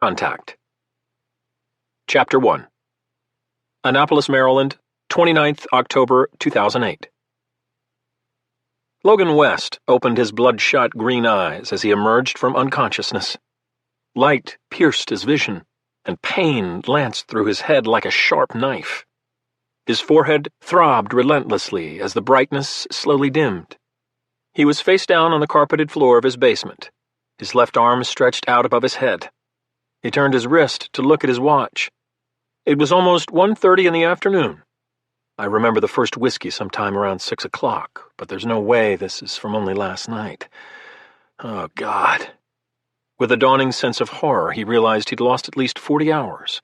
Contact. Chapter 1. Annapolis, Maryland, 29th October 2008. Logan West opened his bloodshot green eyes as he emerged from unconsciousness. Light pierced his vision, and pain lanced through his head like a sharp knife. His forehead throbbed relentlessly as the brightness slowly dimmed. He was face down on the carpeted floor of his basement, his left arm stretched out above his head. He turned his wrist to look at his watch. It was almost 1:30 in the afternoon. I remember the first whiskey sometime around 6 o'clock, but there's no way this is from only last night. Oh, God. With a dawning sense of horror, he realized he'd lost at least 40 hours.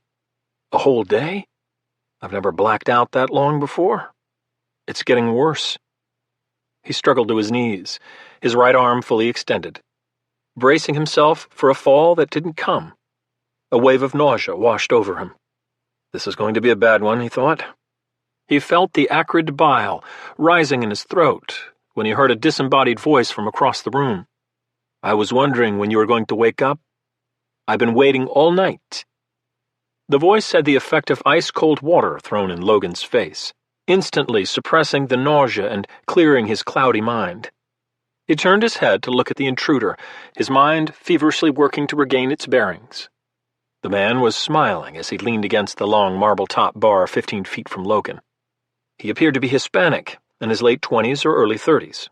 A whole day? I've never blacked out that long before. It's getting worse. He struggled to his knees, his right arm fully extended, bracing himself for a fall that didn't come. A wave of nausea washed over him. This is going to be a bad one, he thought. He felt the acrid bile rising in his throat when he heard a disembodied voice from across the room. I was wondering when you were going to wake up. I've been waiting all night. The voice had the effect of ice-cold water thrown in Logan's face, instantly suppressing the nausea and clearing his cloudy mind. He turned his head to look at the intruder, his mind feverishly working to regain its bearings. The man was smiling as he leaned against the long marble-top bar 15 feet from Logan. He appeared to be Hispanic, in his late 20s or early 30s.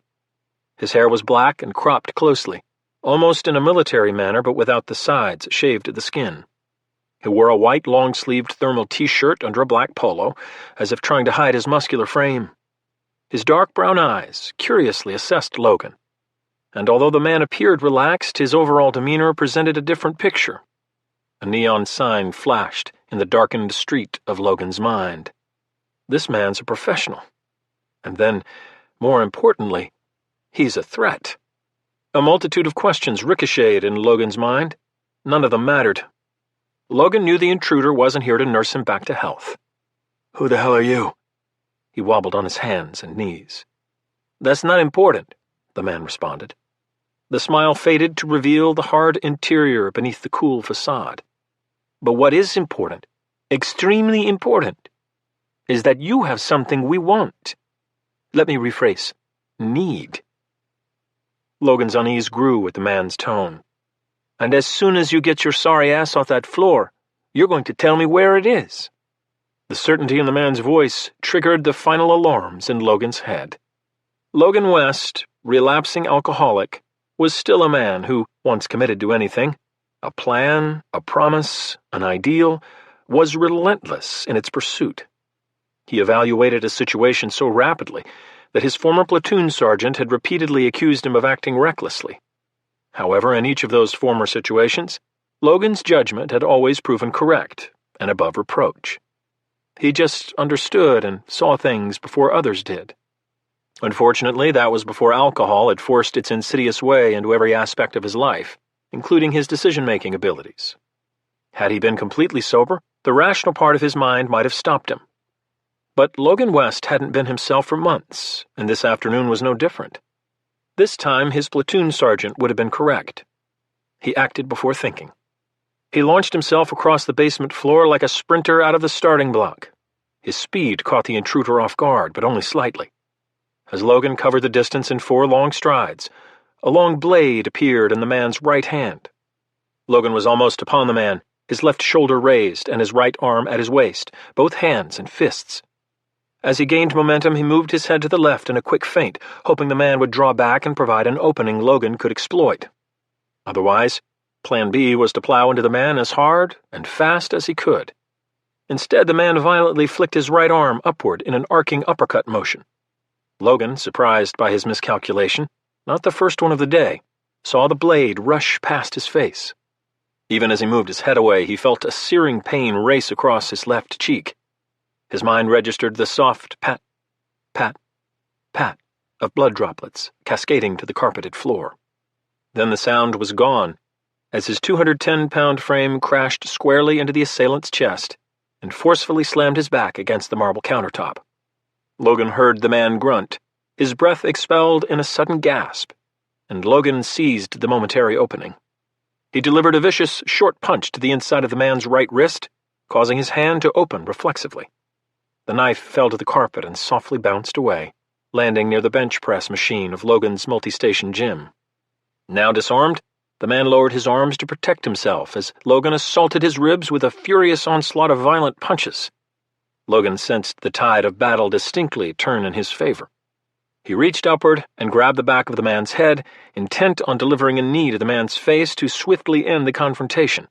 His hair was black and cropped closely, almost in a military manner but without the sides shaved to the skin. He wore a white long-sleeved thermal t-shirt under a black polo, as if trying to hide his muscular frame. His dark brown eyes curiously assessed Logan, and although the man appeared relaxed, his overall demeanor presented a different picture. A neon sign flashed in the darkened street of Logan's mind. This man's a professional. And then, more importantly, he's a threat. A multitude of questions ricocheted in Logan's mind. None of them mattered. Logan knew the intruder wasn't here to nurse him back to health. Who the hell are you? He wobbled on his hands and knees. That's not important, the man responded. The smile faded to reveal the hard interior beneath the cool facade. But what is important, extremely important, is that you have something we want. Let me rephrase. Need. Logan's unease grew with the man's tone. And as soon as you get your sorry ass off that floor, you're going to tell me where it is. The certainty in the man's voice triggered the final alarms in Logan's head. Logan West, relapsing alcoholic, was still a man who, once committed to anything, a plan, a promise, an ideal, was relentless in its pursuit. He evaluated a situation so rapidly that his former platoon sergeant had repeatedly accused him of acting recklessly. However, in each of those former situations, Logan's judgment had always proven correct and above reproach. He just understood and saw things before others did. Unfortunately, that was before alcohol had forced its insidious way into every aspect of his life, including his decision-making abilities. Had he been completely sober, the rational part of his mind might have stopped him. But Logan West hadn't been himself for months, and this afternoon was no different. This time, his platoon sergeant would have been correct. He acted before thinking. He launched himself across the basement floor like a sprinter out of the starting block. His speed caught the intruder off guard, but only slightly. As Logan covered the distance in 4 long strides, a long blade appeared in the man's right hand. Logan was almost upon the man, his left shoulder raised and his right arm at his waist, both hands and fists. As he gained momentum, he moved his head to the left in a quick feint, hoping the man would draw back and provide an opening Logan could exploit. Otherwise, Plan B was to plow into the man as hard and fast as he could. Instead, the man violently flicked his right arm upward in an arcing uppercut motion. Logan, surprised by his miscalculation, not the first one of the day, saw the blade rush past his face. Even as he moved his head away, he felt a searing pain race across his left cheek. His mind registered the soft pat, pat, pat of blood droplets cascading to the carpeted floor. Then the sound was gone, as his 210-pound frame crashed squarely into the assailant's chest and forcefully slammed his back against the marble countertop. Logan heard the man grunt, his breath expelled in a sudden gasp, and Logan seized the momentary opening. He delivered a vicious, short punch to the inside of the man's right wrist, causing his hand to open reflexively. The knife fell to the carpet and softly bounced away, landing near the bench press machine of Logan's multi-station gym. Now disarmed, the man lowered his arms to protect himself as Logan assaulted his ribs with a furious onslaught of violent punches. Logan sensed the tide of battle distinctly turn in his favor. He reached upward and grabbed the back of the man's head, intent on delivering a knee to the man's face to swiftly end the confrontation.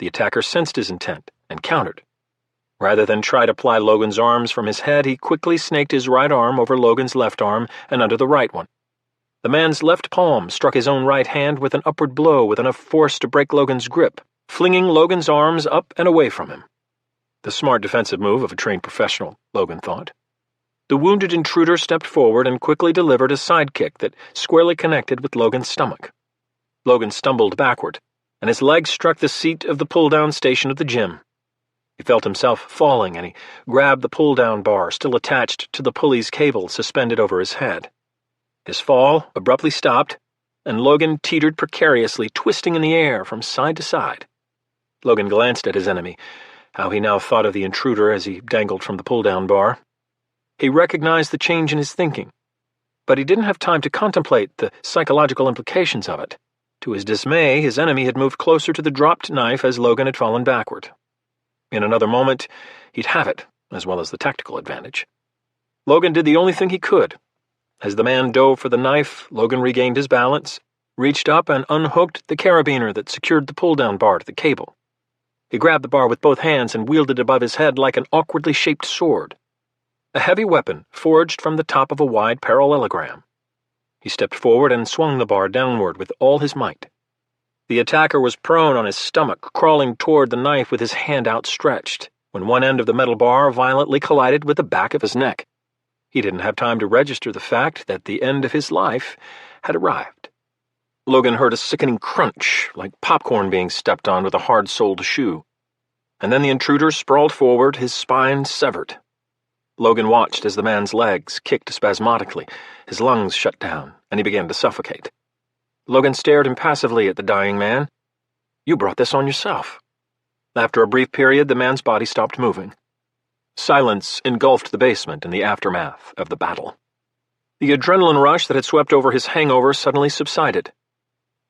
The attacker sensed his intent and countered. Rather than try to pry Logan's arms from his head, he quickly snaked his right arm over Logan's left arm and under the right one. The man's left palm struck his own right hand with an upward blow with enough force to break Logan's grip, flinging Logan's arms up and away from him. The smart defensive move of a trained professional, Logan thought. The wounded intruder stepped forward and quickly delivered a side kick that squarely connected with Logan's stomach. Logan stumbled backward, and his leg struck the seat of the pull-down station of the gym. He felt himself falling, and he grabbed the pull-down bar still attached to the pulley's cable suspended over his head. His fall abruptly stopped, and Logan teetered precariously, twisting in the air from side to side. Logan glanced at his enemy, how he now thought of the intruder as he dangled from the pull-down bar. He recognized the change in his thinking, but he didn't have time to contemplate the psychological implications of it. To his dismay, his enemy had moved closer to the dropped knife as Logan had fallen backward. In another moment, he'd have it, as well as the tactical advantage. Logan did the only thing he could. As the man dove for the knife, Logan regained his balance, reached up and unhooked the carabiner that secured the pull-down bar to the cable. He grabbed the bar with both hands and wielded it above his head like an awkwardly shaped sword. A heavy weapon forged from the top of a wide parallelogram. He stepped forward and swung the bar downward with all his might. The attacker was prone on his stomach, crawling toward the knife with his hand outstretched, when one end of the metal bar violently collided with the back of his neck. He didn't have time to register the fact that the end of his life had arrived. Logan heard a sickening crunch, like popcorn being stepped on with a hard-soled shoe. And then the intruder sprawled forward, his spine severed. Logan watched as the man's legs kicked spasmodically, his lungs shut down, and he began to suffocate. Logan stared impassively at the dying man. "You brought this on yourself." After a brief period, the man's body stopped moving. Silence engulfed the basement in the aftermath of the battle. The adrenaline rush that had swept over his hangover suddenly subsided,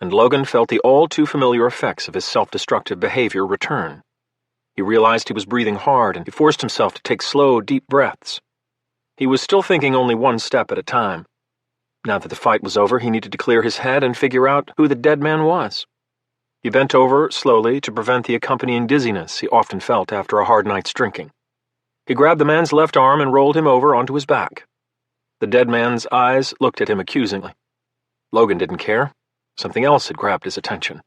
and Logan felt the all-too-familiar effects of his self-destructive behavior return. He realized he was breathing hard, and he forced himself to take slow, deep breaths. He was still thinking only one step at a time. Now that the fight was over, he needed to clear his head and figure out who the dead man was. He bent over slowly to prevent the accompanying dizziness he often felt after a hard night's drinking. He grabbed the man's left arm and rolled him over onto his back. The dead man's eyes looked at him accusingly. Logan didn't care. Something else had grabbed his attention.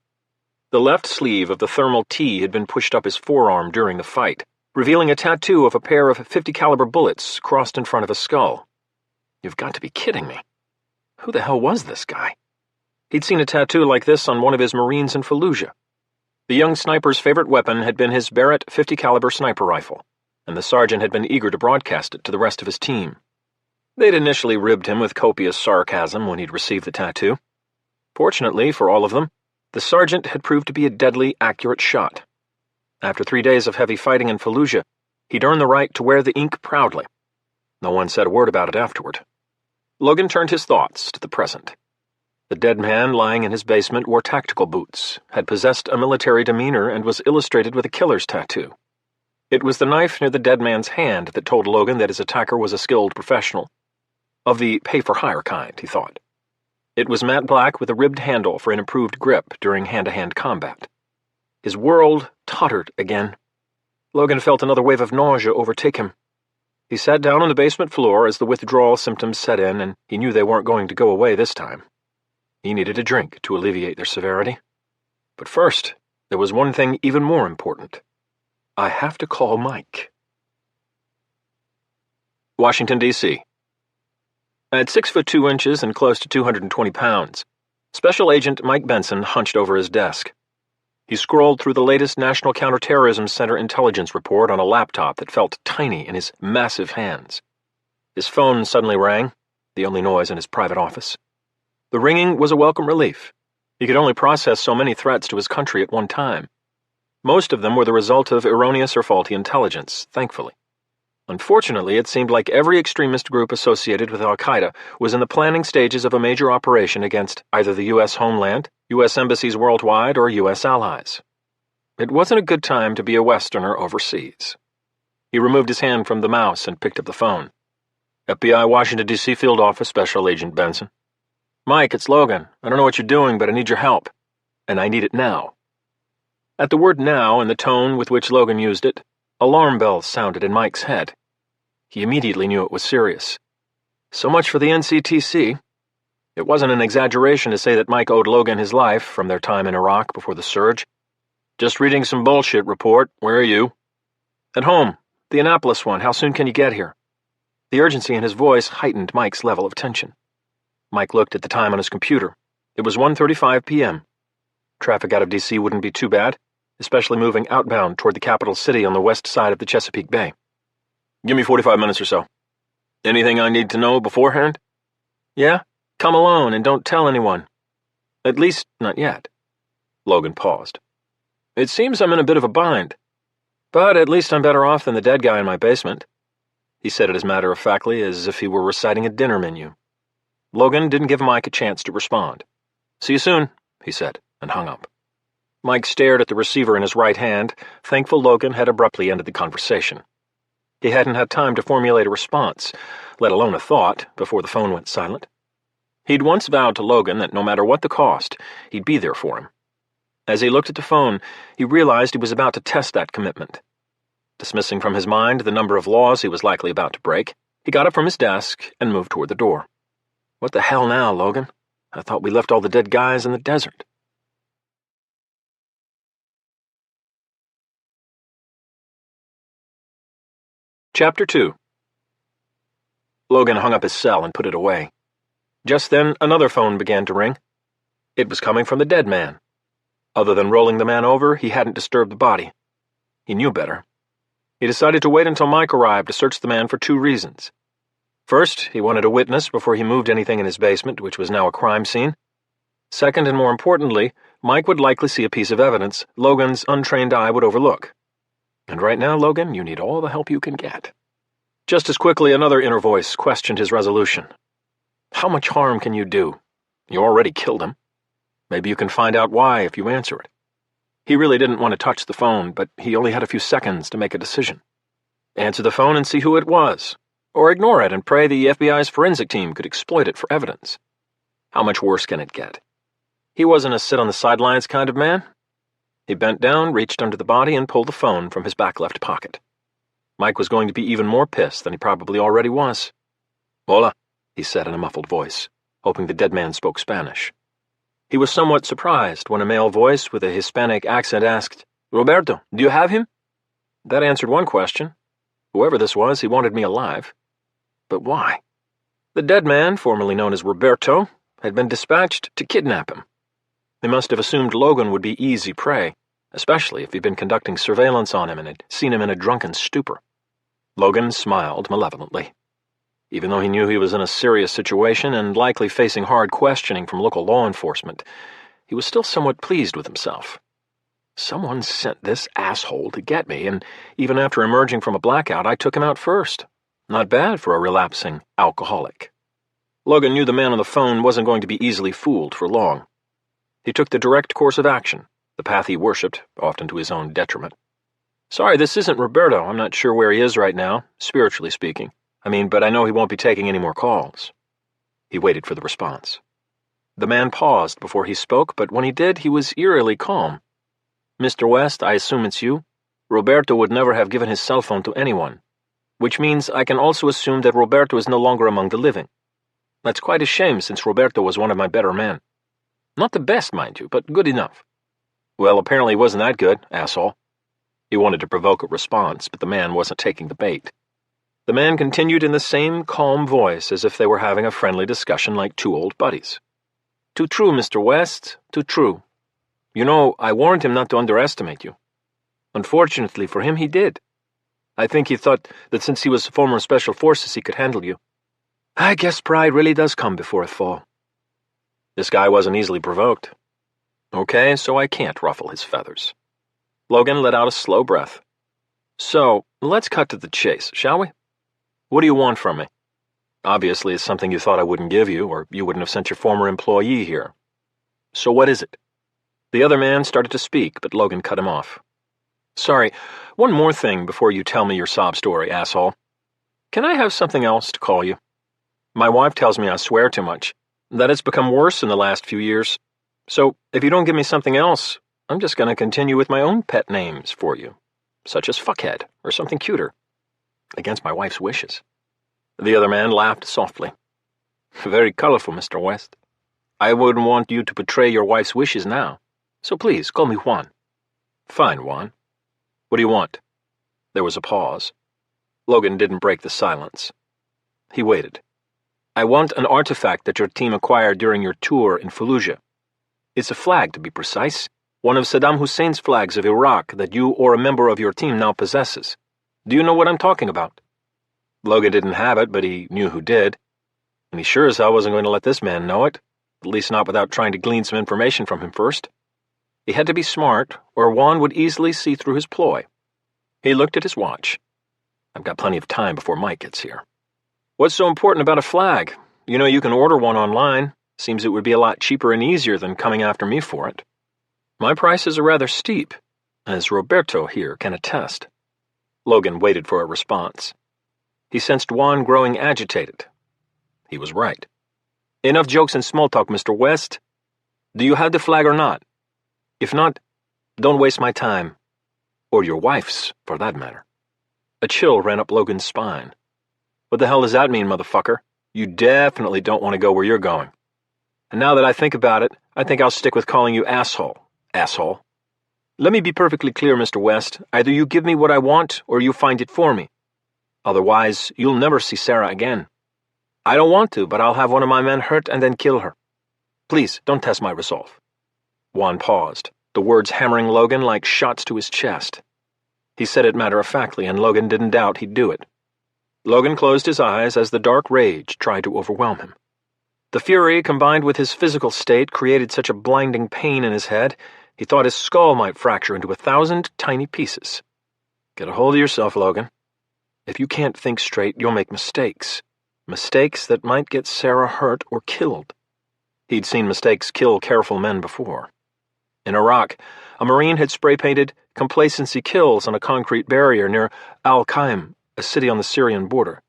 The left sleeve of the thermal tee had been pushed up his forearm during the fight, revealing a tattoo of a pair of .50 caliber bullets crossed in front of a skull. You've got to be kidding me. Who the hell was this guy? He'd seen a tattoo like this on one of his Marines in Fallujah. The young sniper's favorite weapon had been his Barrett .50 caliber sniper rifle, and the sergeant had been eager to broadcast it to the rest of his team. They'd initially ribbed him with copious sarcasm when he'd received the tattoo. Fortunately for all of them, the sergeant had proved to be a deadly, accurate shot. After 3 days of heavy fighting in Fallujah, he'd earned the right to wear the ink proudly. No one said a word about it afterward. Logan turned his thoughts to the present. The dead man lying in his basement wore tactical boots, had possessed a military demeanor, and was illustrated with a killer's tattoo. It was the knife near the dead man's hand that told Logan that his attacker was a skilled professional. Of the pay-for-hire kind, he thought. It was matte black with a ribbed handle for an improved grip during hand-to-hand combat. His world tottered again. Logan felt another wave of nausea overtake him. He sat down on the basement floor as the withdrawal symptoms set in, and he knew they weren't going to go away this time. He needed a drink to alleviate their severity. But first, there was one thing even more important. I have to call Mike. Washington, D.C. At 6'2" and close to 220 pounds, Special Agent Mike Benson hunched over his desk. He scrolled through the latest National Counterterrorism Center intelligence report on a laptop that felt tiny in his massive hands. His phone suddenly rang, the only noise in his private office. The ringing was a welcome relief. He could only process so many threats to his country at one time. Most of them were the result of erroneous or faulty intelligence, thankfully. Unfortunately, it seemed like every extremist group associated with al-Qaeda was in the planning stages of a major operation against either the U.S. homeland, U.S. embassies worldwide, or U.S. allies. It wasn't a good time to be a Westerner overseas. He removed his hand from the mouse and picked up the phone. FBI Washington, D.C. Field Office, Special Agent Benson. Mike, it's Logan. I don't know what you're doing, but I need your help. And I need it now. At the word now and the tone with which Logan used it, alarm bells sounded in Mike's head. He immediately knew it was serious. So much for the NCTC. It wasn't an exaggeration to say that Mike owed Logan his life from their time in Iraq before the surge. Just reading some bullshit report. Where are you? At home. The Annapolis one. How soon can you get here? The urgency in his voice heightened Mike's level of tension. Mike looked at the time on his computer. It was 1:35 p.m. Traffic out of D.C. wouldn't be too bad, especially moving outbound toward the capital city on the west side of the Chesapeake Bay. Give me 45 minutes or so. Anything I need to know beforehand? Yeah? Come alone and don't tell anyone. At least, not yet. Logan paused. It seems I'm in a bit of a bind. But at least I'm better off than the dead guy in my basement. He said it as matter-of-factly as if he were reciting a dinner menu. Logan didn't give Mike a chance to respond. See you soon, he said, and hung up. Mike stared at the receiver in his right hand, thankful Logan had abruptly ended the conversation. He hadn't had time to formulate a response, let alone a thought, before the phone went silent. He'd once vowed to Logan that no matter what the cost, he'd be there for him. As he looked at the phone, he realized he was about to test that commitment. Dismissing from his mind the number of laws he was likely about to break, he got up from his desk and moved toward the door. What the hell now, Logan? I thought we left all the dead guys in the desert. Chapter 2. Logan hung up his cell and put it away. Just then, another phone began to ring. It was coming from the dead man. Other than rolling the man over, he hadn't disturbed the body. He knew better. He decided to wait until Mike arrived to search the man for two reasons. First, he wanted a witness before he moved anything in his basement, which was now a crime scene. Second, and more importantly, Mike would likely see a piece of evidence Logan's untrained eye would overlook. And right now, Logan, you need all the help you can get. Just as quickly, another inner voice questioned his resolution. How much harm can you do? You already killed him. Maybe you can find out why if you answer it. He really didn't want to touch the phone, but he only had a few seconds to make a decision. Answer the phone and see who it was, or ignore it and pray the FBI's forensic team could exploit it for evidence. How much worse can it get? He wasn't a sit-on-the-sidelines kind of man. He bent down, reached under the body, and pulled the phone from his back left pocket. Mike was going to be even more pissed than he probably already was. Hola, he said in a muffled voice, hoping the dead man spoke Spanish. He was somewhat surprised when a male voice with a Hispanic accent asked, Roberto, do you have him? That answered one question. Whoever this was, he wanted me alive. But why? The dead man, formerly known as Roberto, had been dispatched to kidnap him. They must have assumed Logan would be easy prey, especially if he'd been conducting surveillance on him and had seen him in a drunken stupor. Logan smiled malevolently. Even though he knew he was in a serious situation and likely facing hard questioning from local law enforcement, he was still somewhat pleased with himself. Someone sent this asshole to get me, and even after emerging from a blackout, I took him out first. Not bad for a relapsing alcoholic. Logan knew the man on the phone wasn't going to be easily fooled for long. He took the direct course of action, the path he worshipped, often to his own detriment. Sorry, this isn't Roberto. I'm not sure where he is right now, spiritually speaking. But I know he won't be taking any more calls. He waited for the response. The man paused before he spoke, but when he did, he was eerily calm. Mr. West, I assume it's you? Roberto would never have given his cell phone to anyone, which means I can also assume that Roberto is no longer among the living. That's quite a shame, since Roberto was one of my better men. Not the best, mind you, but good enough. Well, apparently he wasn't that good, asshole. He wanted to provoke a response, but the man wasn't taking the bait. The man continued in the same calm voice as if they were having a friendly discussion like two old buddies. Too true, Mr. West, too true. You know, I warned him not to underestimate you. Unfortunately for him, he did. I think he thought that since he was former Special Forces, he could handle you. I guess pride really does come before a fall. This guy wasn't easily provoked. Okay, so I can't ruffle his feathers. Logan let out a slow breath. So, let's cut to the chase, shall we? What do you want from me? Obviously, it's something you thought I wouldn't give you, or you wouldn't have sent your former employee here. So what is it? The other man started to speak, but Logan cut him off. Sorry, one more thing before you tell me your sob story, asshole. Can I have something else to call you? My wife tells me I swear too much. That has become worse in the last few years. So, if you don't give me something else, I'm just going to continue with my own pet names for you, such as Fuckhead or something cuter, against my wife's wishes. The other man laughed softly. Very colorful, Mr. West. I wouldn't want you to betray your wife's wishes now, so please call me Juan. Fine, Juan. What do you want? There was a pause. Logan didn't break the silence. He waited. I want an artifact that your team acquired during your tour in Fallujah. It's a flag, to be precise, one of Saddam Hussein's flags of Iraq that you or a member of your team now possesses. Do you know what I'm talking about? Logan didn't have it, but he knew who did. And he sure as hell wasn't going to let this man know it, at least not without trying to glean some information from him first. He had to be smart, or Juan would easily see through his ploy. He looked at his watch. I've got plenty of time before Mike gets here. What's so important about a flag? You know you can order one online. Seems it would be a lot cheaper and easier than coming after me for it. My prices are rather steep, as Roberto here can attest. Logan waited for a response. He sensed Juan growing agitated. He was right. Enough jokes and small talk, Mr. West. Do you have the flag or not? If not, don't waste my time. Or your wife's, for that matter. A chill ran up Logan's spine. What the hell does that mean, motherfucker? You definitely don't want to go where you're going. And now that I think about it, I think I'll stick with calling you asshole. Asshole. Let me be perfectly clear, Mr. West. Either you give me what I want, or you find it for me. Otherwise, you'll never see Sarah again. I don't want to, but I'll have one of my men hurt and then kill her. Please, don't test my resolve. Juan paused, the words hammering Logan like shots to his chest. He said it matter-of-factly, and Logan didn't doubt he'd do it. Logan closed his eyes as the dark rage tried to overwhelm him. The fury, combined with his physical state, created such a blinding pain in his head, he thought his skull might fracture into 1,000 tiny pieces. Get a hold of yourself, Logan. If you can't think straight, you'll make mistakes. Mistakes that might get Sarah hurt or killed. He'd seen mistakes kill careful men before. In Iraq, a Marine had spray-painted "Complacency kills" on a concrete barrier near Al-Qaim, a city on the Syrian border.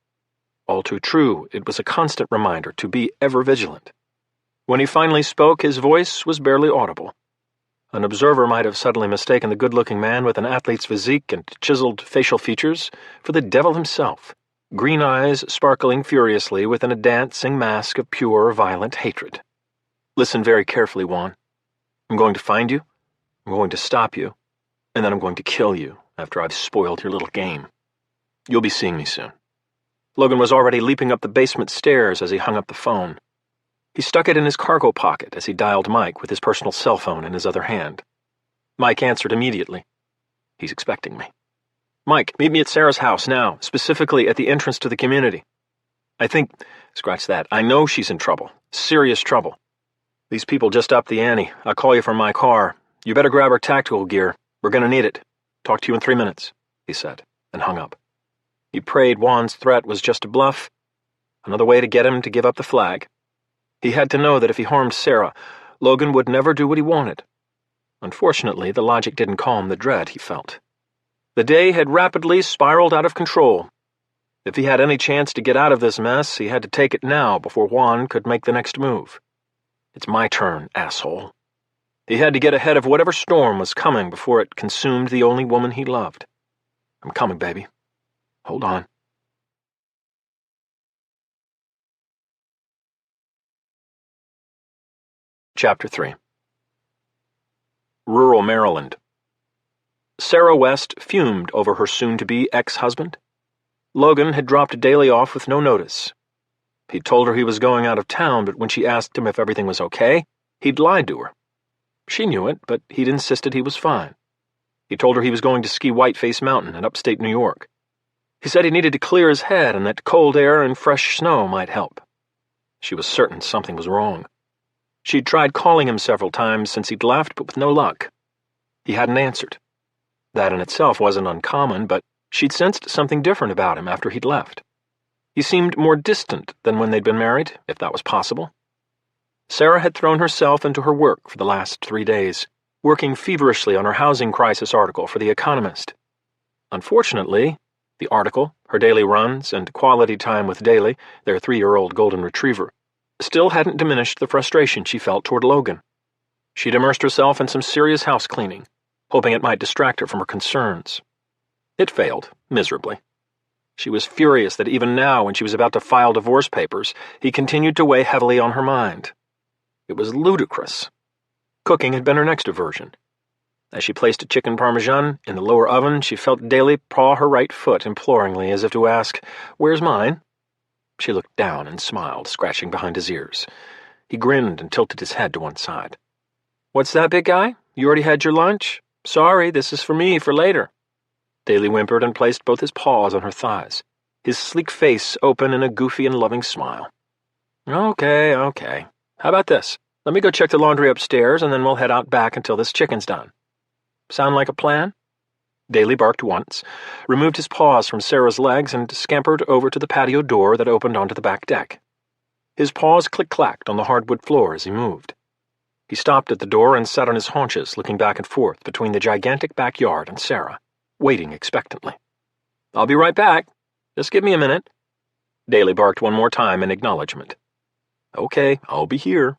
All too true, it was a constant reminder to be ever vigilant. When he finally spoke, his voice was barely audible. An observer might have suddenly mistaken the good-looking man with an athlete's physique and chiseled facial features for the devil himself, green eyes sparkling furiously within a dancing mask of pure, violent hatred. Listen very carefully, Juan. I'm going to find you, I'm going to stop you, and then I'm going to kill you after I've spoiled your little game. You'll be seeing me soon. Logan was already leaping up the basement stairs as he hung up the phone. He stuck it in his cargo pocket as he dialed Mike with his personal cell phone in his other hand. Mike answered immediately. He's expecting me. Mike, meet me at Sarah's house now, specifically at the entrance to the community. I think, scratch that, I know she's in trouble, serious trouble. These people just upped the ante. I'll call you from my car. You better grab our tactical gear. We're going to need it. Talk to you in 3 minutes, he said, and hung up. He prayed Juan's threat was just a bluff, another way to get him to give up the flag. He had to know that if he harmed Sarah, Logan would never do what he wanted. Unfortunately, the logic didn't calm the dread he felt. The day had rapidly spiraled out of control. If he had any chance to get out of this mess, he had to take it now before Juan could make the next move. It's my turn, asshole. He had to get ahead of whatever storm was coming before it consumed the only woman he loved. I'm coming, baby. Hold on. Chapter 3. Rural Maryland. Sarah West fumed over her soon-to-be ex-husband. Logan had dropped daily off with no notice. He'd told her he was going out of town, but when she asked him if everything was okay, he'd lied to her. She knew it, but he'd insisted he was fine. He told her he was going to ski Whiteface Mountain in upstate New York. He said he needed to clear his head and that cold air and fresh snow might help. She was certain something was wrong. She'd tried calling him several times since he'd left, but with no luck. He hadn't answered. That in itself wasn't uncommon, but she'd sensed something different about him after he'd left. He seemed more distant than when they'd been married, if that was possible. Sarah had thrown herself into her work for the last 3 days, working feverishly on her housing crisis article for The Economist. Unfortunately, the article, her daily runs, and quality time with Daly, their 3-year-old golden retriever, still hadn't diminished the frustration she felt toward Logan. She'd immersed herself in some serious house cleaning, hoping it might distract her from her concerns. It failed, miserably. She was furious that even now, when she was about to file divorce papers, he continued to weigh heavily on her mind. It was ludicrous. Cooking had been her next aversion. As she placed a chicken parmesan in the lower oven, she felt Daly paw her right foot imploringly, as if to ask, "Where's mine?" She looked down and smiled, scratching behind his ears. He grinned and tilted his head to one side. "What's that, big guy? You already had your lunch? Sorry, this is for me for later." Daly whimpered and placed both his paws on her thighs, his sleek face open in a goofy and loving smile. Okay. How about this? Let me go check the laundry upstairs, and then we'll head out back until this chicken's done. Sound like a plan?" Daly barked once, removed his paws from Sarah's legs, and scampered over to the patio door that opened onto the back deck. His paws click-clacked on the hardwood floor as he moved. He stopped at the door and sat on his haunches, looking back and forth between the gigantic backyard and Sarah, waiting expectantly. "I'll be right back. Just give me a minute." Daly barked one more time in acknowledgement. "Okay, I'll be here."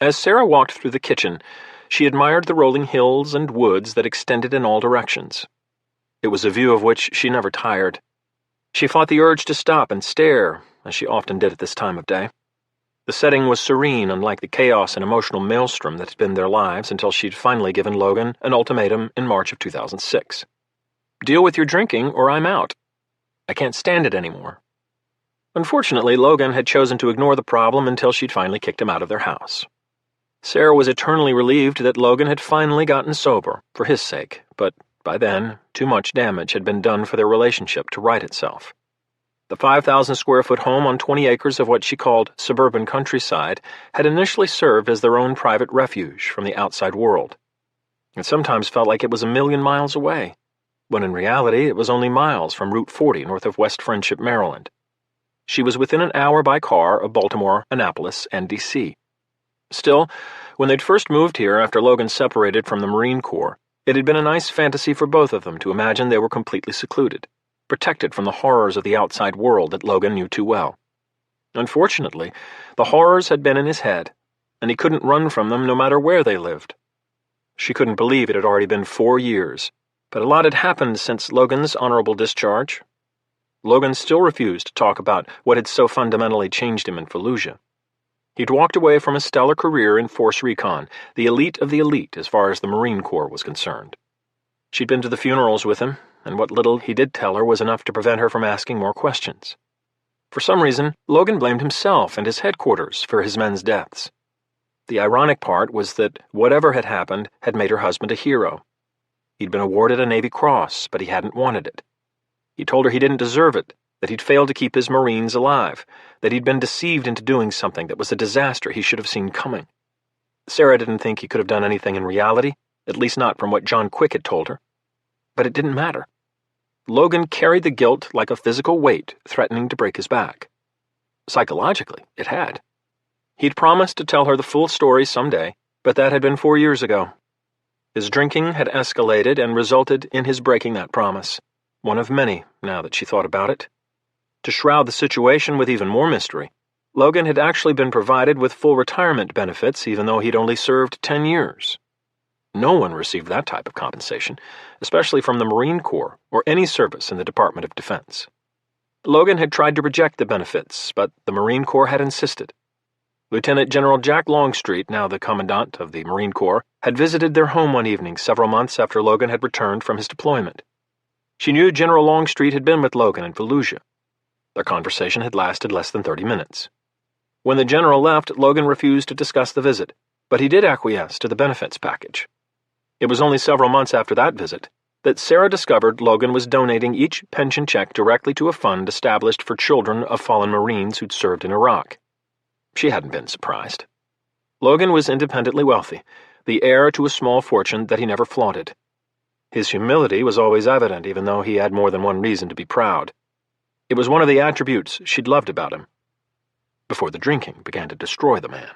As Sarah walked through the kitchen, she admired the rolling hills and woods that extended in all directions. It was a view of which she never tired. She fought the urge to stop and stare, as she often did at this time of day. The setting was serene, unlike the chaos and emotional maelstrom that had been their lives until she'd finally given Logan an ultimatum in March of 2006. "Deal with your drinking, or I'm out. I can't stand it anymore." Unfortunately, Logan had chosen to ignore the problem until she'd finally kicked him out of their house. Sarah was eternally relieved that Logan had finally gotten sober, for his sake, but by then, too much damage had been done for their relationship to right itself. The 5,000-square-foot home on 20 acres of what she called suburban countryside had initially served as their own private refuge from the outside world. It sometimes felt like it was a million miles away, when in reality it was only miles from Route 40 north of West Friendship, Maryland. She was within an hour by car of Baltimore, Annapolis, and D.C. Still, when they'd first moved here after Logan separated from the Marine Corps, it had been a nice fantasy for both of them to imagine they were completely secluded, protected from the horrors of the outside world that Logan knew too well. Unfortunately, the horrors had been in his head, and he couldn't run from them no matter where they lived. She couldn't believe it had already been 4 years, but a lot had happened since Logan's honorable discharge. Logan still refused to talk about what had so fundamentally changed him in Fallujah. He'd walked away from a stellar career in Force Recon, the elite of the elite as far as the Marine Corps was concerned. She'd been to the funerals with him, and what little he did tell her was enough to prevent her from asking more questions. For some reason, Logan blamed himself and his headquarters for his men's deaths. The ironic part was that whatever had happened had made her husband a hero. He'd been awarded a Navy Cross, but he hadn't wanted it. He told her he didn't deserve it, that he'd failed to keep his Marines alive, that he'd been deceived into doing something that was a disaster he should have seen coming. Sarah didn't think he could have done anything in reality, at least not from what John Quick had told her. But it didn't matter. Logan carried the guilt like a physical weight threatening to break his back. Psychologically, it had. He'd promised to tell her the full story someday, but that had been 4 years ago. His drinking had escalated and resulted in his breaking that promise, one of many, now that she thought about it. To shroud the situation with even more mystery, Logan had actually been provided with full retirement benefits even though he'd only served 10 years. No one received that type of compensation, especially from the Marine Corps or any service in the Department of Defense. Logan had tried to reject the benefits, but the Marine Corps had insisted. Lieutenant General Jack Longstreet, now the Commandant of the Marine Corps, had visited their home one evening several months after Logan had returned from his deployment. She knew General Longstreet had been with Logan in Fallujah. Their conversation had lasted less than 30 minutes. When the general left, Logan refused to discuss the visit, but he did acquiesce to the benefits package. It was only several months after that visit that Sarah discovered Logan was donating each pension check directly to a fund established for children of fallen Marines who'd served in Iraq. She hadn't been surprised. Logan was independently wealthy, the heir to a small fortune that he never flaunted. His humility was always evident, even though he had more than one reason to be proud. It was one of the attributes she'd loved about him, before the drinking began to destroy the man.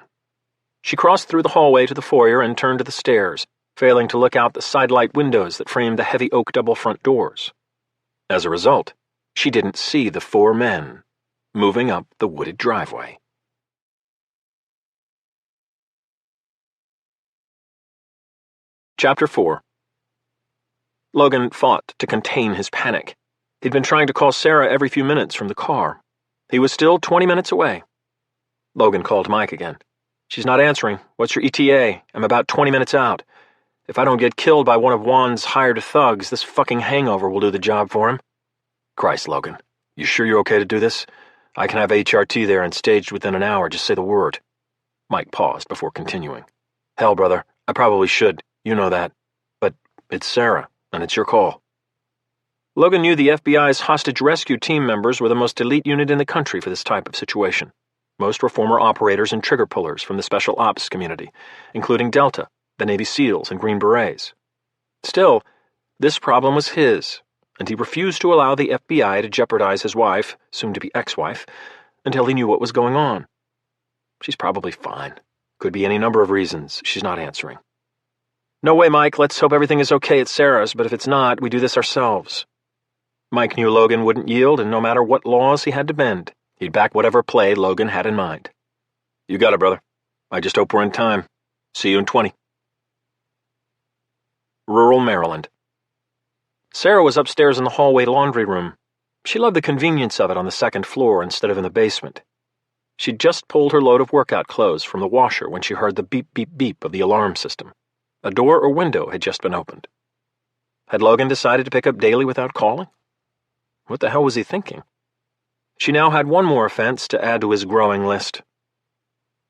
She crossed through the hallway to the foyer and turned to the stairs, failing to look out the sidelight windows that framed the heavy oak double front doors. As a result, she didn't see the 4 men moving up the wooded driveway. Chapter 4. Logan fought to contain his panic. He'd been trying to call Sarah every few minutes from the car. He was still 20 minutes away. Logan called Mike again. "She's not answering. What's your ETA? I'm about 20 minutes out. If I don't get killed by one of Juan's hired thugs, this fucking hangover will do the job for him." "Christ, Logan. You sure you're okay to do this? I can have HRT there and staged within an hour. Just say the word." Mike paused before continuing. "Hell, brother, I probably should. You know that. But it's Sarah, and it's your call." Logan knew the FBI's hostage rescue team members were the most elite unit in the country for this type of situation. Most were former operators and trigger pullers from the Special Ops community, including Delta, the Navy SEALs, and Green Berets. Still, this problem was his, and he refused to allow the FBI to jeopardize his wife, soon-to-be ex-wife, until he knew what was going on. She's probably fine. Could be any number of reasons she's not answering. "No way, Mike. Let's hope everything is okay at Sarah's, but if it's not, we do this ourselves." Mike knew Logan wouldn't yield, and no matter what laws he had to bend, he'd back whatever play Logan had in mind. "You got it, brother. I just hope we're in time. See you in 20. Rural Maryland. Sarah was upstairs in the hallway laundry room. She loved the convenience of it on the second floor instead of in the basement. She'd just pulled her load of workout clothes from the washer when she heard the beep-beep-beep of the alarm system. A door or window had just been opened. Had Logan decided to pick up Daly without calling? What the hell was he thinking? She now had one more offense to add to his growing list.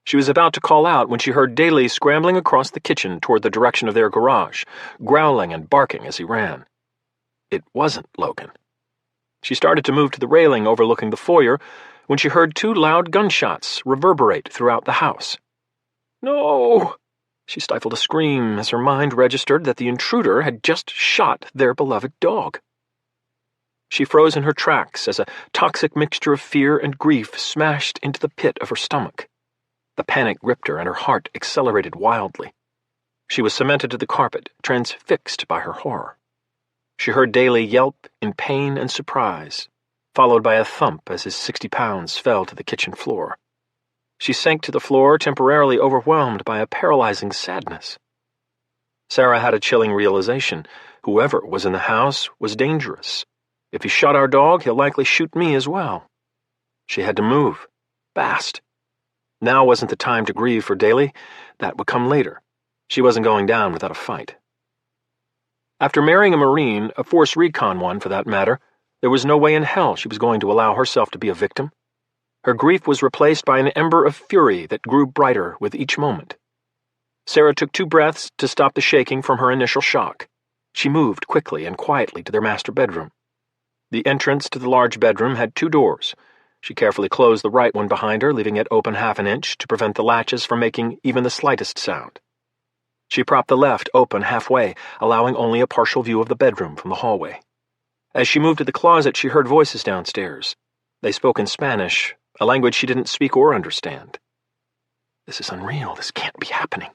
She was about to call out when she heard Daly scrambling across the kitchen toward the direction of their garage, growling and barking as he ran. It wasn't Logan. She started to move to the railing overlooking the foyer when she heard 2 loud gunshots reverberate throughout the house. "No!" She stifled a scream as her mind registered that the intruder had just shot their beloved dog. She froze in her tracks as a toxic mixture of fear and grief smashed into the pit of her stomach. The panic gripped her and her heart accelerated wildly. She was cemented to the carpet, transfixed by her horror. She heard Daly yelp in pain and surprise, followed by a thump as his 60 pounds fell to the kitchen floor. She sank to the floor, temporarily overwhelmed by a paralyzing sadness. Sarah had a chilling realization. Whoever was in the house was dangerous. If he shot our dog, he'll likely shoot me as well. She had to move. Fast. Now wasn't the time to grieve for Daly. That would come later. She wasn't going down without a fight. After marrying a Marine, a force recon one for that matter, there was no way in hell she was going to allow herself to be a victim. Her grief was replaced by an ember of fury that grew brighter with each moment. Sarah took 2 breaths to stop the shaking from her initial shock. She moved quickly and quietly to their master bedroom. The entrance to the large bedroom had 2 doors. She carefully closed the right one behind her, leaving it open half an inch to prevent the latches from making even the slightest sound. She propped the left open halfway, allowing only a partial view of the bedroom from the hallway. As she moved to the closet, she heard voices downstairs. They spoke in Spanish, a language she didn't speak or understand. This is unreal. This can't be happening.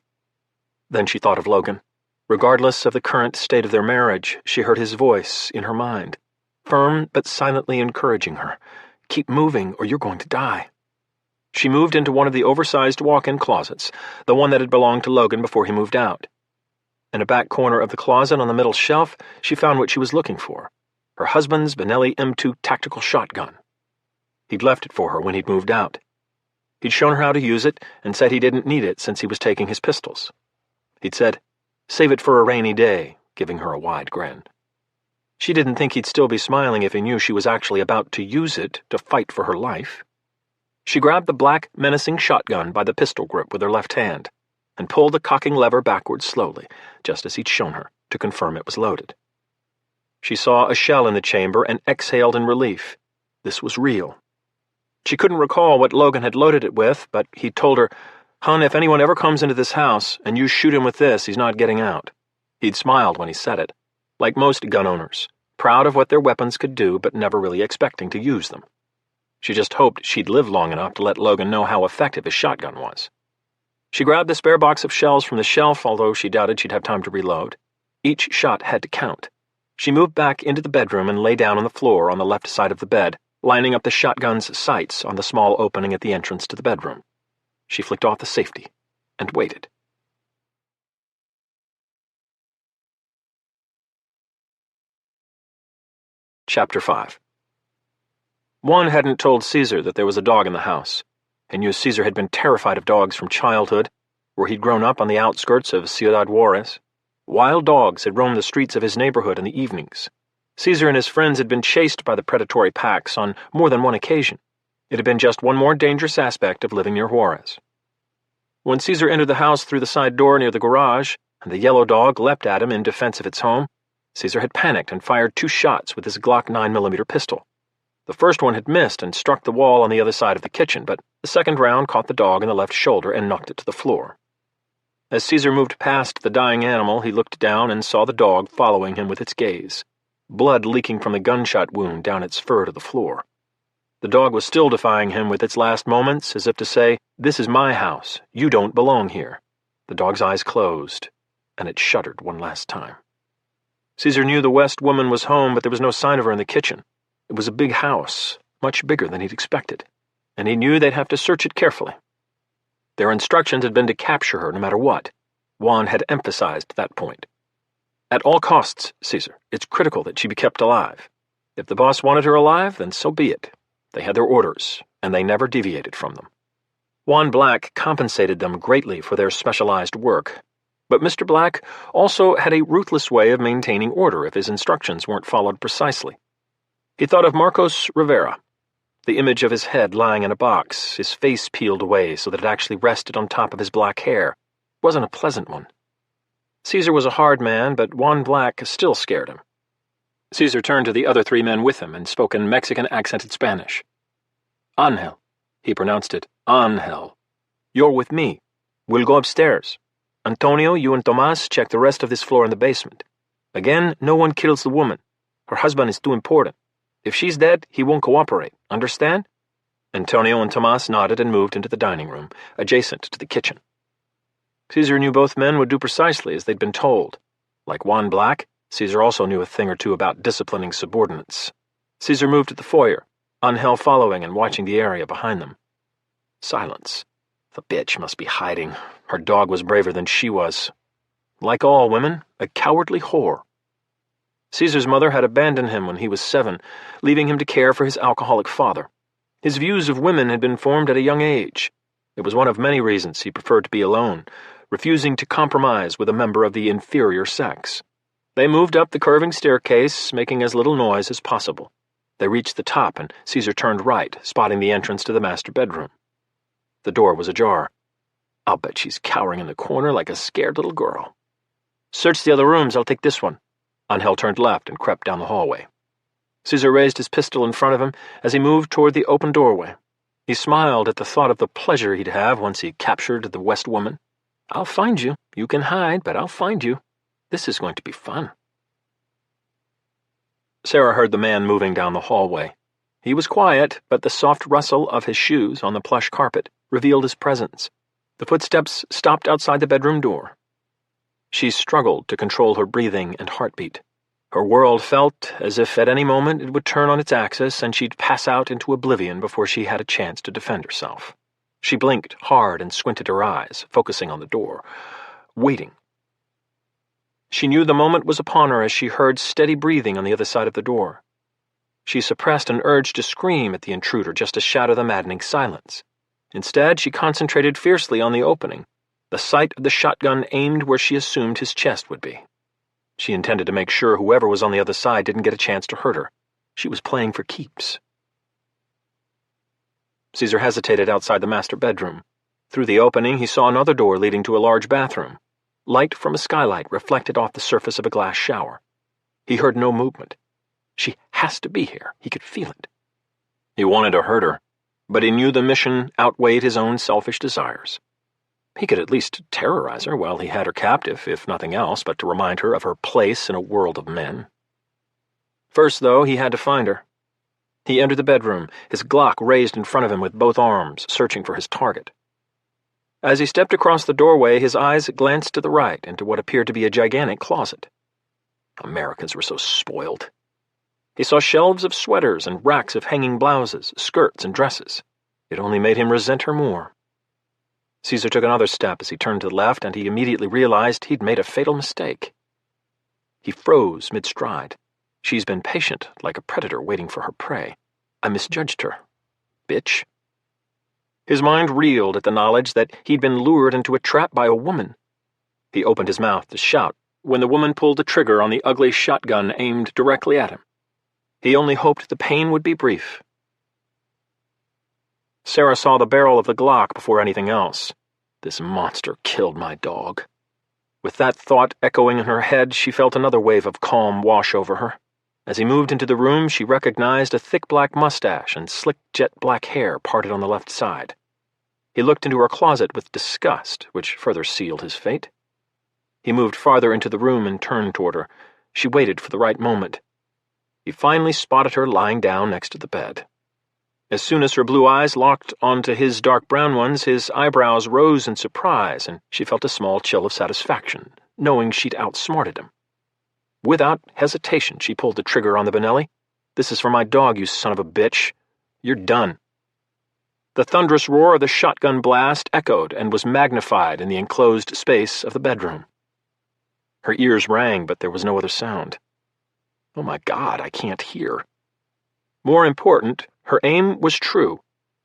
Then she thought of Logan. Regardless of the current state of their marriage, she heard his voice in her mind, firm but silently encouraging her. Keep moving or you're going to die. She moved into one of the oversized walk-in closets, the one that had belonged to Logan before he moved out. In a back corner of the closet on the middle shelf, she found what she was looking for, her husband's Benelli M2 tactical shotgun. He'd left it for her when he'd moved out. He'd shown her how to use it and said he didn't need it since he was taking his pistols. He'd said, "Save it for a rainy day," giving her a wide grin. She didn't think he'd still be smiling if he knew she was actually about to use it to fight for her life. She grabbed the black, menacing shotgun by the pistol grip with her left hand and pulled the cocking lever backwards slowly, just as he'd shown her, to confirm it was loaded. She saw a shell in the chamber and exhaled in relief. This was real. She couldn't recall what Logan had loaded it with, but he'd told her, "Hun, if anyone ever comes into this house and you shoot him with this, he's not getting out." He'd smiled when he said it, like most gun owners, proud of what their weapons could do but never really expecting to use them. She just hoped she'd live long enough to let Logan know how effective his shotgun was. She grabbed the spare box of shells from the shelf, although she doubted she'd have time to reload. Each shot had to count. She moved back into the bedroom and lay down on the floor on the left side of the bed, lining up the shotgun's sights on the small opening at the entrance to the bedroom. She flicked off the safety and waited. Chapter 5. Juan hadn't told Caesar that there was a dog in the house. He knew Caesar had been terrified of dogs from childhood, where he'd grown up on the outskirts of Ciudad Juarez. Wild dogs had roamed the streets of his neighborhood in the evenings. Caesar and his friends had been chased by the predatory packs on more than one occasion. It had been just one more dangerous aspect of living near Juarez. When Caesar entered the house through the side door near the garage, and the yellow dog leapt at him in defense of its home, Caesar had panicked and fired 2 shots with his Glock 9mm pistol. The first one had missed and struck the wall on the other side of the kitchen, but the second round caught the dog in the left shoulder and knocked it to the floor. As Caesar moved past the dying animal, he looked down and saw the dog following him with its gaze, blood leaking from the gunshot wound down its fur to the floor. The dog was still defying him with its last moments, as if to say, "This is my house. You don't belong here." The dog's eyes closed, and it shuddered one last time. Caesar knew the West woman was home, but there was no sign of her in the kitchen. It was a big house, much bigger than he'd expected, and he knew they'd have to search it carefully. Their instructions had been to capture her no matter what. Juan had emphasized that point. "At all costs, Caesar, it's critical that she be kept alive. If the boss wanted her alive, then so be it. They had their orders, and they never deviated from them." Juan Black compensated them greatly for their specialized work, but Mr. Black also had a ruthless way of maintaining order if his instructions weren't followed precisely. He thought of Marcos Rivera, the image of his head lying in a box, his face peeled away so that it actually rested on top of his black hair. It wasn't a pleasant one. Caesar was a hard man, but Juan Black still scared him. Caesar turned to the other 3 men with him and spoke in Mexican-accented Spanish. "Angel," he pronounced it, "Angel. You're with me. We'll go upstairs. Antonio, you and Tomas check the rest of this floor in the basement. Again, no one kills the woman. Her husband is too important. If she's dead, he won't cooperate. Understand?" Antonio and Tomas nodded and moved into the dining room, adjacent to the kitchen. Caesar knew both men would do precisely as they'd been told. Like Juan Black, Caesar also knew a thing or two about disciplining subordinates. Caesar moved to the foyer, Angel following and watching the area behind them. Silence. The bitch must be hiding. Her dog was braver than she was. Like all women, a cowardly whore. Caesar's mother had abandoned him when he was 7, leaving him to care for his alcoholic father. His views of women had been formed at a young age. It was one of many reasons he preferred to be alone, refusing to compromise with a member of the inferior sex. They moved up the curving staircase, making as little noise as possible. They reached the top, and Caesar turned right, spotting the entrance to the master bedroom. The door was ajar. "I'll bet she's cowering in the corner like a scared little girl." "Search the other rooms, I'll take this one." Angel turned left and crept down the hallway. Caesar raised his pistol in front of him as he moved toward the open doorway. He smiled at the thought of the pleasure he'd have once he captured the West woman. "I'll find you. You can hide, but I'll find you. This is going to be fun." Sarah heard the man moving down the hallway. He was quiet, but the soft rustle of his shoes on the plush carpet revealed his presence. The footsteps stopped outside the bedroom door. She struggled to control her breathing and heartbeat. Her world felt as if at any moment it would turn on its axis and she'd pass out into oblivion before she had a chance to defend herself. She blinked hard and squinted her eyes, focusing on the door, waiting. She knew the moment was upon her as she heard steady breathing on the other side of the door. She suppressed an urge to scream at the intruder just to shatter the maddening silence. Instead, she concentrated fiercely on the opening, the sight of the shotgun aimed where she assumed his chest would be. She intended to make sure whoever was on the other side didn't get a chance to hurt her. She was playing for keeps. Caesar hesitated outside the master bedroom. Through the opening, he saw another door leading to a large bathroom. Light from a skylight reflected off the surface of a glass shower. He heard no movement. She has to be here. He could feel it. He wanted to hurt her, but he knew the mission outweighed his own selfish desires. He could at least terrorize her while he had her captive, if nothing else but to remind her of her place in a world of men. First, though, he had to find her. He entered the bedroom, his Glock raised in front of him with both arms, searching for his target. As he stepped across the doorway, his eyes glanced to the right into what appeared to be a gigantic closet. Americans were so spoiled. He saw shelves of sweaters and racks of hanging blouses, skirts, and dresses. It only made him resent her more. Caesar took another step as he turned to the left, and he immediately realized he'd made a fatal mistake. He froze mid-stride. She's been patient, like a predator waiting for her prey. I misjudged her. Bitch. His mind reeled at the knowledge that he'd been lured into a trap by a woman. He opened his mouth to shout when the woman pulled the trigger on the ugly shotgun aimed directly at him. He only hoped the pain would be brief. Sarah saw the barrel of the Glock before anything else. This monster killed my dog. With that thought echoing in her head, she felt another wave of calm wash over her. As he moved into the room, she recognized a thick black mustache and slick jet black hair parted on the left side. He looked into her closet with disgust, which further sealed his fate. He moved farther into the room and turned toward her. She waited for the right moment. He finally spotted her lying down next to the bed. As soon as her blue eyes locked onto his dark brown ones, his eyebrows rose in surprise, and she felt a small chill of satisfaction, knowing she'd outsmarted him. Without hesitation, she pulled the trigger on the Benelli. "This is for my dog, you son of a bitch. You're done." The thunderous roar of the shotgun blast echoed and was magnified in the enclosed space of the bedroom. Her ears rang, but there was no other sound. Oh my God, I can't hear. More important, her aim was true.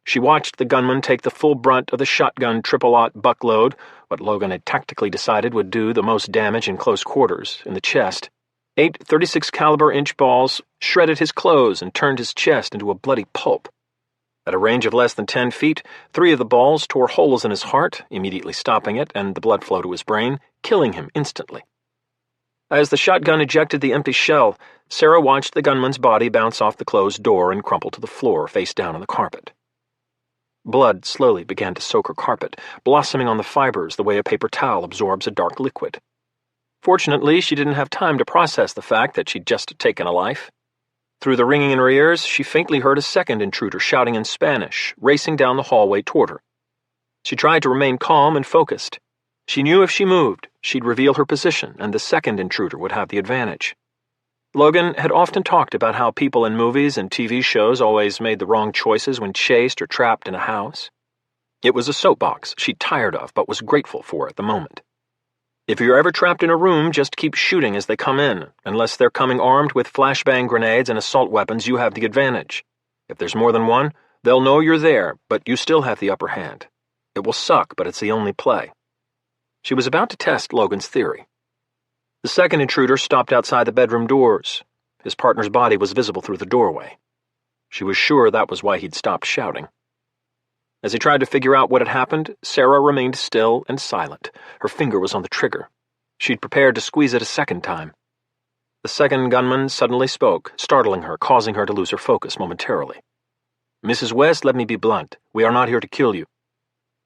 She watched the gunman take the full brunt of the shotgun triple-aught buckload, what Logan had tactically decided would do the most damage in close quarters, in the chest. 8 .36 caliber inch balls shredded his clothes and turned his chest into a bloody pulp. At a range of less than 10 feet, 3 of the balls tore holes in his heart, immediately stopping it and the blood flow to his brain, killing him instantly. As the shotgun ejected the empty shell, Sarah watched the gunman's body bounce off the closed door and crumple to the floor, face down on the carpet. Blood slowly began to soak her carpet, blossoming on the fibers the way a paper towel absorbs a dark liquid. Fortunately, she didn't have time to process the fact that she'd just taken a life. Through the ringing in her ears, she faintly heard a second intruder shouting in Spanish, racing down the hallway toward her. She tried to remain calm and focused. She knew if she moved, she'd reveal her position, and the second intruder would have the advantage. Logan had often talked about how people in movies and TV shows always made the wrong choices when chased or trapped in a house. It was a soapbox she'd tired of, but was grateful for at the moment. If you're ever trapped in a room, just keep shooting as they come in. Unless they're coming armed with flashbang grenades and assault weapons, you have the advantage. If there's more than one, they'll know you're there, but you still have the upper hand. It will suck, but it's the only play. She was about to test Logan's theory. The second intruder stopped outside the bedroom doors. His partner's body was visible through the doorway. She was sure that was why he'd stopped shouting. As he tried to figure out what had happened, Sarah remained still and silent. Her finger was on the trigger. She'd prepared to squeeze it a second time. The second gunman suddenly spoke, startling her, causing her to lose her focus momentarily. "Mrs. West, let me be blunt. We are not here to kill you.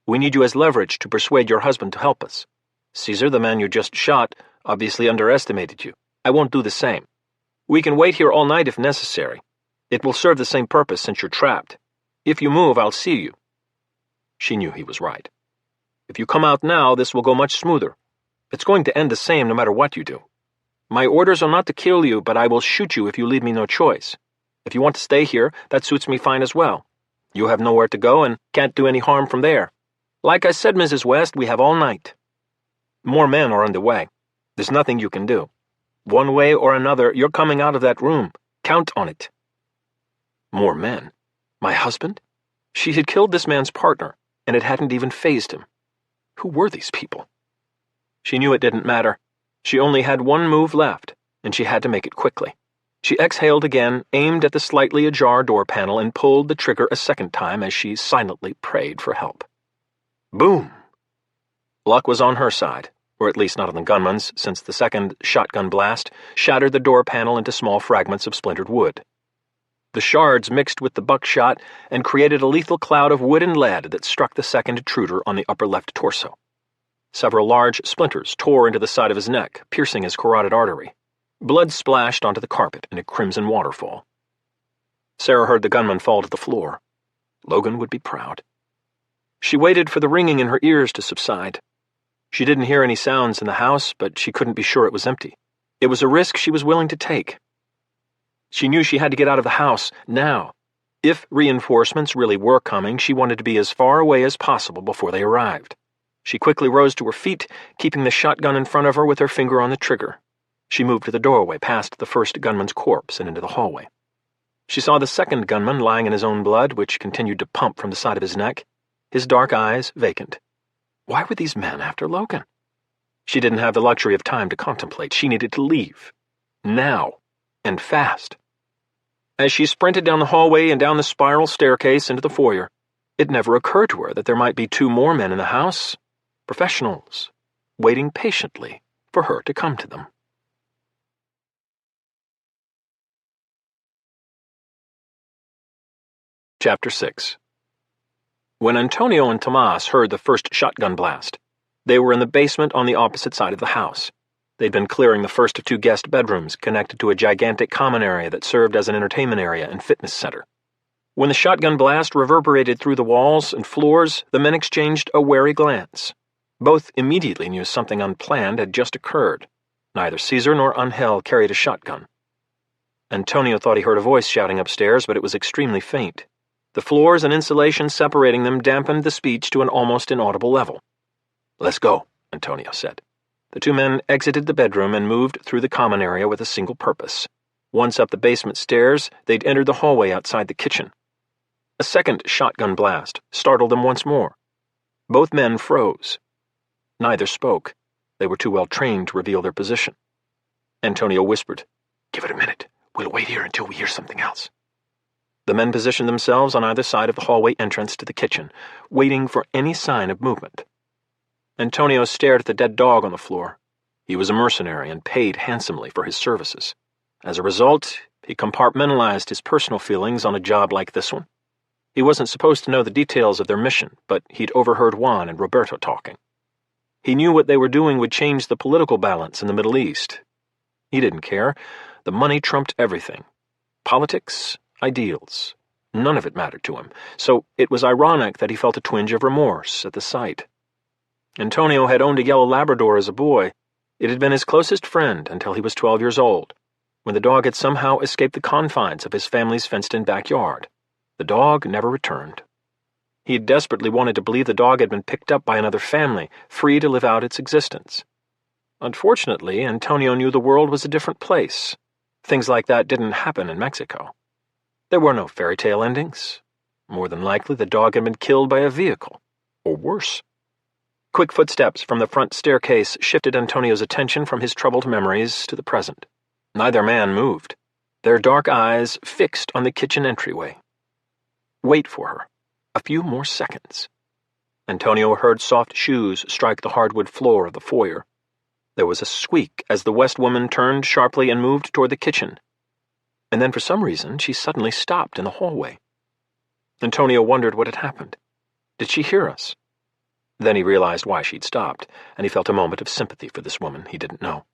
We need you as leverage to persuade your husband to help us. Caesar, the man you just shot, obviously underestimated you. I won't do the same. We can wait here all night if necessary. It will serve the same purpose since you're trapped. If you move, I'll see you." She knew he was right. "If you come out now, this will go much smoother. It's going to end the same no matter what you do. My orders are not to kill you, but I will shoot you if you leave me no choice. If you want to stay here, that suits me fine as well. You have nowhere to go and can't do any harm from there. Like I said, Mrs. West, we have all night. More men are on the way. There's nothing you can do. One way or another, you're coming out of that room. Count on it." More men? My husband? She had killed this man's partner, and it hadn't even fazed him. Who were these people? She knew it didn't matter. She only had one move left, and she had to make it quickly. She exhaled again, aimed at the slightly ajar door panel, and pulled the trigger a second time as she silently prayed for help. Boom! Luck was on her side, or at least not on the gunman's, since the second shotgun blast shattered the door panel into small fragments of splintered wood. The shards mixed with the buckshot and created a lethal cloud of wood and lead that struck the second intruder on the upper left torso. Several large splinters tore into the side of his neck, piercing his carotid artery. Blood splashed onto the carpet in a crimson waterfall. Sarah heard the gunman fall to the floor. Logan would be proud. She waited for the ringing in her ears to subside. She didn't hear any sounds in the house, but she couldn't be sure it was empty. It was a risk she was willing to take. She knew she had to get out of the house, now. If reinforcements really were coming, she wanted to be as far away as possible before they arrived. She quickly rose to her feet, keeping the shotgun in front of her with her finger on the trigger. She moved to the doorway past the first gunman's corpse and into the hallway. She saw the second gunman lying in his own blood, which continued to pump from the side of his neck, his dark eyes vacant. Why were these men after Logan? She didn't have the luxury of time to contemplate. She needed to leave. Now. And fast. As she sprinted down the hallway and down the spiral staircase into the foyer, it never occurred to her that there might be two more men in the house, professionals, waiting patiently for her to come to them. Chapter 6. When Antonio and Tomas heard the first shotgun blast, they were in the basement on the opposite side of the house. They'd been clearing the first of two guest bedrooms connected to a gigantic common area that served as an entertainment area and fitness center. When the shotgun blast reverberated through the walls and floors, the men exchanged a wary glance. Both immediately knew something unplanned had just occurred. Neither Caesar nor Angel carried a shotgun. Antonio thought he heard a voice shouting upstairs, but it was extremely faint. The floors and insulation separating them dampened the speech to an almost inaudible level. "Let's go," Antonio said. The two men exited the bedroom and moved through the common area with a single purpose. Once up the basement stairs, they'd entered the hallway outside the kitchen. A second shotgun blast startled them once more. Both men froze. Neither spoke. They were too well trained to reveal their position. Antonio whispered, "Give it a minute. We'll wait here until we hear something else." The men positioned themselves on either side of the hallway entrance to the kitchen, waiting for any sign of movement. Antonio stared at the dead dog on the floor. He was a mercenary and paid handsomely for his services. As a result, he compartmentalized his personal feelings on a job like this one. He wasn't supposed to know the details of their mission, but he'd overheard Juan and Roberto talking. He knew what they were doing would change the political balance in the Middle East. He didn't care. The money trumped everything. Politics, ideals. None of it mattered to him, so it was ironic that he felt a twinge of remorse at the sight. Antonio had owned a yellow Labrador as a boy. It had been his closest friend until he was 12 years old, when the dog had somehow escaped the confines of his family's fenced-in backyard. The dog never returned. He had desperately wanted to believe the dog had been picked up by another family, free to live out its existence. Unfortunately, Antonio knew the world was a different place. Things like that didn't happen in Mexico. There were no fairy tale endings. More than likely, the dog had been killed by a vehicle, or worse. Quick footsteps from the front staircase shifted Antonio's attention from his troubled memories to the present. Neither man moved, their dark eyes fixed on the kitchen entryway. Wait for her. A few more seconds. Antonio heard soft shoes strike the hardwood floor of the foyer. There was a squeak as the West woman turned sharply and moved toward the kitchen. And then for some reason she suddenly stopped in the hallway. Antonio wondered what had happened. Did she hear us? Then he realized why she'd stopped, and he felt a moment of sympathy for this woman he didn't know.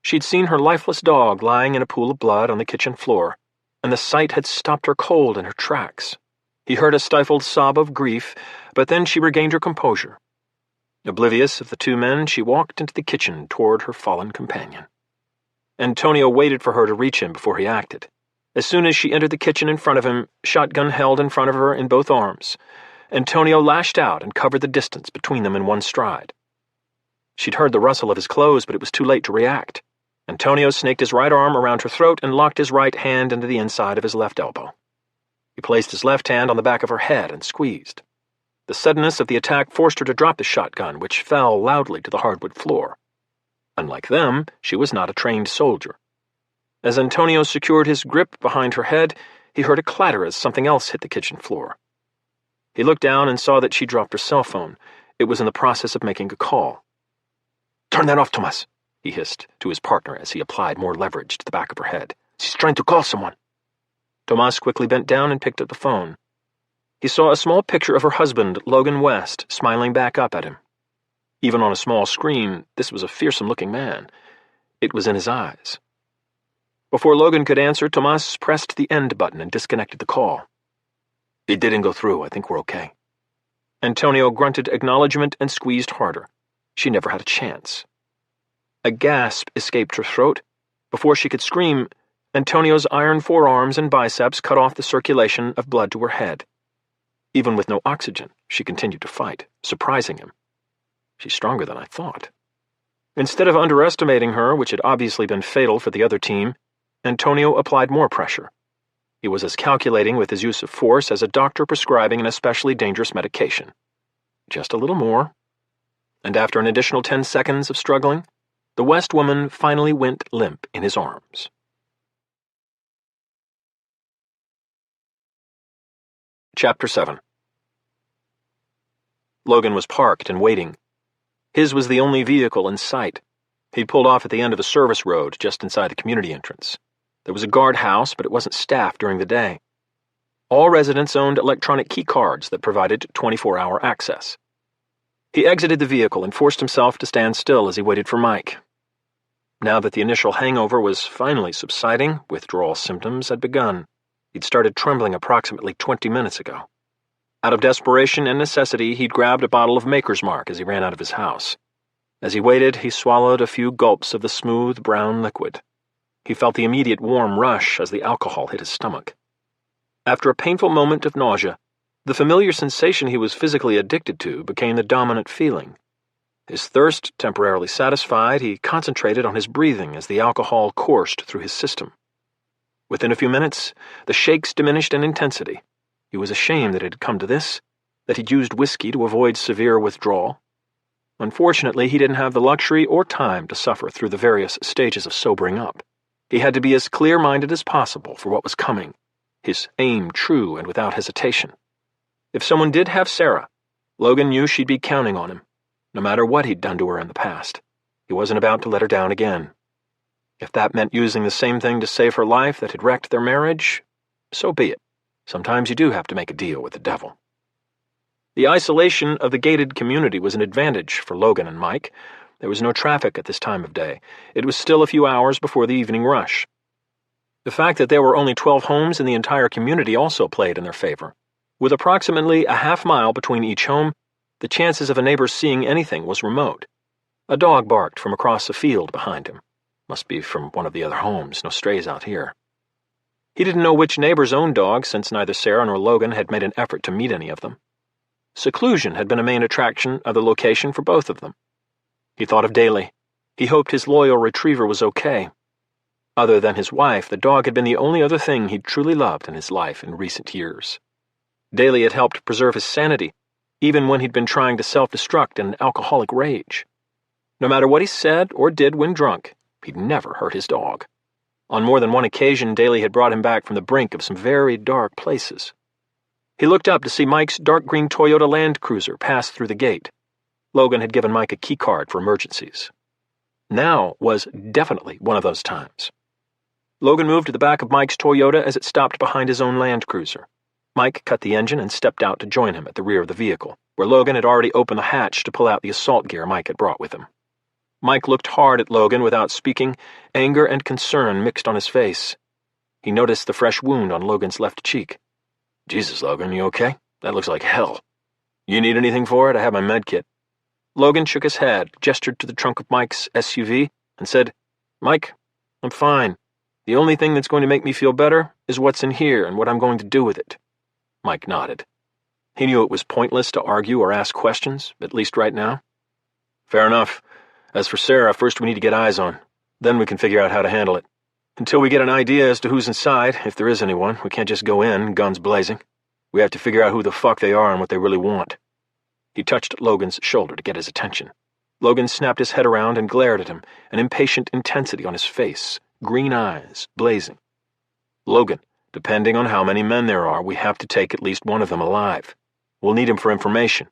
She'd seen her lifeless dog lying in a pool of blood on the kitchen floor, and the sight had stopped her cold in her tracks. He heard a stifled sob of grief, but then she regained her composure. Oblivious of the two men, she walked into the kitchen toward her fallen companion. Antonio waited for her to reach him before he acted. As soon as she entered the kitchen in front of him, shotgun held in front of her in both arms, Antonio lashed out and covered the distance between them in one stride. She'd heard the rustle of his clothes, but it was too late to react. Antonio snaked his right arm around her throat and locked his right hand into the inside of his left elbow. He placed his left hand on the back of her head and squeezed. The suddenness of the attack forced her to drop the shotgun, which fell loudly to the hardwood floor. Unlike them, she was not a trained soldier. As Antonio secured his grip behind her head, he heard a clatter as something else hit the kitchen floor. He looked down and saw that she dropped her cell phone. It was in the process of making a call. "Turn that off, Tomas," he hissed to his partner as he applied more leverage to the back of her head. "She's trying to call someone." Tomas quickly bent down and picked up the phone. He saw a small picture of her husband, Logan West, smiling back up at him. Even on a small screen, this was a fearsome-looking man. It was in his eyes. Before Logan could answer, Tomas pressed the end button and disconnected the call. "It didn't go through. I think we're okay." Antonio grunted acknowledgement and squeezed harder. She never had a chance. A gasp escaped her throat. Before she could scream, Antonio's iron forearms and biceps cut off the circulation of blood to her head. Even with no oxygen, she continued to fight, surprising him. "She's stronger than I thought." Instead of underestimating her, which had obviously been fatal for the other team, Antonio applied more pressure. He was as calculating with his use of force as a doctor prescribing an especially dangerous medication. Just a little more. And after an additional 10 seconds of struggling, the West woman finally went limp in his arms. Chapter 7. Logan was parked and waiting. His was the only vehicle in sight. He'd pulled off at the end of a service road just inside the community entrance. There was a guardhouse, but it wasn't staffed during the day. All residents owned electronic key cards that provided 24-hour access. He exited the vehicle and forced himself to stand still as he waited for Mike. Now that the initial hangover was finally subsiding, withdrawal symptoms had begun. He'd started trembling approximately 20 minutes ago. Out of desperation and necessity, he'd grabbed a bottle of Maker's Mark as he ran out of his house. As he waited, he swallowed a few gulps of the smooth brown liquid. He felt the immediate warm rush as the alcohol hit his stomach. After a painful moment of nausea, the familiar sensation he was physically addicted to became the dominant feeling. His thirst temporarily satisfied, he concentrated on his breathing as the alcohol coursed through his system. Within a few minutes, the shakes diminished in intensity. He was ashamed that it had come to this, that he'd used whiskey to avoid severe withdrawal. Unfortunately, he didn't have the luxury or time to suffer through the various stages of sobering up. He had to be as clear-minded as possible for what was coming, his aim true and without hesitation. If someone did have Sarah, Logan knew she'd be counting on him, no matter what he'd done to her in the past. He wasn't about to let her down again. If that meant using the same thing to save her life that had wrecked their marriage, so be it. Sometimes you do have to make a deal with the devil. The isolation of the gated community was an advantage for Logan and Mike. There was no traffic at this time of day. It was still a few hours before the evening rush. The fact that there were only 12 homes in the entire community also played in their favor. With approximately a half-mile between each home, the chances of a neighbor seeing anything was remote. A dog barked from across the field behind him. Must be from one of the other homes, no strays out here. He didn't know which neighbor's own dog, since neither Sarah nor Logan had made an effort to meet any of them. Seclusion had been a main attraction of the location for both of them. He thought of Daly. He hoped his loyal retriever was okay. Other than his wife, the dog had been the only other thing he'd truly loved in his life in recent years. Daly had helped preserve his sanity, even when he'd been trying to self-destruct in an alcoholic rage. No matter what he said or did when drunk, he'd never hurt his dog. On more than one occasion, Daly had brought him back from the brink of some very dark places. He looked up to see Mike's dark green Toyota Land Cruiser pass through the gate. Logan had given Mike a key card for emergencies. Now was definitely one of those times. Logan moved to the back of Mike's Toyota as it stopped behind his own Land Cruiser. Mike cut the engine and stepped out to join him at the rear of the vehicle, where Logan had already opened the hatch to pull out the assault gear Mike had brought with him. Mike looked hard at Logan without speaking, anger and concern mixed on his face. He noticed the fresh wound on Logan's left cheek. "Jesus, Logan, you okay? That looks like hell. You need anything for it? I have my med kit." Logan shook his head, gestured to the trunk of Mike's SUV, and said, "Mike, I'm fine. The only thing that's going to make me feel better is what's in here and what I'm going to do with it." Mike nodded. He knew it was pointless to argue or ask questions, at least right now. "Fair enough. As for Sarah, first we need to get eyes on. Then we can figure out how to handle it. Until we get an idea as to who's inside, if there is anyone, we can't just go in, guns blazing. We have to figure out who the fuck they are and what they really want." He touched Logan's shoulder to get his attention. Logan snapped his head around and glared at him, an impatient intensity on his face, green eyes blazing. "Logan, depending on how many men there are, we have to take at least one of them alive. We'll need him for information,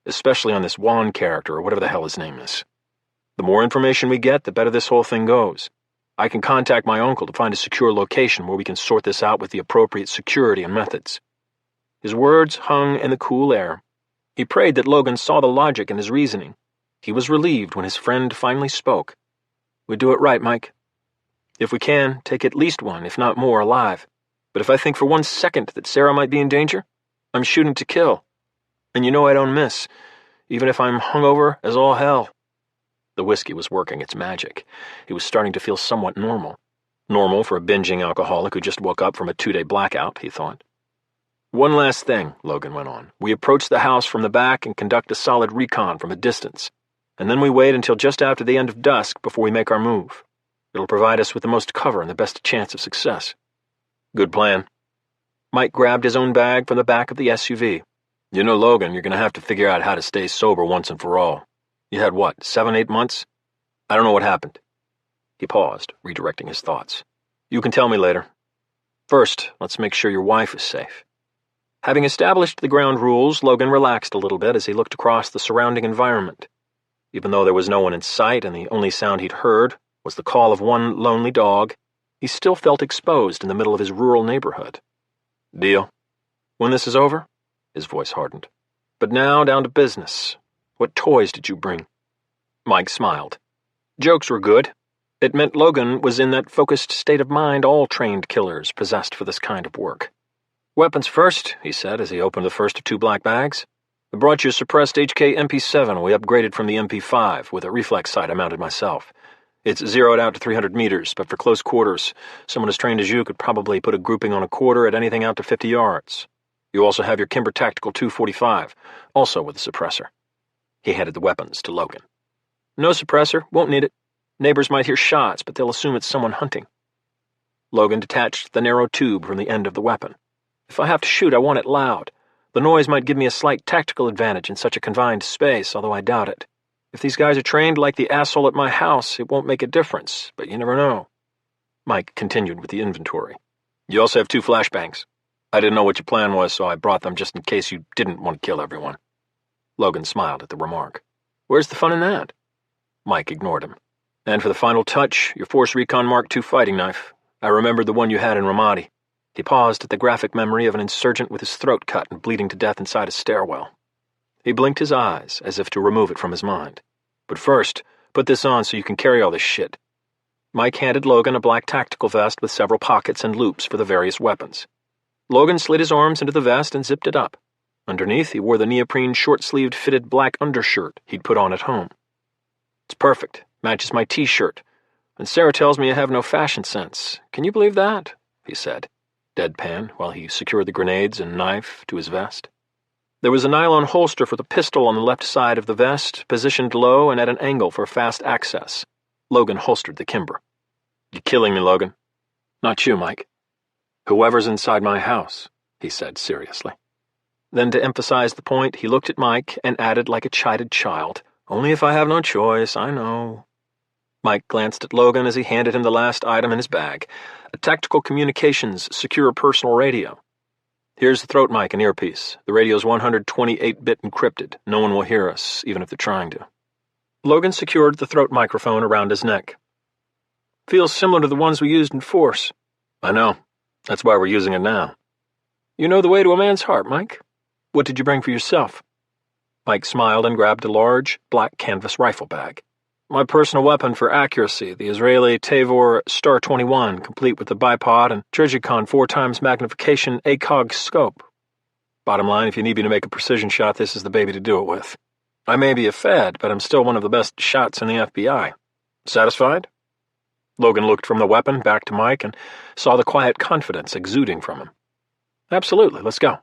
especially on this Juan character or whatever the hell his name is. The more information we get, the better this whole thing goes. I can contact my uncle to find a secure location where we can sort this out with the appropriate security and methods." His words hung in the cool air. He prayed that Logan saw the logic in his reasoning. He was relieved when his friend finally spoke. "We do it right, Mike. If we can, take at least one, if not more, alive. But if I think for 1 second that Sarah might be in danger, I'm shooting to kill. And you know I don't miss, even if I'm hungover as all hell." The whiskey was working its magic. He was starting to feel somewhat normal. Normal for a binging alcoholic who just woke up from a 2-day blackout, he thought. "One last thing," Logan went on. "We approach the house from the back and conduct a solid recon from a distance. And then we wait until just after the end of dusk before we make our move. It'll provide us with the most cover and the best chance of success." "Good plan." Mike grabbed his own bag from the back of the SUV. "You know, Logan, you're going to have to figure out how to stay sober once and for all. You had what, 7, 8 months? I don't know what happened." He paused, redirecting his thoughts. "You can tell me later. First, let's make sure your wife is safe." Having established the ground rules, Logan relaxed a little bit as he looked across the surrounding environment. Even though there was no one in sight and the only sound he'd heard was the call of one lonely dog, he still felt exposed in the middle of his rural neighborhood. "Deal. When this is over?" His voice hardened. "But now, down to business. What toys did you bring?" Mike smiled. Jokes were good. It meant Logan was in that focused state of mind all trained killers possessed for this kind of work. "Weapons first," he said as he opened the first of 2 black bags. "I brought you a suppressed HK MP7 we upgraded from the MP5 with a reflex sight I mounted myself. It's zeroed out to 300 meters, but for close quarters, someone as trained as you could probably put a grouping on a quarter at anything out to 50 yards. You also have your Kimber Tactical 245, also with a suppressor." He handed the weapons to Logan. "No suppressor, won't need it. Neighbors might hear shots, but they'll assume it's someone hunting." Logan detached the narrow tube from the end of the weapon. "If I have to shoot, I want it loud. The noise might give me a slight tactical advantage in such a confined space, although I doubt it. If these guys are trained like the asshole at my house, it won't make a difference, but you never know." Mike continued with the inventory. "You also have 2 flashbangs. I didn't know what your plan was, so I brought them just in case you didn't want to kill everyone." Logan smiled at the remark. "Where's the fun in that?" Mike ignored him. "And for the final touch, your Force Recon Mark II fighting knife. I remembered the one you had in Ramadi." He paused at the graphic memory of an insurgent with his throat cut and bleeding to death inside a stairwell. He blinked his eyes, as if to remove it from his mind. "But first, put this on so you can carry all this shit." Mike handed Logan a black tactical vest with several pockets and loops for the various weapons. Logan slid his arms into the vest and zipped it up. Underneath, he wore the neoprene short-sleeved fitted black undershirt he'd put on at home. "It's perfect. Matches my t-shirt. And Sarah tells me I have no fashion sense. Can you believe that?" he said, deadpan, while he secured the grenades and knife to his vest. There was a nylon holster for the pistol on the left side of the vest, positioned low and at an angle for fast access. Logan holstered the Kimber. "You're killing me, Logan." "Not you, Mike." "Whoever's inside my house," he said seriously. Then, to emphasize the point, he looked at Mike and added like a chided child, "Only if I have no choice, I know." Mike glanced at Logan as he handed him the last item in his bag, a tactical communications secure personal radio. "Here's the throat mic and earpiece. The radio's 128-bit encrypted. No one will hear us, even if they're trying to." Logan secured the throat microphone around his neck. "Feels similar to the ones we used in Force." "I know. That's why we're using it now." "You know the way to a man's heart, Mike. What did you bring for yourself?" Mike smiled and grabbed a large, black canvas rifle bag. "My personal weapon for accuracy, the Israeli Tavor Star 21, complete with the bipod and Trigicon 4x magnification ACOG scope. Bottom line, if you need me to make a precision shot, this is the baby to do it with. I may be a Fed, but I'm still one of the best shots in the FBI. Satisfied?" Logan looked from the weapon back to Mike and saw the quiet confidence exuding from him. "Absolutely, let's go.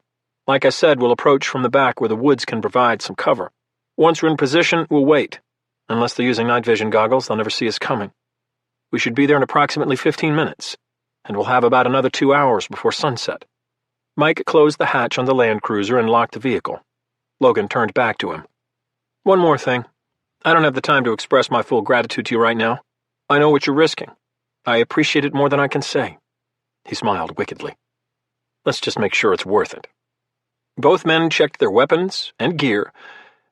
Like I said, we'll approach from the back where the woods can provide some cover. Once we're in position, we'll wait. Unless they're using night vision goggles, they'll never see us coming. We should be there in approximately 15 minutes, and we'll have about another 2 hours before sunset." Mike closed the hatch on the Land Cruiser and locked the vehicle. Logan turned back to him. "One more thing. I don't have the time to express my full gratitude to you right now. I know what you're risking. I appreciate it more than I can say." He smiled wickedly. "Let's just make sure it's worth it." Both men checked their weapons and gear,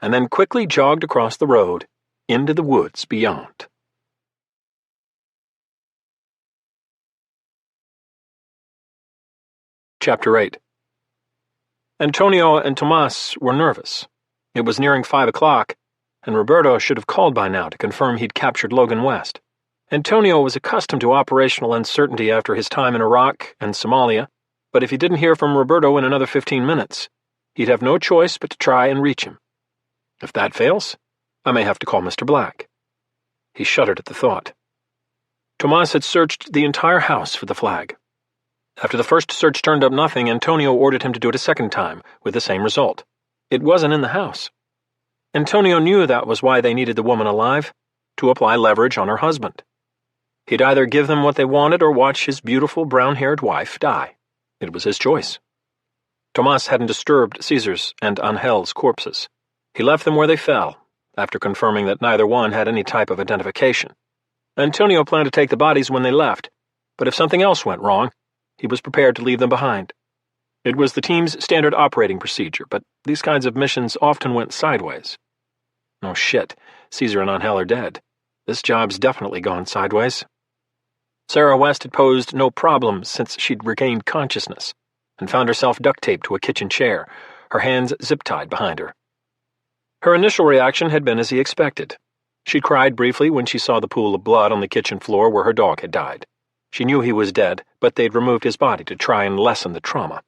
and then quickly jogged across the road into the woods beyond. Chapter 8. Antonio and Tomas were nervous. It was nearing 5 o'clock, and Roberto should have called by now to confirm he'd captured Logan West. Antonio was accustomed to operational uncertainty after his time in Iraq and Somalia, but if he didn't hear from Roberto in another 15 minutes, he'd have no choice but to try and reach him. If that fails, I may have to call Mr. Black. He shuddered at the thought. Tomas had searched the entire house for the flag. After the first search turned up nothing, Antonio ordered him to do it a second time, with the same result. It wasn't in the house. Antonio knew that was why they needed the woman alive, to apply leverage on her husband. He'd either give them what they wanted or watch his beautiful brown-haired wife die. It was his choice. Tomas hadn't disturbed Caesar's and Angel's corpses. He left them where they fell, after confirming that neither one had any type of identification. Antonio planned to take the bodies when they left, but if something else went wrong, he was prepared to leave them behind. It was the team's standard operating procedure, but these kinds of missions often went sideways. No shit, Caesar and Angel are dead. This job's definitely gone sideways. Sarah West had posed no problem since she'd regained consciousness and found herself duct-taped to a kitchen chair, her hands zip-tied behind her. Her initial reaction had been as he expected. She cried briefly when she saw the pool of blood on the kitchen floor where her dog had died. She knew he was dead, but they'd removed his body to try and lessen the trauma.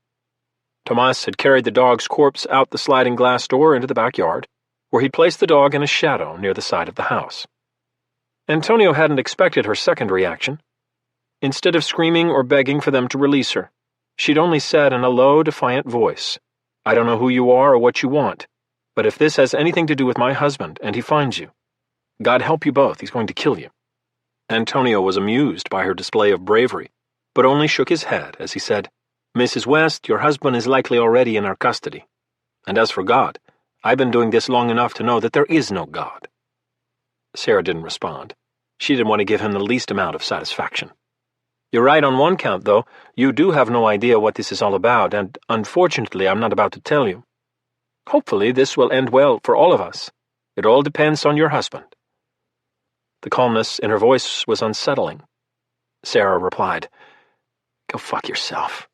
Tomas had carried the dog's corpse out the sliding glass door into the backyard, where he'd placed the dog in a shadow near the side of the house. Antonio hadn't expected her second reaction. Instead of screaming or begging for them to release her, she'd only said in a low, defiant voice, "I don't know who you are or what you want, but if this has anything to do with my husband and he finds you, God help you both, he's going to kill you." Antonio was amused by her display of bravery, but only shook his head as he said, "Mrs. West, your husband is likely already in our custody. And as for God, I've been doing this long enough to know that there is no God." Sarah didn't respond. She didn't want to give him the least amount of satisfaction. "You're right on one count, though. You do have no idea what this is all about, and unfortunately I'm not about to tell you. Hopefully this will end well for all of us. It all depends on your husband." The calmness in her voice was unsettling. Sarah replied, "Go fuck yourself."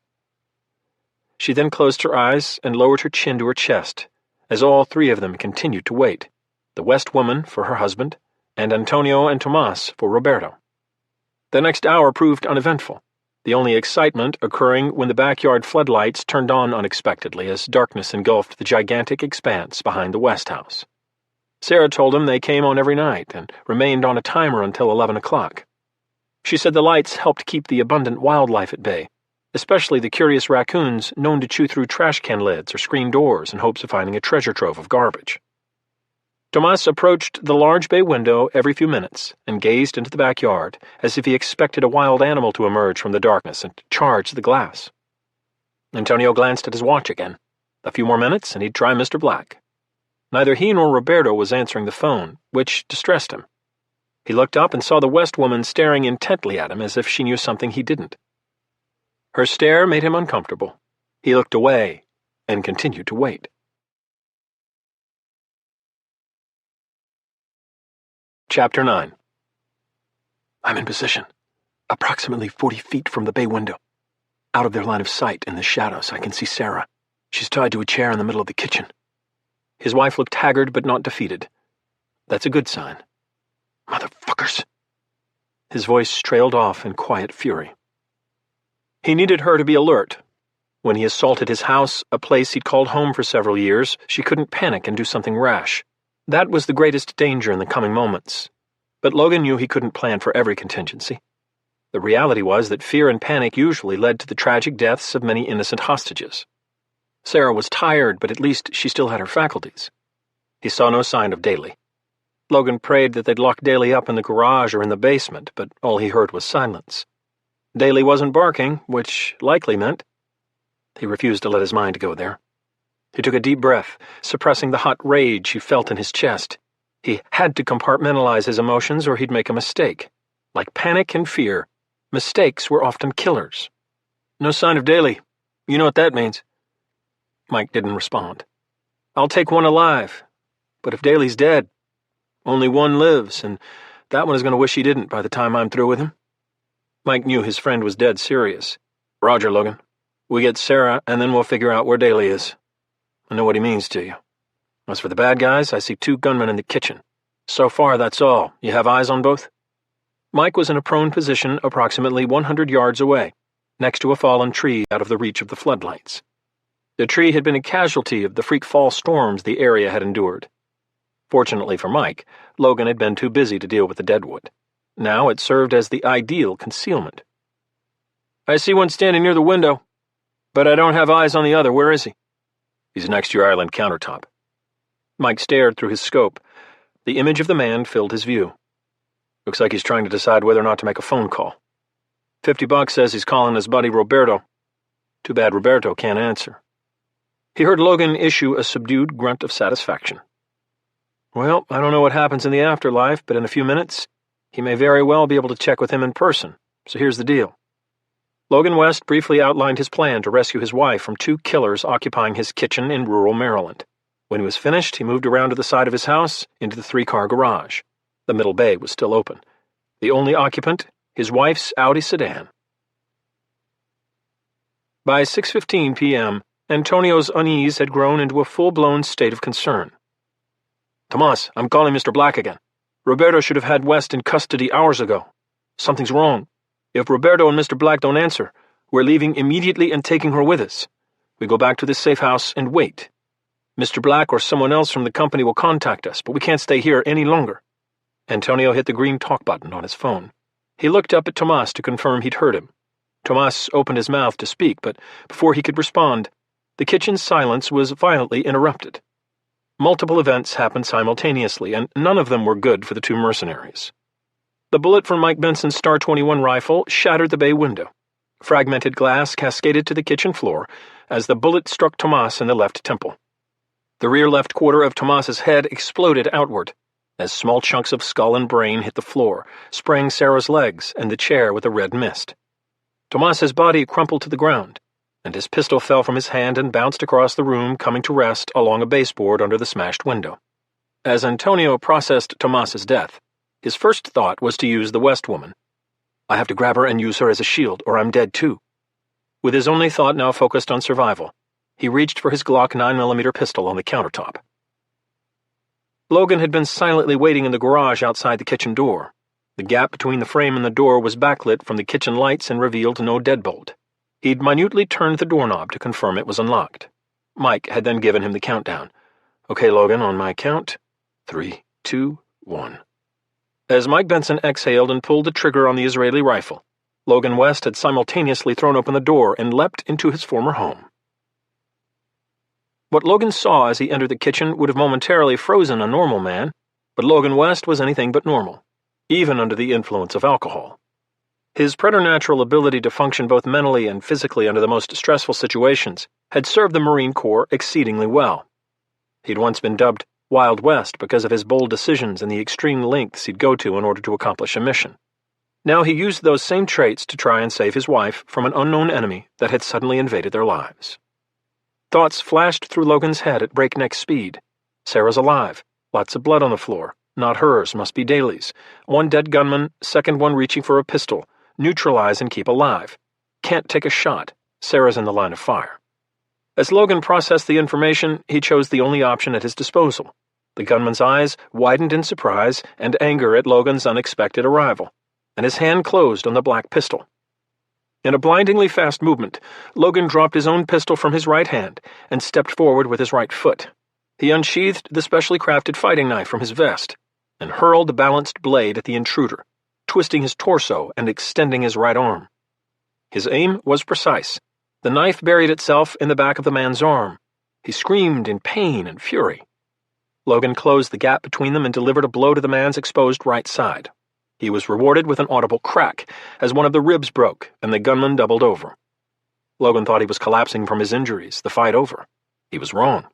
She then closed her eyes and lowered her chin to her chest, as all three of them continued to wait, the West woman for her husband, and Antonio and Tomas for Roberto. The next hour proved uneventful, the only excitement occurring when the backyard floodlights turned on unexpectedly as darkness engulfed the gigantic expanse behind the West house. Sarah told him they came on every night and remained on a timer until 11 o'clock. She said the lights helped keep the abundant wildlife at bay, especially the curious raccoons known to chew through trash can lids or screen doors in hopes of finding a treasure trove of garbage. Tomas approached the large bay window every few minutes and gazed into the backyard as if he expected a wild animal to emerge from the darkness and charge the glass. Antonio glanced at his watch again. A few more minutes and he'd try Mr. Black. Neither he nor Roberto was answering the phone, which distressed him. He looked up and saw the West woman staring intently at him as if she knew something he didn't. Her stare made him uncomfortable. He looked away and continued to wait. Chapter 9. I'm in position, approximately 40 feet from the bay window. Out of their line of sight in the shadows, I can see Sarah. She's tied to a chair in the middle of the kitchen. His wife looked haggard but not defeated. That's a good sign. Motherfuckers! His voice trailed off in quiet fury. He needed her to be alert. When he assaulted his house, a place he'd called home for several years, she couldn't panic and do something rash. That was the greatest danger in the coming moments. But Logan knew he couldn't plan for every contingency. The reality was that fear and panic usually led to the tragic deaths of many innocent hostages. Sarah was tired, but at least she still had her faculties. He saw no sign of Daly. Logan prayed that they'd lock Daly up in the garage or in the basement, but all he heard was silence. Daly wasn't barking, which likely meant he refused to let his mind go there. He took a deep breath, suppressing the hot rage he felt in his chest. He had to compartmentalize his emotions or he'd make a mistake. Like panic and fear, mistakes were often killers. No sign of Daly. You know what that means. Mike didn't respond. I'll take one alive. But if Daly's dead, only one lives, and that one is going to wish he didn't by the time I'm through with him. Mike knew his friend was dead serious. Roger, Logan. We get Sarah, and then we'll figure out where Daly is. I know what he means to you. As for the bad guys, I see 2 gunmen in the kitchen. So far, that's all. You have eyes on both?" Mike was in a prone position approximately 100 yards away, next to a fallen tree out of the reach of the floodlights. The tree had been a casualty of the freak fall storms the area had endured. Fortunately for Mike, Logan had been too busy to deal with the deadwood. Now it served as the ideal concealment. "I see one standing near the window, but I don't have eyes on the other. Where is he?" "He's next to your island countertop." Mike stared through his scope. The image of the man filled his view. "Looks like he's trying to decide whether or not to make a phone call. $50 says he's calling his buddy Roberto. Too bad Roberto can't answer." He heard Logan issue a subdued grunt of satisfaction. "Well, I don't know what happens in the afterlife, but in a few minutes, he may very well be able to check with him in person, so here's the deal." Logan West briefly outlined his plan to rescue his wife from 2 killers occupying his kitchen in rural Maryland. When he was finished, he moved around to the side of his house into the 3-car garage. The middle bay was still open. The only occupant, his wife's Audi sedan. By 6:15 p.m., Antonio's unease had grown into a full-blown state of concern. "Tomas, I'm calling Mr. Black again. Roberto should have had West in custody hours ago. Something's wrong. If Roberto and Mr. Black don't answer, we're leaving immediately and taking her with us. We go back to this safe house and wait. Mr. Black or someone else from the company will contact us, but we can't stay here any longer." Antonio hit the green talk button on his phone. He looked up at Tomas to confirm he'd heard him. Tomas opened his mouth to speak, but before he could respond, the kitchen's silence was violently interrupted. Multiple events happened simultaneously, and none of them were good for the 2 mercenaries. The bullet from Mike Benson's Star 21 rifle shattered the bay window. Fragmented glass cascaded to the kitchen floor as the bullet struck Tomas in the left temple. The rear left quarter of Tomas's head exploded outward, as small chunks of skull and brain hit the floor, spraying Sarah's legs and the chair with a red mist. Tomas's body crumpled to the ground, and his pistol fell from his hand and bounced across the room, coming to rest along a baseboard under the smashed window. As Antonio processed Tomas's death, his first thought was to use the West woman. "I have to grab her and use her as a shield, or I'm dead too." With his only thought now focused on survival, he reached for his Glock 9mm pistol on the countertop. Logan had been silently waiting in the garage outside the kitchen door. The gap between the frame and the door was backlit from the kitchen lights and revealed no deadbolt. He'd minutely turned the doorknob to confirm it was unlocked. Mike had then given him the countdown. "Okay, Logan, on my count. 3, 2, 1. As Mike Benson exhaled and pulled the trigger on the Israeli rifle, Logan West had simultaneously thrown open the door and leapt into his former home. What Logan saw as he entered the kitchen would have momentarily frozen a normal man, but Logan West was anything but normal, even under the influence of alcohol. His preternatural ability to function both mentally and physically under the most stressful situations had served the Marine Corps exceedingly well. He'd once been dubbed Wild West because of his bold decisions and the extreme lengths he'd go to in order to accomplish a mission. Now he used those same traits to try and save his wife from an unknown enemy that had suddenly invaded their lives. Thoughts flashed through Logan's head at breakneck speed. Sarah's alive. Lots of blood on the floor. Not hers, must be Daly's. One dead gunman, second one reaching for a pistol. Neutralize and keep alive. Can't take a shot. Sarah's in the line of fire. As Logan processed the information, he chose the only option at his disposal. The gunman's eyes widened in surprise and anger at Logan's unexpected arrival, and his hand closed on the black pistol. In a blindingly fast movement, Logan dropped his own pistol from his right hand and stepped forward with his right foot. He unsheathed the specially crafted fighting knife from his vest and hurled the balanced blade at the intruder, twisting his torso and extending his right arm. His aim was precise. The knife buried itself in the back of the man's arm. He screamed in pain and fury. Logan closed the gap between them and delivered a blow to the man's exposed right side. He was rewarded with an audible crack as one of the ribs broke and the gunman doubled over. Logan thought he was collapsing from his injuries, the fight over. He was wrong.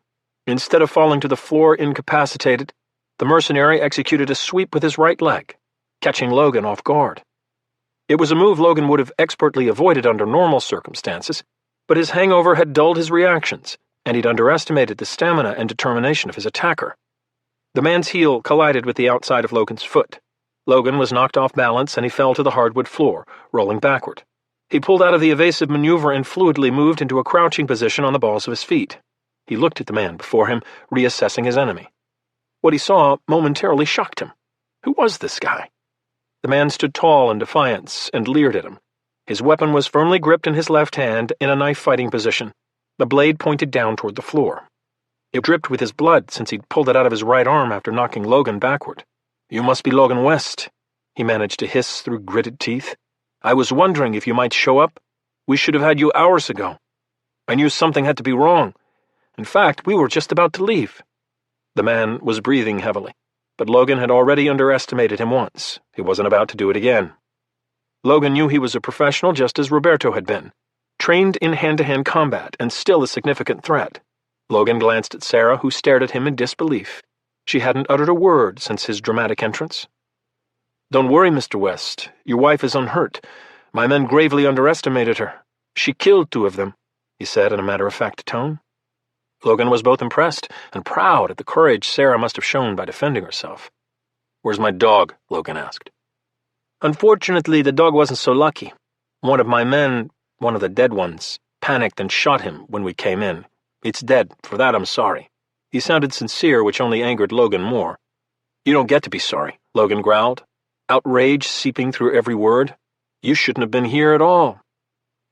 Instead of falling to the floor incapacitated, the mercenary executed a sweep with his right leg, catching Logan off guard. It was a move Logan would have expertly avoided under normal circumstances, but his hangover had dulled his reactions, and he'd underestimated the stamina and determination of his attacker. The man's heel collided with the outside of Logan's foot. Logan was knocked off balance and he fell to the hardwood floor, rolling backward. He pulled out of the evasive maneuver and fluidly moved into a crouching position on the balls of his feet. He looked at the man before him, reassessing his enemy. What he saw momentarily shocked him. Who was this guy? The man stood tall in defiance and leered at him. His weapon was firmly gripped in his left hand in a knife-fighting position, the blade pointed down toward the floor. It dripped with his blood since he'd pulled it out of his right arm after knocking Logan backward. "You must be Logan West," he managed to hiss through gritted teeth. "I was wondering if you might show up. We should have had you hours ago. I knew something had to be wrong. In fact, we were just about to leave." The man was breathing heavily, but Logan had already underestimated him once. He wasn't about to do it again. Logan knew he was a professional just as Roberto had been, trained in hand-to-hand combat and still a significant threat. Logan glanced at Sarah, who stared at him in disbelief. She hadn't uttered a word since his dramatic entrance. "Don't worry, Mr. West. Your wife is unhurt. My men gravely underestimated her. She killed 2 of them," he said in a matter-of-fact tone. Logan was both impressed and proud at the courage Sarah must have shown by defending herself. "Where's my dog?" Logan asked. "Unfortunately, the dog wasn't so lucky. One of my men, one of the dead ones, panicked and shot him when we came in. It's dead. For that, I'm sorry." He sounded sincere, which only angered Logan more. "You don't get to be sorry," Logan growled, outrage seeping through every word. "You shouldn't have been here at all.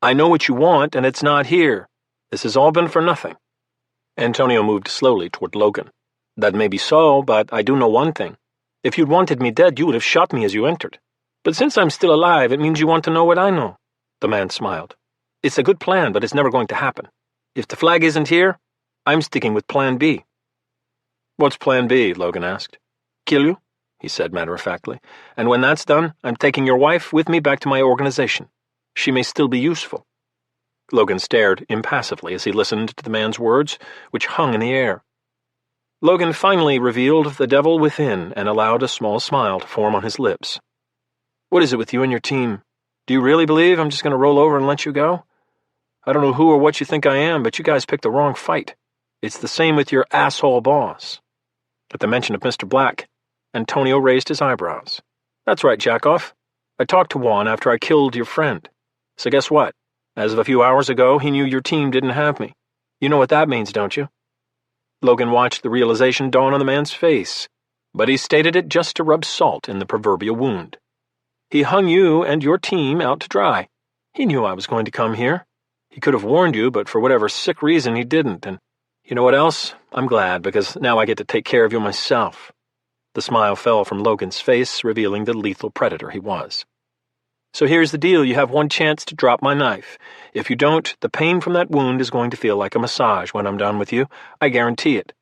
I know what you want, and it's not here. This has all been for nothing." Antonio moved slowly toward Logan. "That may be so, but I do know one thing. If you'd wanted me dead, you would have shot me as you entered. But since I'm still alive, it means you want to know what I know." The man smiled. "It's a good plan, but it's never going to happen. If the flag isn't here, I'm sticking with Plan B." "What's Plan B?" Logan asked. "Kill you," he said matter-of-factly. "And when that's done, I'm taking your wife with me back to my organization. She may still be useful." Logan stared impassively as he listened to the man's words, which hung in the air. Logan finally revealed the devil within and allowed a small smile to form on his lips. "What is it with you and your team? Do you really believe I'm just going to roll over and let you go? I don't know who or what you think I am, but you guys picked the wrong fight. It's the same with your asshole boss." At the mention of Mr. Black, Antonio raised his eyebrows. "That's right, Jackoff. I talked to Juan after I killed your friend. So guess what? As of a few hours ago, he knew your team didn't have me. You know what that means, don't you?" Logan watched the realization dawn on the man's face, but he stated it just to rub salt in the proverbial wound. "He hung you and your team out to dry. He knew I was going to come here. He could have warned you, but for whatever sick reason he didn't, and you know what else? I'm glad, because now I get to take care of you myself." The smile fell from Logan's face, revealing the lethal predator he was. "So here's the deal. You have one chance to drop my knife. If you don't, the pain from that wound is going to feel like a massage when I'm done with you. I guarantee it."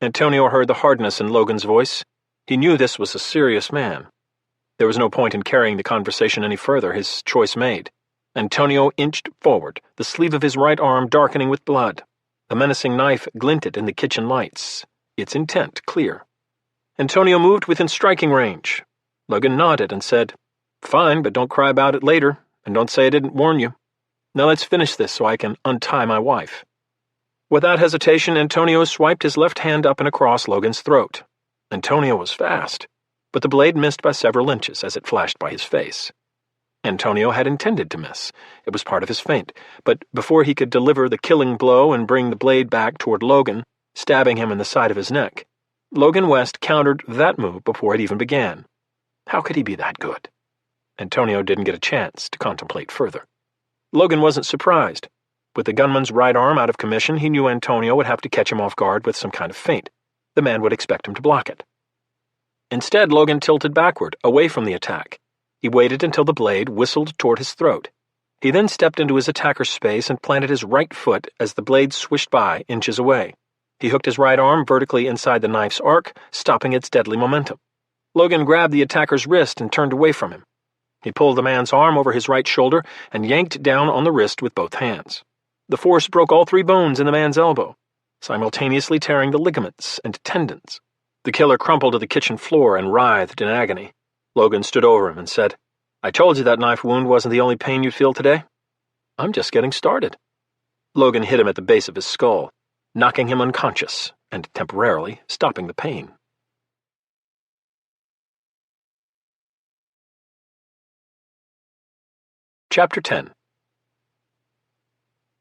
Antonio heard the hardness in Logan's voice. He knew this was a serious man. There was no point in carrying the conversation any further, his choice made. Antonio inched forward, the sleeve of his right arm darkening with blood. The menacing knife glinted in the kitchen lights, its intent clear. Antonio moved within striking range. Logan nodded and said, "Fine, but don't cry about it later, and don't say I didn't warn you. Now let's finish this so I can untie my wife." Without hesitation, Antonio swiped his left hand up and across Logan's throat. Antonio was fast, but the blade missed by several inches as it flashed by his face. Antonio had intended to miss. It was part of his feint, but before he could deliver the killing blow and bring the blade back toward Logan, stabbing him in the side of his neck, Logan West countered that move before it even began. How could he be that good? Antonio didn't get a chance to contemplate further. Logan wasn't surprised. With the gunman's right arm out of commission, he knew Antonio would have to catch him off guard with some kind of feint. The man would expect him to block it. Instead, Logan tilted backward, away from the attack. He waited until the blade whistled toward his throat. He then stepped into his attacker's space and planted his right foot as the blade swished by, inches away. He hooked his right arm vertically inside the knife's arc, stopping its deadly momentum. Logan grabbed the attacker's wrist and turned away from him. He pulled the man's arm over his right shoulder and yanked down on the wrist with both hands. The force broke all 3 bones in the man's elbow, simultaneously tearing the ligaments and tendons. The killer crumpled to the kitchen floor and writhed in agony. Logan stood over him and said, "I told you that knife wound wasn't the only pain you'd feel today. I'm just getting started." Logan hit him at the base of his skull, knocking him unconscious and temporarily stopping the pain. Chapter 10.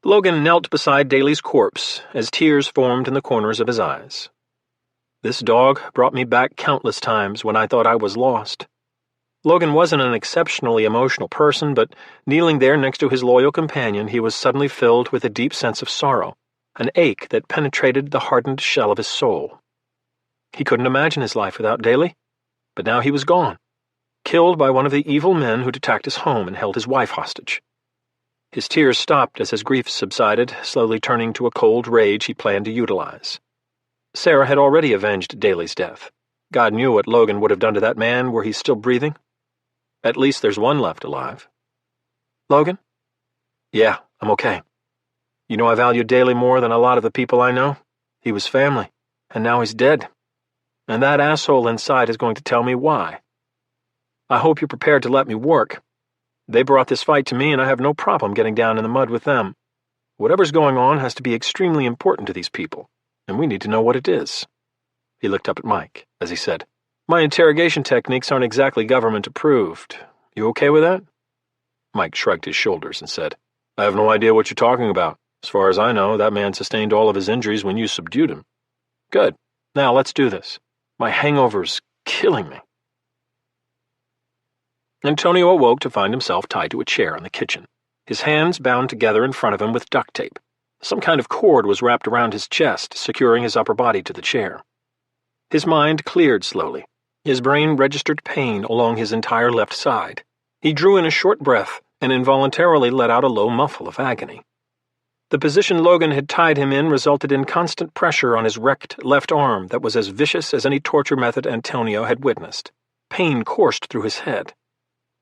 Logan knelt beside Daly's corpse as tears formed in the corners of his eyes. This dog brought me back countless times when I thought I was lost. Logan wasn't an exceptionally emotional person, but kneeling there next to his loyal companion, he was suddenly filled with a deep sense of sorrow, an ache that penetrated the hardened shell of his soul. He couldn't imagine his life without Daly, but now he was gone, killed by one of the evil men who'd attacked his home and held his wife hostage. His tears stopped as his grief subsided, slowly turning to a cold rage he planned to utilize. Sarah had already avenged Daly's death. God knew what Logan would have done to that man were he still breathing. At least there's one left alive. Logan? Yeah, I'm okay. You know I value Daly more than a lot of the people I know. He was family, and now he's dead. And that asshole inside is going to tell me why. I hope you're prepared to let me work. They brought this fight to me, and I have no problem getting down in the mud with them. Whatever's going on has to be extremely important to these people, and we need to know what it is. He looked up at Mike as he said, My interrogation techniques aren't exactly government-approved. You okay with that? Mike shrugged his shoulders and said, I have no idea what you're talking about. As far as I know, that man sustained all of his injuries when you subdued him. Good. Now let's do this. My hangover's killing me. Antonio awoke to find himself tied to a chair in the kitchen, his hands bound together in front of him with duct tape. Some kind of cord was wrapped around his chest, securing his upper body to the chair. His mind cleared slowly. His brain registered pain along his entire left side. He drew in a short breath and involuntarily let out a low muffle of agony. The position Logan had tied him in resulted in constant pressure on his wrecked left arm that was as vicious as any torture method Antonio had witnessed. Pain coursed through his head.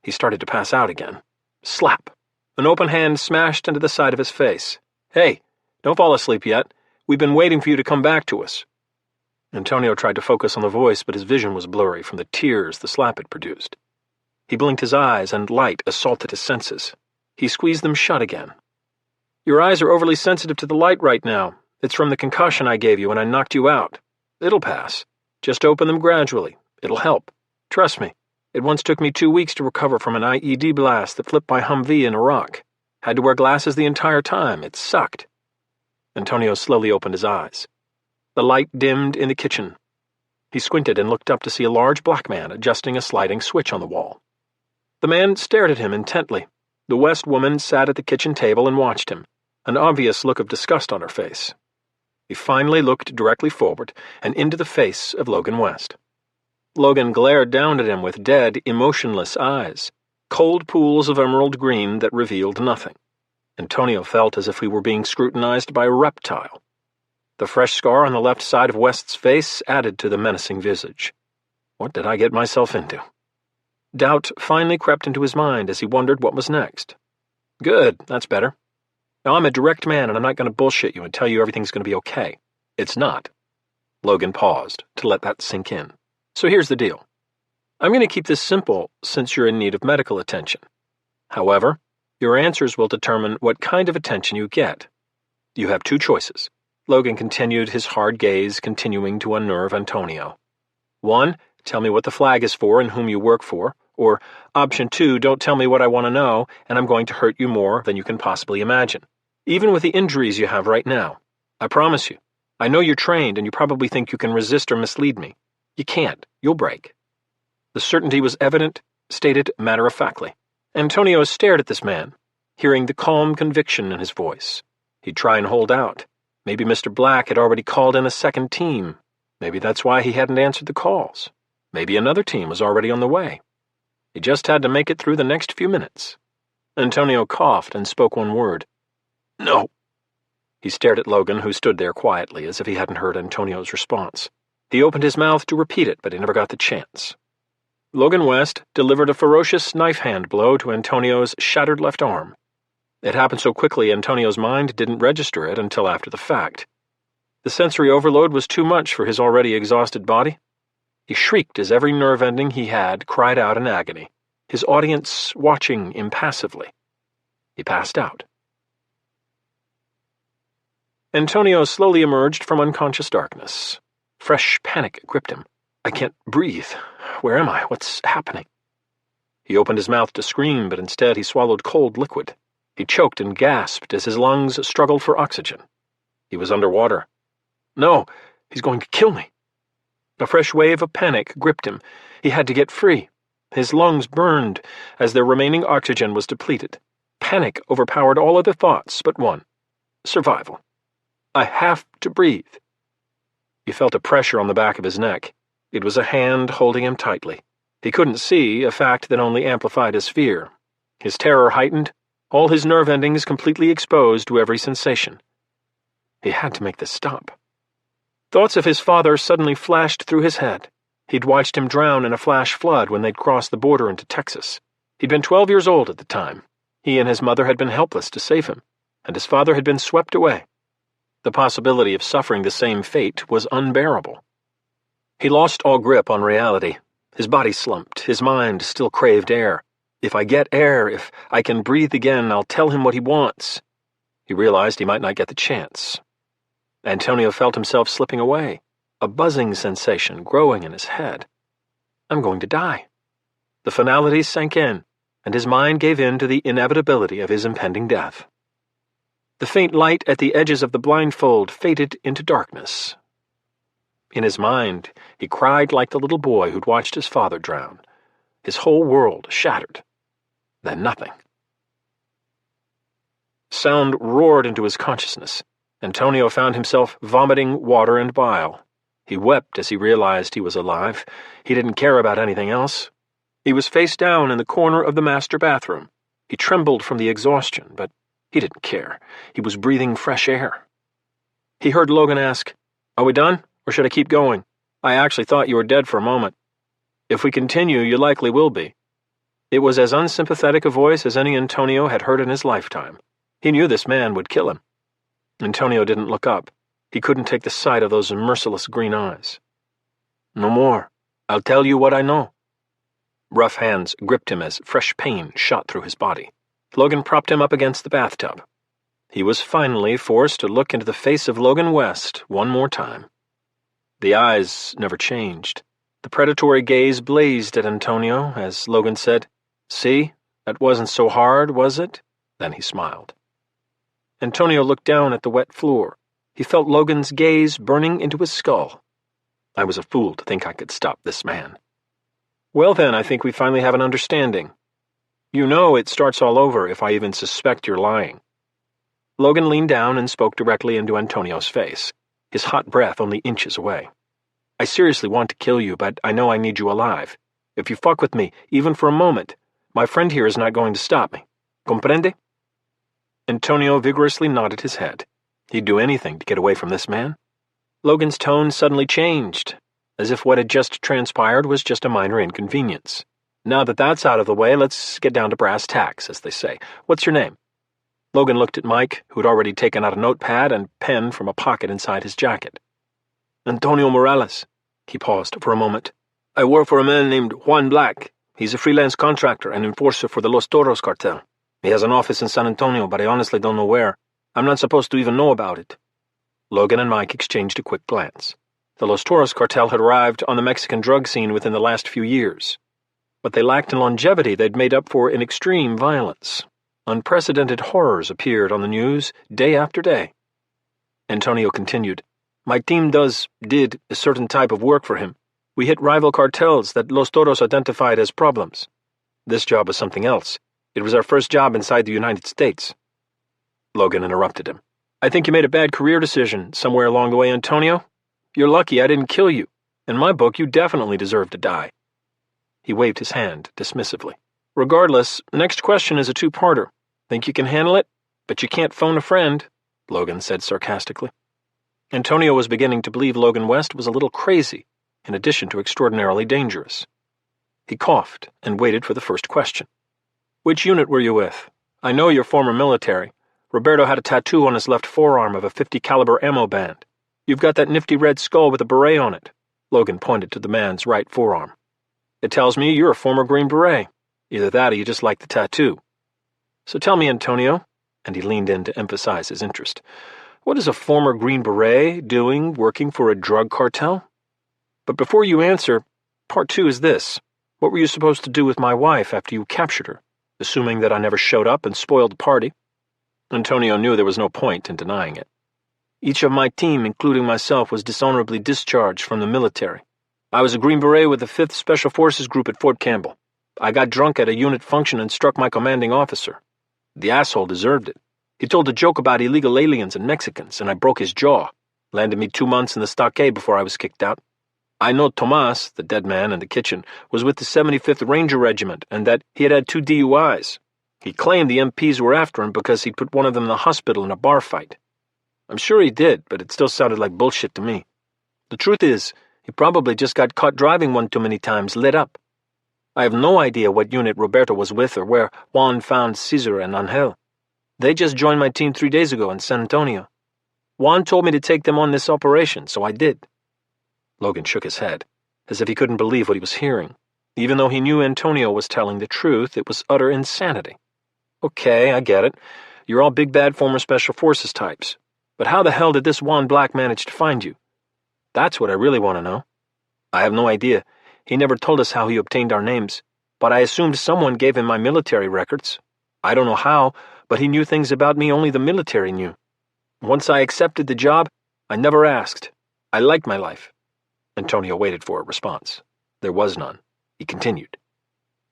He started to pass out again. Slap! An open hand smashed into the side of his face. Hey, don't fall asleep yet. We've been waiting for you to come back to us. Antonio tried to focus on the voice, but his vision was blurry from the tears the slap had produced. He blinked his eyes, and light assaulted his senses. He squeezed them shut again. Your eyes are overly sensitive to the light right now. It's from the concussion I gave you when I knocked you out. It'll pass. Just open them gradually. It'll help. Trust me. It once took me 2 weeks to recover from an IED blast that flipped my Humvee in Iraq. Had to wear glasses the entire time. It sucked. Antonio slowly opened his eyes. The light dimmed in the kitchen. He squinted and looked up to see a large black man adjusting a sliding switch on the wall. The man stared at him intently. The West woman sat at the kitchen table and watched him, an obvious look of disgust on her face. He finally looked directly forward and into the face of Logan West. Logan glared down at him with dead, emotionless eyes, cold pools of emerald green that revealed nothing. Antonio felt as if he were being scrutinized by a reptile. The fresh scar on the left side of West's face added to the menacing visage. What did I get myself into? Doubt finally crept into his mind as he wondered what was next. Good, that's better. Now I'm a direct man and I'm not going to bullshit you and tell you everything's going to be okay. It's not. Logan paused to let that sink in. So here's the deal. I'm going to keep this simple since you're in need of medical attention. However, your answers will determine what kind of attention you get. You have 2 choices. Logan continued, his hard gaze continuing to unnerve Antonio. 1, tell me what the flag is for and whom you work for. Or, option 2, don't tell me what I want to know, and I'm going to hurt you more than you can possibly imagine. Even with the injuries you have right now. I promise you. I know you're trained and you probably think you can resist or mislead me. You can't. You'll break. The certainty was evident, stated matter-of-factly. Antonio stared at this man, hearing the calm conviction in his voice. He'd try and hold out. Maybe Mr. Black had already called in a second team. Maybe that's why he hadn't answered the calls. Maybe another team was already on the way. He just had to make it through the next few minutes. Antonio coughed and spoke one word. No. He stared at Logan, who stood there quietly, as if he hadn't heard Antonio's response. He opened his mouth to repeat it, but he never got the chance. Logan West delivered a ferocious knife-hand blow to Antonio's shattered left arm. It happened so quickly Antonio's mind didn't register it until after the fact. The sensory overload was too much for his already exhausted body. He shrieked as every nerve ending he had cried out in agony, his audience watching impassively. He passed out. Antonio slowly emerged from unconscious darkness. Fresh panic gripped him. I can't breathe. Where am I? What's happening? He opened his mouth to scream, but instead he swallowed cold liquid. He choked and gasped as his lungs struggled for oxygen. He was underwater. No, he's going to kill me. A fresh wave of panic gripped him. He had to get free. His lungs burned as their remaining oxygen was depleted. Panic overpowered all other thoughts but one: survival. I have to breathe. He felt a pressure on the back of his neck. It was a hand holding him tightly. He couldn't see, a fact that only amplified his fear. His terror heightened, all his nerve endings completely exposed to every sensation. He had to make this stop. Thoughts of his father suddenly flashed through his head. He'd watched him drown in a flash flood when they'd crossed the border into Texas. He'd been 12 years old at the time. He and his mother had been helpless to save him, and his father had been swept away. The possibility of suffering the same fate was unbearable. He lost all grip on reality. His body slumped. His mind still craved air. If I get air, if I can breathe again, I'll tell him what he wants. He realized he might not get the chance. Antonio felt himself slipping away, a buzzing sensation growing in his head. I'm going to die. The finality sank in, and his mind gave in to the inevitability of his impending death. The faint light at the edges of the blindfold faded into darkness. In his mind, he cried like the little boy who'd watched his father drown. His whole world shattered. Then nothing. Sound roared into his consciousness. Antonio found himself vomiting water and bile. He wept as he realized he was alive. He didn't care about anything else. He was face down in the corner of the master bathroom. He trembled from the exhaustion, but he didn't care. He was breathing fresh air. He heard Logan ask, "Are we done, or should I keep going? I actually thought you were dead for a moment. If we continue, you likely will be." It was as unsympathetic a voice as any Antonio had heard in his lifetime. He knew this man would kill him. Antonio didn't look up. He couldn't take the sight of those merciless green eyes. "No more. I'll tell you what I know." Rough hands gripped him as fresh pain shot through his body. Logan propped him up against the bathtub. He was finally forced to look into the face of Logan West one more time. The eyes never changed. The predatory gaze blazed at Antonio as Logan said, "See, that wasn't so hard, was it?" Then he smiled. Antonio looked down at the wet floor. He felt Logan's gaze burning into his skull. I was a fool to think I could stop this man. Well then, I think we finally have an understanding. You know it starts all over if I even suspect you're lying. Logan leaned down and spoke directly into Antonio's face, his hot breath only inches away. I seriously want to kill you, but I know I need you alive. If you fuck with me, even for a moment, my friend here is not going to stop me. Comprende? Antonio vigorously nodded his head. He'd do anything to get away from this man. Logan's tone suddenly changed, as if what had just transpired was just a minor inconvenience. Now that that's out of the way, let's get down to brass tacks, as they say. What's your name? Logan looked at Mike, who'd already taken out a notepad and pen from a pocket inside his jacket. Antonio Morales. He paused for a moment. I work for a man named Juan Black. He's a freelance contractor and enforcer for the Los Toros cartel. He has an office in San Antonio, but I honestly don't know where. I'm not supposed to even know about it. Logan and Mike exchanged a quick glance. The Los Toros cartel had arrived on the Mexican drug scene within the last few years. What they lacked in longevity they'd made up for in extreme violence. Unprecedented horrors appeared on the news day after day. Antonio continued, My team did a certain type of work for him. We hit rival cartels that Los Toros identified as problems. This job was something else. It was our first job inside the United States. Logan interrupted him. I think you made a bad career decision somewhere along the way, Antonio. You're lucky I didn't kill you. In my book, you definitely deserve to die. He waved his hand dismissively. Regardless, next question is a two-parter. Think you can handle it? But you can't phone a friend, Logan said sarcastically. Antonio was beginning to believe Logan West was a little crazy, in addition to extraordinarily dangerous. He coughed and waited for the first question. Which unit were you with? I know you're former military. Roberto had a tattoo on his left forearm of a .50 caliber ammo band. You've got that nifty red skull with a beret on it. Logan pointed to the man's right forearm. It tells me you're a former Green Beret. Either that or you just like the tattoo. So tell me, Antonio, and he leaned in to emphasize his interest, what is a former Green Beret doing working for a drug cartel? But before you answer, part two is this. What were you supposed to do with my wife after you captured her, assuming that I never showed up and spoiled the party? Antonio knew there was no point in denying it. Each of my team, including myself, was dishonorably discharged from the military. I was a Green Beret with the 5th Special Forces Group at Fort Campbell. I got drunk at a unit function and struck my commanding officer. The asshole deserved it. He told a joke about illegal aliens and Mexicans, and I broke his jaw. Landed me 2 months in the stockade before I was kicked out. I know Tomas, the dead man in the kitchen, was with the 75th Ranger Regiment and that he had had 2 DUIs. He claimed the MPs were after him because he'd put one of them in the hospital in a bar fight. I'm sure he did, but it still sounded like bullshit to me. The truth is, he probably just got caught driving one too many times, lit up. I have no idea what unit Roberto was with or where Juan found Cesar and Angel. They just joined my team 3 days ago in San Antonio. Juan told me to take them on this operation, so I did. Logan shook his head, as if he couldn't believe what he was hearing. Even though he knew Antonio was telling the truth, it was utter insanity. Okay, I get it. You're all big bad former Special Forces types. But how the hell did this Juan Black manage to find you? That's what I really want to know. I have no idea. He never told us how he obtained our names, but I assumed someone gave him my military records. I don't know how, but he knew things about me only the military knew. Once I accepted the job, I never asked. I liked my life. Antonio waited for a response. There was none. He continued.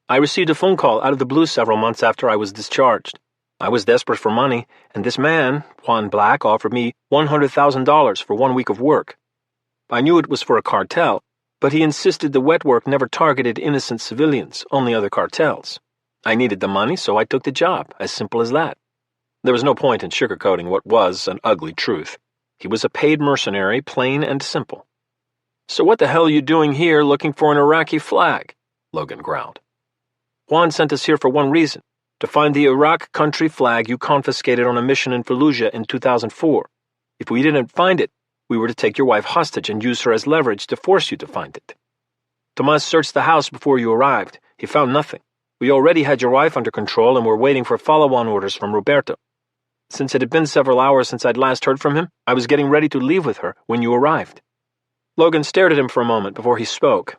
I received a phone call out of the blue several months after I was discharged. I was desperate for money, and this man, Juan Black, offered me $100,000 for 1 week of work. I knew it was for a cartel, but he insisted the wet work never targeted innocent civilians, only other cartels. I needed the money, so I took the job, as simple as that. There was no point in sugarcoating what was an ugly truth. He was a paid mercenary, plain and simple. So what the hell are you doing here looking for an Iraqi flag? Logan growled. Juan sent us here for one reason, to find the Iraq country flag you confiscated on a mission in Fallujah in 2004. If we didn't find it, we were to take your wife hostage and use her as leverage to force you to find it. Tomas searched the house before you arrived. He found nothing. We already had your wife under control and were waiting for follow-on orders from Roberto. Since it had been several hours since I'd last heard from him, I was getting ready to leave with her when you arrived. Logan stared at him for a moment before he spoke.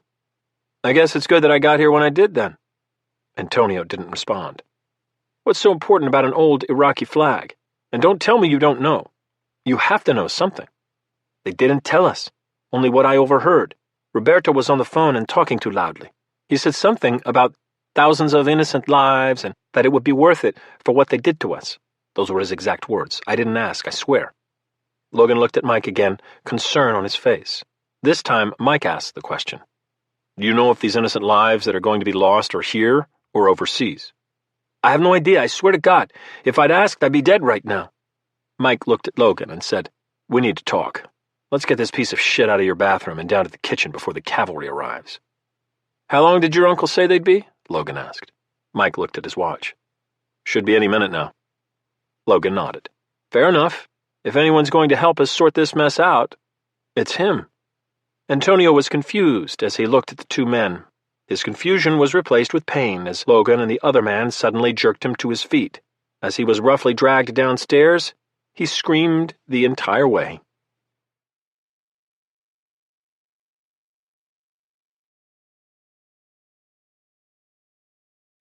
I guess it's good that I got here when I did, then. Antonio didn't respond. What's so important about an old Iraqi flag? And don't tell me you don't know. You have to know something. They didn't tell us, only what I overheard. Roberto was on the phone and talking too loudly. He said something about thousands of innocent lives and that it would be worth it for what they did to us. Those were his exact words. I didn't ask, I swear. Logan looked at Mike again, concern on his face. This time, Mike asked the question. Do you know if these innocent lives that are going to be lost are here or overseas? I have no idea, I swear to God. If I'd asked, I'd be dead right now. Mike looked at Logan and said, We need to talk. Let's get this piece of shit out of your bathroom and down to the kitchen before the cavalry arrives. How long did your uncle say they'd be? Logan asked. Mike looked at his watch. Should be any minute now. Logan nodded. Fair enough. If anyone's going to help us sort this mess out, it's him. Antonio was confused as he looked at the two men. His confusion was replaced with pain as Logan and the other man suddenly jerked him to his feet. As he was roughly dragged downstairs, he screamed the entire way.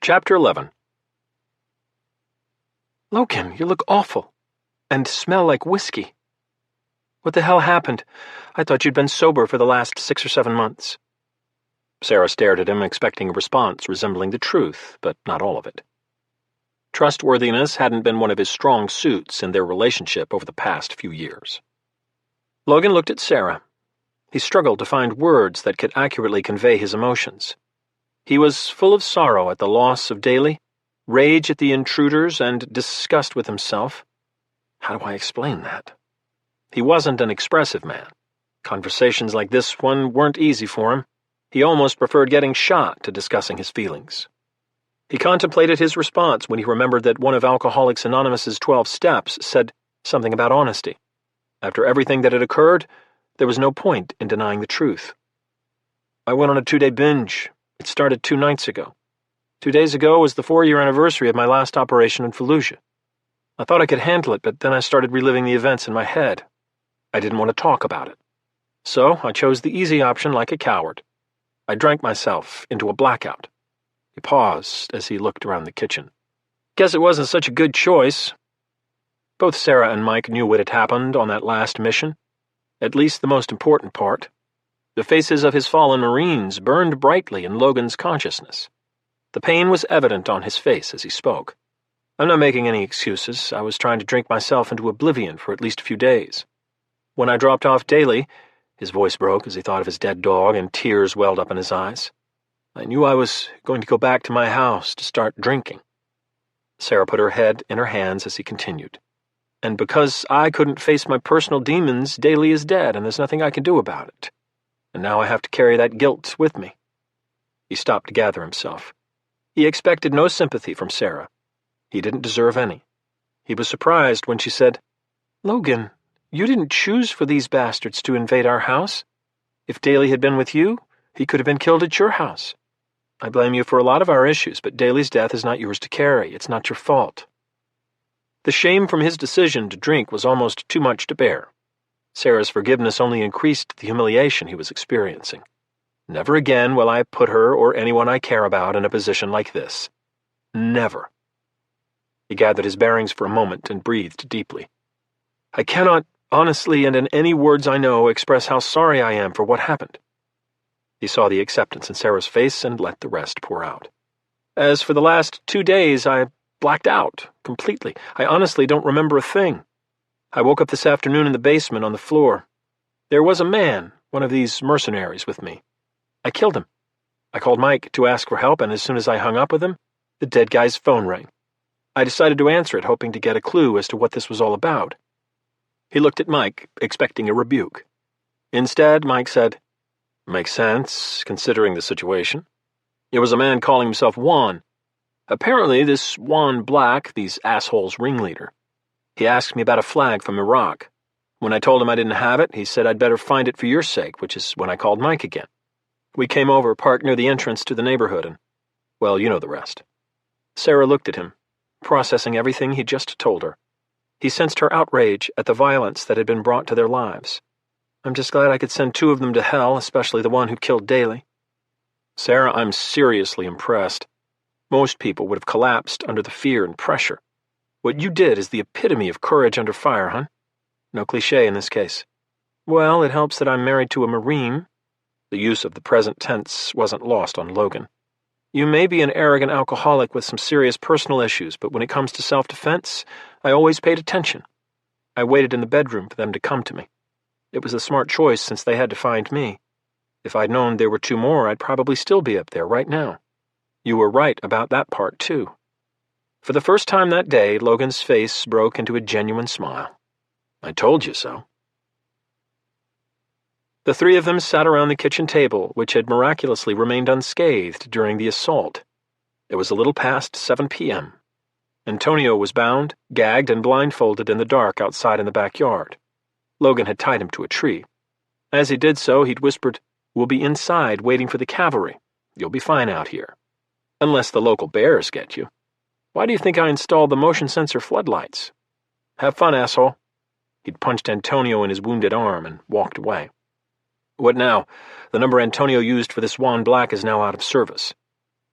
Chapter 11. Logan, you look awful. And smell like whiskey. What the hell happened? I thought you'd been sober for the last 6 or 7 months. Sarah stared at him, expecting a response resembling the truth, but not all of it. Trustworthiness hadn't been one of his strong suits in their relationship over the past few years. Logan looked at Sarah. He struggled to find words that could accurately convey his emotions. He was full of sorrow at the loss of Daly, rage at the intruders, and disgust with himself. How do I explain that? He wasn't an expressive man. Conversations like this one weren't easy for him. He almost preferred getting shot to discussing his feelings. He contemplated his response when he remembered that one of Alcoholics Anonymous's 12 steps said something about honesty. After everything that had occurred, there was no point in denying the truth. I went on a 2-day binge. It started 2 nights ago. 2 days ago was the 4-year anniversary of my last operation in Fallujah. I thought I could handle it, but then I started reliving the events in my head. I didn't want to talk about it. So I chose the easy option like a coward. I drank myself into a blackout. He paused as he looked around the kitchen. Guess it wasn't such a good choice. Both Sarah and Mike knew what had happened on that last mission, at least the most important part. The faces of his fallen Marines burned brightly in Logan's consciousness. The pain was evident on his face as he spoke. I'm not making any excuses. I was trying to drink myself into oblivion for at least a few days. When I dropped off daily, his voice broke as he thought of his dead dog, and tears welled up in his eyes. I knew I was going to go back to my house to start drinking. Sarah put her head in her hands as he continued. And because I couldn't face my personal demons, Daly is dead, and there's nothing I can do about it. And now I have to carry that guilt with me. He stopped to gather himself. He expected no sympathy from Sarah. He didn't deserve any. He was surprised when she said, "Logan, you didn't choose for these bastards to invade our house. If Daly had been with you, he could have been killed at your house. I blame you for a lot of our issues, but Daly's death is not yours to carry. It's not your fault." The shame from his decision to drink was almost too much to bear. Sarah's forgiveness only increased the humiliation he was experiencing. Never again will I put her or anyone I care about in a position like this. Never. He gathered his bearings for a moment and breathed deeply. I cannot, honestly and in any words I know, express how sorry I am for what happened. He saw the acceptance in Sarah's face and let the rest pour out. As for the last 2 days, I blacked out completely. I honestly don't remember a thing. I woke up this afternoon in the basement on the floor. There was a man, one of these mercenaries, with me. I killed him. I called Mike to ask for help, and as soon as I hung up with him, the dead guy's phone rang. I decided to answer it, hoping to get a clue as to what this was all about. He looked at Mike, expecting a rebuke. Instead, Mike said, "Makes sense, considering the situation. It was a man calling himself Juan. Apparently, this Juan Black, these assholes' ringleader. He asked me about a flag from Iraq. When I told him I didn't have it, he said I'd better find it for your sake, which is when I called Mike again. We came over, parked near the entrance to the neighborhood, and, well, you know the rest." Sarah looked at him, processing everything he'd just told her. He sensed her outrage at the violence that had been brought to their lives. "I'm just glad I could send 2 of them to hell, especially the one who killed Daly." "Sarah, I'm seriously impressed. Most people would have collapsed under the fear and pressure. What you did is the epitome of courage under fire, huh? No cliché in this case." "Well, it helps that I'm married to a Marine." The use of the present tense wasn't lost on Logan. "You may be an arrogant alcoholic with some serious personal issues, but when it comes to self-defense, I always paid attention. I waited in the bedroom for them to come to me. It was a smart choice since they had to find me. If I'd known there were 2 more, I'd probably still be up there right now. You were right about that part, too." For the first time that day, Logan's face broke into a genuine smile. "I told you so." The 3 of them sat around the kitchen table, which had miraculously remained unscathed during the assault. It was a little past 7 p.m. Antonio was bound, gagged, and blindfolded in the dark outside in the backyard. Logan had tied him to a tree. As he did so, he'd whispered, "We'll be inside waiting for the cavalry. You'll be fine out here. Unless the local bears get you. Why do you think I installed the motion sensor floodlights? Have fun, asshole." He'd punched Antonio in his wounded arm and walked away. "What now? The number Antonio used for this Juan Black is now out of service.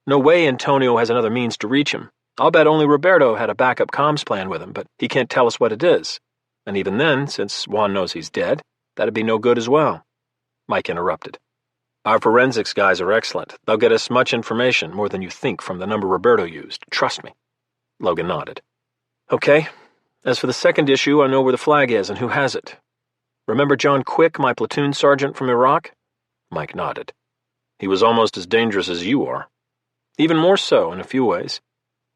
No way Antonio has another means to reach him. I'll bet only Roberto had a backup comms plan with him, but he can't tell us what it is. And even then, since Juan knows he's dead, that'd be no good as well." Mike interrupted. "Our forensics guys are excellent. They'll get us much information, more than you think, from the number Roberto used. Trust me." Logan nodded. "Okay. As for the second issue, I know where the flag is and who has it. Remember John Quick, my platoon sergeant from Iraq?" Mike nodded. "He was almost as dangerous as you are." "Even more so, in a few ways.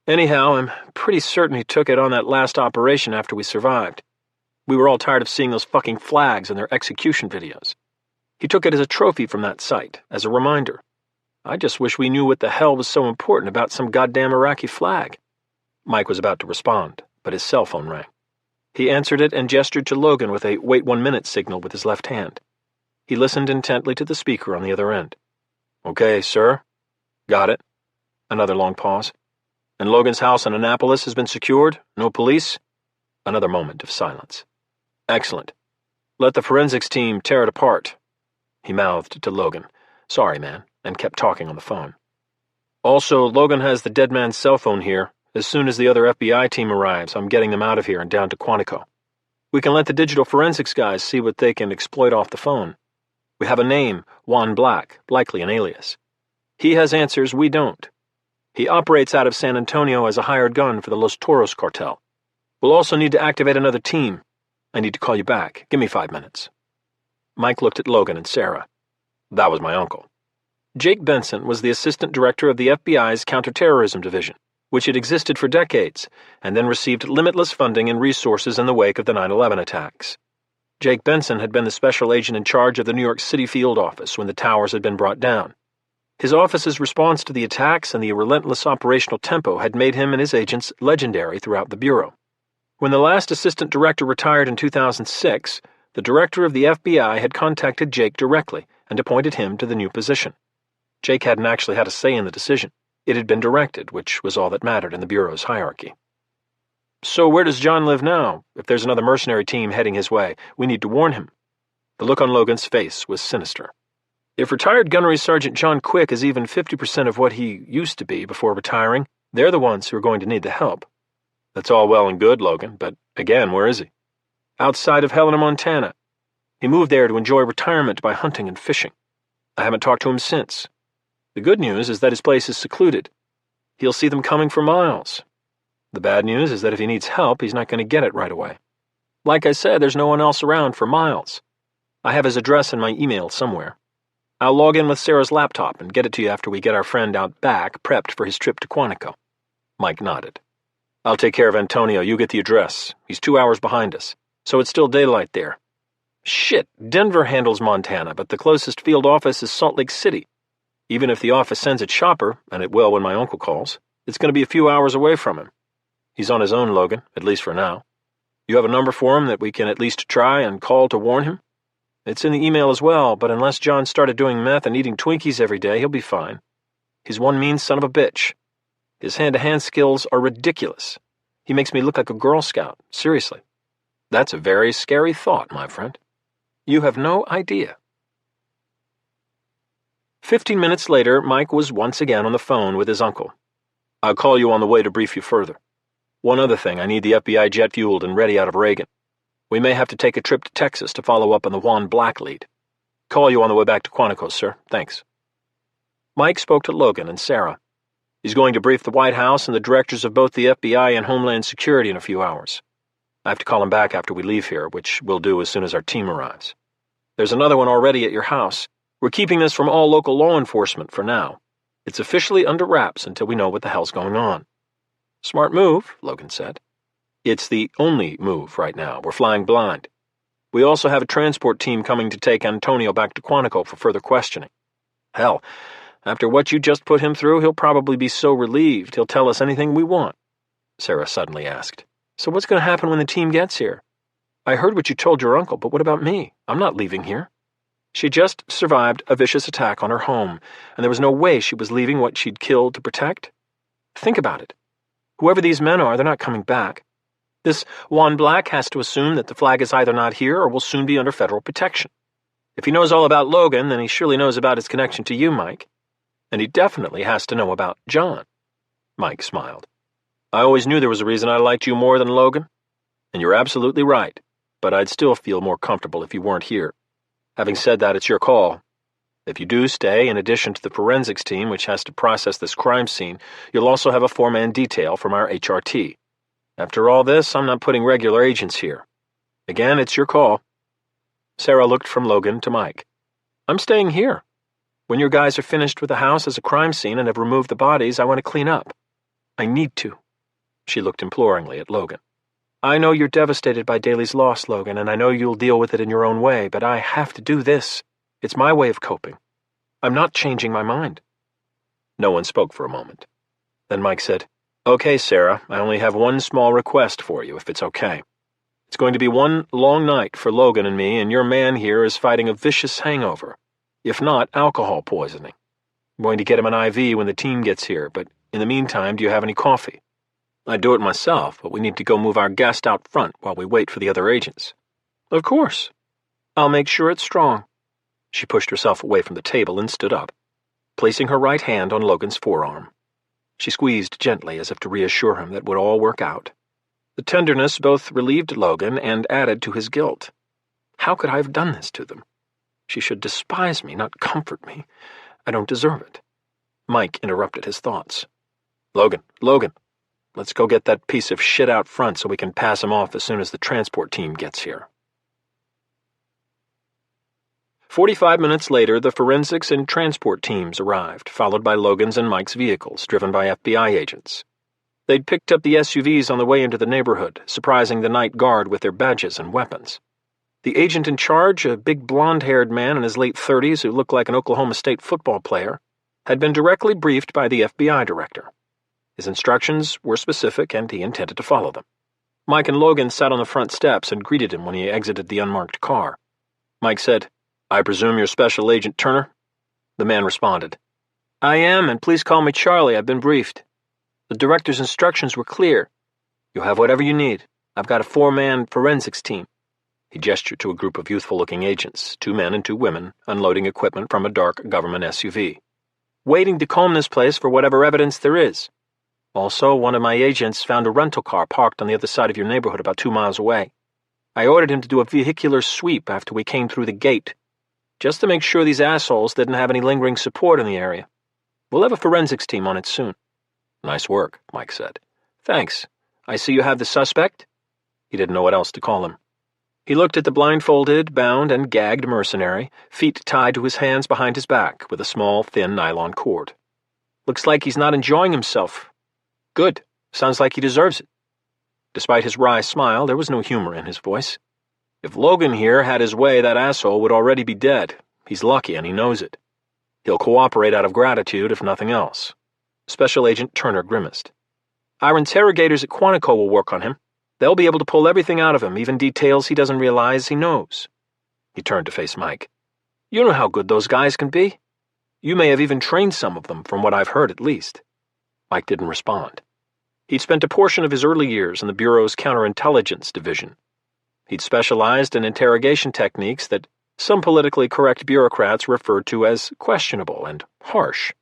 Anyhow, I'm pretty certain he took it on that last operation after we survived. We were all tired of seeing those fucking flags and their execution videos. He took it as a trophy from that site, as a reminder. I just wish we knew what the hell was so important about some goddamn Iraqi flag." Mike was about to respond, but his cell phone rang. He answered it and gestured to Logan with a "wait 1 minute" signal with his left hand. He listened intently to the speaker on the other end. "Okay, sir." "Got it." Another long pause. "And Logan's house in Annapolis has been secured? No police?" Another moment of silence. "Excellent. Let the forensics team tear it apart." He mouthed to Logan, "Sorry, man," and kept talking on the phone. "Also, Logan has the dead man's cell phone here, As soon as the other FBI team arrives, I'm getting them out of here and down to Quantico. We can let the digital forensics guys see what they can exploit off the phone. We have a name, Juan Black, likely an alias. He has answers we don't. He operates out of San Antonio as a hired gun for the Los Toros cartel. We'll also need to activate another team. I need to call you back. Give me 5 minutes. Mike looked at Logan and Sarah. That was my uncle. Jake Benson was the assistant director of the FBI's counterterrorism division, which had existed for decades, and then received limitless funding and resources in the wake of the 9/11 attacks. Jake Benson had been the special agent in charge of the New York City field office when the towers had been brought down. His office's response to the attacks and the relentless operational tempo had made him and his agents legendary throughout the Bureau. When the last assistant director retired in 2006, the director of the FBI had contacted Jake directly and appointed him to the new position. Jake hadn't actually had a say in the decision. It had been directed, which was all that mattered in the Bureau's hierarchy. So where does John live now? If there's another mercenary team heading his way, we need to warn him. The look on Logan's face was sinister. If retired Gunnery Sergeant John Quick is even 50% of what he used to be before retiring, they're the ones who are going to need the help. That's all well and good, Logan, but again, where is he? Outside of Helena, Montana. He moved there to enjoy retirement by hunting and fishing. I haven't talked to him since. The good news is that his place is secluded. He'll see them coming for miles. The bad news is that if he needs help, he's not going to get it right away. Like I said, there's no one else around for miles. I have his address in my email somewhere. I'll log in with Sarah's laptop and get it to you after we get our friend out back prepped for his trip to Quantico. Mike nodded. I'll take care of Antonio. You get the address. He's 2 hours behind us, so it's still daylight there. Shit, Denver handles Montana, but the closest field office is Salt Lake City. Even if the office sends its chopper, and it will when my uncle calls, it's going to be a few hours away from him. He's on his own, Logan, at least for now. You have a number for him that we can at least try and call to warn him? It's in the email as well, but unless John started doing meth and eating Twinkies every day, he'll be fine. He's one mean son of a bitch. His hand-to-hand skills are ridiculous. He makes me look like a Girl Scout, seriously. That's a very scary thought, my friend. You have no idea. 15 minutes later, Mike was once again on the phone with his uncle. I'll call you on the way to brief you further. One other thing, I need the FBI jet-fueled and ready out of Reagan. We may have to take a trip to Texas to follow up on the Juan Black lead. Call you on the way back to Quantico, sir. Thanks. Mike spoke to Logan and Sarah. He's going to brief the White House and the directors of both the FBI and Homeland Security in a few hours. I have to call him back after we leave here, which we'll do as soon as our team arrives. There's another one already at your house. We're keeping this from all local law enforcement for now. It's officially under wraps until we know what the hell's going on. Smart move, Logan said. It's the only move right now. We're flying blind. We also have a transport team coming to take Antonio back to Quantico for further questioning. Hell, after what you just put him through, he'll probably be so relieved he'll tell us anything we want. Sarah suddenly asked. So what's going to happen when the team gets here? I heard what you told your uncle, but what about me? I'm not leaving here. She just survived a vicious attack on her home, and there was no way she was leaving what she'd killed to protect. Think about it. Whoever these men are, they're not coming back. This Juan Black has to assume that the flag is either not here or will soon be under federal protection. If he knows all about Logan, then he surely knows about his connection to you, Mike. And he definitely has to know about John. Mike smiled. I always knew there was a reason I liked you more than Logan. And you're absolutely right, but I'd still feel more comfortable if you weren't here. Having said that, it's your call. If you do stay, in addition to the forensics team, which has to process this crime scene, you'll also have a four-man detail from our HRT. After all this, I'm not putting regular agents here. Again, it's your call. Sarah looked from Logan to Mike. I'm staying here. When your guys are finished with the house as a crime scene and have removed the bodies, I want to clean up. I need to. She looked imploringly at Logan. I know you're devastated by Daly's loss, Logan, and I know you'll deal with it in your own way, but I have to do this. It's my way of coping. I'm not changing my mind. No one spoke for a moment. Then Mike said, Okay, Sarah, I only have one small request for you, if it's okay. It's going to be one long night for Logan and me, and your man here is fighting a vicious hangover, if not alcohol poisoning. I'm going to get him an IV when the team gets here, but in the meantime, do you have any coffee? I'd do it myself, but we need to go move our guest out front while we wait for the other agents. Of course. I'll make sure it's strong. She pushed herself away from the table and stood up, placing her right hand on Logan's forearm. She squeezed gently as if to reassure him that it would all work out. The tenderness both relieved Logan and added to his guilt. How could I have done this to them? She should despise me, not comfort me. I don't deserve it. Mike interrupted his thoughts. Logan, let's go get that piece of shit out front so we can pass him off as soon as the transport team gets here. 45 minutes later, the forensics and transport teams arrived, followed by Logan's and Mike's vehicles, driven by FBI agents. They'd picked up the SUVs on the way into the neighborhood, surprising the night guard with their badges and weapons. The agent in charge, a big blonde-haired man in his late 30s who looked like an Oklahoma State football player, had been directly briefed by the FBI director. His instructions were specific, and he intended to follow them. Mike and Logan sat on the front steps and greeted him when he exited the unmarked car. Mike said, "I presume you're Special Agent Turner?" The man responded, "I am, and please call me Charlie. I've been briefed. The director's instructions were clear. You'll have whatever you need. I've got a 4-man forensics team." He gestured to a group of youthful-looking agents, 2 men and 2 women, unloading equipment from a dark government SUV. "Waiting to comb this place for whatever evidence there is. Also, one of my agents found a rental car parked on the other side of your neighborhood about 2 miles away. I ordered him to do a vehicular sweep after we came through the gate, just to make sure these assholes didn't have any lingering support in the area. We'll have a forensics team on it soon." "Nice work," Mike said. "Thanks. I see you have the suspect?" He didn't know what else to call him. He looked at the blindfolded, bound, and gagged mercenary, feet tied to his hands behind his back with a small, thin nylon cord. "Looks like he's not enjoying himself. Good. Sounds like he deserves it." Despite his wry smile, there was no humor in his voice. "If Logan here had his way, that asshole would already be dead. He's lucky, and he knows it. He'll cooperate out of gratitude, if nothing else." Special Agent Turner grimaced. "Our interrogators at Quantico will work on him. They'll be able to pull everything out of him, even details he doesn't realize he knows." He turned to face Mike. "You know how good those guys can be. You may have even trained some of them, from what I've heard at least." Mike didn't respond. He'd spent a portion of his early years in the Bureau's counterintelligence division. He'd specialized in interrogation techniques that some politically correct bureaucrats referred to as questionable and harsh.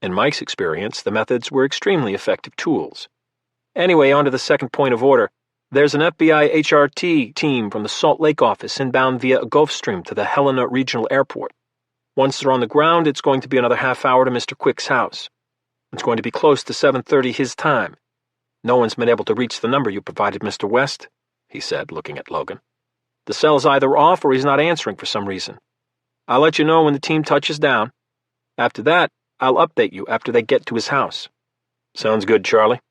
In Mike's experience, the methods were extremely effective tools. Anyway, on to the second point of order. There's an FBI HRT team from the Salt Lake office inbound via a Gulfstream to the Helena Regional Airport. Once they're on the ground, it's going to be another half hour to Mr. Quick's house. It's going to be close to 7:30 his time. No one's been able to reach the number you provided, Mr. West," he said, looking at Logan. "The cell's either off or he's not answering for some reason. I'll let you know when the team touches down. After that, I'll update you after they get to his house." "Sounds good, Charlie.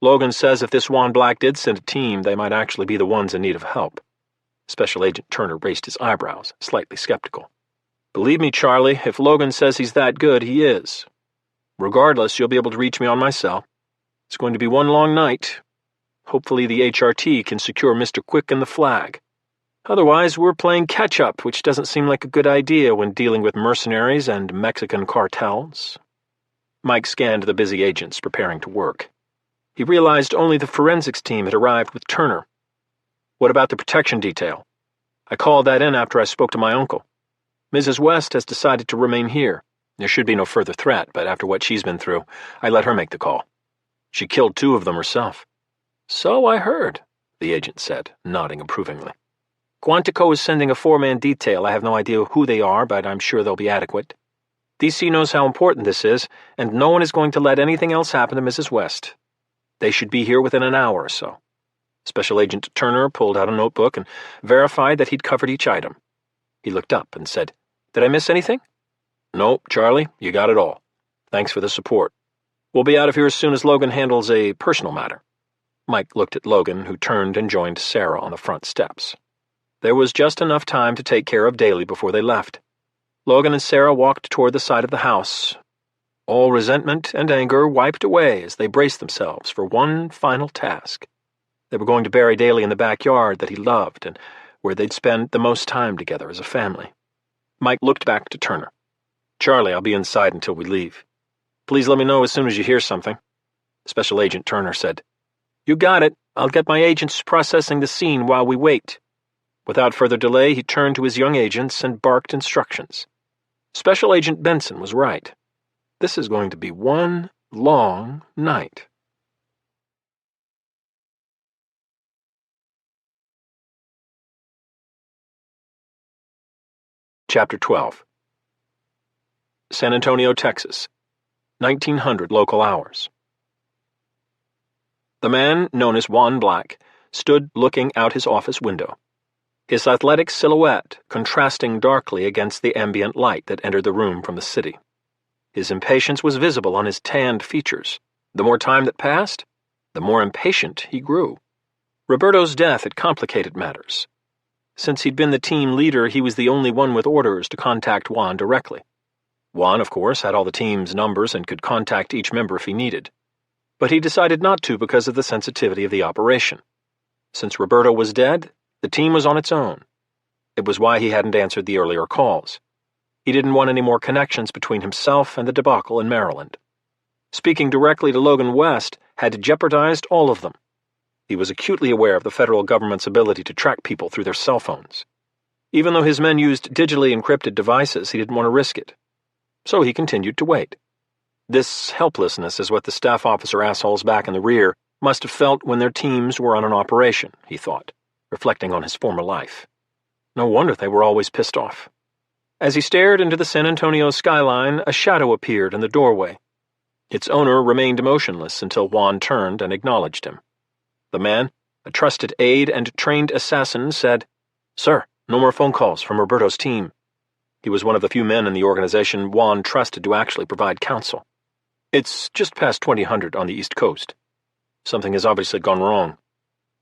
Logan says if this Juan Black did send a team, they might actually be the ones in need of help." Special Agent Turner raised his eyebrows, slightly skeptical. "Believe me, Charlie, if Logan says he's that good, he is. Regardless, you'll be able to reach me on my cell. It's going to be one long night. Hopefully the HRT can secure Mr. Quick and the flag. Otherwise, we're playing catch-up, which doesn't seem like a good idea when dealing with mercenaries and Mexican cartels." Mike scanned the busy agents preparing to work. He realized only the forensics team had arrived with Turner. "What about the protection detail?" "I called that in after I spoke to my uncle. Mrs. West has decided to remain here. There should be no further threat, but after what she's been through, I let her make the call. She killed 2 of them herself." "So I heard," the agent said, nodding approvingly. "Quantico is sending a 4-man detail. I have no idea who they are, but I'm sure they'll be adequate. DC knows how important this is, and no one is going to let anything else happen to Mrs. West. They should be here within an hour or so." Special Agent Turner pulled out a notebook and verified that he'd covered each item. He looked up and said, "Did I miss anything?" "Nope, Charlie, you got it all. Thanks for the support. We'll be out of here as soon as Logan handles a personal matter." Mike looked at Logan, who turned and joined Sarah on the front steps. There was just enough time to take care of Daly before they left. Logan and Sarah walked toward the side of the house, all resentment and anger wiped away as they braced themselves for one final task. They were going to bury Daly in the backyard that he loved and where they'd spend the most time together as a family. Mike looked back to Turner. "Charlie, I'll be inside until we leave. Please let me know as soon as you hear something." Special Agent Turner said, "You got it. I'll get my agents processing the scene while we wait." Without further delay, he turned to his young agents and barked instructions. Special Agent Benson was right. This is going to be one long night. Chapter 12. San Antonio, Texas, 1900 local hours. The man, known as Juan Black, stood looking out his office window, his athletic silhouette contrasting darkly against the ambient light that entered the room from the city. His impatience was visible on his tanned features. The more time that passed, the more impatient he grew. Roberto's death had complicated matters. Since he'd been the team leader, he was the only one with orders to contact Juan directly. Juan, of course, had all the team's numbers and could contact each member if he needed. But he decided not to because of the sensitivity of the operation. Since Roberto was dead, the team was on its own. It was why he hadn't answered the earlier calls. He didn't want any more connections between himself and the debacle in Maryland. Speaking directly to Logan West had jeopardized all of them. He was acutely aware of the federal government's ability to track people through their cell phones. Even though his men used digitally encrypted devices, he didn't want to risk it. So he continued to wait. This helplessness is what the staff officer assholes back in the rear must have felt when their teams were on an operation, he thought, reflecting on his former life. No wonder they were always pissed off. As he stared into the San Antonio skyline, a shadow appeared in the doorway. Its owner remained motionless until Juan turned and acknowledged him. The man, a trusted aide and trained assassin, said, "Sir, no more phone calls from Roberto's team." He was one of the few men in the organization Juan trusted to actually provide counsel. "It's just past 2000 on the East Coast. Something has obviously gone wrong.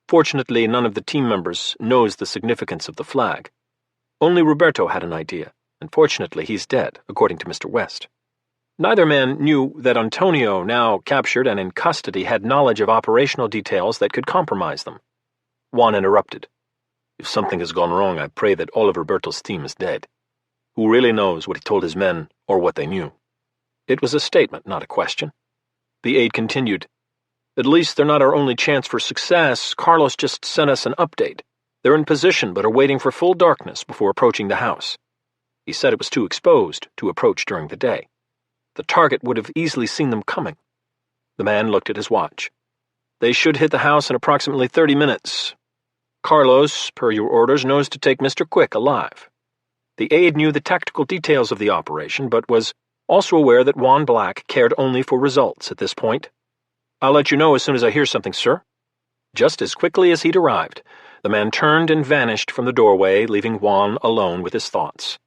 Fortunately, none of the team members knows the significance of the flag. Only Roberto had an idea, and fortunately he's dead, according to Mr. West." Neither man knew that Antonio, now captured and in custody, had knowledge of operational details that could compromise them. Juan interrupted. "If something has gone wrong, I pray that all of Roberto's team is dead. Who really knows what he told his men or what they knew?" It was a statement, not a question. The aide continued, "At least they're not our only chance for success. Carlos just sent us an update. They're in position but are waiting for full darkness before approaching the house. He said it was too exposed to approach during the day. The target would have easily seen them coming." The man looked at his watch. "They should hit the house in approximately 30 minutes. Carlos, per your orders, knows to take Mr. Quick alive." The aide knew the tactical details of the operation, but was also aware that Juan Black cared only for results at this point. "I'll let you know as soon as I hear something, sir." Just as quickly as he'd arrived, the man turned and vanished from the doorway, leaving Juan alone with his thoughts.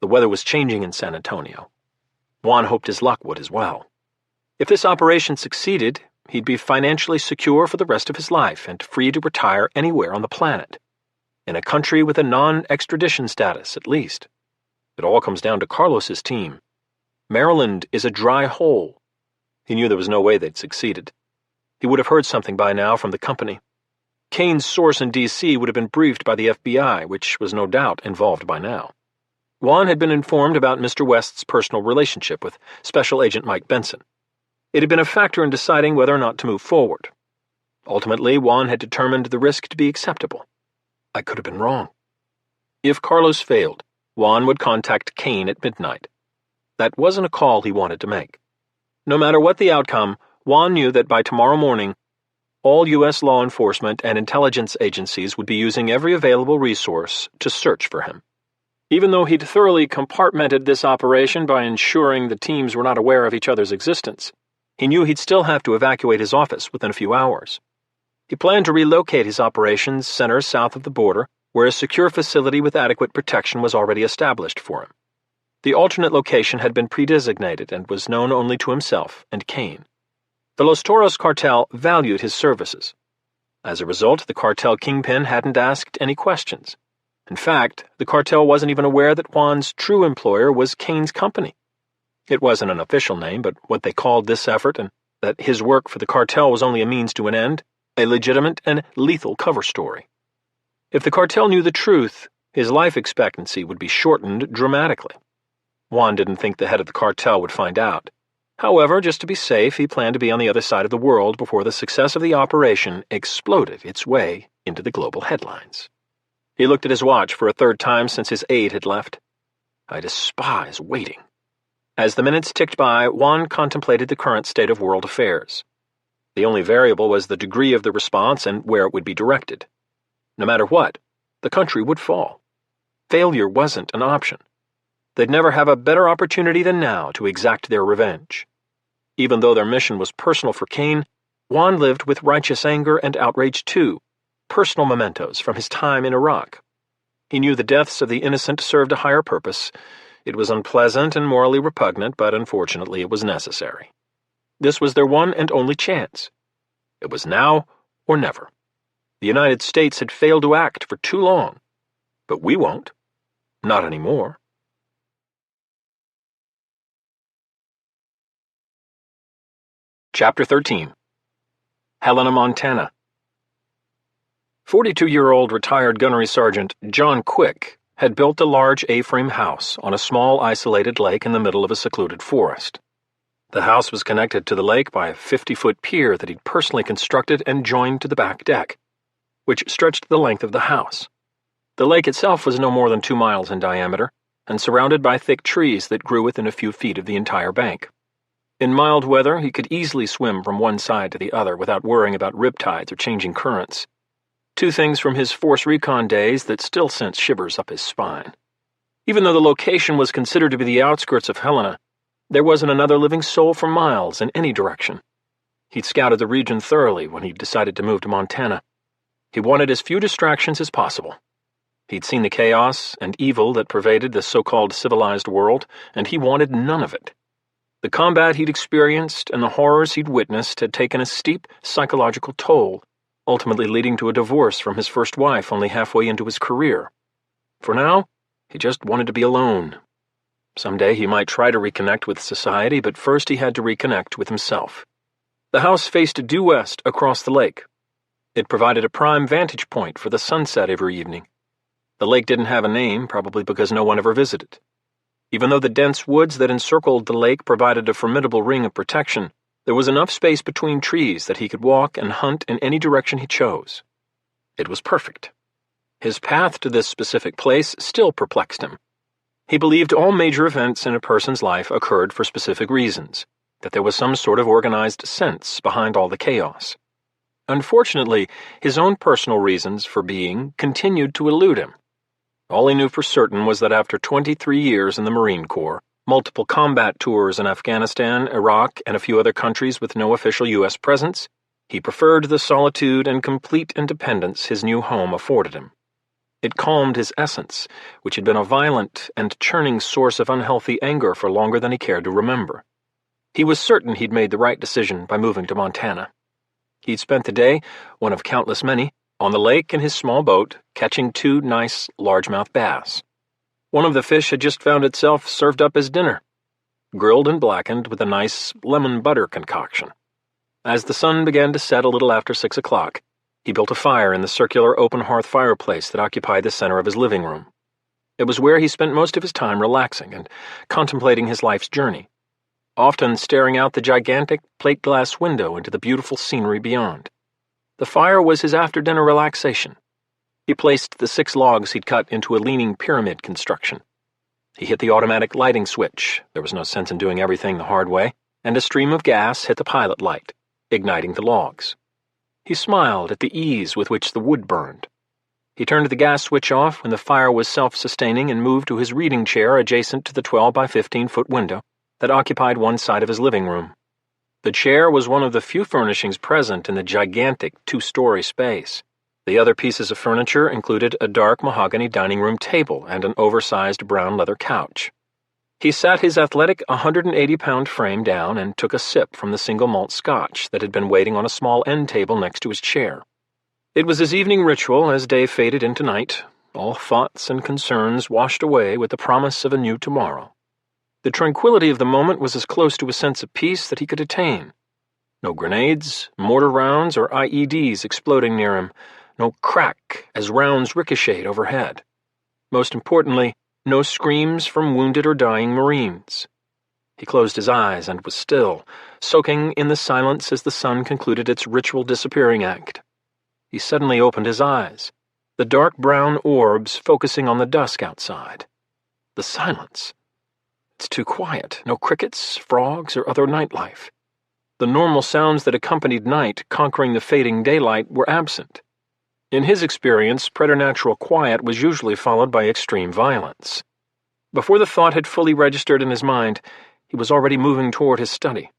The weather was changing in San Antonio. Juan hoped his luck would as well. If this operation succeeded, he'd be financially secure for the rest of his life and free to retire anywhere on the planet. In a country with a non-extradition status, at least. It all comes down to Carlos's team. Maryland is a dry hole. He knew there was no way they'd succeeded. He would have heard something by now from the company. Kane's source in D.C. would have been briefed by the FBI, which was no doubt involved by now. Juan had been informed about Mr. West's personal relationship with Special Agent Mike Benson. It had been a factor in deciding whether or not to move forward. Ultimately, Juan had determined the risk to be acceptable. I could have been wrong. If Carlos failed, Juan would contact Kane at midnight. That wasn't a call he wanted to make. No matter what the outcome, Juan knew that by tomorrow morning, all U.S. law enforcement and intelligence agencies would be using every available resource to search for him. Even though he'd thoroughly compartmented this operation by ensuring the teams were not aware of each other's existence, he knew he'd still have to evacuate his office within a few hours. He planned to relocate his operations center south of the border, where a secure facility with adequate protection was already established for him. The alternate location had been pre-designated and was known only to himself and Kane. The Los Toros cartel valued his services. As a result, the cartel kingpin hadn't asked any questions. In fact, the cartel wasn't even aware that Juan's true employer was Kane's company. It wasn't an official name, but what they called this effort, and that his work for the cartel was only a means to an end, a legitimate and lethal cover story. If the cartel knew the truth, his life expectancy would be shortened dramatically. Juan didn't think the head of the cartel would find out. However, just to be safe, he planned to be on the other side of the world before the success of the operation exploded its way into the global headlines. He looked at his watch for a third time since his aide had left. I despise waiting. As the minutes ticked by, Juan contemplated the current state of world affairs. The only variable was the degree of the response and where it would be directed. No matter what, the country would fall. Failure wasn't an option. They'd never have a better opportunity than now to exact their revenge. Even though their mission was personal for Kane, Juan lived with righteous anger and outrage too, personal mementos from his time in Iraq. He knew the deaths of the innocent served a higher purpose. It was unpleasant and morally repugnant, but unfortunately it was necessary. This was their one and only chance. It was now or never. The United States had failed to act for too long. But we won't. Not anymore. Chapter 13. Helena, Montana. 42-year-old retired gunnery sergeant John Quick had built a large A-frame house on a small isolated lake in the middle of a secluded forest. The house was connected to the lake by a 50-foot pier that he'd personally constructed and joined to the back deck, which stretched the length of the house. The lake itself was no more than 2 miles in diameter and surrounded by thick trees that grew within a few feet of the entire bank. In mild weather, he could easily swim from one side to the other without worrying about riptides or changing currents. 2 things from his force recon days that still sent shivers up his spine. Even though the location was considered to be the outskirts of Helena, there wasn't another living soul for miles in any direction. He'd scouted the region thoroughly when he decided to move to Montana. He wanted as few distractions as possible. He'd seen the chaos and evil that pervaded the so-called civilized world, and he wanted none of it. The combat he'd experienced and the horrors he'd witnessed had taken a steep psychological toll, ultimately leading to a divorce from his first wife only halfway into his career. For now, he just wanted to be alone. Someday he might try to reconnect with society, but first he had to reconnect with himself. The house faced due west across the lake. It provided a prime vantage point for the sunset every evening. The lake didn't have a name, probably because no one ever visited. Even though the dense woods that encircled the lake provided a formidable ring of protection, there was enough space between trees that he could walk and hunt in any direction he chose. It was perfect. His path to this specific place still perplexed him. He believed all major events in a person's life occurred for specific reasons, that there was some sort of organized sense behind all the chaos. Unfortunately, his own personal reasons for being continued to elude him. All he knew for certain was that after 23 years in the Marine Corps, multiple combat tours in Afghanistan, Iraq, and a few other countries with no official U.S. presence, he preferred the solitude and complete independence his new home afforded him. It calmed his essence, which had been a violent and churning source of unhealthy anger for longer than he cared to remember. He was certain he'd made the right decision by moving to Montana. He'd spent the day, one of countless many, on the lake in his small boat, catching 2 nice largemouth bass. One of the fish had just found itself served up as dinner, grilled and blackened with a nice lemon butter concoction. As the sun began to set a little after 6 o'clock, he built a fire in the circular open hearth fireplace that occupied the center of his living room. It was where he spent most of his time relaxing and contemplating his life's journey, often staring out the gigantic plate-glass window into the beautiful scenery beyond. The fire was his after-dinner relaxation. He placed the 6 logs he'd cut into a leaning pyramid construction. He hit the automatic lighting switch, there was no sense in doing everything the hard way, and a stream of gas hit the pilot light, igniting the logs. He smiled at the ease with which the wood burned. He turned the gas switch off when the fire was self-sustaining and moved to his reading chair adjacent to the 12 by 15-foot window that occupied one side of his living room. The chair was one of the few furnishings present in the gigantic 2-story space. The other pieces of furniture included a dark mahogany dining room table and an oversized brown leather couch. He sat his athletic 180-pound frame down and took a sip from the single malt scotch that had been waiting on a small end table next to his chair. It was his evening ritual as day faded into night, all thoughts and concerns washed away with the promise of a new tomorrow. The tranquility of the moment was as close to a sense of peace that he could attain. No grenades, mortar rounds, or IEDs exploding near him, no crack as rounds ricocheted overhead. Most importantly, no screams from wounded or dying Marines. He closed his eyes and was still, soaking in the silence as the sun concluded its ritual disappearing act. He suddenly opened his eyes, the dark brown orbs focusing on the dusk outside. The silence. It's too quiet. No crickets, frogs, or other nightlife. The normal sounds that accompanied night conquering the fading daylight were absent. In his experience, preternatural quiet was usually followed by extreme violence. Before the thought had fully registered in his mind, he was already moving toward his study.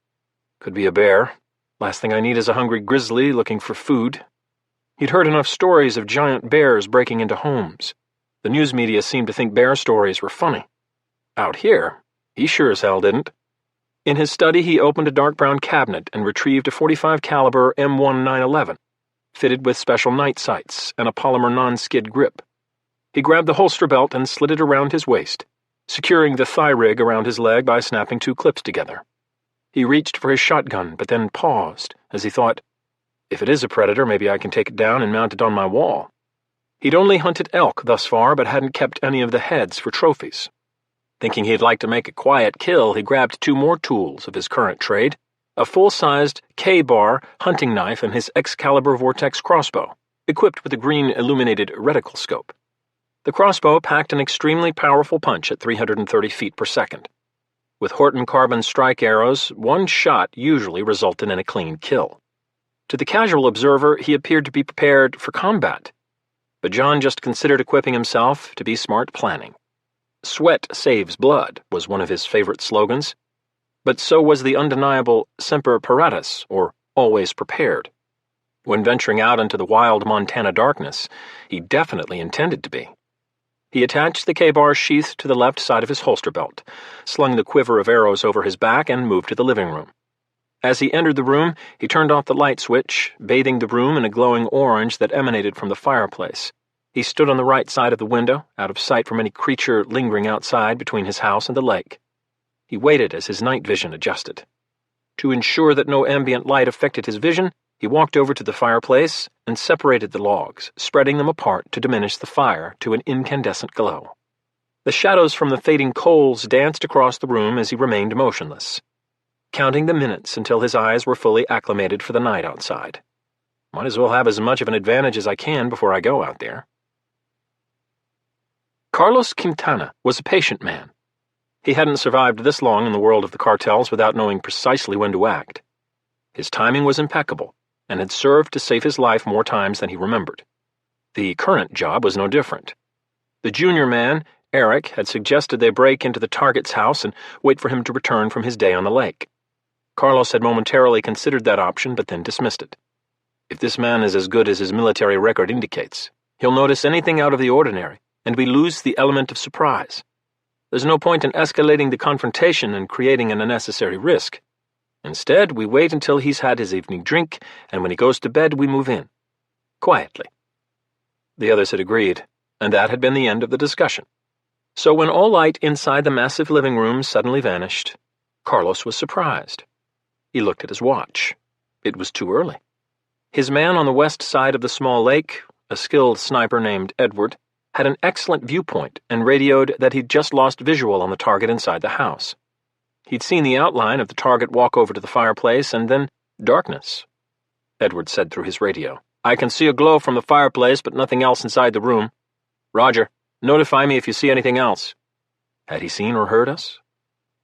Could be a bear. Last thing I need is a hungry grizzly looking for food. He'd heard enough stories of giant bears breaking into homes. The news media seemed to think bear stories were funny. Out here, he sure as hell didn't. In his study, he opened a dark brown cabinet and retrieved a .45 caliber M1 911, fitted with special night sights and a polymer non-skid grip. He grabbed the holster belt and slid it around his waist, securing the thigh rig around his leg by snapping 2 clips together. He reached for his shotgun, but then paused as he thought, if it is a predator, maybe I can take it down and mount it on my wall. He'd only hunted elk thus far, but hadn't kept any of the heads for trophies. Thinking he'd like to make a quiet kill, he grabbed 2 more tools of his current trade, a full-sized K-bar hunting knife and his Excalibur Vortex crossbow, equipped with a green illuminated reticle scope. The crossbow packed an extremely powerful punch at 330 feet per second. With Horton carbon strike arrows, one shot usually resulted in a clean kill. To the casual observer, he appeared to be prepared for combat, but John just considered equipping himself to be smart planning. Sweat saves blood was one of his favorite slogans, but so was the undeniable Semper Paratus, or always prepared. When venturing out into the wild Montana darkness, he definitely intended to be. He attached the K-bar sheath to the left side of his holster belt, slung the quiver of arrows over his back, and moved to the living room. As he entered the room, he turned off the light switch, bathing the room in a glowing orange that emanated from the fireplace. He stood on the right side of the window, out of sight from any creature lingering outside between his house and the lake. He waited as his night vision adjusted. To ensure that no ambient light affected his vision, he walked over to the fireplace and separated the logs, spreading them apart to diminish the fire to an incandescent glow. The shadows from the fading coals danced across the room as he remained motionless, counting the minutes until his eyes were fully acclimated for the night outside. Might as well have as much of an advantage as I can before I go out there. Carlos Quintana was a patient man. He hadn't survived this long in the world of the cartels without knowing precisely when to act. His timing was impeccable, and had served to save his life more times than he remembered. The current job was no different. The junior man, Eric, had suggested they break into the target's house and wait for him to return from his day on the lake. Carlos had momentarily considered that option, but then dismissed it. If this man is as good as his military record indicates, he'll notice anything out of the ordinary, and we lose the element of surprise. There's no point in escalating the confrontation and creating an unnecessary risk. Instead, we wait until he's had his evening drink, and when he goes to bed, we move in. Quietly. The others had agreed, and that had been the end of the discussion. So when all light inside the massive living room suddenly vanished, Carlos was surprised. He looked at his watch. It was too early. His man on the west side of the small lake, a skilled sniper named Edward, had an excellent viewpoint and radioed that he'd just lost visual on the target inside the house. He'd seen the outline of the target walk over to the fireplace, and then darkness. Edward said through his radio, "I can see a glow from the fireplace, but nothing else inside the room. Roger. Notify me if you see anything else." Had he seen or heard us?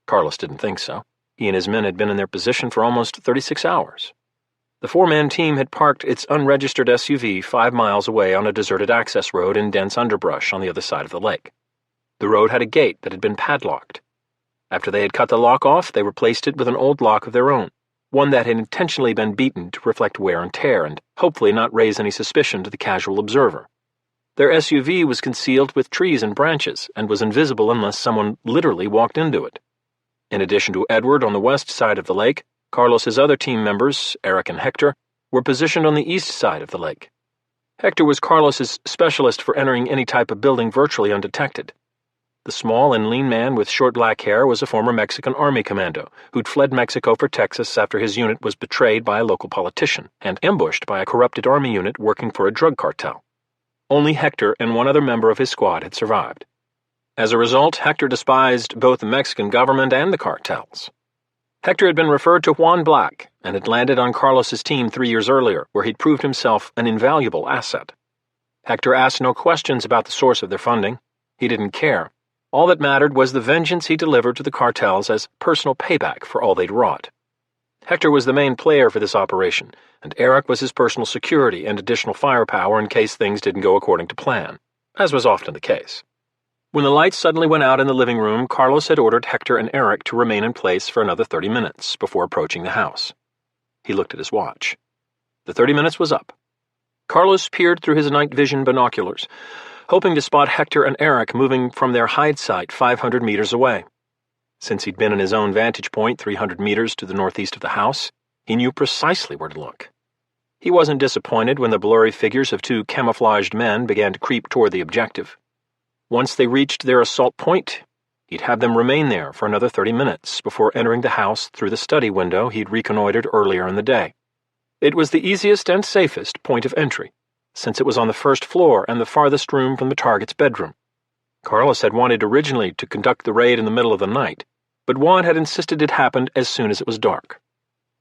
Carlos didn't think so. He and his men had been in their position for almost 36 hours. The 4-man team had parked its unregistered SUV 5 miles away on a deserted access road in dense underbrush on the other side of the lake. The road had a gate that had been padlocked. After they had cut the lock off, they replaced it with an old lock of their own, one that had intentionally been beaten to reflect wear and tear and hopefully not raise any suspicion to the casual observer. Their SUV was concealed with trees and branches and was invisible unless someone literally walked into it. In addition to Edward on the west side of the lake, Carlos's other team members, Eric and Hector, were positioned on the east side of the lake. Hector was Carlos's specialist for entering any type of building virtually undetected. The small and lean man with short black hair was a former Mexican Army commando who'd fled Mexico for Texas after his unit was betrayed by a local politician and ambushed by a corrupted Army unit working for a drug cartel. Only Hector and one other member of his squad had survived. As a result, Hector despised both the Mexican government and the cartels. Hector had been referred to Juan Black and had landed on Carlos's team 3 years earlier, where he'd proved himself an invaluable asset. Hector asked no questions about the source of their funding. He didn't care. All that mattered was the vengeance he delivered to the cartels as personal payback for all they'd wrought. Hector was the main player for this operation, and Eric was his personal security and additional firepower in case things didn't go according to plan, as was often the case. When the lights suddenly went out in the living room, Carlos had ordered Hector and Eric to remain in place for another 30 minutes before approaching the house. He looked at his watch. The 30 minutes was up. Carlos peered through his night vision binoculars, hoping to spot Hector and Eric moving from their hide site 500 meters away. Since he'd been in his own vantage point 300 meters to the northeast of the house, he knew precisely where to look. He wasn't disappointed when the blurry figures of two camouflaged men began to creep toward the objective. Once they reached their assault point, he'd have them remain there for another 30 minutes before entering the house through the study window he'd reconnoitered earlier in the day. It was the easiest and safest point of entry, since it was on the first floor and the farthest room from the target's bedroom. Carlos had wanted originally to conduct the raid in the middle of the night, but Juan had insisted it happened as soon as it was dark.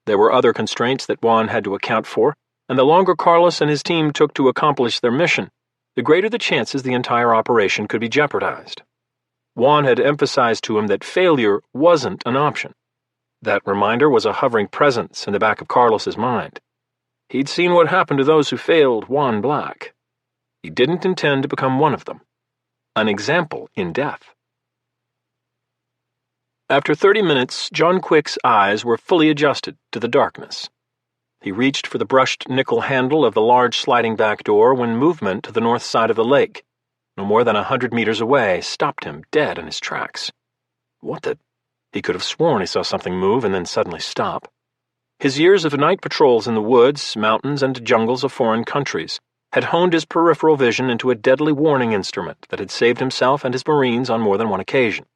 There were other constraints that Juan had to account for, and the longer Carlos and his team took to accomplish their mission, the greater the chances the entire operation could be jeopardized. Juan had emphasized to him that failure wasn't an option. That reminder was a hovering presence in the back of Carlos's mind. He'd seen what happened to those who failed Juan Black. He didn't intend to become one of them. An example in death. After 30 minutes, John Quick's eyes were fully adjusted to the darkness. He reached for the brushed nickel handle of the large sliding back door when movement to the north side of the lake, no more than 100 meters away, stopped him dead in his tracks. What the? He could have sworn he saw something move and then suddenly stop. His years of night patrols in the woods, mountains, and jungles of foreign countries had honed his peripheral vision into a deadly warning instrument that had saved himself and his Marines on more than one occasion.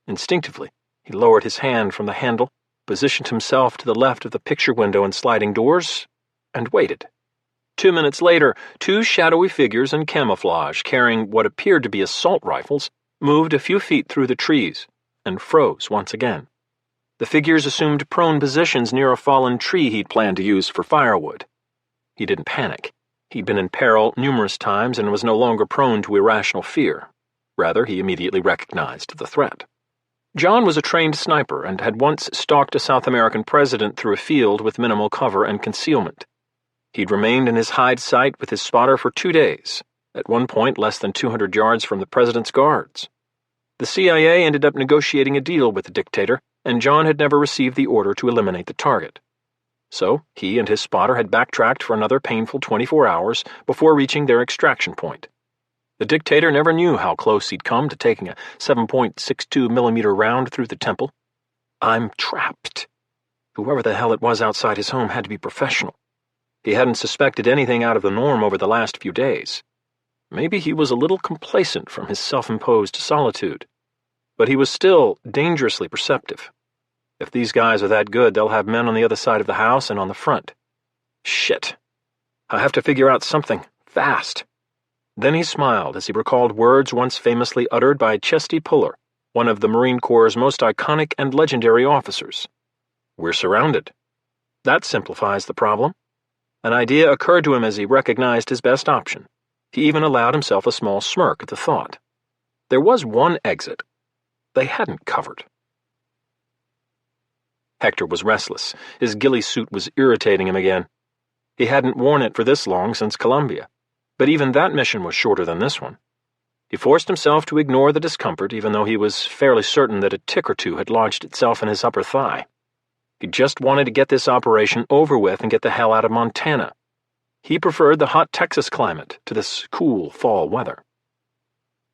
Instinctively, he lowered his hand from the handle, positioned himself to the left of the picture window and sliding doors, and waited. 2 minutes later, two shadowy figures in camouflage, carrying what appeared to be assault rifles, moved a few feet through the trees and froze once again. The figures assumed prone positions near a fallen tree he'd planned to use for firewood. He didn't panic. He'd been in peril numerous times and was no longer prone to irrational fear. Rather, he immediately recognized the threat. John was a trained sniper and had once stalked a South American president through a field with minimal cover and concealment. He'd remained in his hide site with his spotter for 2 days, at one point less than 200 yards from the president's guards. The CIA ended up negotiating a deal with the dictator, and John had never received the order to eliminate the target. So he and his spotter had backtracked for another painful 24 hours before reaching their extraction point. The dictator never knew how close he'd come to taking a 7.62 millimeter round through the temple. I'm trapped. Whoever the hell it was outside his home had to be professional. He hadn't suspected anything out of the norm over the last few days. Maybe he was a little complacent from his self-imposed solitude. But he was still dangerously perceptive. If these guys are that good, they'll have men on the other side of the house and on the front. Shit. I have to figure out something, fast. Then he smiled as he recalled words once famously uttered by Chesty Puller, one of the Marine Corps' most iconic and legendary officers. We're surrounded. That simplifies the problem. An idea occurred to him as he recognized his best option. He even allowed himself a small smirk at the thought. There was one exit. They hadn't covered. Hector was restless. His ghillie suit was irritating him again. He hadn't worn it for this long since Colombia, but even that mission was shorter than this one. He forced himself to ignore the discomfort, even though he was fairly certain that a tick or two had lodged itself in his upper thigh. He just wanted to get this operation over with and get the hell out of Montana. He preferred the hot Texas climate to this cool fall weather.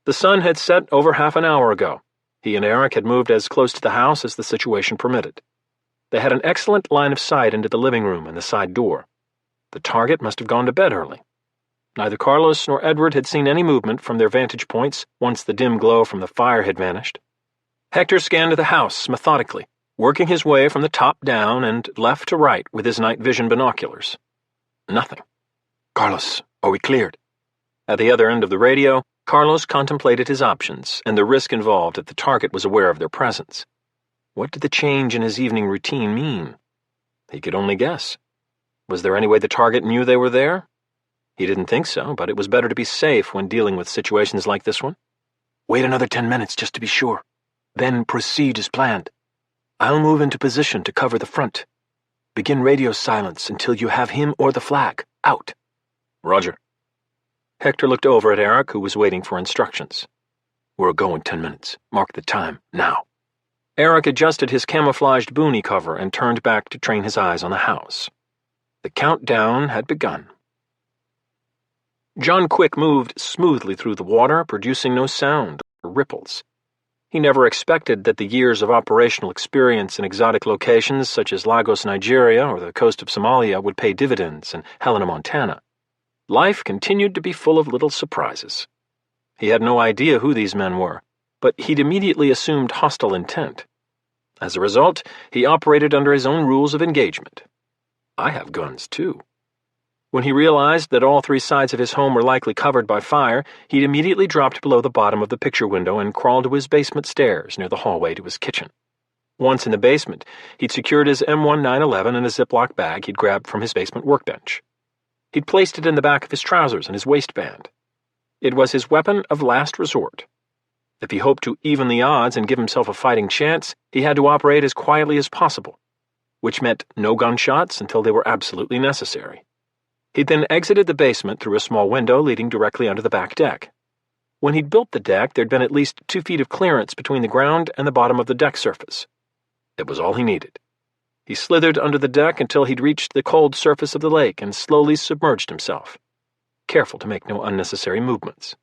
The sun had set over half an hour ago. He and Eric had moved as close to the house as the situation permitted. They had an excellent line of sight into the living room and the side door. The target must have gone to bed early. Neither Carlos nor Edward had seen any movement from their vantage points once the dim glow from the fire had vanished. Hector scanned the house methodically, working his way from the top down and left to right with his night vision binoculars. Nothing. Carlos, are we cleared? At the other end of the radio, Carlos contemplated his options and the risk involved if the target was aware of their presence. What did the change in his evening routine mean? He could only guess. Was there any way the target knew they were there? He didn't think so, but it was better to be safe when dealing with situations like this one. Wait another 10 minutes just to be sure. Then proceed as planned. I'll move into position to cover the front. Begin radio silence until you have him or the flag. Out. Roger. Hector looked over at Eric, who was waiting for instructions. We're going 10 minutes. Mark the time, now. Eric adjusted his camouflaged boonie cover and turned back to train his eyes on the house. The countdown had begun. John Quick moved smoothly through the water, producing no sound or ripples. He never expected that the years of operational experience in exotic locations such as Lagos, Nigeria, or the coast of Somalia would pay dividends in Helena, Montana. Life continued to be full of little surprises. He had no idea who these men were, but he'd immediately assumed hostile intent. As a result, he operated under his own rules of engagement. I have guns, too. When he realized that all 3 sides of his home were likely covered by fire, he'd immediately dropped below the bottom of the picture window and crawled to his basement stairs near the hallway to his kitchen. Once in the basement, he'd secured his M1911 in a Ziploc bag he'd grabbed from his basement workbench. He'd placed it in the back of his trousers and his waistband. It was his weapon of last resort. If he hoped to even the odds and give himself a fighting chance, he had to operate as quietly as possible, which meant no gunshots until they were absolutely necessary. He'd then exited the basement through a small window leading directly onto the back deck. When he'd built the deck, there'd been at least 2 feet of clearance between the ground and the bottom of the deck surface. It was all he needed. He slithered under the deck until he'd reached the cold surface of the lake and slowly submerged himself, careful to make no unnecessary movements.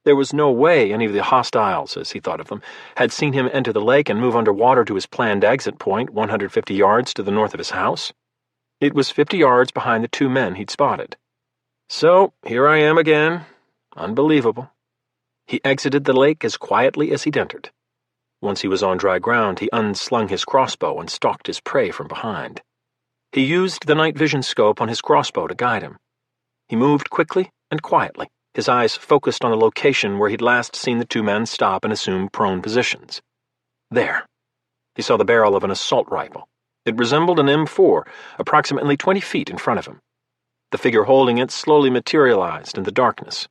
There was no way any of the hostiles, as he thought of them, had seen him enter the lake and move underwater to his planned exit point 150 yards to the north of his house. It was 50 yards behind the 2 men he'd spotted. So, here I am again. Unbelievable. He exited the lake as quietly as he'd entered. Once he was on dry ground, he unslung his crossbow and stalked his prey from behind. He used the night vision scope on his crossbow to guide him. He moved quickly and quietly, his eyes focused on the location where he'd last seen the 2 men stop and assume prone positions. There. He saw the barrel of an assault rifle. It resembled an M4, approximately 20 feet in front of him. The figure holding it slowly materialized in the darkness.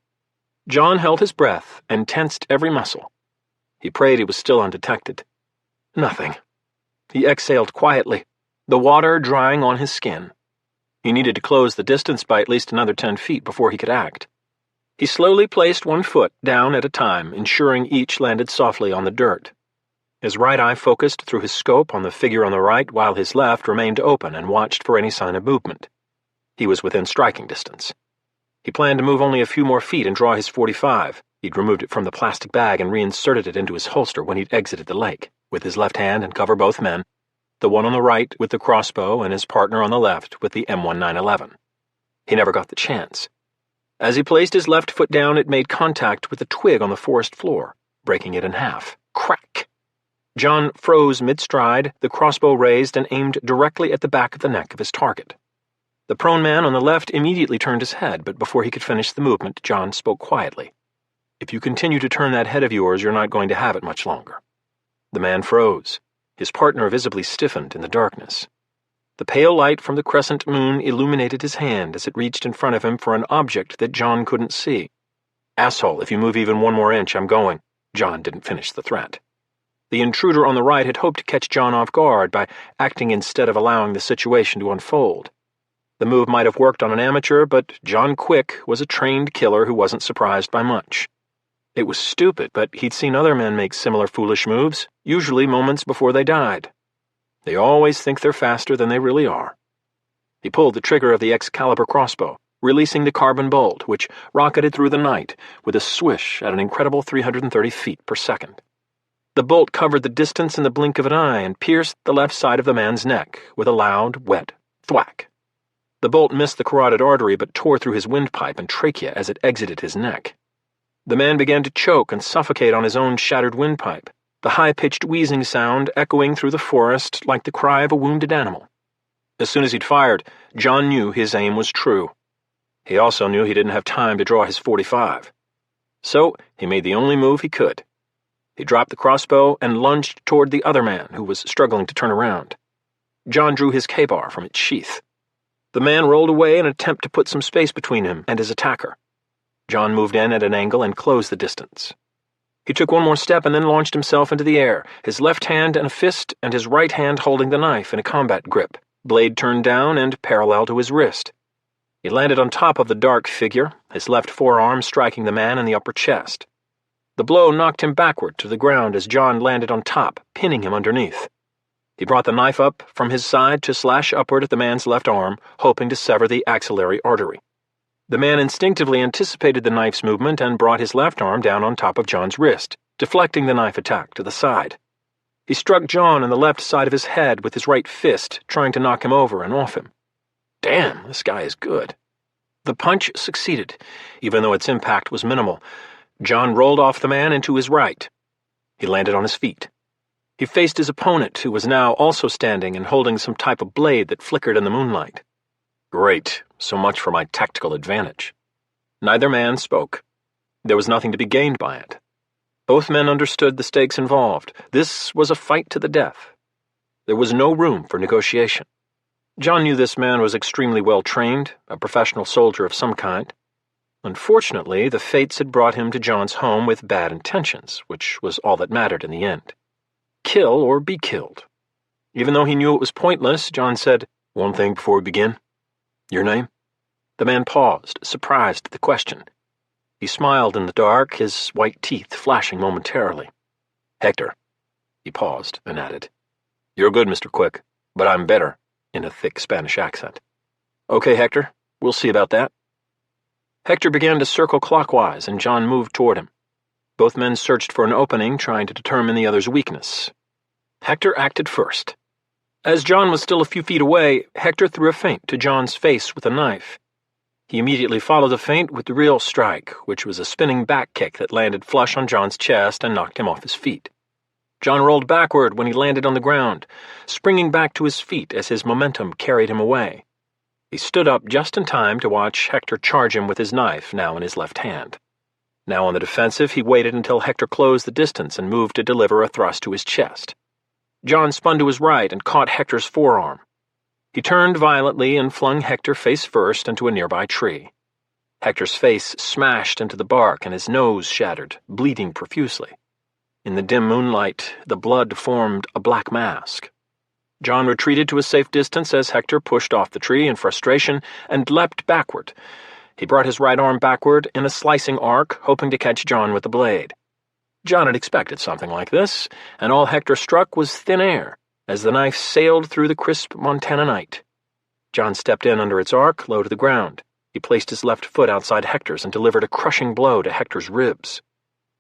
John held his breath and tensed every muscle. He prayed he was still undetected. Nothing. He exhaled quietly, the water drying on his skin. He needed to close the distance by at least another 10 feet before he could act. He slowly placed 1 foot down at a time, ensuring each landed softly on the dirt. His right eye focused through his scope on the figure on the right while his left remained open and watched for any sign of movement. He was within striking distance. He planned to move only a few more feet and draw his .45. He'd removed it from the plastic bag and reinserted it into his holster when he'd exited the lake, with his left hand and cover both men, the one on the right with the crossbow and his partner on the left with the M1911. He never got the chance. As he placed his left foot down, it made contact with a twig on the forest floor, breaking it in half. Crack! John froze mid-stride, the crossbow raised and aimed directly at the back of the neck of his target. The prone man on the left immediately turned his head, but before he could finish the movement, John spoke quietly. If you continue to turn that head of yours, you're not going to have it much longer. The man froze. His partner visibly stiffened in the darkness. The pale light from the crescent moon illuminated his hand as it reached in front of him for an object that John couldn't see. Asshole, if you move even 1 more inch, I'm going. John didn't finish the threat. The intruder on the right had hoped to catch John off guard by acting instead of allowing the situation to unfold. The move might have worked on an amateur, but John Quick was a trained killer who wasn't surprised by much. It was stupid, but he'd seen other men make similar foolish moves, usually moments before they died. They always think they're faster than they really are. He pulled the trigger of the Excalibur crossbow, releasing the carbon bolt, which rocketed through the night with a swish at an incredible 330 feet per second. The bolt covered the distance in the blink of an eye and pierced the left side of the man's neck with a loud, wet thwack. The bolt missed the carotid artery but tore through his windpipe and trachea as it exited his neck. The man began to choke and suffocate on his own shattered windpipe, the high-pitched wheezing sound echoing through the forest like the cry of a wounded animal. As soon as he'd fired, John knew his aim was true. He also knew he didn't have time to draw his .45. So he made the only move he could. He dropped the crossbow and lunged toward the other man, who was struggling to turn around. John drew his K-bar from its sheath. The man rolled away in an attempt to put some space between him and his attacker. John moved in at an angle and closed the distance. He took one more step and then launched himself into the air, his left hand in a fist and his right hand holding the knife in a combat grip, blade turned down and parallel to his wrist. He landed on top of the dark figure, his left forearm striking the man in the upper chest. The blow knocked him backward to the ground as John landed on top, pinning him underneath. He brought the knife up from his side to slash upward at the man's left arm, hoping to sever the axillary artery. The man instinctively anticipated the knife's movement and brought his left arm down on top of John's wrist, deflecting the knife attack to the side. He struck John on the left side of his head with his right fist, trying to knock him over and off him. Damn, this guy is good. The punch succeeded, even though its impact was minimal. John rolled off the man into his right. He landed on his feet. He faced his opponent, who was now also standing and holding some type of blade that flickered in the moonlight. Great, so much for my tactical advantage. Neither man spoke. There was nothing to be gained by it. Both men understood the stakes involved. This was a fight to the death. There was no room for negotiation. John knew this man was extremely well trained, a professional soldier of some kind. Unfortunately, the fates had brought him to John's home with bad intentions, which was all that mattered in the end. Kill or be killed. Even though he knew it was pointless, John said, "One thing before we begin. Your name?" The man paused, surprised at the question. He smiled in the dark, his white teeth flashing momentarily. "Hector." He paused and added, "You're good, Mr. Quick, but I'm better," in a thick Spanish accent. "Okay, Hector, we'll see about that." Hector began to circle clockwise, and John moved toward him. Both men searched for an opening, trying to determine the other's weakness. Hector acted first. As John was still a few feet away, Hector threw a feint to John's face with a knife. He immediately followed the feint with the real strike, which was a spinning back kick that landed flush on John's chest and knocked him off his feet. John rolled backward when he landed on the ground, springing back to his feet as his momentum carried him away. He stood up just in time to watch Hector charge him with his knife, now in his left hand. Now on the defensive, he waited until Hector closed the distance and moved to deliver a thrust to his chest. John spun to his right and caught Hector's forearm. He turned violently and flung Hector face first into a nearby tree. Hector's face smashed into the bark and his nose shattered, bleeding profusely. In the dim moonlight, the blood formed a black mask. John retreated to a safe distance as Hector pushed off the tree in frustration and leapt backward. He brought his right arm backward in a slicing arc, hoping to catch John with the blade. John had expected something like this, and all Hector struck was thin air, as the knife sailed through the crisp Montana night. John stepped in under its arc, low to the ground. He placed his left foot outside Hector's and delivered a crushing blow to Hector's ribs.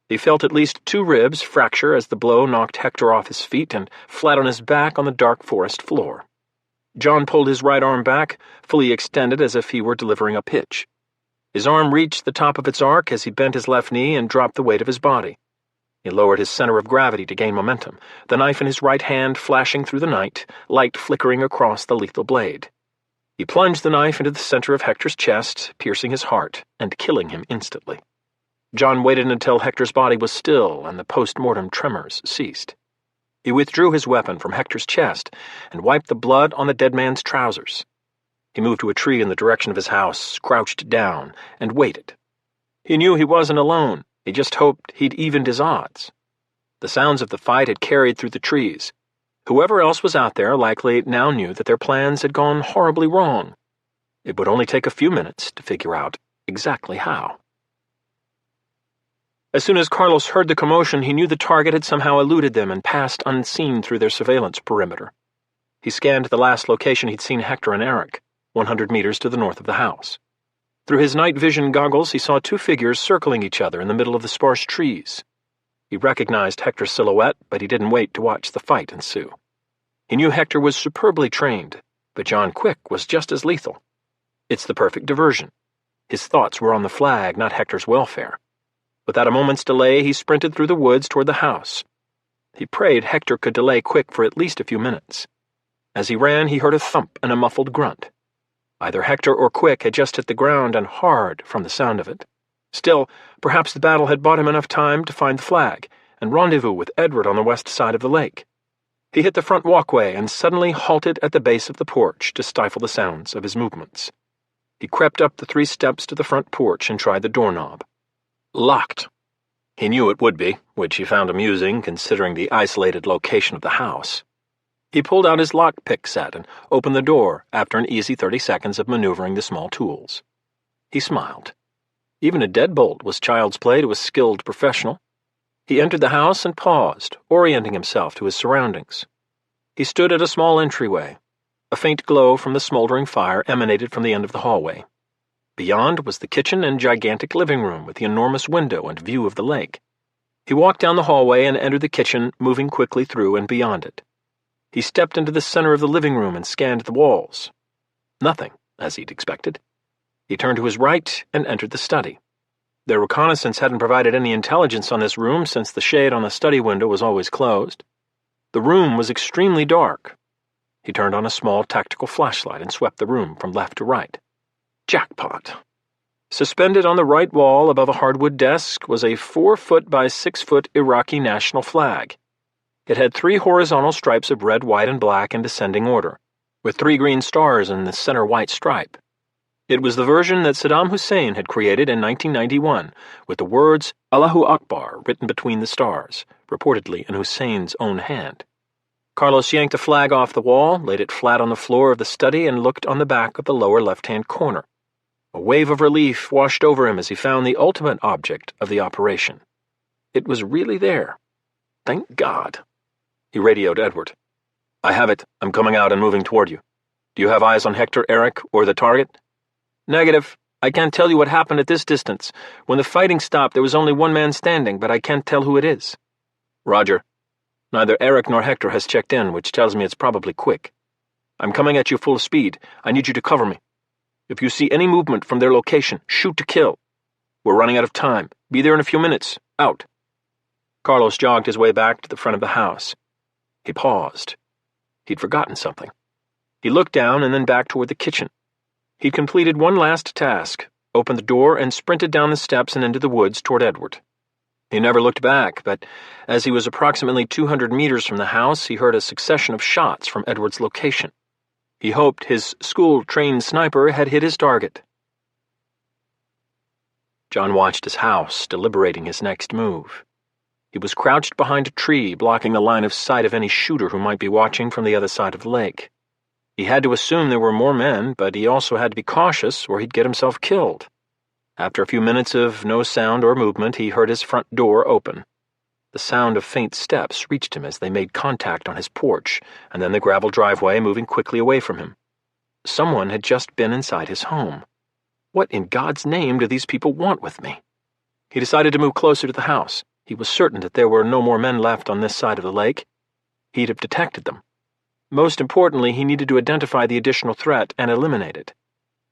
He felt at least 2 ribs fracture as the blow knocked Hector off his feet and flat on his back on the dark forest floor. John pulled his right arm back, fully extended as if he were delivering a pitch. His arm reached the top of its arc as he bent his left knee and dropped the weight of his body. He lowered his center of gravity to gain momentum, the knife in his right hand flashing through the night, light flickering across the lethal blade. He plunged the knife into the center of Hector's chest, piercing his heart and killing him instantly. John waited until Hector's body was still and the post-mortem tremors ceased. He withdrew his weapon from Hector's chest and wiped the blood on the dead man's trousers. He moved to a tree in the direction of his house, crouched down, and waited. He knew he wasn't alone. He just hoped he'd evened his odds. The sounds of the fight had carried through the trees. Whoever else was out there likely now knew that their plans had gone horribly wrong. It would only take a few minutes to figure out exactly how. As soon as Carlos heard the commotion, he knew the target had somehow eluded them and passed unseen through their surveillance perimeter. He scanned the last location he'd seen Hector and Eric, 100 meters to the north of the house. Through his night vision goggles, he saw 2 figures circling each other in the middle of the sparse trees. He recognized Hector's silhouette, but he didn't wait to watch the fight ensue. He knew Hector was superbly trained, but John Quick was just as lethal. It's the perfect diversion. His thoughts were on the flag, not Hector's welfare. Without a moment's delay, he sprinted through the woods toward the house. He prayed Hector could delay Quick for at least a few minutes. As he ran, he heard a thump and a muffled grunt. Either Hector or Quick had just hit the ground, and hard from the sound of it. Still, perhaps the battle had bought him enough time to find the flag and rendezvous with Edward on the west side of the lake. He hit the front walkway and suddenly halted at the base of the porch to stifle the sounds of his movements. He crept up the 3 steps to the front porch and tried the doorknob. Locked. He knew it would be, which he found amusing considering the isolated location of the house. He pulled out his lockpick set and opened the door after an easy 30 seconds of maneuvering the small tools. He smiled. Even a deadbolt was child's play to a skilled professional. He entered the house and paused, orienting himself to his surroundings. He stood at a small entryway. A faint glow from the smoldering fire emanated from the end of the hallway. Beyond was the kitchen and gigantic living room with the enormous window and view of the lake. He walked down the hallway and entered the kitchen, moving quickly through and beyond it. He stepped into the center of the living room and scanned the walls. Nothing, as he'd expected. He turned to his right and entered the study. Their reconnaissance hadn't provided any intelligence on this room since the shade on the study window was always closed. The room was extremely dark. He turned on a small tactical flashlight and swept the room from left to right. Jackpot. Suspended on the right wall above a hardwood desk was a 4-foot by 6-foot Iraqi national flag. It had 3 horizontal stripes of red, white, and black in descending order, with 3 green stars in the center white stripe. It was the version that Saddam Hussein had created in 1991, with the words Allahu Akbar written between the stars, reportedly in Hussein's own hand. Carlos yanked the flag off the wall, laid it flat on the floor of the study, and looked on the back of the lower left-hand corner. A wave of relief washed over him as he found the ultimate object of the operation. It was really there. Thank God. He radioed Edward. "I have it. I'm coming out and moving toward you. Do you have eyes on Hector, Eric, or the target?" "Negative. I can't tell you what happened at this distance. When the fighting stopped, there was only one man standing, but I can't tell who it is." "Roger. Neither Eric nor Hector has checked in, which tells me it's probably quick. I'm coming at you full speed. I need you to cover me. If you see any movement from their location, shoot to kill. We're running out of time. Be there in a few minutes. Out." Carlos jogged his way back to the front of the house. He paused. He'd forgotten something. He looked down and then back toward the kitchen. He'd completed one last task, opened the door, and sprinted down the steps and into the woods toward Edward. He never looked back, but as he was approximately 200 meters from the house, he heard a succession of shots from Edward's location. He hoped his school-trained sniper had hit his target. John watched his house, deliberating his next move. He was crouched behind a tree, blocking the line of sight of any shooter who might be watching from the other side of the lake. He had to assume there were more men, but he also had to be cautious or he'd get himself killed. After a few minutes of no sound or movement, he heard his front door open. The sound of faint steps reached him as they made contact on his porch, and then the gravel driveway moving quickly away from him. Someone had just been inside his home. What in God's name do these people want with me? He decided to move closer to the house. He was certain that there were no more men left on this side of the lake. He'd have detected them. Most importantly, he needed to identify the additional threat and eliminate it.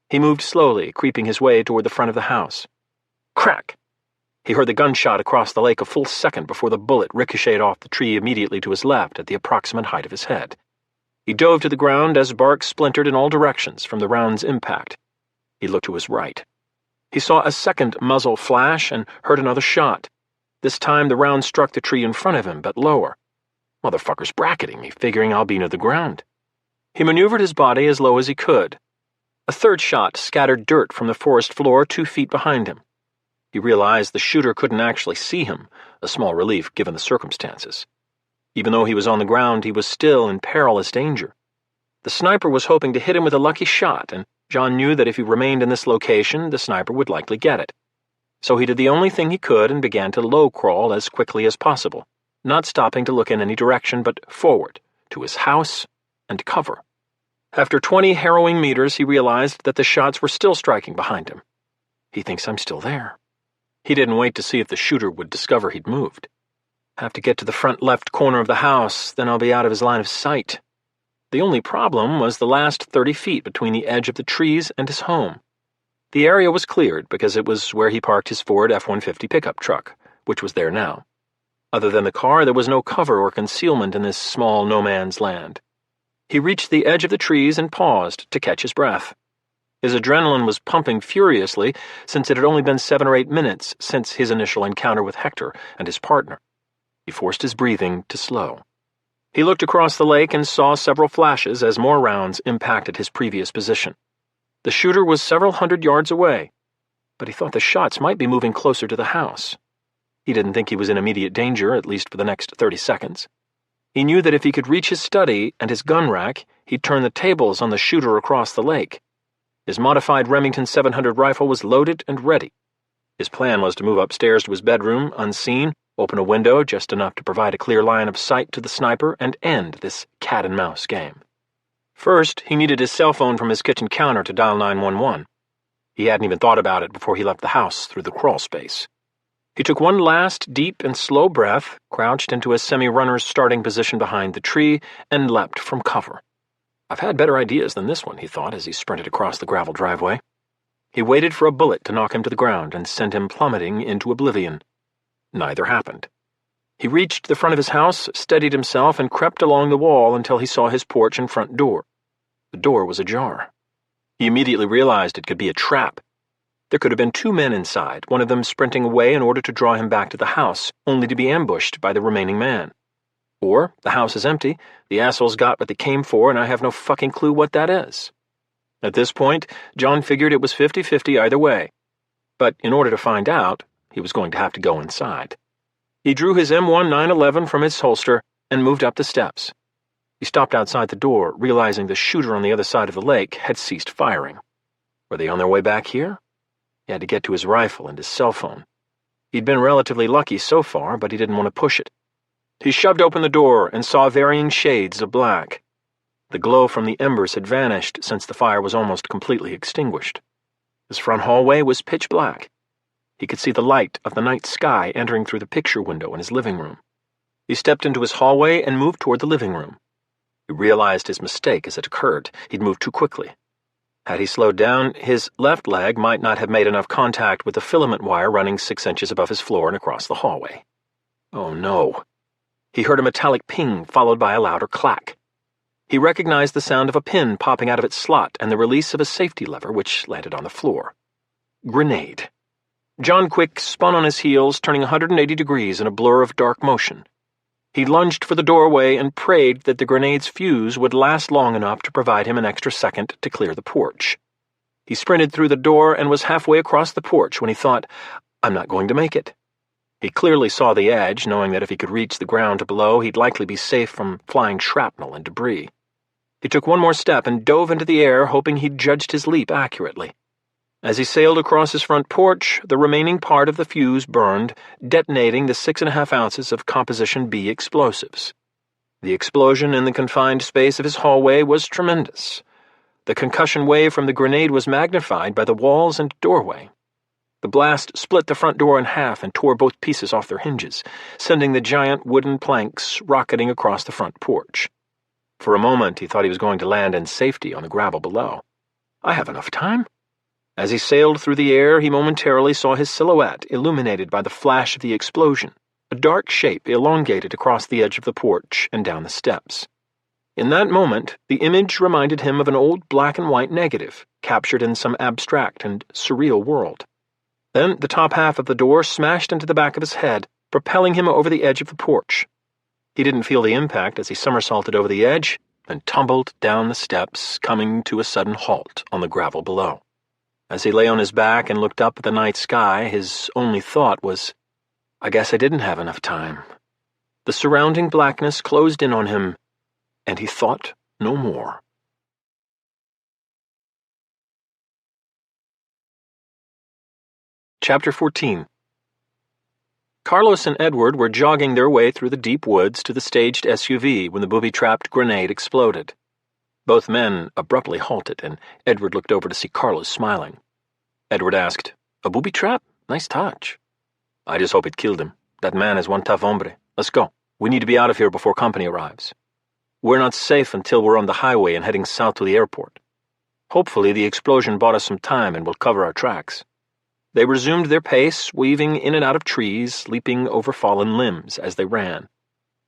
He moved slowly, creeping his way toward the front of the house. Crack! He heard the gunshot across the lake a full second before the bullet ricocheted off the tree immediately to his left at the approximate height of his head. He dove to the ground as bark splintered in all directions from the round's impact. He looked to his right. He saw a second muzzle flash and heard another shot. This time the round struck the tree in front of him, but lower. Motherfucker's bracketing me, figuring I'll be near the ground. He maneuvered his body as low as he could. A third shot scattered dirt from the forest floor 2 feet behind him. He realized the shooter couldn't actually see him, a small relief given the circumstances. Even though he was on the ground, he was still in perilous danger. The sniper was hoping to hit him with a lucky shot, and John knew that if he remained in this location, the sniper would likely get it. So he did the only thing he could and began to low-crawl as quickly as possible, not stopping to look in any direction but forward, to his house and cover. After 20 harrowing meters, he realized that the shots were still striking behind him. He thinks I'm still there. He didn't wait to see if the shooter would discover he'd moved. Have to get to the front left corner of the house, then I'll be out of his line of sight. The only problem was the last 30 feet between the edge of the trees and his home. The area was cleared because it was where he parked his Ford F-150 pickup truck, which was there now. Other than the car, there was no cover or concealment in this small no-man's land. He reached the edge of the trees and paused to catch his breath. His adrenaline was pumping furiously since it had only been 7 or 8 minutes since his initial encounter with Hector and his partner. He forced his breathing to slow. He looked across the lake and saw several flashes as more rounds impacted his previous position. The shooter was several hundred yards away, but he thought the shots might be moving closer to the house. He didn't think he was in immediate danger, at least for the next 30 seconds. He knew that if he could reach his study and his gun rack, he'd turn the tables on the shooter across the lake. His modified Remington 700 rifle was loaded and ready. His plan was to move upstairs to his bedroom, unseen, open a window just enough to provide a clear line of sight to the sniper, and end this cat-and-mouse game. First, he needed his cell phone from his kitchen counter to dial 911. He hadn't even thought about it before he left the house through the crawl space. He took one last deep and slow breath, crouched into a semi-runner's starting position behind the tree, and leapt from cover. I've had better ideas than this one, he thought as he sprinted across the gravel driveway. He waited for a bullet to knock him to the ground and send him plummeting into oblivion. Neither happened. He reached the front of his house, steadied himself, and crept along the wall until he saw his porch and front door. The door was ajar. He immediately realized it could be a trap. There could have been 2 men inside, one of them sprinting away in order to draw him back to the house, only to be ambushed by the remaining man. Or, the house is empty, the assholes got what they came for, and I have no fucking clue what that is. At this point, John figured it was 50-50 either way. But in order to find out, he was going to have to go inside. He drew his M1 911 from its holster and moved up the steps. He stopped outside the door, realizing the shooter on the other side of the lake had ceased firing. Were they on their way back here? He had to get to his rifle and his cell phone. He'd been relatively lucky so far, but he didn't want to push it. He shoved open the door and saw varying shades of black. The glow from the embers had vanished since the fire was almost completely extinguished. His front hallway was pitch black. He could see the light of the night sky entering through the picture window in his living room. He stepped into his hallway and moved toward the living room. He realized his mistake as it occurred. He'd moved too quickly. Had he slowed down, his left leg might not have made enough contact with the filament wire running 6 inches above his floor and across the hallway. Oh no. He heard a metallic ping followed by a louder clack. He recognized the sound of a pin popping out of its slot and the release of a safety lever which landed on the floor. Grenade. John Quick spun on his heels, turning 180 degrees in a blur of dark motion. He lunged for the doorway and prayed that the grenade's fuse would last long enough to provide him an extra second to clear the porch. He sprinted through the door and was halfway across the porch when he thought, I'm not going to make it. He clearly saw the edge, knowing that if he could reach the ground below, he'd likely be safe from flying shrapnel and debris. He took one more step and dove into the air, hoping he'd judged his leap accurately. As he sailed across his front porch, the remaining part of the fuse burned, detonating the 6.5 ounces of Composition B explosives. The explosion in the confined space of his hallway was tremendous. The concussion wave from the grenade was magnified by the walls and doorway. The blast split the front door in half and tore both pieces off their hinges, sending the giant wooden planks rocketing across the front porch. For a moment, he thought he was going to land in safety on the gravel below. I have enough time. As he sailed through the air, he momentarily saw his silhouette illuminated by the flash of the explosion, a dark shape elongated across the edge of the porch and down the steps. In that moment, the image reminded him of an old black-and-white negative, captured in some abstract and surreal world. Then the top half of the door smashed into the back of his head, propelling him over the edge of the porch. He didn't feel the impact as he somersaulted over the edge and tumbled down the steps, coming to a sudden halt on the gravel below. As he lay on his back and looked up at the night sky, his only thought was, I guess I didn't have enough time. The surrounding blackness closed in on him, and he thought no more. Chapter 14. Carlos and Edward were jogging their way through the deep woods to the staged SUV when the booby-trapped grenade exploded. Both men abruptly halted, and Edward looked over to see Carlos smiling. Edward asked, A booby trap? Nice touch. I just hope it killed him. That man is one tough hombre. Let's go. We need to be out of here before company arrives. We're not safe until we're on the highway and heading south to the airport. Hopefully the explosion bought us some time and will cover our tracks. They resumed their pace, weaving in and out of trees, leaping over fallen limbs as they ran.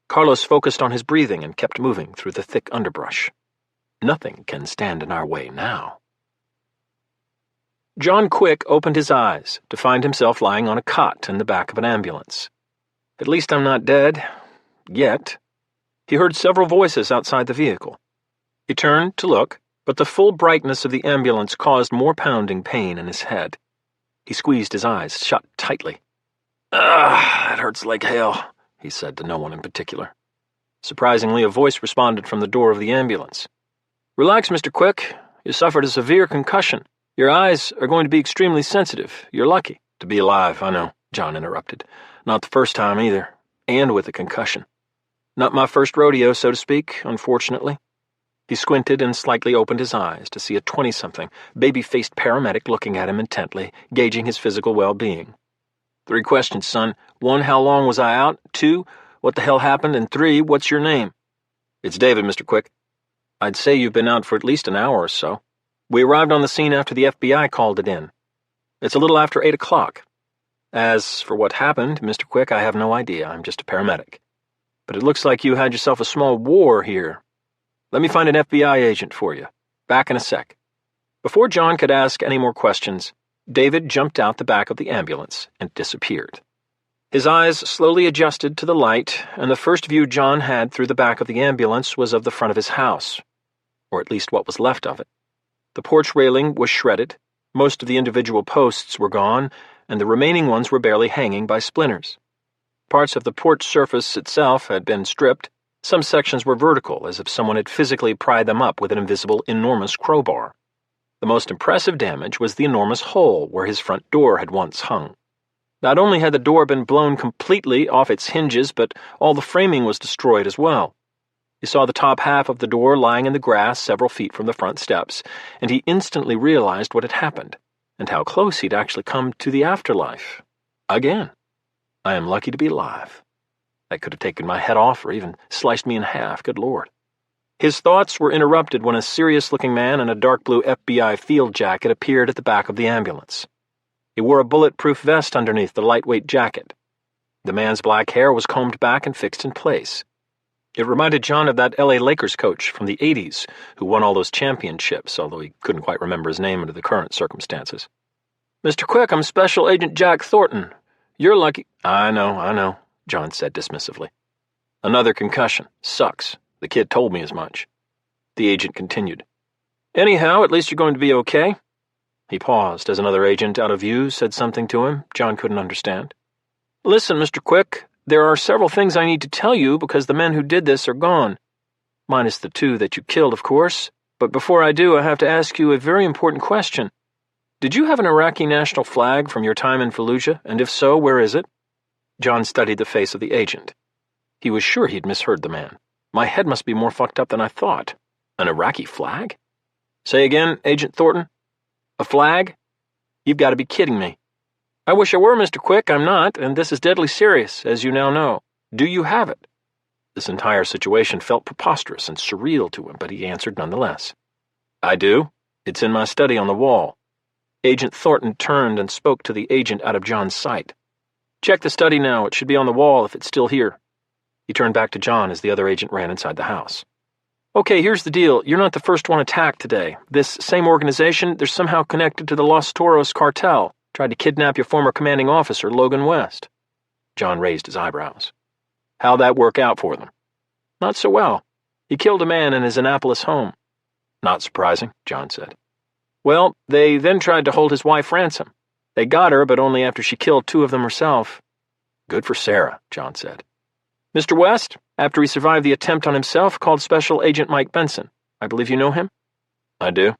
Carlos focused on his breathing and kept moving through the thick underbrush. Nothing can stand in our way now. John Quick opened his eyes to find himself lying on a cot in the back of an ambulance. At least I'm not dead. Yet. He heard several voices outside the vehicle. He turned to look, but the full brightness of the ambulance caused more pounding pain in his head. He squeezed his eyes shut tightly. That hurts like hell," he said to no one in particular. Surprisingly, a voice responded from the door of the ambulance. "Relax, Mr. Quick. You suffered a severe concussion. Your eyes are going to be extremely sensitive. You're lucky to be alive, I know," John interrupted. "Not the first time, either, and with a concussion. Not my first rodeo, so to speak, unfortunately." He squinted and slightly opened his eyes to see a 20-something, baby-faced paramedic looking at him intently, gauging his physical well-being. "3 questions, son. 1, how long was I out? 2, what the hell happened? And 3, what's your name?" "It's David, Mr. Quick." "I'd say you've been out for at least an hour or so. We arrived on the scene after the FBI called it in. It's a little after 8 o'clock. As for what happened, Mr. Quick, I have no idea. I'm just a paramedic. But it looks like you had yourself a small war here. Let me find an FBI agent for you. Back in a sec." Before John could ask any more questions, David jumped out the back of the ambulance and disappeared. His eyes slowly adjusted to the light, and the first view John had through the back of the ambulance was of the front of his house, or at least what was left of it. The porch railing was shredded, most of the individual posts were gone, and the remaining ones were barely hanging by splinters. Parts of the porch surface itself had been stripped. Some sections were vertical, as if someone had physically pried them up with an invisible, enormous crowbar. The most impressive damage was the enormous hole where his front door had once hung. Not only had the door been blown completely off its hinges, but all the framing was destroyed as well. He saw the top half of the door lying in the grass several feet from the front steps, and he instantly realized what had happened, and how close he'd actually come to the afterlife. Again. I am lucky to be alive. That could have taken my head off or even sliced me in half, good Lord. His thoughts were interrupted when a serious-looking man in a dark blue FBI field jacket appeared at the back of the ambulance. He wore a bulletproof vest underneath the lightweight jacket. The man's black hair was combed back and fixed in place. It reminded John of that L.A. Lakers coach from the 80s who won all those championships, although he couldn't quite remember his name under the current circumstances. "Mr. Quick, I'm Special Agent Jack Thornton. You're lucky—" I know, John said dismissively. "Another concussion. Sucks. The kid told me as much." The agent continued. "Anyhow, at least you're going to be okay." He paused as another agent out of view said something to him John couldn't understand. "Listen, Mr. Quick, there are several things I need to tell you because the men who did this are gone. Minus the 2 that you killed, of course. But before I do, I have to ask you a very important question. Did you have an Iraqi national flag from your time in Fallujah, and if so, where is it?" John studied the face of the agent. He was sure he'd misheard the man. My head must be more fucked up than I thought. An Iraqi flag? "Say again, Agent Thornton? A flag? You've got to be kidding me." "I wish I were, Mr. Quick. I'm not, and this is deadly serious, as you now know. Do you have it?" This entire situation felt preposterous and surreal to him, but he answered nonetheless. "I do. It's in my study on the wall." Agent Thornton turned and spoke to the agent out of John's sight. "Check the study now. It should be on the wall if it's still here." He turned back to John as the other agent ran inside the house. "Okay, here's the deal. You're not the first one attacked today. This same organization, they're somehow connected to the Los Toros cartel. Tried to kidnap your former commanding officer, Logan West." John raised his eyebrows. "How'd that work out for them?" "Not so well. He killed a man in his Annapolis home." "Not surprising," John said. "Well, they then tried to hold his wife ransom. They got her, but only after she killed 2 of them herself." "Good for Sarah," John said. "Mr. West, after he survived the attempt on himself, called Special Agent Mike Benson. I believe you know him?" "I do."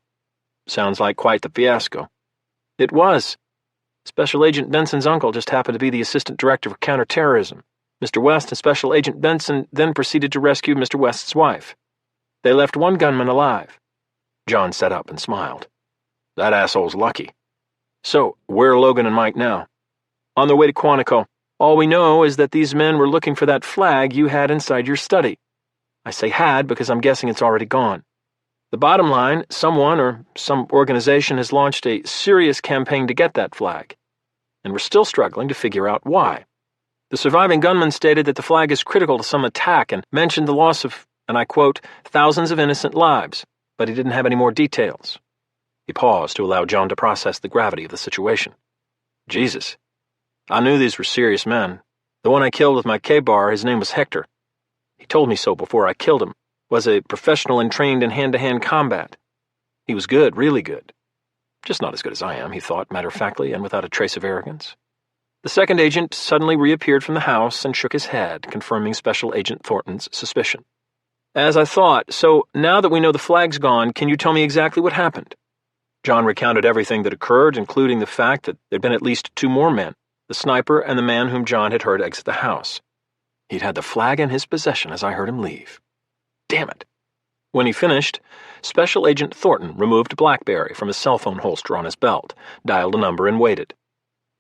"Sounds like quite the fiasco." "It was. Special Agent Benson's uncle just happened to be the Assistant Director for Counterterrorism. Mr. West and Special Agent Benson then proceeded to rescue Mr. West's wife. They left 1 gunman alive." John sat up and smiled. "That asshole's lucky. So, where are Logan and Mike now?" "On their way to Quantico. All we know is that these men were looking for that flag you had inside your study. I say had because I'm guessing it's already gone. The bottom line, someone or some organization has launched a serious campaign to get that flag, and we're still struggling to figure out why. The surviving gunman stated that the flag is critical to some attack and mentioned the loss of, and I quote, thousands of innocent lives, but he didn't have any more details." He paused to allow John to process the gravity of the situation. "Jesus. I knew these were serious men. The one I killed with my K-bar, his name was Hector. He told me so before I killed him. Was a professional and trained in hand-to-hand combat. He was good, really good. Just not as good as I am," he thought matter-of-factly and without a trace of arrogance. The second agent suddenly reappeared from the house and shook his head, confirming Special Agent Thornton's suspicion. As I thought, so now that we know the flag's gone, can you tell me exactly what happened? John recounted everything that occurred, including the fact that there'd been at least 2 more men, the sniper and the man whom John had heard exit the house. He'd had the flag in his possession as I heard him leave. Damn it. When he finished, Special Agent Thornton removed a BlackBerry from his cell phone holster on his belt, dialed a number, and waited.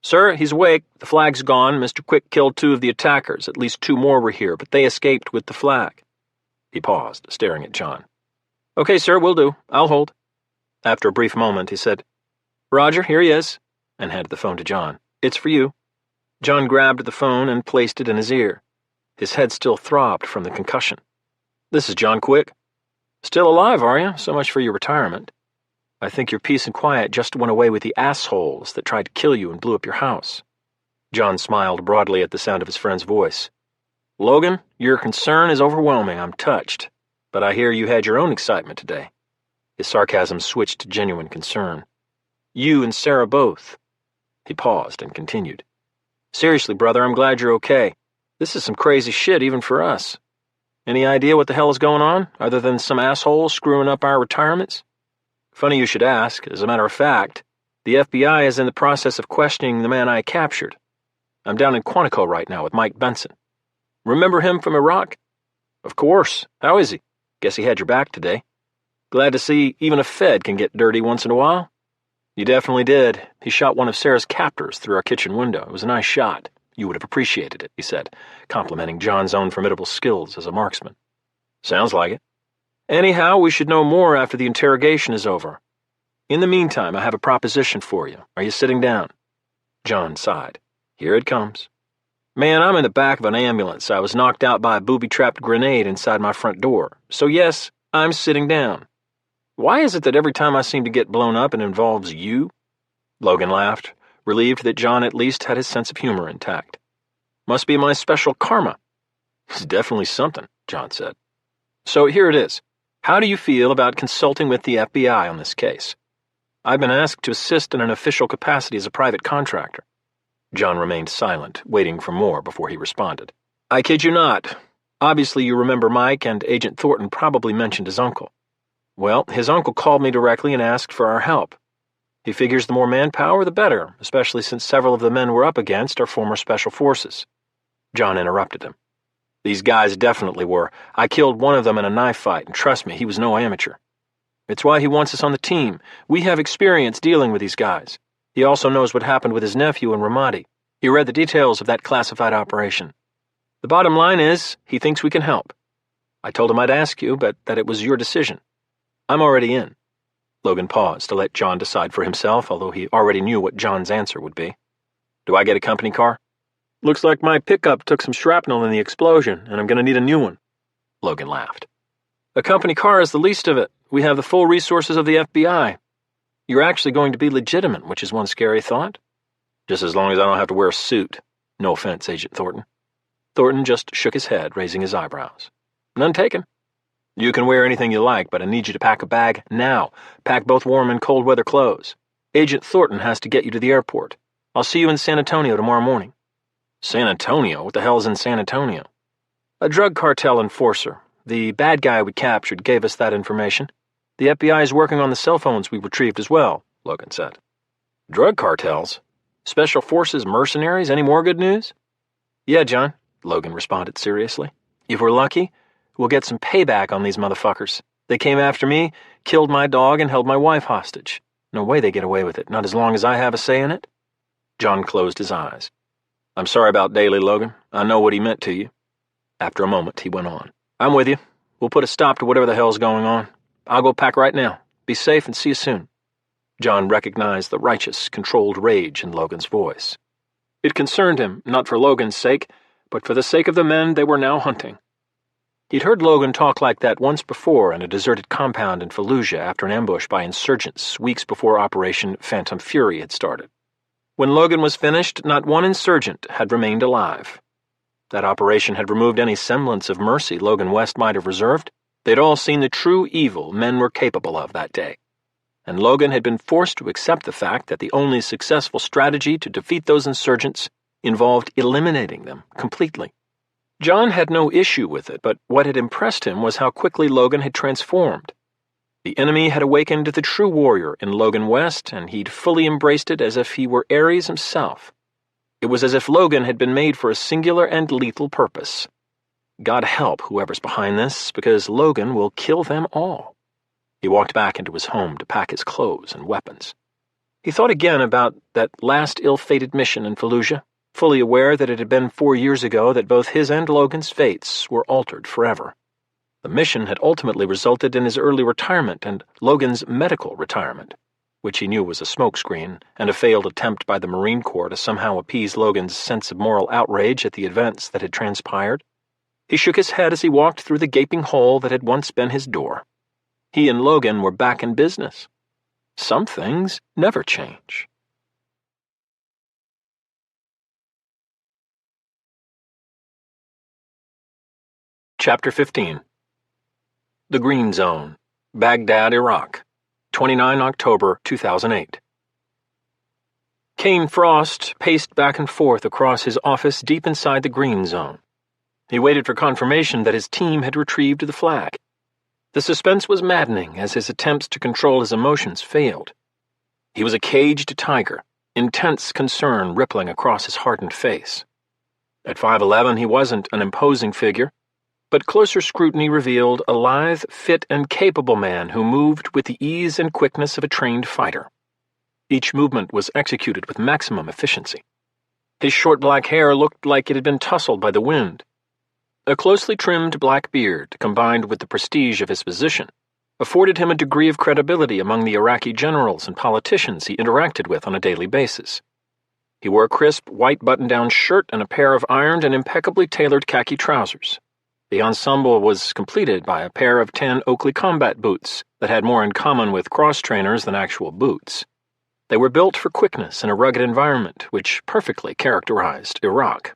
Sir, he's awake. The flag's gone. Mr. Quick killed 2 of the attackers. At least 2 more were here, but they escaped with the flag. He paused, staring at John. Okay, sir, will do. I'll hold. After a brief moment, he said, Roger, here he is, and handed the phone to John. It's for you. John grabbed the phone and placed it in his ear. His head still throbbed from the concussion. This is John Quick. Still alive, are you? So much for your retirement. I think your peace and quiet just went away with the assholes that tried to kill you and blew up your house. John smiled broadly at the sound of his friend's voice. Logan, your concern is overwhelming. I'm touched. But I hear you had your own excitement today. His sarcasm switched to genuine concern. You and Sarah both. He paused and continued. Seriously, brother, I'm glad you're okay. This is some crazy shit even for us. Any idea what the hell is going on, other than some asshole screwing up our retirements? Funny you should ask. As a matter of fact, the FBI is in the process of questioning the man I captured. I'm down in Quantico right now with Mike Benson. Remember him from Iraq? Of course. How is he? Guess he had your back today. Glad to see even a Fed can get dirty once in a while. You definitely did. He shot one of Sarah's captors through our kitchen window. It was a nice shot. You would have appreciated it, he said, complimenting John's own formidable skills as a marksman. Sounds like it. Anyhow, we should know more after the interrogation is over. In the meantime, I have a proposition for you. Are you sitting down? John sighed. Here it comes. Man, I'm in the back of an ambulance. I was knocked out by a booby-trapped grenade inside my front door. So yes, I'm sitting down. Why is it that every time I seem to get blown up it involves you? Logan laughed, relieved that John at least had his sense of humor intact. Must be my special karma. It's definitely something, John said. So here it is. How do you feel about consulting with the FBI on this case? I've been asked to assist in an official capacity as a private contractor. John remained silent, waiting for more before he responded. I kid you not. Obviously you remember Mike, and Agent Thornton probably mentioned his uncle. Well, his uncle called me directly and asked for our help. He figures the more manpower, the better, especially since several of the men we're up against are former special forces. John interrupted him. These guys definitely were. I killed one of them in a knife fight, and trust me, he was no amateur. It's why he wants us on the team. We have experience dealing with these guys. He also knows what happened with his nephew in Ramadi. He read the details of that classified operation. The bottom line is, he thinks we can help. I told him I'd ask you, but that it was your decision. I'm already in. Logan paused to let John decide for himself, although he already knew what John's answer would be. Do I get a company car? Looks like my pickup took some shrapnel in the explosion, and I'm going to need a new one. Logan laughed. A company car is the least of it. We have the full resources of the FBI. You're actually going to be legitimate, which is one scary thought. Just as long as I don't have to wear a suit. No offense, Agent Thornton. Thornton just shook his head, raising his eyebrows. None taken. You can wear anything you like, but I need you to pack a bag now. Pack both warm and cold weather clothes. Agent Thornton has to get you to the airport. I'll see you in San Antonio tomorrow morning. San Antonio? What the hell is in San Antonio? A drug cartel enforcer. The bad guy we captured gave us that information. The FBI is working on the cell phones we retrieved as well, Logan said. Drug cartels? Special forces mercenaries? Any more good news? Yeah, John, Logan responded seriously. If we're lucky, we'll get some payback on these motherfuckers. They came after me, killed my dog, and held my wife hostage. No way they get away with it, not as long as I have a say in it. John closed his eyes. I'm sorry about Daly, Logan. I know what he meant to you. After a moment, he went on. I'm with you. We'll put a stop to whatever the hell's going on. I'll go pack right now. Be safe and see you soon. John recognized the righteous, controlled rage in Logan's voice. It concerned him, not for Logan's sake, but for the sake of the men they were now hunting. He'd heard Logan talk like that once before in a deserted compound in Fallujah after an ambush by insurgents weeks before Operation Phantom Fury had started. When Logan was finished, not one insurgent had remained alive. That operation had removed any semblance of mercy Logan West might have reserved. They'd all seen the true evil men were capable of that day. And Logan had been forced to accept the fact that the only successful strategy to defeat those insurgents involved eliminating them completely. John had no issue with it, but what had impressed him was how quickly Logan had transformed. The enemy had awakened the true warrior in Logan West, and he'd fully embraced it as if he were Ares himself. It was as if Logan had been made for a singular and lethal purpose. God help whoever's behind this, because Logan will kill them all. He walked back into his home to pack his clothes and weapons. He thought again about that last ill-fated mission in Fallujah, fully aware that it had been 4 years ago that both his and Logan's fates were altered forever. The mission had ultimately resulted in his early retirement and Logan's medical retirement, which he knew was a smokescreen and a failed attempt by the Marine Corps to somehow appease Logan's sense of moral outrage at the events that had transpired. He shook his head as he walked through the gaping hole that had once been his door. He and Logan were back in business. Some things never change. Chapter 15. The Green Zone, Baghdad, Iraq, 29 October 2008. Kane Frost paced back and forth across his office deep inside the Green Zone. He waited for confirmation that his team had retrieved the flag. The suspense was maddening as his attempts to control his emotions failed. He was a caged tiger, intense concern rippling across his hardened face. At 5'11", he wasn't an imposing figure, but closer scrutiny revealed a lithe, fit, and capable man who moved with the ease and quickness of a trained fighter. Each movement was executed with maximum efficiency. His short black hair looked like it had been tousled by the wind. A closely trimmed black beard, combined with the prestige of his position, afforded him a degree of credibility among the Iraqi generals and politicians he interacted with on a daily basis. He wore a crisp, white button-down shirt and a pair of ironed and impeccably tailored khaki trousers. The ensemble was completed by a pair of tan Oakley combat boots that had more in common with cross-trainers than actual boots. They were built for quickness in a rugged environment, which perfectly characterized Iraq.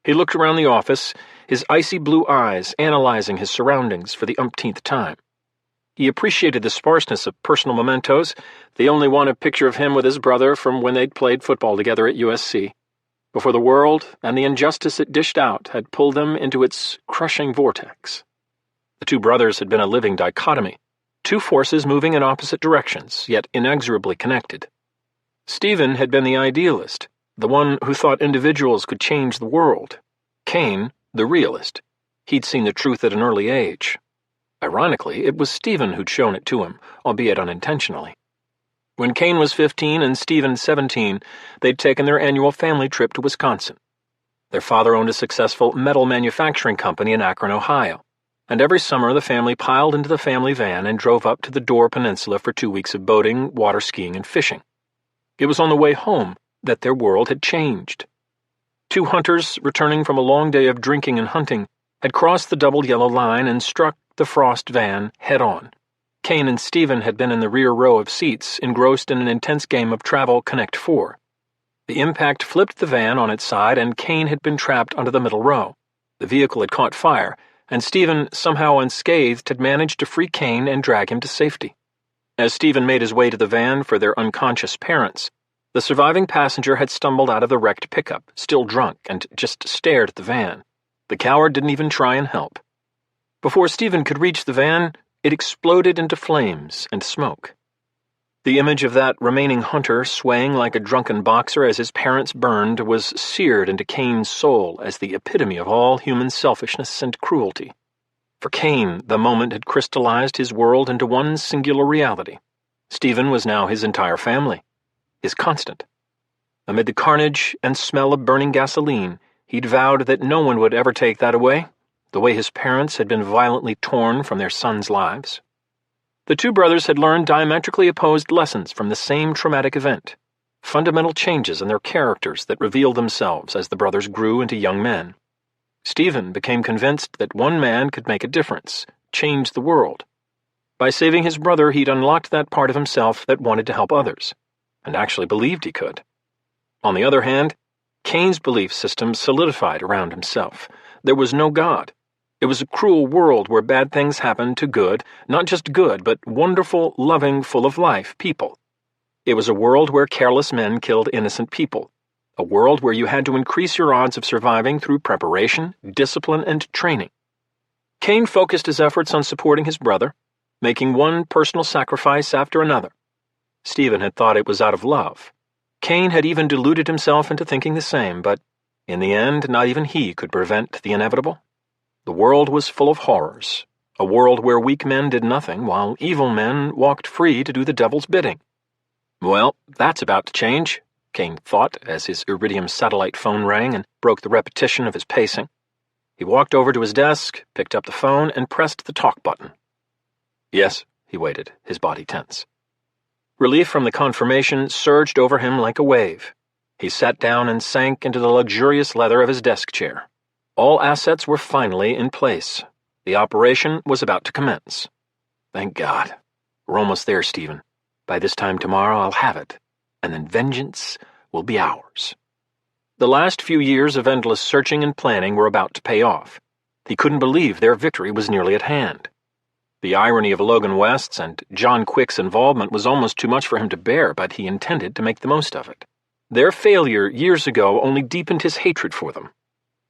He looked around the office, his icy blue eyes analyzing his surroundings for the umpteenth time. He appreciated the sparseness of personal mementos. They only wanted a picture of him with his brother from when they'd played football together at USC. Before the world and the injustice it dished out had pulled them into its crushing vortex. The two brothers had been a living dichotomy, two forces moving in opposite directions, yet inexorably connected. Stephen had been the idealist, the one who thought individuals could change the world. Kane, the realist. He'd seen the truth at an early age. Ironically, it was Stephen who'd shown it to him, albeit unintentionally. When Kane was 15 and Stephen 17, they'd taken their annual family trip to Wisconsin. Their father owned a successful metal manufacturing company in Akron, Ohio, and every summer the family piled into the family van and drove up to the Dore Peninsula for 2 weeks of boating, water skiing, and fishing. It was on the way home that their world had changed. Two hunters, returning from a long day of drinking and hunting, had crossed the double yellow line and struck the Frost van head-on. Kane and Stephen had been in the rear row of seats, engrossed in an intense game of Travel Connect 4. The impact flipped the van on its side, and Kane had been trapped under the middle row. The vehicle had caught fire, and Stephen, somehow unscathed, had managed to free Kane and drag him to safety. As Stephen made his way to the van for their unconscious parents, the surviving passenger had stumbled out of the wrecked pickup, still drunk, and just stared at the van. The coward didn't even try and help. Before Stephen could reach the van, it exploded into flames and smoke. The image of that remaining hunter swaying like a drunken boxer as his parents burned was seared into Kane's soul as the epitome of all human selfishness and cruelty. For Kane, the moment had crystallized his world into one singular reality. Stephen was now his entire family, his constant. Amid the carnage and smell of burning gasoline, he'd vowed that no one would ever take that away, the way his parents had been violently torn from their sons' lives. The two brothers had learned diametrically opposed lessons from the same traumatic event, fundamental changes in their characters that revealed themselves as the brothers grew into young men. Stephen became convinced that one man could make a difference, change the world. By saving his brother, he'd unlocked that part of himself that wanted to help others, and actually believed he could. On the other hand, Kane's belief system solidified around himself. There was no God. It was a cruel world where bad things happened to good, not just good, but wonderful, loving, full of life people. It was a world where careless men killed innocent people. a world where you had to increase your odds of surviving through preparation, discipline, and training. Kane focused his efforts on supporting his brother, making one personal sacrifice after another. Stephen had thought it was out of love. Kane had even deluded himself into thinking the same, but in the end, not even he could prevent the inevitable. The world was full of horrors, a world where weak men did nothing while evil men walked free to do the devil's bidding. Well, that's about to change, Kane thought as his Iridium satellite phone rang and broke the repetition of his pacing. He walked over to his desk, picked up the phone, and pressed the talk button. Yes, he waited, his body tense. Relief from the confirmation surged over him like a wave. He sat down and sank into the luxurious leather of his desk chair. All assets were finally in place. The operation was about to commence. Thank God. We're almost there, Stephen. By this time tomorrow I'll have it, and then vengeance will be ours. The last few years of endless searching and planning were about to pay off. He couldn't believe their victory was nearly at hand. The irony of Logan West's and John Quick's involvement was almost too much for him to bear, but he intended to make the most of it. Their failure years ago only deepened his hatred for them.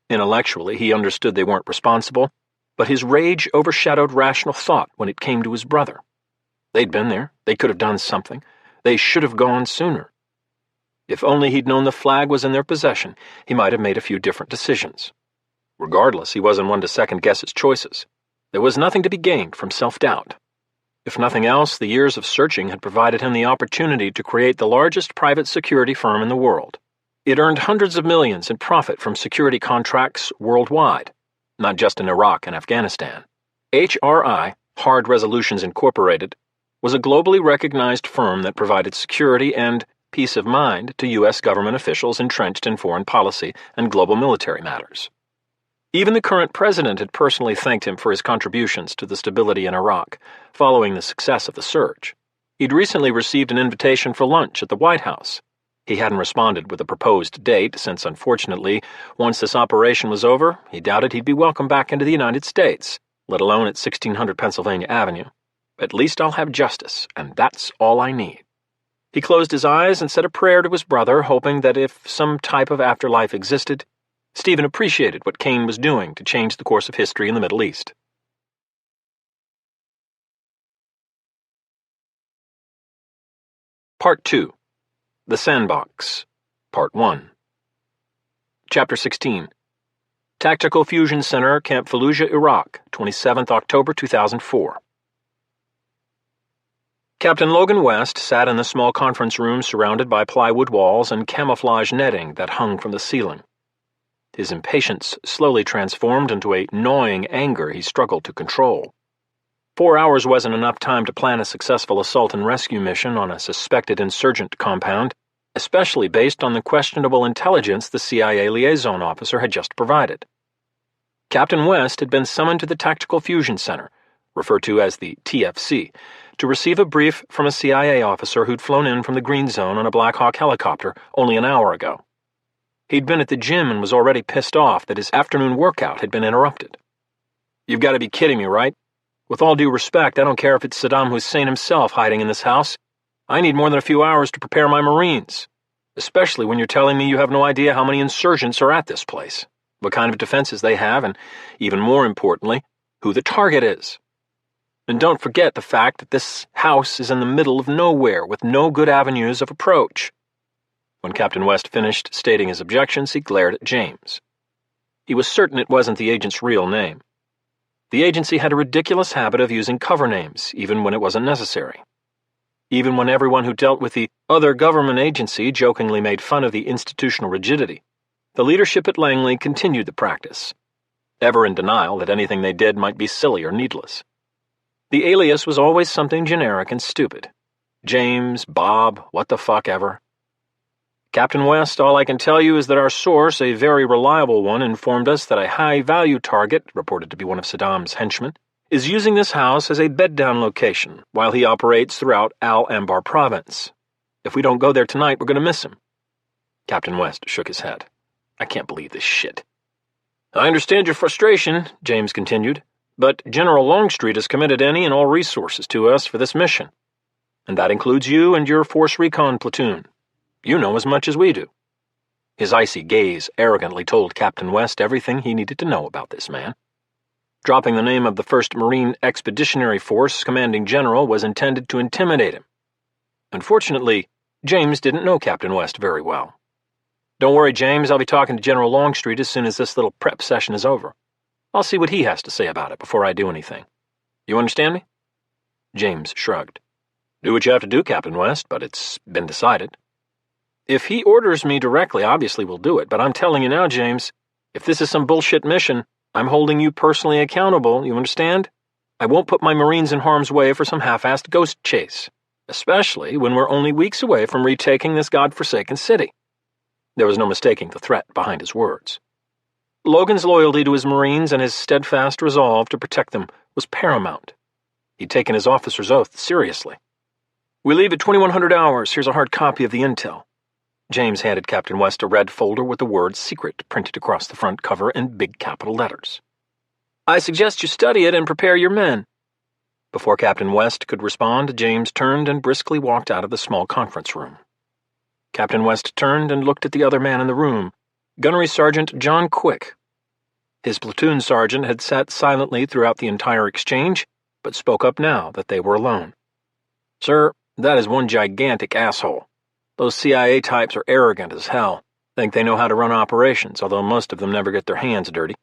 Intellectually, he understood they weren't responsible, but his rage overshadowed rational thought when it came to his brother. They'd been there. They could have done something. They should have gone sooner. If only he'd known the flag was in their possession, he might have made a few different decisions. Regardless, he wasn't one to second-guess his choices. There was nothing to be gained from self-doubt. If nothing else, the years of searching had provided him the opportunity to create the largest private security firm in the world. It earned hundreds of millions in profit from security contracts worldwide, not just in Iraq and Afghanistan. HRI, Hard Resolutions Incorporated, was a globally recognized firm that provided security and peace of mind to U.S. government officials entrenched in foreign policy and global military matters. Even the current president had personally thanked him for his contributions to the stability in Iraq, following the success of the surge. He'd recently received an invitation for lunch at the White House. He hadn't responded with a proposed date, since unfortunately, once this operation was over, he doubted he'd be welcome back into the United States, let alone at 1600 Pennsylvania Avenue. At least I'll have justice, and that's all I need. He closed his eyes and said a prayer to his brother, hoping that if some type of afterlife existed, Stephen appreciated what Kane was doing to change the course of history in the Middle East. Part 2. The Sandbox. Part 1. Chapter 16. Tactical Fusion Center, Camp Fallujah, Iraq, 27th October 2004. Captain Logan West sat in the small conference room surrounded by plywood walls and camouflage netting that hung from the ceiling. His impatience slowly transformed into a gnawing anger he struggled to control. 4 hours wasn't enough time to plan a successful assault and rescue mission on a suspected insurgent compound, especially based on the questionable intelligence the CIA liaison officer had just provided. Captain West had been summoned to the Tactical Fusion Center, referred to as the TFC, to receive a brief from a CIA officer who'd flown in from the Green Zone on a Black Hawk helicopter only an hour ago. He'd been at the gym and was already pissed off that his afternoon workout had been interrupted. "You've got to be kidding me, right? With all due respect, I don't care if it's Saddam Hussein himself hiding in this house. I need more than a few hours to prepare my Marines, especially when you're telling me you have no idea how many insurgents are at this place, what kind of defenses they have, and, even more importantly, who the target is. And don't forget the fact that this house is in the middle of nowhere with no good avenues of approach." When Captain West finished stating his objections, he glared at James. He was certain it wasn't the agent's real name. The agency had a ridiculous habit of using cover names, even when it wasn't necessary. Even when everyone who dealt with the other government agency jokingly made fun of the institutional rigidity, the leadership at Langley continued the practice, ever in denial that anything they did might be silly or needless. The alias was always something generic and stupid. James, Bob, what the fuck ever. "Captain West, all I can tell you is that our source, a very reliable one, informed us that a high-value target, reported to be one of Saddam's henchmen, is using this house as a bed-down location while he operates throughout Al-Anbar province. If we don't go there tonight, we're going to miss him." Captain West shook his head. "I can't believe this shit." "I understand your frustration," James continued, "but General Longstreet has committed any and all resources to us for this mission. And that includes you and your Force Recon platoon. You know as much as we do." His icy gaze arrogantly told Captain West everything he needed to know about this man. Dropping the name of the 1st Marine Expeditionary Force commanding general was intended to intimidate him. Unfortunately, James didn't know Captain West very well. "Don't worry, James, I'll be talking to General Longstreet as soon as this little prep session is over. I'll see what he has to say about it before I do anything. You understand me?" James shrugged. "Do what you have to do, Captain West, but it's been decided." "If he orders me directly, obviously we'll do it, but I'm telling you now, James, if this is some bullshit mission, I'm holding you personally accountable, you understand? I won't put my Marines in harm's way for some half-assed ghost chase, especially when we're only weeks away from retaking this godforsaken city." There was no mistaking the threat behind his words. Logan's loyalty to his Marines and his steadfast resolve to protect them was paramount. He'd taken his officer's oath seriously. "We leave at 2100 hours. Here's a hard copy of the intel." James handed Captain West a red folder with the word "secret" printed across the front cover in big capital letters. "I suggest you study it and prepare your men." Before Captain West could respond, James turned and briskly walked out of the small conference room. Captain West turned and looked at the other man in the room, Gunnery Sergeant John Quick. His platoon sergeant had sat silently throughout the entire exchange, but spoke up now that they were alone. "Sir, that is one gigantic asshole. Those CIA types are arrogant as hell, think they know how to run operations, although most of them never get their hands dirty."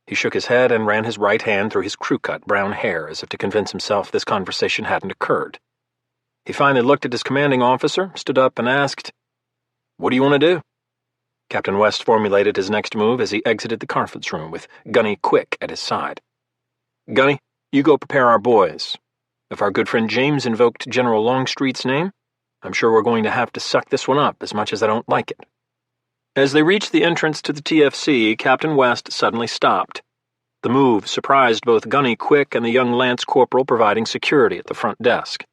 He shook his head and ran his right hand through his crew-cut brown hair as if to convince himself this conversation hadn't occurred. He finally looked at his commanding officer, stood up, and asked, "What do you want to do?" Captain West formulated his next move as he exited the conference room with Gunny Quick at his side. "Gunny, you go prepare our boys. If our good friend James invoked General Longstreet's name, I'm sure we're going to have to suck this one up as much as I don't like it." As they reached the entrance to the TFC, Captain West suddenly stopped. The move surprised both Gunny Quick and the young Lance Corporal providing security at the front desk.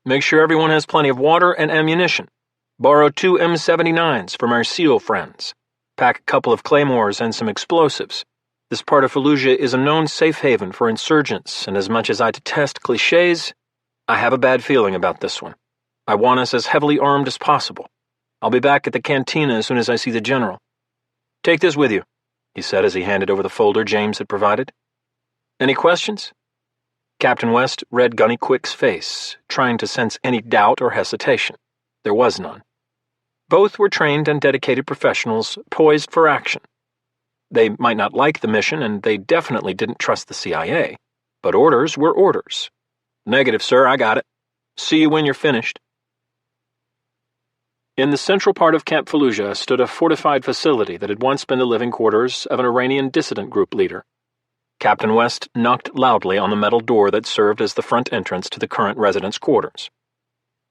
"Make sure everyone has plenty of water and ammunition. Borrow 2 M79s from our SEAL friends. Pack a couple of claymores and some explosives. This part of Fallujah is a known safe haven for insurgents, and as much as I detest cliches, I have a bad feeling about this one. I want us as heavily armed as possible. I'll be back at the cantina as soon as I see the general. Take this with you," he said as he handed over the folder James had provided. "Any questions?" Captain West read Gunny Quick's face, trying to sense any doubt or hesitation. There was none. Both were trained and dedicated professionals, poised for action. They might not like the mission, and they definitely didn't trust the CIA, but orders were orders. "Negative, sir, I got it. See you when you're finished." In the central part of Camp Fallujah stood a fortified facility that had once been the living quarters of an Iranian dissident group leader. Captain West knocked loudly on the metal door that served as the front entrance to the current residents' quarters.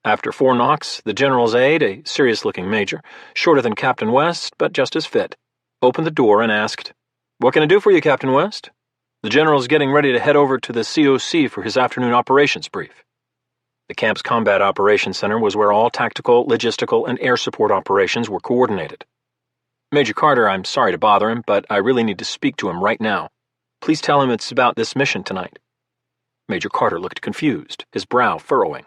After 4 knocks, the general's aide, a serious-looking major, shorter than Captain West but just as fit, opened the door and asked, "What can I do for you, Captain West?" "The general's getting ready to head over to the COC for his afternoon operations brief." The camp's combat operations center was where all tactical, logistical, and air support operations were coordinated. "Major Carter, I'm sorry to bother him, but I really need to speak to him right now. Please tell him it's about this mission tonight." Major Carter looked confused, his brow furrowing.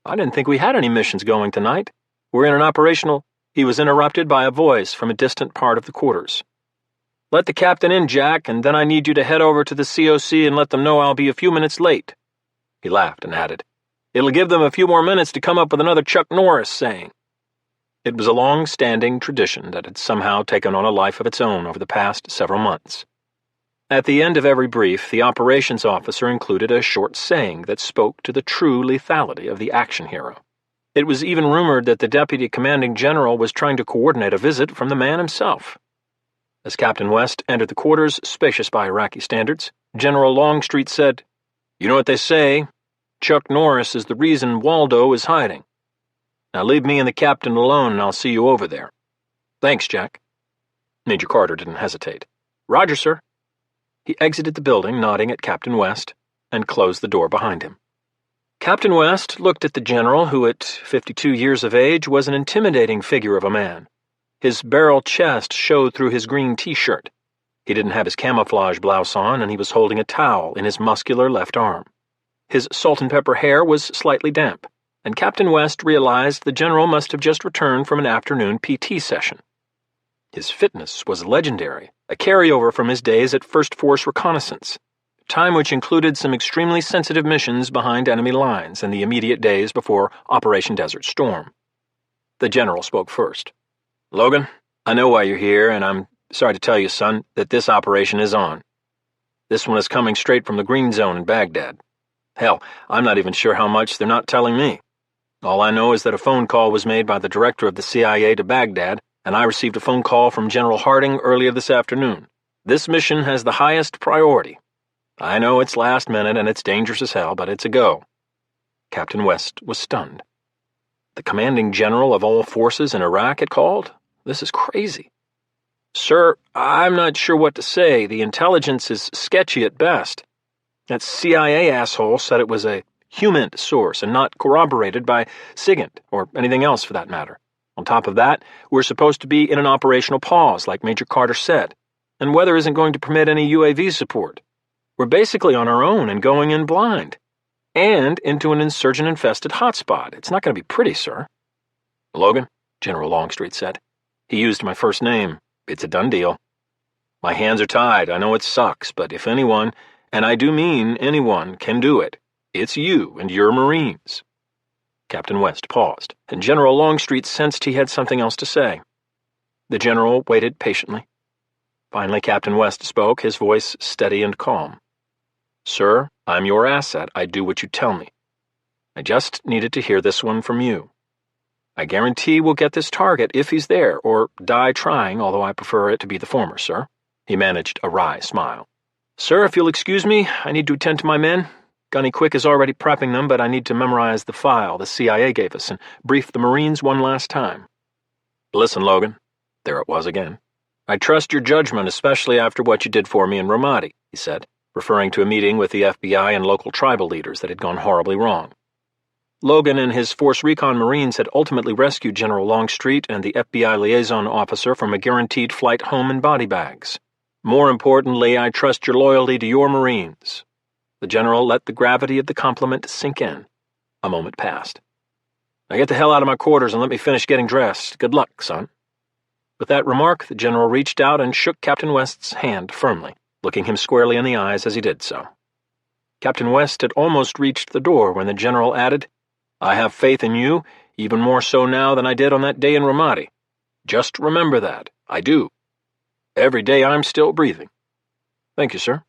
"I didn't think we had any missions going tonight. We're in an operational—" He was interrupted by a voice from a distant part of the quarters. "Let the captain in, Jack, and then I need you to head over to the COC and let them know I'll be a few minutes late." He laughed and added, "It'll give them a few more minutes to come up with another Chuck Norris saying." It was a long-standing tradition that had somehow taken on a life of its own over the past several months. At the end of every brief, the operations officer included a short saying that spoke to the true lethality of the action hero. It was even rumored that the deputy commanding general was trying to coordinate a visit from the man himself. As Captain West entered the quarters, spacious by Iraqi standards, General Longstreet said, "You know what they say, Chuck Norris is the reason Waldo is hiding. Now leave me and the captain alone and I'll see you over there." "Thanks, Jack." Major Carter didn't hesitate. "Roger, sir." He exited the building, nodding at Captain West, and closed the door behind him. Captain West looked at the general, who at 52 years of age was an intimidating figure of a man. His barrel chest showed through his green t-shirt. He didn't have his camouflage blouse on, and he was holding a towel in his muscular left arm. His salt-and-pepper hair was slightly damp, and Captain West realized the general must have just returned from an afternoon PT session. His fitness was legendary, a carryover from his days at First Force Reconnaissance, time which included some extremely sensitive missions behind enemy lines in the immediate days before Operation Desert Storm. The general spoke first. "Logan, I know why you're here, and I'm sorry to tell you, son, that this operation is on. This one is coming straight from the Green Zone in Baghdad. Hell, I'm not even sure how much they're not telling me. All I know is that a phone call was made by the director of the CIA to Baghdad, and I received a phone call from General Harding earlier this afternoon. This mission has the highest priority. I know it's last minute and it's dangerous as hell, but it's a go." Captain West was stunned. The commanding general of all forces in Iraq had called? This is crazy. "Sir, I'm not sure what to say. The intelligence is sketchy at best. That CIA asshole said it was a human source and not corroborated by SIGINT or anything else for that matter. On top of that, we're supposed to be in an operational pause, like Major Carter said, and weather isn't going to permit any UAV support. We're basically on our own and going in blind. And into an insurgent-infested hotspot. It's not going to be pretty, sir." "Logan," General Longstreet said. He used my first name. "It's a done deal. My hands are tied. I know it sucks, but if anyone, and I do mean anyone, can do it, it's you and your Marines." Captain West paused, and General Longstreet sensed he had something else to say. The general waited patiently. Finally, Captain West spoke, his voice steady and calm. "Sir, I'm your asset. I do what you tell me. I just needed to hear this one from you. I guarantee we'll get this target if he's there, or die trying, although I prefer it to be the former, sir." He managed a wry smile. "Sir, if you'll excuse me, I need to attend to my men. Gunny Quick is already prepping them, but I need to memorize the file the CIA gave us and brief the Marines one last time." "Listen, Logan." There it was again. "I trust your judgment, especially after what you did for me in Ramadi," he said, referring to a meeting with the FBI and local tribal leaders that had gone horribly wrong. Logan and his Force Recon Marines had ultimately rescued General Longstreet and the FBI liaison officer from a guaranteed flight home in body bags. "More importantly, I trust your loyalty to your Marines." The general let the gravity of the compliment sink in. A moment passed. "Now get the hell out of my quarters and let me finish getting dressed. Good luck, son." With that remark, the general reached out and shook Captain West's hand firmly, looking him squarely in the eyes as he did so. Captain West had almost reached the door when the general added, "I have faith in you, even more so now than I did on that day in Ramadi. Just remember that. I do. Every day I'm still breathing." "Thank you, sir."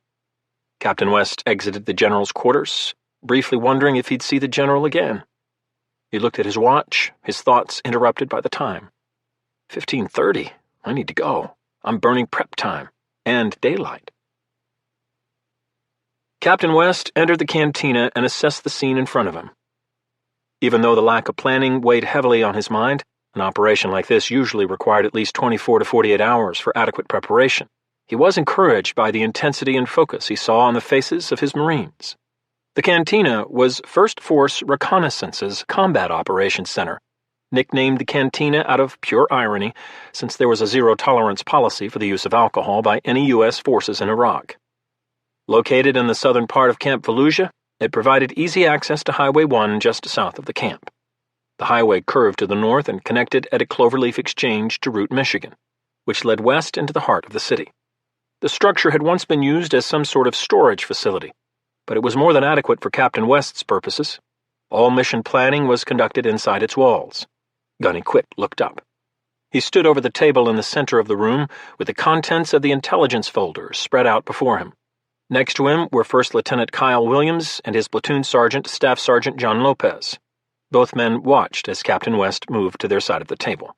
Captain West exited the general's quarters, briefly wondering if he'd see the general again. He looked at his watch, his thoughts interrupted by the time. 15:30. I need to go. I'm burning prep time. And daylight. Captain West entered the cantina and assessed the scene in front of him. Even though the lack of planning weighed heavily on his mind, an operation like this usually required at least 24 to 48 hours for adequate preparation. He was encouraged by the intensity and focus he saw on the faces of his Marines. The cantina was First Force Reconnaissance's Combat Operations Center, nicknamed the Cantina out of pure irony, since there was a zero-tolerance policy for the use of alcohol by any U.S. forces in Iraq. Located in the southern part of Camp Fallujah, it provided easy access to Highway 1 just south of the camp. The highway curved to the north and connected at a cloverleaf exchange to Route Michigan, which led west into the heart of the city. The structure had once been used as some sort of storage facility, but it was more than adequate for Captain West's purposes. All mission planning was conducted inside its walls. Gunny Quick looked up. He stood over the table in the center of the room with the contents of the intelligence folders spread out before him. Next to him were First Lieutenant Kyle Williams and his platoon sergeant, Staff Sergeant John Lopez. Both men watched as Captain West moved to their side of the table.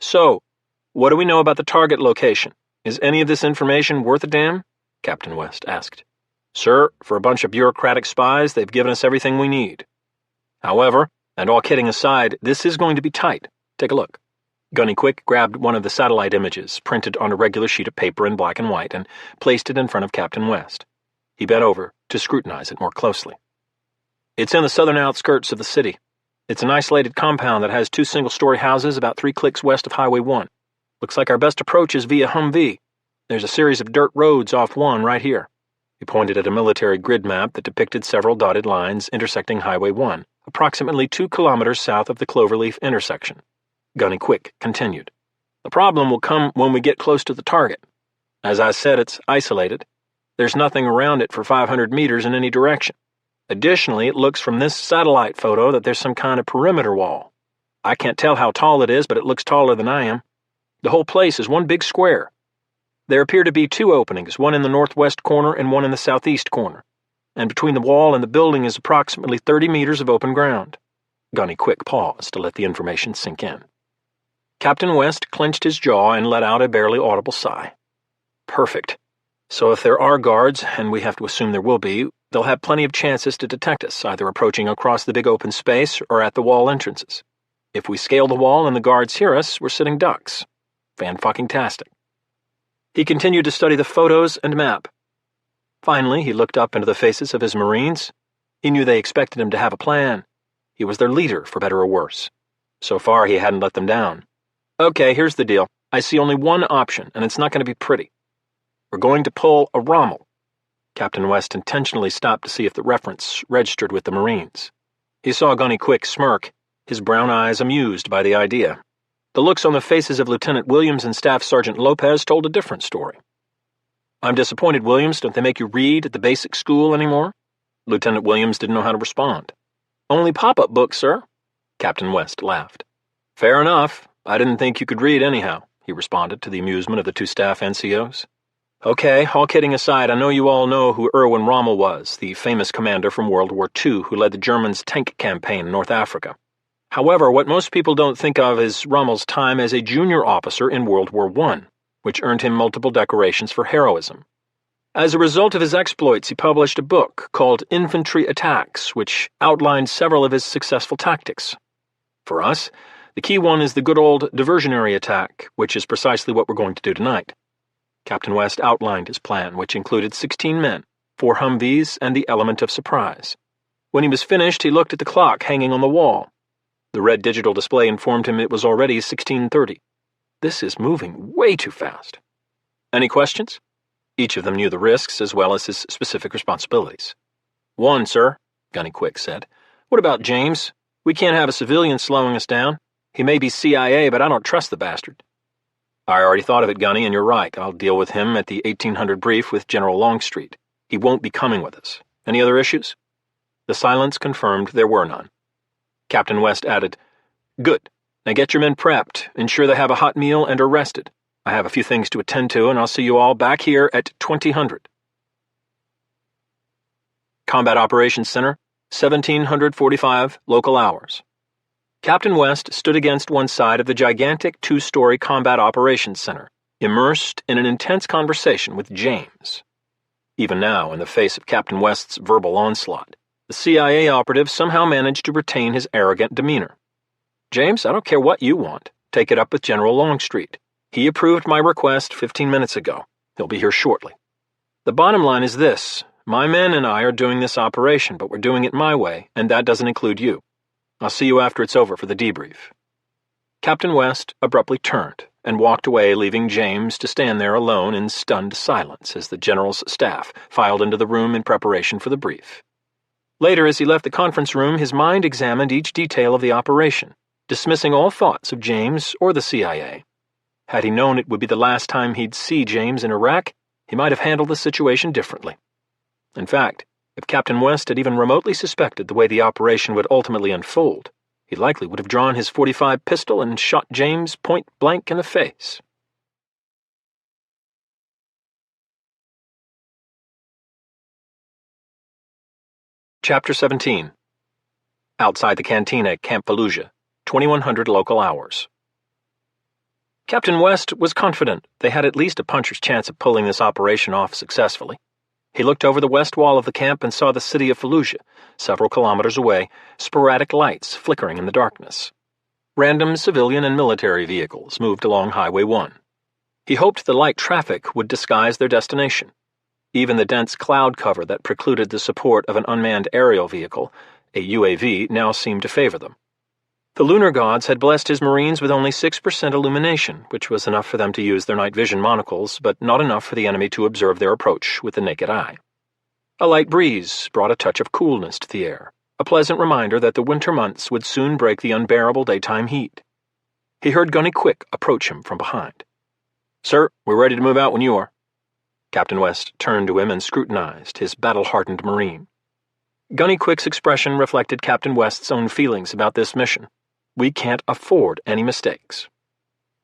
"So, what do we know about the target location? Is any of this information worth a damn?" Captain West asked. "Sir, for a bunch of bureaucratic spies, they've given us everything we need. However, and all kidding aside, this is going to be tight. Take a look." Gunny Quick grabbed one of the satellite images, printed on a regular sheet of paper in black and white, and placed it in front of Captain West. He bent over to scrutinize it more closely. "It's in the southern outskirts of the city. It's an isolated compound that has 2 single-story houses about 3 clicks west of Highway 1. Looks like our best approach is via Humvee. There's a series of dirt roads off 1 right here." He pointed at a military grid map that depicted several dotted lines intersecting Highway 1, approximately 2 kilometers south of the Cloverleaf intersection. Gunny Quick continued. The problem will come when we get close to the target. As I said, it's isolated. There's nothing around it for 500 meters in any direction. Additionally, it looks from this satellite photo that there's some kind of perimeter wall. I can't tell how tall it is, but it looks taller than I am. The whole place is one big square. There appear to be two openings, one in the northwest corner and one in the southeast corner. And between the wall and the building is approximately 30 meters of open ground. Gunny Quick paused to let the information sink in. Captain West clenched his jaw and let out a barely audible sigh. Perfect. So if there are guards, and we have to assume there will be, they'll have plenty of chances to detect us, either approaching across the big open space or at the wall entrances. If we scale the wall and the guards hear us, we're sitting ducks. Fan-fucking-tastic. He continued to study the photos and map. Finally, he looked up into the faces of his Marines. He knew they expected him to have a plan. He was their leader, for better or worse. So far, he hadn't let them down. Okay, here's the deal. I see only one option, and it's not going to be pretty. We're going to pull a Rommel. Captain West intentionally stopped to see if the reference registered with the Marines. He saw Gunny Quick smirk, his brown eyes amused by the idea. The looks on the faces of Lieutenant Williams and Staff Sergeant Lopez told a different story. I'm disappointed, Williams. Don't they make you read at the basic school anymore? Lieutenant Williams didn't know how to respond. Only pop-up books, sir. Captain West laughed. Fair enough. I didn't think you could read anyhow, he responded to the amusement of the two staff NCOs. Okay, all kidding aside, I know you all know who Erwin Rommel was, the famous commander from World War II who led the Germans' tank campaign in North Africa. However, what most people don't think of is Rommel's time as a junior officer in World War I, which earned him multiple decorations for heroism. As a result of his exploits, he published a book called Infantry Attacks, which outlined several of his successful tactics. For us, the key one is the good old diversionary attack, which is precisely what we're going to do tonight. Captain West outlined his plan, which included 16 men, 4 Humvees, and the element of surprise. When he was finished, he looked at the clock hanging on the wall. The red digital display informed him it was already 16:30. This is moving way too fast. Any questions? Each of them knew the risks as well as his specific responsibilities. One, sir, Gunny Quick said. What about James? We can't have a civilian slowing us down. He may be CIA, but I don't trust the bastard. I already thought of it, Gunny, and you're right. I'll deal with him at the 1800 brief with General Longstreet. He won't be coming with us. Any other issues? The silence confirmed there were none. Captain West added, Good. Now get your men prepped, ensure they have a hot meal, and are rested. I have a few things to attend to, and I'll see you all back here at 2000. Combat Operations Center, 1745 local hours. Captain West stood against one side of the gigantic 2-story Combat Operations Center, immersed in an intense conversation with James. Even now, in the face of Captain West's verbal onslaught, the CIA operative somehow managed to retain his arrogant demeanor. James, I don't care what you want. Take it up with General Longstreet. He approved my request 15 minutes ago. He'll be here shortly. The bottom line is this. My men and I are doing this operation, but we're doing it my way, and that doesn't include you. I'll see you after it's over for the debrief. Captain West abruptly turned and walked away, leaving James to stand there alone in stunned silence as the general's staff filed into the room in preparation for the brief. Later, as he left the conference room, his mind examined each detail of the operation, dismissing all thoughts of James or the CIA. Had he known it would be the last time he'd see James in Iraq, he might have handled the situation differently. In fact, if Captain West had even remotely suspected the way the operation would ultimately unfold, he likely would have drawn his .45 pistol and shot James point blank in the face. Chapter 17. Outside the canteen at Camp Fallujah, 2100 local hours. Captain West was confident they had at least a puncher's chance of pulling this operation off successfully. He looked over the west wall of the camp and saw the city of Fallujah, several kilometers away, sporadic lights flickering in the darkness. Random civilian and military vehicles moved along Highway 1. He hoped the light traffic would disguise their destination. Even the dense cloud cover that precluded the support of an unmanned aerial vehicle, a UAV, now seemed to favor them. The lunar gods had blessed his Marines with only 6% illumination, which was enough for them to use their night vision monocles, but not enough for the enemy to observe their approach with the naked eye. A light breeze brought a touch of coolness to the air, a pleasant reminder that the winter months would soon break the unbearable daytime heat. he heard Gunny Quick approach him from behind. "Sir, we're ready to move out when you are." Captain West turned to him and scrutinized his battle-hardened Marine. Gunny Quick's expression reflected Captain West's own feelings about this mission. "We can't afford any mistakes."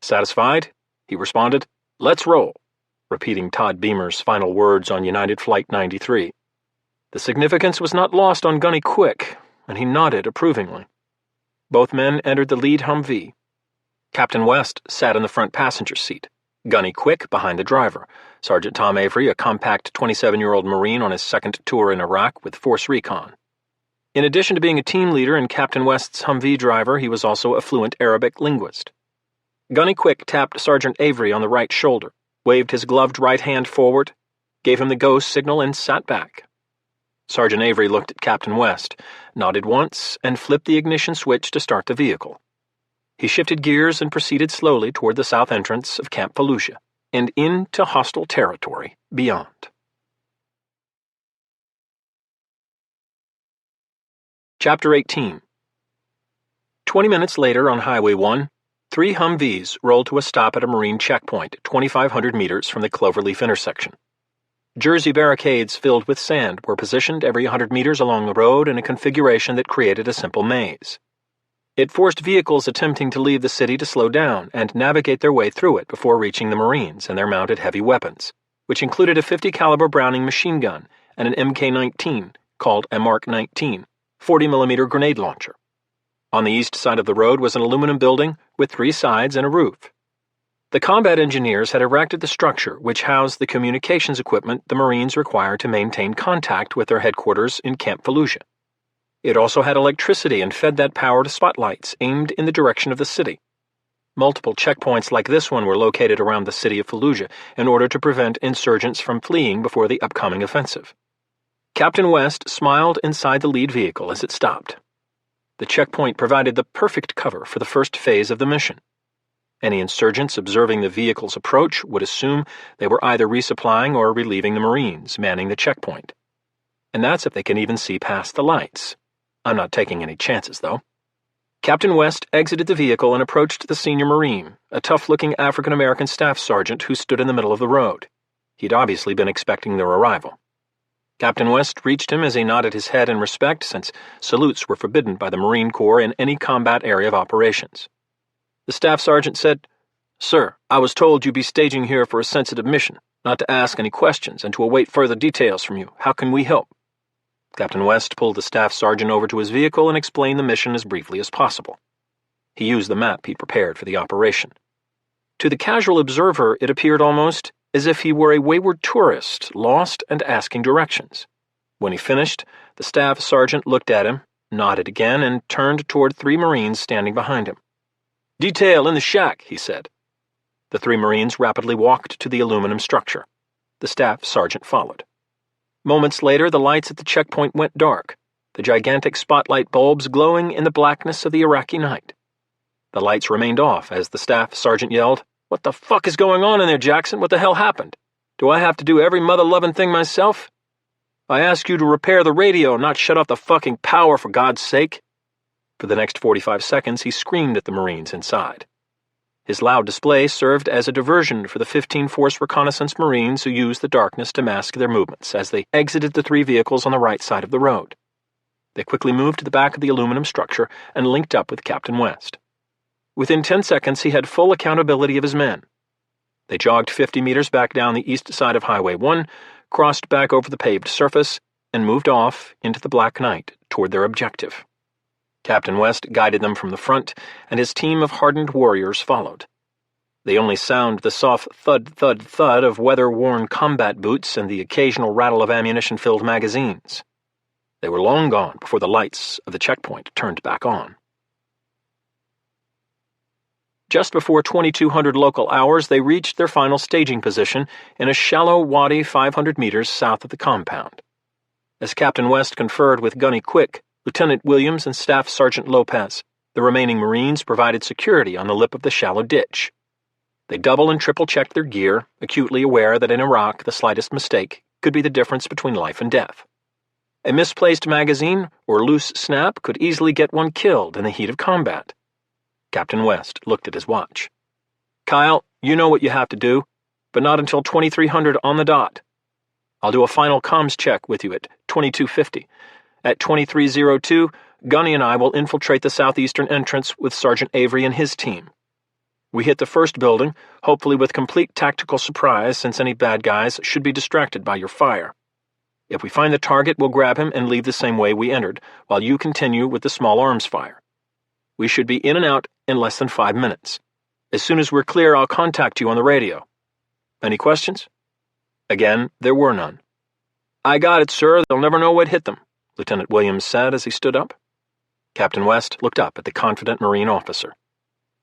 Satisfied, he responded, "Let's roll," repeating Todd Beamer's final words on United Flight 93. The significance was not lost on Gunny Quick, and he nodded approvingly. Both men entered the lead Humvee. Captain West sat in the front passenger seat, Gunny Quick behind the driver, Sergeant Tom Avery, a compact 27-year-old Marine on his second tour in Iraq with Force Recon. In addition to being a team leader and Captain West's Humvee driver, he was also a fluent Arabic linguist. Gunny Quick tapped Sergeant Avery on the right shoulder, waved his gloved right hand forward, gave him the go signal, and sat back. Sergeant Avery looked at Captain West, nodded once, and flipped the ignition switch to start the vehicle. He shifted gears and proceeded slowly toward the south entrance of Camp Fallujah and into hostile territory beyond. Chapter 18. 20 minutes later on Highway 1, 3 Humvees rolled to a stop at a Marine checkpoint 2,500 meters from the Cloverleaf intersection. Jersey barricades filled with sand were positioned every 100 meters along the road in a configuration that created a simple maze. It forced vehicles attempting to leave the city to slow down and navigate their way through it before reaching the Marines and their mounted heavy weapons, which included a .50 caliber Browning machine gun and an Mk-19, called a Mark 19, 40mm grenade launcher. On the east side of the road was an aluminum building with 3 sides and a roof. The combat engineers had erected the structure which housed the communications equipment the Marines required to maintain contact with their headquarters in Camp Fallujah. It also had electricity and fed that power to spotlights aimed in the direction of the city. Multiple checkpoints like this one were located around the city of Fallujah in order to prevent insurgents from fleeing before the upcoming offensive. Captain West smiled inside the lead vehicle as it stopped. The checkpoint provided the perfect cover for the first phase of the mission. Any insurgents observing the vehicle's approach would assume they were either resupplying or relieving the Marines manning the checkpoint. And that's if they can even see past the lights. I'm not taking any chances, though. Captain West exited the vehicle and approached the senior Marine, a tough-looking African-American staff sergeant who stood in the middle of the road. He'd obviously been expecting their arrival. Captain West reached him as he nodded his head in respect, since salutes were forbidden by the Marine Corps in any combat area of operations. The staff sergeant said, "Sir, I was told you'd be staging here for a sensitive mission, not to ask any questions and to await further details from you. How can we help?" Captain West pulled the staff sergeant over to his vehicle and explained the mission as briefly as possible. He used the map he'd prepared for the operation. To the casual observer, it appeared almost as if he were a wayward tourist, lost and asking directions. When he finished, the staff sergeant looked at him, nodded again, and turned toward 3 Marines standing behind him. "Detail in the shack," he said. The 3 Marines rapidly walked to the aluminum structure. The staff sergeant followed. Moments later, the lights at the checkpoint went dark, the gigantic spotlight bulbs glowing in the blackness of the Iraqi night. The lights remained off as the staff sergeant yelled, "What the fuck is going on in there, Jackson? What the hell happened? Do I have to do every mother-loving thing myself? I ask you to repair the radio, not shut off the fucking power, for God's sake." For the next 45 seconds, he screamed at the Marines inside. His loud display served as a diversion for the 15 Force Reconnaissance Marines who used the darkness to mask their movements as they exited the 3 vehicles on the right side of the road. They quickly moved to the back of the aluminum structure and linked up with Captain West. Within 10 seconds, he had full accountability of his men. They jogged 50 meters back down the east side of Highway 1, crossed back over the paved surface, and moved off into the black night toward their objective. Captain West guided them from the front, and his team of hardened warriors followed. They only sound the soft thud-thud-thud of weather-worn combat boots and the occasional rattle of ammunition-filled magazines. They were long gone before the lights of the checkpoint turned back on. Just before 2200 local hours, they reached their final staging position in a shallow wadi 500 meters south of the compound. As Captain West conferred with Gunny Quick, Lieutenant Williams, and Staff Sergeant Lopez, the remaining Marines provided security on the lip of the shallow ditch. They double and triple-checked their gear, acutely aware that in Iraq the slightest mistake could be the difference between life and death. A misplaced magazine or loose snap could easily get one killed in the heat of combat. Captain West looked at his watch. "Kyle, you know what you have to do, but not until 2300 on the dot. I'll do a final comms check with you at 2250. At 2302, Gunny and I will infiltrate the southeastern entrance with Sergeant Avery and his team. We hit the first building, hopefully with complete tactical surprise, since any bad guys should be distracted by your fire. If we find the target, we'll grab him and leave the same way we entered, while you continue with the small arms fire. We should be in and out in less than 5 minutes. As soon as we're clear, I'll contact you on the radio. Any questions?" Again, there were none. "I got it, sir. They'll never know what hit them," Lieutenant Williams said as he stood up. Captain West looked up at the confident Marine officer.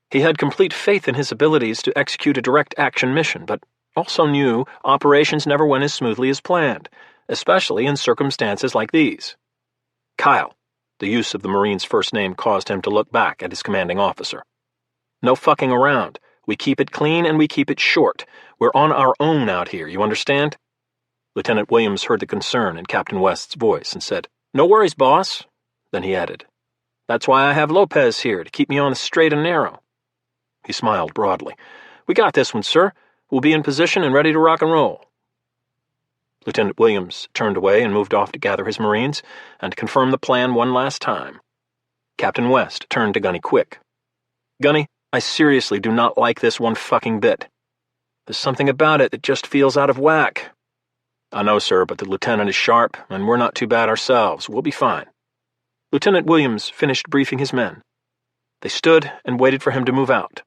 He had complete faith in his abilities to execute a direct action mission, but also knew operations never went as smoothly as planned, especially in circumstances like these. "Kyle," the use of the Marine's first name caused him to look back at his commanding officer. "No fucking around. We keep it clean and we keep it short. We're on our own out here, you understand?" Lieutenant Williams heard the concern in Captain West's voice and said, "No worries, boss." Then he added, "That's why I have Lopez here, to keep me on the straight and narrow." He smiled broadly. "We got this one, sir. We'll be in position and ready to rock and roll." Lieutenant Williams turned away and moved off to gather his Marines and confirm the plan one last time. Captain West turned to Gunny Quick. "Gunny, I seriously do not like this one fucking bit. There's something about it that just feels out of whack." "I know, sir, but the lieutenant is sharp, and we're not too bad ourselves. We'll be fine." Lieutenant Williams finished briefing his men. They stood and waited for him to move out.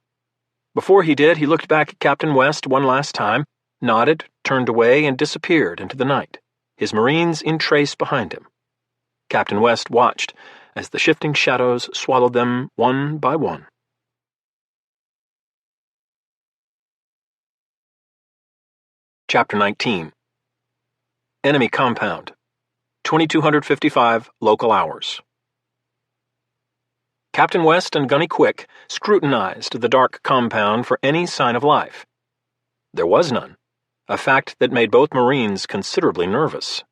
Before he did, he looked back at Captain West one last time, nodded, turned away, and disappeared into the night, his Marines in trace behind him. Captain West watched as the shifting shadows swallowed them one by one. Chapter 19. Enemy Compound. 2255 local hours. Captain West and Gunny Quick scrutinized the dark compound for any sign of life. There was none, a fact that made both Marines considerably nervous.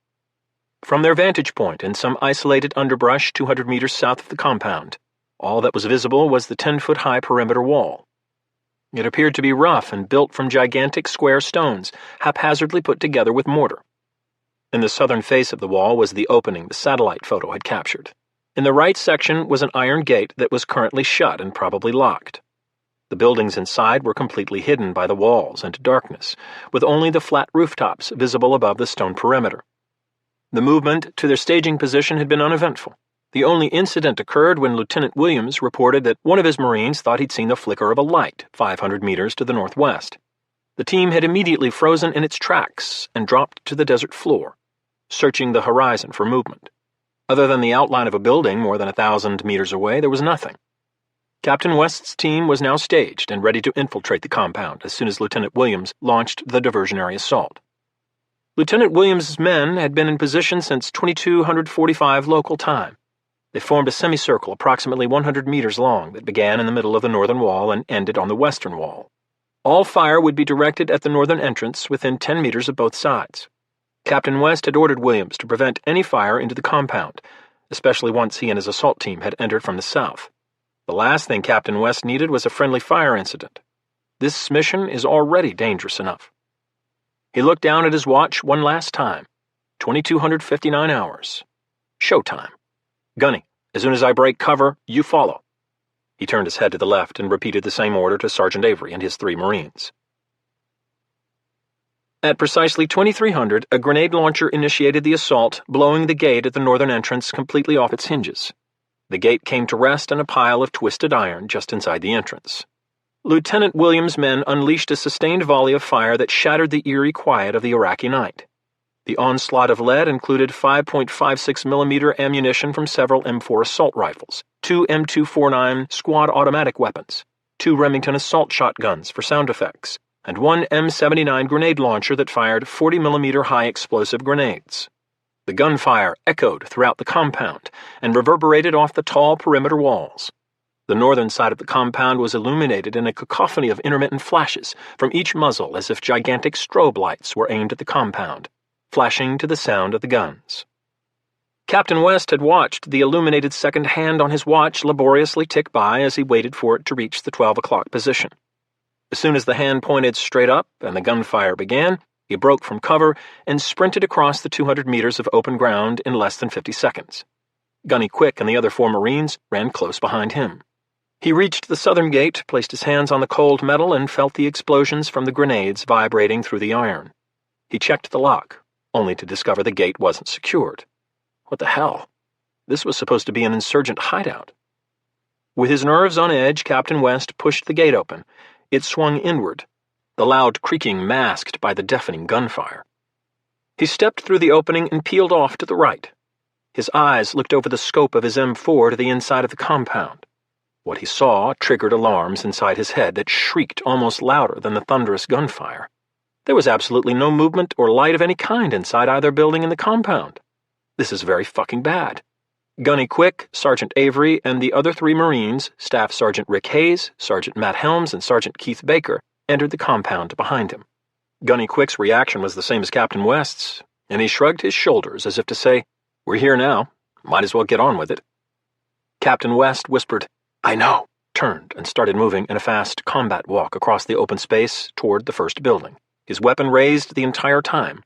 From their vantage point in some isolated underbrush 200 meters south of the compound, all that was visible was the 10-foot-high perimeter wall. It appeared to be rough and built from gigantic square stones, haphazardly put together with mortar. In the southern face of the wall was the opening the satellite photo had captured. In the right section was an iron gate that was currently shut and probably locked. The buildings inside were completely hidden by the walls and darkness, with only the flat rooftops visible above the stone perimeter. The movement to their staging position had been uneventful. The only incident occurred when Lieutenant Williams reported that one of his Marines thought he'd seen the flicker of a light 500 meters to the northwest. The team had immediately frozen in its tracks and dropped to the desert floor, searching the horizon for movement. Other than the outline of a building more than 1,000 meters away, there was nothing. Captain West's team was now staged and ready to infiltrate the compound as soon as Lieutenant Williams launched the diversionary assault. Lieutenant Williams's men had been in position since 2245 local time. They formed a semicircle approximately 100 meters long that began in the middle of the northern wall and ended on the western wall. All fire would be directed at the northern entrance within 10 meters of both sides. Captain West had ordered Williams to prevent any fire into the compound, especially once he and his assault team had entered from the south. The last thing Captain West needed was a friendly fire incident. This mission is already dangerous enough. He looked down at his watch one last time. 2259 hours. Showtime. "Gunny, as soon as I break cover, you follow." He turned his head to the left and repeated the same order to Sergeant Avery and his 3 Marines. At precisely 2300, a grenade launcher initiated the assault, blowing the gate at the northern entrance completely off its hinges. The gate came to rest in a pile of twisted iron just inside the entrance. Lieutenant Williams' men unleashed a sustained volley of fire that shattered the eerie quiet of the Iraqi night. The onslaught of lead included 5.56 millimeter ammunition from several M4 assault rifles, 2 M249 squad automatic weapons, 2 Remington assault shotguns for sound effects, and 1 M79 grenade launcher that fired 40 millimeter high explosive grenades. The gunfire echoed throughout the compound and reverberated off the tall perimeter walls. The northern side of the compound was illuminated in a cacophony of intermittent flashes from each muzzle, as if gigantic strobe lights were aimed at the compound, flashing to the sound of the guns. Captain West had watched the illuminated second hand on his watch laboriously tick by as he waited for it to reach the 12 o'clock position. As soon as the hand pointed straight up and the gunfire began, he broke from cover and sprinted across the 200 meters of open ground in less than 50 seconds. Gunny Quick and the other 4 Marines ran close behind him. He reached the southern gate, placed his hands on the cold metal, and felt the explosions from the grenades vibrating through the iron. He checked the lock, only to discover the gate wasn't secured. What the hell? This was supposed to be an insurgent hideout. With his nerves on edge, Captain West pushed the gate open. It swung inward, the loud creaking masked by the deafening gunfire. He stepped through the opening and peeled off to the right. His eyes looked over the scope of his M4 to the inside of the compound. What he saw triggered alarms inside his head that shrieked almost louder than the thunderous gunfire. There was absolutely no movement or light of any kind inside either building in the compound. This is very fucking bad. Gunny Quick, Sergeant Avery, and the other 3 Marines, Staff Sergeant Rick Hayes, Sergeant Matt Helms, and Sergeant Keith Baker, entered the compound behind him. Gunny Quick's reaction was the same as Captain West's, and he shrugged his shoulders as if to say, "We're here now. Might as well get on with it." Captain West whispered, "I know," turned and started moving in a fast combat walk across the open space toward the first building, his weapon raised the entire time.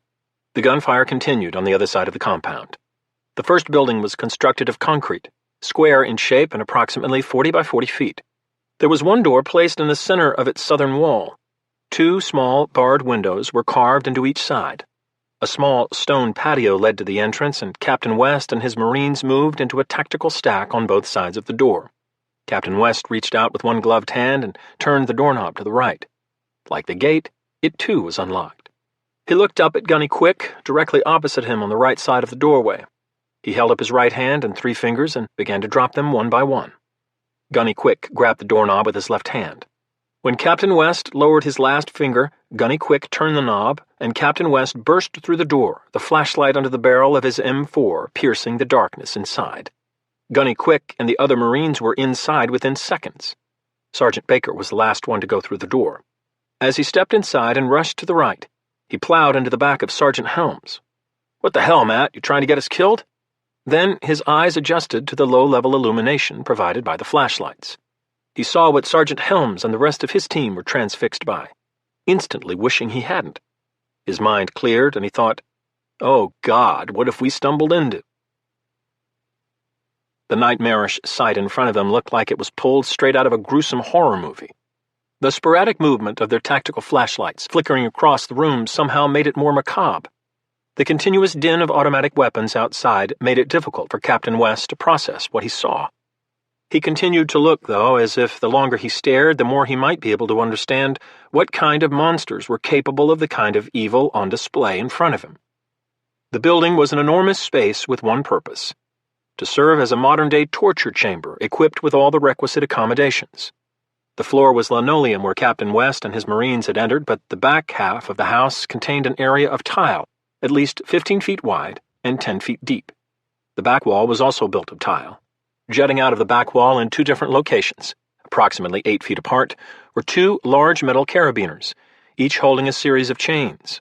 The gunfire continued on the other side of the compound. The first building was constructed of concrete, square in shape and approximately 40 by 40 feet. There was one door placed in the center of its southern wall. 2 small, barred windows were carved into each side. A small stone patio led to the entrance, and Captain West and his Marines moved into a tactical stack on both sides of the door. Captain West reached out with one gloved hand and turned the doorknob to the right. Like the gate, it too was unlocked. He looked up at Gunny Quick, directly opposite him on the right side of the doorway. He held up his right hand and 3 fingers and began to drop them one by one. Gunny Quick grabbed the doorknob with his left hand. When Captain West lowered his last finger, Gunny Quick turned the knob, and Captain West burst through the door, the flashlight under the barrel of his M4 piercing the darkness inside. Gunny Quick and the other Marines were inside within seconds. Sergeant Baker was the last one to go through the door. As he stepped inside and rushed to the right, he plowed into the back of Sergeant Helms. "What the hell, Matt? You trying to get us killed?" Then his eyes adjusted to the low-level illumination provided by the flashlights. He saw what Sergeant Helms and the rest of his team were transfixed by, instantly wishing he hadn't. His mind cleared, and he thought, "Oh, God, what if we stumbled into?" The nightmarish sight in front of them looked like it was pulled straight out of a gruesome horror movie. The sporadic movement of their tactical flashlights flickering across the room somehow made it more macabre. The continuous din of automatic weapons outside made it difficult for Captain West to process what he saw. He continued to look, though, as if the longer he stared, the more he might be able to understand what kind of monsters were capable of the kind of evil on display in front of him. The building was an enormous space with one purpose: to serve as a modern-day torture chamber equipped with all the requisite accommodations. The floor was linoleum where Captain West and his Marines had entered, but the back half of the house contained an area of tile, at least 15 feet wide and 10 feet deep. The back wall was also built of tile. Jutting out of the back wall in 2 different locations, approximately 8 feet apart, were 2 large metal carabiners, each holding a series of chains.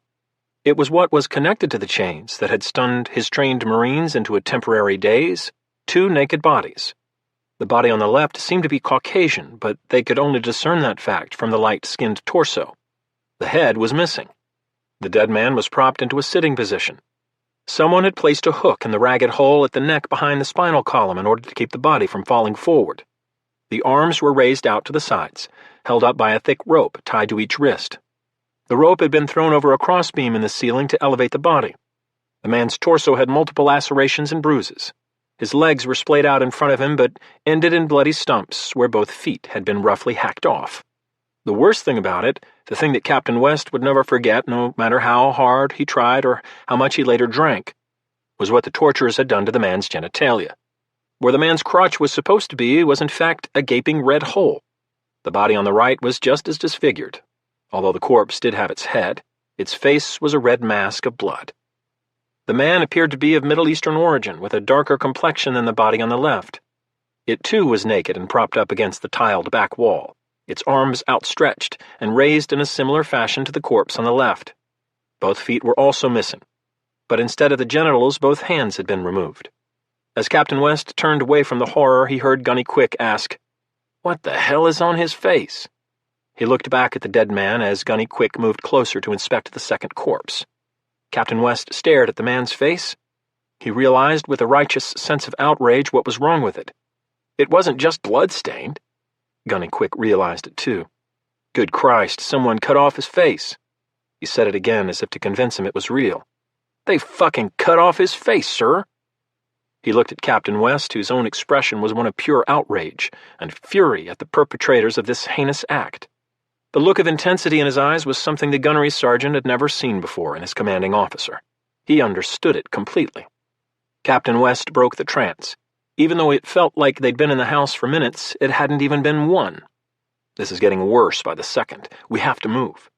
It was what was connected to the chains that had stunned his trained Marines into a temporary daze: 2 naked bodies. The body on the left seemed to be Caucasian, but they could only discern that fact from the light-skinned torso. The head was missing. The dead man was propped into a sitting position. Someone had placed a hook in the ragged hole at the neck behind the spinal column in order to keep the body from falling forward. The arms were raised out to the sides, held up by a thick rope tied to each wrist. The rope had been thrown over a crossbeam in the ceiling to elevate the body. The man's torso had multiple lacerations and bruises. His legs were splayed out in front of him, but ended in bloody stumps where both feet had been roughly hacked off. The worst thing about it, the thing that Captain West would never forget no matter how hard he tried or how much he later drank, was what the torturers had done to the man's genitalia. Where the man's crotch was supposed to be was in fact a gaping red hole. The body on the right was just as disfigured. Although the corpse did have its head, its face was a red mask of blood. The man appeared to be of Middle Eastern origin, with a darker complexion than the body on the left. It too was naked and propped up against the tiled back wall, its arms outstretched and raised in a similar fashion to the corpse on the left. Both feet were also missing, but instead of the genitals, both hands had been removed. As Captain West turned away from the horror, he heard Gunny Quick ask, "What the hell is on his face?" He looked back at the dead man as Gunny Quick moved closer to inspect the second corpse. Captain West stared at the man's face. He realized with a righteous sense of outrage what was wrong with it. It wasn't just blood-stained. Gunny Quick realized it too. Good Christ, someone cut off his face. He said it again as if to convince him it was real. "They fucking cut off his face, sir." He looked at Captain West, whose own expression was one of pure outrage and fury at the perpetrators of this heinous act. The look of intensity in his eyes was something the gunnery sergeant had never seen before in his commanding officer. He understood it completely. Captain West broke the trance. Even though it felt like they'd been in the house for minutes, it hadn't even been one. "This is getting worse by the second. We have to move.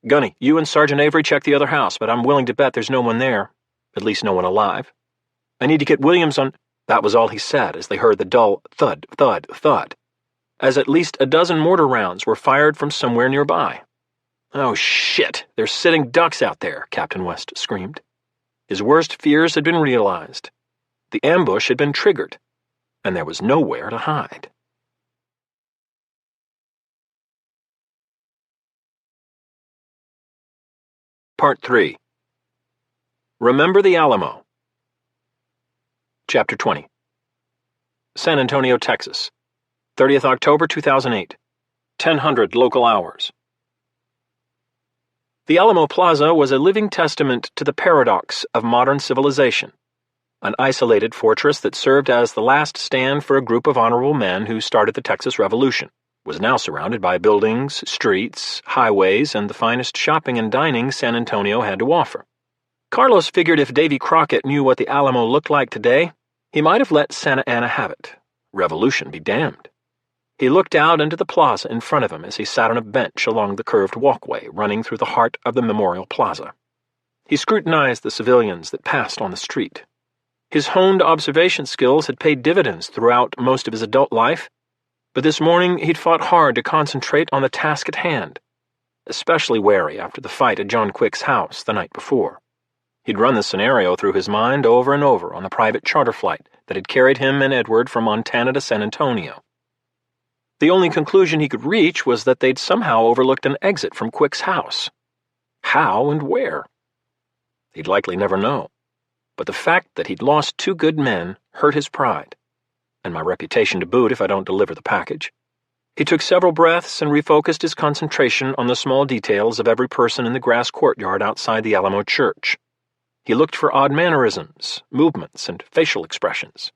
Gunny, you and Sergeant Avery check the other house, but I'm willing to bet there's no one there. At least no one alive. I need to get Williams on—" That was all he said as they heard the dull thud, thud, thud, as at least a dozen mortar rounds were fired from somewhere nearby. "Oh, shit! There's sitting ducks out there," Captain West screamed. His worst fears had been realized. The ambush had been triggered, and there was nowhere to hide. Part 3. Remember the Alamo. Chapter 20. San Antonio, Texas. 30th October 2008. 1000 local hours. The Alamo Plaza was a living testament to the paradox of modern civilization. An isolated fortress that served as the last stand for a group of honorable men who started the Texas Revolution was now surrounded by buildings, streets, highways, and the finest shopping and dining San Antonio had to offer. Carlos figured if Davy Crockett knew what the Alamo looked like today, he might have let Santa Ana have it. Revolution be damned. He looked out into the plaza in front of him as he sat on a bench along the curved walkway running through the heart of the Memorial Plaza. He scrutinized the civilians that passed on the street. His honed observation skills had paid dividends throughout most of his adult life, but this morning he'd fought hard to concentrate on the task at hand, especially wary after the fight at John Quick's house the night before. He'd run the scenario through his mind over and over on the private charter flight that had carried him and Edward from Montana to San Antonio. The only conclusion he could reach was that they'd somehow overlooked an exit from Quick's house. How and where? He'd likely never know. But the fact that he'd lost 2 good men hurt his pride, and my reputation to boot if I don't deliver the package. He took several breaths and refocused his concentration on the small details of every person in the grass courtyard outside the Alamo Church. He looked for odd mannerisms, movements, and facial expressions.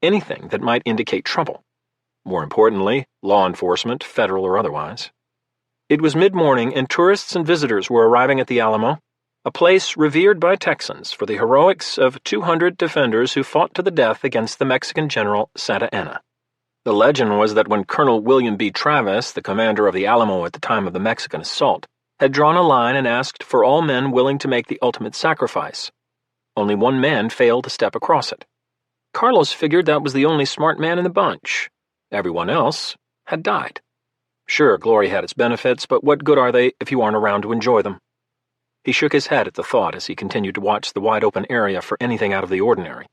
Anything that might indicate trouble. More importantly, law enforcement, federal or otherwise. It was mid-morning, and tourists and visitors were arriving at the Alamo, a place revered by Texans for the heroics of 200 defenders who fought to the death against the Mexican general Santa Anna. The legend was that when Colonel William B. Travis, the commander of the Alamo at the time of the Mexican assault, had drawn a line and asked for all men willing to make the ultimate sacrifice, only one man failed to step across it. Carlos figured that was the only smart man in the bunch. Everyone else had died. Sure, glory had its benefits, but what good are they if you aren't around to enjoy them? He shook his head at the thought as he continued to watch the wide-open area for anything out of the ordinary.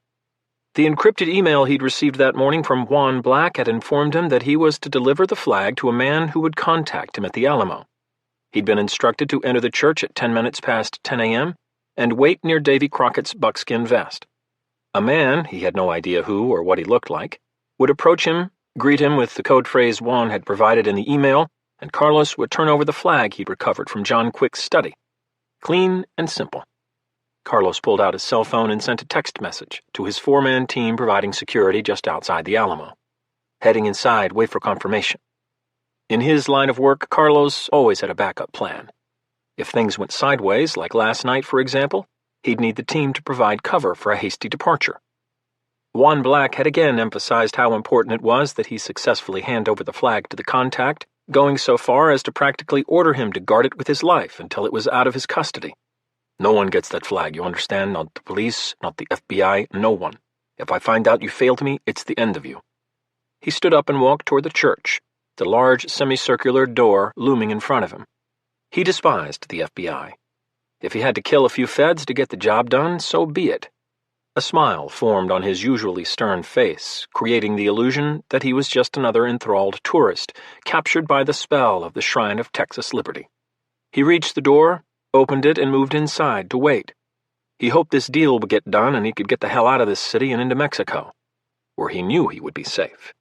The encrypted email he'd received that morning from Juan Black had informed him that he was to deliver the flag to a man who would contact him at the Alamo. He'd been instructed to enter the church at 10 minutes past 10 a.m. and wait near Davy Crockett's buckskin vest. A man, he had no idea who or what he looked like, would approach him, greet him with the code phrase Juan had provided in the email, and Carlos would turn over the flag he'd recovered from John Quick's study. Clean and simple. Carlos pulled out his cell phone and sent a text message to his 4-man team providing security just outside the Alamo. Heading inside, wait for confirmation. In his line of work, Carlos always had a backup plan. If things went sideways, like last night for example, he'd need the team to provide cover for a hasty departure. Juan Black had again emphasized how important it was that he successfully hand over the flag to the contact, going so far as to practically order him to guard it with his life until it was out of his custody. No one gets that flag, you understand? Not the police, not the FBI, no one. If I find out you failed me, it's the end of you. He stood up and walked toward the church, the large semicircular door looming in front of him. He despised the FBI. If he had to kill a few feds to get the job done, so be it. A smile formed on his usually stern face, creating the illusion that he was just another enthralled tourist, captured by the spell of the Shrine of Texas Liberty. He reached the door, opened it, and moved inside to wait. He hoped this deal would get done and he could get the hell out of this city and into Mexico, where he knew he would be safe.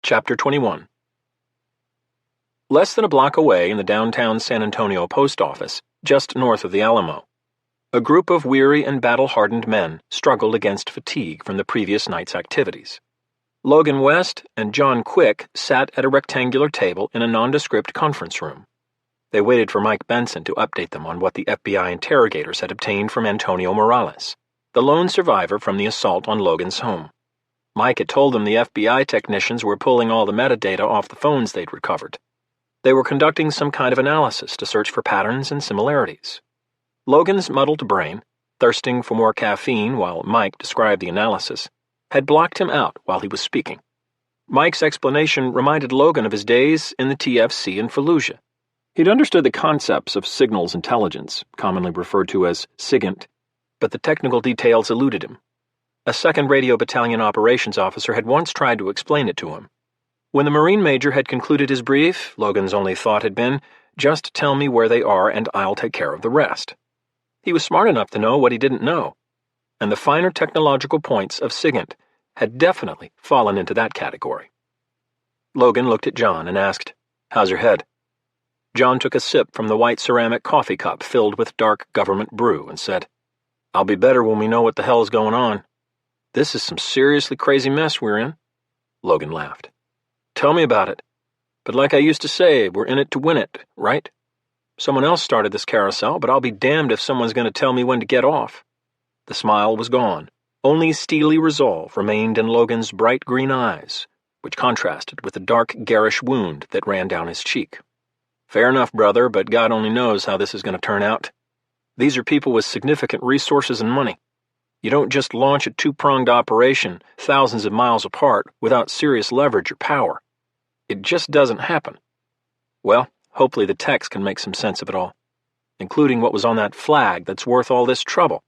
Chapter 21. Less than a block away in the downtown San Antonio post office, just north of the Alamo, a group of weary and battle-hardened men struggled against fatigue from the previous night's activities. Logan West and John Quick sat at a rectangular table in a nondescript conference room. They waited for Mike Benson to update them on what the FBI interrogators had obtained from Antonio Morales, the lone survivor from the assault on Logan's home. Mike had told them the FBI technicians were pulling all the metadata off the phones they'd recovered. They were conducting some kind of analysis to search for patterns and similarities. Logan's muddled brain, thirsting for more caffeine while Mike described the analysis, had blocked him out while he was speaking. Mike's explanation reminded Logan of his days in the TFC in Fallujah. He'd understood the concepts of signals intelligence, commonly referred to as SIGINT, but the technical details eluded him. A 2nd Radio Battalion operations officer had once tried to explain it to him. When the Marine Major had concluded his brief, Logan's only thought had been, "Just tell me where they are and I'll take care of the rest." He was smart enough to know what he didn't know, and the finer technological points of SIGINT had definitely fallen into that category. Logan looked at John and asked, "How's your head?" John took a sip from the white ceramic coffee cup filled with dark government brew and said, "I'll be better when we know what the hell is going on. This is some seriously crazy mess we're in." Logan laughed. "Tell me about it. But like I used to say, we're in it to win it, right? Someone else started this carousel, but I'll be damned if someone's going to tell me when to get off." The smile was gone. Only steely resolve remained in Logan's bright green eyes, which contrasted with the dark, garish wound that ran down his cheek. "Fair enough, brother, but God only knows how this is going to turn out. These are people with significant resources and money. You don't just launch a two-pronged operation thousands of miles apart without serious leverage or power. It just doesn't happen. Well, hopefully the techs can make some sense of it all, including what was on that flag that's worth all this trouble."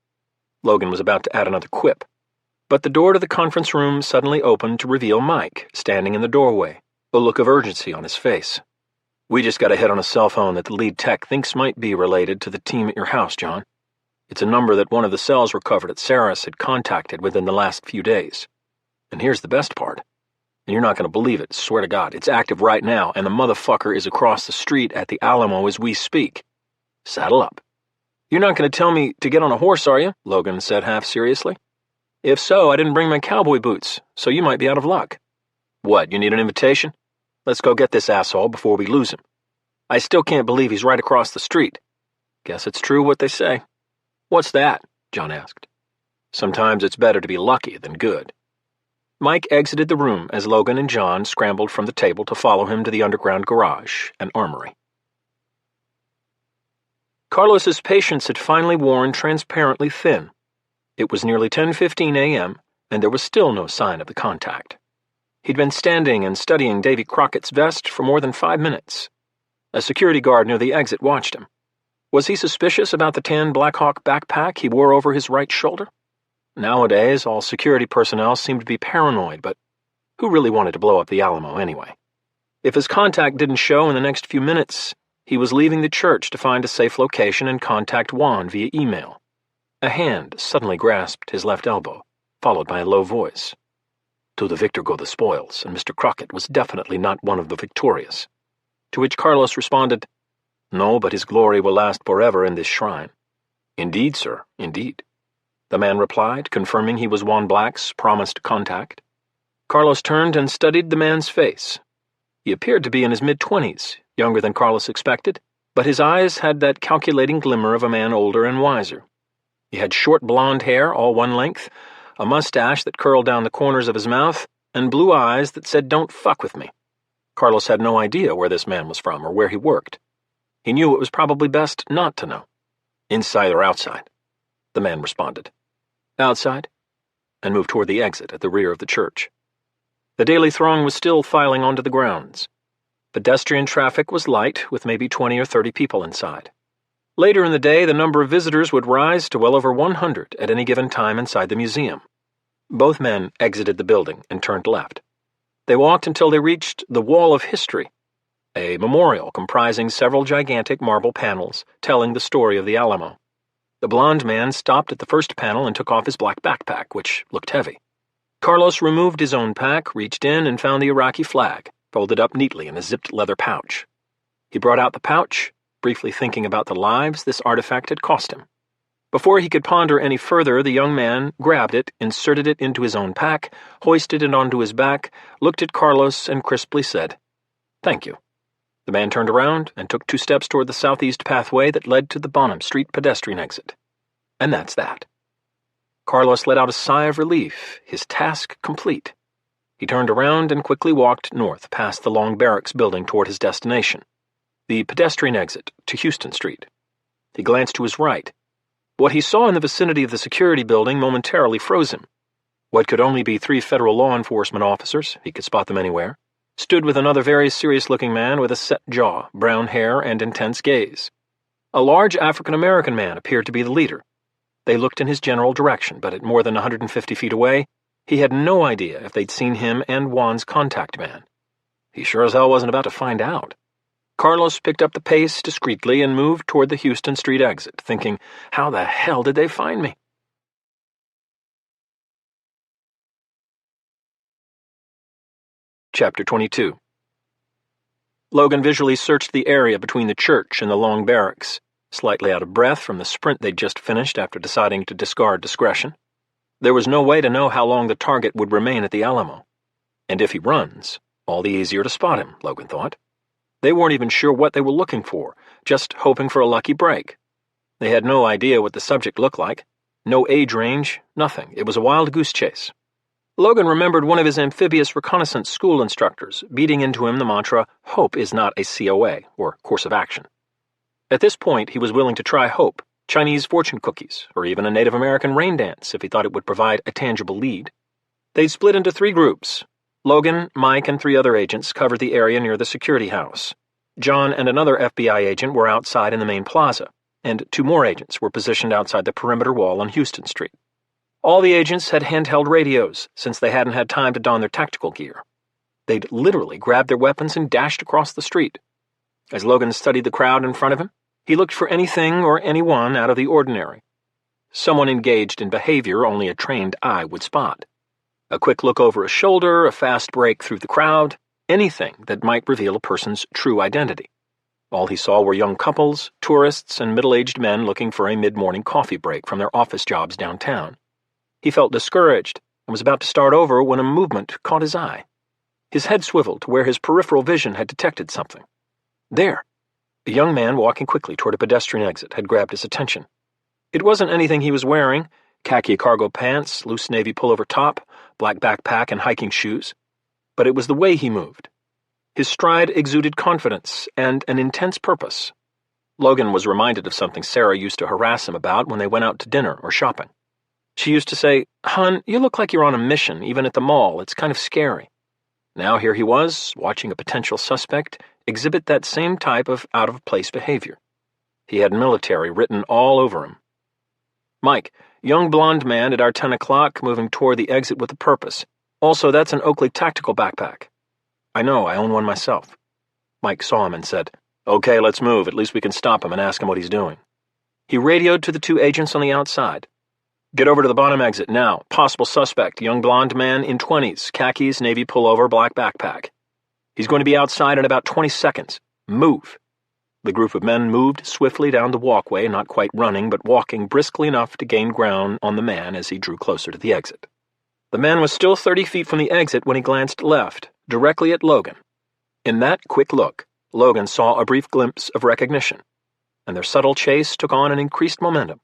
Logan was about to add another quip, but the door to the conference room suddenly opened to reveal Mike, standing in the doorway, a look of urgency on his face. "We just got a hit on a cell phone that the lead tech thinks might be related to the team at your house, John. It's a number that one of the cells recovered at Saris had contacted within the last few days. And here's the best part. And you're not going to believe it, swear to God. It's active right now, and the motherfucker is across the street at the Alamo as we speak. Saddle up." "You're not going to tell me to get on a horse, are you?" Logan said half seriously. "If so, I didn't bring my cowboy boots, so you might be out of luck." "What, you need an invitation? Let's go get this asshole before we lose him. I still can't believe he's right across the street. Guess it's true what they say." "What's that?" John asked. "Sometimes it's better to be lucky than good." Mike exited the room as Logan and John scrambled from the table to follow him to the underground garage and armory. Carlos's patience had finally worn transparently thin. It was nearly 10:15 a.m., and there was still no sign of the contact. He'd been standing and studying Davy Crockett's vest for more than 5 minutes. A security guard near the exit watched him. Was he suspicious about the tan Blackhawk backpack he wore over his right shoulder? Nowadays, all security personnel seemed to be paranoid, but who really wanted to blow up the Alamo anyway? If his contact didn't show in the next few minutes, he was leaving the church to find a safe location and contact Juan via email. A hand suddenly grasped his left elbow, followed by a low voice. To the victor go the spoils, and Mr. Crockett was definitely not one of the victorious. To which Carlos responded, "No, but his glory will last forever in this shrine." "Indeed, sir, indeed," the man replied, confirming he was Juan Black's promised contact. Carlos turned and studied the man's face. He appeared to be in his mid-20s, younger than Carlos expected, but his eyes had that calculating glimmer of a man older and wiser. He had short blonde hair, all one length, a mustache that curled down the corners of his mouth, and blue eyes that said, "Don't fuck with me." Carlos had no idea where this man was from or where he worked. He knew it was probably best not to know. "Inside or outside?" the man responded. "Outside," and moved toward the exit at the rear of the church. The daily throng was still filing onto the grounds. Pedestrian traffic was light, with maybe 20 or 30 people inside. Later in the day, the number of visitors would rise to well over 100 at any given time inside the museum. Both men exited the building and turned left. They walked until they reached the Wall of History, a memorial comprising several gigantic marble panels telling the story of the Alamo. The blond man stopped at the first panel and took off his black backpack, which looked heavy. Carlos removed his own pack, reached in, and found the Iraqi flag, folded up neatly in a zipped leather pouch. He brought out the pouch, briefly thinking about the lives this artifact had cost him. Before he could ponder any further, the young man grabbed it, inserted it into his own pack, hoisted it onto his back, looked at Carlos, and crisply said, "Thank you." The man turned around and took 2 steps toward the southeast pathway that led to the Bonham Street pedestrian exit. And that's that. Carlos let out a sigh of relief, his task complete. He turned around and quickly walked north past the long barracks building toward his destination, the pedestrian exit to Houston Street. He glanced to his right. What he saw in the vicinity of the security building momentarily froze him. What could only be 3 federal law enforcement officers, he could spot them anywhere, stood with another very serious-looking man with a set jaw, brown hair, and intense gaze. A large African-American man appeared to be the leader. They looked in his general direction, but at more than 150 feet away, he had no idea if they'd seen him and Juan's contact man. He sure as hell wasn't about to find out. Carlos picked up the pace discreetly and moved toward the Houston Street exit, thinking, how the hell did they find me? Chapter 22. Logan visually searched the area between the church and the long barracks, slightly out of breath from the sprint they'd just finished after deciding to discard discretion. There was no way to know how long the target would remain at the Alamo. And if he runs, all the easier to spot him, Logan thought. They weren't even sure what they were looking for, just hoping for a lucky break. They had no idea what the subject looked like. No age range, nothing. It was a wild goose chase. Logan remembered one of his amphibious reconnaissance school instructors beating into him the mantra, "Hope is not a COA," or course of action. At this point, he was willing to try hope, Chinese fortune cookies, or even a Native American rain dance if he thought it would provide a tangible lead. They split into 3 groups. Logan, Mike, and 3 other agents covered the area near the security house. John and another FBI agent were outside in the main plaza, and 2 more agents were positioned outside the perimeter wall on Houston Street. All the agents had handheld radios, since they hadn't had time to don their tactical gear. They'd literally grabbed their weapons and dashed across the street. As Logan studied the crowd in front of him, he looked for anything or anyone out of the ordinary. Someone engaged in behavior only a trained eye would spot. A quick look over a shoulder, a fast break through the crowd, anything that might reveal a person's true identity. All he saw were young couples, tourists, and middle-aged men looking for a mid-morning coffee break from their office jobs downtown. He felt discouraged and was about to start over when a movement caught his eye. His head swiveled to where his peripheral vision had detected something. There! A young man walking quickly toward a pedestrian exit had grabbed his attention. It wasn't anything he was wearing, khaki cargo pants, loose navy pullover top, black backpack, and hiking shoes, but it was the way he moved. His stride exuded confidence and an intense purpose. Logan was reminded of something Sarah used to harass him about when they went out to dinner or shopping. She used to say, "Hon, you look like you're on a mission, even at the mall. It's kind of scary." Now here he was, watching a potential suspect exhibit that same type of out-of-place behavior. He had military written all over him. "Mike, young blonde man at our 10 o'clock, moving toward the exit with a purpose. Also, that's an Oakley tactical backpack." "I know, I own one myself." Mike saw him and said, "Okay, let's move. At least we can stop him and ask him what he's doing." He radioed to the 2 agents on the outside. "Get over to the bottom exit now. Possible suspect, young blonde man in 20s, khakis, navy pullover, black backpack. He's going to be outside in about 20 seconds. Move." The group of men moved swiftly down the walkway, not quite running, but walking briskly enough to gain ground on the man as he drew closer to the exit. The man was still 30 feet from the exit when he glanced left, directly at Logan. In that quick look, Logan saw a brief glimpse of recognition, and their subtle chase took on an increased momentum.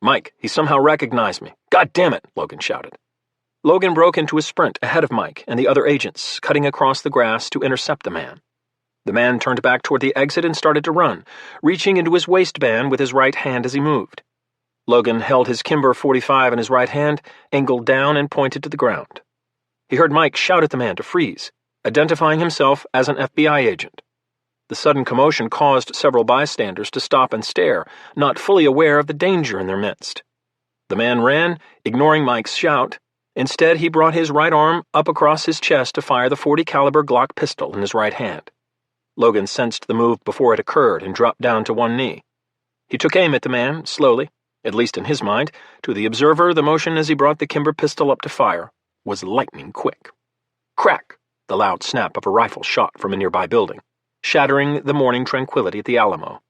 "Mike, he somehow recognized me. God damn it!" Logan shouted. Logan broke into a sprint ahead of Mike and the other agents, cutting across the grass to intercept the man. The man turned back toward the exit and started to run, reaching into his waistband with his right hand as he moved. Logan held his Kimber 45 in his right hand, angled down and pointed to the ground. He heard Mike shout at the man to freeze, identifying himself as an FBI agent. The sudden commotion caused several bystanders to stop and stare, not fully aware of the danger in their midst. The man ran, ignoring Mike's shout. Instead, he brought his right arm up across his chest to fire the .40 caliber Glock pistol in his right hand. Logan sensed the move before it occurred and dropped down to one knee. He took aim at the man, slowly, at least in his mind. To the observer, the motion as he brought the Kimber pistol up to fire was lightning quick. Crack! The loud snap of a rifle shot from a nearby building, shattering the morning tranquility at the Alamo.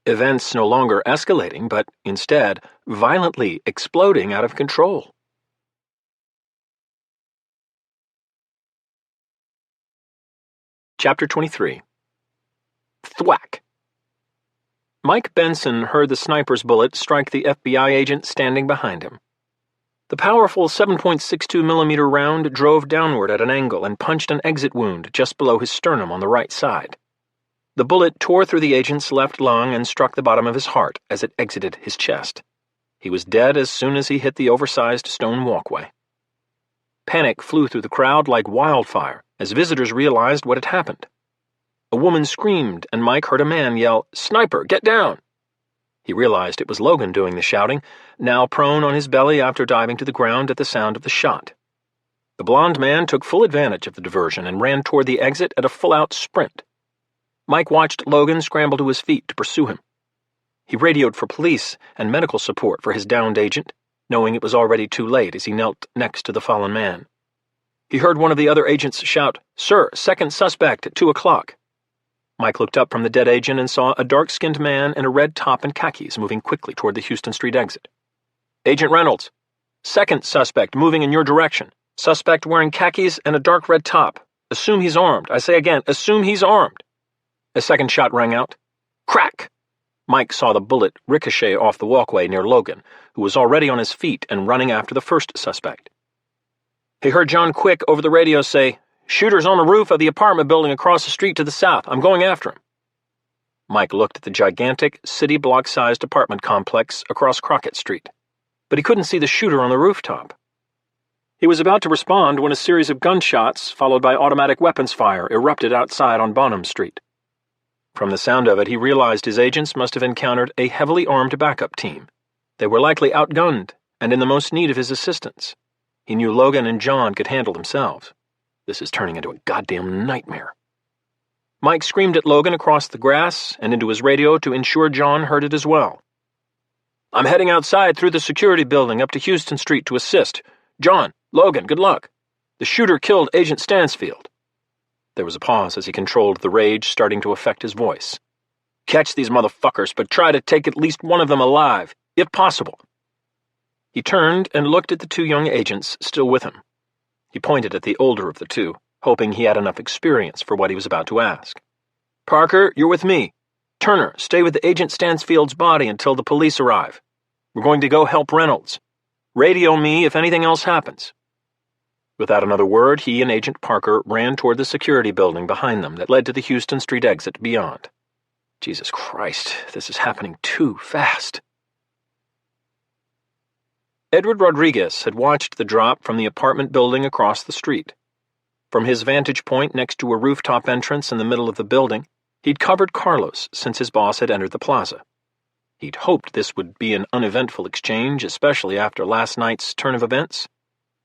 Events no longer escalating, but instead violently exploding out of control. Chapter 23. Thwack! Mike Benson heard the sniper's bullet strike the FBI agent standing behind him. The powerful 7.62 millimeter round drove downward at an angle and punched an exit wound just below his sternum on the right side. The bullet tore through the agent's left lung and struck the bottom of his heart as it exited his chest. He was dead as soon as he hit the oversized stone walkway. Panic flew through the crowd like wildfire as visitors realized what had happened. A woman screamed, and Mike heard a man yell, "Sniper, get down!" He realized it was Logan doing the shouting, now prone on his belly after diving to the ground at the sound of the shot. The blond man took full advantage of the diversion and ran toward the exit at a full-out sprint. Mike watched Logan scramble to his feet to pursue him. He radioed for police and medical support for his downed agent, knowing it was already too late as he knelt next to the fallen man. He heard one of the other agents shout, "Sir, second suspect at 2 o'clock." Mike looked up from the dead agent and saw a dark-skinned man in a red top and khakis moving quickly toward the Houston Street exit. "Agent Reynolds, second suspect moving in your direction. Suspect wearing khakis and a dark red top. Assume he's armed. I say again, assume he's armed." A second shot rang out. Crack! Mike saw the bullet ricochet off the walkway near Logan, who was already on his feet and running after the first suspect. He heard John Quick over the radio say, "Shooter's on the roof of the apartment building across the street to the south. I'm going after him." Mike looked at the gigantic, city-block-sized apartment complex across Crockett Street, but he couldn't see the shooter on the rooftop. He was about to respond when a series of gunshots, followed by automatic weapons fire, erupted outside on Bonham Street. From the sound of it, he realized his agents must have encountered a heavily armed backup team. They were likely outgunned and in the most need of his assistance. He knew Logan and John could handle themselves. This is turning into a goddamn nightmare. Mike screamed at Logan across the grass and into his radio to ensure John heard it as well. "I'm heading outside through the security building up to Houston Street to assist. John, Logan, good luck. The shooter killed Agent Stansfield." There was a pause as he controlled the rage starting to affect his voice. "Catch these motherfuckers, but try to take at least one of them alive, if possible." He turned and looked at the two young agents still with him. He pointed at the older of the two, hoping he had enough experience for what he was about to ask. "Parker, you're with me. Turner, stay with Agent Stansfield's body until the police arrive. We're going to go help Reynolds. Radio me if anything else happens." Without another word, he and Agent Parker ran toward the security building behind them that led to the Houston Street exit beyond. Jesus Christ, this is happening too fast. Edward Rodriguez had watched the drop from the apartment building across the street. From his vantage point next to a rooftop entrance in the middle of the building, he'd covered Carlos since his boss had entered the plaza. He'd hoped this would be an uneventful exchange, especially after last night's turn of events.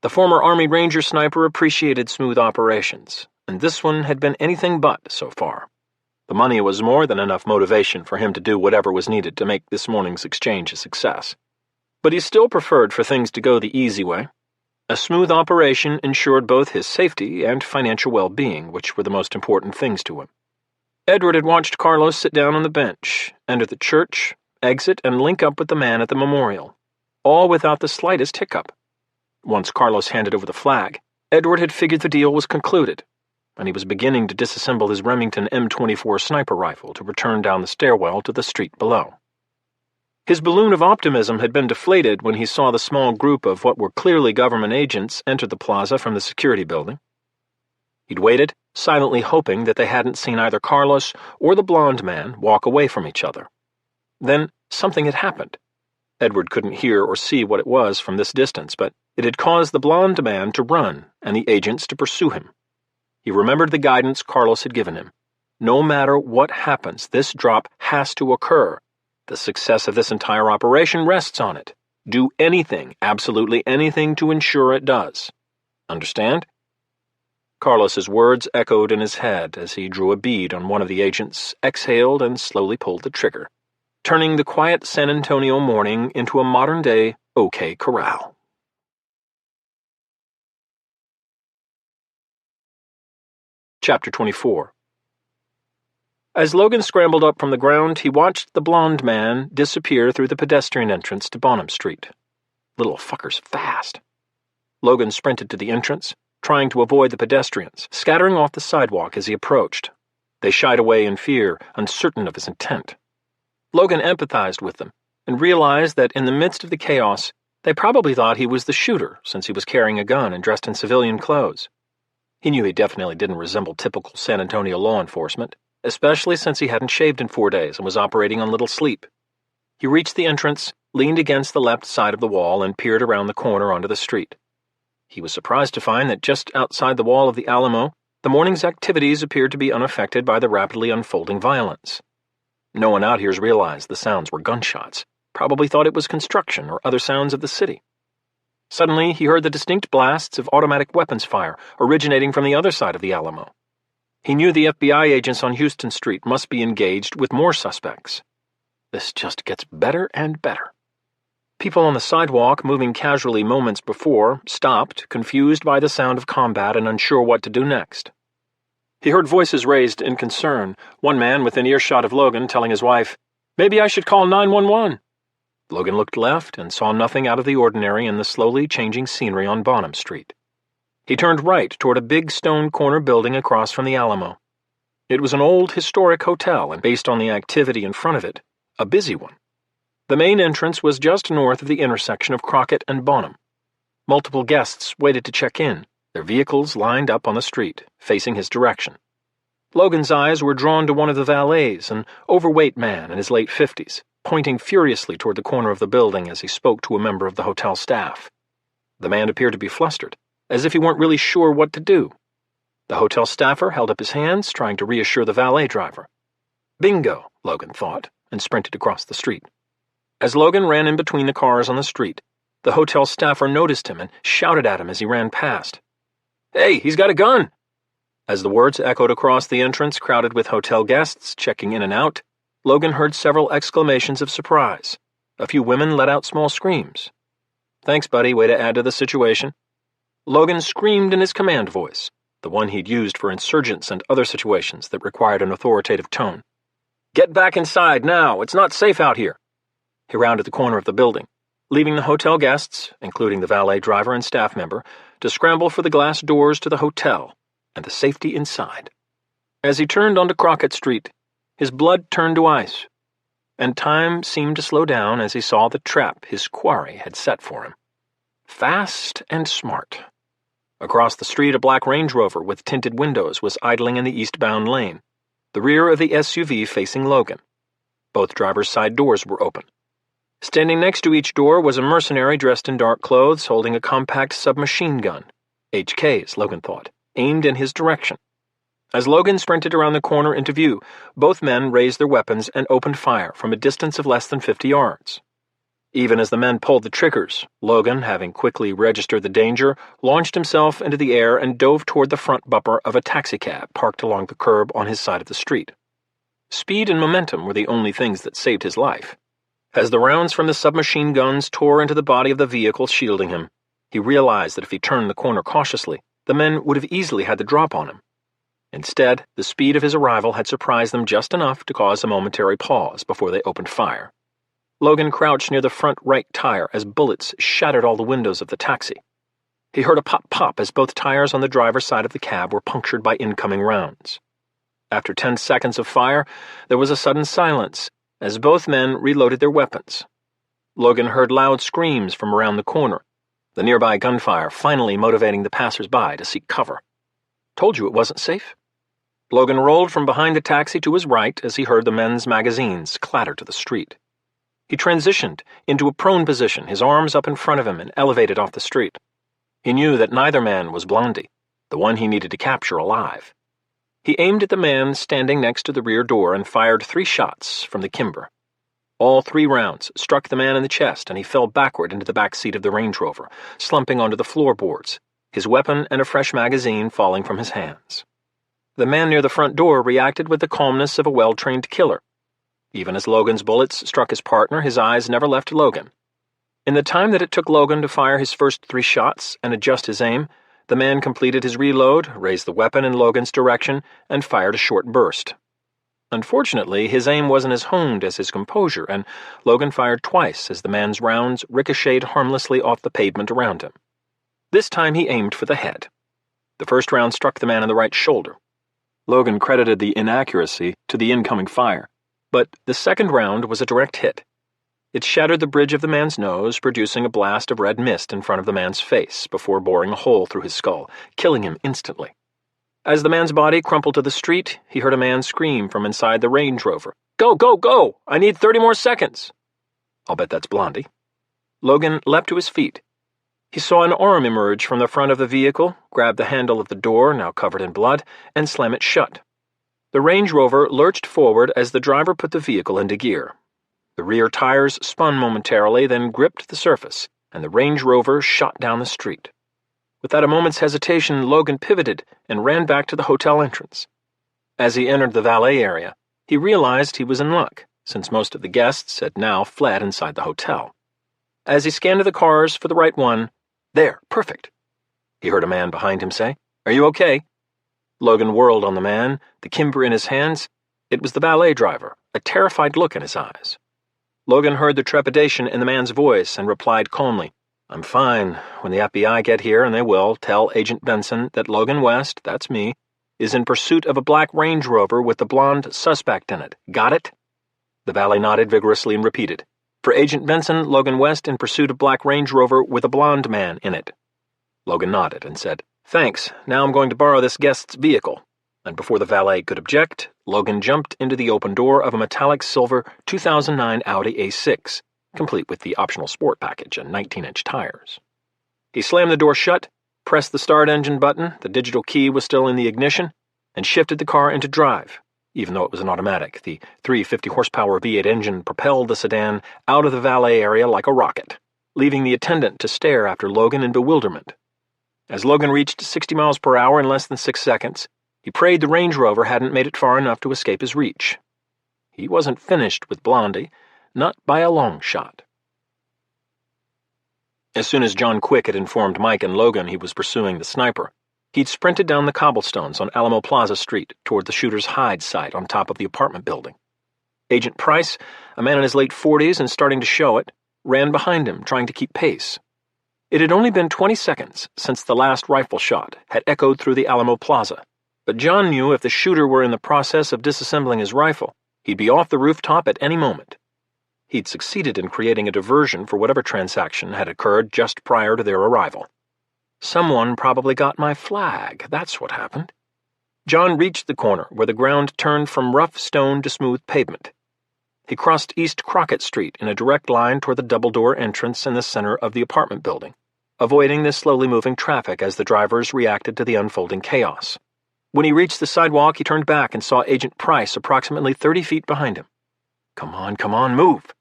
The former Army Ranger sniper appreciated smooth operations, and this one had been anything but so far. The money was more than enough motivation for him to do whatever was needed to make this morning's exchange a success. But he still preferred for things to go the easy way. A smooth operation ensured both his safety and financial well-being, which were the most important things to him. Edward had watched Carlos sit down on the bench, enter the church, exit, and link up with the man at the memorial, all without the slightest hiccup. Once Carlos handed over the flag, Edward had figured the deal was concluded, and he was beginning to disassemble his Remington M24 sniper rifle to return down the stairwell to the street below. His balloon of optimism had been deflated when he saw the small group of what were clearly government agents enter the plaza from the security building. He'd waited, silently hoping that they hadn't seen either Carlos or the blond man walk away from each other. Then something had happened. Edward couldn't hear or see what it was from this distance, but it had caused the blond man to run and the agents to pursue him. He remembered the guidance Carlos had given him. No matter what happens, this drop has to occur. The success of this entire operation rests on it. Do anything, absolutely anything, to ensure it does. Understand? Carlos's words echoed in his head as he drew a bead on one of the agents, exhaled, and slowly pulled the trigger, turning the quiet San Antonio morning into a modern-day OK Corral. Chapter 24. As Logan scrambled up from the ground, he watched the blond man disappear through the pedestrian entrance to Bonham Street. Little fucker's fast. Logan sprinted to the entrance, trying to avoid the pedestrians, scattering off the sidewalk as he approached. They shied away in fear, uncertain of his intent. Logan empathized with them and realized that in the midst of the chaos, they probably thought he was the shooter since he was carrying a gun and dressed in civilian clothes. He knew he definitely didn't resemble typical San Antonio law enforcement, especially since he hadn't shaved in 4 days and was operating on little sleep. He reached the entrance, leaned against the left side of the wall, and peered around the corner onto the street. He was surprised to find that just outside the wall of the Alamo, the morning's activities appeared to be unaffected by the rapidly unfolding violence. No one out here's realized the sounds were gunshots, probably thought it was construction or other sounds of the city. Suddenly, he heard the distinct blasts of automatic weapons fire originating from the other side of the Alamo. He knew the FBI agents on Houston Street must be engaged with more suspects. This just gets better and better. People on the sidewalk, moving casually moments before, stopped, confused by the sound of combat and unsure what to do next. He heard voices raised in concern, one man within earshot of Logan telling his wife, "Maybe I should call 911. Logan looked left and saw nothing out of the ordinary in the slowly changing scenery on Bonham Street. He turned right toward a big stone corner building across from the Alamo. It was an old historic hotel, and based on the activity in front of it, a busy one. The main entrance was just north of the intersection of Crockett and Bonham. Multiple guests waited to check in, their vehicles lined up on the street, facing his direction. Logan's eyes were drawn to one of the valets, an overweight man in his late 50s, pointing furiously toward the corner of the building as he spoke to a member of the hotel staff. The man appeared to be flustered, as if he weren't really sure what to do. The hotel staffer held up his hands, trying to reassure the valet driver. Bingo, Logan thought, and sprinted across the street. As Logan ran in between the cars on the street, the hotel staffer noticed him and shouted at him as he ran past. "Hey, he's got a gun!" As the words echoed across the entrance crowded with hotel guests checking in and out, Logan heard several exclamations of surprise. A few women let out small screams. "Thanks, buddy, way to add to the situation." Logan screamed in his command voice, the one he'd used for insurgents and other situations that required an authoritative tone. "Get back inside now, it's not safe out here." He rounded the corner of the building, leaving the hotel guests, including the valet driver and staff member, to scramble for the glass doors to the hotel and the safety inside. As he turned onto Crockett Street, his blood turned to ice, and time seemed to slow down as he saw the trap his quarry had set for him. Fast and smart. Across the street, a black Range Rover with tinted windows was idling in the eastbound lane, the rear of the SUV facing Logan. Both drivers' side doors were open. Standing next to each door was a mercenary dressed in dark clothes holding a compact submachine gun, HKs, Logan thought, aimed in his direction. As Logan sprinted around the corner into view, both men raised their weapons and opened fire from a distance of less than 50 yards. Even as the men pulled the triggers, Logan, having quickly registered the danger, launched himself into the air and dove toward the front bumper of a taxicab parked along the curb on his side of the street. Speed and momentum were the only things that saved his life. As the rounds from the submachine guns tore into the body of the vehicle shielding him, he realized that if he turned the corner cautiously, the men would have easily had the drop on him. Instead, the speed of his arrival had surprised them just enough to cause a momentary pause before they opened fire. Logan crouched near the front right tire as bullets shattered all the windows of the taxi. He heard a pop-pop as both tires on the driver's side of the cab were punctured by incoming rounds. After 10 seconds of fire, there was a sudden silence as both men reloaded their weapons. Logan heard loud screams from around the corner, the nearby gunfire finally motivating the passers-by to seek cover. "Told you it wasn't safe." Logan rolled from behind the taxi to his right as he heard the men's magazines clatter to the street. He transitioned into a prone position, his arms up in front of him and elevated off the street. He knew that neither man was Blondie, the one he needed to capture alive. He aimed at the man standing next to the rear door and fired 3 shots from the Kimber. All 3 rounds struck the man in the chest, and he fell backward into the back seat of the Range Rover, slumping onto the floorboards, his weapon and a fresh magazine falling from his hands. The man near the front door reacted with the calmness of a well-trained killer. Even as Logan's bullets struck his partner, his eyes never left Logan. In the time that it took Logan to fire his first 3 shots and adjust his aim, the man completed his reload, raised the weapon in Logan's direction, and fired a short burst. Unfortunately, his aim wasn't as honed as his composure, and Logan fired twice as the man's rounds ricocheted harmlessly off the pavement around him. This time he aimed for the head. The first round struck the man in the right shoulder. Logan credited the inaccuracy to the incoming fire, but the second round was a direct hit. It shattered the bridge of the man's nose, producing a blast of red mist in front of the man's face before boring a hole through his skull, killing him instantly. As the man's body crumpled to the street, he heard a man scream from inside the Range Rover. "Go, go, go! I need 30 more seconds!" "I'll bet that's Blondie." Logan leapt to his feet. He saw an arm emerge from the front of the vehicle, grab the handle of the door, now covered in blood, and slam it shut. The Range Rover lurched forward as the driver put the vehicle into gear. The rear tires spun momentarily, then gripped the surface, and the Range Rover shot down the street. Without a moment's hesitation, Logan pivoted and ran back to the hotel entrance. As he entered the valet area, he realized he was in luck, since most of the guests had now fled inside the hotel. As he scanned the cars for the right one, "There, perfect," he heard a man behind him say. "Are you okay?" Logan whirled on the man, the Kimber in his hands. It was the valet driver, a terrified look in his eyes. Logan heard the trepidation in the man's voice and replied calmly, "I'm fine. When the FBI get here, and they will, tell Agent Benson that Logan West, that's me, is in pursuit of a black Range Rover with the blonde suspect in it. Got it?" The valet nodded vigorously and repeated, "For Agent Benson, Logan West in pursuit of black Range Rover with a blonde man in it." Logan nodded and said, "Thanks. Now I'm going to borrow this guest's vehicle." And before the valet could object, Logan jumped into the open door of a metallic silver 2009 Audi A6, complete with the optional sport package and 19-inch tires. He slammed the door shut, pressed the start engine button, the digital key was still in the ignition, and shifted the car into drive. Even though it was an automatic, the 350-horsepower V8 engine propelled the sedan out of the valet area like a rocket, leaving the attendant to stare after Logan in bewilderment. As Logan reached 60 miles per hour in less than 6 seconds, he prayed the Range Rover hadn't made it far enough to escape his reach. He wasn't finished with Blondie, not by a long shot. As soon as John Quick had informed Mike and Logan he was pursuing the sniper, he'd sprinted down the cobblestones on Alamo Plaza Street toward the shooter's hide site on top of the apartment building. Agent Price, a man in his late 40s and starting to show it, ran behind him, trying to keep pace. It had only been 20 seconds since the last rifle shot had echoed through the Alamo Plaza, but John knew if the shooter were in the process of disassembling his rifle, he'd be off the rooftop at any moment. He'd succeeded in creating a diversion for whatever transaction had occurred just prior to their arrival. Someone probably got my flag, that's what happened. John reached the corner where the ground turned from rough stone to smooth pavement. He crossed East Crockett Street in a direct line toward the double-door entrance in the center of the apartment building, avoiding the slowly moving traffic as the drivers reacted to the unfolding chaos. When he reached the sidewalk, he turned back and saw Agent Price approximately 30 feet behind him. Come on, move."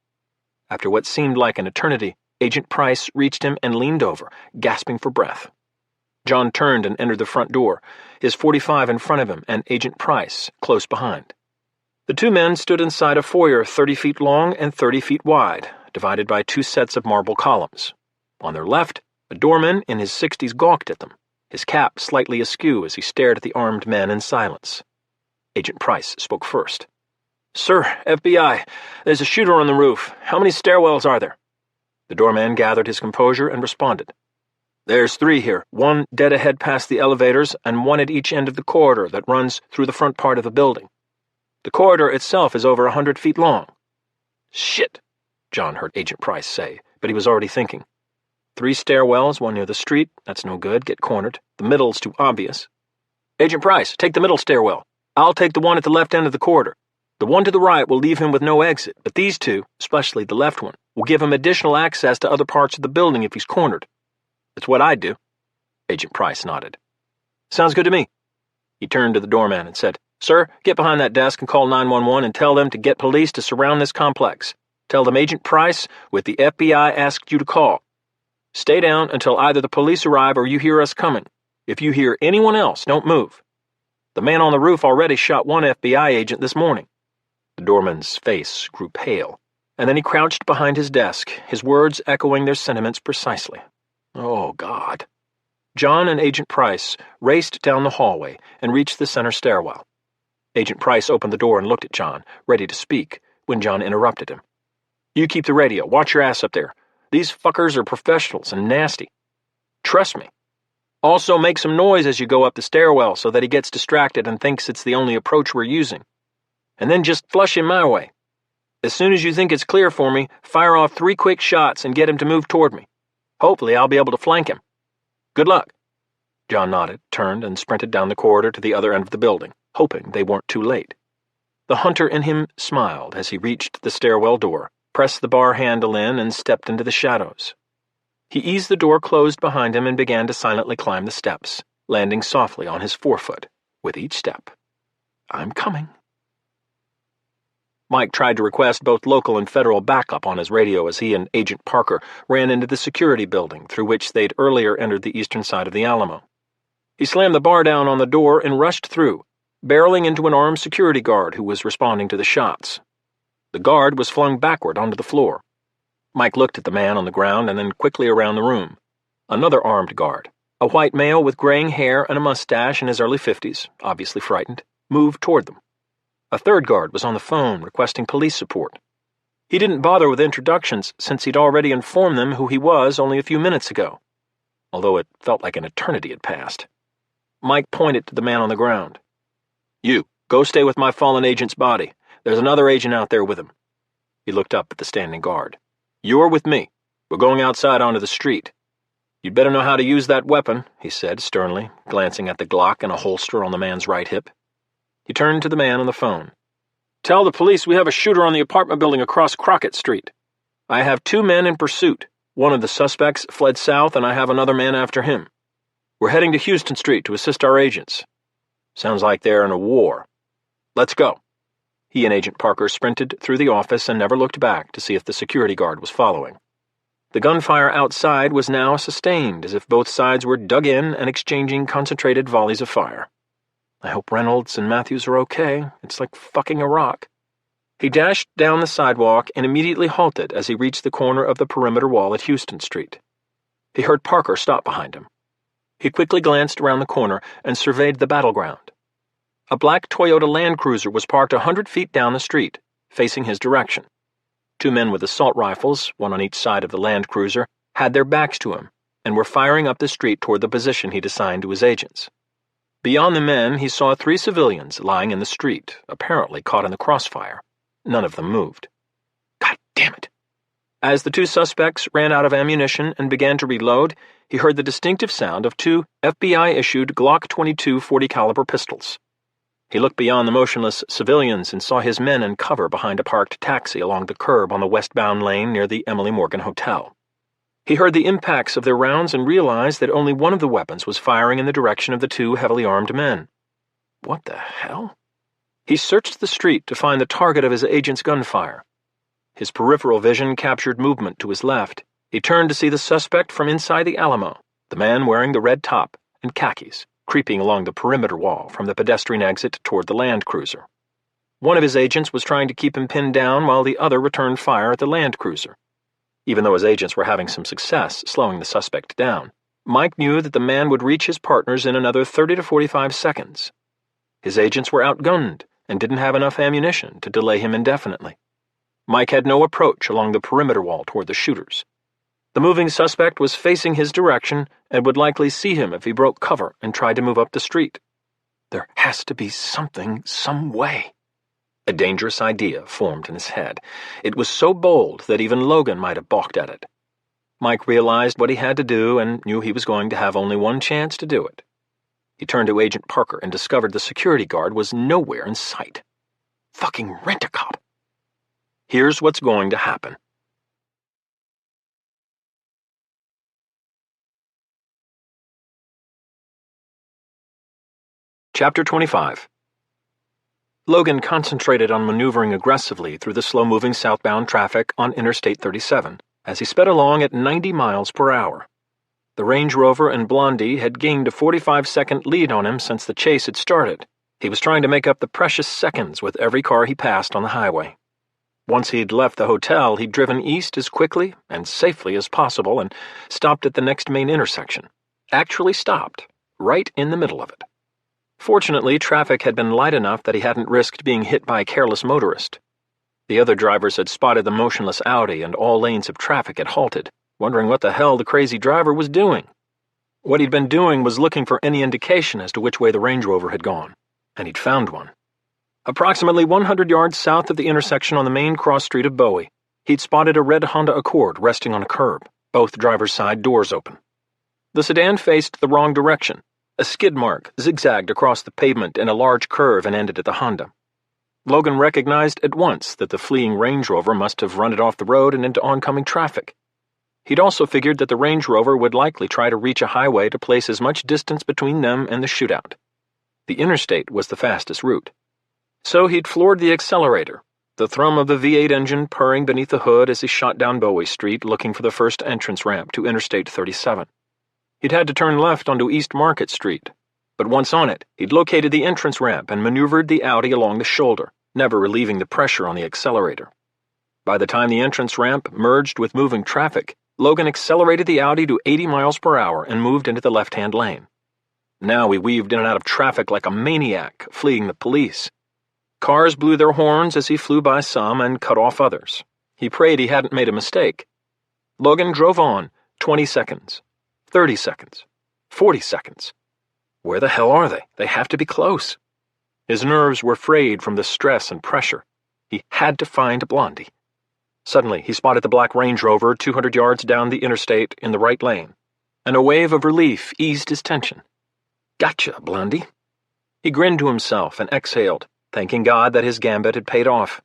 After what seemed like an eternity, Agent Price reached him and leaned over, gasping for breath. John turned and entered the front door, his .45 in front of him and Agent Price close behind. The 2 men stood inside a foyer 30 feet long and 30 feet wide, divided by 2 sets of marble columns. On their left, a doorman in his 60s gawked at them, his cap slightly askew as he stared at the armed men in silence. Agent Price spoke first. "Sir, FBI, there's a shooter on the roof. How many stairwells are there?" The doorman gathered his composure and responded. "There's 3 here, 1 dead ahead past the elevators and 1 at each end of the corridor that runs through the front part of the building. The corridor itself is over 100 feet long." "Shit," John heard Agent Price say, but he was already thinking. 3 stairwells, 1 near the street. That's no good. Get cornered. The middle's too obvious. "Agent Price, take the middle stairwell. I'll take the one at the left end of the corridor. The one to the right will leave him with no exit, but these 2, especially the left one, will give him additional access to other parts of the building if he's cornered." "It's what I'd do." Agent Price nodded. "Sounds good to me." He turned to the doorman and said, "Sir, get behind that desk and call 911 and tell them to get police to surround this complex. Tell them Agent Price with the FBI asked you to call. Stay down until either the police arrive or you hear us coming. If you hear anyone else, don't move. The man on the roof already shot one FBI agent this morning." The doorman's face grew pale, and then he crouched behind his desk, his words echoing their sentiments precisely. Oh, God. John and Agent Price raced down the hallway and reached the center stairwell. Agent Price opened the door and looked at John, ready to speak, when John interrupted him. "You keep the radio. Watch your ass up there. These fuckers are professionals and nasty. Trust me. Also, make some noise as you go up the stairwell so that he gets distracted and thinks it's the only approach we're using. And then just flush him my way. As soon as you think it's clear for me, fire off 3 quick shots and get him to move toward me. Hopefully, I'll be able to flank him. Good luck." John nodded, turned, and sprinted down the corridor to the other end of the building, hoping they weren't too late. The hunter in him smiled as he reached the stairwell door, pressed the bar handle in, and stepped into the shadows. He eased the door closed behind him and began to silently climb the steps, landing softly on his forefoot with each step. "I'm coming." Mike tried to request both local and federal backup on his radio as he and Agent Parker ran into the security building through which they'd earlier entered the eastern side of the Alamo. He slammed the bar down on the door and rushed through, barreling into an armed security guard who was responding to the shots. The guard was flung backward onto the floor. Mike looked at the man on the ground and then quickly around the room. Another armed guard, a white male with graying hair and a mustache in his early 50s, obviously frightened, moved toward them. A third guard was on the phone requesting police support. He didn't bother with introductions since he'd already informed them who he was only a few minutes ago, although it felt like an eternity had passed. Mike pointed to the man on the ground. "You, go stay with my fallen agent's body. There's another agent out there with him." He looked up at the standing guard. "You're with me. We're going outside onto the street. You'd better know how to use that weapon," he said sternly, glancing at the Glock in a holster on the man's right hip. He turned to the man on the phone. "Tell the police we have a shooter on the apartment building across Crockett Street. I have 2 men in pursuit. One of the suspects fled south, and I have another man after him. We're heading to Houston Street to assist our agents. Sounds like they're in a war. Let's go." He and Agent Parker sprinted through the office and never looked back to see if the security guard was following. The gunfire outside was now sustained, as if both sides were dug in and exchanging concentrated volleys of fire. "I hope Reynolds and Matthews are okay. It's like fucking Iraq." He dashed down the sidewalk and immediately halted as he reached the corner of the perimeter wall at Houston Street. He heard Parker stop behind him. He quickly glanced around the corner and surveyed the battleground. A black Toyota Land Cruiser was parked 100 feet down the street, facing his direction. 2 men with assault rifles, one on each side of the Land Cruiser, had their backs to him and were firing up the street toward the position he'd assigned to his agents. Beyond the men, he saw 3 civilians lying in the street, apparently caught in the crossfire. None of them moved. God damn it! As the 2 suspects ran out of ammunition and began to reload, he heard the distinctive sound of 2 FBI-issued Glock 22 40-caliber pistols. He looked beyond the motionless civilians and saw his men in cover behind a parked taxi along the curb on the westbound lane near the Emily Morgan Hotel. He heard the impacts of their rounds and realized that only one of the weapons was firing in the direction of the 2 heavily armed men. What the hell? He searched the street to find the target of his agent's gunfire. His peripheral vision captured movement to his left. He turned to see the suspect from inside the Alamo, the man wearing the red top and khakis, creeping along the perimeter wall from the pedestrian exit toward the Land Cruiser. One of his agents was trying to keep him pinned down while the other returned fire at the Land Cruiser. Even though his agents were having some success slowing the suspect down, Mike knew that the man would reach his partners in another 30 to 45 seconds. His agents were outgunned and didn't have enough ammunition to delay him indefinitely. Mike had no approach along the perimeter wall toward the shooters. The moving suspect was facing his direction and would likely see him if he broke cover and tried to move up the street. There has to be something, some way. A dangerous idea formed in his head. It was so bold that even Logan might have balked at it. Mike realized what he had to do and knew he was going to have only one chance to do it. He turned to Agent Parker and discovered the security guard was nowhere in sight. Fucking rent-a-cop. Here's what's going to happen. Chapter 25. Logan concentrated on maneuvering aggressively through the slow-moving southbound traffic on Interstate 37 as he sped along at 90 miles per hour. The Range Rover and Blondie had gained a 45-second lead on him since the chase had started. He was trying to make up the precious seconds with every car he passed on the highway. Once he'd left the hotel, he'd driven east as quickly and safely as possible and stopped at the next main intersection. Actually stopped, right in the middle of it. Fortunately, traffic had been light enough that he hadn't risked being hit by a careless motorist. The other drivers had spotted the motionless Audi and all lanes of traffic had halted, wondering what the hell the crazy driver was doing. What he'd been doing was looking for any indication as to which way the Range Rover had gone, and he'd found one. Approximately 100 yards south of the intersection on the main cross street of Bowie, he'd spotted a red Honda Accord resting on a curb, both driver's side doors open. The sedan faced the wrong direction. A skid mark zigzagged across the pavement in a large curve and ended at the Honda. Logan recognized at once that the fleeing Range Rover must have run it off the road and into oncoming traffic. He'd also figured that the Range Rover would likely try to reach a highway to place as much distance between them and the shootout. The interstate was the fastest route. So he'd floored the accelerator, the thrum of the V8 engine purring beneath the hood as he shot down Bowie Street looking for the first entrance ramp to Interstate 37. He'd had to turn left onto East Market Street, but once on it, he'd located the entrance ramp and maneuvered the Audi along the shoulder, never relieving the pressure on the accelerator. By the time the entrance ramp merged with moving traffic, Logan accelerated the Audi to 80 miles per hour and moved into the left-hand lane. Now he weaved in and out of traffic like a maniac, fleeing the police. Cars blew their horns as he flew by some and cut off others. He prayed he hadn't made a mistake. Logan drove on, 20 seconds. 30 seconds. 40 seconds. Where the hell are they? They have to be close. His nerves were frayed from the stress and pressure. He had to find Blondie. Suddenly, he spotted the black Range Rover 200 yards down the interstate in the right lane, and a wave of relief eased his tension. Gotcha, Blondie. He grinned to himself and exhaled, thanking God that his gambit had paid off.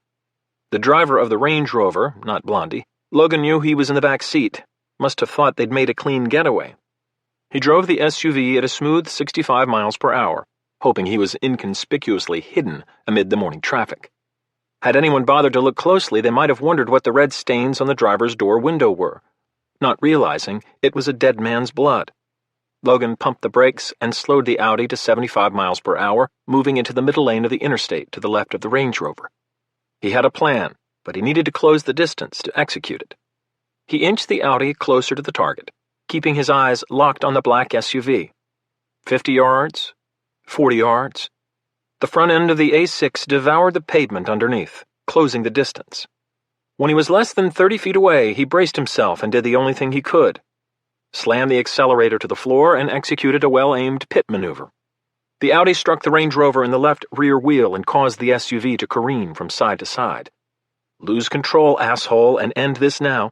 The driver of the Range Rover, not Blondie, Logan knew he was in the back seat, must have thought they'd made a clean getaway. He drove the SUV at a smooth 65 miles per hour, hoping he was inconspicuously hidden amid the morning traffic. Had anyone bothered to look closely, they might have wondered what the red stains on the driver's door window were, not realizing it was a dead man's blood. Logan pumped the brakes and slowed the Audi to 75 miles per hour, moving into the middle lane of the interstate to the left of the Range Rover. He had a plan, but he needed to close the distance to execute it. He inched the Audi closer to the target, keeping his eyes locked on the black SUV. 50 yards, 40 yards. The front end of the A6 devoured the pavement underneath, closing the distance. When he was less than 30 feet away, he braced himself and did the only thing he could. Slammed the accelerator to the floor and executed a well-aimed pit maneuver. The Audi struck the Range Rover in the left rear wheel and caused the SUV to careen from side to side. Lose control, asshole, and end this now.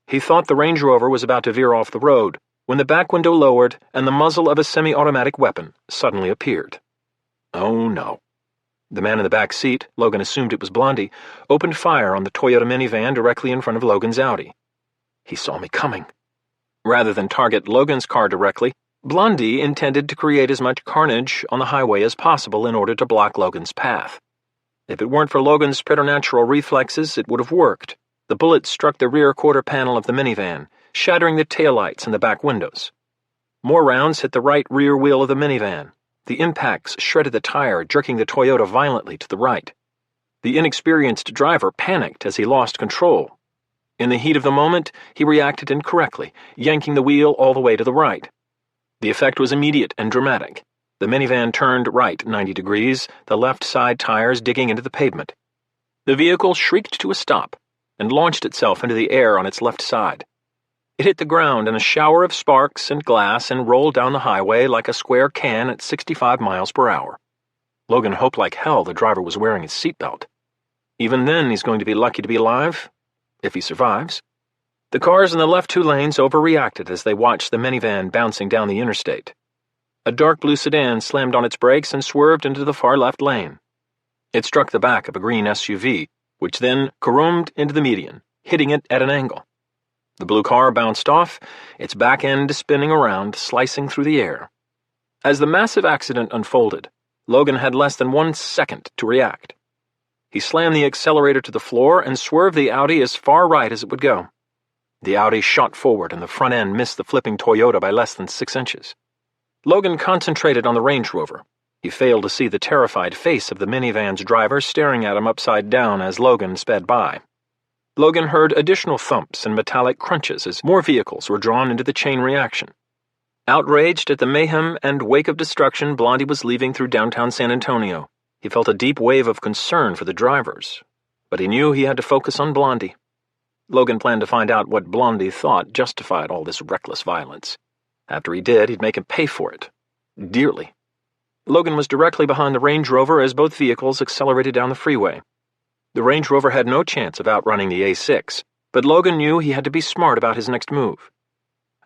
He thought the Range Rover was about to veer off the road when the back window lowered and the muzzle of a semi-automatic weapon suddenly appeared. Oh no. The man in the back seat, Logan assumed it was Blondie, opened fire on the Toyota minivan directly in front of Logan's Audi. He saw me coming. Rather than target Logan's car directly, Blondie intended to create as much carnage on the highway as possible in order to block Logan's path. If it weren't for Logan's preternatural reflexes, it would have worked. The bullet struck the rear quarter panel of the minivan, shattering the taillights and the back windows. More rounds hit the right rear wheel of the minivan. The impacts shredded the tire, jerking the Toyota violently to the right. The inexperienced driver panicked as he lost control. In the heat of the moment, he reacted incorrectly, yanking the wheel all the way to the right. The effect was immediate and dramatic. The minivan turned right 90 degrees, the left side tires digging into the pavement. The vehicle shrieked to a stop and launched itself into the air on its left side. It hit the ground in a shower of sparks and glass and rolled down the highway like a square can at 65 miles per hour. Logan hoped like hell the driver was wearing his seatbelt. Even then, he's going to be lucky to be alive, if he survives. The cars in the left two lanes overreacted as they watched the minivan bouncing down the interstate. A dark blue sedan slammed on its brakes and swerved into the far left lane. It struck the back of a green SUV, which then caromed into the median, hitting it at an angle. The blue car bounced off, its back end spinning around, slicing through the air. As the massive accident unfolded, Logan had less than 1 second to react. He slammed the accelerator to the floor and swerved the Audi as far right as it would go. The Audi shot forward and the front end missed the flipping Toyota by less than 6 inches. Logan concentrated on the Range Rover. He failed to see the terrified face of the minivan's driver staring at him upside down as Logan sped by. Logan heard additional thumps and metallic crunches as more vehicles were drawn into the chain reaction. Outraged at the mayhem and wake of destruction Blondie was leaving through downtown San Antonio, he felt a deep wave of concern for the drivers, but he knew he had to focus on Blondie. Logan planned to find out what Blondie thought justified all this reckless violence. After he did, he'd make him pay for it. Dearly. Logan was directly behind the Range Rover as both vehicles accelerated down the freeway. The Range Rover had no chance of outrunning the A6, but Logan knew he had to be smart about his next move.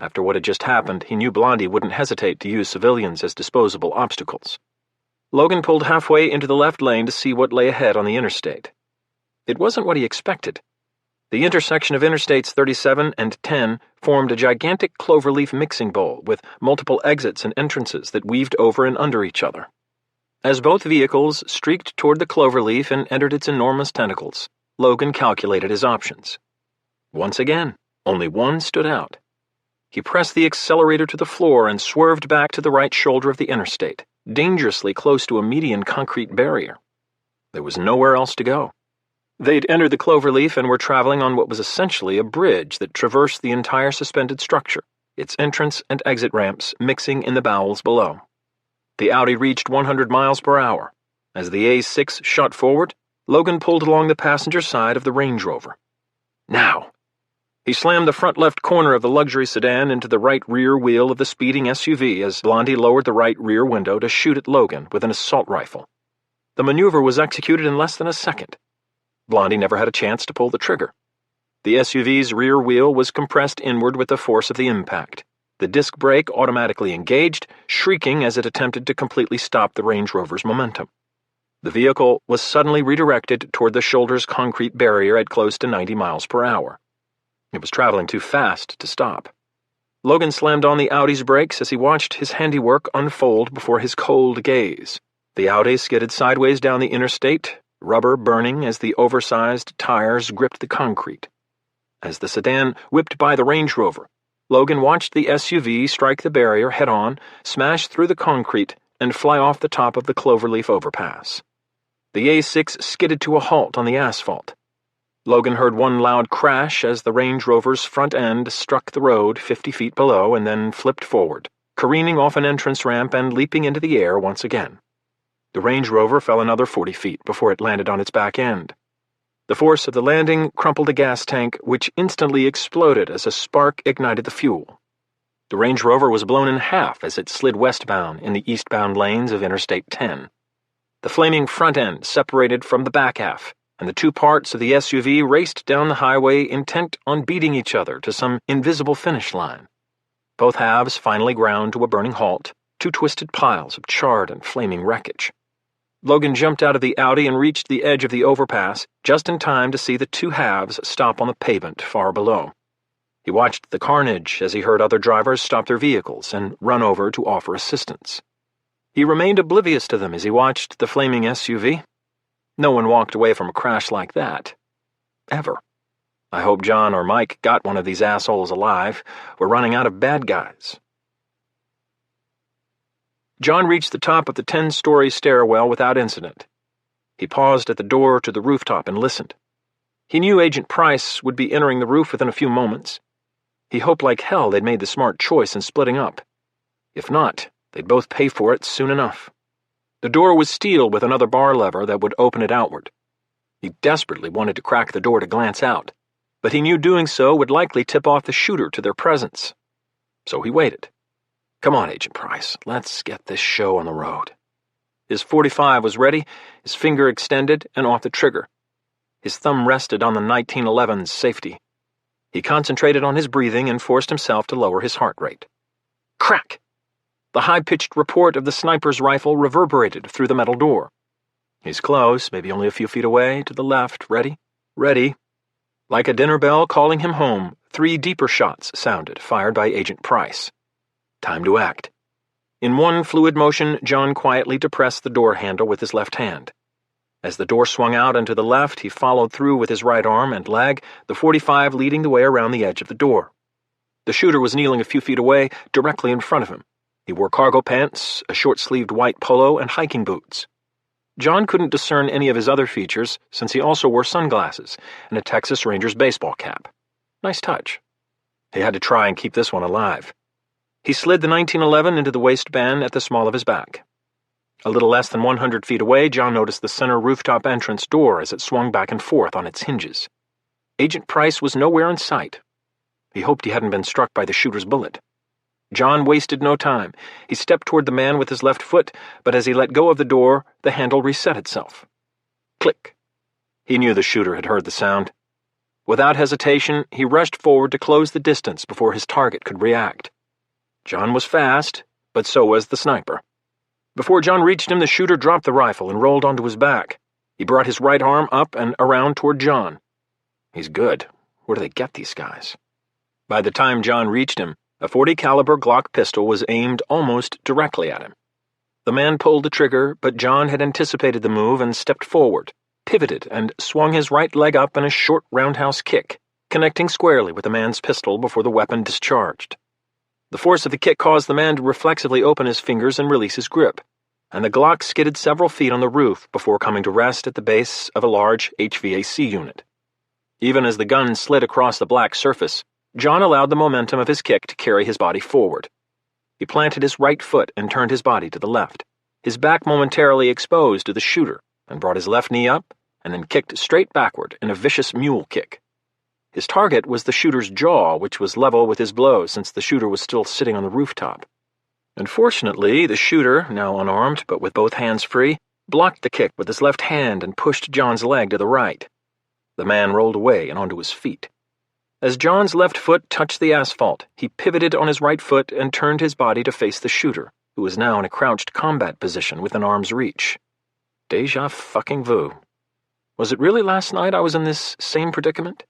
After what had just happened, he knew Blondie wouldn't hesitate to use civilians as disposable obstacles. Logan pulled halfway into the left lane to see what lay ahead on the interstate. It wasn't what he expected. The intersection of Interstates 37 and 10 formed a gigantic cloverleaf mixing bowl with multiple exits and entrances that weaved over and under each other. As both vehicles streaked toward the cloverleaf and entered its enormous tentacles, Logan calculated his options. Once again, only one stood out. He pressed the accelerator to the floor and swerved back to the right shoulder of the interstate, dangerously close to a median concrete barrier. There was nowhere else to go. They'd entered the cloverleaf and were traveling on what was essentially a bridge that traversed the entire suspended structure, its entrance and exit ramps mixing in the bowels below. The Audi reached 100 miles per hour. As the A6 shot forward, Logan pulled along the passenger side of the Range Rover. Now! He slammed the front left corner of the luxury sedan into the right rear wheel of the speeding SUV as Blondie lowered the right rear window to shoot at Logan with an assault rifle. The maneuver was executed in less than a second. Blondie never had a chance to pull the trigger. The SUV's rear wheel was compressed inward with the force of the impact. The disc brake automatically engaged, shrieking as it attempted to completely stop the Range Rover's momentum. The vehicle was suddenly redirected toward the shoulder's concrete barrier at close to 90 miles per hour. It was traveling too fast to stop. Logan slammed on the Audi's brakes as he watched his handiwork unfold before his cold gaze. The Audi skidded sideways down the interstate, rubber burning as the oversized tires gripped the concrete. As the sedan whipped by the Range Rover, Logan watched the SUV strike the barrier head-on, smash through the concrete, and fly off the top of the Cloverleaf overpass. The A6 skidded to a halt on the asphalt. Logan heard one loud crash as the Range Rover's front end struck the road 50 feet below and then flipped forward, careening off an entrance ramp and leaping into the air once again. The Range Rover fell another 40 feet before it landed on its back end. The force of the landing crumpled a gas tank, which instantly exploded as a spark ignited the fuel. The Range Rover was blown in half as it slid westbound in the eastbound lanes of Interstate 10. The flaming front end separated from the back half, and the two parts of the SUV raced down the highway intent on beating each other to some invisible finish line. Both halves finally ground to a burning halt, two twisted piles of charred and flaming wreckage. Logan jumped out of the Audi and reached the edge of the overpass just in time to see the two halves stop on the pavement far below. He watched the carnage as he heard other drivers stop their vehicles and run over to offer assistance. He remained oblivious to them as he watched the flaming SUV. No one walked away from a crash like that. Ever. I hope John or Mike got one of these assholes alive. We're running out of bad guys. John reached the top of the 10-story stairwell without incident. He paused at the door to the rooftop and listened. He knew Agent Price would be entering the roof within a few moments. He hoped like hell they'd made the smart choice in splitting up. If not, they'd both pay for it soon enough. The door was steel with another bar lever that would open it outward. He desperately wanted to crack the door to glance out, but he knew doing so would likely tip off the shooter to their presence. So he waited. Come on, Agent Price, let's get this show on the road. His .45 was ready, his finger extended and off the trigger. His thumb rested on the 1911's safety. He concentrated on his breathing and forced himself to lower his heart rate. Crack! The high-pitched report of the sniper's rifle reverberated through the metal door. He's close, maybe only a few feet away, to the left, ready. Like a dinner bell calling him home, 3 deeper shots sounded, fired by Agent Price. Time to act. In one fluid motion, John quietly depressed the door handle with his left hand. As the door swung out and to the left, he followed through with his right arm and leg, the .45 leading the way around the edge of the door. The shooter was kneeling a few feet away, directly in front of him. He wore cargo pants, a short-sleeved white polo, and hiking boots. John couldn't discern any of his other features, since he also wore sunglasses and a Texas Rangers baseball cap. Nice touch. He had to try and keep this one alive. He slid the 1911 into the waistband at the small of his back. A little less than 100 feet away, John noticed the center rooftop entrance door as it swung back and forth on its hinges. Agent Price was nowhere in sight. He hoped he hadn't been struck by the shooter's bullet. John wasted no time. He stepped toward the man with his left foot, but as he let go of the door, the handle reset itself. Click. He knew the shooter had heard the sound. Without hesitation, he rushed forward to close the distance before his target could react. John was fast, but so was the sniper. Before John reached him, the shooter dropped the rifle and rolled onto his back. He brought his right arm up and around toward John. He's good. Where do they get these guys? By the time John reached him, a .40 caliber Glock pistol was aimed almost directly at him. The man pulled the trigger, but John had anticipated the move and stepped forward, pivoted, and swung his right leg up in a short roundhouse kick, connecting squarely with the man's pistol before the weapon discharged. The force of the kick caused the man to reflexively open his fingers and release his grip, and the Glock skidded several feet on the roof before coming to rest at the base of a large HVAC unit. Even as the gun slid across the black surface, John allowed the momentum of his kick to carry his body forward. He planted his right foot and turned his body to the left, his back momentarily exposed to the shooter, and brought his left knee up and then kicked straight backward in a vicious mule kick. His target was the shooter's jaw, which was level with his blow since the shooter was still sitting on the rooftop. Unfortunately, the shooter, now unarmed but with both hands free, blocked the kick with his left hand and pushed John's leg to the right. The man rolled away and onto his feet. As John's left foot touched the asphalt, he pivoted on his right foot and turned his body to face the shooter, who was now in a crouched combat position within arm's reach. Deja fucking vu. Was it really last night I was in this same predicament?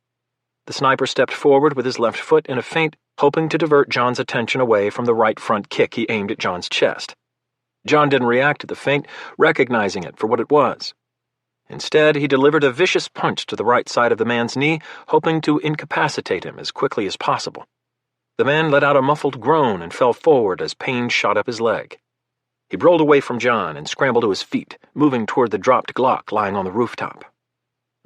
The sniper stepped forward with his left foot in a feint, hoping to divert John's attention away from the right front kick he aimed at John's chest. John didn't react to the feint, recognizing it for what it was. Instead, he delivered a vicious punch to the right side of the man's knee, hoping to incapacitate him as quickly as possible. The man let out a muffled groan and fell forward as pain shot up his leg. He rolled away from John and scrambled to his feet, moving toward the dropped Glock lying on the rooftop.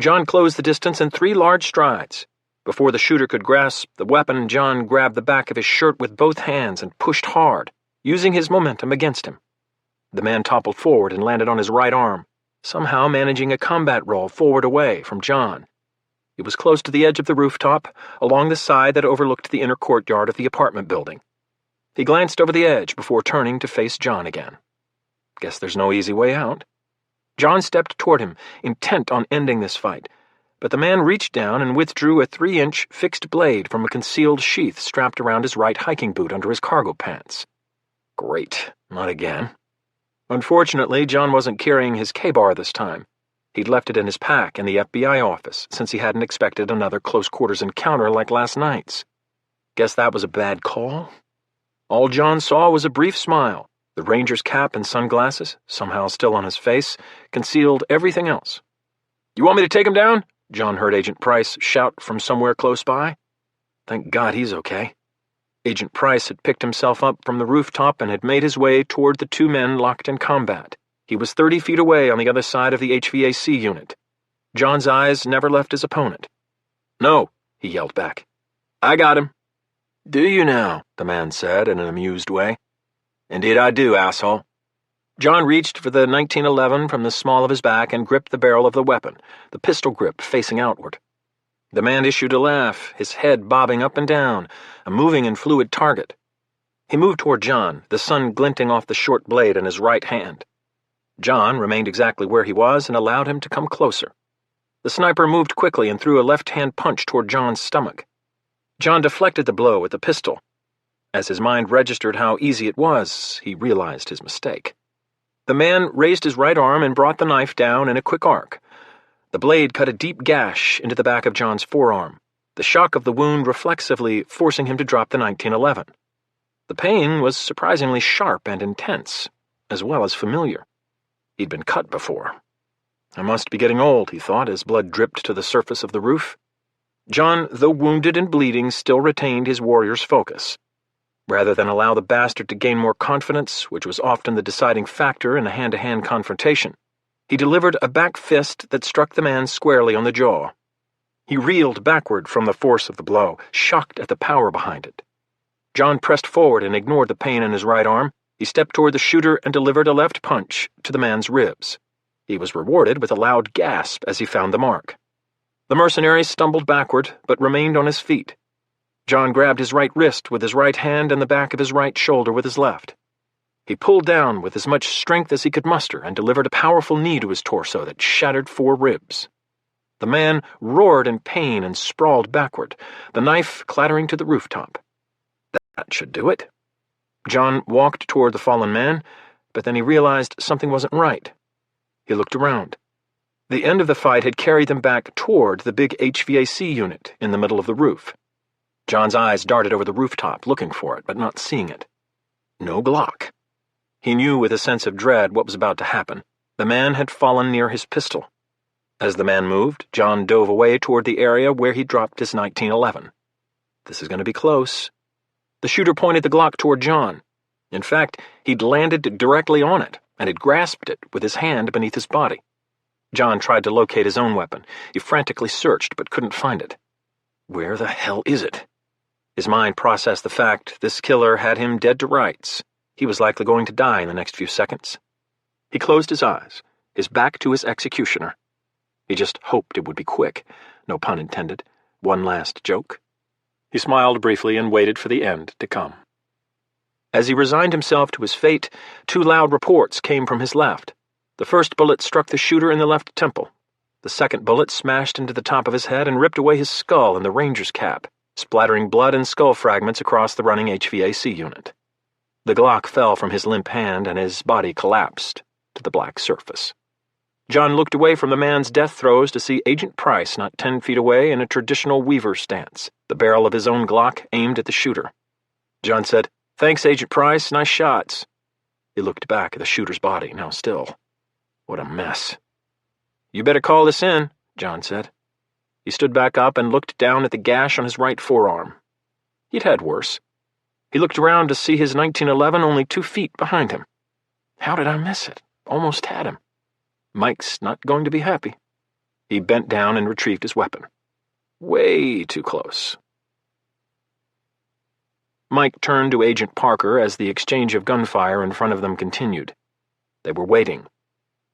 John closed the distance in 3 large strides. Before the shooter could grasp the weapon, John grabbed the back of his shirt with both hands and pushed hard, using his momentum against him. The man toppled forward and landed on his right arm, somehow managing a combat roll forward away from John. He was close to the edge of the rooftop, along the side that overlooked the inner courtyard of the apartment building. He glanced over the edge before turning to face John again. Guess there's no easy way out. John stepped toward him, intent on ending this fight, but the man reached down and withdrew a 3-inch fixed blade from a concealed sheath strapped around his right hiking boot under his cargo pants. Great, not again. Unfortunately, John wasn't carrying his K-bar this time. He'd left it in his pack in the FBI office, since he hadn't expected another close-quarters encounter like last night's. Guess that was a bad call? All John saw was a brief smile. The ranger's cap and sunglasses, somehow still on his face, concealed everything else. "You want me to take him down?" John heard Agent Price shout from somewhere close by. Thank God he's okay. Agent Price had picked himself up from the rooftop and had made his way toward the 2 men locked in combat. He was 30 feet away on the other side of the HVAC unit. John's eyes never left his opponent. "No," he yelled back. "I got him." "Do you now?" the man said in an amused way. "Indeed I do, asshole." John reached for the 1911 from the small of his back and gripped the barrel of the weapon, the pistol grip facing outward. The man issued a laugh, his head bobbing up and down, a moving and fluid target. He moved toward John, the sun glinting off the short blade in his right hand. John remained exactly where he was and allowed him to come closer. The sniper moved quickly and threw a left-hand punch toward John's stomach. John deflected the blow with the pistol. As his mind registered how easy it was, he realized his mistake. The man raised his right arm and brought the knife down in a quick arc. The blade cut a deep gash into the back of John's forearm, the shock of the wound reflexively forcing him to drop the 1911. The pain was surprisingly sharp and intense, as well as familiar. He'd been cut before. I must be getting old, he thought, as blood dripped to the surface of the roof. John, though wounded and bleeding, still retained his warrior's focus. Rather than allow the bastard to gain more confidence, which was often the deciding factor in a hand-to-hand confrontation, he delivered a back fist that struck the man squarely on the jaw. He reeled backward from the force of the blow, shocked at the power behind it. John pressed forward and ignored the pain in his right arm. He stepped toward the shooter and delivered a left punch to the man's ribs. He was rewarded with a loud gasp as he found the mark. The mercenary stumbled backward, but remained on his feet. John grabbed his right wrist with his right hand and the back of his right shoulder with his left. He pulled down with as much strength as he could muster and delivered a powerful knee to his torso that shattered 4 ribs. The man roared in pain and sprawled backward, the knife clattering to the rooftop. That should do it. John walked toward the fallen man, but then he realized something wasn't right. He looked around. The end of the fight had carried them back toward the big HVAC unit in the middle of the roof. John's eyes darted over the rooftop, looking for it, but not seeing it. No Glock. He knew with a sense of dread what was about to happen. The man had fallen near his pistol. As the man moved, John dove away toward the area where he dropped his 1911. This is going to be close. The shooter pointed the Glock toward John. In fact, he'd landed directly on it and had grasped it with his hand beneath his body. John tried to locate his own weapon. He frantically searched but couldn't find it. Where the hell is it? His mind processed the fact this killer had him dead to rights. He was likely going to die in the next few seconds. He closed his eyes, his back to his executioner. He just hoped it would be quick. No pun intended. One last joke. He smiled briefly and waited for the end to come. As he resigned himself to his fate, 2 loud reports came from his left. The first bullet struck the shooter in the left temple. The second bullet smashed into the top of his head and ripped away his skull and the ranger's cap, splattering blood and skull fragments across the running HVAC unit. The Glock fell from his limp hand and his body collapsed to the black surface. John looked away from the man's death throes to see Agent Price not 10 feet away in a traditional Weaver stance, the barrel of his own Glock aimed at the shooter. John said, "Thanks, Agent Price. Nice shots." He looked back at the shooter's body, now still. What a mess. "You better call this in," John said. He stood back up and looked down at the gash on his right forearm. He'd had worse. He looked around to see his 1911 only 2 feet behind him. How did I miss it? Almost had him. Mike's not going to be happy. He bent down and retrieved his weapon. Way too close. Mike turned to Agent Parker as the exchange of gunfire in front of them continued. They were waiting.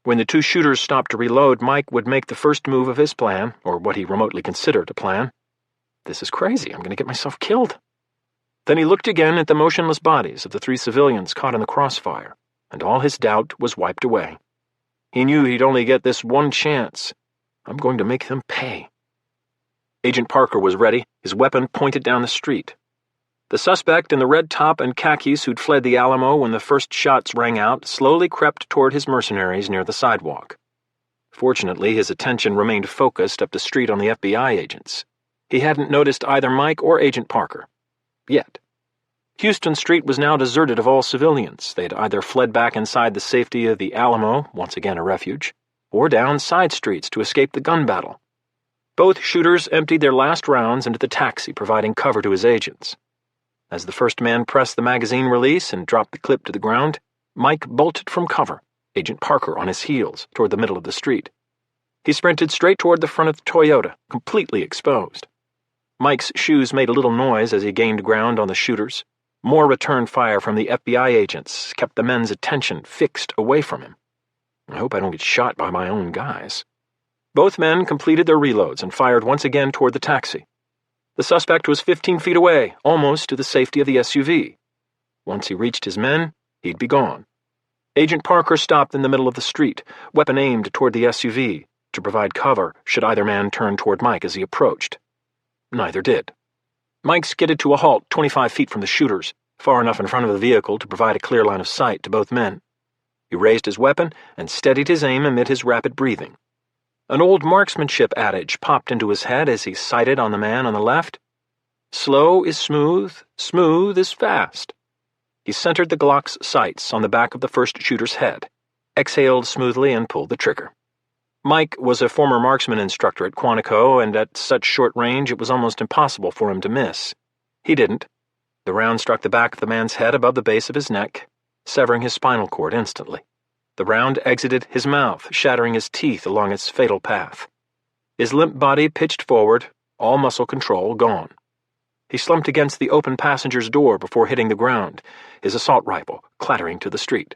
When the 2 shooters stopped to reload, Mike would make the first move of his plan, or what he remotely considered a plan. This is crazy. I'm going to get myself killed. Then he looked again at the motionless bodies of the 3 civilians caught in the crossfire, and all his doubt was wiped away. He knew he'd only get this one chance. I'm going to make them pay. Agent Parker was ready, his weapon pointed down the street. The suspect in the red top and khakis who'd fled the Alamo when the first shots rang out slowly crept toward his mercenaries near the sidewalk. Fortunately, his attention remained focused up the street on the FBI agents. He hadn't noticed either Mike or Agent Parker. Yet. Houston Street was now deserted of all civilians. They had either fled back inside the safety of the Alamo, once again a refuge, or down side streets to escape the gun battle. Both shooters emptied their last rounds into the taxi, providing cover to his agents. As the first man pressed the magazine release and dropped the clip to the ground, Mike bolted from cover, Agent Parker on his heels, toward the middle of the street. He sprinted straight toward the front of the Toyota, completely exposed. Mike's shoes made a little noise as he gained ground on the shooters. More return fire from the FBI agents kept the men's attention fixed away from him. I hope I don't get shot by my own guys. Both men completed their reloads and fired once again toward the taxi. The suspect was 15 feet away, almost to the safety of the SUV. Once he reached his men, he'd be gone. Agent Parker stopped in the middle of the street, weapon aimed toward the SUV, to provide cover should either man turn toward Mike as he approached. Neither did. Mike skidded to a halt 25 feet from the shooters, far enough in front of the vehicle to provide a clear line of sight to both men. He raised his weapon and steadied his aim amid his rapid breathing. An old marksmanship adage popped into his head as he sighted on the man on the left. Slow is smooth, smooth is fast. He centered the Glock's sights on the back of the first shooter's head, exhaled smoothly, and pulled the trigger. Mike was a former marksman instructor at Quantico, and at such short range it was almost impossible for him to miss. He didn't. The round struck the back of the man's head above the base of his neck, severing his spinal cord instantly. The round exited his mouth, shattering his teeth along its fatal path. His limp body pitched forward, all muscle control gone. He slumped against the open passenger's door before hitting the ground, his assault rifle clattering to the street.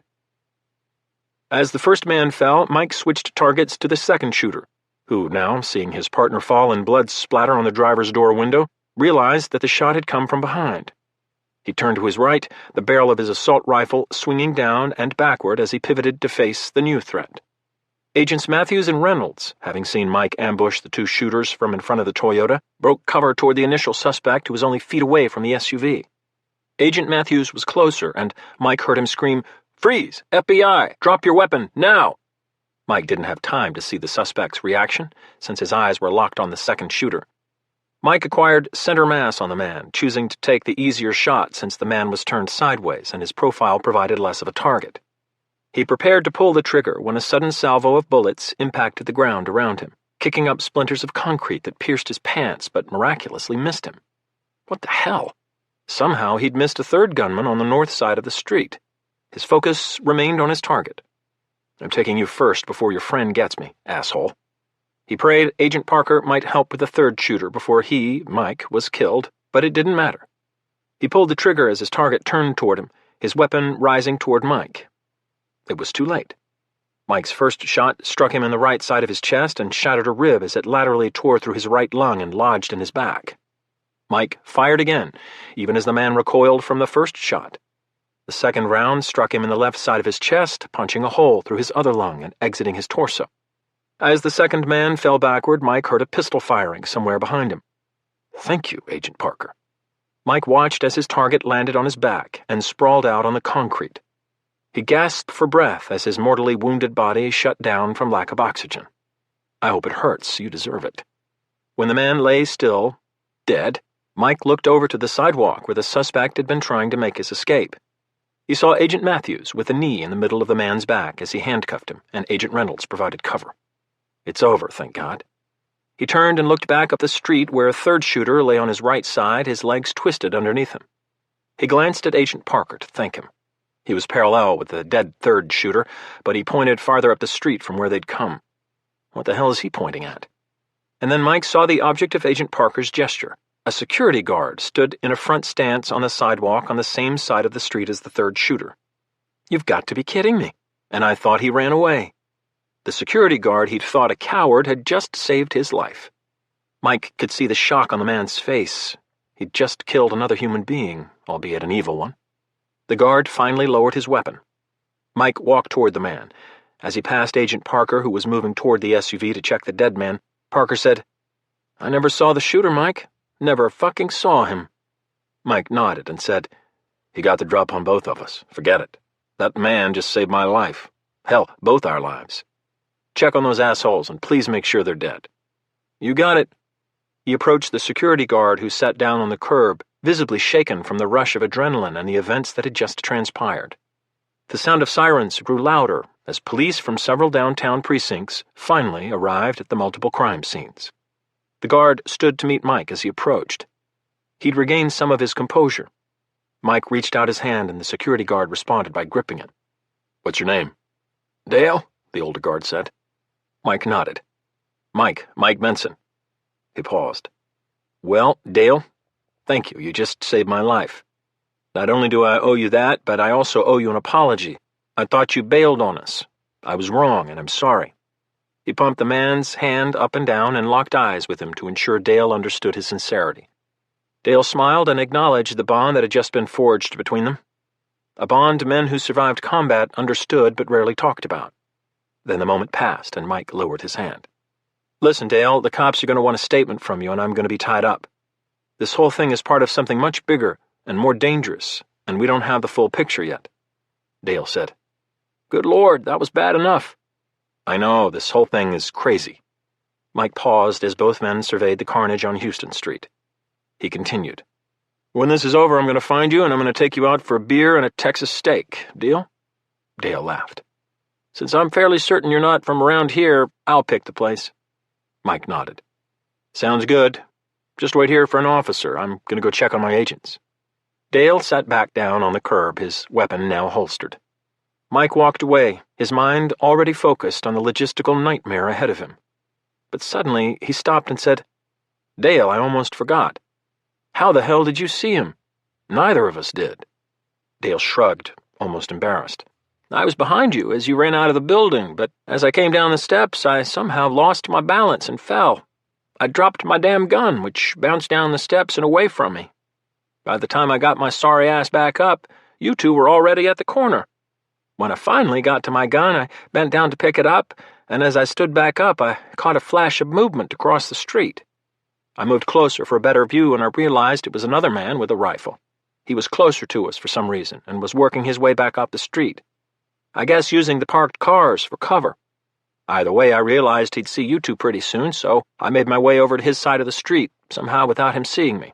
As the first man fell, Mike switched targets to the second shooter, who now, seeing his partner fall and blood splatter on the driver's door window, realized that the shot had come from behind. He turned to his right, the barrel of his assault rifle swinging down and backward as he pivoted to face the new threat. Agents Matthews and Reynolds, having seen Mike ambush the two shooters from in front of the Toyota, broke cover toward the initial suspect who was only feet away from the SUV. Agent Matthews was closer, and Mike heard him scream, "Freeze! FBI! Drop your weapon, now!" Mike didn't have time to see the suspect's reaction, since his eyes were locked on the second shooter. Mike acquired center mass on the man, choosing to take the easier shot since the man was turned sideways and his profile provided less of a target. He prepared to pull the trigger when a sudden salvo of bullets impacted the ground around him, kicking up splinters of concrete that pierced his pants but miraculously missed him. What the hell? Somehow he'd missed a third gunman on the north side of the street. His focus remained on his target. "I'm taking you first before your friend gets me, asshole." He prayed Agent Parker might help with the third shooter before he, Mike, was killed, but it didn't matter. He pulled the trigger as his target turned toward him, his weapon rising toward Mike. It was too late. Mike's first shot struck him in the right side of his chest and shattered a rib as it laterally tore through his right lung and lodged in his back. Mike fired again, even as the man recoiled from the first shot. The second round struck him in the left side of his chest, punching a hole through his other lung and exiting his torso. As the second man fell backward, Mike heard a pistol firing somewhere behind him. "Thank you, Agent Parker." Mike watched as his target landed on his back and sprawled out on the concrete. He gasped for breath as his mortally wounded body shut down from lack of oxygen. "I hope it hurts. You deserve it." When the man lay still, dead, Mike looked over to the sidewalk where the suspect had been trying to make his escape. He saw Agent Matthews with a knee in the middle of the man's back as he handcuffed him, and Agent Reynolds provided cover. It's over, thank God. He turned and looked back up the street where a third shooter lay on his right side, his legs twisted underneath him. He glanced at Agent Parker to thank him. He was parallel with the dead third shooter, but he pointed farther up the street from where they'd come. What the hell is he pointing at? And then Mike saw the object of Agent Parker's gesture. A security guard stood in a front stance on the sidewalk on the same side of the street as the third shooter. You've got to be kidding me. And I thought he ran away. The security guard he'd thought a coward had just saved his life. Mike could see the shock on the man's face. He'd just killed another human being, albeit an evil one. The guard finally lowered his weapon. Mike walked toward the man. As he passed Agent Parker, who was moving toward the SUV to check the dead man, Parker said, "I never saw the shooter, Mike. Never fucking saw him." Mike nodded and said, "He got the drop on both of us. Forget it. That man just saved my life. Hell, both our lives. Check on those assholes and please make sure they're dead." "You got it." He approached the security guard who sat down on the curb, visibly shaken from the rush of adrenaline and the events that had just transpired. The sound of sirens grew louder as police from several downtown precincts finally arrived at the multiple crime scenes. The guard stood to meet Mike as he approached. He'd regained some of his composure. Mike reached out his hand and the security guard responded by gripping it. "What's your name?" "Dale," the older guard said. Mike nodded. Mike Benson." He paused. "Well, Dale, thank you. You just saved my life. Not only do I owe you that, but I also owe you an apology. I thought you bailed on us. I was wrong, and I'm sorry." He pumped the man's hand up and down and locked eyes with him to ensure Dale understood his sincerity. Dale smiled and acknowledged the bond that had just been forged between them. A bond men who survived combat understood but rarely talked about. Then the moment passed, and Mike lowered his hand. "Listen, Dale, the cops are going to want a statement from you, and I'm going to be tied up. This whole thing is part of something much bigger and more dangerous, and we don't have the full picture yet." Dale said, "Good Lord, that was bad enough." "I know, this whole thing is crazy." Mike paused as both men surveyed the carnage on Houston Street. He continued, When this is over, I'm going to find you and I'm going to take you out for a beer and a Texas steak. Deal?" Dale laughed. "Since I'm fairly certain you're not from around here, I'll pick the place." Mike nodded. "Sounds good. Just wait here for an officer. I'm going to go check on my agents." Dale sat back down on the curb, his weapon now holstered. Mike walked away, his mind already focused on the logistical nightmare ahead of him. But suddenly he stopped and said, "Dale, I almost forgot. How the hell did you see him? Neither of us did." Dale shrugged, almost embarrassed. "I was behind you as you ran out of the building, but as I came down the steps, I somehow lost my balance and fell. I dropped my damn gun, which bounced down the steps and away from me. By the time I got my sorry ass back up, you two were already at the corner. When I finally got to my gun, I bent down to pick it up, and as I stood back up, I caught a flash of movement across the street. I moved closer for a better view, and I realized it was another man with a rifle. He was closer to us for some reason, and was working his way back up the street. I guess using the parked cars for cover. Either way, I realized he'd see you two pretty soon, so I made my way over to his side of the street, somehow without him seeing me.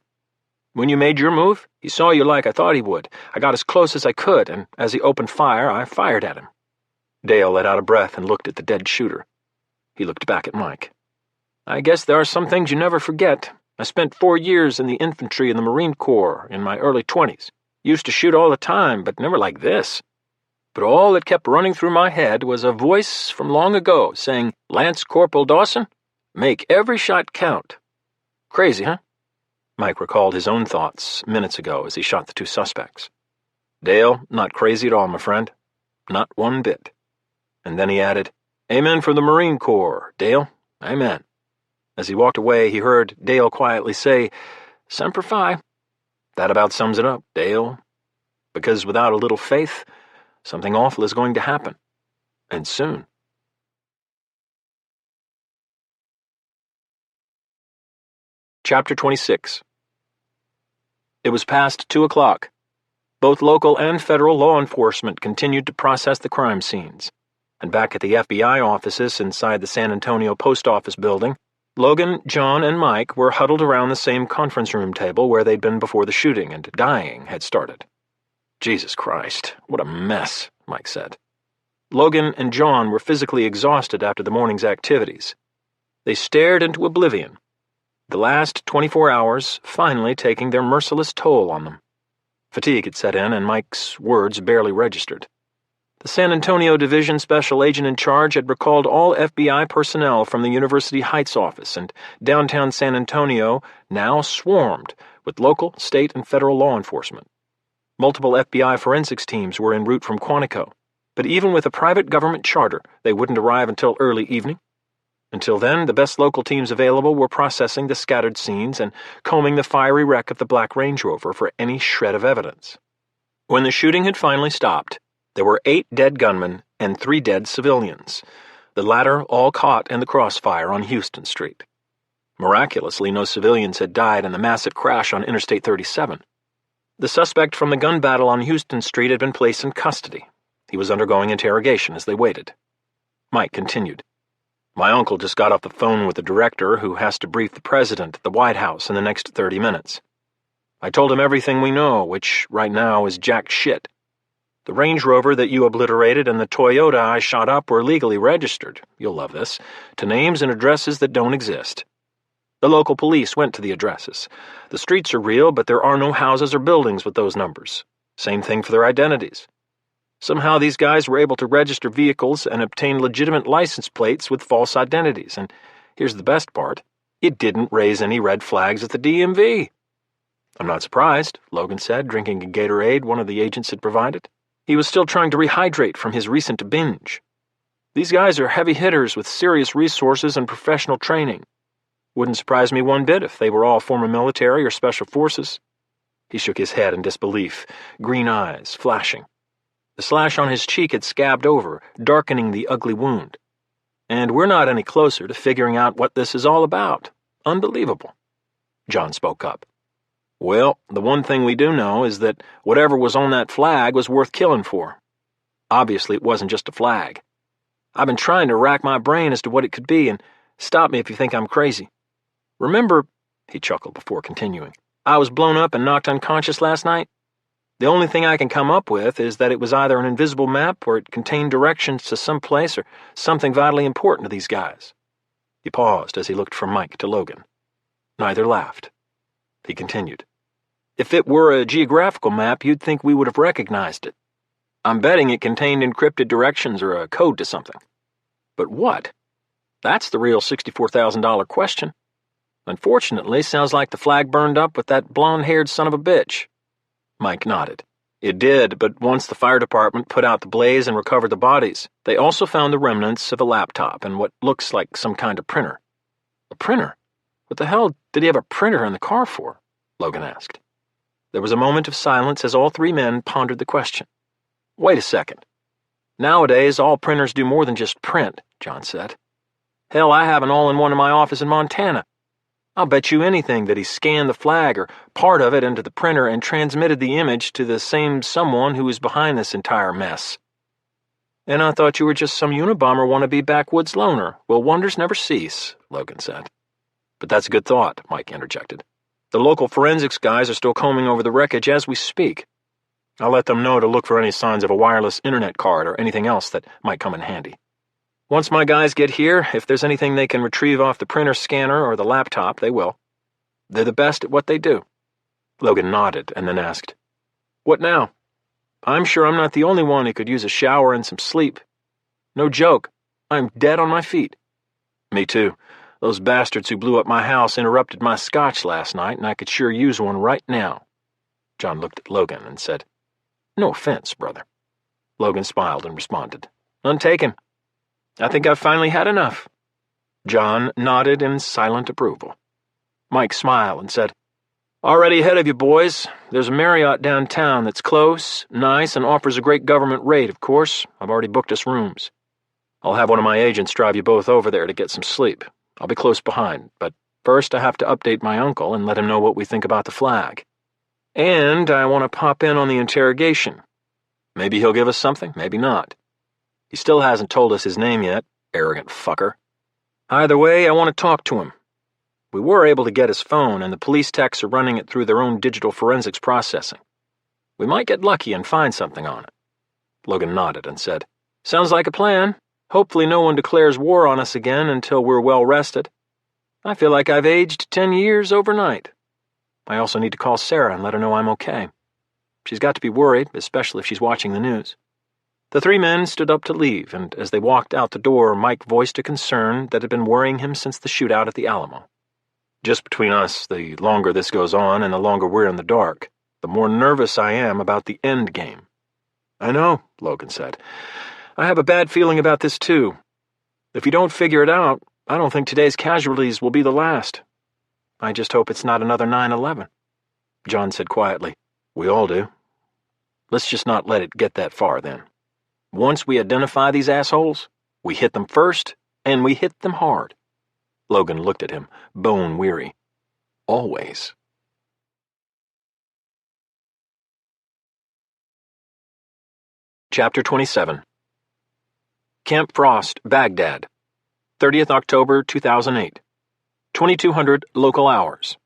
When you made your move, he saw you like I thought he would. I got as close as I could, and as he opened fire, I fired at him." Dale let out a breath and looked at the dead shooter. He looked back at Mike. "I guess there are some things you never forget. I spent 4 years in the infantry in the Marine Corps in my early 20s. Used to shoot all the time, but never like this. But all that kept running through my head was a voice from long ago saying, 'Lance Corporal Dawson, make every shot count.' Crazy, huh?" Mike recalled his own thoughts minutes ago as he shot the 2 suspects. "Dale, not crazy at all, my friend. Not one bit." And then he added, "Amen for the Marine Corps, Dale. Amen." As he walked away, he heard Dale quietly say, "Semper Fi." That about sums it up, Dale. Because without a little faith, something awful is going to happen. And soon. Chapter 26. It was past 2 o'clock. Both local and federal law enforcement continued to process the crime scenes. And back at the FBI offices inside the San Antonio post office building, Logan, John, and Mike were huddled around the same conference room table where they'd been before the shooting and dying had started. "Jesus Christ, what a mess," Mike said. Logan and John were physically exhausted after the morning's activities. They stared into oblivion, the last 24 hours finally taking their merciless toll on them. Fatigue had set in, and Mike's words barely registered. The San Antonio Division Special Agent in charge had recalled all FBI personnel from the University Heights office, and downtown San Antonio now swarmed with local, state, and federal law enforcement. Multiple FBI forensics teams were en route from Quantico, but even with a private government charter, they wouldn't arrive until early evening. Until then, the best local teams available were processing the scattered scenes and combing the fiery wreck of the Black Range Rover for any shred of evidence. When the shooting had finally stopped, there were 8 dead gunmen and 3 dead civilians, the latter all caught in the crossfire on Houston Street. Miraculously, no civilians had died in the massive crash on Interstate 37. The suspect from the gun battle on Houston Street had been placed in custody. He was undergoing interrogation as they waited. Mike continued. "My uncle just got off the phone with the director who has to brief the president at the White House in the next 30 minutes. I told him everything we know, which right now is jack shit. The Range Rover that you obliterated and the Toyota I shot up were legally registered, you'll love this, to names and addresses that don't exist. The local police went to the addresses. The streets are real, but there are no houses or buildings with those numbers. Same thing for their identities. Somehow these guys were able to register vehicles and obtain legitimate license plates with false identities, and here's the best part, it didn't raise any red flags at the DMV. "I'm not surprised," Logan said, drinking a Gatorade one of the agents had provided. He was still trying to rehydrate from his recent binge. "These guys are heavy hitters with serious resources and professional training. Wouldn't surprise me one bit if they were all former military or special forces." He shook his head in disbelief, green eyes flashing. The slash on his cheek had scabbed over, darkening the ugly wound. "And we're not any closer to figuring out what this is all about. Unbelievable." John spoke up. "Well, the one thing we do know is that whatever was on that flag was worth killing for. Obviously, it wasn't just a flag. I've been trying to rack my brain as to what it could be, and stop me if you think I'm crazy. Remember," he chuckled before continuing, I was blown up and knocked unconscious last night? The only thing I can come up with is that it was either an invisible map or it contained directions to some place or something vitally important to these guys." He paused as he looked from Mike to Logan. Neither laughed. He continued, "If it were a geographical map, you'd think we would have recognized it. I'm betting it contained encrypted directions or a code to something. But what? That's the real $64,000 question. Unfortunately, sounds like the flag burned up with that blonde-haired son of a bitch." Mike nodded. "It did, but once the fire department put out the blaze and recovered the bodies, they also found the remnants of a laptop and what looks like some kind of printer." "A printer? What the hell did he have a printer in the car for?" Logan asked. There was a moment of silence as all three men pondered the question. "Wait a second. Nowadays, all printers do more than just print," John said. "Hell, I have an all-in-one in my office in Montana. I'll bet you anything that he scanned the flag or part of it into the printer and transmitted the image to the same someone who was behind this entire mess." "And I thought you were just some Unabomber wannabe backwoods loner. Well, wonders never cease," Logan said. "But that's a good thought," Mike interjected. "The local forensics guys are still combing over the wreckage as we speak. I'll let them know to look for any signs of a wireless internet card or anything else that might come in handy. Once my guys get here, if there's anything they can retrieve off the printer scanner or the laptop, they will. They're the best at what they do." Logan nodded and then asked, "What now? I'm sure I'm not the only one who could use a shower and some sleep. No joke, I'm dead on my feet." "Me too. Those bastards who blew up my house interrupted my scotch last night, and I could sure use one right now." John looked at Logan and said, "No offense, brother." Logan smiled and responded, "None taken. I think I've finally had enough." John nodded in silent approval. Mike smiled and said, "Already ahead of you, boys. There's a Marriott downtown that's close, nice, and offers a great government rate, of course. I've already booked us rooms. I'll have one of my agents drive you both over there to get some sleep. I'll be close behind, but first I have to update my uncle and let him know what we think about the flag. And I want to pop in on the interrogation. Maybe he'll give us something, maybe not. He still hasn't told us his name yet, arrogant fucker. Either way, I want to talk to him. We were able to get his phone, and the police techs are running it through their own digital forensics processing. We might get lucky and find something on it." Logan nodded and said, "Sounds like a plan. Hopefully no one declares war on us again until we're well rested. I feel like I've aged 10 years overnight. I also need to call Sarah and let her know I'm okay. She's got to be worried, especially if she's watching the news." The three men stood up to leave, and as they walked out the door, Mike voiced a concern that had been worrying him since the shootout at the Alamo. "Just between us, the longer this goes on and the longer we're in the dark, the more nervous I am about the end game." "I know," Logan said. "I have a bad feeling about this too. If you don't figure it out, I don't think today's casualties will be the last. I just hope it's not another 9/11. John said quietly, "We all do. Let's just not let it get that far, then. Once we identify these assholes, we hit them first, and we hit them hard." Logan looked at him, bone-weary. "Always." Chapter 27. Camp Frost, Baghdad, 30th October 2008, 2200 local hours.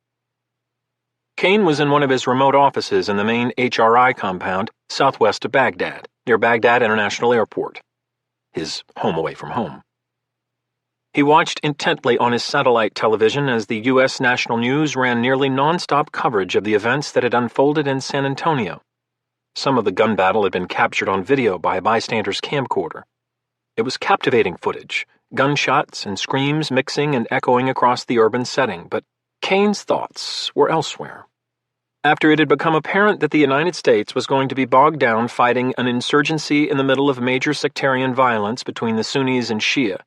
Kane was in one of his remote offices in the main HRI compound southwest of Baghdad, near Baghdad International Airport, his home away from home. He watched intently on his satellite television as the U.S. national news ran nearly non-stop coverage of the events that had unfolded in San Antonio. Some of the gun battle had been captured on video by a bystander's camcorder. It was captivating footage, gunshots and screams mixing and echoing across the urban setting, but Kane's thoughts were elsewhere. After it had become apparent that the United States was going to be bogged down fighting an insurgency in the middle of major sectarian violence between the Sunnis and Shia,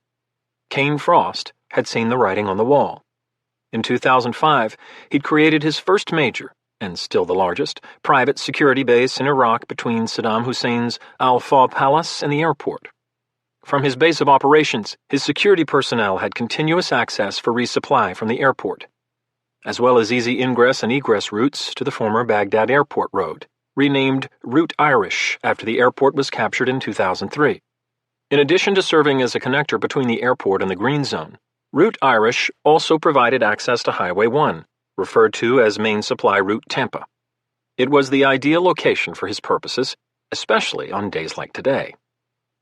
Kane Frost had seen the writing on the wall. In 2005, he'd created his first major, and still the largest, private security base in Iraq between Saddam Hussein's Al-Faw Palace and the airport. From his base of operations, his security personnel had continuous access for resupply from the airport, as well as easy ingress and egress routes to the former Baghdad Airport Road, renamed Route Irish after the airport was captured in 2003. In addition to serving as a connector between the airport and the Green Zone, Route Irish also provided access to Highway 1, referred to as Main Supply Route Tampa. It was the ideal location for his purposes, especially on days like today.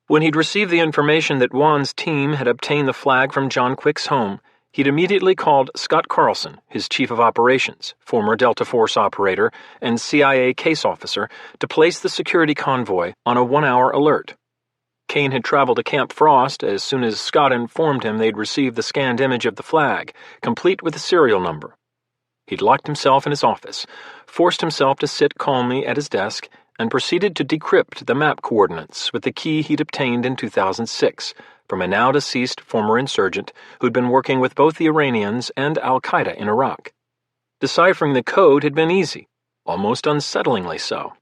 When he'd received the information that Juan's team had obtained the flag from John Quick's home, he'd immediately called Scott Carlson, his chief of operations, former Delta Force operator, and CIA case officer, to place the security convoy on a 1-hour alert. Kane had traveled to Camp Frost as soon as Scott informed him they'd received the scanned image of the flag, complete with the serial number. He'd locked himself in his office, forced himself to sit calmly at his desk, and proceeded to decrypt the map coordinates with the key he'd obtained in 2006 from a now-deceased former insurgent who'd been working with both the Iranians and al-Qaeda in Iraq. Deciphering the code had been easy, almost unsettlingly so.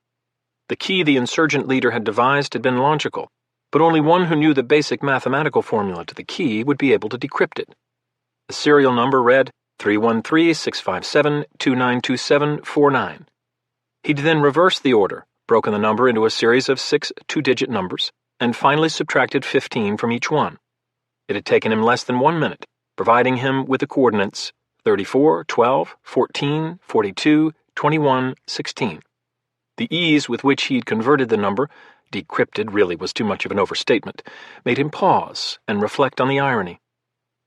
The key the insurgent leader had devised had been logical, but only one who knew the basic mathematical formula to the key would be able to decrypt it. The serial number read 313-657-292749. He'd then reversed the order, broken the number into a series of 6 two-digit numbers, and finally subtracted 15 from each one. It had taken him less than 1 minute, providing him with the coordinates 34, 12, 14, 42, 21, 16. The ease with which he'd converted the number, decrypted really was too much of an overstatement, made him pause and reflect on the irony.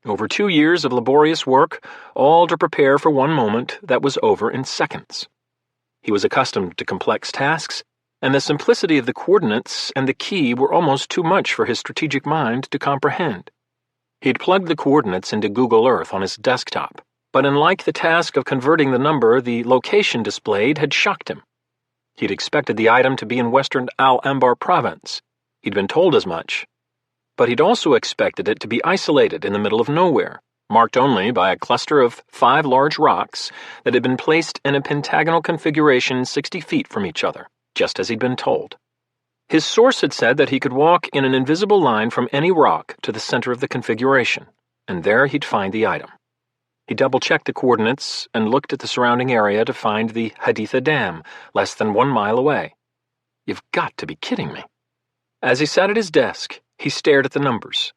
Over 2 years of laborious work, all to prepare for one moment that was over in seconds. He was accustomed to complex tasks, and the simplicity of the coordinates and the key were almost too much for his strategic mind to comprehend. He'd plugged the coordinates into Google Earth on his desktop, but unlike the task of converting the number, the location displayed had shocked him. He'd expected the item to be in western Al-Anbar province. He'd been told as much. But he'd also expected it to be isolated in the middle of nowhere, marked only by a cluster of 5 large rocks that had been placed in a pentagonal configuration 60 feet from each other, just as he'd been told. His source had said that he could walk in an invisible line from any rock to the center of the configuration, and there he'd find the item. He double-checked the coordinates and looked at the surrounding area to find the Haditha Dam, less than 1 mile away. You've got to be kidding me. As he sat at his desk, he stared at the numbers.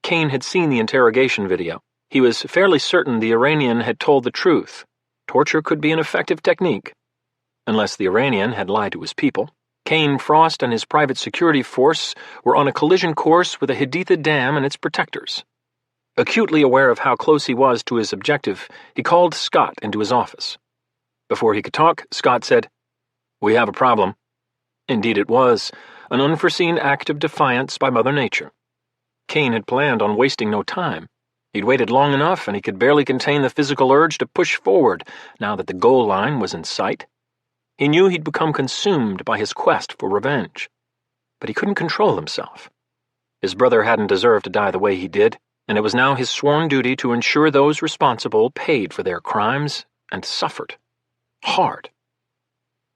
Kane had seen the interrogation video. He was fairly certain the Iranian had told the truth. Torture could be an effective technique. Unless the Iranian had lied to his people, Kane, Frost, and his private security force were on a collision course with the Haditha Dam and its protectors. Acutely aware of how close he was to his objective, he called Scott into his office. Before he could talk, Scott said, "We have a problem." Indeed it was, an unforeseen act of defiance by Mother Nature. Kane had planned on wasting no time. He'd waited long enough, and he could barely contain the physical urge to push forward now that the goal line was in sight. He knew he'd become consumed by his quest for revenge. But he couldn't control himself. His brother hadn't deserved to die the way he did, and it was now his sworn duty to ensure those responsible paid for their crimes and suffered. Hard.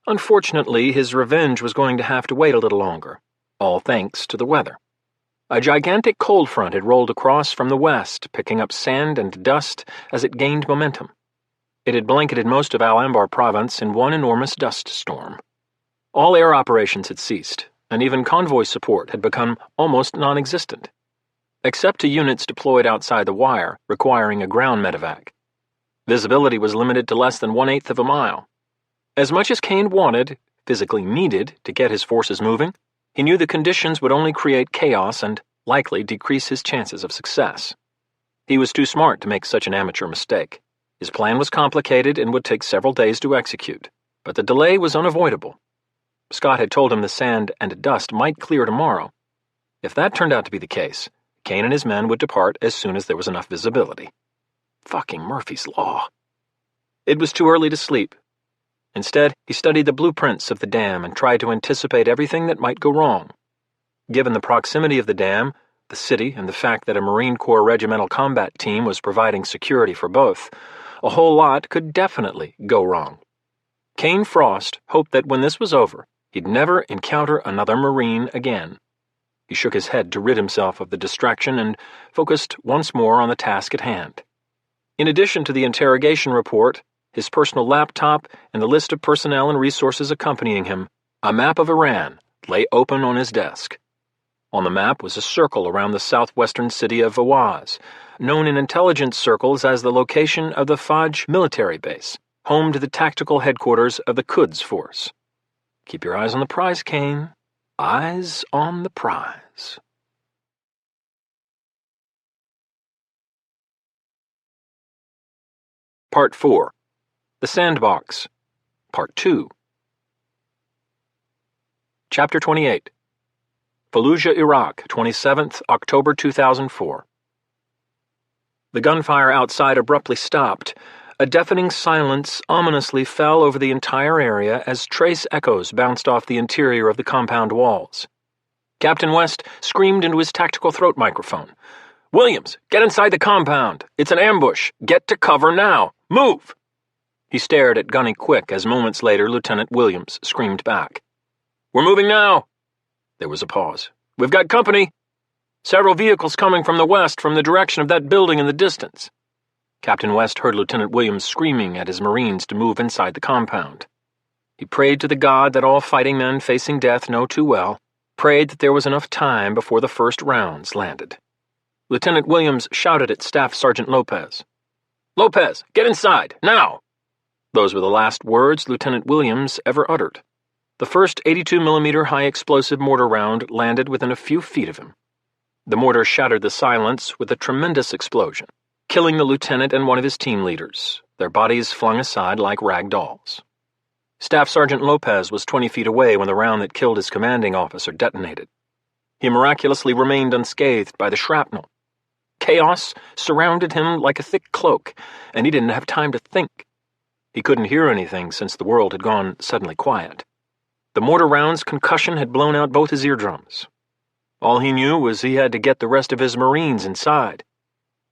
Unfortunately, his revenge was going to have to wait a little longer, all thanks to the weather. A gigantic cold front had rolled across from the west, picking up sand and dust as it gained momentum. It had blanketed most of Al-Anbar province in one enormous dust storm. All air operations had ceased, and even convoy support had become almost non-existent, except to units deployed outside the wire, requiring a ground medevac. Visibility was limited to less than 1/8 of a mile. As much as Kane wanted, physically needed, to get his forces moving, he knew the conditions would only create chaos and likely decrease his chances of success. He was too smart to make such an amateur mistake. His plan was complicated and would take several days to execute, but the delay was unavoidable. Scott had told him the sand and dust might clear tomorrow. If that turned out to be the case, Kane and his men would depart as soon as there was enough visibility. Fucking Murphy's Law. It was too early to sleep. Instead, he studied the blueprints of the dam and tried to anticipate everything that might go wrong. Given the proximity of the dam, the city, and the fact that a Marine Corps regimental combat team was providing security for both, a whole lot could definitely go wrong. Kane Frost hoped that when this was over, he'd never encounter another Marine again. He shook his head to rid himself of the distraction and focused once more on the task at hand. In addition to the interrogation report, his personal laptop, and the list of personnel and resources accompanying him, a map of Iran lay open on his desk. On the map was a circle around the southwestern city of Awaz, known in intelligence circles as the location of the Faj military base, home to the tactical headquarters of the Quds Force. Keep your eyes on the prize, Kane. Eyes on the prize. Part 4. The Sandbox. Part 2. Chapter 28. Fallujah, Iraq, 27th October 2004. The gunfire outside abruptly stopped. A deafening silence ominously fell over the entire area as trace echoes bounced off the interior of the compound walls. Captain West screamed into his tactical throat microphone. "Williams, get inside the compound. It's an ambush. Get to cover now. Move!" He stared at Gunny Quick as moments later Lieutenant Williams screamed back. "We're moving now." There was a pause. "We've got company. Several vehicles coming from the west from the direction of that building in the distance." Captain West heard Lieutenant Williams screaming at his Marines to move inside the compound. He prayed to the God that all fighting men facing death know too well, prayed that there was enough time before the first rounds landed. Lieutenant Williams shouted at Staff Sergeant Lopez. "Lopez, get inside, now!" Those were the last words Lieutenant Williams ever uttered. The first 82mm high-explosive mortar round landed within a few feet of him. The mortar shattered the silence with a tremendous explosion, killing the lieutenant and one of his team leaders, their bodies flung aside like rag dolls. Staff Sergeant Lopez was 20 feet away when the round that killed his commanding officer detonated. He miraculously remained unscathed by the shrapnel. Chaos surrounded him like a thick cloak, and he didn't have time to think. He couldn't hear anything since the world had gone suddenly quiet. The mortar round's concussion had blown out both his eardrums. All he knew was he had to get the rest of his Marines inside.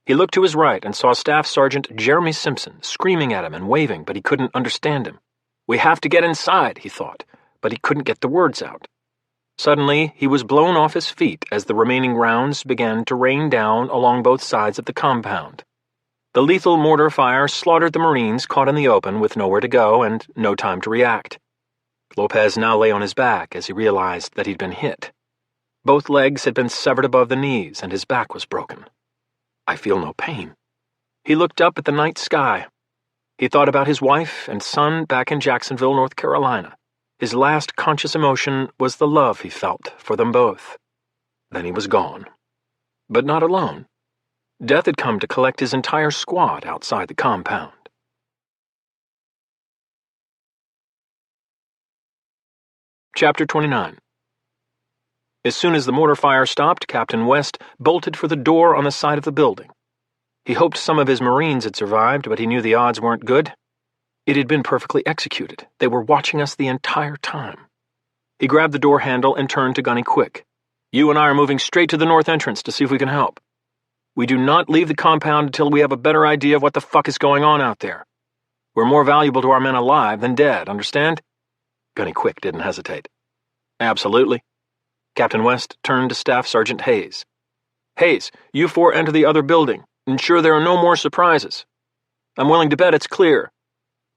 He looked to his right and saw Staff Sergeant Jeremy Simpson screaming at him and waving, but he couldn't understand him. "We have to get inside," he thought, but he couldn't get the words out. Suddenly, he was blown off his feet as the remaining rounds began to rain down along both sides of the compound. The lethal mortar fire slaughtered the Marines caught in the open with nowhere to go and no time to react. Lopez now lay on his back as he realized that he'd been hit. Both legs had been severed above the knees and his back was broken. "I feel no pain." He looked up at the night sky. He thought about his wife and son back in Jacksonville, North Carolina. His last conscious emotion was the love he felt for them both. Then he was gone. But not alone. Death had come to collect his entire squad outside the compound. Chapter 29. As soon as the mortar fire stopped, Captain West bolted for the door on the side of the building. He hoped some of his Marines had survived, but he knew the odds weren't good. It had been perfectly executed. They were watching us the entire time. He grabbed the door handle and turned to Gunny Quick. "You and I are moving straight to the north entrance to see if we can help. We do not leave the compound until we have a better idea of what the fuck is going on out there. We're more valuable to our men alive than dead, understand?" Gunny Quick didn't hesitate. "Absolutely." Captain West turned to Staff Sergeant Hayes. "Hayes, you four enter the other building. Ensure there are no more surprises. I'm willing to bet it's clear.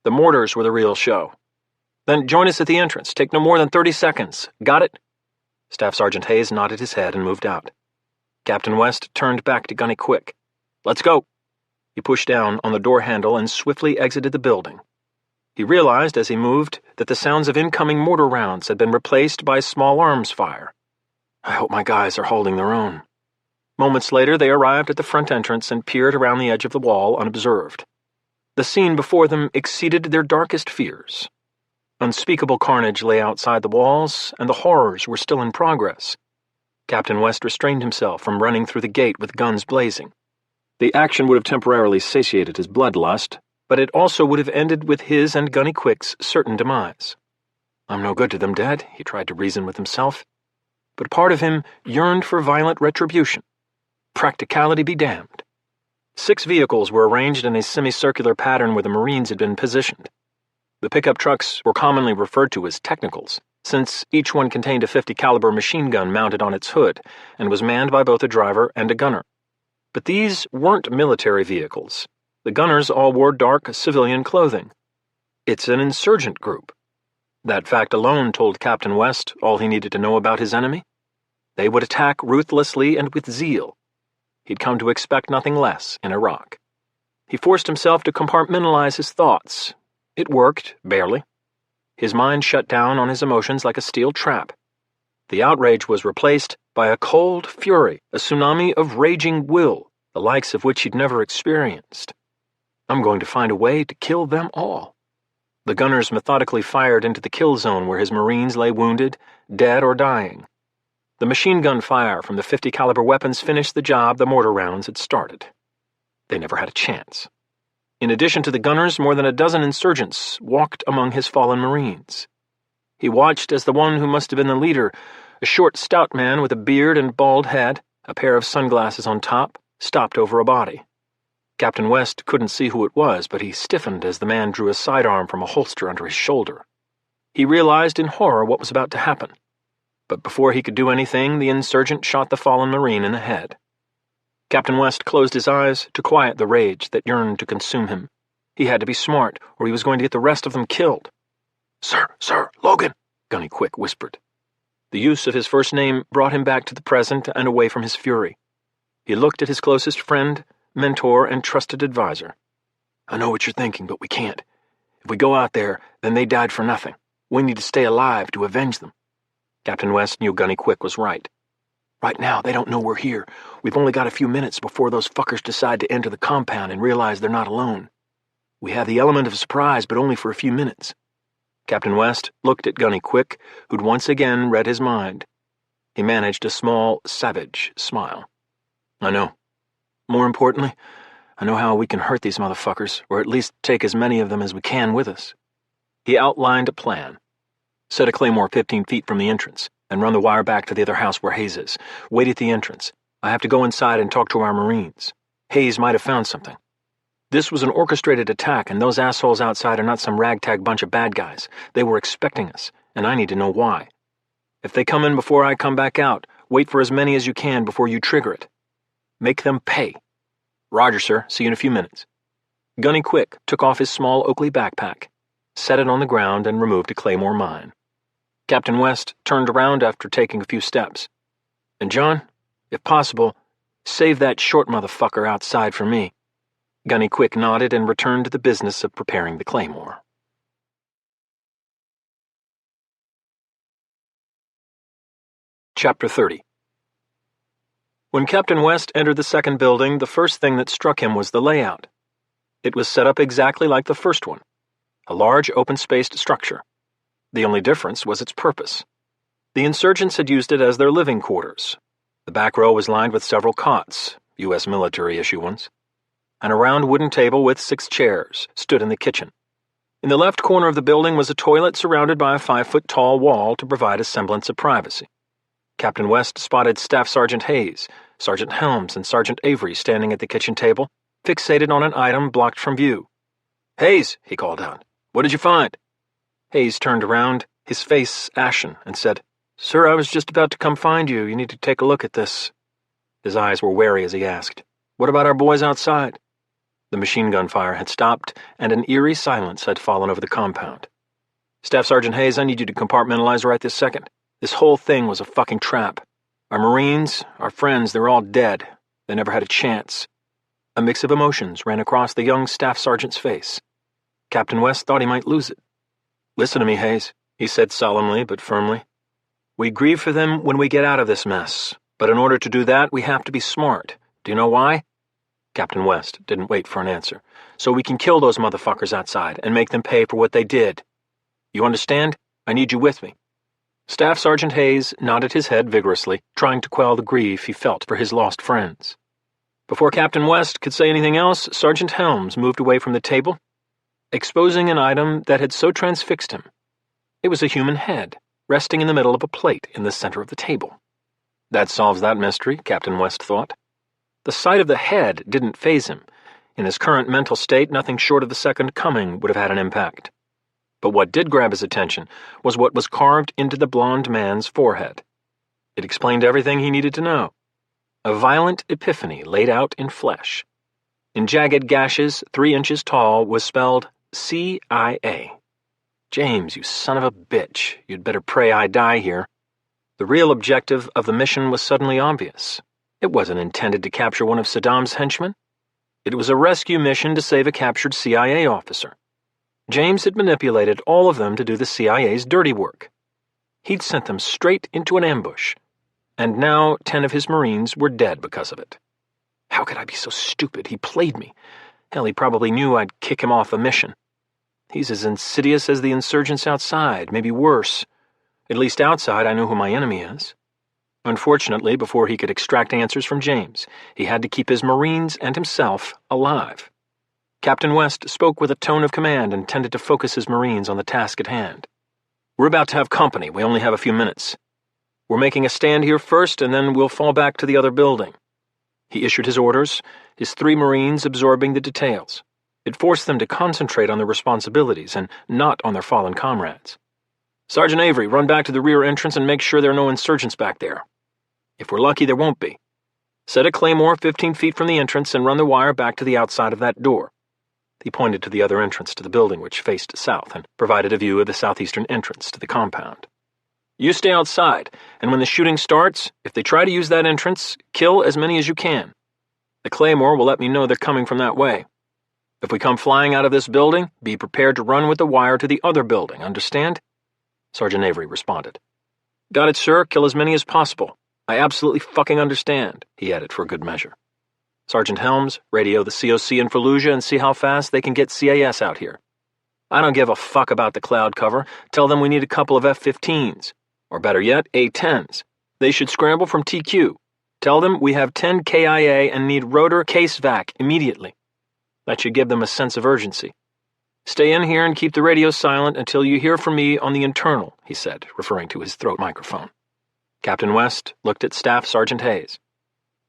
The mortars were the real show. Then join us at the entrance. Take no more than 30 seconds. Got it?" Staff Sergeant Hayes nodded his head and moved out. Captain West turned back to Gunny Quick. "Let's go." He pushed down on the door handle and swiftly exited the building. He realized as he moved that the sounds of incoming mortar rounds had been replaced by small arms fire. "I hope my guys are holding their own." Moments later, they arrived at the front entrance and peered around the edge of the wall unobserved. The scene before them exceeded their darkest fears. Unspeakable carnage lay outside the walls, and the horrors were still in progress. Captain West restrained himself from running through the gate with guns blazing. The action would have temporarily satiated his bloodlust, but it also would have ended with his and Gunny Quick's certain demise. "I'm no good to them, Dad," he tried to reason with himself. But part of him yearned for violent retribution. Practicality be damned. 6 vehicles were arranged in a semicircular pattern where the Marines had been positioned. The pickup trucks were commonly referred to as technicals, since each one contained a .50 caliber machine gun mounted on its hood and was manned by both a driver and a gunner. But these weren't military vehicles. The gunners all wore dark civilian clothing. It's an insurgent group. That fact alone told Captain West all he needed to know about his enemy. They would attack ruthlessly and with zeal. He'd come to expect nothing less in Iraq. He forced himself to compartmentalize his thoughts. It worked, barely. His mind shut down on his emotions like a steel trap. The outrage was replaced by a cold fury, a tsunami of raging will, the likes of which he'd never experienced. I'm going to find a way to kill them all. The gunners methodically fired into the kill zone where his Marines lay wounded, dead or dying. The machine gun fire from the .50 caliber weapons finished the job the mortar rounds had started. They never had a chance. In addition to the gunners, more than a dozen insurgents walked among his fallen Marines. He watched as the one who must have been the leader, a short, stout man with a beard and bald head, a pair of sunglasses on top, stopped over a body. Captain West couldn't see who it was, but he stiffened as the man drew a sidearm from a holster under his shoulder. He realized in horror what was about to happen. But before he could do anything, the insurgent shot the fallen Marine in the head. Captain West closed his eyes to quiet the rage that yearned to consume him. He had to be smart, or he was going to get the rest of them killed. Sir, Logan, Gunny Quick whispered. The use of his first name brought him back to the present and away from his fury. He looked at his closest friend, mentor, and trusted advisor. I know what you're thinking, but we can't. If we go out there, then they died for nothing. We need to stay alive to avenge them. Captain West knew Gunny Quick was right. Right now, they don't know we're here. We've only got a few minutes before those fuckers decide to enter the compound and realize they're not alone. We have the element of surprise, but only for a few minutes. Captain West looked at Gunny Quick, who'd once again read his mind. He managed a small, savage smile. I know. More importantly, I know how we can hurt these motherfuckers, or at least take as many of them as we can with us. He outlined a plan. Set a claymore 15 feet from the entrance, and run the wire back to the other house where Hayes is. Wait at the entrance. I have to go inside and talk to our Marines. Hayes might have found something. This was an orchestrated attack, and those assholes outside are not some ragtag bunch of bad guys. They were expecting us, and I need to know why. If they come in before I come back out, wait for as many as you can before you trigger it. Make them pay. Roger, sir. See you in a few minutes. Gunny Quick took off his small Oakley backpack, set it on the ground, and removed a claymore mine. Captain West turned around after taking a few steps. And John, if possible, save that short motherfucker outside for me. Gunny Quick nodded and returned to the business of preparing the claymore. Chapter 30. When Captain West entered the second building, the first thing that struck him was the layout. It was set up exactly like the first one, a large open-spaced structure. The only difference was its purpose. The insurgents had used it as their living quarters. The back row was lined with several cots, U.S. military-issue ones. and a round wooden table with 6 chairs stood in the kitchen. In the left corner of the building was a toilet surrounded by a 5-foot-tall wall to provide a semblance of privacy. Captain West spotted Staff Sergeant Hayes, Sergeant Helms, and Sergeant Avery standing at the kitchen table, fixated on an item blocked from view. "Hayes," he called out, "what did you find?" Hayes turned around, his face ashen, and said, "Sir, I was just about to come find you. You need to take a look at this." His eyes were wary as he asked, "What about our boys outside?" The machine gun fire had stopped, and an eerie silence had fallen over the compound. "Staff Sergeant Hayes, I need you to compartmentalize right this second. This whole thing was a fucking trap. Our Marines, our friends, they're all dead. They never had a chance." A mix of emotions ran across the young staff sergeant's face. Captain West thought he might lose it. "Listen to me, Hayes," he said solemnly but firmly. "We grieve for them when we get out of this mess, but in order to do that, we have to be smart. Do you know why?" Captain West didn't wait for an answer. "So we can kill those motherfuckers outside and make them pay for what they did. You understand? I need you with me." Staff Sergeant Hayes nodded his head vigorously, trying to quell the grief he felt for his lost friends. Before Captain West could say anything else, Sergeant Helms moved away from the table, exposing an item that had so transfixed him. It was a human head, resting in the middle of a plate in the center of the table. That solves that mystery, Captain West thought. The sight of the head didn't faze him. In his current mental state, nothing short of the second coming would have had an impact. But what did grab his attention was what was carved into the blond man's forehead. It explained everything he needed to know. A violent epiphany laid out in flesh. In jagged gashes 3 inches tall was spelled CIA. "James, you son of a bitch, you'd better pray I die here." The real objective of the mission was suddenly obvious. It wasn't intended to capture one of Saddam's henchmen. It was a rescue mission to save a captured CIA officer. James had manipulated all of them to do the CIA's dirty work. He'd sent them straight into an ambush, and now 10 of his Marines were dead because of it. How could I be so stupid? He played me. Hell, he probably knew I'd kick him off the mission. He's as insidious as the insurgents outside, maybe worse. At least outside, I know who my enemy is. Unfortunately, before he could extract answers from James, he had to keep his Marines and himself alive. Captain West spoke with a tone of command and tended to focus his Marines on the task at hand. We're about to have company. We only have a few minutes. We're making a stand here first, and then we'll fall back to the other building. He issued his orders, his 3 Marines absorbing the details. It forced them to concentrate on their responsibilities and not on their fallen comrades. Sergeant Avery, run back to the rear entrance and make sure there are no insurgents back there. If we're lucky, there won't be. Set a claymore 15 feet from the entrance and run the wire back to the outside of that door. He pointed to the other entrance to the building, which faced south and provided a view of the southeastern entrance to the compound. You stay outside, and when the shooting starts, if they try to use that entrance, kill as many as you can. The claymore will let me know they're coming from that way. If we come flying out of this building, be prepared to run with the wire to the other building, understand? Sergeant Avery responded. Got it, sir. Kill as many as possible. I absolutely fucking understand, he added for good measure. Sergeant Helms, radio the COC in Fallujah and see how fast they can get CAS out here. I don't give a fuck about the cloud cover. Tell them we need a couple of F-15s. Or better yet, A-10s. They should scramble from TQ. Tell them we have 10 KIA and need rotor case vac immediately. That should give them a sense of urgency. Stay in here and keep the radio silent until you hear from me on the internal, he said, referring to his throat microphone. Captain West looked at Staff Sergeant Hayes.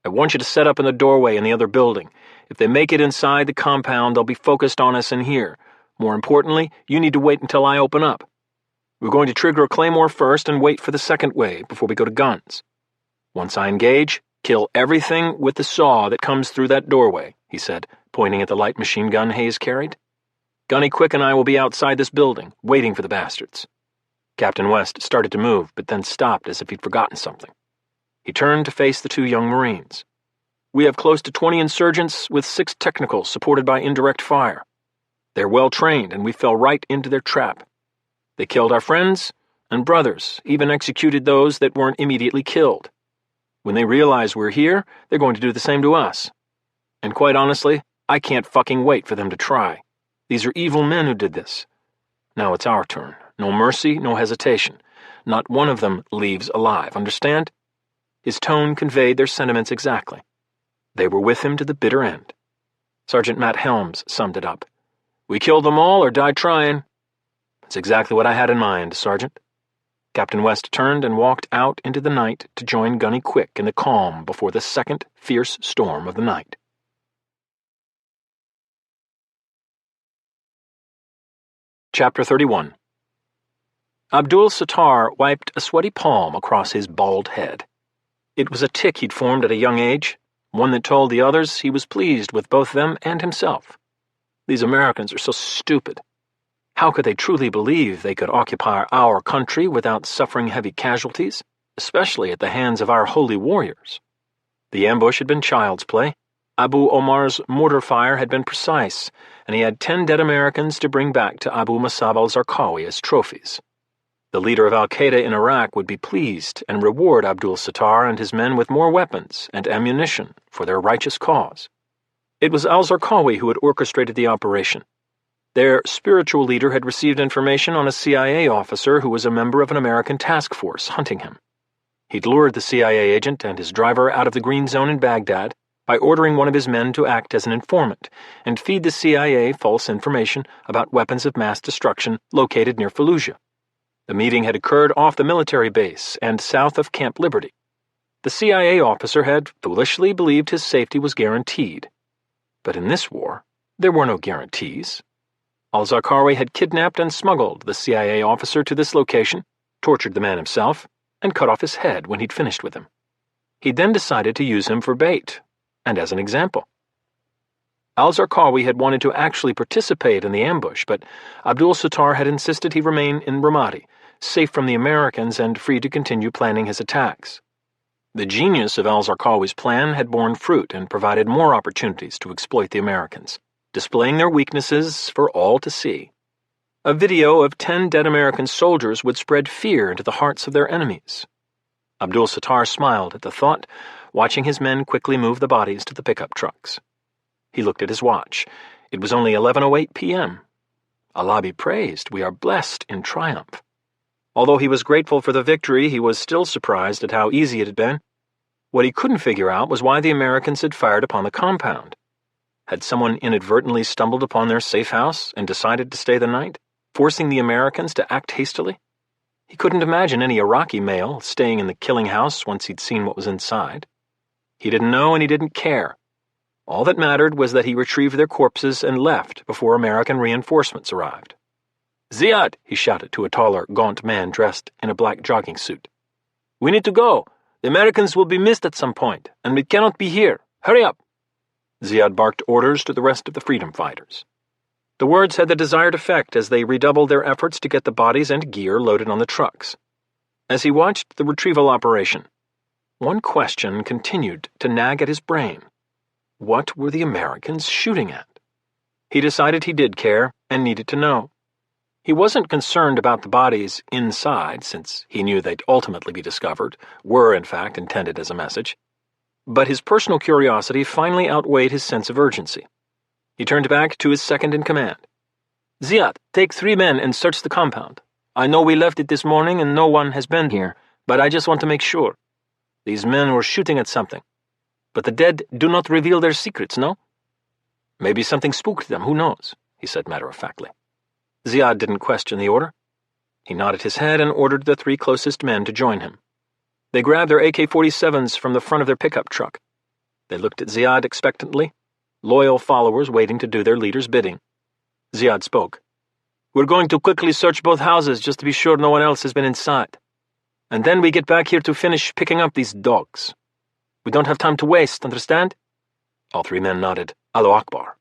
I want you to set up in the doorway in the other building. If they make it inside the compound, they'll be focused on us in here. More importantly, you need to wait until I open up. We're going to trigger a claymore first and wait for the second wave before we go to guns. Once I engage, kill everything with the saw that comes through that doorway, he said, pointing at the light machine gun Hayes carried. Gunny Quick and I will be outside this building, waiting for the bastards. Captain West started to move, but then stopped as if he'd forgotten something. He turned to face the 2 young Marines. We have close to 20 insurgents with 6 technicals supported by indirect fire. They're well trained, and we fell right into their trap. They killed our friends and brothers, even executed those that weren't immediately killed. When they realize we're here, they're going to do the same to us. And quite honestly, I can't fucking wait for them to try. These are evil men who did this. Now it's our turn. No mercy, no hesitation. Not one of them leaves alive, understand? His tone conveyed their sentiments exactly. They were with him to the bitter end. Sergeant Matt Helms summed it up. We killed them all or died trying. That's exactly what I had in mind, Sergeant. Captain West turned and walked out into the night to join Gunny Quick in the calm before the second fierce storm of the night. Chapter 31. Abdul Sattar wiped a sweaty palm across his bald head. It was a tic he'd formed at a young age, one that told the others he was pleased with both them and himself. These Americans are so stupid. How could they truly believe they could occupy our country without suffering heavy casualties, especially at the hands of our holy warriors? The ambush had been child's play. Abu Omar's mortar fire had been precise, and he had 10 dead Americans to bring back to Abu Musab al-Zarqawi as trophies. The leader of al-Qaeda in Iraq would be pleased and reward Abdul Sattar and his men with more weapons and ammunition for their righteous cause. It was al-Zarqawi who had orchestrated the operation. Their spiritual leader had received information on a CIA officer who was a member of an American task force hunting him. He'd lured the CIA agent and his driver out of the green zone in Baghdad by ordering one of his men to act as an informant and feed the CIA false information about weapons of mass destruction located near Fallujah. The meeting had occurred off the military base and south of Camp Liberty. The CIA officer had foolishly believed his safety was guaranteed. But in this war, there were no guarantees. Al-Zarqawi had kidnapped and smuggled the CIA officer to this location, tortured the man himself, and cut off his head when he'd finished with him. He then decided to use him for bait, and as an example. Al-Zarqawi had wanted to actually participate in the ambush, but Abdul Sattar had insisted he remain in Ramadi, safe from the Americans and free to continue planning his attacks. The genius of al-Zarqawi's plan had borne fruit and provided more opportunities to exploit the Americans, displaying their weaknesses for all to see. A video of 10 dead American soldiers would spread fear into the hearts of their enemies. Abdul Sattar smiled at the thought, watching his men quickly move the bodies to the pickup trucks. He looked at his watch. It was only 11:08 p.m. Allah be praised, we are blessed in triumph. Although he was grateful for the victory, he was still surprised at how easy it had been. What he couldn't figure out was why the Americans had fired upon the compound. Had someone inadvertently stumbled upon their safe house and decided to stay the night, forcing the Americans to act hastily? He couldn't imagine any Iraqi male staying in the killing house once he'd seen what was inside. He didn't know and he didn't care. All that mattered was that he retrieved their corpses and left before American reinforcements arrived. "Ziad," he shouted to a taller, gaunt man dressed in a black jogging suit. "We need to go. The Americans will be missed at some point, and we cannot be here. Hurry up." Ziad barked orders to the rest of the freedom fighters. The words had the desired effect as they redoubled their efforts to get the bodies and gear loaded on the trucks. As he watched the retrieval operation, one question continued to nag at his brain. What were the Americans shooting at? He decided he did care and needed to know. He wasn't concerned about the bodies inside, since he knew they'd ultimately be discovered, were in fact intended as a message. But his personal curiosity finally outweighed his sense of urgency. He turned back to his second-in-command. "Ziad, take 3 men and search the compound. I know we left it this morning and no one has been here, but I just want to make sure. These men were shooting at something. But the dead do not reveal their secrets, no? Maybe something spooked them, who knows?" he said matter-of-factly. Ziad didn't question the order. He nodded his head and ordered the 3 closest men to join him. They grabbed their AK-47s from the front of their pickup truck. They looked at Ziad expectantly, loyal followers waiting to do their leader's bidding. Ziad spoke. "We're going to quickly search both houses just to be sure no one else has been inside. And then we get back here to finish picking up these dogs. We don't have time to waste, understand?" All 3 men nodded. Allahu Akbar.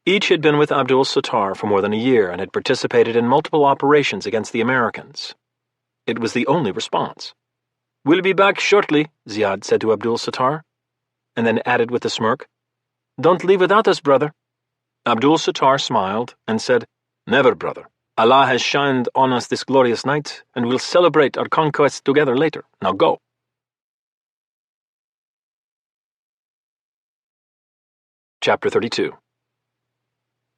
Each had been with Abdul Sattar for more than a year and had participated in multiple operations against the Americans. It was the only response. "We'll be back shortly," Ziad said to Abdul Sattar, and then added with a smirk, "Don't leave without us, brother." Abdul Sattar smiled and said, "Never, brother. Allah has shined on us this glorious night, and we'll celebrate our conquest together later. Now go." Chapter 32.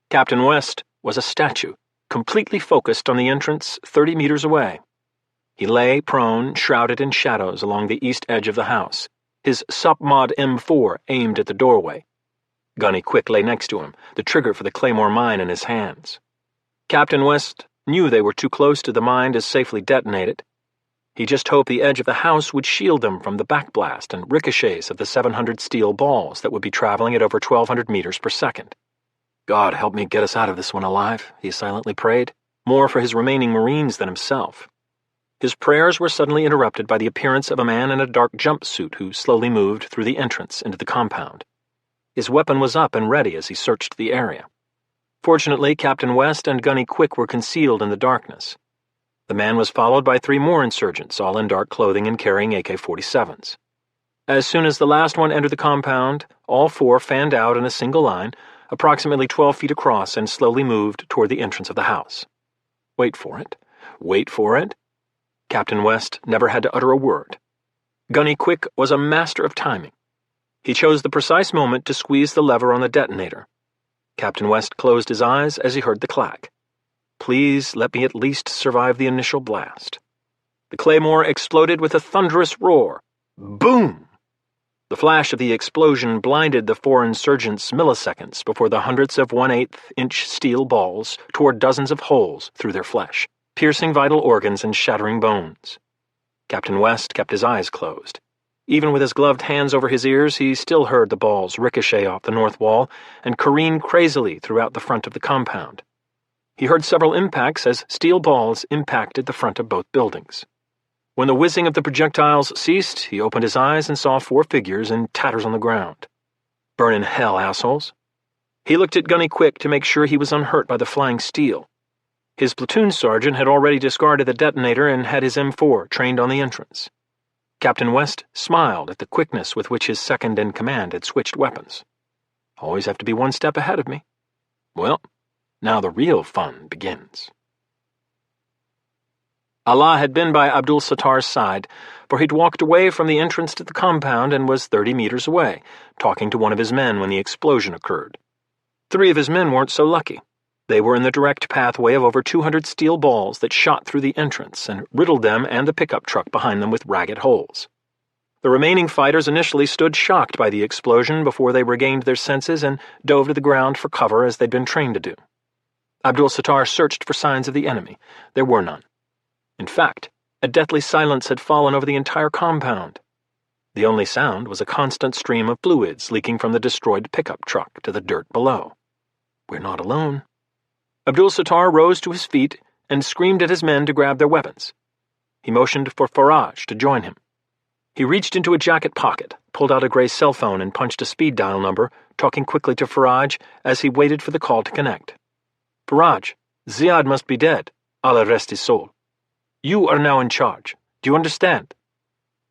Captain West was a statue, completely focused on the entrance 30 meters away. He lay prone, shrouded in shadows along the east edge of the house, his Sopmod M4 aimed at the doorway. Gunny Quick lay next to him, the trigger for the Claymore mine in his hands. Captain West knew they were too close to the mine to safely detonate it. He just hoped the edge of the house would shield them from the backblast and ricochets of the 700 steel balls that would be traveling at over 1,200 meters per second. God help me get us out of this one alive, he silently prayed, more for his remaining Marines than himself. His prayers were suddenly interrupted by the appearance of a man in a dark jumpsuit who slowly moved through the entrance into the compound. His weapon was up and ready as he searched the area. Fortunately, Captain West and Gunny Quick were concealed in the darkness. The man was followed by 3 more insurgents, all in dark clothing and carrying AK-47s. As soon as the last one entered the compound, all 4 fanned out in a single line, approximately 12 feet across, and slowly moved toward the entrance of the house. Wait for it. Wait for it. Captain West never had to utter a word. Gunny Quick was a master of timing. He chose the precise moment to squeeze the lever on the detonator. Captain West closed his eyes as he heard the clack. Please let me at least survive the initial blast. The Claymore exploded with a thunderous roar. Boom! The flash of the explosion blinded the 4 insurgents milliseconds before the hundredths of 1/8-inch steel balls tore dozens of holes through their flesh, piercing vital organs and shattering bones. Captain West kept his eyes closed. Even with his gloved hands over his ears, he still heard the balls ricochet off the north wall and careen crazily throughout the front of the compound. He heard several impacts as steel balls impacted the front of both buildings. When the whizzing of the projectiles ceased, he opened his eyes and saw 4 figures in tatters on the ground. Burn in hell, assholes. He looked at Gunny Quick to make sure he was unhurt by the flying steel. His platoon sergeant had already discarded the detonator and had his M4 trained on the entrance. Captain West smiled at the quickness with which his second-in-command had switched weapons. Always have to be one step ahead of me. Well, now the real fun begins. Allah had been by Abdul Sattar's side, for he'd walked away from the entrance to the compound and was 30 meters away, talking to one of his men when the explosion occurred. 3 of his men weren't so lucky. They were in the direct pathway of over 200 steel balls that shot through the entrance and riddled them and the pickup truck behind them with ragged holes. The remaining fighters initially stood shocked by the explosion before they regained their senses and dove to the ground for cover as they'd been trained to do. Abdul Sattar searched for signs of the enemy. There were none. In fact, a deathly silence had fallen over the entire compound. The only sound was a constant stream of fluids leaking from the destroyed pickup truck to the dirt below. We're not alone. Abdul Sattar rose to his feet and screamed at his men to grab their weapons. He motioned for Faraj to join him. He reached into a jacket pocket, pulled out a gray cell phone and punched a speed dial number, talking quickly to Faraj as he waited for the call to connect. Faraj, Ziad must be dead. Allah rest his soul. You are now in charge. Do you understand?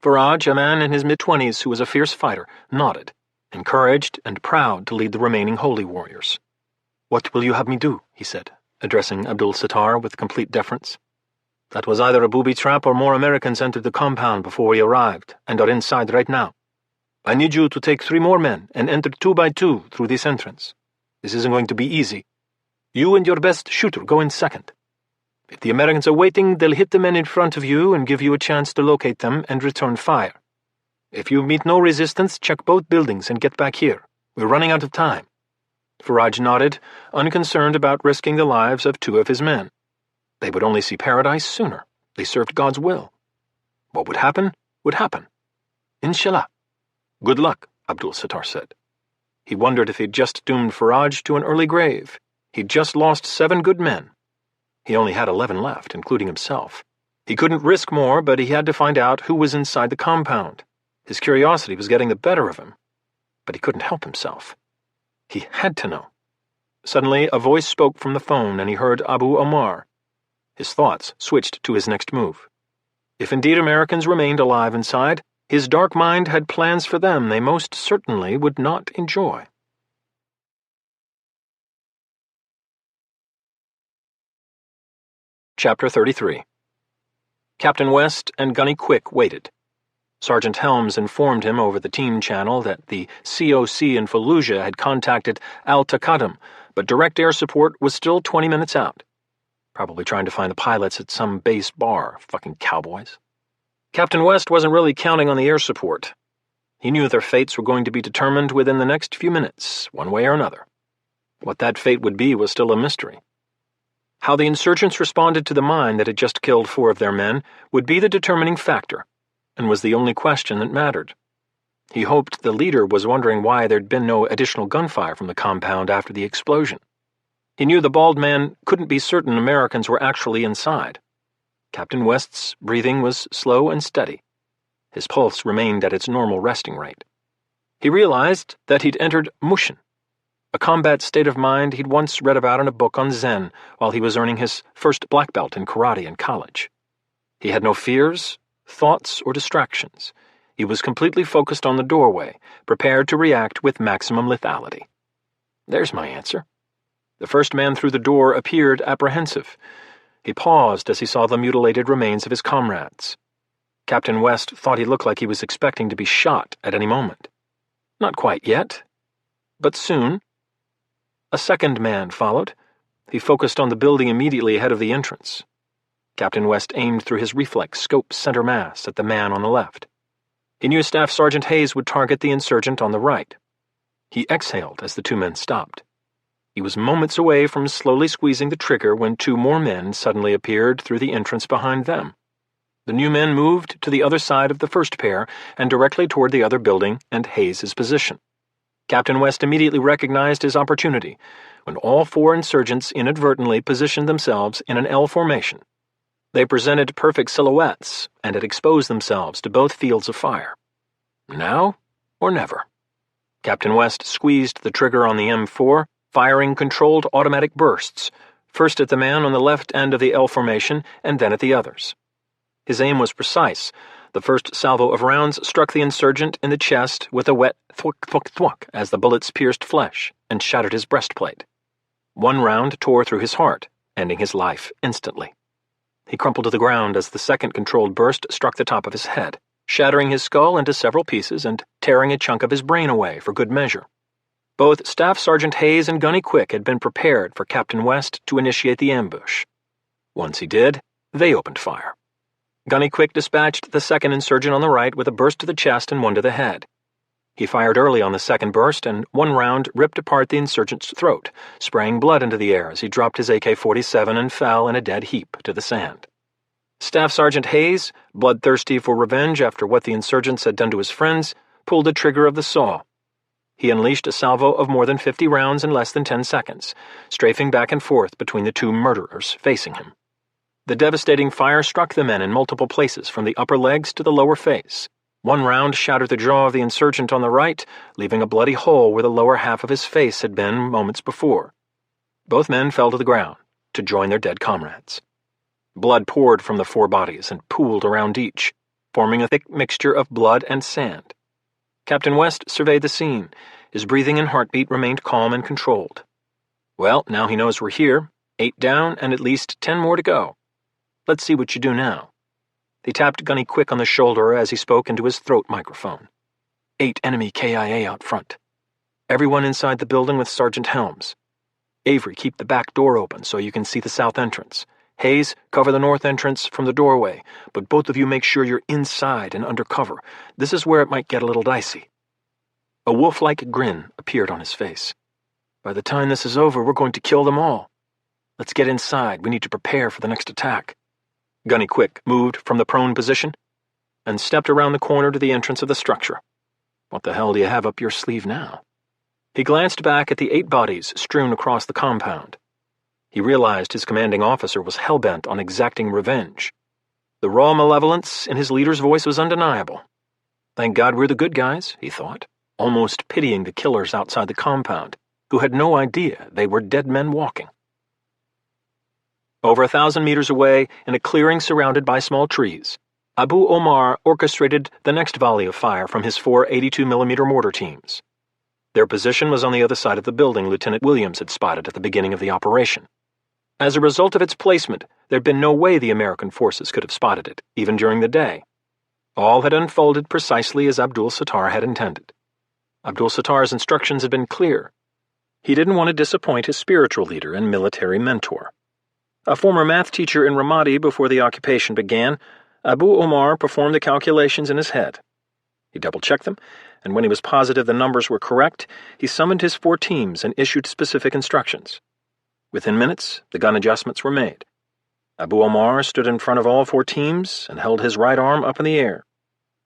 Faraj, a man in his mid-20s who was a fierce fighter, nodded, encouraged and proud to lead the remaining holy warriors. What will you have me do? He said, addressing Abdul Sattar with complete deference. That was either a booby trap or more Americans entered the compound before we arrived and are inside right now. I need you to take 3 more men and enter 2 by 2 through this entrance. This isn't going to be easy. You and your best shooter go in second. If the Americans are waiting, they'll hit the men in front of you and give you a chance to locate them and return fire. If you meet no resistance, check both buildings and get back here. We're running out of time. Faraj nodded, unconcerned about risking the lives of 2 of his men. They would only see paradise sooner. They served God's will. What would happen, would happen. Inshallah. Good luck, Abdul Sattar said. He wondered if he'd just doomed Faraj to an early grave. He'd just lost 7 good men. He only had 11 left, including himself. He couldn't risk more, but he had to find out who was inside the compound. His curiosity was getting the better of him. But he couldn't help himself. He had to know. Suddenly, a voice spoke from the phone, and he heard Abu Omar. His thoughts switched to his next move. If indeed Americans remained alive inside, his dark mind had plans for them they most certainly would not enjoy. Chapter 33. Captain West and Gunny Quick waited. Sergeant Helms informed him over the team channel that the COC in Fallujah had contacted Al-Taqaddum, but direct air support was still 20 minutes out. Probably trying to find the pilots at some base bar, fucking cowboys. Captain West wasn't really counting on the air support. He knew their fates were going to be determined within the next few minutes, one way or another. What that fate would be was still a mystery. How the insurgents responded to the mine that had just killed 4 of their men would be the determining factor, and was the only question that mattered. He hoped the leader was wondering why there'd been no additional gunfire from the compound after the explosion. He knew the bald man couldn't be certain Americans were actually inside. Captain West's breathing was slow and steady. His pulse remained at its normal resting rate. He realized that he'd entered Mushin, a combat state of mind he'd once read about in a book on Zen while he was earning his first black belt in karate in college. He had no fears, thoughts, or distractions. He was completely focused on the doorway, prepared to react with maximum lethality. There's my answer. The first man through the door appeared apprehensive. He paused as he saw the mutilated remains of his comrades. Captain West thought he looked like he was expecting to be shot at any moment. Not quite yet, but soon. A second man followed. He focused on the building immediately ahead of the entrance. Captain West aimed through his reflex scope center mass at the man on the left. He knew Staff Sergeant Hayes would target the insurgent on the right. He exhaled as the 2 men stopped. He was moments away from slowly squeezing the trigger when 2 more men suddenly appeared through the entrance behind them. The new men moved to the other side of the first pair and directly toward the other building and Hayes' position. Captain West immediately recognized his opportunity when all 4 insurgents inadvertently positioned themselves in an L formation. They presented perfect silhouettes and had exposed themselves to both fields of fire. Now or never. Captain West squeezed the trigger on the M4, firing controlled automatic bursts, first at the man on the left end of the L formation and then at the others. His aim was precise. The first salvo of rounds struck the insurgent in the chest with a wet thwack thwack thwack as the bullets pierced flesh and shattered his breastplate. One round tore through his heart, ending his life instantly. He crumpled to the ground as the second controlled burst struck the top of his head, shattering his skull into several pieces and tearing a chunk of his brain away for good measure. Both Staff Sergeant Hayes and Gunny Quick had been prepared for Captain West to initiate the ambush. Once he did, they opened fire. Gunny Quick dispatched the second insurgent on the right with a burst to the chest and one to the head. He fired early on the second burst, and one round ripped apart the insurgent's throat, spraying blood into the air as he dropped his AK-47 and fell in a dead heap to the sand. Staff Sergeant Hayes, bloodthirsty for revenge after what the insurgents had done to his friends, pulled the trigger of the saw. He unleashed a salvo of more than 50 rounds in less than 10 seconds, strafing back and forth between the two murderers facing him. The devastating fire struck the men in multiple places from the upper legs to the lower face. One round shattered the jaw of the insurgent on the right, leaving a bloody hole where the lower half of his face had been moments before. Both men fell to the ground to join their dead comrades. Blood poured from the four bodies and pooled around each, forming a thick mixture of blood and sand. Captain West surveyed the scene. His breathing and heartbeat remained calm and controlled. Well, now he knows we're here, 8 down and at least 10 more to go. Let's see what you do now. He tapped Gunny Quick on the shoulder as he spoke into his throat microphone. 8 enemy KIA out front. Everyone inside the building with Sergeant Helms. Avery, keep the back door open so you can see the south entrance. Hayes, cover the north entrance from the doorway, but both of you make sure you're inside and under cover. This is where it might get a little dicey. A wolf-like grin appeared on his face. By the time this is over, we're going to kill them all. Let's get inside. We need to prepare for the next attack. Gunny Quick moved from the prone position and stepped around the corner to the entrance of the structure. What the hell do you have up your sleeve now? He glanced back at the 8 bodies strewn across the compound. He realized his commanding officer was hell-bent on exacting revenge. The raw malevolence in his leader's voice was undeniable. Thank God we're the good guys, he thought, almost pitying the killers outside the compound, who had no idea they were dead men walking. Over 1,000 meters away, in a clearing surrounded by small trees, Abu Omar orchestrated the next volley of fire from his 4 82mm mortar teams. Their position was on the other side of the building Lieutenant Williams had spotted at the beginning of the operation. As a result of its placement, there had been no way the American forces could have spotted it, even during the day. All had unfolded precisely as Abdul Sattar had intended. Abdul Sattar's instructions had been clear. He didn't want to disappoint his spiritual leader and military mentor. A former math teacher in Ramadi before the occupation began, Abu Omar performed the calculations in his head. He double-checked them, and when he was positive the numbers were correct, he summoned his 4 teams and issued specific instructions. Within minutes, the gun adjustments were made. Abu Omar stood in front of all 4 teams and held his right arm up in the air.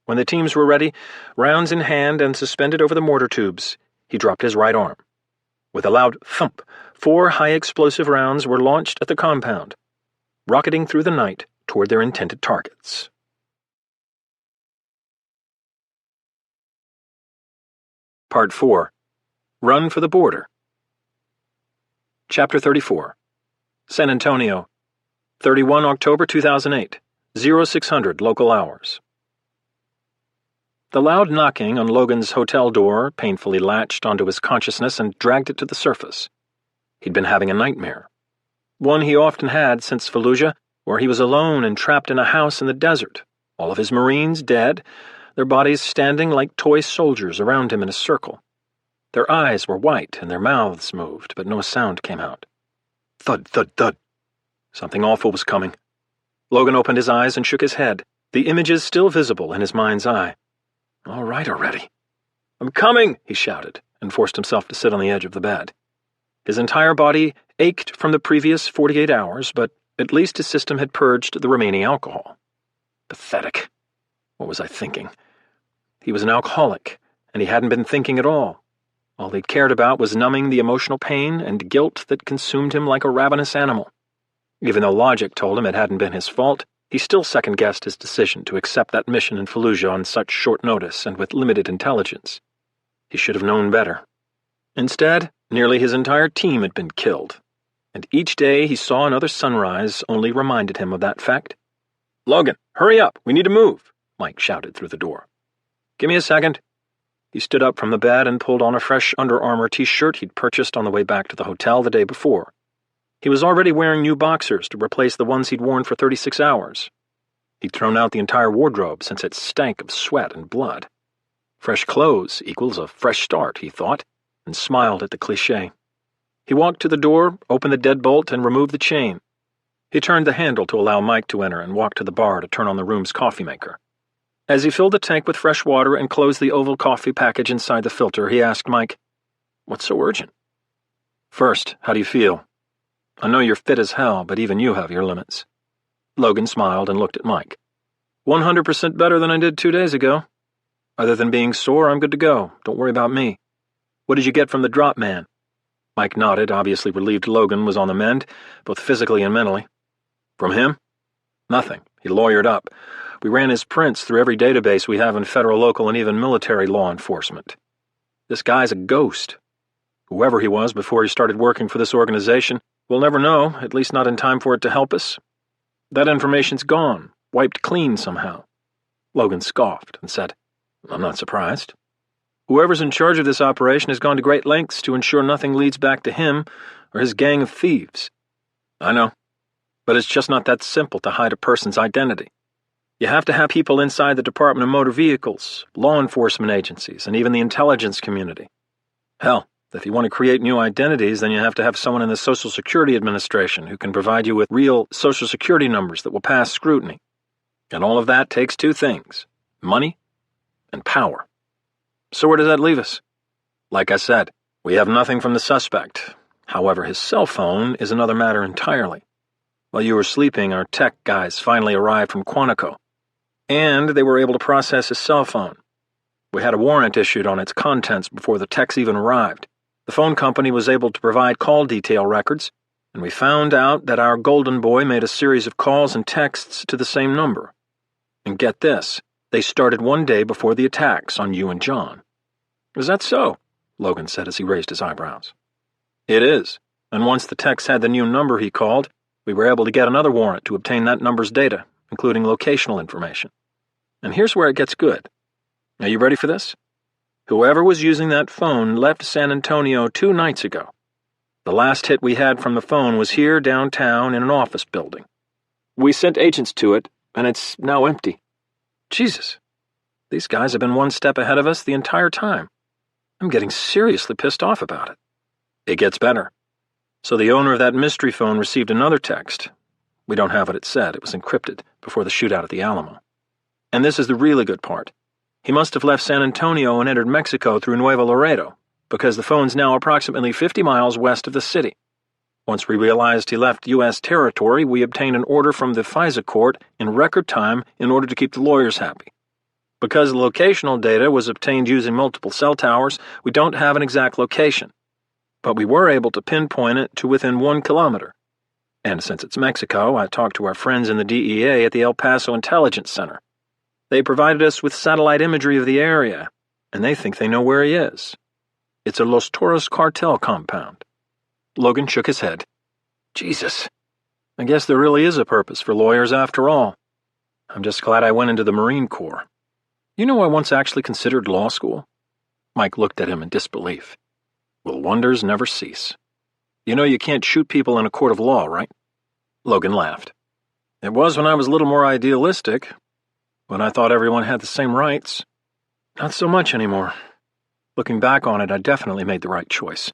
When the teams were ready, rounds in hand and suspended over the mortar tubes, he dropped his right arm. With a loud thump, 4 high-explosive rounds were launched at the compound, rocketing through the night toward their intended targets. Part 4. Run for the Border. Chapter 34. San Antonio, 31 October 2008, 0600 local hours. The loud knocking on Logan's hotel door painfully latched onto his consciousness and dragged it to the surface. He'd been having a nightmare. One he often had since Fallujah, where he was alone and trapped in a house in the desert, all of his Marines dead, their bodies standing like toy soldiers around him in a circle. Their eyes were white and their mouths moved, but no sound came out. Thud, thud, thud. Something awful was coming. Logan opened his eyes and shook his head, the images still visible in his mind's eye. All right already. I'm coming, he shouted, and forced himself to sit on the edge of the bed. His entire body ached from the previous 48 hours, but at least his system had purged the remaining alcohol. Pathetic. What was I thinking? He was an alcoholic, and he hadn't been thinking at all. All he'd cared about was numbing the emotional pain and guilt that consumed him like a ravenous animal. Even though logic told him it hadn't been his fault, he still second-guessed his decision to accept that mission in Fallujah on such short notice and with limited intelligence. He should have known better. Instead, nearly his entire team had been killed, and each day he saw another sunrise only reminded him of that fact. "Logan, hurry up! We need to move!" Mike shouted through the door. "Give me a second." He stood up from the bed and pulled on a fresh Under Armour t-shirt he'd purchased on the way back to the hotel the day before. He was already wearing new boxers to replace the ones he'd worn for 36 hours. He'd thrown out the entire wardrobe since it stank of sweat and blood. Fresh clothes equals a fresh start, he thought, and smiled at the cliché. He walked to the door, opened the deadbolt, and removed the chain. He turned the handle to allow Mike to enter and walked to the bar to turn on the room's coffee maker. As he filled the tank with fresh water and closed the oval coffee package inside the filter, he asked Mike, "What's so urgent?" "First, how do you feel? I know you're fit as hell, but even you have your limits." Logan smiled and looked at Mike. 100% better than I did 2 days ago. Other than being sore, I'm good to go. Don't worry about me. What did you get from the drop man? Mike nodded, obviously relieved Logan was on the mend, both physically and mentally. From him? Nothing. He lawyered up. We ran his prints through every database we have in federal, local, and even military law enforcement. This guy's a ghost. Whoever he was before he started working for this organization, we'll never know, at least not in time for it to help us. That information's gone, wiped clean somehow. Logan scoffed and said, "I'm not surprised. Whoever's in charge of this operation has gone to great lengths to ensure nothing leads back to him or his gang of thieves." "I know, but it's just not that simple to hide a person's identity. You have to have people inside the Department of Motor Vehicles, law enforcement agencies, and even the intelligence community. Hell, if you want to create new identities, then you have to have someone in the Social Security Administration who can provide you with real Social Security numbers that will pass scrutiny. And all of that takes two things: money and power. So where does that leave us? Like I said, we have nothing from the suspect. However, his cell phone is another matter entirely. While you were sleeping, our tech guys finally arrived from Quantico, and they were able to process his cell phone. We had a warrant issued on its contents before the techs even arrived. The phone company was able to provide call detail records, and we found out that our golden boy made a series of calls and texts to the same number. And get this, they started 1 day before the attacks on you and John. "Is that so?" Logan said as he raised his eyebrows. "It is, and once the techs had the new number he called, we were able to get another warrant to obtain that number's data, including locational information. And here's where it gets good. Are you ready for this? Whoever was using that phone left San Antonio 2 nights ago. The last hit we had from the phone was here downtown in an office building. We sent agents to it, and it's now empty. Jesus, these guys have been 1 step ahead of us the entire time. I'm getting seriously pissed off about it." "It gets better. So the owner of that mystery phone received another text. We don't have what it said. It was encrypted before the shootout at the Alamo. And this is the really good part. He must have left San Antonio and entered Mexico through Nuevo Laredo, because the phone's now approximately 50 miles west of the city. Once we realized he left U.S. territory, we obtained an order from the FISA court in record time in order to keep the lawyers happy. Because the locational data was obtained using multiple cell towers, we don't have an exact location. But we were able to pinpoint it to within 1 kilometer. And since it's Mexico, I talked to our friends in the DEA at the El Paso Intelligence Center. They provided us with satellite imagery of the area, and they think they know where he is. It's a Los Toros cartel compound." Logan shook his head. "Jesus, I guess there really is a purpose for lawyers after all. I'm just glad I went into the Marine Corps. You know, I once actually considered law school." Mike looked at him in disbelief. "Will wonders never cease? You know you can't shoot people in a court of law, right?" Logan laughed. "It was when I was a little more idealistic, when I thought everyone had the same rights. Not so much anymore. Looking back on it, I definitely made the right choice.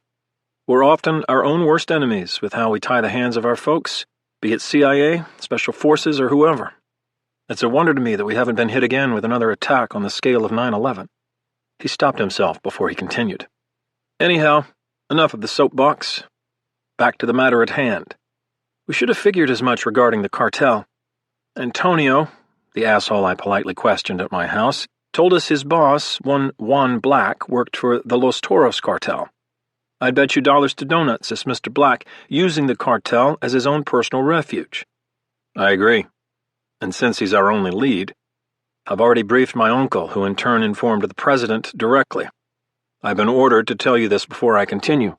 We're often our own worst enemies with how we tie the hands of our folks, be it CIA, Special Forces, or whoever. It's a wonder to me that we haven't been hit again with another attack on the scale of 9/11. He stopped himself before he continued. "Anyhow, enough of the soapbox. Back to the matter at hand. We should have figured as much regarding the cartel. Antonio, the asshole I politely questioned at my house, told us his boss, one Juan Black, worked for the Los Toros cartel. I'd bet you dollars to donuts it's Mr. Black using the cartel as his own personal refuge." "I agree. And since he's our only lead, I've already briefed my uncle, who in turn informed the president directly. I've been ordered to tell you this before I continue.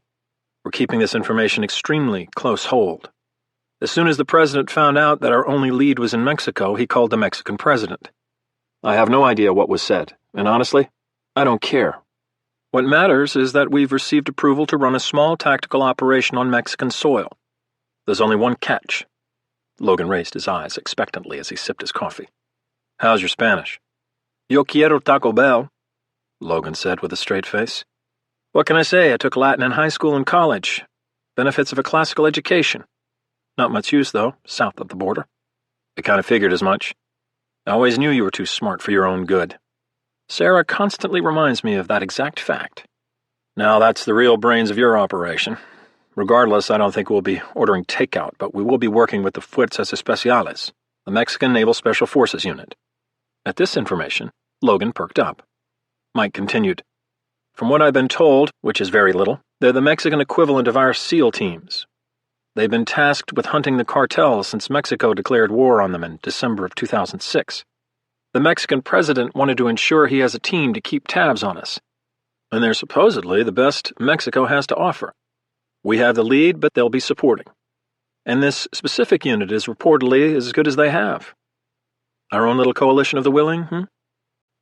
We're keeping this information extremely close hold. As soon as the president found out that our only lead was in Mexico, he called the Mexican president. I have no idea what was said, and honestly, I don't care. What matters is that we've received approval to run a small tactical operation on Mexican soil. There's only one catch. Logan raised his eyes expectantly as he sipped his coffee. How's your Spanish? Yo quiero Taco Bell, Logan said with a straight face. What can I say? I took Latin in high school and college. Benefits of a classical education. Not much use, though, south of the border. I kind of figured as much. I always knew you were too smart for your own good. Sarah constantly reminds me of that exact fact. Now that's the real brains of your operation. Regardless, I don't think we'll be ordering takeout, but we will be working with the Fuerzas Especiales, the Mexican Naval Special Forces unit. At this information, Logan perked up. Mike continued. From what I've been told, which is very little, they're the Mexican equivalent of our SEAL teams. They've been tasked with hunting the cartels since Mexico declared war on them in December of 2006. The Mexican president wanted to ensure he has a team to keep tabs on us, and they're supposedly the best Mexico has to offer. We have the lead, but they'll be supporting. And this specific unit is reportedly as good as they have. Our own little coalition of the willing,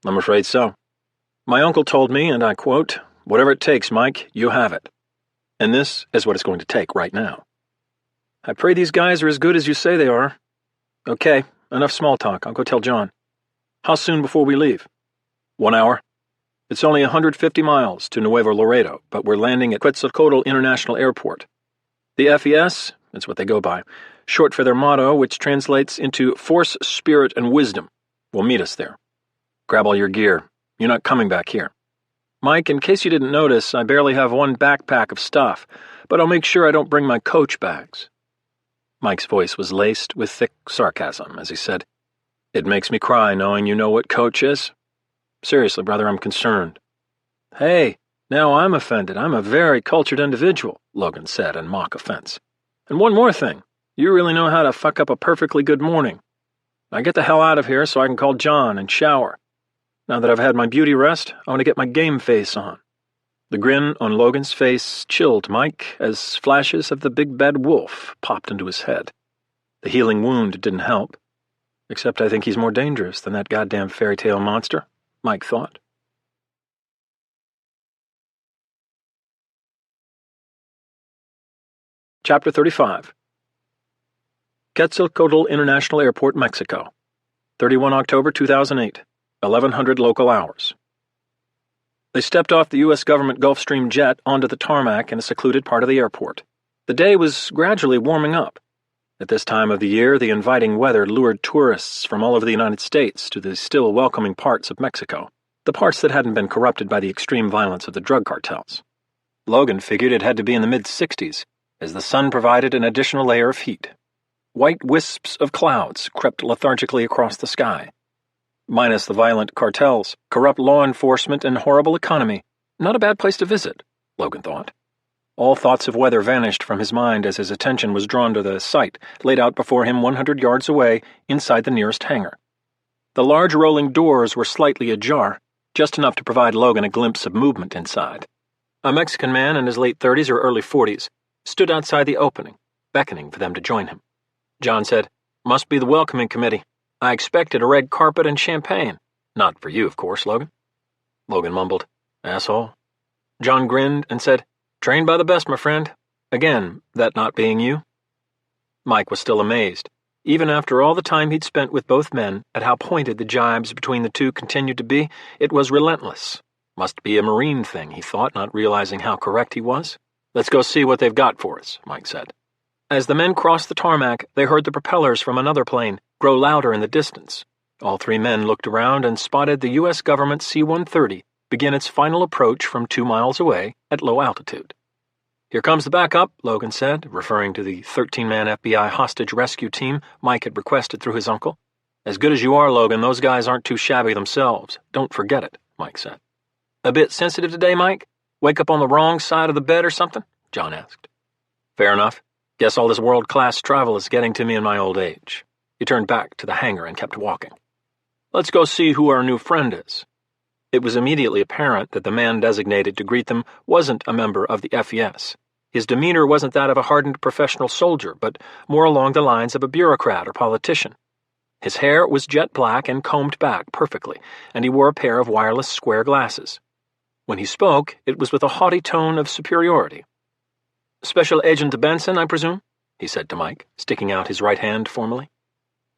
I'm afraid so. My uncle told me, and I quote, "Whatever it takes, Mike, you have it." And this is what it's going to take right now. I pray these guys are as good as you say they are. Okay, enough small talk. I'll go tell John. How soon before we leave? 1 hour. It's only 150 miles to Nuevo Laredo, but we're landing at Quetzalcoatl International Airport. The FES, that's what they go by, short for their motto, which translates into Force, Spirit, and Wisdom, will meet us there. Grab all your gear. You're not coming back here. Mike, in case you didn't notice, I barely have one backpack of stuff, but I'll make sure I don't bring my coach bags. Mike's voice was laced with thick sarcasm as he said, It makes me cry knowing you know what coach is. Seriously, brother, I'm concerned. Hey, now I'm offended. I'm a very cultured individual, Logan said in mock offense. And one more thing. You really know how to fuck up a perfectly good morning. Now get the hell out of here so I can call John and shower. Now that I've had my beauty rest, I want to get my game face on. The grin on Logan's face chilled Mike as flashes of the big bad wolf popped into his head. The healing wound didn't help. Except I think he's more dangerous than that goddamn fairy tale monster, Mike thought. Chapter 35. Quetzalcoatl International Airport, Mexico. 31 October 2008, 1100 local hours. They stepped off the U.S. government Gulfstream jet onto the tarmac in a secluded part of the airport. The day was gradually warming up. At this time of the year, the inviting weather lured tourists from all over the United States to the still welcoming parts of Mexico, the parts that hadn't been corrupted by the extreme violence of the drug cartels. Logan figured it had to be in the mid-60s, as the sun provided an additional layer of heat. White wisps of clouds crept lethargically across the sky. Minus the violent cartels, corrupt law enforcement, and horrible economy, not a bad place to visit, Logan thought. All thoughts of weather vanished from his mind as his attention was drawn to the sight laid out before him 100 yards away inside the nearest hangar. The large rolling doors were slightly ajar, just enough to provide Logan a glimpse of movement inside. A Mexican man in his late 30s or early 40s stood outside the opening, beckoning for them to join him. John said, "Must be the welcoming committee. I expected a red carpet and champagne. Not for you, of course, Logan." Logan mumbled, "Asshole." John grinned and said, "Trained by the best, my friend. Again, that not being you." Mike was still amazed, even after all the time he'd spent with both men, at how pointed the jibes between the two continued to be. It was relentless. Must be a Marine thing, he thought, not realizing how correct he was. "Let's go see what they've got for us," Mike said. As the men crossed the tarmac, they heard the propellers from another plane grow louder in the distance. All three men looked around and spotted the U.S. government C-130 begin its final approach from 2 miles away at low altitude. "Here comes the backup," Logan said, referring to the 13-man FBI hostage rescue team Mike had requested through his uncle. "As good as you are, Logan, those guys aren't too shabby themselves. Don't forget it," Mike said. "A bit sensitive today, Mike? Wake up on the wrong side of the bed or something?" John asked. "Fair enough. Guess all this world-class travel is getting to me in my old age." He turned back to the hangar and kept walking. "Let's go see who our new friend is." It was immediately apparent that the man designated to greet them wasn't a member of the FES. His demeanor wasn't that of a hardened professional soldier, but more along the lines of a bureaucrat or politician. His hair was jet black and combed back perfectly, and he wore a pair of wireless square glasses. When he spoke, it was with a haughty tone of superiority. "Special Agent Benson, I presume?" he said to Mike, sticking out his right hand formally.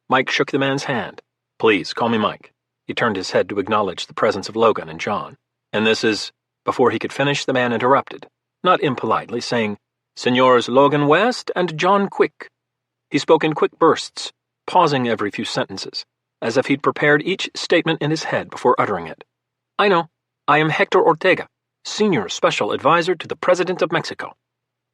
Mike shook the man's hand. "Please, call me Mike." He turned his head to acknowledge the presence of Logan and John. "And this is—" Before he could finish, the man interrupted, not impolitely, saying, "Senors Logan West and John Quick." He spoke in quick bursts, pausing every few sentences, as if he'd prepared each statement in his head before uttering it. "I know. I am Hector Ortega, Senior Special Advisor to the President of Mexico.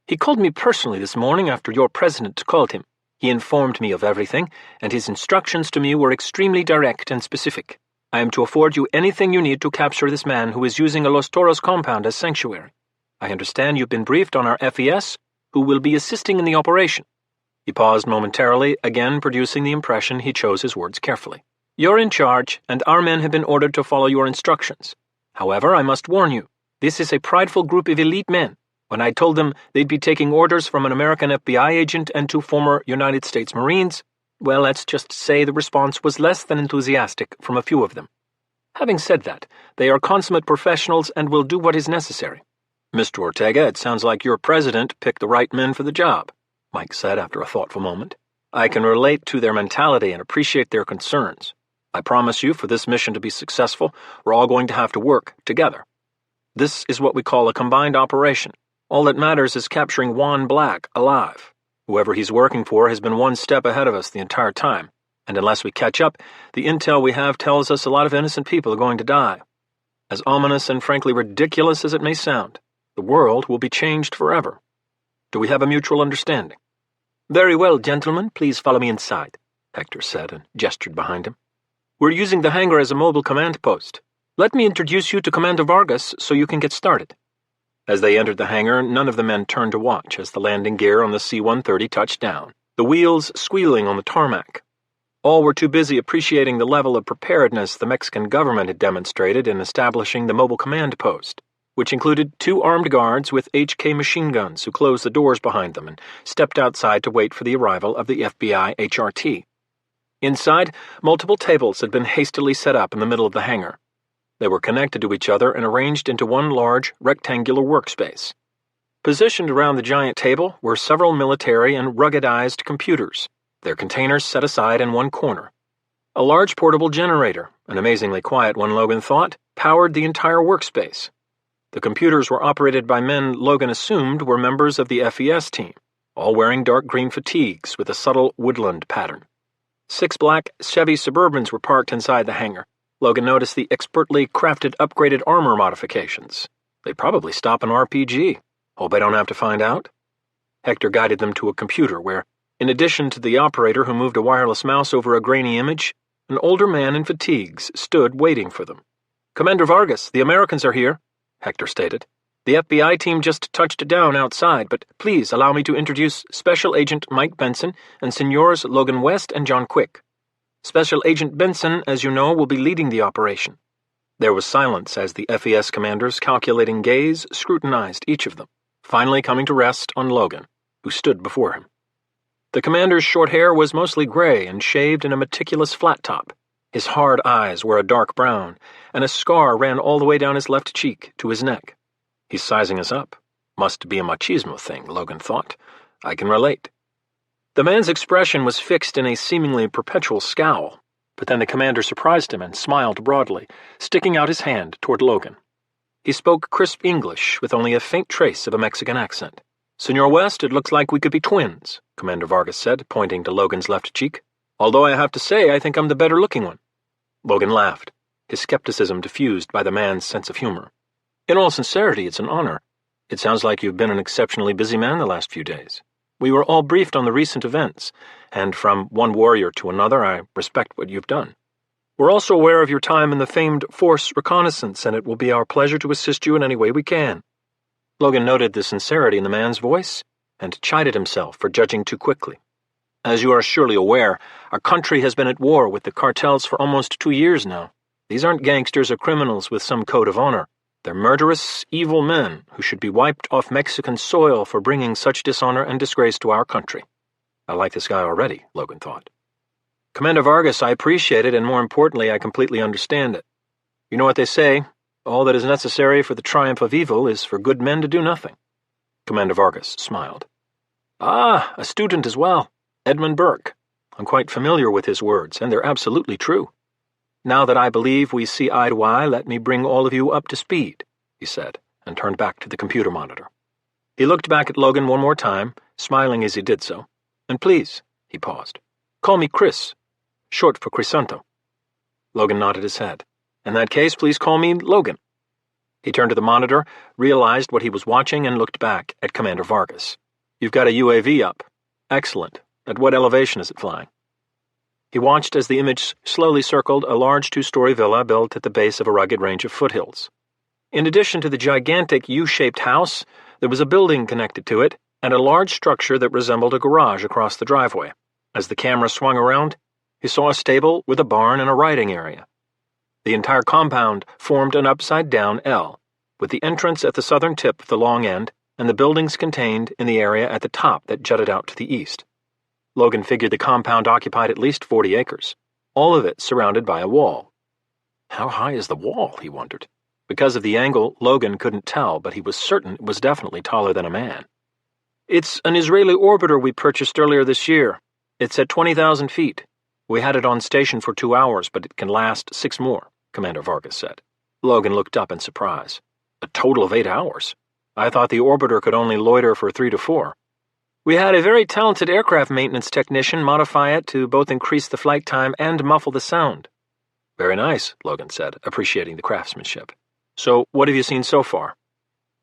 He called me personally this morning after your president called him. He informed me of everything, and his instructions to me were extremely direct and specific. I am to afford you anything you need to capture this man who is using a Los Toros compound as sanctuary. I understand you've been briefed on our FES, who will be assisting in the operation." He paused momentarily, again producing the impression he chose his words carefully. "You're in charge, and our men have been ordered to follow your instructions. However, I must warn you, this is a prideful group of elite men. When I told them they'd be taking orders from an American FBI agent and 2 former United States Marines, well, let's just say the response was less than enthusiastic from a few of them. Having said that, they are consummate professionals and will do what is necessary." "Mr. Ortega, it sounds like your president picked the right men for the job," Mike said after a thoughtful moment. "I can relate to their mentality and appreciate their concerns. I promise you, for this mission to be successful, we're all going to have to work together. This is what we call a combined operation. All that matters is capturing Juan Black alive. Whoever he's working for has been one step ahead of us the entire time, and unless we catch up, the intel we have tells us a lot of innocent people are going to die. As ominous and frankly ridiculous as it may sound, the world will be changed forever. Do we have a mutual understanding?" "Very well, gentlemen, please follow me inside," Hector said and gestured behind him. "We're using the hangar as a mobile command post. Let me introduce you to Commander Vargas so you can get started." As they entered the hangar, none of the men turned to watch as the landing gear on the C-130 touched down, the wheels squealing on the tarmac. All were too busy appreciating the level of preparedness the Mexican government had demonstrated in establishing the mobile command post, which included 2 armed guards with HK machine guns who closed the doors behind them and stepped outside to wait for the arrival of the FBI HRT. Inside, multiple tables had been hastily set up in the middle of the hangar. They were connected to each other and arranged into one large, rectangular workspace. Positioned around the giant table were several military and ruggedized computers, their containers set aside in one corner. A large portable generator, an amazingly quiet one Logan thought, powered the entire workspace. The computers were operated by men Logan assumed were members of the FES team, all wearing dark green fatigues with a subtle woodland pattern. 6 black Chevy Suburbans were parked inside the hangar. Logan noticed the expertly crafted upgraded armor modifications. They'd probably stop an RPG. Hope I don't have to find out. Hector guided them to a computer where, in addition to the operator who moved a wireless mouse over a grainy image, an older man in fatigues stood waiting for them. "Commander Vargas, the Americans are here," Hector stated. "The FBI team just touched down outside, but please allow me to introduce Special Agent Mike Benson and Senors Logan West and John Quick. Special Agent Benson, as you know, will be leading the operation." There was silence as the FES commander's calculating gaze scrutinized each of them, finally coming to rest on Logan, who stood before him. The commander's short hair was mostly gray and shaved in a meticulous flat top. His hard eyes were a dark brown, and a scar ran all the way down his left cheek to his neck. "He's sizing us up. Must be a machismo thing," Logan thought. "I can relate." The man's expression was fixed in a seemingly perpetual scowl, but then the commander surprised him and smiled broadly, sticking out his hand toward Logan. He spoke crisp English with only a faint trace of a Mexican accent. "Senor West, it looks like we could be twins," Commander Vargas said, pointing to Logan's left cheek. "Although I have to say I think I'm the better-looking one." Logan laughed, his skepticism diffused by the man's sense of humor. "In all sincerity, it's an honor. It sounds like you've been an exceptionally busy man the last few days. We were all briefed on the recent events, and from one warrior to another, I respect what you've done. We're also aware of your time in the famed Force Reconnaissance, and it will be our pleasure to assist you in any way we can." Logan noted the sincerity in the man's voice and chided himself for judging too quickly. "As you are surely aware, our country has been at war with the cartels for almost 2 years now. These aren't gangsters or criminals with some code of honor. They're murderous, evil men who should be wiped off Mexican soil for bringing such dishonor and disgrace to our country." I like this guy already, Logan thought. Commander Vargas, I appreciate it, and more importantly, I completely understand it. You know what they say, all that is necessary for the triumph of evil is for good men to do nothing. Commander Vargas smiled. Ah, a student as well, Edmund Burke. I'm quite familiar with his words, and they're absolutely true. Now that I believe we see eye to eye, let me bring all of you up to speed, he said, and turned back to the computer monitor. He looked back at Logan one more time, smiling as he did so. And please, he paused, call me Chris, short for Crisanto. Logan nodded his head. In that case, please call me Logan. He turned to the monitor, realized what he was watching, and looked back at Commander Vargas. You've got a UAV up. Excellent. At what elevation is it flying? He watched as the image slowly circled a large two-story villa built at the base of a rugged range of foothills. In addition to the gigantic U-shaped house, there was a building connected to it, and a large structure that resembled a garage across the driveway. As the camera swung around, he saw a stable with a barn and a riding area. The entire compound formed an upside-down L, with the entrance at the southern tip of the long end and the buildings contained in the area at the top that jutted out to the east. Logan figured the compound occupied at least 40 acres, all of it surrounded by a wall. How high is the wall, he wondered. Because of the angle, Logan couldn't tell, but he was certain it was definitely taller than a man. It's an Israeli orbiter we purchased earlier this year. It's at 20,000 feet. We had it on station for 2 hours, but it can last 6 more, Commander Vargas said. Logan looked up in surprise. A total of 8 hours? I thought the orbiter could only loiter for 3 to 4. We had a very talented aircraft maintenance technician modify it to both increase the flight time and muffle the sound. Very nice, Logan said, appreciating the craftsmanship. So, what have you seen so far?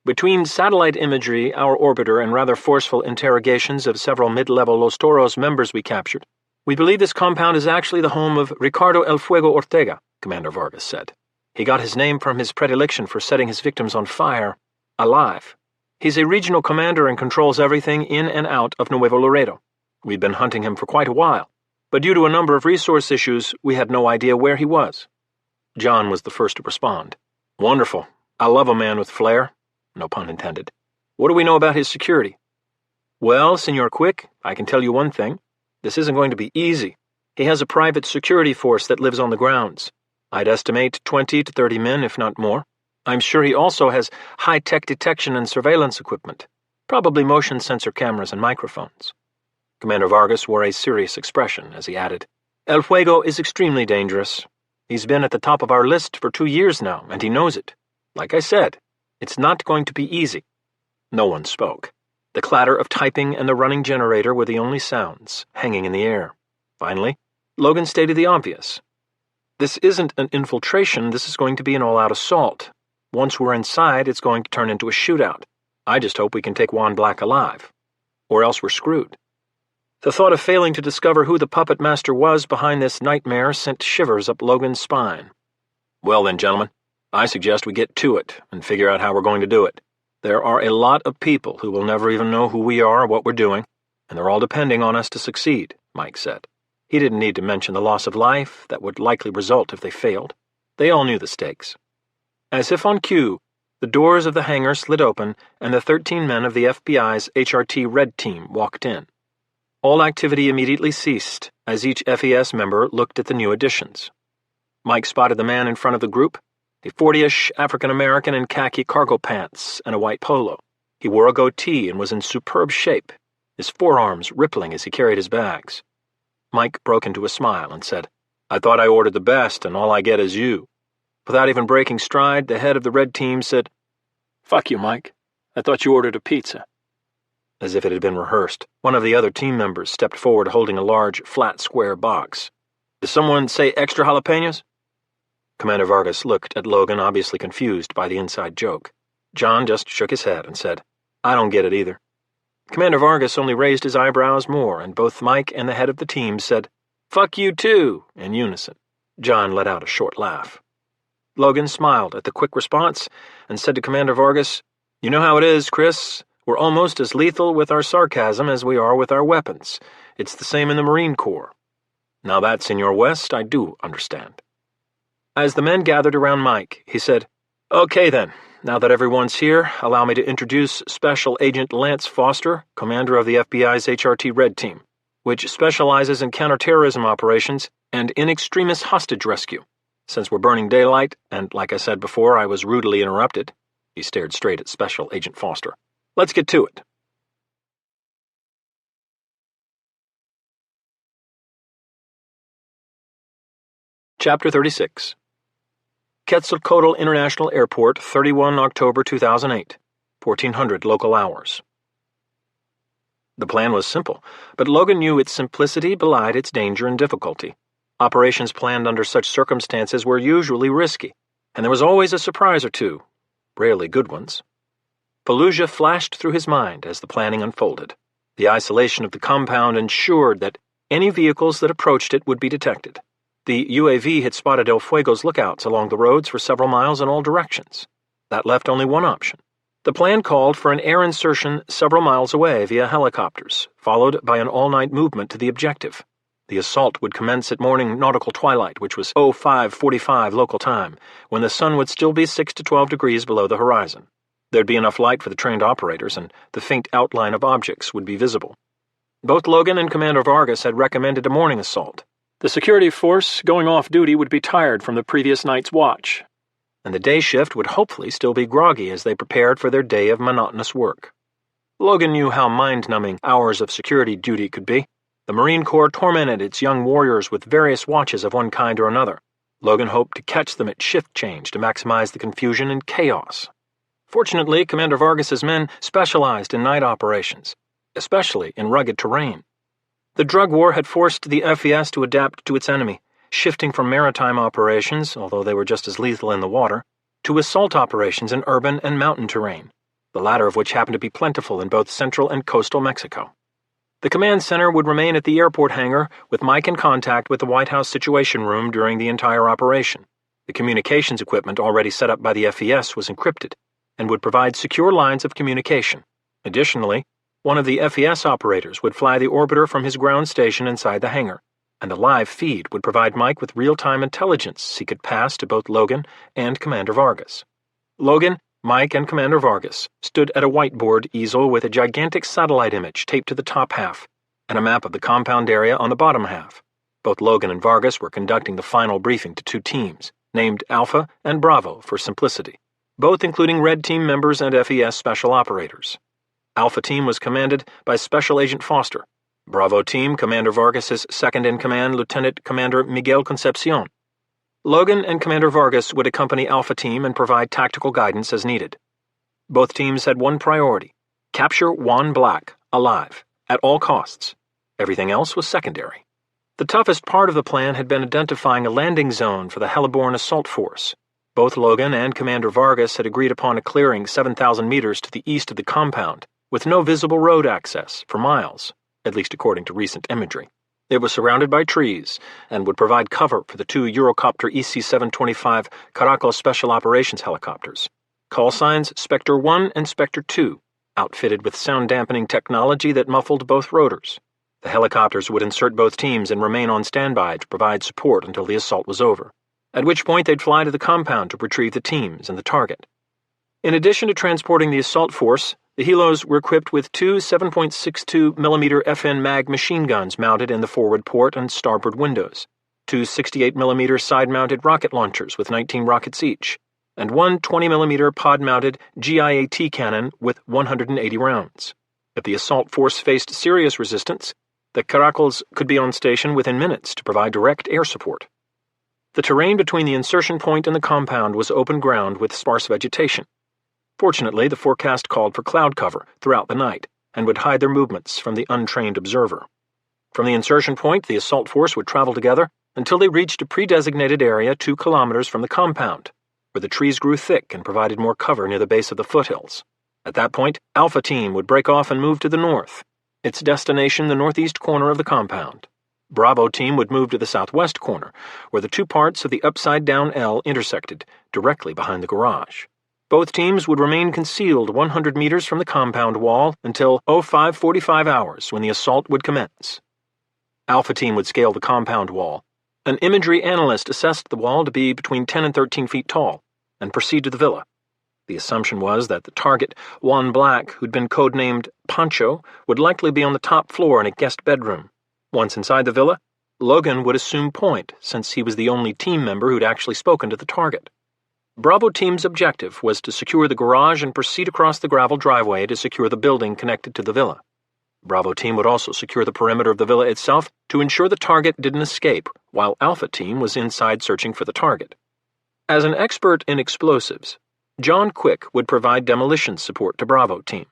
Between satellite imagery, our orbiter, and rather forceful interrogations of several mid-level Los Toros members we captured, we believe this compound is actually the home of Ricardo El Fuego Ortega, Commander Vargas said. He got his name from his predilection for setting his victims on fire, alive. He's a regional commander and controls everything in and out of Nuevo Laredo. We've been hunting him for quite a while, but due to a number of resource issues, we had no idea where he was. John was the first to respond. Wonderful. I love a man with flair. No pun intended. What do we know about his security? Well, Senor Quick, I can tell you one thing. This isn't going to be easy. He has a private security force that lives on the grounds. I'd estimate 20 to 30 men, if not more. I'm sure he also has high-tech detection and surveillance equipment, probably motion sensor cameras and microphones. Commander Vargas wore a serious expression as he added, El Fuego is extremely dangerous. He's been at the top of our list for 2 years now, and he knows it. Like I said, it's not going to be easy. No one spoke. The clatter of typing and the running generator were the only sounds, hanging in the air. Finally, Logan stated the obvious. This isn't an infiltration, this is going to be an all-out assault. Once we're inside, it's going to turn into a shootout. I just hope we can take Juan Black alive. Or else we're screwed. The thought of failing to discover who the puppet master was behind this nightmare sent shivers up Logan's spine. Well then, gentlemen, I suggest we get to it and figure out how we're going to do it. There are a lot of people who will never even know who we are or what we're doing, and they're all depending on us to succeed, Mike said. He didn't need to mention the loss of life that would likely result if they failed. They all knew the stakes. As if on cue, the doors of the hangar slid open and the 13 men of the FBI's HRT Red Team walked in. All activity immediately ceased as each FES member looked at the new additions. Mike spotted the man in front of the group, a 40-ish African-American in khaki cargo pants and a white polo. He wore a goatee and was in superb shape, his forearms rippling as he carried his bags. Mike broke into a smile and said, I thought I ordered the best and all I get is you. Without even breaking stride, the head of the Red Team said, Fuck you, Mike. I thought you ordered a pizza. As if it had been rehearsed, one of the other team members stepped forward holding a large, flat, square box. Did someone say extra jalapenos? Commander Vargas looked at Logan, obviously confused by the inside joke. John just shook his head and said, I don't get it either. Commander Vargas only raised his eyebrows more, and both Mike and the head of the team said, Fuck you too, in unison. John let out a short laugh. Logan smiled at the quick response and said to Commander Vargas, You know how it is, Chris. We're almost as lethal with our sarcasm as we are with our weapons. It's the same in the Marine Corps. Now that, Senor West, I do understand. As the men gathered around Mike, he said, Okay then, now that everyone's here, allow me to introduce Special Agent Lance Foster, commander of the FBI's HRT Red Team. which specializes in counterterrorism operations and in extremis hostage rescue. Since we're burning daylight, and like I said before, I was rudely interrupted," he stared straight at Special Agent Foster, "let's get to it." Chapter 36. Quetzalcoatl International Airport, 31 October 2008, 1400 local hours. The plan was simple, but Logan knew its simplicity belied its danger and difficulty. Operations planned under such circumstances were usually risky, and there was always a surprise or two, rarely good ones. Fallujah flashed through his mind as the planning unfolded. The isolation of the compound ensured that any vehicles that approached it would be detected. The UAV had spotted El Fuego's lookouts along the roads for several miles in all directions. That left only one option. The plan called for an air insertion several miles away via helicopters, followed by an all-night movement to the objective. The assault would commence at morning nautical twilight, which was 05:45 local time, when the sun would still be 6 to 12 degrees below the horizon. There'd be enough light for the trained operators, and the faint outline of objects would be visible. Both Logan and Commander Vargas had recommended a morning assault. The security force going off duty would be tired from the previous night's watch, and the day shift would hopefully still be groggy as they prepared for their day of monotonous work. Logan knew how mind-numbing hours of security duty could be. The Marine Corps tormented its young warriors with various watches of one kind or another. Logan hoped to catch them at shift change to maximize the confusion and chaos. Fortunately, Commander Vargas's men specialized in night operations, especially in rugged terrain. The drug war had forced the FES to adapt to its enemy, shifting from maritime operations, although they were just as lethal in the water, to assault operations in urban and mountain terrain, the latter of which happened to be plentiful in both central and coastal Mexico. The command center would remain at the airport hangar, with Mike in contact with the White House Situation Room during the entire operation. The communications equipment already set up by the FES was encrypted and would provide secure lines of communication. Additionally, one of the FES operators would fly the orbiter from his ground station inside the hangar, and the live feed would provide Mike with real-time intelligence he could pass to both Logan and Commander Vargas. Logan, Mike, and Commander Vargas stood at a whiteboard easel with a gigantic satellite image taped to the top half and a map of the compound area on the bottom half. Both Logan and Vargas were conducting the final briefing to two teams, named Alpha and Bravo for simplicity, both including Red Team members and FES special operators. Alpha Team was commanded by Special Agent Foster. Bravo Team, Commander Vargas's second-in-command, Lieutenant Commander Miguel Concepcion. Logan and Commander Vargas would accompany Alpha Team and provide tactical guidance as needed. Both teams had one priority: capture Juan Black, alive, at all costs. Everything else was secondary. The toughest part of the plan had been identifying a landing zone for the heliborne assault force. Both Logan and Commander Vargas had agreed upon a clearing 7,000 meters to the east of the compound, with no visible road access for miles, at least according to recent imagery. It was surrounded by trees and would provide cover for the two Eurocopter EC-725 Caracol Special Operations helicopters. Call signs Spectre 1 and Spectre 2, outfitted with sound-dampening technology that muffled both rotors. The helicopters would insert both teams and remain on standby to provide support until the assault was over, at which point they'd fly to the compound to retrieve the teams and the target. In addition to transporting the assault force, the helos were equipped with two 7.62mm FN mag machine guns mounted in the forward port and starboard windows, two 68mm side-mounted rocket launchers with 19 rockets each, and one 20mm pod-mounted GIAT cannon with 180 rounds. If the assault force faced serious resistance, the Caracols could be on station within minutes to provide direct air support. The terrain between the insertion point and the compound was open ground with sparse vegetation. Fortunately, the forecast called for cloud cover throughout the night and would hide their movements from the untrained observer. From the insertion point, the assault force would travel together until they reached a pre-designated area 2 kilometers from the compound, where the trees grew thick and provided more cover near the base of the foothills. At that point, Alpha Team would break off and move to the north, its destination the northeast corner of the compound. Bravo Team would move to the southwest corner, where the two parts of the upside-down L intersected, directly behind the garage. Both teams would remain concealed 100 meters from the compound wall until 05:45 hours, when the assault would commence. Alpha Team would scale the compound wall. An imagery analyst assessed the wall to be between 10 and 13 feet tall, and proceed to the villa. The assumption was that the target, Juan Black, who'd been codenamed Pancho, would likely be on the top floor in a guest bedroom. Once inside the villa, Logan would assume point, since he was the only team member who'd actually spoken to the target. Bravo Team's objective was to secure the garage and proceed across the gravel driveway to secure the building connected to the villa. Bravo Team would also secure the perimeter of the villa itself to ensure the target didn't escape, while Alpha Team was inside searching for the target. As an expert in explosives, John Quick would provide demolition support to Bravo Team.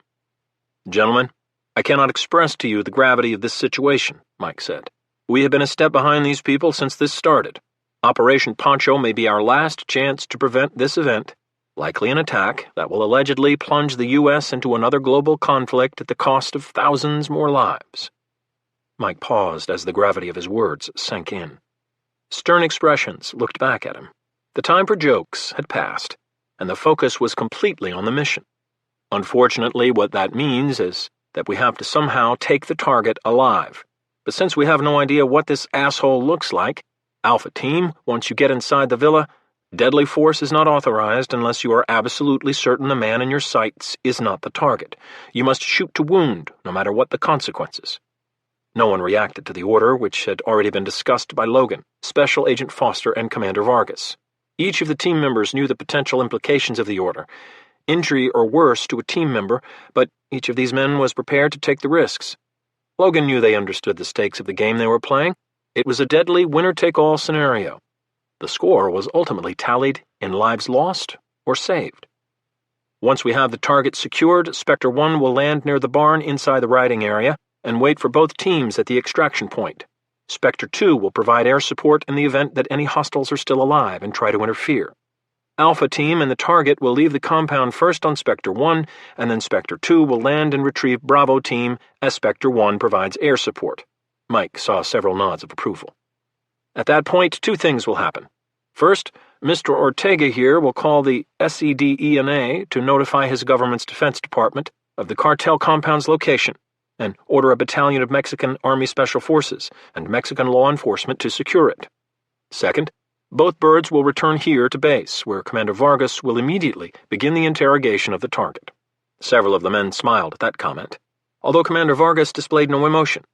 "Gentlemen, I cannot express to you the gravity of this situation," Mike said. "We have been a step behind these people since this started. Operation Poncho may be our last chance to prevent this event, likely an attack that will allegedly plunge the U.S. into another global conflict at the cost of thousands more lives." Mike paused as the gravity of his words sank in. Stern expressions looked back at him. The time for jokes had passed, and the focus was completely on the mission. Unfortunately, what that means is that we have to somehow take the target alive. But since we have no idea what this asshole looks like, Alpha Team, once you get inside the villa, deadly force is not authorized unless you are absolutely certain the man in your sights is not the target. You must shoot to wound, no matter what the consequences. No one reacted to the order, which had already been discussed by Logan, Special Agent Foster, and Commander Vargas. Each of the team members knew the potential implications of the order, injury or worse to a team member, but each of these men was prepared to take the risks. Logan knew they understood the stakes of the game they were playing. It was a deadly winner-take-all scenario. The score was ultimately tallied in lives lost or saved. Once we have the target secured, Spectre 1 will land near the barn inside the riding area and wait for both teams at the extraction point. Spectre 2 will provide air support in the event that any hostiles are still alive and try to interfere. Alpha Team and the target will leave the compound first on Spectre 1, and then Spectre 2 will land and retrieve Bravo Team as Spectre 1 provides air support. Mike saw several nods of approval. At that point, two things will happen. First, Mr. Ortega here will call the SEDENA to notify his government's Defense Department of the cartel compound's location and order a battalion of Mexican Army Special Forces and Mexican law enforcement to secure it. Second, both birds will return here to base, where Commander Vargas will immediately begin the interrogation of the target. Several of the men smiled at that comment, although Commander Vargas displayed no emotion.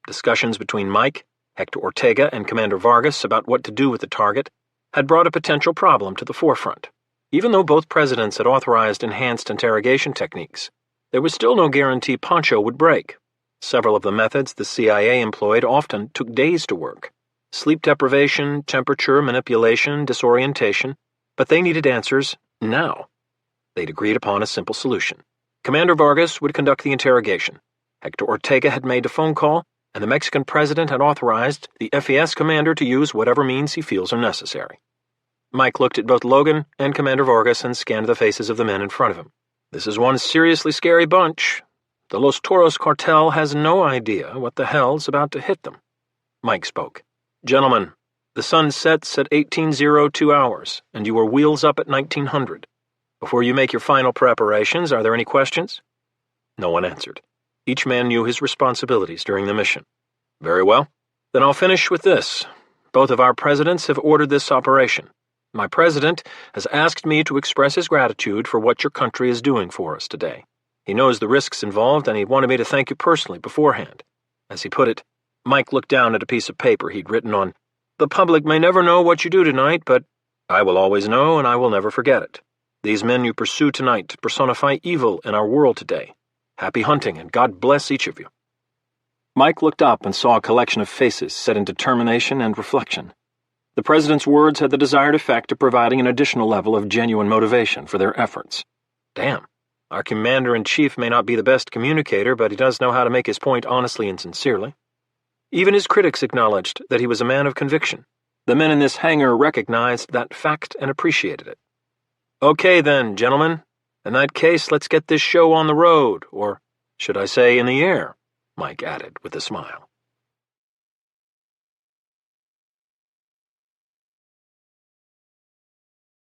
Discussions between Mike, Hector Ortega, and Commander Vargas about what to do with the target had brought a potential problem to the forefront. Even though both presidents had authorized enhanced interrogation techniques, there was still no guarantee Poncho would break. Several of the methods the CIA employed often took days to work. Sleep deprivation, temperature manipulation, disorientation, but they needed answers now. They'd agreed upon a simple solution. Commander Vargas would conduct the interrogation. Hector Ortega had made a phone call, and the Mexican president had authorized the FES commander to use whatever means he feels are necessary. Mike looked at both Logan and Commander Vargas and scanned the faces of the men in front of him. This is one seriously scary bunch. The Los Toros cartel has no idea what the hell's about to hit them. Mike spoke. "Gentlemen, the sun sets at 1802 hours, and you are wheels up at 1900. Before you make your final preparations, are there any questions?" No one answered. Each man knew his responsibilities during the mission. "Very well. Then I'll finish with this. Both of our presidents have ordered this operation. My president has asked me to express his gratitude for what your country is doing for us today. He knows the risks involved, and he wanted me to thank you personally beforehand." As he put it, Mike looked down at a piece of paper he'd written on, "The public may never know what you do tonight, but I will always know, and I will never forget it. These men you pursue tonight personify evil in our world today. Happy hunting, and God bless each of you." Mike looked up and saw a collection of faces set in determination and reflection. The president's words had the desired effect of providing an additional level of genuine motivation for their efforts. Damn, our commander-in-chief may not be the best communicator, but he does know how to make his point honestly and sincerely. Even his critics acknowledged that he was a man of conviction. The men in this hangar recognized that fact and appreciated it. "Okay then, gentlemen. In that case, let's get this show on the road, or should I say in the air," Mike added with a smile.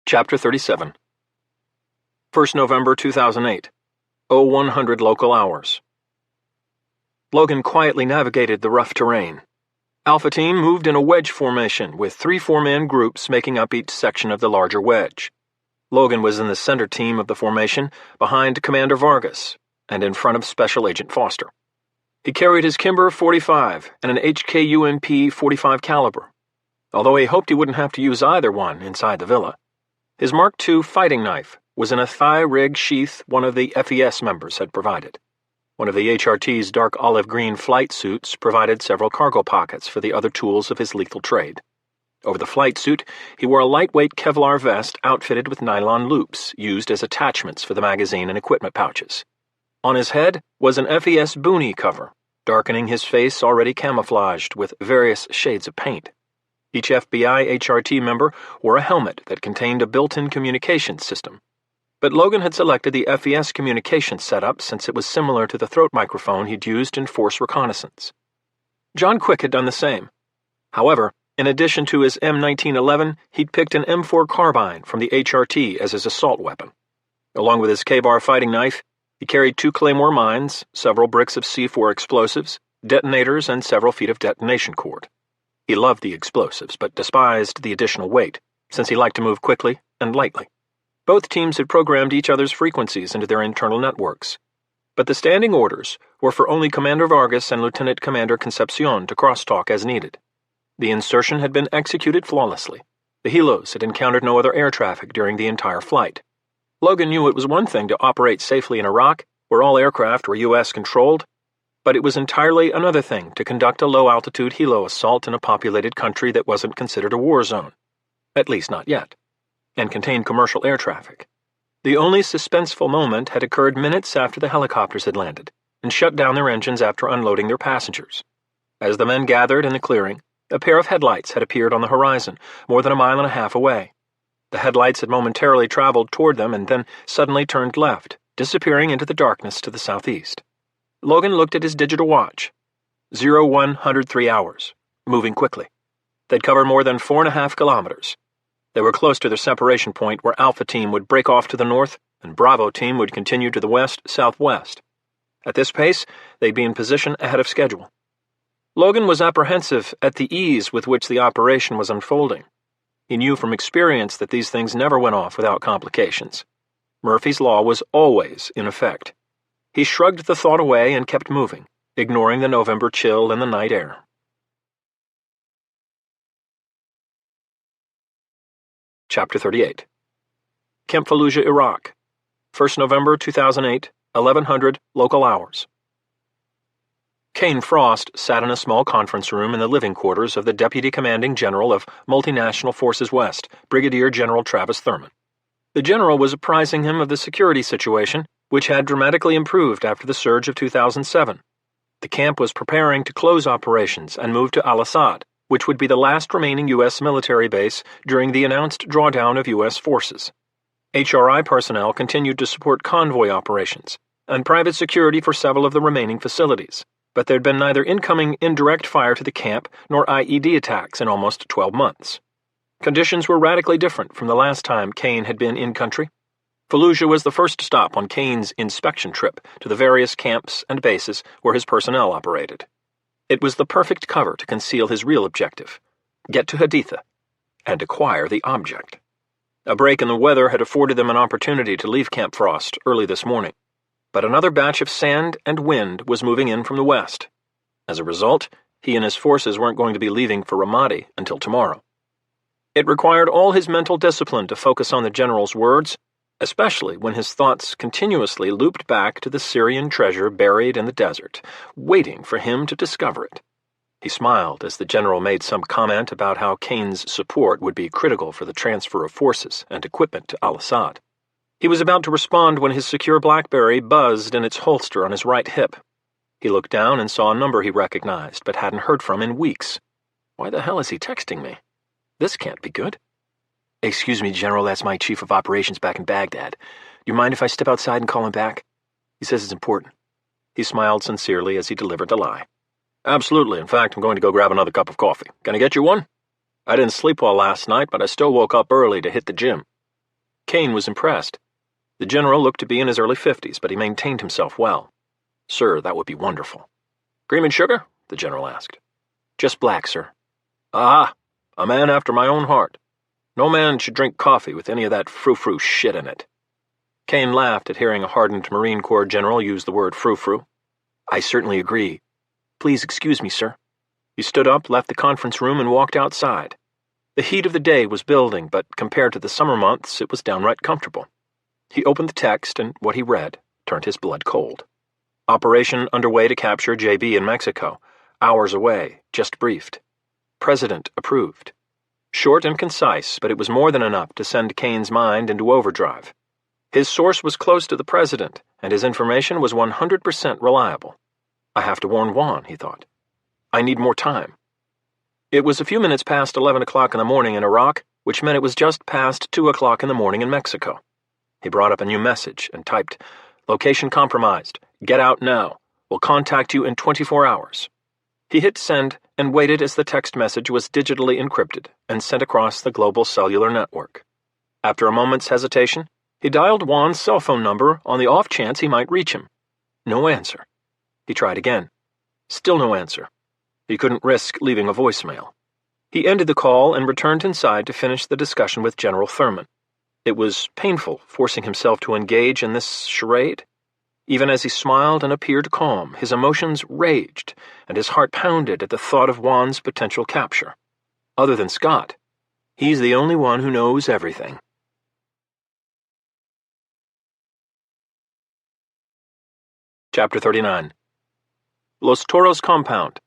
Chapter 37. 1st November 2008, 0100 local hours. Logan quietly navigated the rough terrain. Alpha Team moved in a wedge formation with 3 4-man groups making up each section of the larger wedge. Logan was in the center team of the formation, behind Commander Vargas, and in front of Special Agent Foster. He carried his Kimber 45 and an HKUMP 45 caliber, although he hoped he wouldn't have to use either one inside the villa. His Mark II fighting knife was in a thigh-rig sheath one of the FES members had provided. One of the HRT's dark olive-green flight suits provided several cargo pockets for the other tools of his lethal trade. Over the flight suit, he wore a lightweight Kevlar vest outfitted with nylon loops used as attachments for the magazine and equipment pouches. On his head was an FES boonie cover, darkening his face already camouflaged with various shades of paint. Each FBI HRT member wore a helmet that contained a built-in communications system, but Logan had selected the FES communications setup since it was similar to the throat microphone he'd used in force reconnaissance. John Quick had done the same. However, in addition to his M1911, he'd picked an M4 carbine from the HRT as his assault weapon. Along with his K-bar fighting knife, he carried 2 Claymore mines, several bricks of C4 explosives, detonators, and several feet of detonation cord. He loved the explosives, but despised the additional weight, since he liked to move quickly and lightly. Both teams had programmed each other's frequencies into their internal networks, but the standing orders were for only Commander Vargas and Lieutenant Commander Concepcion to crosstalk as needed. The insertion had been executed flawlessly. The helos had encountered no other air traffic during the entire flight. Logan knew it was one thing to operate safely in Iraq, where all aircraft were U.S.-controlled, but it was entirely another thing to conduct a low-altitude helo assault in a populated country that wasn't considered a war zone. At least not yet. And contained commercial air traffic. The only suspenseful moment had occurred minutes after the helicopters had landed and shut down their engines after unloading their passengers. As the men gathered in the clearing, a pair of headlights had appeared on the horizon, more than 1.5 miles away. The headlights had momentarily traveled toward them and then suddenly turned left, disappearing into the darkness to the southeast. Logan looked at his digital watch. 0103 hours, moving quickly. They'd covered more than 4.5 kilometers. They were close to their separation point where Alpha Team would break off to the north and Bravo Team would continue to the west-southwest. At this pace, they'd be in position ahead of schedule. Logan was apprehensive at the ease with which the operation was unfolding. He knew from experience that these things never went off without complications. Murphy's Law was always in effect. He shrugged the thought away and kept moving, ignoring the November chill in the night air. Chapter 38. Camp Fallujah, Iraq. 1st November 2008, 1100 local hours. Kane Frost sat in a small conference room in the living quarters of the Deputy Commanding General of Multinational Forces West, Brigadier General Travis Thurman. The general was apprising him of the security situation, which had dramatically improved after the surge of 2007. The camp was preparing to close operations and move to Al-Assad, which would be the last remaining U.S. military base during the announced drawdown of U.S. forces. HRI personnel continued to support convoy operations and private security for several of the remaining facilities, but there'd been neither incoming indirect fire to the camp nor IED attacks in almost 12 months. Conditions were radically different from the last time Kane had been in country. Fallujah was the first stop on Kane's inspection trip to the various camps and bases where his personnel operated. It was the perfect cover to conceal his real objective: get to Haditha and acquire the object. A break in the weather had afforded them an opportunity to leave Camp Frost early this morning, but another batch of sand and wind was moving in from the west. As a result, he and his forces weren't going to be leaving for Ramadi until tomorrow. It required all his mental discipline to focus on the general's words, especially when his thoughts continuously looped back to the Syrian treasure buried in the desert, waiting for him to discover it. He smiled as the general made some comment about how Kane's support would be critical for the transfer of forces and equipment to Al-Assad. He was about to respond when his secure BlackBerry buzzed in its holster on his right hip. He looked down and saw a number he recognized but hadn't heard from in weeks. Why the hell is he texting me? This can't be good. "Excuse me, General, that's my Chief of Operations back in Baghdad. Do you mind if I step outside and call him back? He says it's important." He smiled sincerely as he delivered the lie. "Absolutely. In fact, I'm going to go grab another cup of coffee. Can I get you one? I didn't sleep well last night, but I still woke up early to hit the gym." Kane was impressed. The general looked to be in his early 50s, but he maintained himself well. "Sir, that would be wonderful." "Cream and sugar?" the general asked. "Just black, sir." "Aha! A man after my own heart. No man should drink coffee with any of that frou-frou shit in it." Kane laughed at hearing a hardened Marine Corps general use the word frou-frou. "I certainly agree. Please excuse me, sir." He stood up, left the conference room, and walked outside. The heat of the day was building, but compared to the summer months, it was downright comfortable. He opened the text, and what he read turned his blood cold. Operation underway to capture JB in Mexico. Hours away, just briefed. President approved. Short and concise, but it was more than enough to send Kane's mind into overdrive. His source was close to the president, and his information was 100% reliable. I have to warn Juan, he thought. I need more time. It was a few minutes past 11 o'clock in the morning in Iraq, which meant it was just past 2 o'clock in the morning in Mexico. He brought up a new message and typed, "Location compromised. Get out now. We'll contact you in 24 hours." He hit send and waited as the text message was digitally encrypted and sent across the global cellular network. After a moment's hesitation, he dialed Juan's cell phone number on the off chance he might reach him. No answer. He tried again. Still no answer. He couldn't risk leaving a voicemail. He ended the call and returned inside to finish the discussion with General Thurman. It was painful forcing himself to engage in this charade. Even as he smiled and appeared calm, his emotions raged, and his heart pounded at the thought of Juan's potential capture. Other than Scott, he's the only one who knows everything. Chapter 39. Los Toros Compound,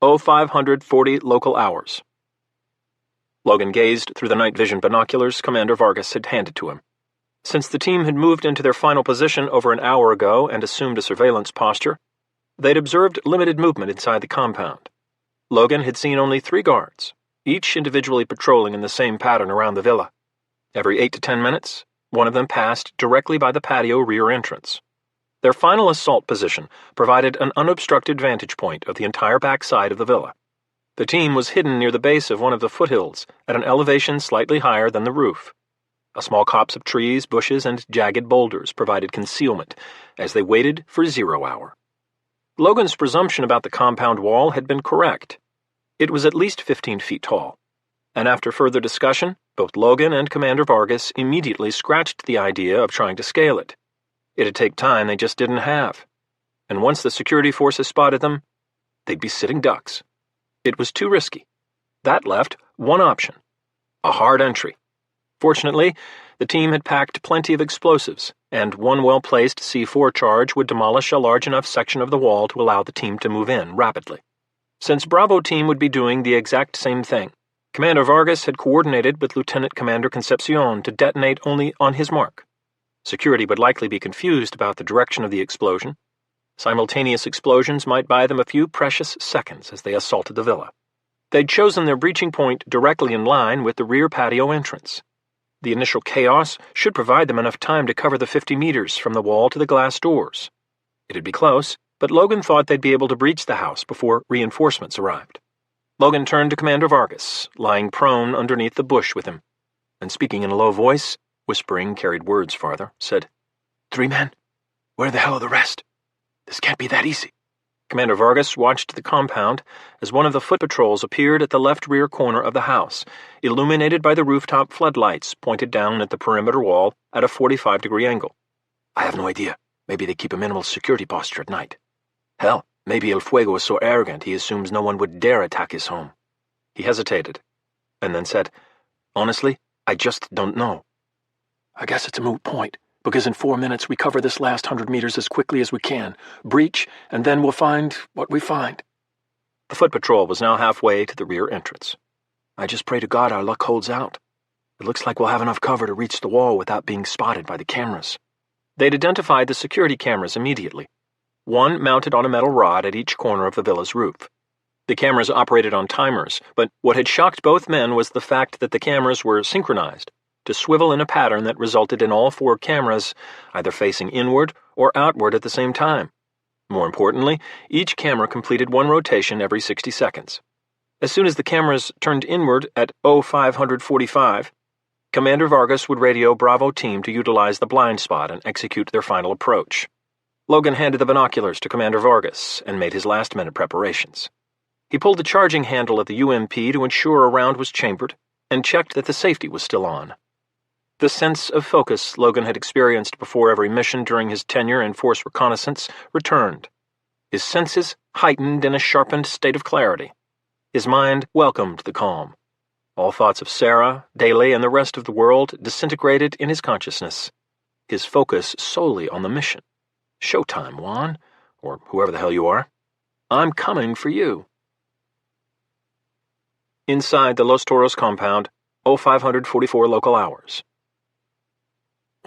0540 local hours. Logan gazed through the night vision binoculars Commander Vargas had handed to him. Since the team had moved into their final position over an hour ago and assumed a surveillance posture, they'd observed limited movement inside the compound. Logan had seen only 3 guards, each individually patrolling in the same pattern around the villa. Every 8 to 10 minutes, one of them passed directly by the patio rear entrance. Their final assault position provided an unobstructed vantage point of the entire backside of the villa. The team was hidden near the base of one of the foothills at an elevation slightly higher than the roof. A small copse of trees, bushes, and jagged boulders provided concealment as they waited for 0 hour. Logan's presumption about the compound wall had been correct. It was at least 15 feet tall, and after further discussion, both Logan and Commander Vargas immediately scratched the idea of trying to scale it. It'd take time they just didn't have, and once the security forces spotted them, they'd be sitting ducks. It was too risky. That left one option: a hard entry. Fortunately, the team had packed plenty of explosives, and one well-placed C4 charge would demolish a large enough section of the wall to allow the team to move in rapidly. Since Bravo team would be doing the exact same thing, Commander Vargas had coordinated with Lieutenant Commander Concepcion to detonate only on his mark. Security would likely be confused about the direction of the explosion. Simultaneous explosions might buy them a few precious seconds as they assaulted the villa. They'd chosen their breaching point directly in line with the rear patio entrance. The initial chaos should provide them enough time to cover the 50 meters from the wall to the glass doors. It'd be close, but Logan thought they'd be able to breach the house before reinforcements arrived. Logan turned to Commander Vargas, lying prone underneath the bush with him, and speaking in a low voice, whispering carried words farther, said, 3 men? Where the hell are the rest? This can't be that easy. Commander Vargas watched the compound as one of the foot patrols appeared at the left rear corner of the house, illuminated by the rooftop floodlights pointed down at the perimeter wall at a 45-degree angle. I have no idea. Maybe they keep a minimal security posture at night. Hell, maybe El Fuego is so arrogant he assumes no one would dare attack his home. He hesitated, and then said, Honestly, I just don't know. I guess it's a moot point, because in 4 minutes we cover this last 100 meters as quickly as we can, breach, and then we'll find what we find. The foot patrol was now halfway to the rear entrance. I just pray to God our luck holds out. It looks like we'll have enough cover to reach the wall without being spotted by the cameras. They'd identified the security cameras immediately, one mounted on a metal rod at each corner of the villa's roof. The cameras operated on timers, but what had shocked both men was the fact that the cameras were synchronized to swivel in a pattern that resulted in all 4 cameras either facing inward or outward at the same time. More importantly, each camera completed one rotation every 60 seconds. As soon as the cameras turned inward at 0545, Commander Vargas would radio Bravo team to utilize the blind spot and execute their final approach. Logan handed the binoculars to Commander Vargas and made his last-minute preparations. He pulled the charging handle of the UMP to ensure a round was chambered and checked that the safety was still on. The sense of focus Logan had experienced before every mission during his tenure in Force Reconnaissance returned. his senses heightened in a sharpened state of clarity. His mind welcomed the calm. All thoughts of Sarah, Daly, and the rest of the world disintegrated in his consciousness. His focus solely on the mission. Showtime, Juan, or whoever the hell you are. I'm coming for you. Inside the Los Toros compound, 0544 local hours.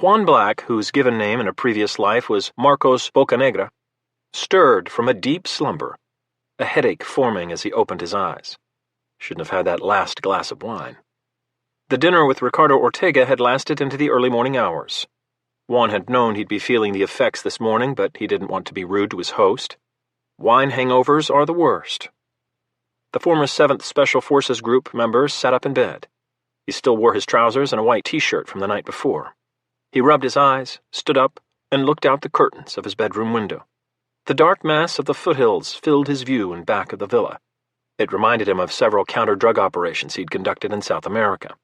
Juan Black, whose given name in a previous life was Marcos Bocanegra, stirred from a deep slumber, a headache forming as he opened his eyes. Shouldn't have had that last glass of wine. The dinner with Ricardo Ortega had lasted into the early morning hours. Juan had known he'd be feeling the effects this morning, but he didn't want to be rude to his host. Wine hangovers are the worst. The former 7th Special Forces Group member sat up in bed. He still wore his trousers and a white t-shirt from the night before. He rubbed his eyes, stood up, and looked out the curtains of his bedroom window. The dark mass of the foothills filled his view in back of the villa. It reminded him of several counter-drug operations he'd conducted in South America.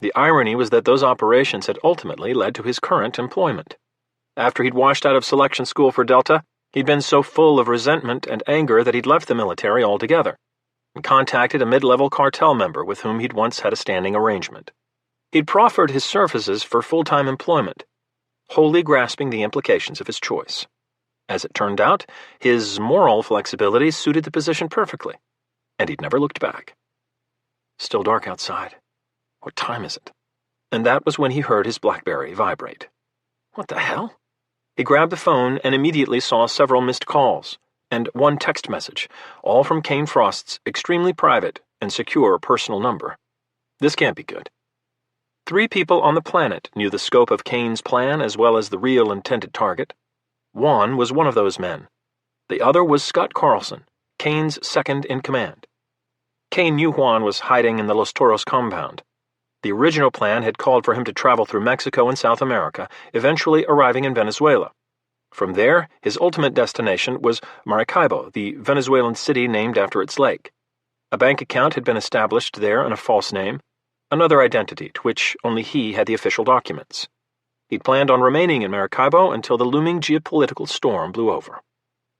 The irony was that those operations had ultimately led to his current employment. After he'd washed out of selection school for Delta, he'd been so full of resentment and anger that he'd left the military altogether and contacted a mid-level cartel member with whom he'd once had a standing arrangement. He'd proffered his services for full-time employment, wholly grasping the implications of his choice. As it turned out, his moral flexibility suited the position perfectly, and he'd never looked back. Still dark outside. What time is it? And that was when he heard his BlackBerry vibrate. What the hell? He grabbed the phone and immediately saw several missed calls, and one text message, all from Kane Frost's extremely private and secure personal number. This can't be good. 3 people on the planet knew the scope of Kane's plan as well as the real intended target. Juan was one of those men. The other was Scott Carlson, Kane's second-in-command. Kane knew Juan was hiding in the Los Toros compound. The original plan had called for him to travel through Mexico and South America, eventually arriving in Venezuela. From there, his ultimate destination was Maracaibo, the Venezuelan city named after its lake. A bank account had been established there in a false name, another identity to which only he had the official documents. He'd planned on remaining in Maracaibo until the looming geopolitical storm blew over.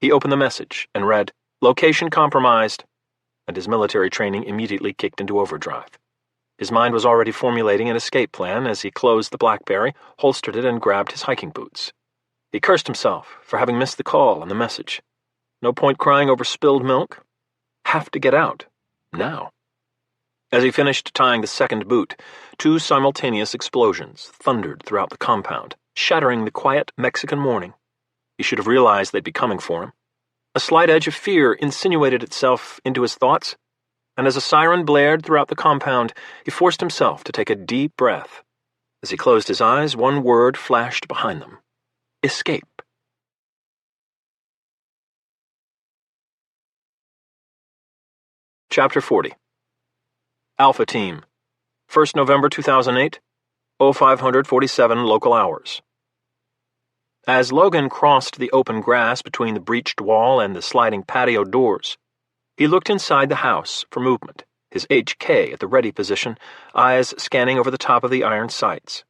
He opened the message and read, "Location compromised," and his military training immediately kicked into overdrive. His mind was already formulating an escape plan as he closed the BlackBerry, holstered it, and grabbed his hiking boots. He cursed himself for having missed the call and the message. No point crying over spilled milk. Have to get out. Now. As he finished tying the second boot, 2 simultaneous explosions thundered throughout the compound, shattering the quiet Mexican morning. He should have realized they'd be coming for him. A slight edge of fear insinuated itself into his thoughts, and as a siren blared throughout the compound, he forced himself to take a deep breath. As he closed his eyes, one word flashed behind them. Escape. Chapter 40. Alpha Team. 1st November 2008, 0547 local hours. As Logan crossed the open grass between the breached wall and the sliding patio doors, he looked inside the house for movement, his HK at the ready position, eyes scanning over the top of the iron sights.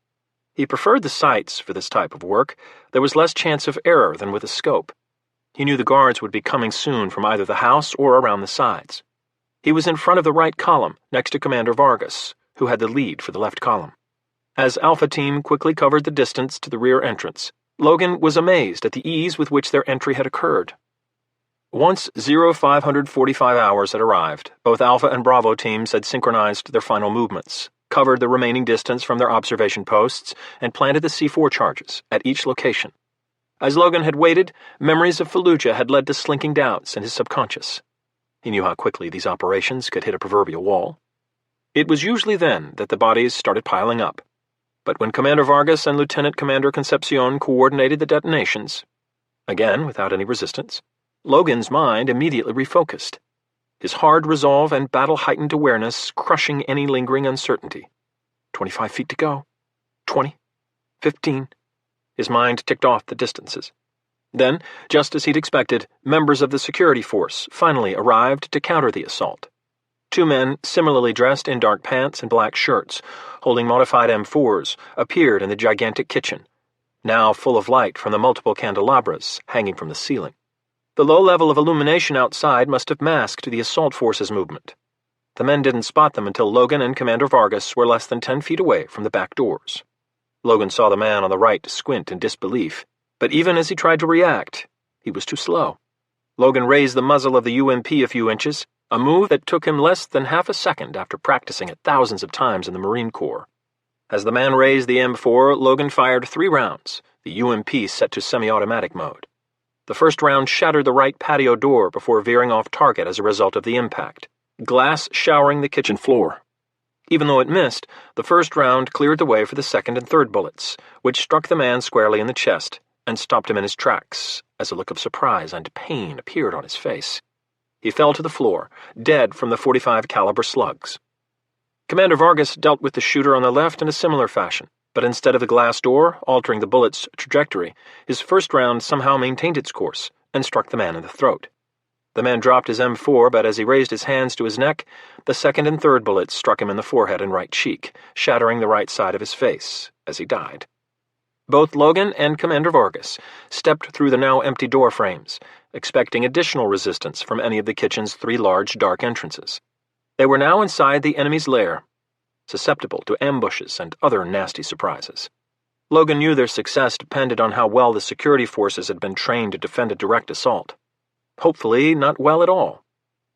He preferred the sights for this type of work. There was less chance of error than with a scope. He knew the guards would be coming soon from either the house or around the sides. He was in front of the right column, next to Commander Vargas, who had the lead for the left column. As Alpha Team quickly covered the distance to the rear entrance, Logan was amazed at the ease with which their entry had occurred. Once 0545 hours had arrived, both Alpha and Bravo teams had synchronized their final movements, covered the remaining distance from their observation posts, and planted the C4 charges at each location. As Logan had waited, memories of Fallujah had led to slinking doubts in his subconscious. He knew how quickly these operations could hit a proverbial wall. It was usually then that the bodies started piling up. But when Commander Vargas and Lieutenant Commander Concepcion coordinated the detonations, again without any resistance, Logan's mind immediately refocused, his hard resolve and battle-heightened awareness crushing any lingering uncertainty. 25 feet to go. 20. 15. His mind ticked off the distances. Then, just as he'd expected, members of the security force finally arrived to counter the assault. 2 men, similarly dressed in dark pants and black shirts, holding modified M4s, appeared in the gigantic kitchen, now full of light from the multiple candelabras hanging from the ceiling. The low level of illumination outside must have masked the assault force's movement. The men didn't spot them until Logan and Commander Vargas were less than 10 feet away from the back doors. Logan saw the man on the right squint in disbelief, but even as he tried to react, he was too slow. Logan raised the muzzle of the UMP a few inches, a move that took him less than half a second after practicing it thousands of times in the Marine Corps. As the man raised the M4, Logan fired 3 rounds, the UMP set to semi-automatic mode. The first round shattered the right patio door before veering off target as a result of the impact, glass showering the kitchen floor. Even though it missed, the first round cleared the way for the second and third bullets, which struck the man squarely in the chest and stopped him in his tracks as a look of surprise and pain appeared on his face. He fell to the floor, dead from the .45 caliber slugs. Commander Vargas dealt with the shooter on the left in a similar fashion, but instead of the glass door altering the bullet's trajectory, his first round somehow maintained its course and struck the man in the throat. The man dropped his M4, but as he raised his hands to his neck, the second and third bullets struck him in the forehead and right cheek, shattering the right side of his face as he died. Both Logan and Commander Vargas stepped through the now empty door frames, expecting additional resistance from any of the kitchen's 3 large dark entrances. They were now inside the enemy's lair, susceptible to ambushes and other nasty surprises. Logan knew their success depended on how well the security forces had been trained to defend a direct assault. Hopefully, not well at all.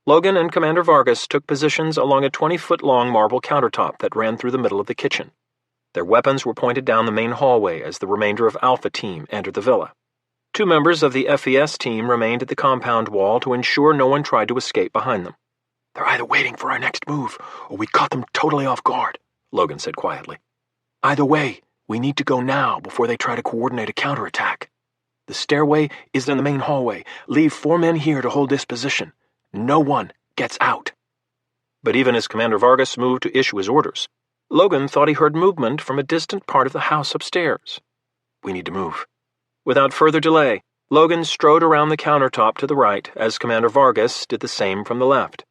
Logan and Commander Vargas took positions along a 20-foot-long marble countertop that ran through the middle of the kitchen. Their weapons were pointed down the main hallway as the remainder of Alpha Team entered the villa. 2 members of the FES team remained at the compound wall to ensure no one tried to escape behind them. "They're either waiting for our next move, or we caught them totally off guard," Logan said quietly. "Either way, we need to go now before they try to coordinate a counterattack. The stairway is in the main hallway. Leave 4 men here to hold this position. No one gets out." But even as Commander Vargas moved to issue his orders, Logan thought he heard movement from a distant part of the house upstairs. "We need to move." Without further delay, Logan strode around the countertop to the right as Commander Vargas did the same from the left.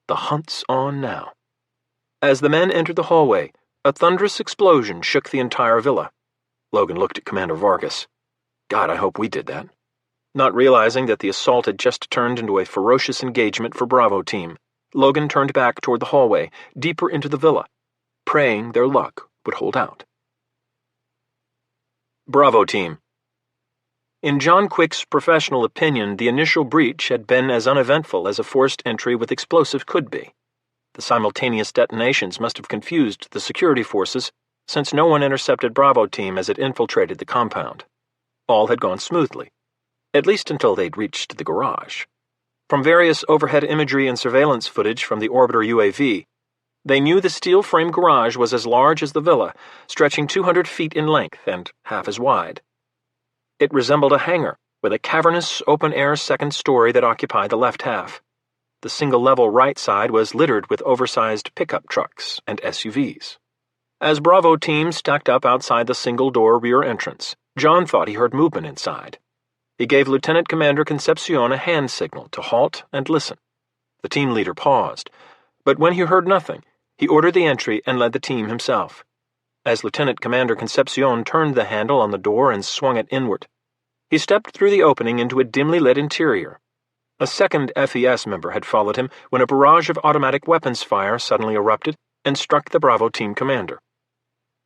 The hunt's on now. As the men entered the hallway, a thunderous explosion shook the entire villa. Logan looked at Commander Vargas. "God, I hope we did that." Not realizing that the assault had just turned into a ferocious engagement for Bravo Team, Logan turned back toward the hallway, deeper into the villa, praying their luck would hold out. Bravo Team. In John Quick's professional opinion, the initial breach had been as uneventful as a forced entry with explosive could be. The simultaneous detonations must have confused the security forces, since no one intercepted Bravo Team as it infiltrated the compound. All had gone smoothly, at least until they'd reached the garage. From various overhead imagery and surveillance footage from the orbiter UAV, they knew the steel-frame garage was as large as the villa, stretching 200 feet in length and half as wide. It resembled a hangar, with a cavernous, open-air second story that occupied the left half. The single-level right side was littered with oversized pickup trucks and SUVs. As Bravo Team stacked up outside the single-door rear entrance, John thought he heard movement inside. He gave Lieutenant Commander Concepcion a hand signal to halt and listen. The team leader paused, but when he heard nothing, he ordered the entry and led the team himself. As Lieutenant Commander Concepcion turned the handle on the door and swung it inward, he stepped through the opening into a dimly lit interior. A second FES member had followed him when a barrage of automatic weapons fire suddenly erupted and struck the Bravo Team commander.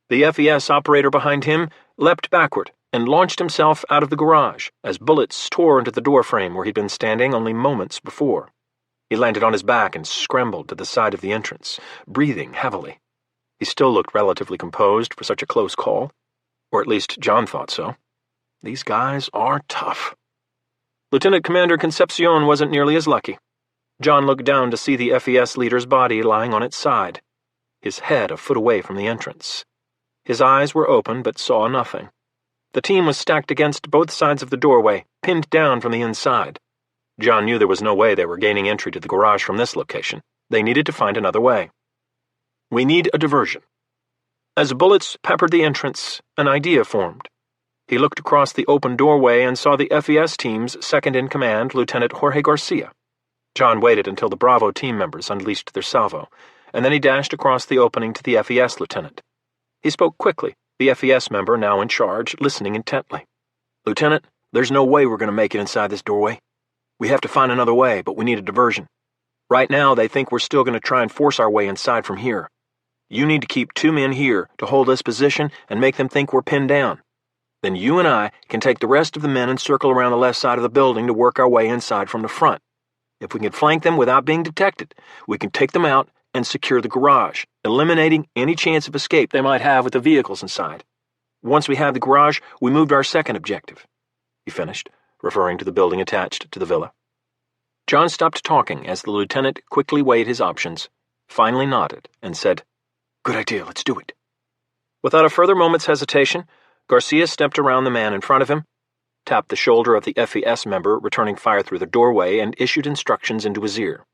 The FES operator behind him leapt backward and launched himself out of the garage as bullets tore into the doorframe where he'd been standing only moments before. He landed on his back and scrambled to the side of the entrance, breathing heavily. He still looked relatively composed for such a close call, or at least John thought so. These guys are tough. Lieutenant Commander Concepcion wasn't nearly as lucky. John looked down to see the FES leader's body lying on its side, his head a foot away from the entrance. His eyes were open but saw nothing. The team was stacked against both sides of the doorway, pinned down from the inside. John knew there was no way they were gaining entry to the garage from this location. They needed to find another way. "We need a diversion." As bullets peppered the entrance, an idea formed. He looked across the open doorway and saw the FES team's second-in-command, Lieutenant Jorge Garcia. John waited until the Bravo team members unleashed their salvo, and then he dashed across the opening to the FES lieutenant. He spoke quickly, the FES member now in charge, listening intently. "Lieutenant, there's no way we're going to make it inside this doorway." We have to find another way, but we need a diversion. Right now, they think we're still going to try and force our way inside from here. You need to keep 2 men here to hold this position and make them think we're pinned down. Then you and I can take the rest of the men and circle around the left side of the building to work our way inside from the front. If we can flank them without being detected, we can take them out and secure the garage, eliminating any chance of escape they might have with the vehicles inside. Once we have the garage, we move to our second objective," he finished, referring to the building attached to the villa. John stopped talking as the lieutenant quickly weighed his options, finally nodded, and said, "Good idea, let's do it." Without a further moment's hesitation, Garcia stepped around the man in front of him, tapped the shoulder of the FES member returning fire through the doorway, and issued instructions into his ear.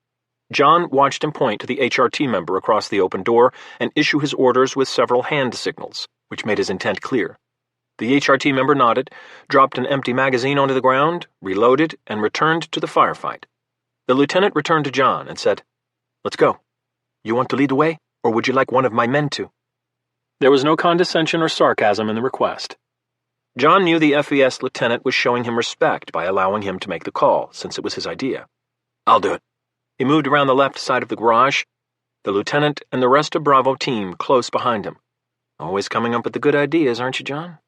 John watched him point to the HRT member across the open door and issue his orders with several hand signals, which made his intent clear. The HRT member nodded, dropped an empty magazine onto the ground, reloaded, and returned to the firefight. The lieutenant returned to John and said, "Let's go. You want to lead the way, or would you like one of my men to?" There was no condescension or sarcasm in the request. John knew the FES lieutenant was showing him respect by allowing him to make the call, since it was his idea. "I'll do it." He moved around the left side of the garage, the lieutenant and the rest of Bravo team close behind him. Always coming up with the good ideas, aren't you, John?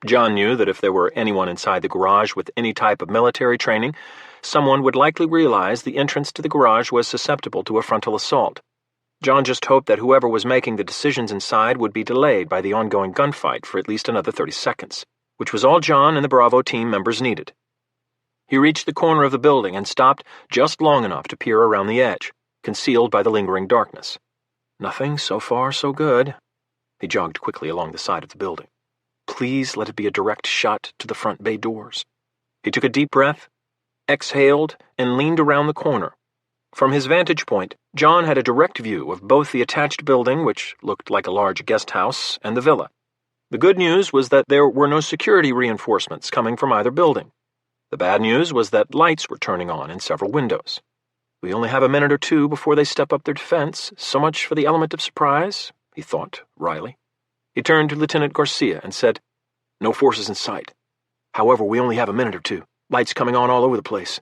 John knew that if there were anyone inside the garage with any type of military training, someone would likely realize the entrance to the garage was susceptible to a frontal assault. John just hoped that whoever was making the decisions inside would be delayed by the ongoing gunfight for at least another 30 seconds, which was all John and the Bravo team members needed. He reached the corner of the building and stopped just long enough to peer around the edge, concealed by the lingering darkness. Nothing so far so good. He jogged quickly along the side of the building. Please let it be a direct shot to the front bay doors. He took a deep breath, exhaled, and leaned around the corner. From his vantage point, John had a direct view of both the attached building, which looked like a large guest house, and the villa. The good news was that there were no security reinforcements coming from either building. The bad news was that lights were turning on in several windows. We only have a minute or two before they step up their defense, so much for the element of surprise, he thought, wryly. He turned to Lieutenant Garcia and said, "No forces in sight. However, we only have a minute or two. Lights coming on all over the place.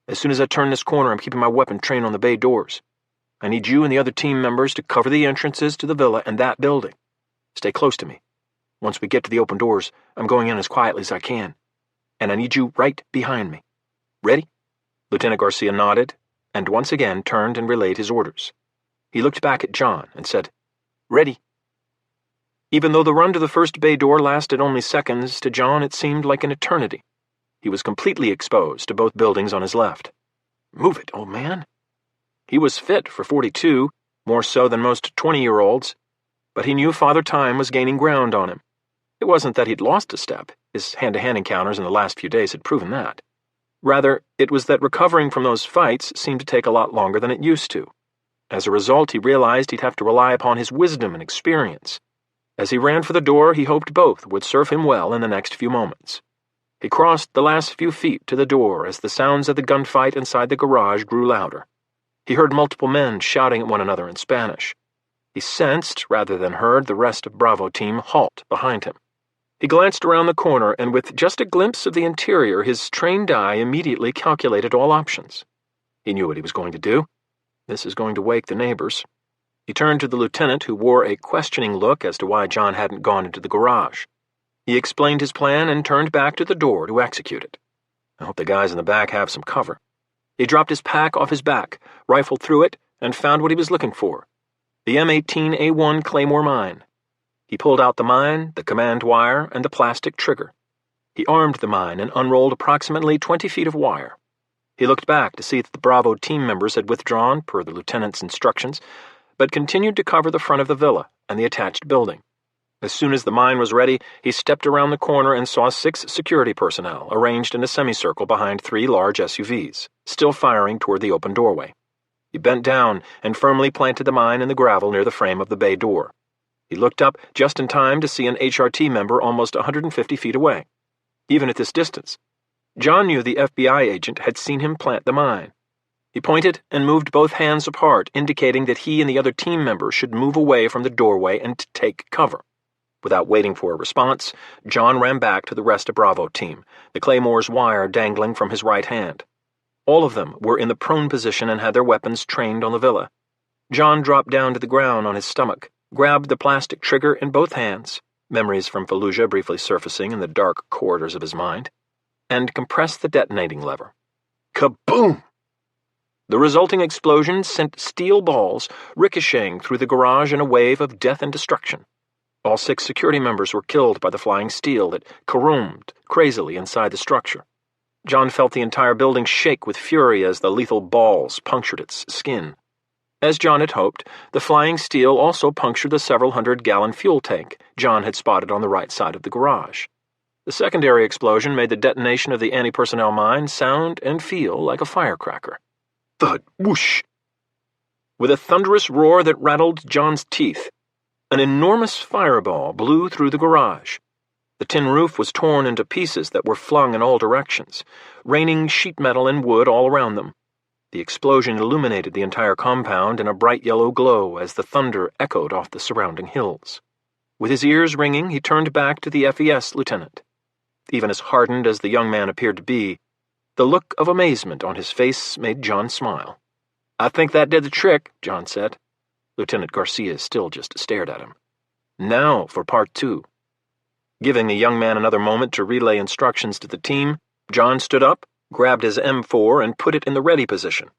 As soon as I turn this corner, I'm keeping my weapon trained on the bay doors. I need you and the other team members to cover the entrances to the villa and that building. Stay close to me. Once we get to the open doors, I'm going in as quietly as I can. And I need you right behind me. Ready?" Lieutenant Garcia nodded, and once again turned and relayed his orders. He looked back at John and said, "Ready." Even though the run to the first bay door lasted only seconds, to John it seemed like an eternity. He was completely exposed to both buildings on his left. Move it, old man. He was fit for 42, more so than most 20-year-olds, but he knew Father Time was gaining ground on him. It wasn't that he'd lost a step. His hand-to-hand encounters in the last few days had proven that. Rather, it was that recovering from those fights seemed to take a lot longer than it used to. As a result, he realized he'd have to rely upon his wisdom and experience. As he ran for the door, he hoped both would serve him well in the next few moments. He crossed the last few feet to the door as the sounds of the gunfight inside the garage grew louder. He heard multiple men shouting at one another in Spanish. He sensed, rather than heard, the rest of Bravo team halt behind him. He glanced around the corner, and with just a glimpse of the interior, his trained eye immediately calculated all options. He knew what he was going to do. This is going to wake the neighbors. He turned to the lieutenant, who wore a questioning look as to why John hadn't gone into the garage. He explained his plan and turned back to the door to execute it. I hope the guys in the back have some cover. He dropped his pack off his back, rifled through it, and found what he was looking for. The M18A1 Claymore mine. He pulled out the mine, the command wire, and the plastic trigger. He armed the mine and unrolled approximately 20 feet of wire. He looked back to see that the Bravo team members had withdrawn, per the lieutenant's instructions, but continued to cover the front of the villa and the attached building. As soon as the mine was ready, he stepped around the corner and saw 6 security personnel arranged in a semicircle behind 3 large SUVs, still firing toward the open doorway. He bent down and firmly planted the mine in the gravel near the frame of the bay door. He looked up just in time to see an HRT member almost 150 feet away. Even at this distance, John knew the FBI agent had seen him plant the mine. He pointed and moved both hands apart, indicating that he and the other team members should move away from the doorway and take cover. Without waiting for a response, John ran back to the rest of Bravo team, the Claymore's wire dangling from his right hand. All of them were in the prone position and had their weapons trained on the villa. John dropped down to the ground on his stomach, grabbed the plastic trigger in both hands, memories from Fallujah briefly surfacing in the dark corridors of his mind, and compressed the detonating lever. Kaboom! The resulting explosion sent steel balls ricocheting through the garage in a wave of death and destruction. All 6 security members were killed by the flying steel that caromed crazily inside the structure. John felt the entire building shake with fury as the lethal balls punctured its skin. As John had hoped, the flying steel also punctured the several hundred-gallon fuel tank John had spotted on the right side of the garage. The secondary explosion made the detonation of the anti-personnel mine sound and feel like a firecracker. Thud, whoosh! With a thunderous roar that rattled John's teeth, an enormous fireball blew through the garage. The tin roof was torn into pieces that were flung in all directions, raining sheet metal and wood all around them. The explosion illuminated the entire compound in a bright yellow glow as the thunder echoed off the surrounding hills. With his ears ringing, he turned back to the FES lieutenant. Even as hardened as the young man appeared to be, the look of amazement on his face made John smile. "I think that did the trick," John said. Lieutenant Garcia still just stared at him. "Now for part 2. Giving the young man another moment to relay instructions to the team, John stood up, grabbed his M4, and put it in the ready position.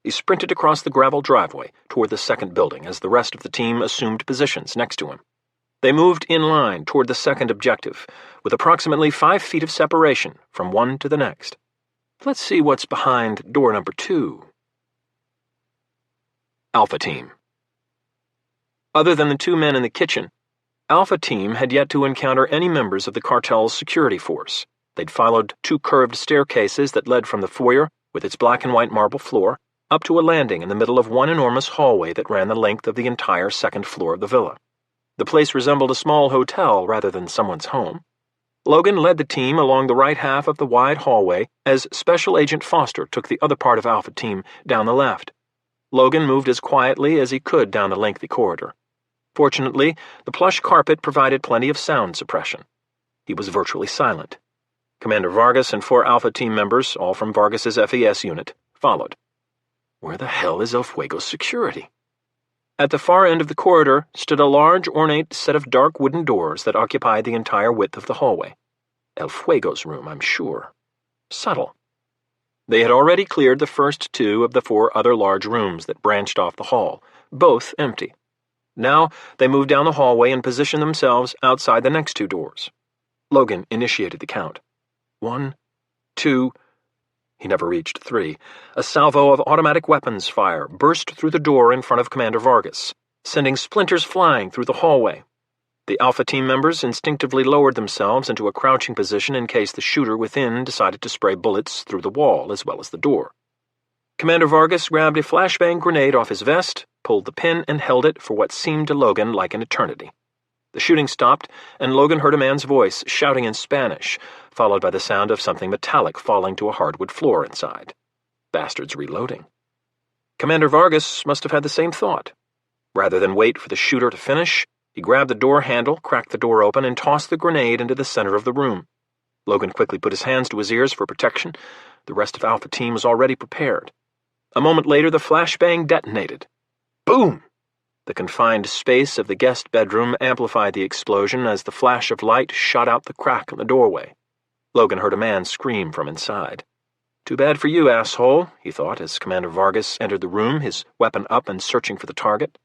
He sprinted across the gravel driveway toward the second building as the rest of the team assumed positions next to him. They moved in line toward the second objective, with approximately 5 feet of separation from one to the next. Let's see what's behind door number 2. Alpha Team. Other than the 2 men in the kitchen, Alpha Team had yet to encounter any members of the cartel's security force. They'd followed 2 curved staircases that led from the foyer, with its black and white marble floor, up to a landing in the middle of one enormous hallway that ran the length of the entire second floor of the villa. The place resembled a small hotel rather than someone's home. Logan led the team along the right half of the wide hallway as Special Agent Foster took the other part of Alpha Team down the left. Logan moved as quietly as he could down the lengthy corridor. Fortunately, the plush carpet provided plenty of sound suppression. He was virtually silent. Commander Vargas and 4 Alpha Team members, all from Vargas's FES unit, followed. Where the hell is El Fuego's security? At the far end of the corridor stood a large, ornate set of dark wooden doors that occupied the entire width of the hallway. El Fuego's room, I'm sure. Subtle. They had already cleared the first 2 of the 4 other large rooms that branched off the hall, both empty. Now they moved down the hallway and positioned themselves outside the next 2 doors. Logan initiated the count. 1, 2... He never reached 3. A salvo of automatic weapons fire burst through the door in front of Commander Vargas, sending splinters flying through the hallway. The Alpha Team members instinctively lowered themselves into a crouching position in case the shooter within decided to spray bullets through the wall as well as the door. Commander Vargas grabbed a flashbang grenade off his vest, pulled the pin, and held it for what seemed to Logan like an eternity. The shooting stopped, and Logan heard a man's voice shouting in Spanish, followed by the sound of something metallic falling to a hardwood floor inside. Bastards reloading. Commander Vargas must have had the same thought. Rather than wait for the shooter to finish, he grabbed the door handle, cracked the door open, and tossed the grenade into the center of the room. Logan quickly put his hands to his ears for protection. The rest of Alpha Team was already prepared. A moment later, the flashbang detonated. Boom! The confined space of the guest bedroom amplified the explosion as the flash of light shot out the crack in the doorway. Logan heard a man scream from inside. Too bad for you, asshole, he thought as Commander Vargas entered the room, his weapon up and searching for the target.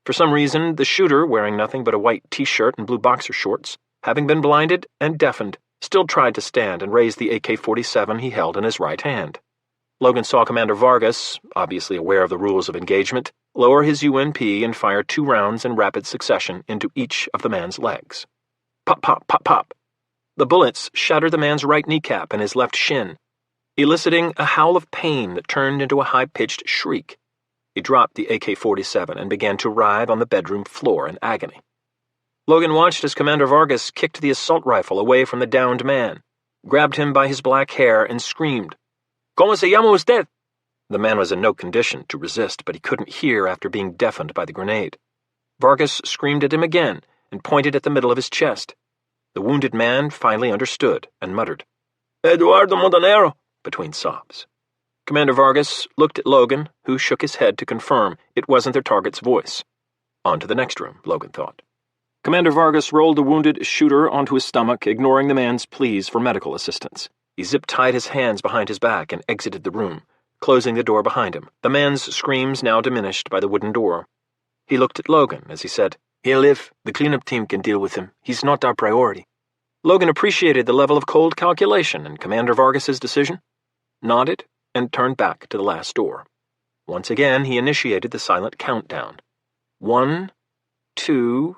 For some reason, the shooter, wearing nothing but a white t-shirt and blue boxer shorts, having been blinded and deafened, still tried to stand and raise the AK-47 he held in his right hand. Logan saw Commander Vargas, obviously aware of the rules of engagement, lower his UMP and fire 2 rounds in rapid succession into each of the man's legs. Pop, pop, pop, pop. The bullets shattered the man's right kneecap and his left shin, eliciting a howl of pain that turned into a high-pitched shriek. He dropped the AK-47 and began to writhe on the bedroom floor in agony. Logan watched as Commander Vargas kicked the assault rifle away from the downed man, grabbed him by his black hair, and screamed, "¿Cómo se llama usted?" The man was in no condition to resist, but he couldn't hear after being deafened by the grenade. Vargas screamed at him again and pointed at the middle of his chest. The wounded man finally understood and muttered, "Eduardo Montanero," between sobs. Commander Vargas looked at Logan, who shook his head to confirm it wasn't their target's voice. On to the next room, Logan thought. Commander Vargas rolled the wounded shooter onto his stomach, ignoring the man's pleas for medical assistance. He zip-tied his hands behind his back and exited the room, closing the door behind him, the man's screams now diminished by the wooden door. He looked at Logan as he said, "He'll live. The cleanup team can deal with him. He's not our priority." Logan appreciated the level of cold calculation in Commander Vargas's decision, nodded, and turned back to the last door. Once again, he initiated the silent countdown. 1, 2,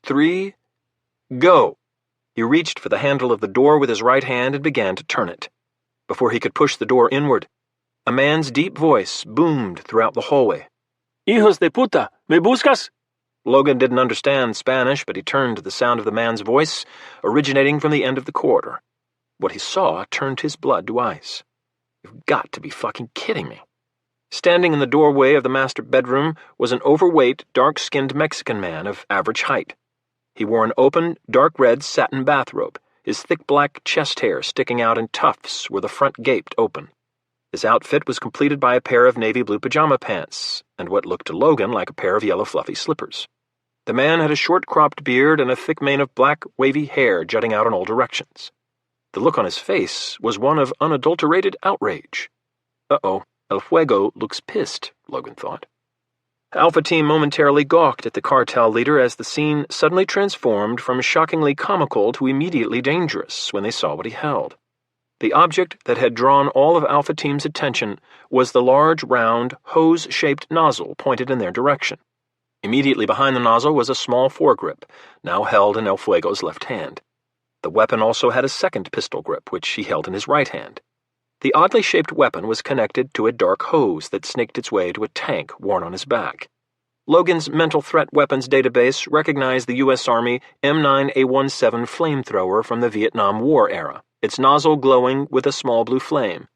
3, go! He reached for the handle of the door with his right hand and began to turn it. Before he could push the door inward, a man's deep voice boomed throughout the hallway. "Hijos de puta, ¿me buscas?" Logan didn't understand Spanish, but he turned to the sound of the man's voice, originating from the end of the corridor. What he saw turned his blood to ice. You've got to be fucking kidding me. Standing in the doorway of the master bedroom was an overweight, dark-skinned Mexican man of average height. He wore an open, dark red satin bathrobe, his thick black chest hair sticking out in tufts where the front gaped open. His outfit was completed by a pair of navy blue pajama pants and what looked to Logan like a pair of yellow fluffy slippers. The man had a short-cropped beard and a thick mane of black, wavy hair jutting out in all directions. The look on his face was one of unadulterated outrage. Uh-oh, El Fuego looks pissed, Logan thought. Alpha Team momentarily gawked at the cartel leader as the scene suddenly transformed from shockingly comical to immediately dangerous when they saw what he held. The object that had drawn all of Alpha Team's attention was the large, round, hose-shaped nozzle pointed in their direction. Immediately behind the nozzle was a small foregrip, now held in El Fuego's left hand. The weapon also had a second pistol grip, which he held in his right hand. The oddly shaped weapon was connected to a dark hose that snaked its way to a tank worn on his back. Logan's mental threat weapons database recognized the U.S. Army M9A17 flamethrower from the Vietnam War era, its nozzle glowing with a small blue flame.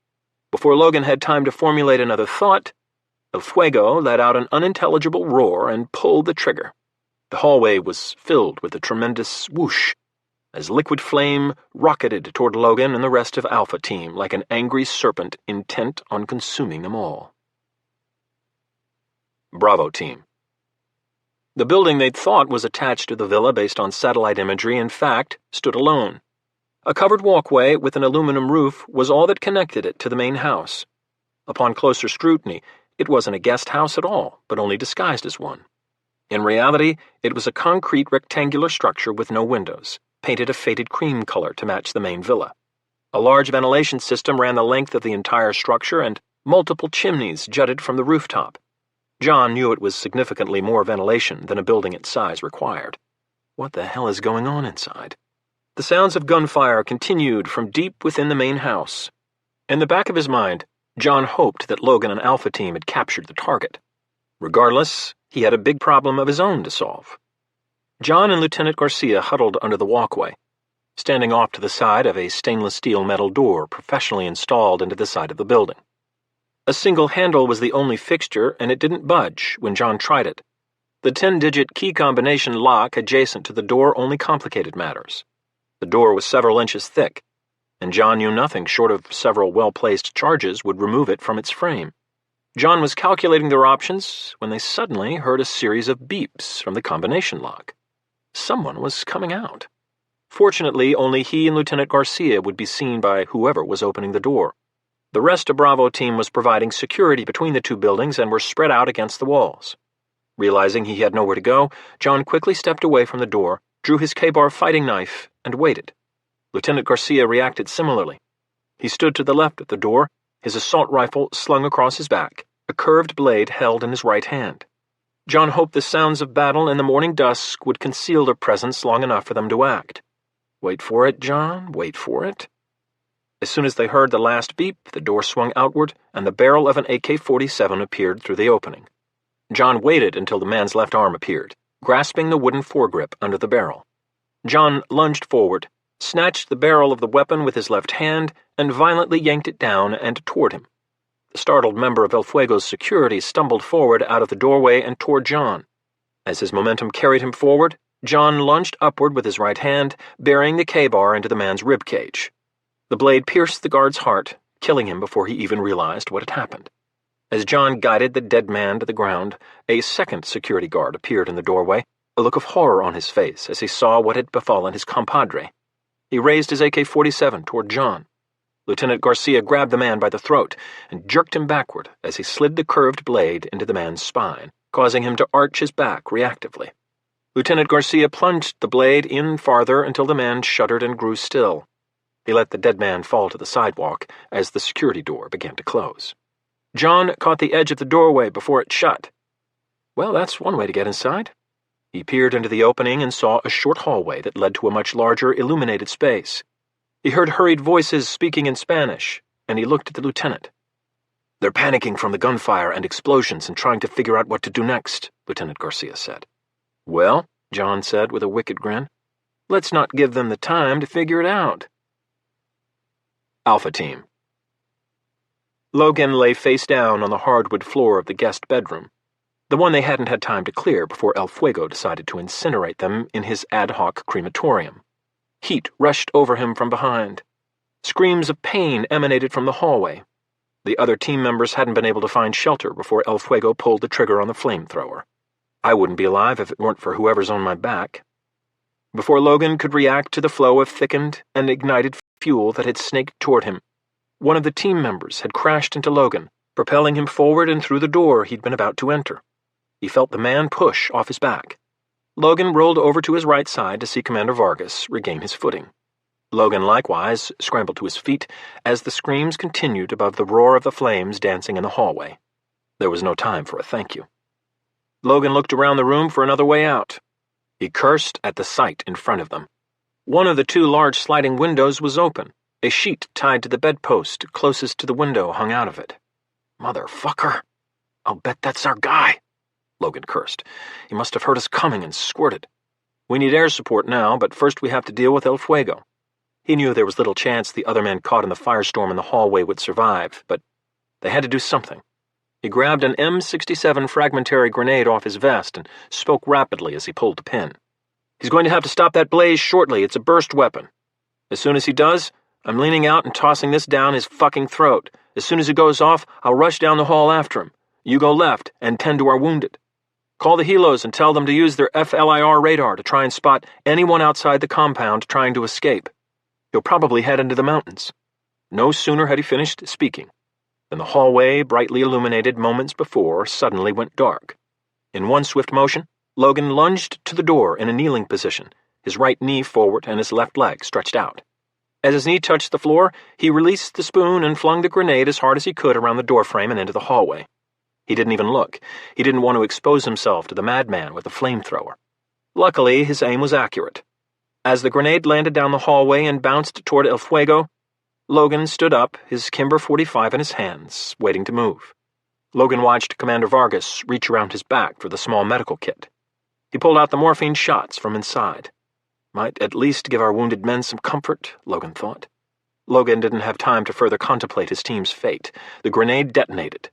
Before Logan had time to formulate another thought, El Fuego let out an unintelligible roar and pulled the trigger. The hallway was filled with a tremendous whoosh, as liquid flame rocketed toward Logan and the rest of Alpha Team like an angry serpent intent on consuming them all. Bravo Team. The building they'd thought was attached to the villa based on satellite imagery, in fact, stood alone. A covered walkway with an aluminum roof was all that connected it to the main house. Upon closer scrutiny, it wasn't a guest house at all, but only disguised as one. In reality, it was a concrete rectangular structure with no windows, painted a faded cream color to match the main villa. A large ventilation system ran the length of the entire structure, and multiple chimneys jutted from the rooftop. John knew it was significantly more ventilation than a building its size required. What the hell is going on inside? The sounds of gunfire continued from deep within the main house. In the back of his mind, John hoped that Logan and Alpha Team had captured the target. Regardless, he had a big problem of his own to solve. John and Lieutenant Garcia huddled under the walkway, standing off to the side of a stainless steel metal door professionally installed into the side of the building. A single handle was the only fixture, and it didn't budge when John tried it. The 10-digit key combination lock adjacent to the door only complicated matters. The door was several inches thick, and John knew nothing short of several well-placed charges would remove it from its frame. John was calculating their options when they suddenly heard a series of beeps from the combination lock. Someone was coming out. Fortunately, only he and Lieutenant Garcia would be seen by whoever was opening the door. The rest of Bravo Team was providing security between the two buildings and were spread out against the walls. Realizing he had nowhere to go, John quickly stepped away from the door, drew his K-bar fighting knife, and waited. Lieutenant Garcia reacted similarly. He stood to the left of the door, his assault rifle slung across his back, a curved blade held in his right hand. John hoped the sounds of battle in the morning dusk would conceal their presence long enough for them to act. Wait for it, John, wait for it. As soon as they heard the last beep, the door swung outward, and the barrel of an AK-47 appeared through the opening. John waited until the man's left arm appeared, grasping the wooden foregrip under the barrel. John lunged forward, snatched the barrel of the weapon with his left hand, and violently yanked it down and toward him. The startled member of El Fuego's security stumbled forward out of the doorway and toward John. As his momentum carried him forward, John lunged upward with his right hand, burying the K-bar into the man's ribcage. The blade pierced the guard's heart, killing him before he even realized what had happened. As John guided the dead man to the ground, a second security guard appeared in the doorway, a look of horror on his face as he saw what had befallen his compadre. He raised his AK-47 toward John. Lieutenant Garcia grabbed the man by the throat and jerked him backward as he slid the curved blade into the man's spine, causing him to arch his back reactively. Lieutenant Garcia plunged the blade in farther until the man shuddered and grew still. He let the dead man fall to the sidewalk as the security door began to close. John caught the edge of the doorway before it shut. Well, that's one way to get inside. He peered into the opening and saw a short hallway that led to a much larger, illuminated space. He heard hurried voices speaking in Spanish, and he looked at the lieutenant. "They're panicking from the gunfire and explosions and trying to figure out what to do next," Lieutenant Garcia said. "Well," John said with a wicked grin, "let's not give them the time to figure it out." Alpha Team. Logan lay face down on the hardwood floor of the guest bedroom, the one they hadn't had time to clear before El Fuego decided to incinerate them in his ad hoc crematorium. Heat rushed over him from behind. Screams of pain emanated from the hallway. The other team members hadn't been able to find shelter before El Fuego pulled the trigger on the flamethrower. I wouldn't be alive if it weren't for whoever's on my back. Before Logan could react to the flow of thickened and ignited fuel that had snaked toward him, one of the team members had crashed into Logan, propelling him forward and through the door he'd been about to enter. He felt the man push off his back. Logan rolled over to his right side to see Commander Vargas regain his footing. Logan likewise scrambled to his feet as the screams continued above the roar of the flames dancing in the hallway. There was no time for a thank you. Logan looked around the room for another way out. He cursed at the sight in front of them. One of the two large sliding windows was open. A sheet tied to the bedpost closest to the window hung out of it. "Motherfucker! I'll bet that's our guy," Logan cursed. "He must have heard us coming and squirted. We need air support now, but first we have to deal with El Fuego." He knew there was little chance the other men caught in the firestorm in the hallway would survive, but they had to do something. He grabbed an M67 fragmentary grenade off his vest and spoke rapidly as he pulled the pin. "He's going to have to stop that blaze shortly. It's a burst weapon. As soon as he does, I'm leaning out and tossing this down his fucking throat. As soon as it goes off, I'll rush down the hall after him. You go left and tend to our wounded. Call the helos and tell them to use their FLIR radar to try and spot anyone outside the compound trying to escape. He'll probably head into the mountains." No sooner had he finished speaking than the hallway, brightly illuminated moments before, suddenly went dark. In one swift motion, Logan lunged to the door in a kneeling position, his right knee forward and his left leg stretched out. As his knee touched the floor, he released the spoon and flung the grenade as hard as he could around the doorframe and into the hallway. He didn't even look. He didn't want to expose himself to the madman with the flamethrower. Luckily, his aim was accurate. As the grenade landed down the hallway and bounced toward El Fuego, Logan stood up, his Kimber 45 in his hands, waiting to move. Logan watched Commander Vargas reach around his back for the small medical kit. He pulled out the morphine shots from inside. Might at least give our wounded men some comfort, Logan thought. Logan didn't have time to further contemplate his team's fate. The grenade detonated.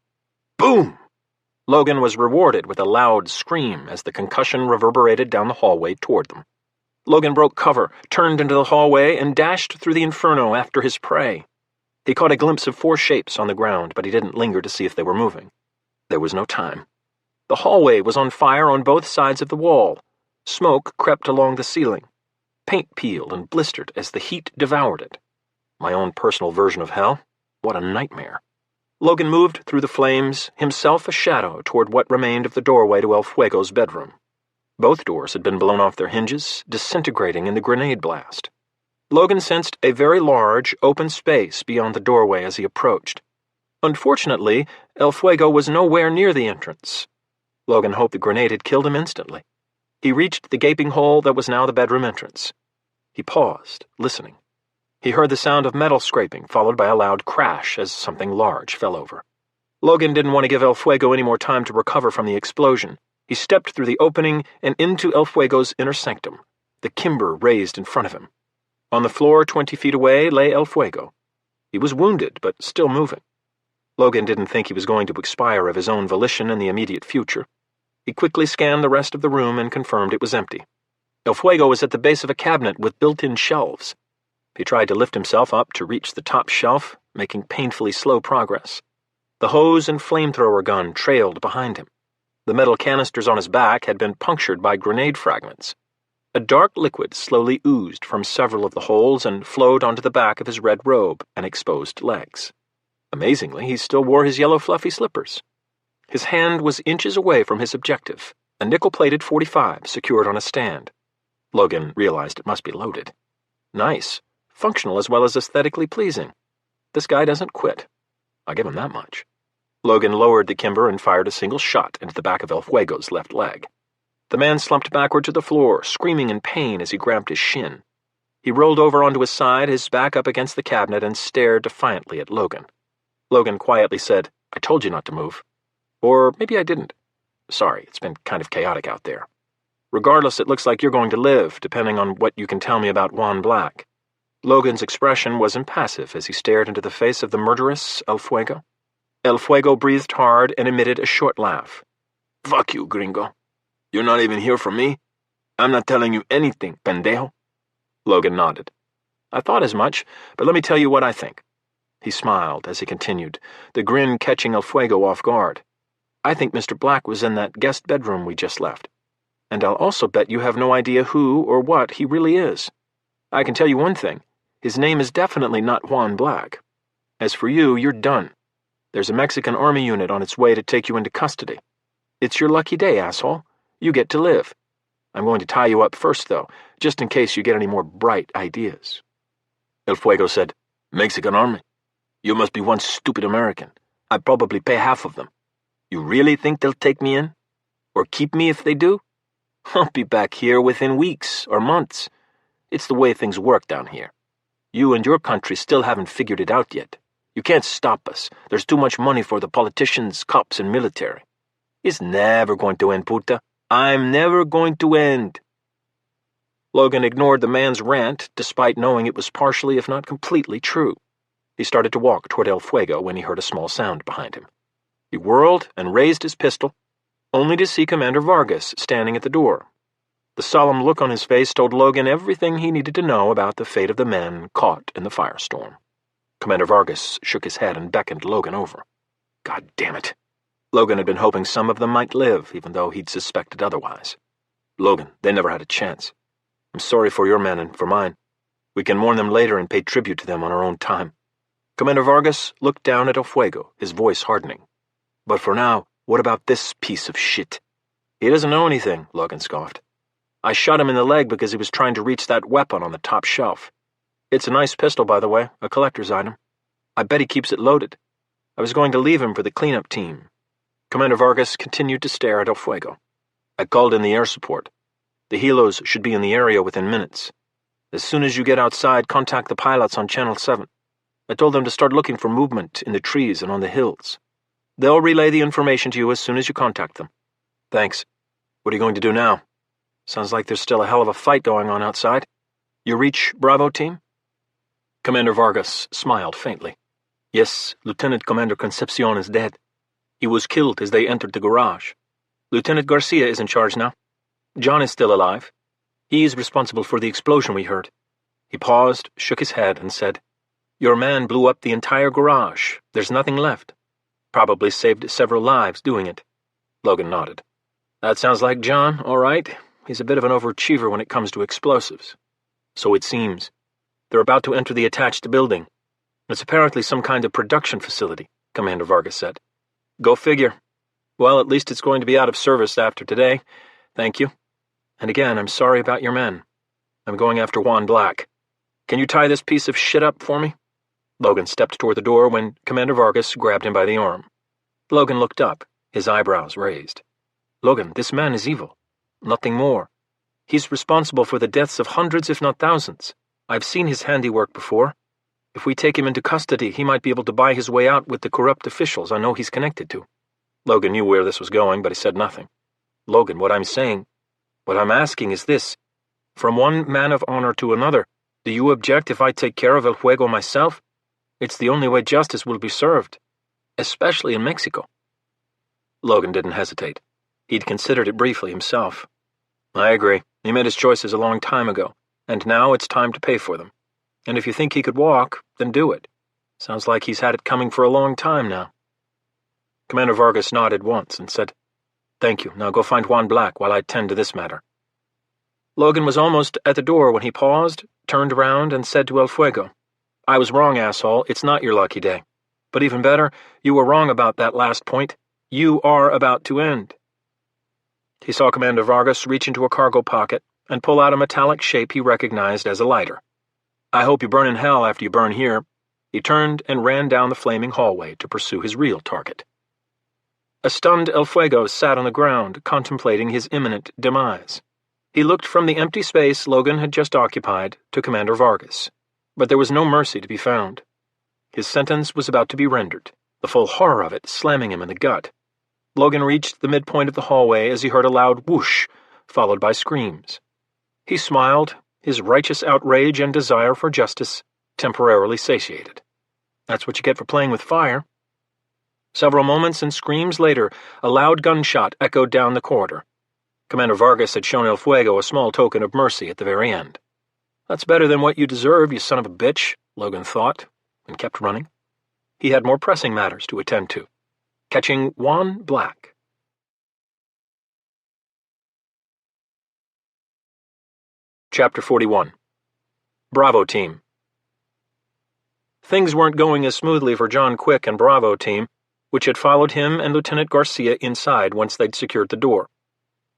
Boom! Logan was rewarded with a loud scream as the concussion reverberated down the hallway toward them. Logan broke cover, turned into the hallway, and dashed through the inferno after his prey. He caught a glimpse of 4 shapes on the ground, but he didn't linger to see if they were moving. There was no time. The hallway was on fire on both sides of the wall. Smoke crept along the ceiling. Paint peeled and blistered as the heat devoured it. My own personal version of hell? What a nightmare. Logan moved through the flames, himself a shadow toward what remained of the doorway to El Fuego's bedroom. Both doors had been blown off their hinges, disintegrating in the grenade blast. Logan sensed a very large, open space beyond the doorway as he approached. Unfortunately, El Fuego was nowhere near the entrance. Logan hoped the grenade had killed him instantly. He reached the gaping hole that was now the bedroom entrance. He paused, listening. He heard the sound of metal scraping, followed by a loud crash as something large fell over. Logan didn't want to give El Fuego any more time to recover from the explosion. He stepped through the opening and into El Fuego's inner sanctum, the Kimber raised in front of him. On the floor 20 feet away lay El Fuego. He was wounded, but still moving. Logan didn't think he was going to expire of his own volition in the immediate future. He quickly scanned the rest of the room and confirmed it was empty. El Fuego was at the base of a cabinet with built-in shelves. He tried to lift himself up to reach the top shelf, making painfully slow progress. The hose and flamethrower gun trailed behind him. The metal canisters on his back had been punctured by grenade fragments. A dark liquid slowly oozed from several of the holes and flowed onto the back of his red robe and exposed legs. Amazingly, he still wore his yellow fluffy slippers. His hand was inches away from his objective, a nickel-plated .45 secured on a stand. Logan realized it must be loaded. Nice, functional as well as aesthetically pleasing. This guy doesn't quit. I'll give him that much. Logan lowered the kimber and fired a single shot into the back of El Fuego's left leg. The man slumped backward to the floor, screaming in pain as he grabbed his shin. He rolled over onto his side, his back up against the cabinet, and stared defiantly at Logan. Logan quietly said, "I told you not to move. Or maybe I didn't. Sorry, it's been kind of chaotic out there. Regardless, it looks like you're going to live, depending on what you can tell me about Juan Black." Logan's expression was impassive as he stared into the face of the murderous El Fuego. El Fuego breathed hard and emitted a short laugh. "Fuck you, gringo. You're not even here for me? I'm not telling you anything, pendejo." Logan nodded. "I thought as much, but let me tell you what I think." He smiled as he continued, the grin catching El Fuego off guard. "I think Mr. Black was in that guest bedroom we just left. And I'll also bet you have no idea who or what he really is. I can tell you one thing. His name is definitely not Juan Black. As for you, you're done. There's a Mexican army unit on its way to take you into custody. It's your lucky day, asshole. You get to live. I'm going to tie you up first, though, just in case you get any more bright ideas." El Fuego said, "Mexican army? You must be one stupid American. I'd probably pay half of them. You really think they'll take me in? Or keep me if they do? I'll be back here within weeks or months. It's the way things work down here. You and your country still haven't figured it out yet. You can't stop us. There's too much money for the politicians, cops, and military. It's never going to end, puta. I'm never going to end." Logan ignored the man's rant, despite knowing it was partially, if not completely, true. He started to walk toward El Fuego when he heard a small sound behind him. He whirled and raised his pistol, only to see Commander Vargas standing at the door. The solemn look on his face told Logan everything he needed to know about the fate of the men caught in the firestorm. Commander Vargas shook his head and beckoned Logan over. God damn it. Logan had been hoping some of them might live, even though he'd suspected otherwise. "Logan, they never had a chance. I'm sorry for your men and for mine. We can mourn them later and pay tribute to them on our own time." Commander Vargas looked down at El Fuego, his voice hardening. "But for now, what about this piece of shit?" "He doesn't know anything," Logan scoffed. "I shot him in the leg because he was trying to reach that weapon on the top shelf. It's a nice pistol, by the way, a collector's item. I bet he keeps it loaded. I was going to leave him for the cleanup team." Commander Vargas continued to stare at El Fuego. "I called in the air support. The helos should be in the area within minutes. As soon as you get outside, contact the pilots on Channel 7. I told them to start looking for movement in the trees and on the hills. They'll relay the information to you as soon as you contact them." "Thanks. What are you going to do now? Sounds like there's still a hell of a fight going on outside. You reach Bravo team?" Commander Vargas smiled faintly. "Yes, Lieutenant Commander Concepcion is dead. He was killed as they entered the garage. Lieutenant Garcia is in charge now. John is still alive. He is responsible for the explosion we heard." He paused, shook his head, and said, "Your man blew up the entire garage. There's nothing left. Probably saved several lives doing it." Logan nodded. "That sounds like John, all right. He's a bit of an overachiever when it comes to explosives." "So it seems. They're about to enter the attached building. It's apparently some kind of production facility," Commander Vargas said. "Go figure. Well, at least it's going to be out of service after today. Thank you. And again, I'm sorry about your men. I'm going after Juan Black. Can you tie this piece of shit up for me?" Logan stepped toward the door when Commander Vargas grabbed him by the arm. Logan looked up, his eyebrows raised. "Logan, this man is evil. Nothing more. He's responsible for the deaths of hundreds, if not thousands. I've seen his handiwork before. If we take him into custody, he might be able to buy his way out with the corrupt officials I know he's connected to." Logan knew where this was going, but he said nothing. "Logan, what I'm asking is this. From one man of honor to another, do you object if I take care of El Fuego myself? It's the only way justice will be served, especially in Mexico." Logan didn't hesitate. He'd considered it briefly himself. "I agree. He made his choices a long time ago, and now it's time to pay for them. And if you think he could walk, then do it. Sounds like he's had it coming for a long time now." Commander Vargas nodded once and said, "Thank you. Now go find Juan Black while I tend to this matter." Logan was almost at the door when he paused, turned around, and said to El Fuego, "I was wrong, asshole. It's not your lucky day. But even better, you were wrong about that last point. You are about to end." He saw Commander Vargas reach into a cargo pocket and pull out a metallic shape he recognized as a lighter. "I hope you burn in hell after you burn here." He turned and ran down the flaming hallway to pursue his real target. A stunned El Fuego sat on the ground, contemplating his imminent demise. He looked from the empty space Logan had just occupied to Commander Vargas, but there was no mercy to be found. His sentence was about to be rendered, the full horror of it slamming him in the gut. Logan reached the midpoint of the hallway as he heard a loud whoosh, followed by screams. He smiled, his righteous outrage and desire for justice temporarily satiated. That's what you get for playing with fire. Several moments and screams later, a loud gunshot echoed down the corridor. Commander Vargas had shown El Fuego a small token of mercy at the very end. "That's better than what you deserve, you son of a bitch," Logan thought, and kept running. He had more pressing matters to attend to. Catching Juan Black. Chapter 41. Bravo Team. Things weren't going as smoothly for John Quick and Bravo Team, which had followed him and Lieutenant Garcia inside once they'd secured the door.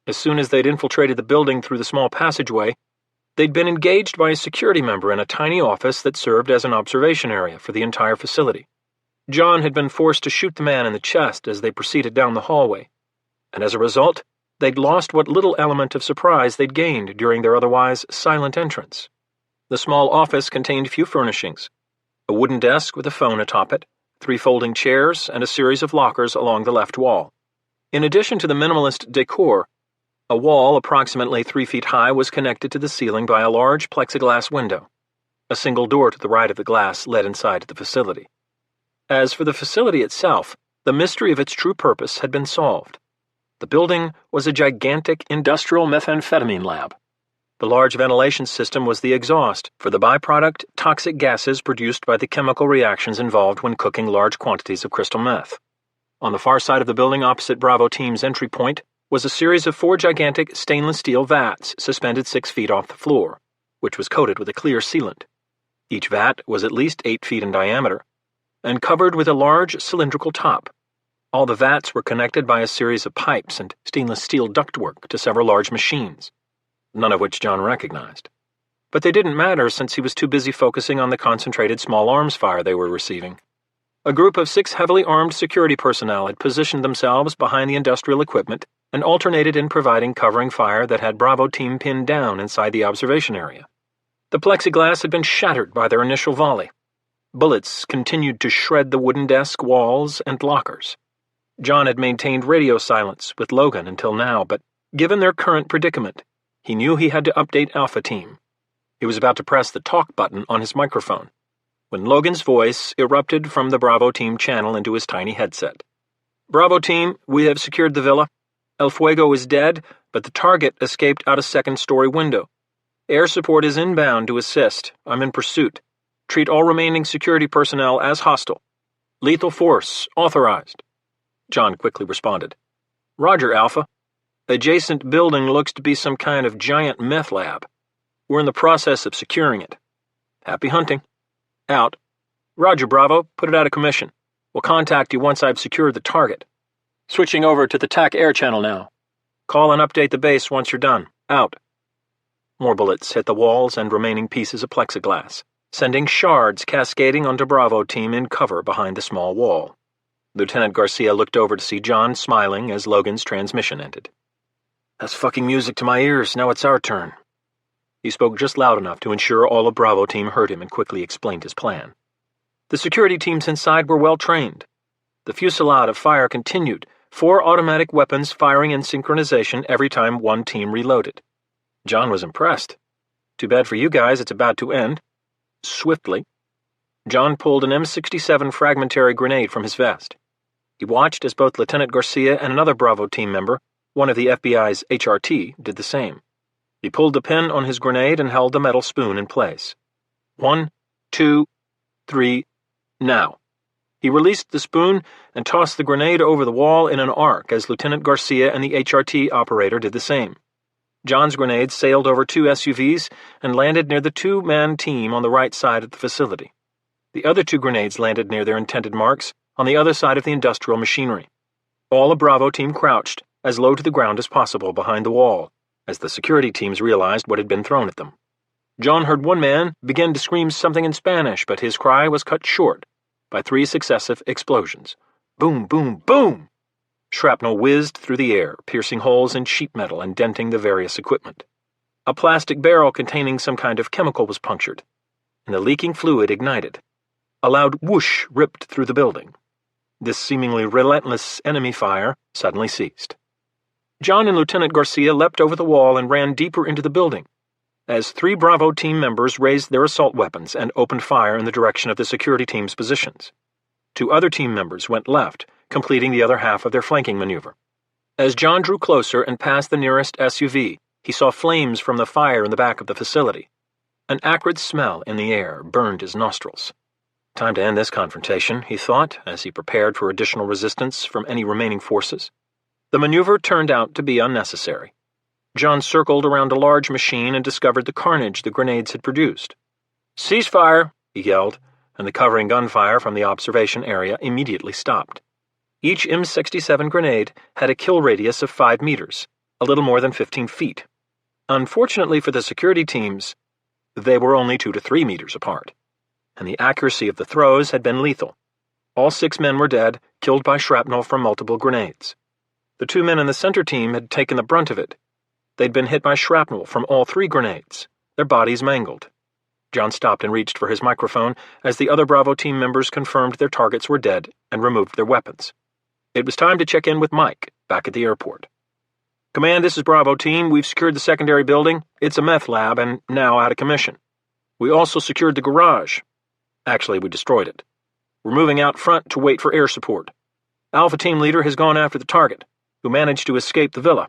As soon as they'd infiltrated the building through the small passageway, they'd been engaged by a security member in a tiny office that served as an observation area for the entire facility. John had been forced to shoot the man in the chest as they proceeded down the hallway, and as a result, they'd lost what little element of surprise they'd gained during their otherwise silent entrance. The small office contained few furnishings: a wooden desk with a phone atop it, 3 folding chairs, and a series of lockers along the left wall. In addition to the minimalist decor, a wall approximately 3 feet high was connected to the ceiling by a large plexiglass window. A single door to the right of the glass led inside the facility. As for the facility itself, the mystery of its true purpose had been solved. The building was a gigantic industrial methamphetamine lab. The large ventilation system was the exhaust for the byproduct toxic gases produced by the chemical reactions involved when cooking large quantities of crystal meth. On the far side of the building opposite Bravo Team's entry point was a series of 4 gigantic stainless steel vats suspended 6 feet off the floor, which was coated with a clear sealant. Each vat was at least 8 feet in diameter and covered with a large cylindrical top. All the vats were connected by a series of pipes and stainless steel ductwork to several large machines, none of which John recognized. But they didn't matter since he was too busy focusing on the concentrated small arms fire they were receiving. A group of 6 heavily armed security personnel had positioned themselves behind the industrial equipment and alternated in providing covering fire that had Bravo Team pinned down inside the observation area. The plexiglass had been shattered by their initial volley. Bullets continued to shred the wooden desk, walls, and lockers. John had maintained radio silence with Logan until now, but given their current predicament, he knew he had to update Alpha Team. He was about to press the talk button on his microphone when Logan's voice erupted from the Bravo Team channel into his tiny headset. "Bravo Team, we have secured the villa. El Fuego is dead, but the target escaped out a second-story window. Air support is inbound to assist. I'm in pursuit. Treat all remaining security personnel as hostile. Lethal force authorized." John quickly responded, "Roger, Alpha. Adjacent building looks to be some kind of giant meth lab. We're in the process of securing it. Happy hunting. Out. Roger, Bravo. Put it out of commission. We'll contact you once I've secured the target. Switching over to the TAC air channel now. Call and update the base once you're done. Out." More bullets hit the walls and remaining pieces of plexiglass, sending shards cascading onto Bravo Team in cover behind the small wall. Lieutenant Garcia looked over to see John smiling as Logan's transmission ended. "That's fucking music to my ears. Now it's our turn." He spoke just loud enough to ensure all of Bravo Team heard him and quickly explained his plan. The security teams inside were well trained. The fusillade of fire continued, 4 automatic weapons firing in synchronization every time one team reloaded. John was impressed. "Too bad for you guys, it's about to end." Swiftly, John pulled an M67 fragmentary grenade from his vest. He watched as both Lieutenant Garcia and another Bravo Team member, one of the FBI's HRT, did the same. He pulled the pin on his grenade and held the metal spoon in place. 1, 2, 3, now. He released the spoon and tossed the grenade over the wall in an arc as Lieutenant Garcia and the HRT operator did the same. John's grenade sailed over 2 SUVs and landed near the 2-man team on the right side of the facility. The other 2 grenades landed near their intended marks on the other side of the industrial machinery. All of Bravo team crouched, as low to the ground as possible behind the wall, as the security teams realized what had been thrown at them. John heard one man begin to scream something in Spanish, but his cry was cut short by 3 successive explosions. Boom, boom, boom! Shrapnel whizzed through the air, piercing holes in sheet metal and denting the various equipment. A plastic barrel containing some kind of chemical was punctured, and the leaking fluid ignited. A loud whoosh ripped through the building. This seemingly relentless enemy fire suddenly ceased. John and Lieutenant Garcia leapt over the wall and ran deeper into the building, as 3 Bravo team members raised their assault weapons and opened fire in the direction of the security team's positions. 2 other team members went left, completing the other half of their flanking maneuver. As John drew closer and passed the nearest SUV, he saw flames from the fire in the back of the facility. An acrid smell in the air burned his nostrils. Time to end this confrontation, he thought, as he prepared for additional resistance from any remaining forces. The maneuver turned out to be unnecessary. John circled around a large machine and discovered the carnage the grenades had produced. "Ceasefire!" he yelled, and the covering gunfire from the observation area immediately stopped. Each M67 grenade had a kill radius of 5 meters, a little more than 15 feet. Unfortunately for the security teams, they were only 2 to 3 meters apart, and the accuracy of the throws had been lethal. All 6 men were dead, killed by shrapnel from multiple grenades. The 2 men in the center team had taken the brunt of it. They'd been hit by shrapnel from all 3 grenades, their bodies mangled. John stopped and reached for his microphone as the other Bravo team members confirmed their targets were dead and removed their weapons. It was time to check in with Mike, back at the airport. "Command, this is Bravo team. We've secured the secondary building. It's a meth lab and now out of commission. We also secured the garage. Actually, we destroyed it. We're moving out front to wait for air support. Alpha team leader has gone after the target, who managed to escape the villa.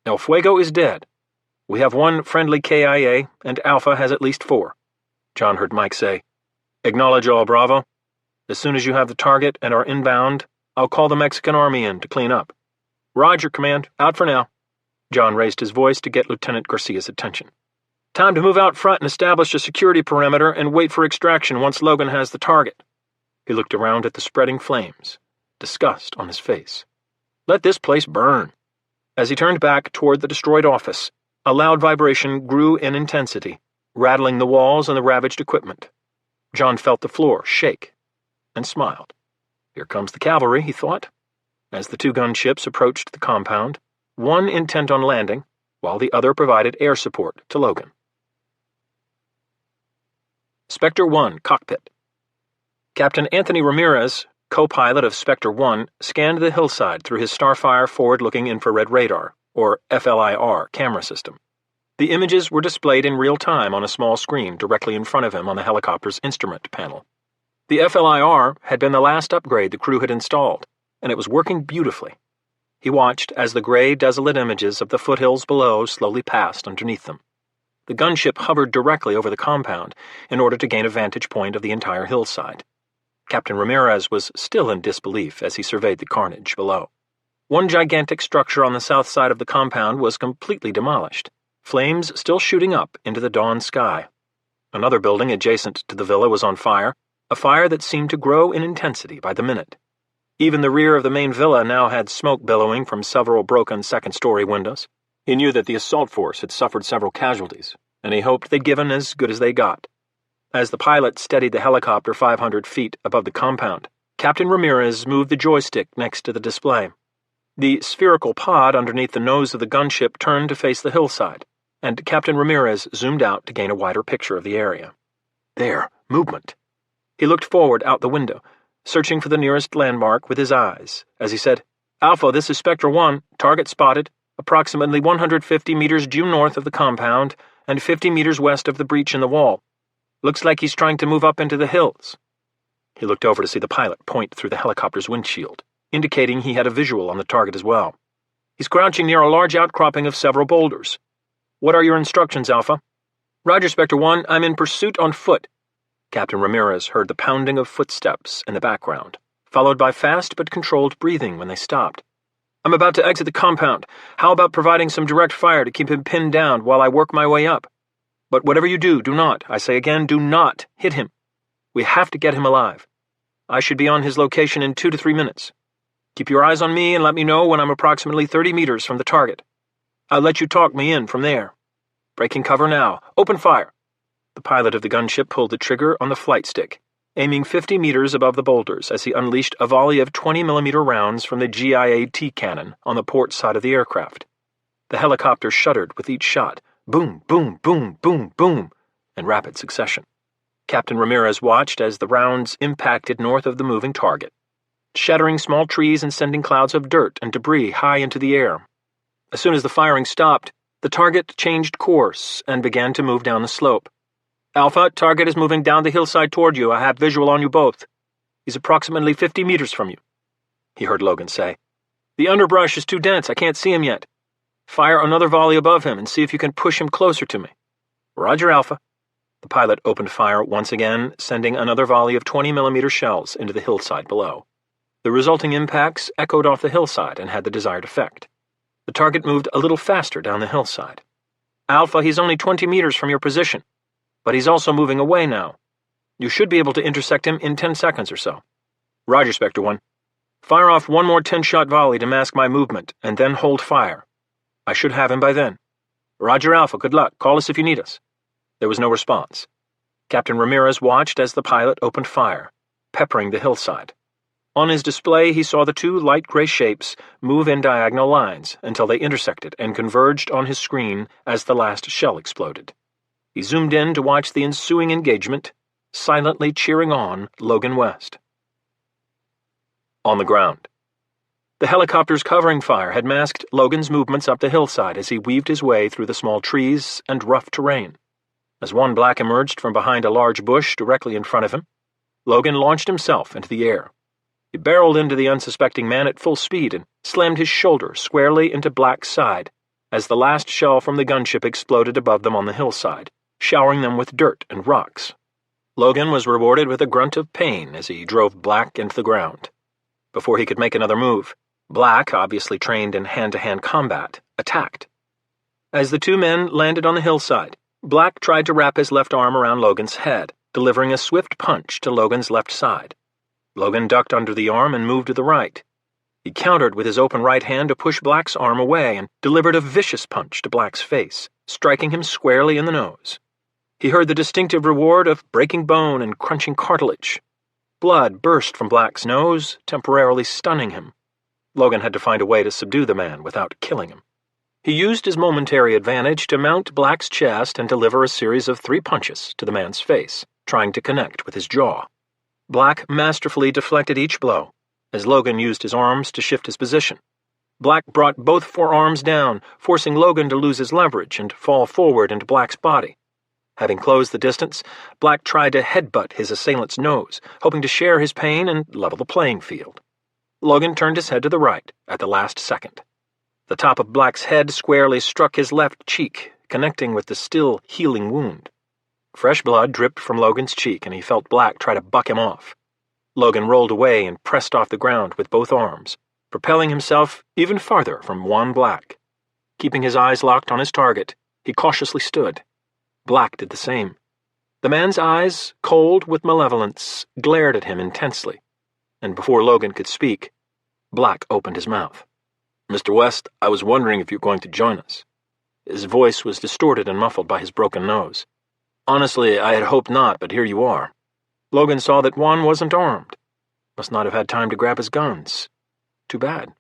El Fuego is dead. We have 1 friendly KIA, and Alpha has at least 4. John heard Mike say, "Acknowledge all, Bravo. As soon as you have the target and are inbound, I'll call the Mexican army in to clean up." "Roger, Command. Out for now." John raised his voice to get Lieutenant Garcia's attention. "Time to move out front and establish a security perimeter and wait for extraction once Logan has the target." He looked around at the spreading flames, disgust on his face. "Let this place burn." As he turned back toward the destroyed office, a loud vibration grew in intensity, rattling the walls and the ravaged equipment. John felt the floor shake and smiled. Here comes the cavalry, he thought, as the 2 gunships approached the compound, one intent on landing, while the other provided air support to Logan. Spectre 1, Cockpit. Captain Anthony Ramirez, co-pilot of Spectre 1, scanned the hillside through his Starfire forward-looking infrared radar, or FLIR, camera system. The images were displayed in real time on a small screen directly in front of him on the helicopter's instrument panel. The FLIR had been the last upgrade the crew had installed, and it was working beautifully. He watched as the gray, desolate images of the foothills below slowly passed underneath them. The gunship hovered directly over the compound in order to gain a vantage point of the entire hillside. Captain Ramirez was still in disbelief as he surveyed the carnage below. One gigantic structure on the south side of the compound was completely demolished, flames still shooting up into the dawn sky. Another building adjacent to the villa was on fire, a fire that seemed to grow in intensity by the minute. Even the rear of the main villa now had smoke billowing from several broken second-story windows. He knew that the assault force had suffered several casualties, and he hoped they'd given as good as they got. As the pilot steadied the helicopter 500 feet above the compound, Captain Ramirez moved the joystick next to the display. The spherical pod underneath the nose of the gunship turned to face the hillside, and Captain Ramirez zoomed out to gain a wider picture of the area. There, movement. He looked forward out the window, searching for the nearest landmark with his eyes, as he said, "Alpha, this is Spectre 1, target spotted, approximately 150 meters due north of the compound and 50 meters west of the breach in the wall. Looks like he's trying to move up into the hills." He looked over to see the pilot point through the helicopter's windshield, indicating he had a visual on the target as well. "He's crouching near a large outcropping of several boulders. What are your instructions, Alpha?" "Roger, Spectre 1, I'm in pursuit on foot. Captain Ramirez heard the pounding of footsteps in the background, followed by fast but controlled breathing when they stopped. "I'm about to exit the compound. How about providing some direct fire to keep him pinned down while I work my way up? But whatever you do, do not, I say again, do not hit him. We have to get him alive. I should be on his location in 2 to 3 minutes. Keep your eyes on me and let me know when I'm approximately 30 meters from the target. I'll let you talk me in from there. Breaking cover now. Open fire." The pilot of the gunship pulled the trigger on the flight stick, aiming 50 meters above the boulders as he unleashed a volley of 20mm rounds from the GIAT cannon on the port side of the aircraft. The helicopter shuddered with each shot. Boom, boom, boom, boom, boom, in rapid succession. Captain Ramirez watched as the rounds impacted north of the moving target, shattering small trees and sending clouds of dirt and debris high into the air. As soon as the firing stopped, the target changed course and began to move down the slope. "Alpha, target is moving down the hillside toward you. I have visual on you both. He's approximately 50 meters from you," he heard Logan say. "The underbrush is too dense. I can't see him yet. Fire another volley above him and see if you can push him closer to me." "Roger, Alpha." The pilot opened fire once again, sending another volley of 20mm shells into the hillside below. The resulting impacts echoed off the hillside and had the desired effect. The target moved a little faster down the hillside. "Alpha, he's only 20 meters from your position, but he's also moving away now. You should be able to intersect him in 10 seconds or so." "Roger, Spectre 1. Fire off one more 10-shot volley to mask my movement, and then hold fire. I should have him by then." "Roger, Alpha. Good luck. Call us if you need us." There was no response. Captain Ramirez watched as the pilot opened fire, peppering the hillside. On his display, he saw the two light gray shapes move in diagonal lines until they intersected and converged on his screen as the last shell exploded. He zoomed in to watch the ensuing engagement, silently cheering on Logan West. On the ground. The helicopter's covering fire had masked Logan's movements up the hillside as he weaved his way through the small trees and rough terrain. As one black emerged from behind a large bush directly in front of him, Logan launched himself into the air. He barreled into the unsuspecting man at full speed and slammed his shoulder squarely into Black's side as the last shell from the gunship exploded above them on the hillside, showering them with dirt and rocks. Logan was rewarded with a grunt of pain as he drove Black into the ground. Before he could make another move, Black, obviously trained in hand-to-hand combat, attacked. As the two men landed on the hillside, Black tried to wrap his left arm around Logan's head, delivering a swift punch to Logan's left side. Logan ducked under the arm and moved to the right. He countered with his open right hand to push Black's arm away and delivered a vicious punch to Black's face, striking him squarely in the nose. He heard the distinctive reward of breaking bone and crunching cartilage. Blood burst from Black's nose, temporarily stunning him. Logan had to find a way to subdue the man without killing him. He used his momentary advantage to mount Black's chest and deliver a series of 3 punches to the man's face, trying to connect with his jaw. Black masterfully deflected each blow, as Logan used his arms to shift his position. Black brought both forearms down, forcing Logan to lose his leverage and fall forward into Black's body. Having closed the distance, Black tried to headbutt his assailant's nose, hoping to share his pain and level the playing field. Logan turned his head to the right at the last second. The top of Black's head squarely struck his left cheek, connecting with the still healing wound. Fresh blood dripped from Logan's cheek, and he felt Black try to buck him off. Logan rolled away and pressed off the ground with both arms, propelling himself even farther from Juan Black. Keeping his eyes locked on his target, he cautiously stood. Black did the same. The man's eyes, cold with malevolence, glared at him intensely, and before Logan could speak, Black opened his mouth. "Mr. West, I was wondering if you're going to join us." His voice was distorted and muffled by his broken nose. "Honestly, I had hoped not, but here you are." Logan saw that Juan wasn't armed. Must not have had time to grab his guns. Too bad.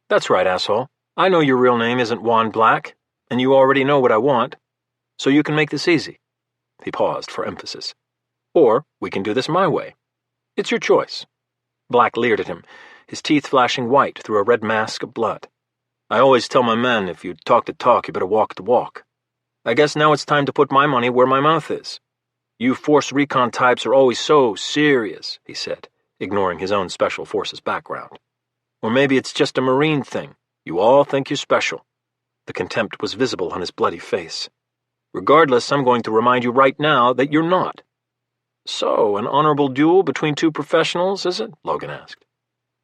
"That's right, asshole. I know your real name isn't Juan Black, and you already know what I want, so you can make this easy." He paused for emphasis. "Or we can do this my way. It's your choice." Black leered at him, his teeth flashing white through a red mask of blood. "I always tell my men, if you talk the talk, you better walk the walk. I guess now it's time to put my money where my mouth is. You Force Recon types are always so serious," he said, ignoring his own Special Forces background. "Or maybe it's just a Marine thing. You all think you're special." The contempt was visible on his bloody face. "Regardless, I'm going to remind you right now that you're not." So, an honorable duel between two professionals, is it? Logan asked.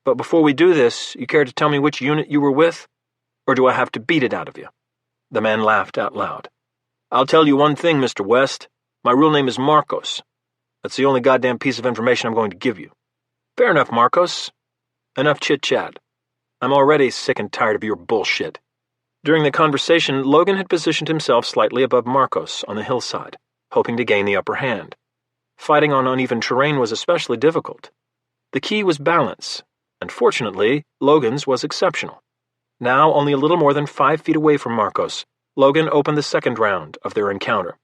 But before we do this, you care to tell me which unit you were with? Or do I have to beat it out of you? The man laughed out loud. I'll tell you one thing, Mr. West. My real name is Marcos. That's the only goddamn piece of information I'm going to give you. Fair enough, Marcos. Enough chit-chat. I'm already sick and tired of your bullshit. During the conversation, Logan had positioned himself slightly above Marcos on the hillside, hoping to gain the upper hand. Fighting on uneven terrain was especially difficult. The key was balance, and fortunately, Logan's was exceptional. Now only a little more than 5 feet away from Marcos, Logan opened the second round of their encounter.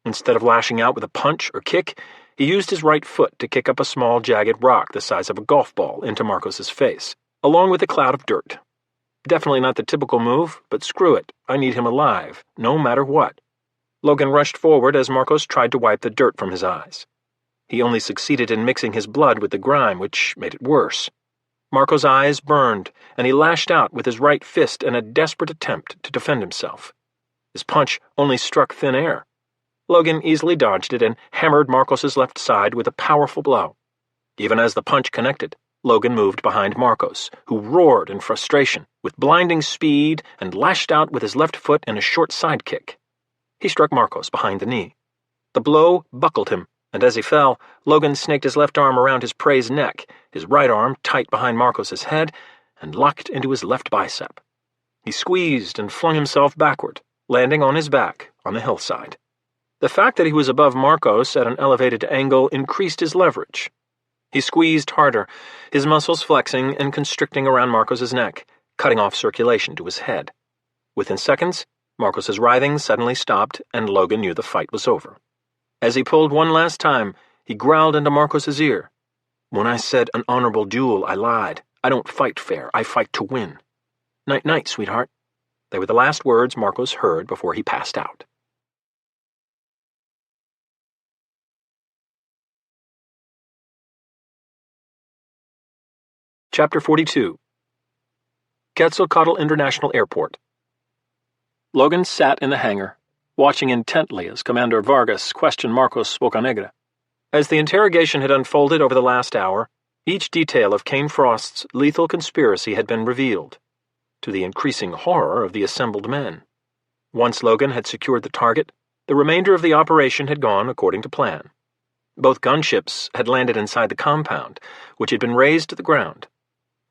Instead of lashing out with a punch or kick, he used his right foot to kick up a small, jagged rock the size of a golf ball into Marcos's face, along with a cloud of dirt. Definitely not the typical move, but screw it, I need him alive, no matter what. Logan rushed forward as Marcos tried to wipe the dirt from his eyes. He only succeeded in mixing his blood with the grime, which made it worse. Marcos' eyes burned, and he lashed out with his right fist in a desperate attempt to defend himself. His punch only struck thin air. Logan easily dodged it and hammered Marcos' left side with a powerful blow. Even as the punch connected, Logan moved behind Marcos, who roared in frustration, with blinding speed, and lashed out with his left foot in a short sidekick. He struck Marcos behind the knee. The blow buckled him, and as he fell, Logan snaked his left arm around his prey's neck, his right arm tight behind Marcos' head, and locked into his left bicep. He squeezed and flung himself backward, landing on his back on the hillside. The fact that he was above Marcos at an elevated angle increased his leverage. He squeezed harder, his muscles flexing and constricting around Marcos' neck, cutting off circulation to his head. Within seconds, Marcos' writhing suddenly stopped, and Logan knew the fight was over. As he pulled one last time, he growled into Marcos' ear. When I said an honorable duel, I lied. I don't fight fair, I fight to win. Night-night, sweetheart. They were the last words Marcos heard before he passed out. Chapter 42. Quetzalcoatl International Airport. Logan sat in the hangar, watching intently as Commander Vargas questioned Marcos Bocanegra. As the interrogation had unfolded over the last hour, each detail of Kane Frost's lethal conspiracy had been revealed, to the increasing horror of the assembled men. Once Logan had secured the target, the remainder of the operation had gone according to plan. Both gunships had landed inside the compound, which had been razed to the ground.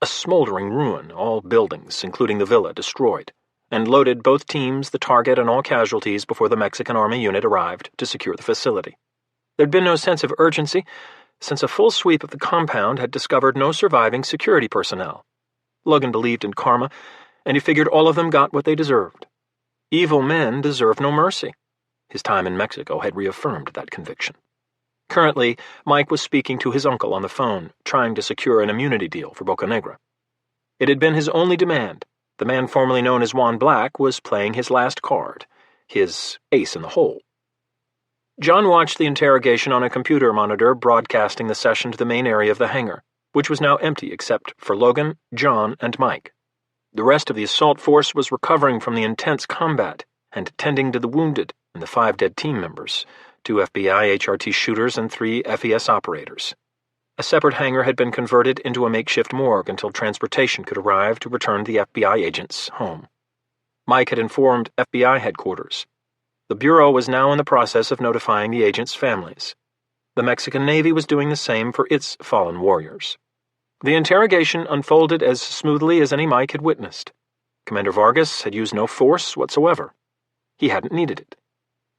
A smoldering ruin, all buildings, including the villa, destroyed, and loaded both teams, the target, and all casualties before the Mexican Army unit arrived to secure the facility. There'd been no sense of urgency, since a full sweep of the compound had discovered no surviving security personnel. Logan believed in karma, and he figured all of them got what they deserved. Evil men deserve no mercy. His time in Mexico had reaffirmed that conviction. Currently, Mike was speaking to his uncle on the phone, trying to secure an immunity deal for Bocanegra. It had been his only demand. The man formerly known as Juan Black was playing his last card, his ace in the hole. John watched the interrogation on a computer monitor broadcasting the session to the main area of the hangar, which was now empty except for Logan, John, and Mike. The rest of the assault force was recovering from the intense combat and tending to the wounded and the 5 dead team members, 2 FBI HRT shooters and 3 FES operators. A separate hangar had been converted into a makeshift morgue until transportation could arrive to return the FBI agents home. Mike had informed FBI headquarters. The Bureau was now in the process of notifying the agents' families. The Mexican Navy was doing the same for its fallen warriors. The interrogation unfolded as smoothly as any Mike had witnessed. Commander Vargas had used no force whatsoever. He hadn't needed it.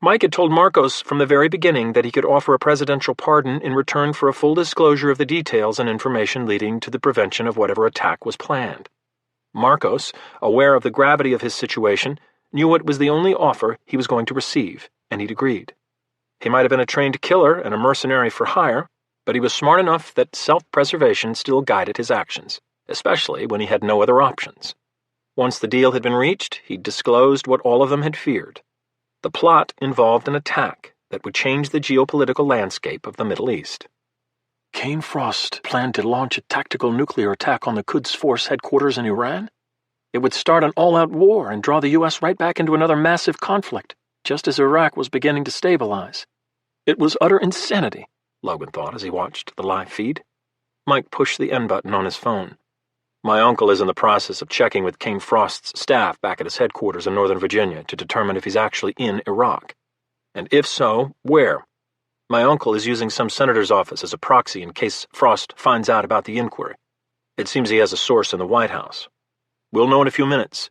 Mike had told Marcos from the very beginning that he could offer a presidential pardon in return for a full disclosure of the details and information leading to the prevention of whatever attack was planned. Marcos, aware of the gravity of his situation, knew it was the only offer he was going to receive, and he'd agreed. He might have been a trained killer and a mercenary for hire, but he was smart enough that self-preservation still guided his actions, especially when he had no other options. Once the deal had been reached, he'd disclosed what all of them had feared. The plot involved an attack that would change the geopolitical landscape of the Middle East. Kane Frost planned to launch a tactical nuclear attack on the Quds Force headquarters in Iran? It would start an all-out war and draw the U.S. right back into another massive conflict, just as Iraq was beginning to stabilize. It was utter insanity, Logan thought as he watched the live feed. Mike pushed the end button on his phone. My uncle is in the process of checking with Kane Frost's staff back at his headquarters in Northern Virginia to determine if he's actually in Iraq. And if so, where? My uncle is using some senator's office as a proxy in case Frost finds out about the inquiry. It seems he has a source in the White House. We'll know in a few minutes.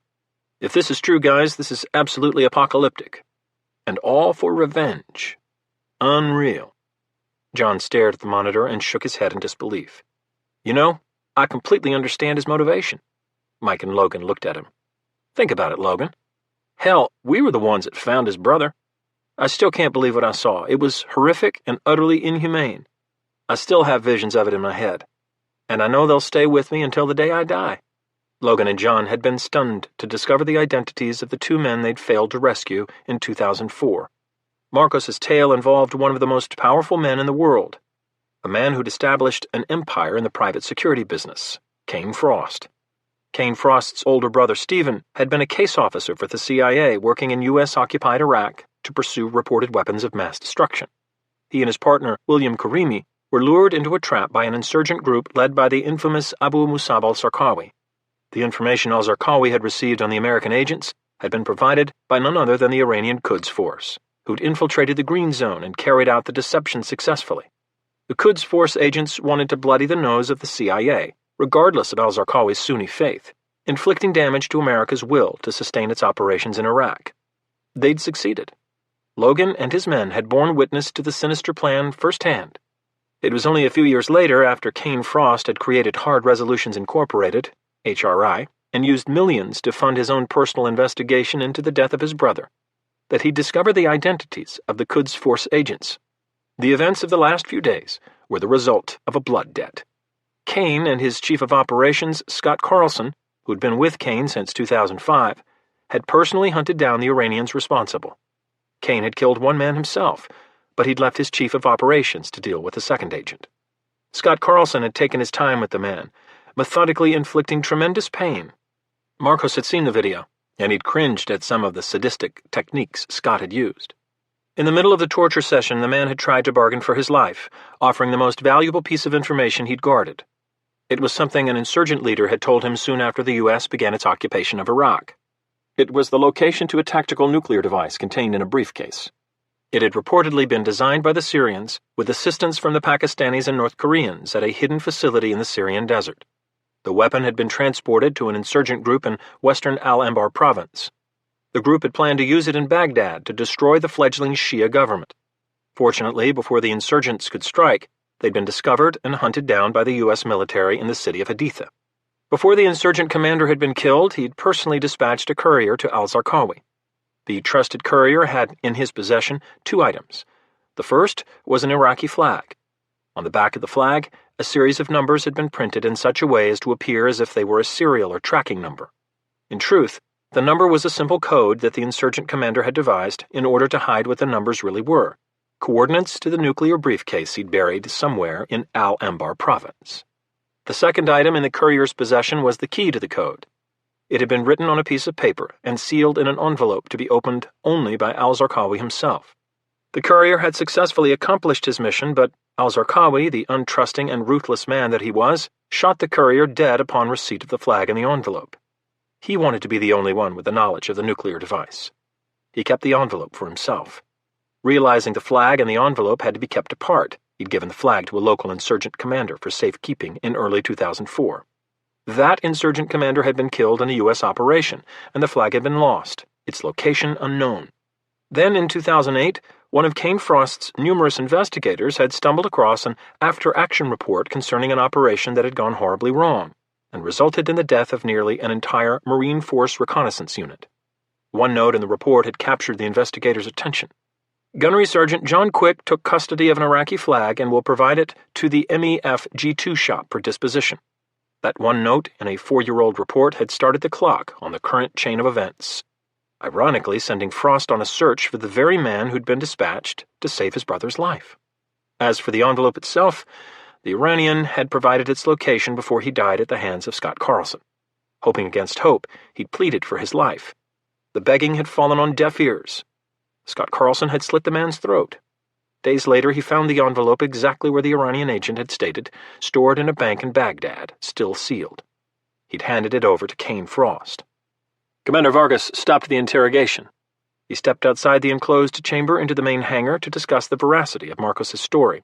If this is true, guys, this is absolutely apocalyptic. And all for revenge. Unreal. John stared at the monitor and shook his head in disbelief. You know, I completely understand his motivation. Mike and Logan looked at him. Think about it, Logan. Hell, we were the ones that found his brother. I still can't believe what I saw. It was horrific and utterly inhumane. I still have visions of it in my head. And I know they'll stay with me until the day I die. Logan and John had been stunned to discover the identities of the two men they'd failed to rescue in 2004. Marcos's tale involved one of the most powerful men in the world, a man who'd established an empire in the private security business, Kane Frost. Kane Frost's older brother Stephen had been a case officer for the CIA working in U.S.-occupied Iraq to pursue reported weapons of mass destruction. He and his partner, William Karimi, were lured into a trap by an insurgent group led by the infamous Abu Musab al-Zarqawi. The information al-Zarqawi had received on the American agents had been provided by none other than the Iranian Quds Force, who'd infiltrated the Green Zone and carried out the deception successfully. The Quds Force agents wanted to bloody the nose of the CIA, regardless of al-Zarqawi's Sunni faith, inflicting damage to America's will to sustain its operations in Iraq. They'd succeeded. Logan and his men had borne witness to the sinister plan firsthand. It was only a few years later, after Kane Frost had created Hard Resolutions Incorporated, HRI, and used millions to fund his own personal investigation into the death of his brother, that he discovered the identities of the Quds Force agents. The events of the last few days were the result of a blood debt. Kane and his chief of operations, Scott Carlson, who'd been with Kane since 2005, had personally hunted down the Iranians responsible. Kane had killed one man himself, but he'd left his chief of operations to deal with the second agent. Scott Carlson had taken his time with the man, methodically inflicting tremendous pain. Marcos had seen the video, and he'd cringed at some of the sadistic techniques Scott had used. In the middle of the torture session, the man had tried to bargain for his life, offering the most valuable piece of information he'd guarded. It was something an insurgent leader had told him soon after the U.S. began its occupation of Iraq. It was the location to a tactical nuclear device contained in a briefcase. It had reportedly been designed by the Syrians with assistance from the Pakistanis and North Koreans at a hidden facility in the Syrian desert. The weapon had been transported to an insurgent group in western Al-Anbar province. The group had planned to use it in Baghdad to destroy the fledgling Shia government. Fortunately, before the insurgents could strike, they'd been discovered and hunted down by the U.S. military in the city of Haditha. Before the insurgent commander had been killed, he'd personally dispatched a courier to al-Zarqawi. The trusted courier had in his possession two items. The first was an Iraqi flag. On the back of the flag, a series of numbers had been printed in such a way as to appear as if they were a serial or tracking number. In truth, the number was a simple code that the insurgent commander had devised in order to hide what the numbers really were, coordinates to the nuclear briefcase he'd buried somewhere in Al-Anbar province. The second item in the courier's possession was the key to the code. It had been written on a piece of paper and sealed in an envelope to be opened only by al-Zarqawi himself. The courier had successfully accomplished his mission, but al-Zarqawi, the untrusting and ruthless man that he was, shot the courier dead upon receipt of the flag in the envelope. He wanted to be the only one with the knowledge of the nuclear device. He kept the envelope for himself. Realizing the flag and the envelope had to be kept apart, he'd given the flag to a local insurgent commander for safekeeping in early 2004. That insurgent commander had been killed in a U.S. operation, and the flag had been lost, its location unknown. Then, in 2008, one of Kane Frost's numerous investigators had stumbled across an after-action report concerning an operation that had gone horribly wrong, and resulted in the death of nearly an entire Marine Force reconnaissance unit. One note in the report had captured the investigators' attention. Gunnery Sergeant John Quick took custody of an Iraqi flag and will provide it to the MEF G2 shop for disposition. That one note in a 4-year-old report had started the clock on the current chain of events, ironically sending Frost on a search for the very man who'd been dispatched to save his brother's life. As for the envelope itself, the Iranian had provided its location before he died at the hands of Scott Carlson. Hoping against hope, he'd pleaded for his life. The begging had fallen on deaf ears. Scott Carlson had slit the man's throat. Days later, he found the envelope exactly where the Iranian agent had stated, stored in a bank in Baghdad, still sealed. He'd handed it over to Kane Frost. Commander Vargas stopped the interrogation. He stepped outside the enclosed chamber into the main hangar to discuss the veracity of Marcos's story.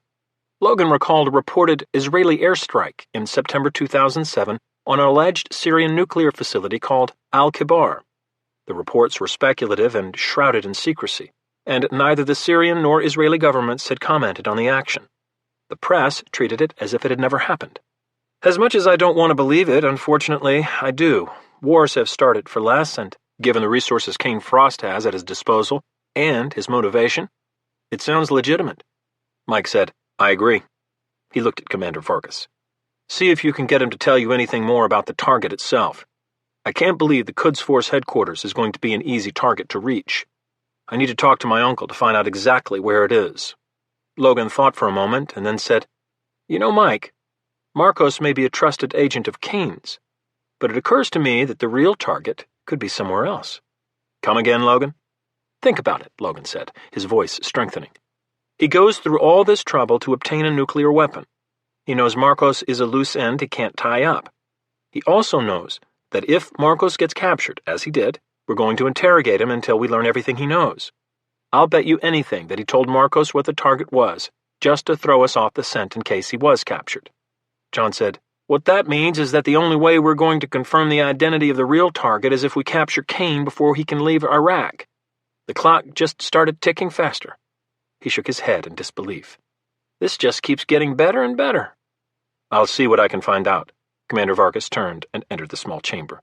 Logan recalled a reported Israeli airstrike in September 2007 on an alleged Syrian nuclear facility called Al-Kibar. The reports were speculative and shrouded in secrecy, and neither the Syrian nor Israeli governments had commented on the action. The press treated it as if it had never happened. As much as I don't want to believe it, unfortunately, I do. Wars have started for less, and given the resources Kane Frost has at his disposal, and his motivation, it sounds legitimate. Mike said, I agree. He looked at Commander Vargas. See if you can get him to tell you anything more about the target itself. I can't believe the Quds Force headquarters is going to be an easy target to reach. I need to talk to my uncle to find out exactly where it is. Logan thought for a moment and then said, You know, Mike, Marcos may be a trusted agent of Kane's, but it occurs to me that the real target could be somewhere else. Come again, Logan? Think about it, Logan said, his voice strengthening. He goes through all this trouble to obtain a nuclear weapon. He knows Marcos is a loose end he can't tie up. He also knows that if Marcos gets captured, as he did, we're going to interrogate him until we learn everything he knows. I'll bet you anything that he told Marcos what the target was, just to throw us off the scent in case he was captured. John said, What that means is that the only way we're going to confirm the identity of the real target is if we capture Kane before he can leave Iraq. The clock just started ticking faster. He shook his head in disbelief. This just keeps getting better and better. I'll see what I can find out. Commander Vargas turned and entered the small chamber.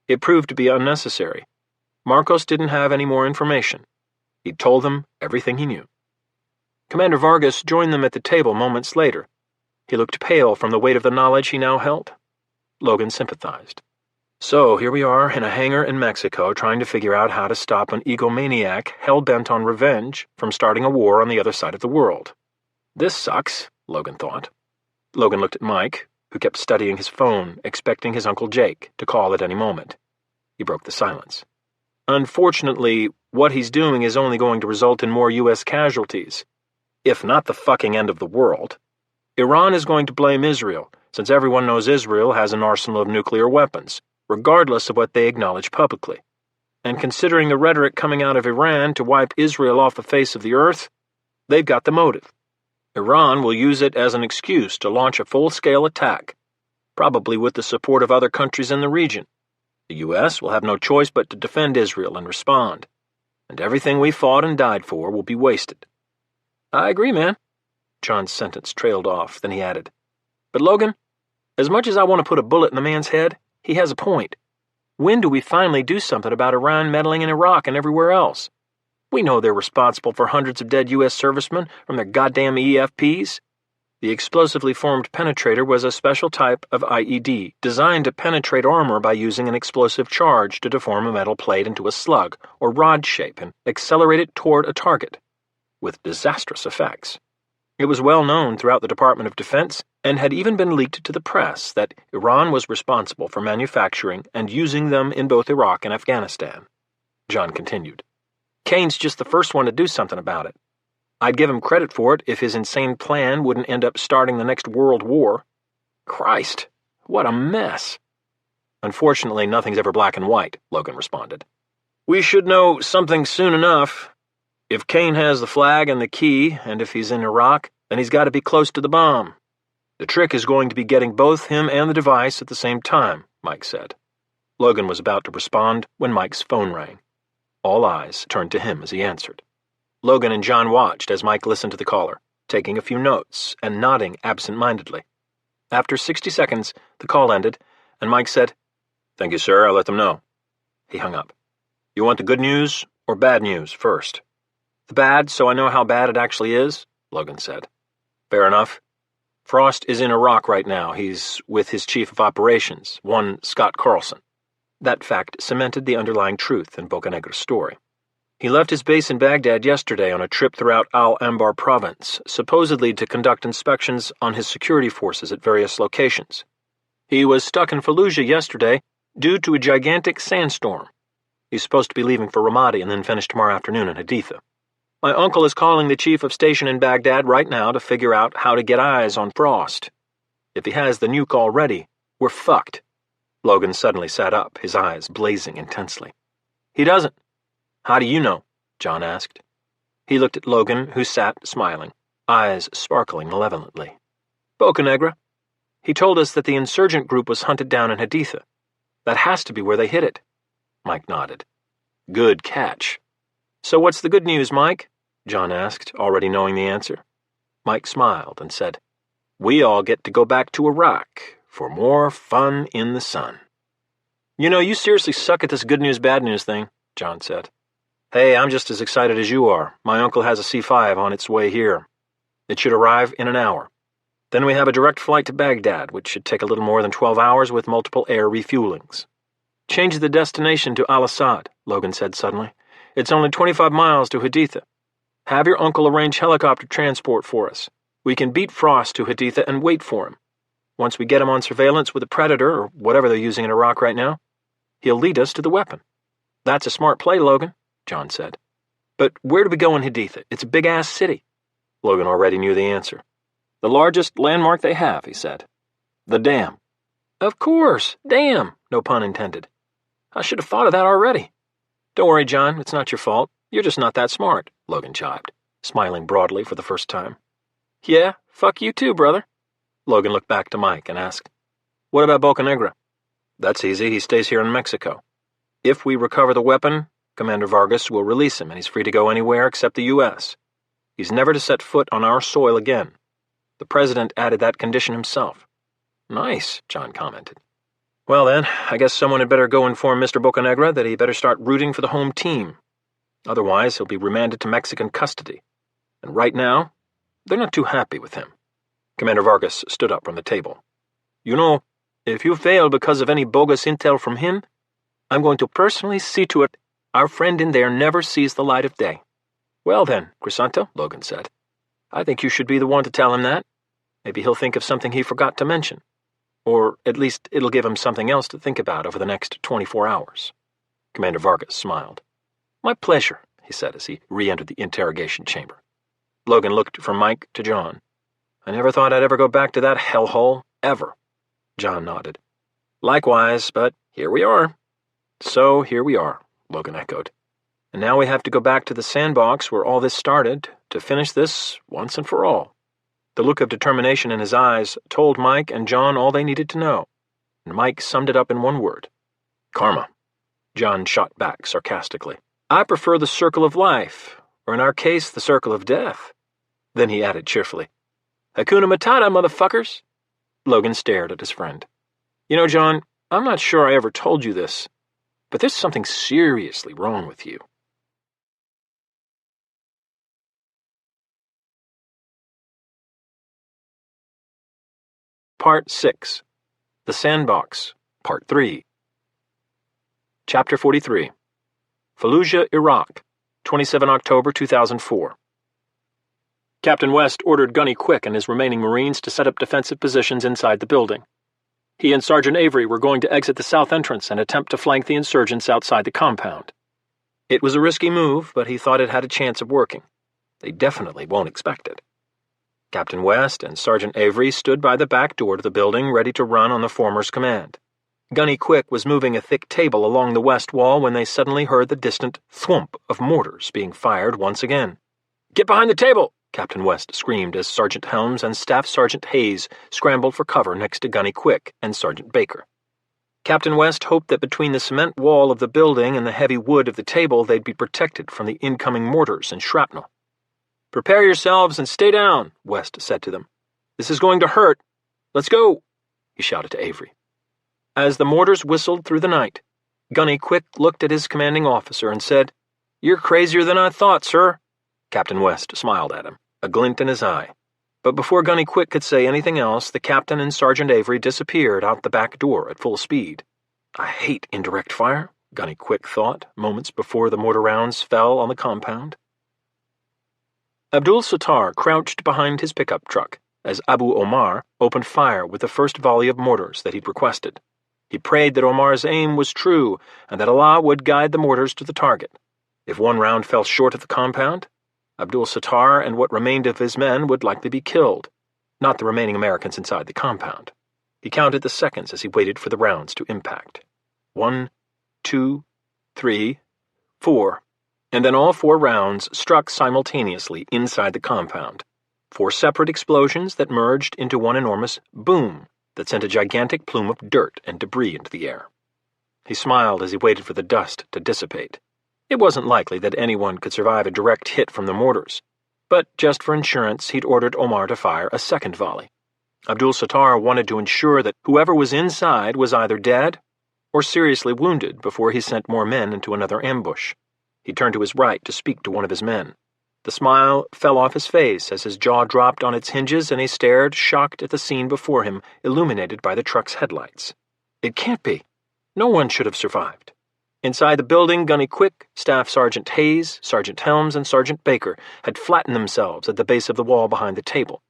It proved to be unnecessary. Marcos didn't have any more information. He'd told them everything he knew. Commander Vargas joined them at the table moments later. He looked pale from the weight of the knowledge he now held. Logan sympathized. So here we are in a hangar in Mexico trying to figure out how to stop an egomaniac hell-bent on revenge from starting a war on the other side of the world. This sucks, Logan thought. Logan looked at Mike, who kept studying his phone, expecting his Uncle Jake to call at any moment. He broke the silence. Unfortunately, what he's doing is only going to result in more U.S. casualties, if not the fucking end of the world. Iran is going to blame Israel, since everyone knows Israel has an arsenal of nuclear weapons, regardless of what they acknowledge publicly. And considering the rhetoric coming out of Iran to wipe Israel off the face of the earth, they've got the motive. Iran will use it as an excuse to launch a full-scale attack, probably with the support of other countries in the region. The U.S. will have no choice but to defend Israel and respond, and everything we fought and died for will be wasted. I agree, man. John's sentence trailed off, then he added, But Logan, as much as I want to put a bullet in the man's head, he has a point. When do we finally do something about Iran meddling in Iraq and everywhere else? We know they're responsible for hundreds of dead U.S. servicemen from their goddamn EFPs. The explosively formed penetrator was a special type of IED designed to penetrate armor by using an explosive charge to deform a metal plate into a slug or rod shape and accelerate it toward a target, with disastrous effects. It was well known throughout the Department of Defense and had even been leaked to the press that Iran was responsible for manufacturing and using them in both Iraq and Afghanistan. John continued. Kane's just the first one to do something about it. I'd give him credit for it if his insane plan wouldn't end up starting the next world war. Christ, what a mess. Unfortunately, nothing's ever black and white, Logan responded. We should know something soon enough. If Kane has the flag and the key, and if he's in Iraq, then he's got to be close to the bomb. The trick is going to be getting both him and the device at the same time, Mike said. Logan was about to respond when Mike's phone rang. All eyes turned to him as he answered. Logan and John watched as Mike listened to the caller, taking a few notes and nodding absent-mindedly. After 60 seconds, the call ended, and Mike said, Thank you, sir. I'll let them know. He hung up. You want the good news or bad news first? The bad, so I know how bad it actually is, Logan said. Fair enough. Frost is in Iraq right now. He's with his chief of operations, one Scott Carlson. That fact cemented the underlying truth in Bocanegra's story. He left his base in Baghdad yesterday on a trip throughout Al-Anbar province, supposedly to conduct inspections on his security forces at various locations. He was stuck in Fallujah yesterday due to a gigantic sandstorm. He's supposed to be leaving for Ramadi and then finish tomorrow afternoon in Haditha. My uncle is calling the chief of station in Baghdad right now to figure out how to get eyes on Frost. If he has the nuke already, we're fucked." Logan suddenly sat up, his eyes blazing intensely. "He doesn't." "How do you know?" John asked. He looked at Logan, who sat smiling, eyes sparkling malevolently. "Bocanegra. He told us that the insurgent group was hunted down in Haditha. That has to be where they hid it." Mike nodded. "Good catch." "So what's the good news, Mike?" John asked, already knowing the answer. Mike smiled and said, "We all get to go back to Iraq for more fun in the sun." "You know, you seriously suck at this good news, bad news thing," John said. "Hey, I'm just as excited as you are. My uncle has a C-5 on its way here. It should arrive in an hour. Then we have a direct flight to Baghdad, which should take a little more than 12 hours with multiple air refuelings." "Change the destination to Al-Assad," Logan said suddenly. "It's only 25 miles to Haditha. Have your uncle arrange helicopter transport for us. We can beat Frost to Haditha and wait for him. Once we get him on surveillance with a Predator, or whatever they're using in Iraq right now, he'll lead us to the weapon." "That's a smart play, Logan," John said. "But where do we go in Haditha? It's a big-ass city." Logan already knew the answer. "The largest landmark they have," he said. "The dam." "Of course, dam, no pun intended. I should have thought of that already." "Don't worry, John, it's not your fault. You're just not that smart," Logan jibed, smiling broadly for the first time. "Yeah, fuck you too, brother." Logan looked back to Mike and asked, "What about Bocanegra?" "That's easy, he stays here in Mexico. If we recover the weapon, Commander Vargas will release him and he's free to go anywhere except the U.S. He's never to set foot on our soil again. The President added that condition himself." "Nice," John commented. "Well then, I guess someone had better go inform Mr. Bocanegra that he better start rooting for the home team. Otherwise, he'll be remanded to Mexican custody. And right now, they're not too happy with him." Commander Vargas stood up from the table. "You know, if you fail because of any bogus intel from him, I'm going to personally see to it our friend in there never sees the light of day." "Well then, Crisanto," Logan said, "I think you should be the one to tell him that. Maybe he'll think of something he forgot to mention. Or at least it'll give him something else to think about over the next 24 hours. Commander Vargas smiled. "My pleasure," he said as he re-entered the interrogation chamber. Logan looked from Mike to John. "I never thought I'd ever go back to that hellhole, ever." John nodded. "Likewise, but here we are." "So here we are," Logan echoed. "And now we have to go back to the sandbox where all this started to finish this once and for all." The look of determination in his eyes told Mike and John all they needed to know, and Mike summed it up in one word: karma. John shot back sarcastically. "I prefer the circle of life, or in our case, the circle of death." Then he added cheerfully, "Hakuna Matata, motherfuckers." Logan stared at his friend. "You know, John, I'm not sure I ever told you this, but there's something seriously wrong with you." Part 6. The Sandbox, Part 3. Chapter 43. Fallujah, Iraq, 27 October 2004. Captain West ordered Gunny Quick and his remaining Marines to set up defensive positions inside the building. He and Sergeant Avery were going to exit the south entrance and attempt to flank the insurgents outside the compound. It was a risky move, but he thought it had a chance of working. They definitely won't expect it. Captain West and Sergeant Avery stood by the back door to the building, ready to run on the former's command. Gunny Quick was moving a thick table along the west wall when they suddenly heard the distant thwomp of mortars being fired once again. "Get behind the table!" Captain West screamed as Sergeant Helms and Staff Sergeant Hayes scrambled for cover next to Gunny Quick and Sergeant Baker. Captain West hoped that between the cement wall of the building and the heavy wood of the table they'd be protected from the incoming mortars and shrapnel. "Prepare yourselves and stay down," West said to them. "This is going to hurt. Let's go," he shouted to Avery. As the mortars whistled through the night, Gunny Quick looked at his commanding officer and said, "You're crazier than I thought, sir." Captain West smiled at him, a glint in his eye. But before Gunny Quick could say anything else, the captain and Sergeant Avery disappeared out the back door at full speed. "I hate indirect fire," Gunny Quick thought, moments before the mortar rounds fell on the compound. Abdul Sattar crouched behind his pickup truck as Abu Omar opened fire with the first volley of mortars that he'd requested. He prayed that Omar's aim was true and that Allah would guide the mortars to the target. If one round fell short of the compound, Abdul-Sattar and what remained of his men would likely be killed, not the remaining Americans inside the compound. He counted the seconds as he waited for the rounds to impact. 1, 2, 3, 4, and then all 4 rounds struck simultaneously inside the compound. 4 separate explosions that merged into one enormous boom that sent a gigantic plume of dirt and debris into the air. He smiled as he waited for the dust to dissipate. It wasn't likely that anyone could survive a direct hit from the mortars, but just for insurance, he'd ordered Omar to fire a second volley. Abdul-Sattar wanted to ensure that whoever was inside was either dead or seriously wounded before he sent more men into another ambush. He turned to his right to speak to one of his men. The smile fell off his face as his jaw dropped on its hinges and he stared, shocked at the scene before him, illuminated by the truck's headlights. It can't be. No one should have survived. Inside the building, Gunny Quick, Staff Sergeant Hayes, Sergeant Helms, and Sergeant Baker had flattened themselves at the base of the wall behind the table.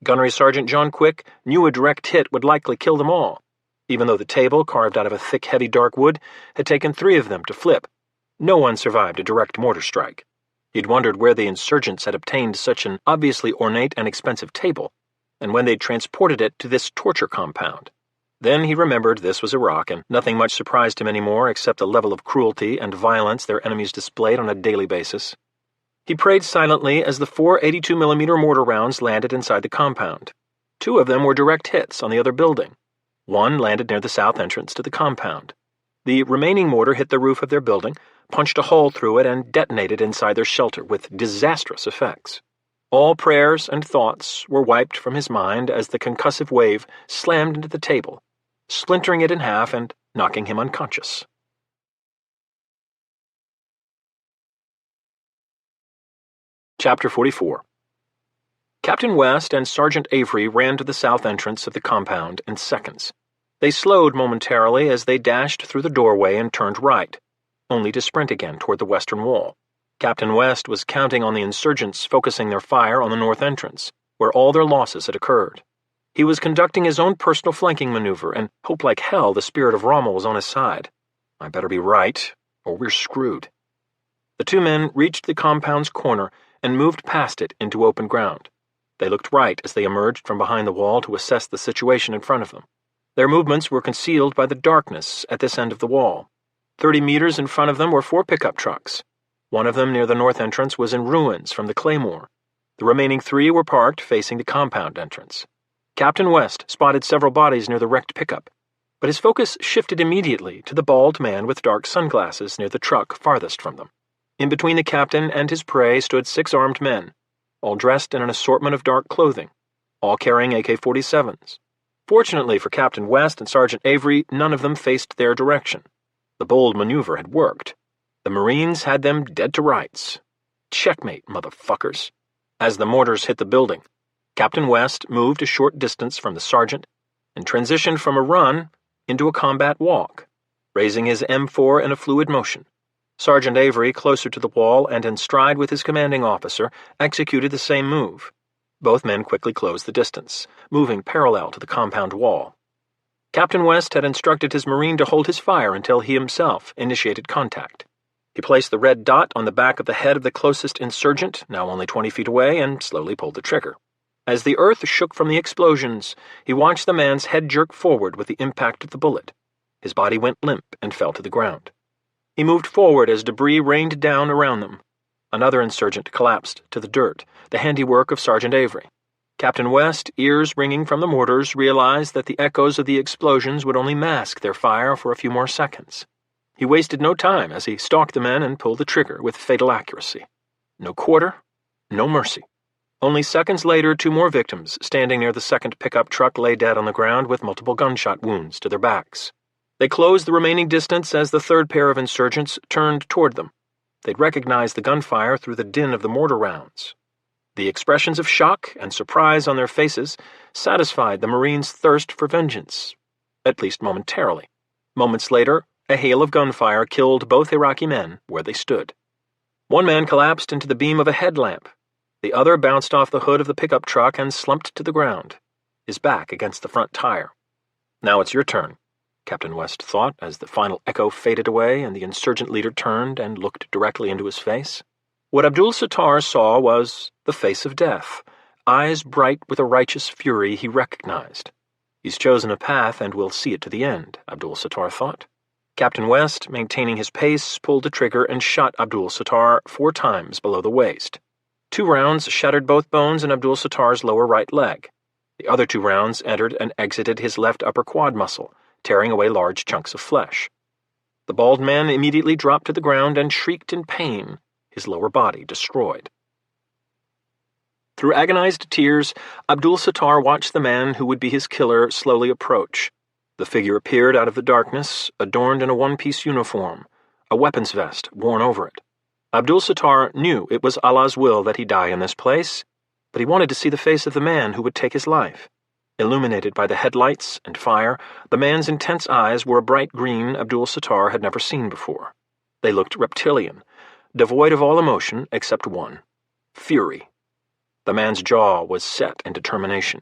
Gunnery Sergeant John Quick knew a direct hit would likely kill them all, even though the table, carved out of a thick, heavy dark wood, had taken 3 of them to flip. No one survived a direct mortar strike. He'd wondered where the insurgents had obtained such an obviously ornate and expensive table, and when they'd transported it to this torture compound. Then he remembered this was Iraq, and nothing much surprised him anymore except the level of cruelty and violence their enemies displayed on a daily basis. He prayed silently as the 4 82mm mortar rounds landed inside the compound. 2 of them were direct hits on the other building. 1 landed near the south entrance to the compound. The remaining mortar hit the roof of their building, punched a hole through it, and detonated inside their shelter with disastrous effects. All prayers and thoughts were wiped from his mind as the concussive wave slammed into the table, splintering it in half and knocking him unconscious. Chapter 44. Captain West and Sergeant Avery ran to the south entrance of the compound in seconds. They slowed momentarily as they dashed through the doorway and turned right, only to sprint again toward the western wall. Captain West was counting on the insurgents focusing their fire on the north entrance, where all their losses had occurred. He was conducting his own personal flanking maneuver and hoped like hell the spirit of Rommel was on his side. I better be right, or we're screwed. The 2 men reached the compound's corner and moved past it into open ground. They looked right as they emerged from behind the wall to assess the situation in front of them. Their movements were concealed by the darkness at this end of the wall. 30 meters in front of them were 4 pickup trucks. One of them near the north entrance was in ruins from the claymore. The remaining 3 were parked facing the compound entrance. Captain West spotted several bodies near the wrecked pickup, but his focus shifted immediately to the bald man with dark sunglasses near the truck farthest from them. In between the captain and his prey stood 6 armed men, all dressed in an assortment of dark clothing, all carrying AK-47s. Fortunately for Captain West and Sergeant Avery, none of them faced their direction. The bold maneuver had worked. The Marines had them dead to rights. Checkmate, motherfuckers. As the mortars hit the building, Captain West moved a short distance from the sergeant and transitioned from a run into a combat walk, raising his M4 in a fluid motion. Sergeant Avery, closer to the wall and in stride with his commanding officer, executed the same move. Both men quickly closed the distance, moving parallel to the compound wall. Captain West had instructed his Marine to hold his fire until he himself initiated contact. He placed the red dot on the back of the head of the closest insurgent, now only 20 feet away, and slowly pulled the trigger. As the earth shook from the explosions, he watched the man's head jerk forward with the impact of the bullet. His body went limp and fell to the ground. He moved forward as debris rained down around them. Another insurgent collapsed to the dirt, the handiwork of Sergeant Avery. Captain West, ears ringing from the mortars, realized that the echoes of the explosions would only mask their fire for a few more seconds. He wasted no time as he stalked the men and pulled the trigger with fatal accuracy. No quarter, no mercy. Only seconds later, 2 more victims standing near the second pickup truck lay dead on the ground with multiple gunshot wounds to their backs. They closed the remaining distance as the 3rd pair of insurgents turned toward them. They'd recognized the gunfire through the din of the mortar rounds. The expressions of shock and surprise on their faces satisfied the Marines' thirst for vengeance, at least momentarily. Moments later, a hail of gunfire killed both Iraqi men where they stood. One man collapsed into the beam of a headlamp. The other bounced off the hood of the pickup truck and slumped to the ground, his back against the front tire. Now it's your turn, Captain West thought as the final echo faded away and the insurgent leader turned and looked directly into his face. What Abdul-Sattar saw was the face of death, eyes bright with a righteous fury he recognized. He's chosen a path and will see it to the end, Abdul-Sattar thought. Captain West, maintaining his pace, pulled the trigger and shot Abdul-Sattar 4 times below the waist. 2 rounds shattered both bones in Abdul-Sattar's lower right leg. The other 2 rounds entered and exited his left upper quad muscle, tearing away large chunks of flesh. The bald man immediately dropped to the ground and shrieked in pain, his lower body destroyed. Through agonized tears, Abdul-Sattar watched the man who would be his killer slowly approach. The figure appeared out of the darkness, adorned in a one-piece uniform, a weapons vest worn over it. Abdul-Sattar knew it was Allah's will that he die in this place, but he wanted to see the face of the man who would take his life. Illuminated by the headlights and fire, the man's intense eyes were a bright green Abdul-Sattar had never seen before. They looked reptilian, devoid of all emotion except one: fury. The man's jaw was set in determination.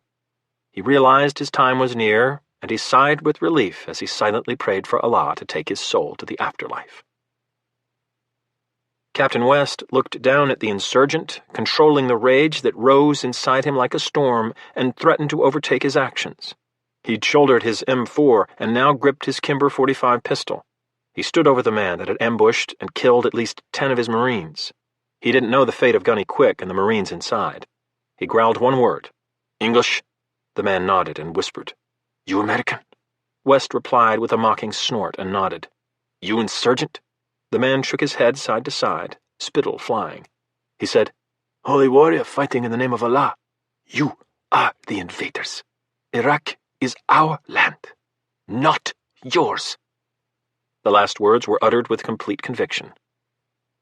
He realized his time was near, and he sighed with relief as he silently prayed for Allah to take his soul to the afterlife. Captain West looked down at the insurgent, controlling the rage that rose inside him like a storm and threatened to overtake his actions. He'd shouldered his M4 and now gripped his Kimber 45 pistol. He stood over the man that had ambushed and killed at least 10 of his Marines. He didn't know the fate of Gunny Quick and the Marines inside. He growled one word: "English?" The man nodded and whispered, "You American?" West replied with a mocking snort and nodded. "You insurgent?" The man shook his head side to side, spittle flying. He said, "Holy warrior fighting in the name of Allah, you are the invaders. Iraq is our land, not yours." The last words were uttered with complete conviction.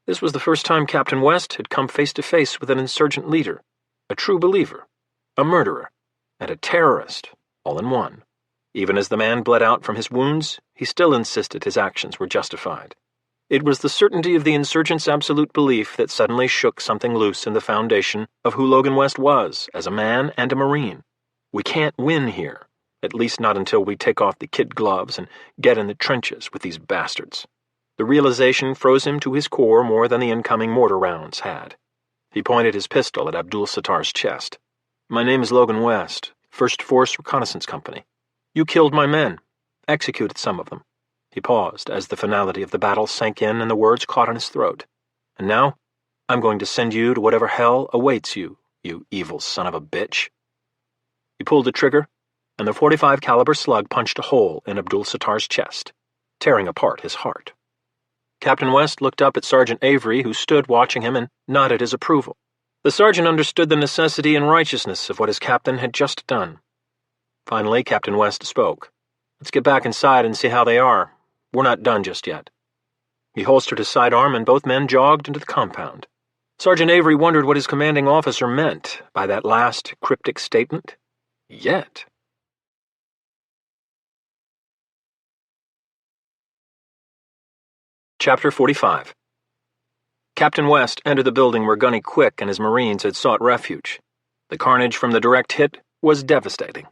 This was the first time Captain West had come face to face with an insurgent leader, a true believer, a murderer, and a terrorist, all in one. Even as the man bled out from his wounds, he still insisted his actions were justified. It was the certainty of the insurgent's absolute belief that suddenly shook something loose in the foundation of who Logan West was as a man and a Marine. We can't win here, at least not until we take off the kid gloves and get in the trenches with these bastards. The realization froze him to his core more than the incoming mortar rounds had. He pointed his pistol at Abdul-Sattar's chest. "My name is Logan West, 1st Force Reconnaissance Company. You killed my men, executed some of them." He paused as the finality of the battle sank in and the words caught in his throat. "And now, I'm going to send you to whatever hell awaits you, you evil son of a bitch." He pulled the trigger, and the .45 caliber slug punched a hole in Abdul-Sattar's chest, tearing apart his heart. Captain West looked up at Sergeant Avery, who stood watching him, and nodded his approval. The sergeant understood the necessity and righteousness of what his captain had just done. Finally, Captain West spoke. "Let's get back inside and see how they are. We're not done just yet." He holstered his sidearm, and both men jogged into the compound. Sergeant Avery wondered what his commanding officer meant by that last cryptic statement. Yet. Chapter 45. Captain West entered the building where Gunny Quick and his Marines had sought refuge. The carnage from the direct hit was devastating.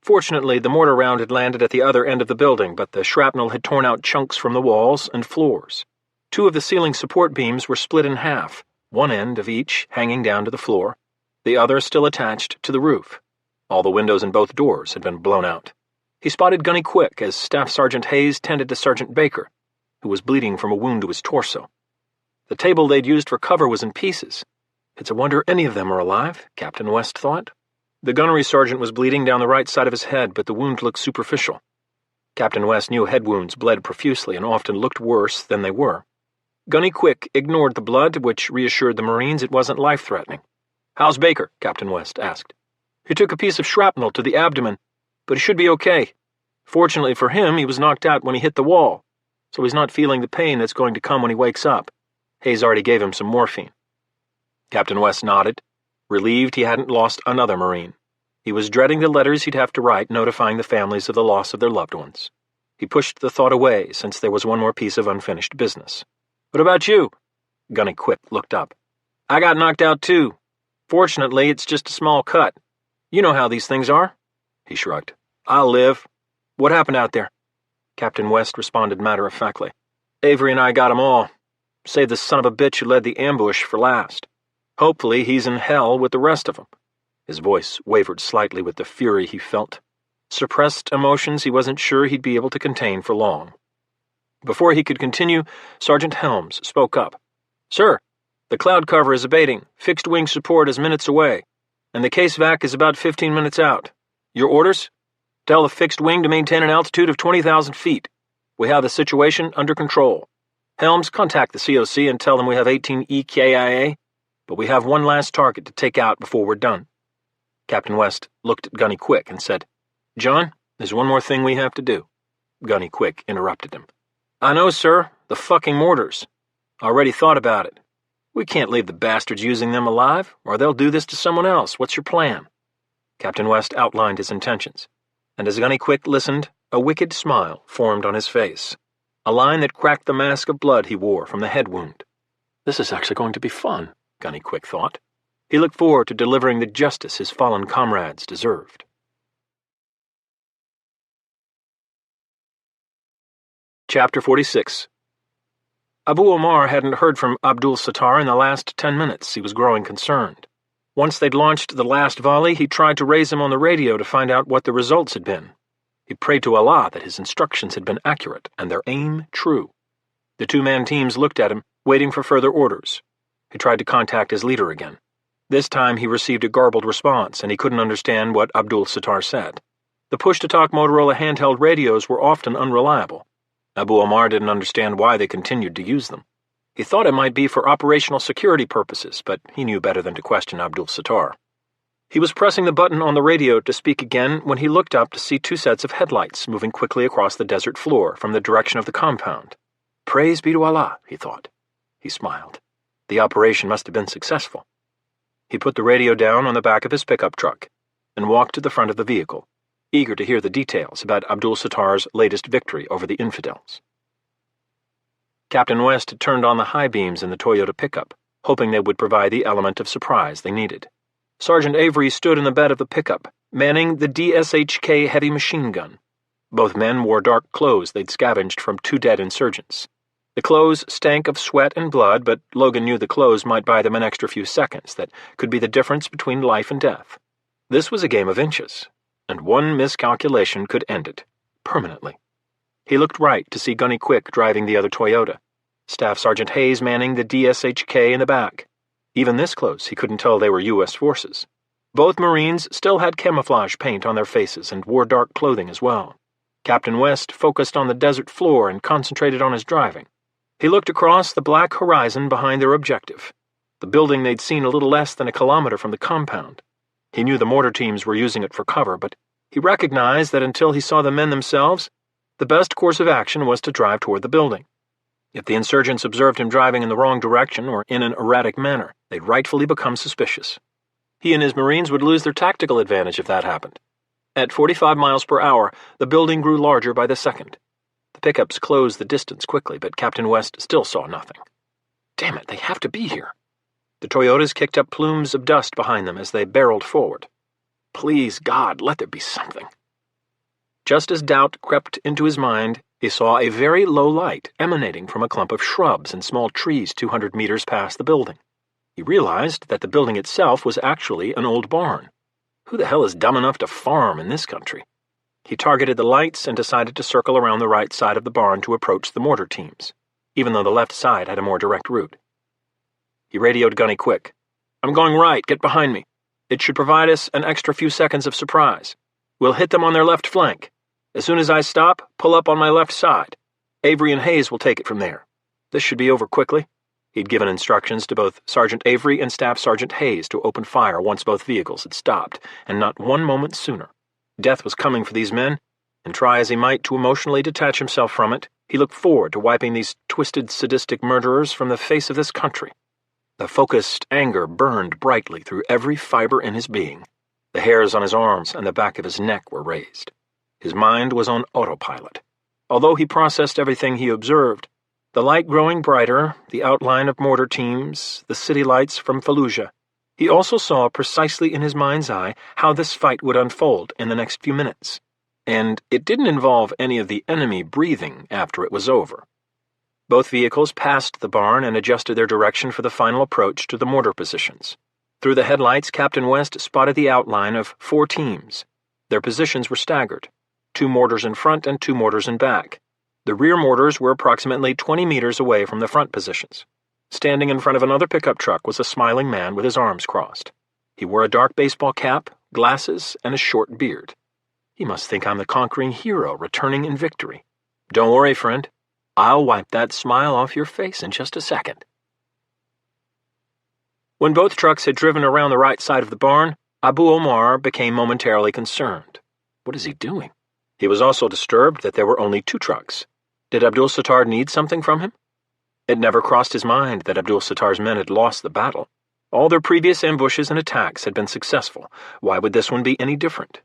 Fortunately, the mortar round had landed at the other end of the building, but the shrapnel had torn out chunks from the walls and floors. 2 of the ceiling support beams were split in half, one end of each hanging down to the floor, the other still attached to the roof. All the windows in both doors had been blown out. He spotted Gunny Quick as Staff Sergeant Hayes tended to Sergeant Baker, who was bleeding from a wound to his torso. The table they'd used for cover was in pieces. It's a wonder any of them are alive, Captain West thought. The gunnery sergeant was bleeding down the right side of his head, but the wound looked superficial. Captain West knew head wounds bled profusely and often looked worse than they were. Gunny Quick ignored the blood, which reassured the Marines it wasn't life-threatening. "How's Baker?" Captain West asked. "He took a piece of shrapnel to the abdomen, but he should be okay. Fortunately for him, he was knocked out when he hit the wall, so he's not feeling the pain that's going to come when he wakes up. Hayes already gave him some morphine." Captain West nodded, relieved he hadn't lost another Marine. He was dreading the letters he'd have to write notifying the families of the loss of their loved ones. He pushed the thought away since there was one more piece of unfinished business. "What about you?" Gunny Quick looked up. "I got knocked out too. Fortunately, it's just a small cut. You know how these things are." He shrugged. "I'll live. What happened out there?" Captain West responded matter-of-factly. "Avery and I got 'em all. Save the son of a bitch who led the ambush for last. Hopefully he's in hell with the rest of them." His voice wavered slightly with the fury he felt. Suppressed emotions he wasn't sure he'd be able to contain for long. Before he could continue, Sergeant Helms spoke up. "Sir, the cloud cover is abating. Fixed wing support is minutes away, and the case vac is about 15 minutes out. Your orders? Tell the fixed wing to maintain an altitude of 20,000 feet. We have the situation under control. Helms, contact the COC and tell them we have 18 EKIA, but we have one last target to take out before we're done." Captain West looked at Gunny Quick and said, "John, there's one more thing we have to do." Gunny Quick interrupted him. "I know, sir. The fucking mortars. Already thought about it. We can't leave the bastards using them alive, or they'll do this to someone else. What's your plan?" Captain West outlined his intentions, and as Gunny Quick listened, a wicked smile formed on his face, a line that cracked the mask of blood he wore from the head wound. This is actually going to be fun, Gunny Quick thought. He looked forward to delivering the justice his fallen comrades deserved. Chapter 46. Abu Omar hadn't heard from Abdul Sattar in the last 10 minutes. He was growing concerned. Once they'd launched the last volley, he tried to raise him on the radio to find out what the results had been. He prayed to Allah that his instructions had been accurate and their aim true. The two-man teams looked at him, waiting for further orders. He tried to contact his leader again. This time he received a garbled response, and he couldn't understand what Abdul Sattar said. The push-to-talk Motorola handheld radios were often unreliable. Abu Omar didn't understand why they continued to use them. He thought it might be for operational security purposes, but he knew better than to question Abdul Sattar. He was pressing the button on the radio to speak again when he looked up to see two sets of headlights moving quickly across the desert floor from the direction of the compound. Praise be to Allah, he thought. He smiled. The operation must have been successful. He put the radio down on the back of his pickup truck and walked to the front of the vehicle, eager to hear the details about Abdul Sattar's latest victory over the infidels. Captain West had turned on the high beams in the Toyota pickup, hoping they would provide the element of surprise they needed. Sergeant Avery stood in the bed of the pickup, manning the DSHK heavy machine gun. Both men wore dark clothes they'd scavenged from two dead insurgents. The clothes stank of sweat and blood, but Logan knew the clothes might buy them an extra few seconds that could be the difference between life and death. This was a game of inches, and one miscalculation could end it, permanently. He looked right to see Gunny Quick driving the other Toyota, Staff Sergeant Hayes manning the DSHK in the back. Even this close, he couldn't tell they were U.S. forces. Both Marines still had camouflage paint on their faces and wore dark clothing as well. Captain West focused on the desert floor and concentrated on his driving. He looked across the black horizon behind their objective, the building they'd seen a little less than a kilometer from the compound. He knew the mortar teams were using it for cover, but he recognized that until he saw the men themselves, the best course of action was to drive toward the building. If the insurgents observed him driving in the wrong direction or in an erratic manner, they'd rightfully become suspicious. He and his Marines would lose their tactical advantage if that happened. At 45 miles per hour, the building grew larger by the second. The pickups closed the distance quickly, but Captain West still saw nothing. Damn it, they have to be here. The Toyotas kicked up plumes of dust behind them as they barreled forward. Please, God, let there be something. Just as doubt crept into his mind, he saw a very low light emanating from a clump of shrubs and small trees 200 meters past the building. He realized that the building itself was actually an old barn. Who the hell is dumb enough to farm in this country? He targeted the lights and decided to circle around the right side of the barn to approach the mortar teams, even though the left side had a more direct route. He radioed Gunny Quick. "I'm going right, get behind me. It should provide us an extra few seconds of surprise. We'll hit them on their left flank. As soon as I stop, pull up on my left side. Avery and Hayes will take it from there. This should be over quickly." He'd given instructions to both Sergeant Avery and Staff Sergeant Hayes to open fire once both vehicles had stopped, and not one moment sooner. Death was coming for these men, and try as he might to emotionally detach himself from it, he looked forward to wiping these twisted, sadistic murderers from the face of this country. The focused anger burned brightly through every fiber in his being. The hairs on his arms and the back of his neck were raised. His mind was on autopilot. Although he processed everything he observed, the light growing brighter, the outline of mortar teams, the city lights from Fallujah, he also saw precisely in his mind's eye how this fight would unfold in the next few minutes. And it didn't involve any of the enemy breathing after it was over. Both vehicles passed the barn and adjusted their direction for the final approach to the mortar positions. Through the headlights, Captain West spotted the outline of 4 teams. Their positions were staggered, 2 mortars in front and 2 mortars in back. The rear mortars were approximately 20 meters away from the front positions. Standing in front of another pickup truck was a smiling man with his arms crossed. He wore a dark baseball cap, glasses, and a short beard. He must think I'm the conquering hero returning in victory. Don't worry, friend. I'll wipe that smile off your face in just a second. When both trucks had driven around the right side of the barn, Abu Omar became momentarily concerned. What is he doing? He was also disturbed that there were only 2 trucks. Did Abdul-Sattar need something from him? It never crossed his mind that Abdul-Sattar's men had lost the battle. All their previous ambushes and attacks had been successful. Why would this one be any different?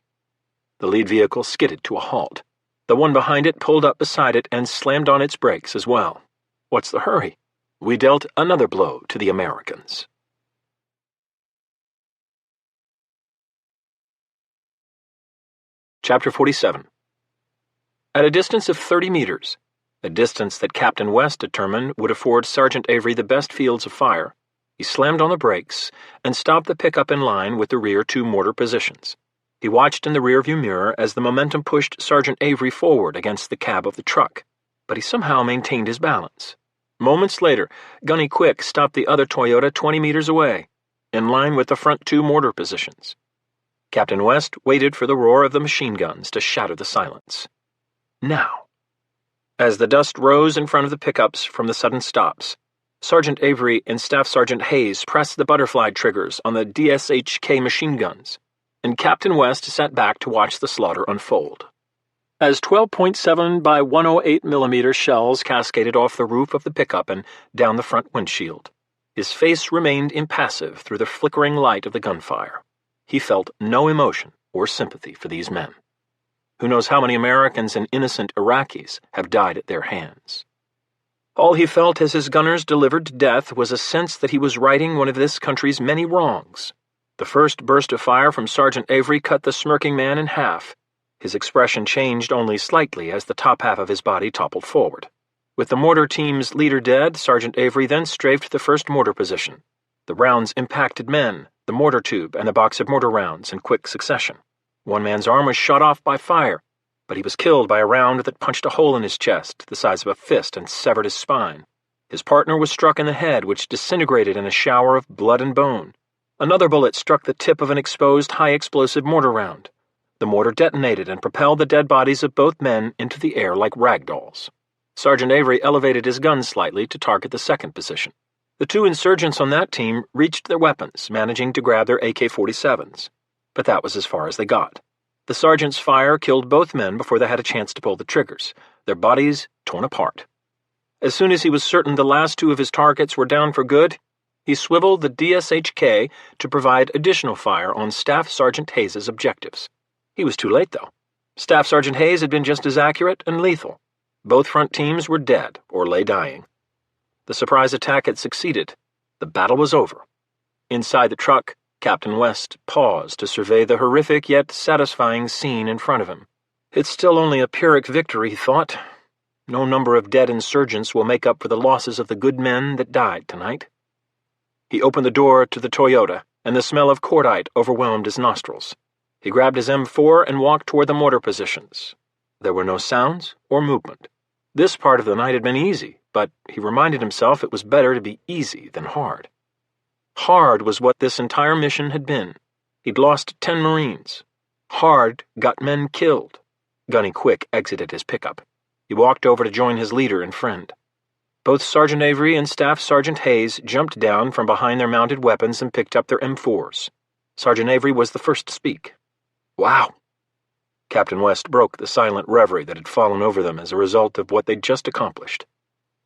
The lead vehicle skidded to a halt. The one behind it pulled up beside it and slammed on its brakes as well. What's the hurry? We dealt another blow to the Americans. Chapter 47. At a distance of 30 meters, a distance that Captain West determined would afford Sergeant Avery the best fields of fire, he slammed on the brakes and stopped the pickup in line with the rear 2 mortar positions. He watched in the rearview mirror as the momentum pushed Sergeant Avery forward against the cab of the truck, but he somehow maintained his balance. Moments later, Gunny Quick stopped the other Toyota 20 meters away, in line with the front 2 mortar positions. Captain West waited for the roar of the machine guns to shatter the silence. Now. As the dust rose in front of the pickups from the sudden stops, Sergeant Avery and Staff Sergeant Hayes pressed the butterfly triggers on the DSHK machine guns, and Captain West sat back to watch the slaughter unfold. As 12.7 by 108 millimeter shells cascaded off the roof of the pickup and down the front windshield, his face remained impassive through the flickering light of the gunfire. He felt no emotion or sympathy for these men. Who knows how many Americans and innocent Iraqis have died at their hands? All he felt as his gunners delivered to death was a sense that he was righting one of this country's many wrongs. The first burst of fire from Sergeant Avery cut the smirking man in half. His expression changed only slightly as the top half of his body toppled forward. With the mortar team's leader dead, Sergeant Avery then strafed the first mortar position. The rounds impacted men, the mortar tube, and the box of mortar rounds in quick succession. One man's arm was shot off by fire, but he was killed by a round that punched a hole in his chest the size of a fist and severed his spine. His partner was struck in the head, which disintegrated in a shower of blood and bone. Another bullet struck the tip of an exposed high-explosive mortar round. The mortar detonated and propelled the dead bodies of both men into the air like rag dolls. Sergeant Avery elevated his gun slightly to target the second position. The 2 insurgents on that team reached their weapons, managing to grab their AK-47s. But that was as far as they got. The sergeant's fire killed both men before they had a chance to pull the triggers, their bodies torn apart. As soon as he was certain the last 2 of his targets were down for good, he swiveled the DSHK to provide additional fire on Staff Sergeant Hayes' objectives. He was too late, though. Staff Sergeant Hayes had been just as accurate and lethal. Both front teams were dead or lay dying. The surprise attack had succeeded. The battle was over. Inside the truck, Captain West paused to survey the horrific yet satisfying scene in front of him. It's still only a Pyrrhic victory, he thought. No number of dead insurgents will make up for the losses of the good men that died tonight. He opened the door to the Toyota, and the smell of cordite overwhelmed his nostrils. He grabbed his M4 and walked toward the mortar positions. There were no sounds or movement. This part of the night had been easy, but he reminded himself it was better to be easy than hard. Hard was what this entire mission had been. He'd lost 10 Marines. Hard got men killed. Gunny Quick exited his pickup. He walked over to join his leader and friend. Both Sergeant Avery and Staff Sergeant Hayes jumped down from behind their mounted weapons and picked up their M4s. Sergeant Avery was the first to speak. Wow. Captain West broke the silent reverie that had fallen over them as a result of what they'd just accomplished.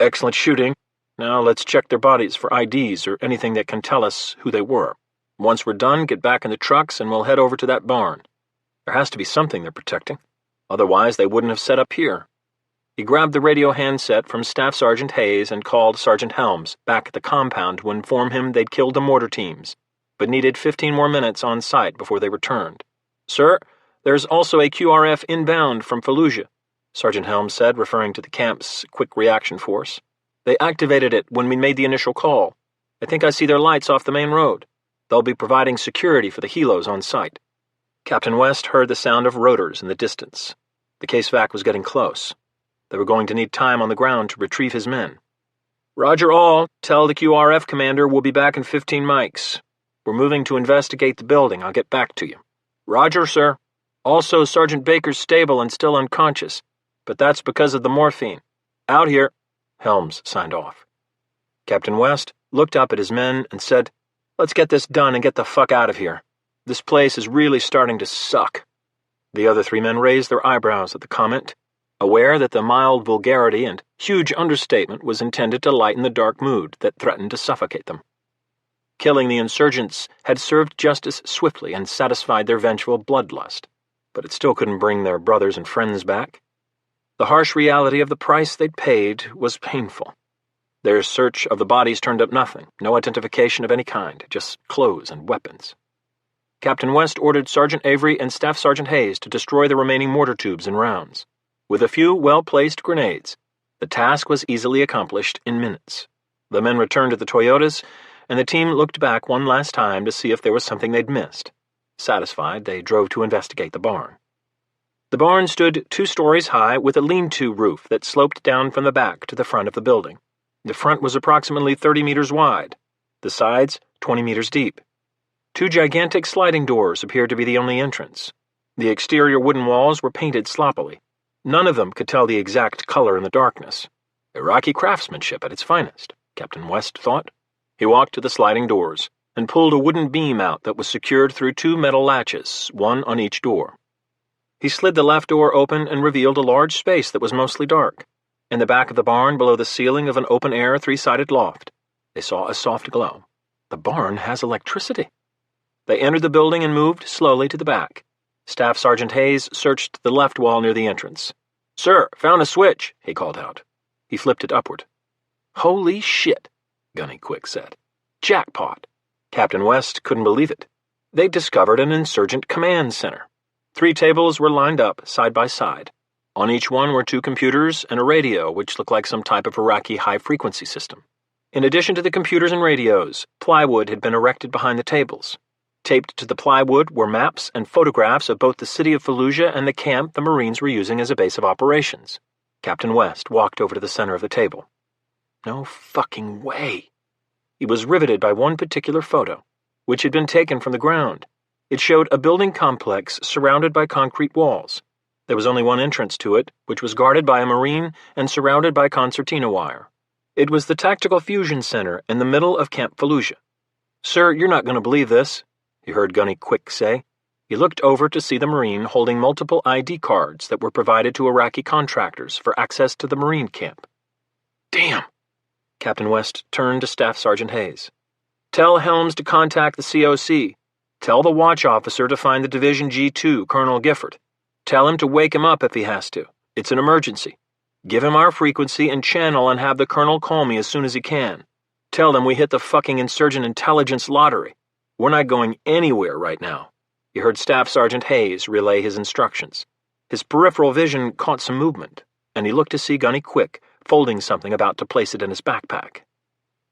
Excellent shooting. Now let's check their bodies for IDs or anything that can tell us who they were. Once we're done, get back in the trucks and we'll head over to that barn. There has to be something they're protecting. Otherwise, they wouldn't have set up here. He grabbed the radio handset from Staff Sergeant Hayes and called Sergeant Helms back at the compound to inform him they'd killed the mortar teams, but needed 15 more minutes on site before they returned. Sir, there's also a QRF inbound from Fallujah, Sergeant Helms said, referring to the camp's quick reaction force. They activated it when we made the initial call. I think I see their lights off the main road. They'll be providing security for the helos on site." Captain West heard the sound of rotors in the distance. The case-vac was getting close. They were going to need time on the ground to retrieve his men. "Roger all. Tell the QRF commander we'll be back in 15 mics. We're moving to investigate the building. I'll get back to you." "Roger, sir. Also, Sergeant Baker's stable and still unconscious, but that's because of the morphine. Out here." Helms signed off. Captain West looked up at his men and said, "Let's get this done and get the fuck out of here. This place is really starting to suck." The other three men raised their eyebrows at the comment, aware that the mild vulgarity and huge understatement was intended to lighten the dark mood that threatened to suffocate them. Killing the insurgents had served justice swiftly and satisfied their vengeful bloodlust, but it still couldn't bring their brothers and friends back. The harsh reality of the price they'd paid was painful. Their search of the bodies turned up nothing, no identification of any kind, just clothes and weapons. Captain West ordered Sergeant Avery and Staff Sergeant Hayes to destroy the remaining mortar tubes and rounds. With a few well-placed grenades, the task was easily accomplished in minutes. The men returned to the Toyotas, and the team looked back one last time to see if there was something they'd missed. Satisfied, they drove to investigate the barn. The barn stood 2 stories high with a lean-to roof that sloped down from the back to the front of the building. The front was approximately 30 meters wide, the sides 20 meters deep. 2 gigantic sliding doors appeared to be the only entrance. The exterior wooden walls were painted sloppily. None of them could tell the exact color in the darkness. Iraqi craftsmanship at its finest, Captain West thought. He walked to the sliding doors and pulled a wooden beam out that was secured through 2 metal latches, one on each door. He slid the left door open and revealed a large space that was mostly dark. In the back of the barn, below the ceiling of an open-air 3-sided loft, they saw a soft glow. The barn has electricity. They entered the building and moved slowly to the back. Staff Sergeant Hayes searched the left wall near the entrance. "Sir, found a switch," he called out. He flipped it upward. "Holy shit," Gunny Quick said. "Jackpot." Captain West couldn't believe it. They'd discovered an insurgent command center. 3 tables were lined up side by side. On each one were 2 computers and a radio, which looked like some type of Iraqi high-frequency system. In addition to the computers and radios, plywood had been erected behind the tables. Taped to the plywood were maps and photographs of both the city of Fallujah and the camp the Marines were using as a base of operations. Captain West walked over to the center of the table. No fucking way. He was riveted by one particular photo, which had been taken from the ground. It showed a building complex surrounded by concrete walls. There was only one entrance to it, which was guarded by a Marine and surrounded by concertina wire. It was the Tactical Fusion Center in the middle of Camp Fallujah. "Sir, you're not going to believe this," he heard Gunny Quick say. He looked over to see the Marine holding multiple ID cards that were provided to Iraqi contractors for access to the Marine camp. "Damn!" Captain West turned to Staff Sergeant Hayes. "Tell Helms to contact the COC. Tell the watch officer to find the Division G2, Colonel Gifford. Tell him to wake him up if he has to. It's an emergency. Give him our frequency and channel and have the colonel call me as soon as he can. Tell them we hit the fucking insurgent intelligence lottery. We're not going anywhere right now." He heard Staff Sergeant Hayes relay his instructions. His peripheral vision caught some movement, and he looked to see Gunny Quick folding something about to place it in his backpack.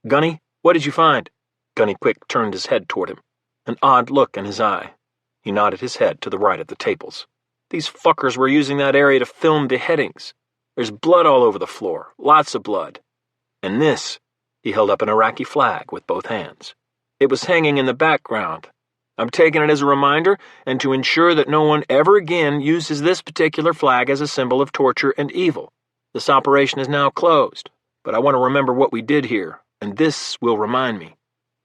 "Gunny, what did you find?" Gunny Quick turned his head toward him, an odd look in his eye. He nodded his head to the right of the tables. "These fuckers were using that area to film beheadings. There's blood all over the floor, lots of blood. And this," he held up an Iraqi flag with both hands. "It was hanging in the background. I'm taking it as a reminder and to ensure that no one ever again uses this particular flag as a symbol of torture and evil. This operation is now closed, but I want to remember what we did here, and this will remind me."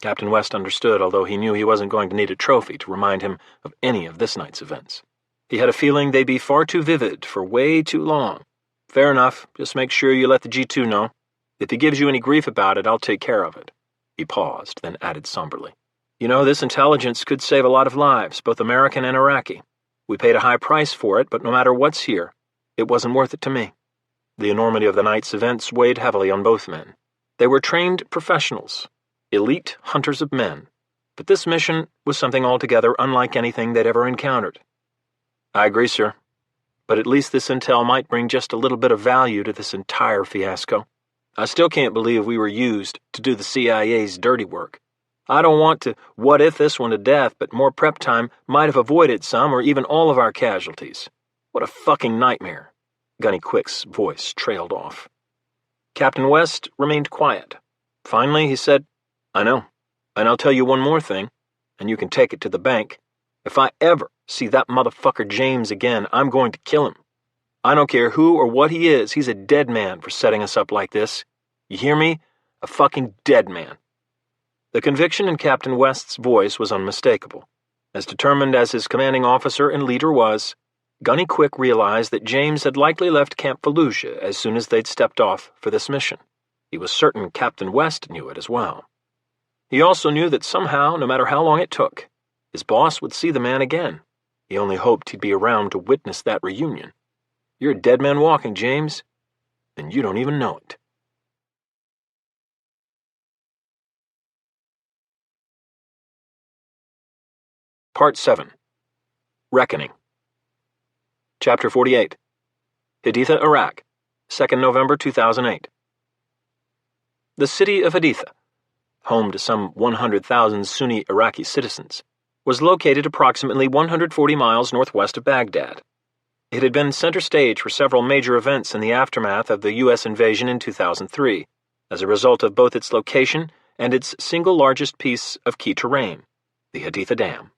Captain West understood, although he knew he wasn't going to need a trophy to remind him of any of this night's events. He had a feeling they'd be far too vivid for way too long. "Fair enough. Just make sure you let the G2 know. If he gives you any grief about it, I'll take care of it." He paused, then added somberly. "You know, this intelligence could save a lot of lives, both American and Iraqi. We paid a high price for it, but no matter what's here, it wasn't worth it to me." The enormity of the night's events weighed heavily on both men. They were trained professionals, elite hunters of men, but this mission was something altogether unlike anything they'd ever encountered. "I agree, sir. But at least this intel might bring just a little bit of value to this entire fiasco." I still can't believe we were used to do the CIA's dirty work. I don't want to what-if this one to death, but more prep time might have avoided some or even all of our casualties. What a fucking nightmare." Gunny Quick's voice trailed off. Captain West remained quiet. Finally, he said, "I know. And I'll tell you one more thing, and you can take it to the bank. If I ever see that motherfucker James again, I'm going to kill him. I don't care who or what he is, he's a dead man for setting us up like this. You hear me? A fucking dead man." The conviction in Captain West's voice was unmistakable. As determined as his commanding officer and leader was, Gunny Quick realized that James had likely left Camp Fallujah as soon as they'd stepped off for this mission. He was certain Captain West knew it as well. He also knew that somehow, no matter how long it took, his boss would see the man again. He only hoped he'd be around to witness that reunion. You're a dead man walking, James, and you don't even know it. Part 7. Reckoning. Chapter 48. Haditha, Iraq, 2nd November 2008. The city of Haditha, home to some 100,000 Sunni Iraqi citizens, was located approximately 140 miles northwest of Baghdad. It had been center stage for several major events in the aftermath of the U.S. invasion in 2003, as a result of both its location and its single largest piece of key terrain, the Haditha Dam.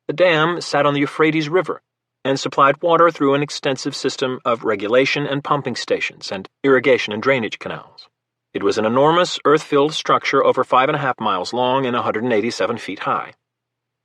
The dam sat on the Euphrates River and supplied water through an extensive system of regulation and pumping stations and irrigation and drainage canals. It was an enormous earth-filled structure over 5.5 miles long and 187 feet high.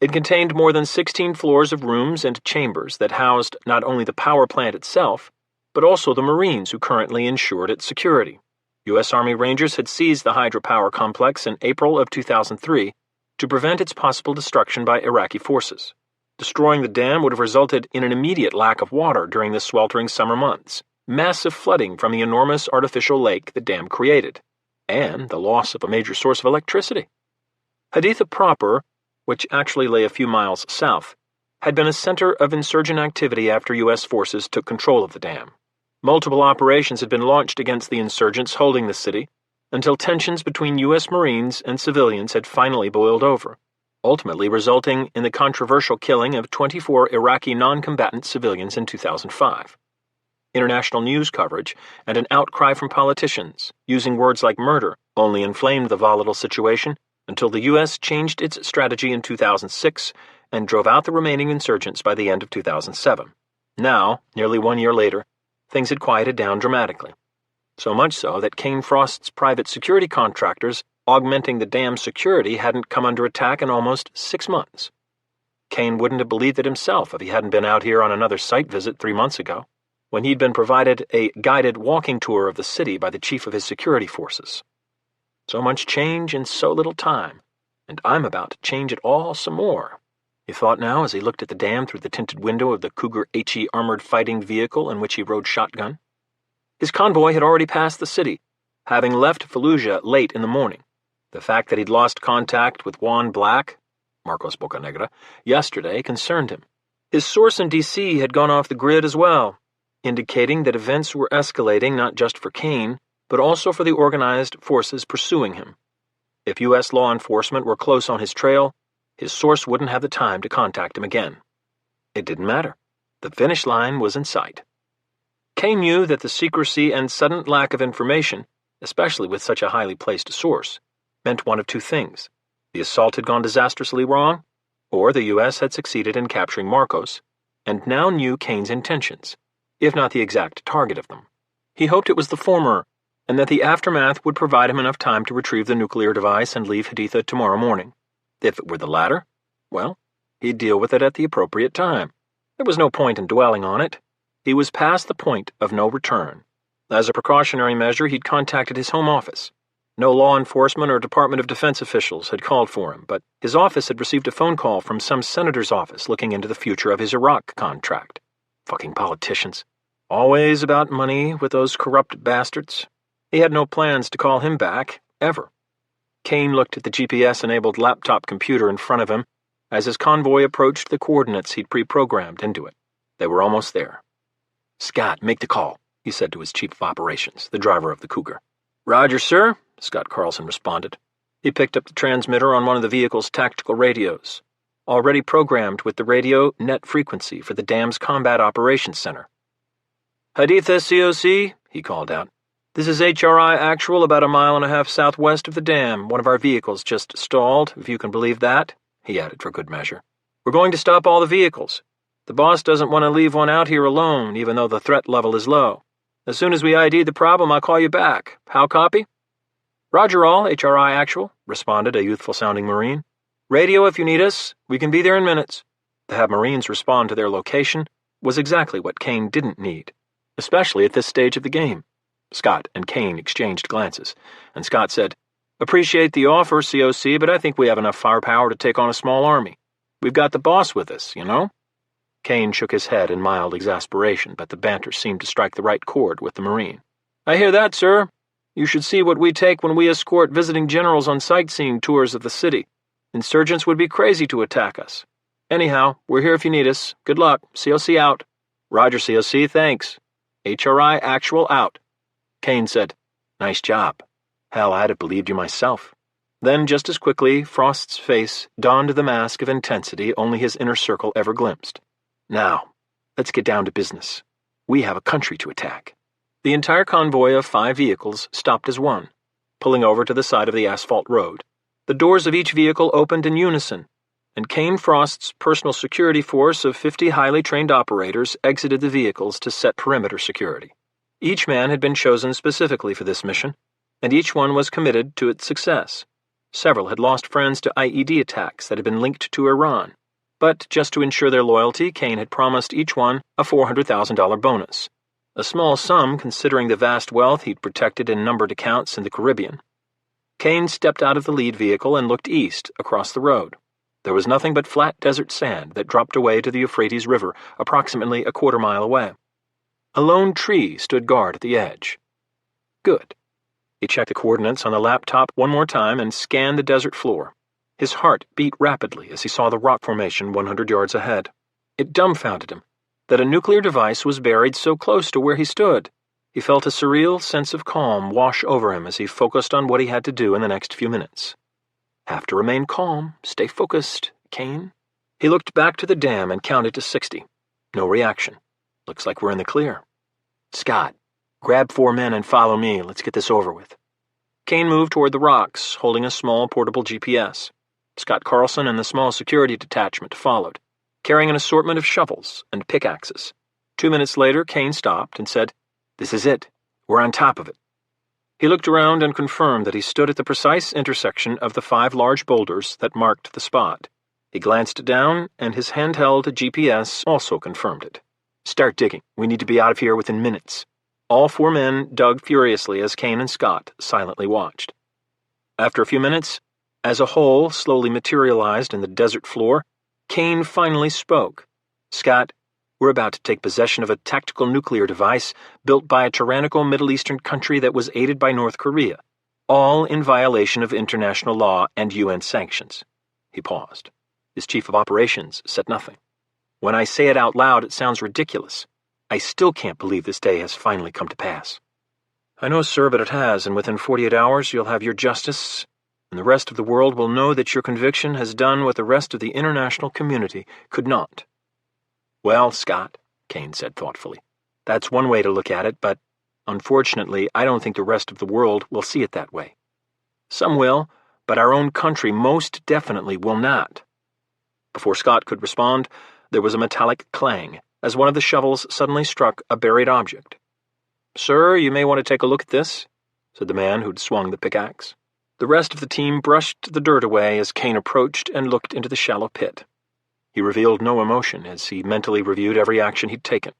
It contained more than 16 floors of rooms and chambers that housed not only the power plant itself, but also the Marines who currently ensured its security. U.S. Army Rangers had seized the hydropower complex in April of 2003 to prevent its possible destruction by Iraqi forces. Destroying the dam would have resulted in an immediate lack of water during the sweltering summer months, massive flooding from the enormous artificial lake the dam created, and the loss of a major source of electricity. Haditha proper, which actually lay a few miles south, had been a center of insurgent activity after U.S. forces took control of the dam. Multiple operations had been launched against the insurgents holding the city, until tensions between U.S. Marines and civilians had finally boiled over, ultimately resulting in the controversial killing of 24 Iraqi non-combatant civilians in 2005. International news coverage and an outcry from politicians, using words like murder, only inflamed the volatile situation until the U.S. changed its strategy in 2006 and drove out the remaining insurgents by the end of 2007. Now, nearly 1 year later, things had quieted down dramatically. So much so that Kane Frost's private security contractors augmenting the dam's security hadn't come under attack in almost 6 months. Kane wouldn't have believed it himself if he hadn't been out here on another site visit 3 months ago, when he'd been provided a guided walking tour of the city by the chief of his security forces. So much change in so little time, and I'm about to change it all some more, he thought now as he looked at the dam through the tinted window of the Cougar HE armored fighting vehicle in which he rode shotgun. His convoy had already passed the city, having left Fallujah late in the morning. The fact that he'd lost contact with Juan Black, Marcos Bocanegra, yesterday concerned him. His source in D.C. had gone off the grid as well, indicating that events were escalating not just for Kane, but also for the organized forces pursuing him. If U.S. law enforcement were close on his trail, his source wouldn't have the time to contact him again. It didn't matter. The finish line was in sight. Kane knew that the secrecy and sudden lack of information, especially with such a highly placed source, meant one of two things. The assault had gone disastrously wrong, or the U.S. had succeeded in capturing Marcos, and now knew Kane's intentions, if not the exact target of them. He hoped it was the former, and that the aftermath would provide him enough time to retrieve the nuclear device and leave Haditha tomorrow morning. If it were the latter, well, he'd deal with it at the appropriate time. There was no point in dwelling on it. He was past the point of no return. As a precautionary measure, he'd contacted his home office. No law enforcement or Department of Defense officials had called for him, but his office had received a phone call from some senator's office looking into the future of his Iraq contract. Fucking politicians. Always about money with those corrupt bastards. He had no plans to call him back, ever. Kane looked at the GPS-enabled laptop computer in front of him as his convoy approached the coordinates he'd pre-programmed into it. They were almost there. "Scott, make the call," he said to his chief of operations, the driver of the Cougar. "Roger, sir," Scott Carlson responded. He picked up the transmitter on one of the vehicle's tactical radios, already programmed with the radio net frequency for the dam's Combat Operations Center. "Haditha COC," he called out. "This is HRI Actual about a mile and a half southwest of the dam. One of our vehicles just stalled, if you can believe that," he added for good measure. "We're going to stop all the vehicles. The boss doesn't want to leave one out here alone, even though the threat level is low. As soon as we ID the problem, I'll call you back. How copy?" "Roger all, HRI Actual," responded a youthful-sounding Marine. "Radio if you need us. We can be there in minutes." To have Marines respond to their location was exactly what Kane didn't need, especially at this stage of the game. Scott and Kane exchanged glances, and Scott said, "Appreciate the offer, COC, but I think we have enough firepower to take on a small army. We've got the boss with us, you know?" Kane shook his head in mild exasperation, but the banter seemed to strike the right chord with the Marine. "I hear that, sir. You should see what we take when we escort visiting generals on sightseeing tours of the city. Insurgents would be crazy to attack us. Anyhow, we're here if you need us. Good luck. COC out." "Roger, COC, thanks." "HRI Actual out." Kane said, "Nice job. Hell, I'd have believed you myself." Then, just as quickly, Frost's face donned the mask of intensity only his inner circle ever glimpsed. "Now, let's get down to business. We have a country to attack." The entire convoy of 5 vehicles stopped as one, pulling over to the side of the asphalt road. The doors of each vehicle opened in unison, and Kane Frost's personal security force of 50 highly trained operators exited the vehicles to set perimeter security. Each man had been chosen specifically for this mission, and each one was committed to its success. Several had lost friends to IED attacks that had been linked to Iran, but just to ensure their loyalty, Kane had promised each one a $400,000 bonus, a small sum considering the vast wealth he'd protected in numbered accounts in the Caribbean. Kane stepped out of the lead vehicle and looked east across the road. There was nothing but flat desert sand that dropped away to the Euphrates River approximately a quarter-mile away. A lone tree stood guard at the edge. Good. He checked the coordinates on the laptop one more time and scanned the desert floor. His heart beat rapidly as he saw the rock formation 100 yards ahead. It dumbfounded him that a nuclear device was buried so close to where he stood. He felt a surreal sense of calm wash over him as he focused on what he had to do in the next few minutes. Have to remain calm, stay focused, Kane. He looked back to the dam and counted to 60. No reaction. Looks like we're in the clear. "Scott, grab 4 men and follow me. Let's get this over with." Kane moved toward the rocks, holding a small portable GPS. Scott Carlson and the small security detachment followed, carrying an assortment of shovels and pickaxes. 2 minutes later, Kane stopped and said, "This is it. We're on top of it." He looked around and confirmed that he stood at the precise intersection of the 5 large boulders that marked the spot. He glanced down, and his handheld GPS also confirmed it. "Start digging. We need to be out of here within minutes." All 4 men dug furiously as Kane and Scott silently watched. After a few minutes, as a hole slowly materialized in the desert floor, Kane finally spoke. "Scott, we're about to take possession of a tactical nuclear device built by a tyrannical Middle Eastern country that was aided by North Korea, all in violation of international law and UN sanctions." He paused. His chief of operations said nothing. "When I say it out loud, it sounds ridiculous. I still can't believe this day has finally come to pass." "I know, sir, but it has, and within 48 hours you'll have your justice, and the rest of the world will know that your conviction has done what the rest of the international community could not." "Well, Scott," Kane said thoughtfully, "that's one way to look at it, but unfortunately I don't think the rest of the world will see it that way. Some will, but our own country most definitely will not." Before Scott could respond, there was a metallic clang as one of the shovels suddenly struck a buried object. "Sir, you may want to take a look at this," said the man who'd swung the pickaxe. The rest of the team brushed the dirt away as Kane approached and looked into the shallow pit. He revealed no emotion as he mentally reviewed every action he'd taken,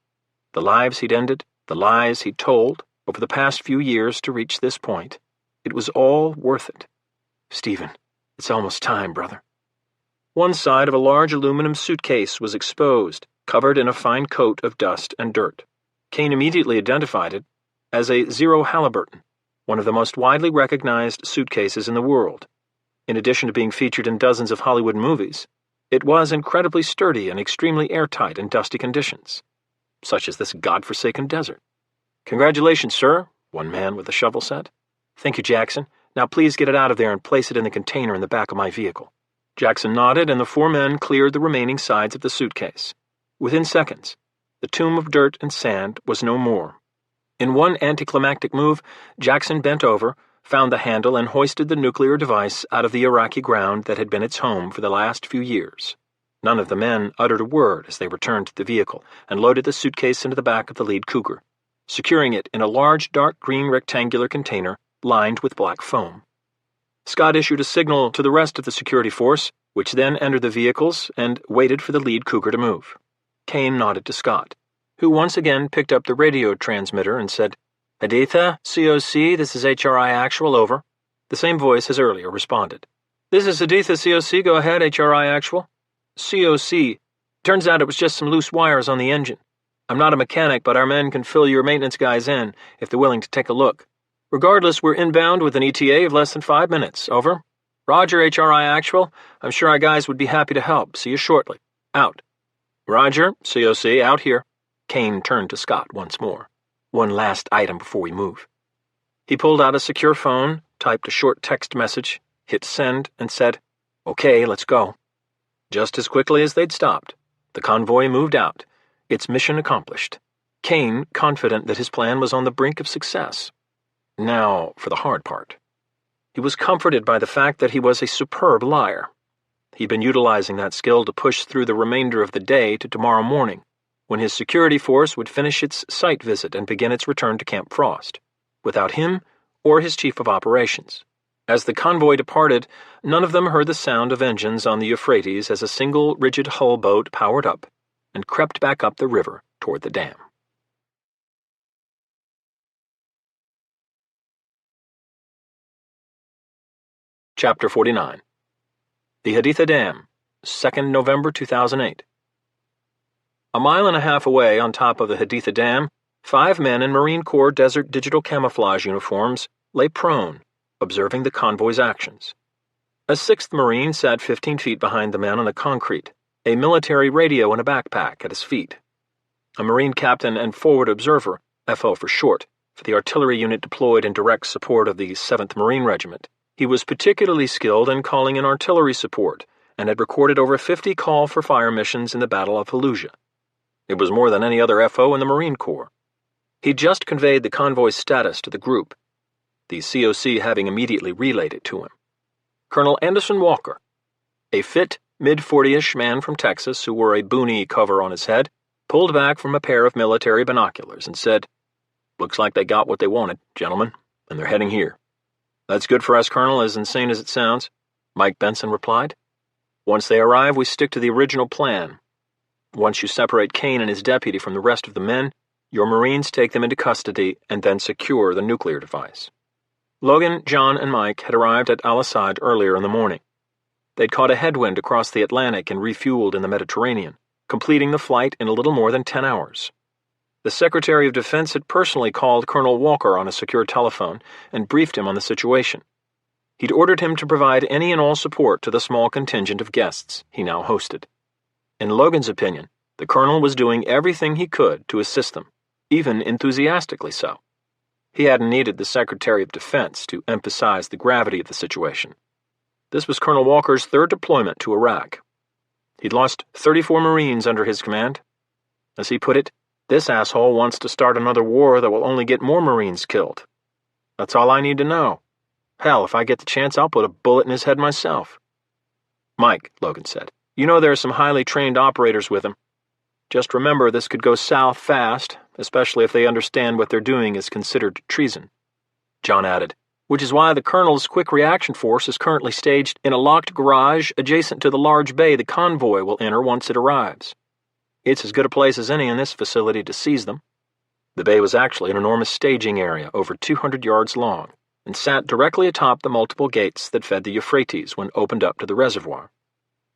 the lives he'd ended, the lies he'd told over the past few years to reach this point. It was all worth it. "Stephen, it's almost time, brother." One side of a large aluminum suitcase was exposed, covered in a fine coat of dust and dirt. Kane immediately identified it as a Zero Halliburton, one of the most widely recognized suitcases in the world. In addition to being featured in dozens of Hollywood movies, it was incredibly sturdy and extremely airtight in dusty conditions, such as this godforsaken desert. "Congratulations, sir," one man with a shovel said. "Thank you, Jackson. Now please get it out of there and place it in the container in the back of my vehicle." Jackson nodded, and the 4 men cleared the remaining sides of the suitcase. Within seconds, the tomb of dirt and sand was no more. In one anticlimactic move, Jackson bent over, found the handle, and hoisted the nuclear device out of the Iraqi ground that had been its home for the last few years. None of the men uttered a word as they returned to the vehicle and loaded the suitcase into the back of the lead Cougar, securing it in a large dark green rectangular container lined with black foam. Scott issued a signal to the rest of the security force, which then entered the vehicles and waited for the lead Cougar to move. Kane nodded to Scott, who once again picked up the radio transmitter and said, "Haditha, COC, this is HRI Actual, over." The same voice as earlier responded. "This is Haditha, COC, go ahead, HRI Actual." "COC, turns out it was just some loose wires on the engine. I'm not a mechanic, but our men can fill your maintenance guys in if they're willing to take a look. Regardless, we're inbound with an ETA of less than 5 minutes, over." "Roger, HRI Actual. I'm sure our guys would be happy to help. See you shortly. Out." "Roger, COC, out here." Kane turned to Scott once more. "One last item before we move." He pulled out a secure phone, typed a short text message, hit send, and said, "Okay, let's go." Just as quickly as they'd stopped, the convoy moved out, its mission accomplished. Kane confident that his plan was on the brink of success. Now for the hard part. He was comforted by the fact that he was a superb liar. He'd been utilizing that skill to push through the remainder of the day to tomorrow morning, when his security force would finish its site visit and begin its return to Camp Frost, without him or his chief of operations. As the convoy departed, none of them heard the sound of engines on the Euphrates as a single rigid hull boat powered up and crept back up the river toward the dam. Chapter 49. The Haditha Dam, 2nd November 2008. A mile and a half away on top of the Haditha Dam, 5 men in Marine Corps Desert Digital Camouflage uniforms lay prone, observing the convoy's actions. A 6th Marine sat 15 feet behind the men on the concrete, a military radio in a backpack at his feet. A Marine captain and forward observer, FO for short, for the artillery unit deployed in direct support of the 7th Marine Regiment. He was particularly skilled in calling in artillery support and had recorded over 50 call for fire missions in the Battle of Fallujah. It was more than any other FO in the Marine Corps. He'd just conveyed the convoy's status to the group, the COC having immediately relayed it to him. Colonel Anderson Walker, a fit, mid-40-ish man from Texas who wore a boonie cover on his head, pulled back from a pair of military binoculars and said, "Looks like they got what they wanted, gentlemen, and they're heading here." "That's good for us, Colonel, as insane as it sounds," Mike Benson replied. "Once they arrive, we stick to the original plan. Once you separate Kane and his deputy from the rest of the men, your Marines take them into custody and then secure the nuclear device." Logan, John, and Mike had arrived at Al-Assad earlier in the morning. They'd caught a headwind across the Atlantic and refueled in the Mediterranean, completing the flight in a little more than 10 hours. The Secretary of Defense had personally called Colonel Walker on a secure telephone and briefed him on the situation. He'd ordered him to provide any and all support to the small contingent of guests he now hosted. In Logan's opinion, the colonel was doing everything he could to assist them, even enthusiastically so. He hadn't needed the Secretary of Defense to emphasize the gravity of the situation. This was Colonel Walker's 3rd deployment to Iraq. He'd lost 34 Marines under his command. As he put it, "This asshole wants to start another war that will only get more Marines killed. That's all I need to know. Hell, if I get the chance, I'll put a bullet in his head myself." "Mike," Logan said, "you know there are some highly trained operators with him. Just remember this could go south fast, especially if they understand what they're doing is considered treason." John added, "Which is why the Colonel's quick reaction force is currently staged in a locked garage adjacent to the large bay the convoy will enter once it arrives. It's as good a place as any in this facility to seize them." The bay was actually an enormous staging area over 200 yards long and sat directly atop the multiple gates that fed the Euphrates when opened up to the reservoir.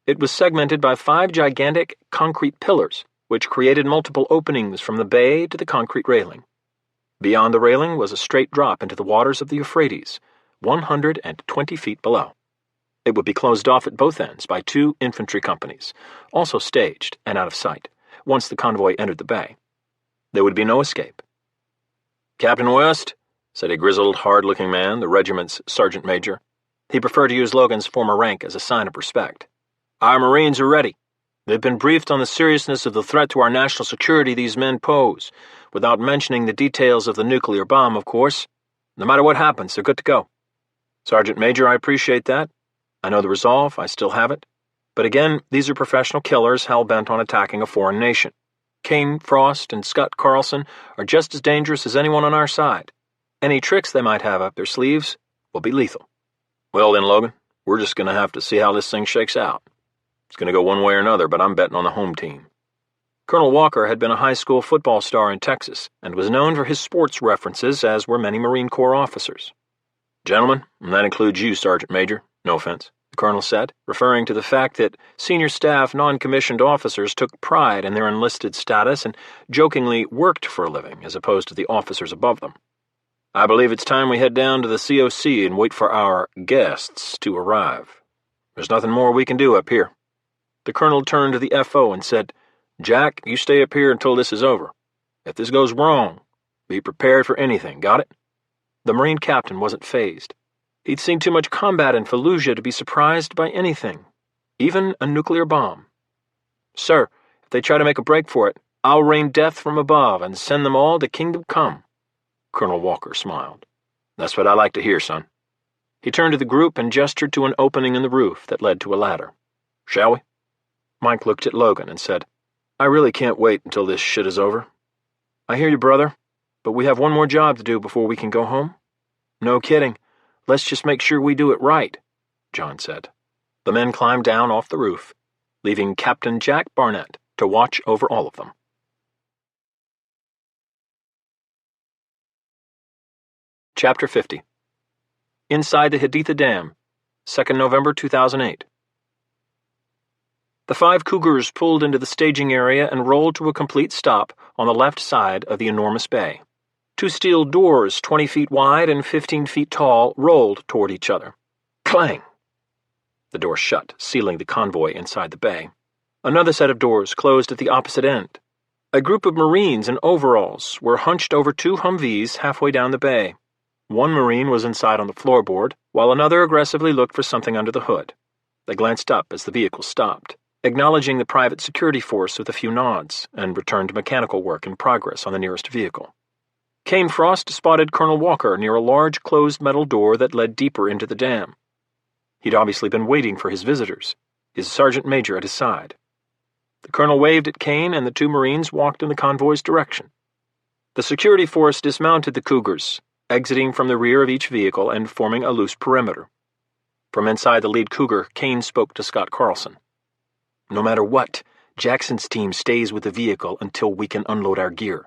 It was segmented by 5 gigantic concrete pillars, which created multiple openings from the bay to the concrete railing. Beyond the railing was a straight drop into the waters of the Euphrates, 120 feet below. It would be closed off at both ends by 2 infantry companies, also staged and out of sight, once the convoy entered the bay. There would be no escape. "Captain West, said a grizzled, hard-looking man, the regiment's sergeant major. He preferred to use Logan's former rank as a sign of respect. Our Marines are ready. They've been briefed on the seriousness of the threat to our national security these men pose, without mentioning the details of the nuclear bomb, of course. No matter what happens, they're good to go. Sergeant Major, I appreciate that. I know the resolve, I still have it. But again, these are professional killers hell-bent on attacking a foreign nation. Kane, Frost, and Scott Carlson are just as dangerous as anyone on our side. Any tricks they might have up their sleeves will be lethal. Well then, Logan, we're just going to have to see how this thing shakes out. It's going to go one way or another, but I'm betting on the home team. Colonel Walker had been a high school football star in Texas and was known for his sports references, as were many Marine Corps officers. Gentlemen, and that includes you, Sergeant Major, no offense, the colonel said, referring to the fact that senior staff non-commissioned officers took pride in their enlisted status and jokingly worked for a living as opposed to the officers above them. I believe it's time we head down to the COC and wait for our guests to arrive. There's nothing more we can do up here. The colonel turned to the FO and said, Jack, you stay up here until this is over. If this goes wrong, be prepared for anything, got it? The Marine captain wasn't fazed. He'd seen too much combat in Fallujah to be surprised by anything, even a nuclear bomb. Sir, if they try to make a break for it, I'll rain death from above and send them all to Kingdom Come. Colonel Walker smiled. That's what I like to hear, son. He turned to the group and gestured to an opening in the roof that led to a ladder. Shall we? Mike looked at Logan and said, I really can't wait until this shit is over. I hear you, brother, but we have one more job to do before we can go home. No kidding. Let's just make sure we do it right, John said. The men climbed down off the roof, leaving Captain Jack Barnett to watch over all of them. Chapter 50. Inside the Haditha Dam, 2nd November 2008. The 5 Cougars pulled into the staging area and rolled to a complete stop on the left side of the enormous bay. 2 steel doors 20 feet wide and 15 feet tall rolled toward each other. Clang! The door shut, sealing the convoy inside the bay. Another set of doors closed at the opposite end. A group of Marines in overalls were hunched over 2 Humvees halfway down the bay. One Marine was inside on the floorboard, while another aggressively looked for something under the hood. They glanced up as the vehicle stopped, acknowledging the private security force with a few nods, and returned to mechanical work in progress on the nearest vehicle. Kane Frost spotted Colonel Walker near a large closed metal door that led deeper into the dam. He'd obviously been waiting for his visitors, his sergeant major at his side. The colonel waved at Kane, and the 2 Marines walked in the convoy's direction. The security force dismounted the Cougars, exiting from the rear of each vehicle and forming a loose perimeter. From inside the lead Cougar, Kane spoke to Scott Carlson. No matter what, Jackson's team stays with the vehicle until we can unload our gear.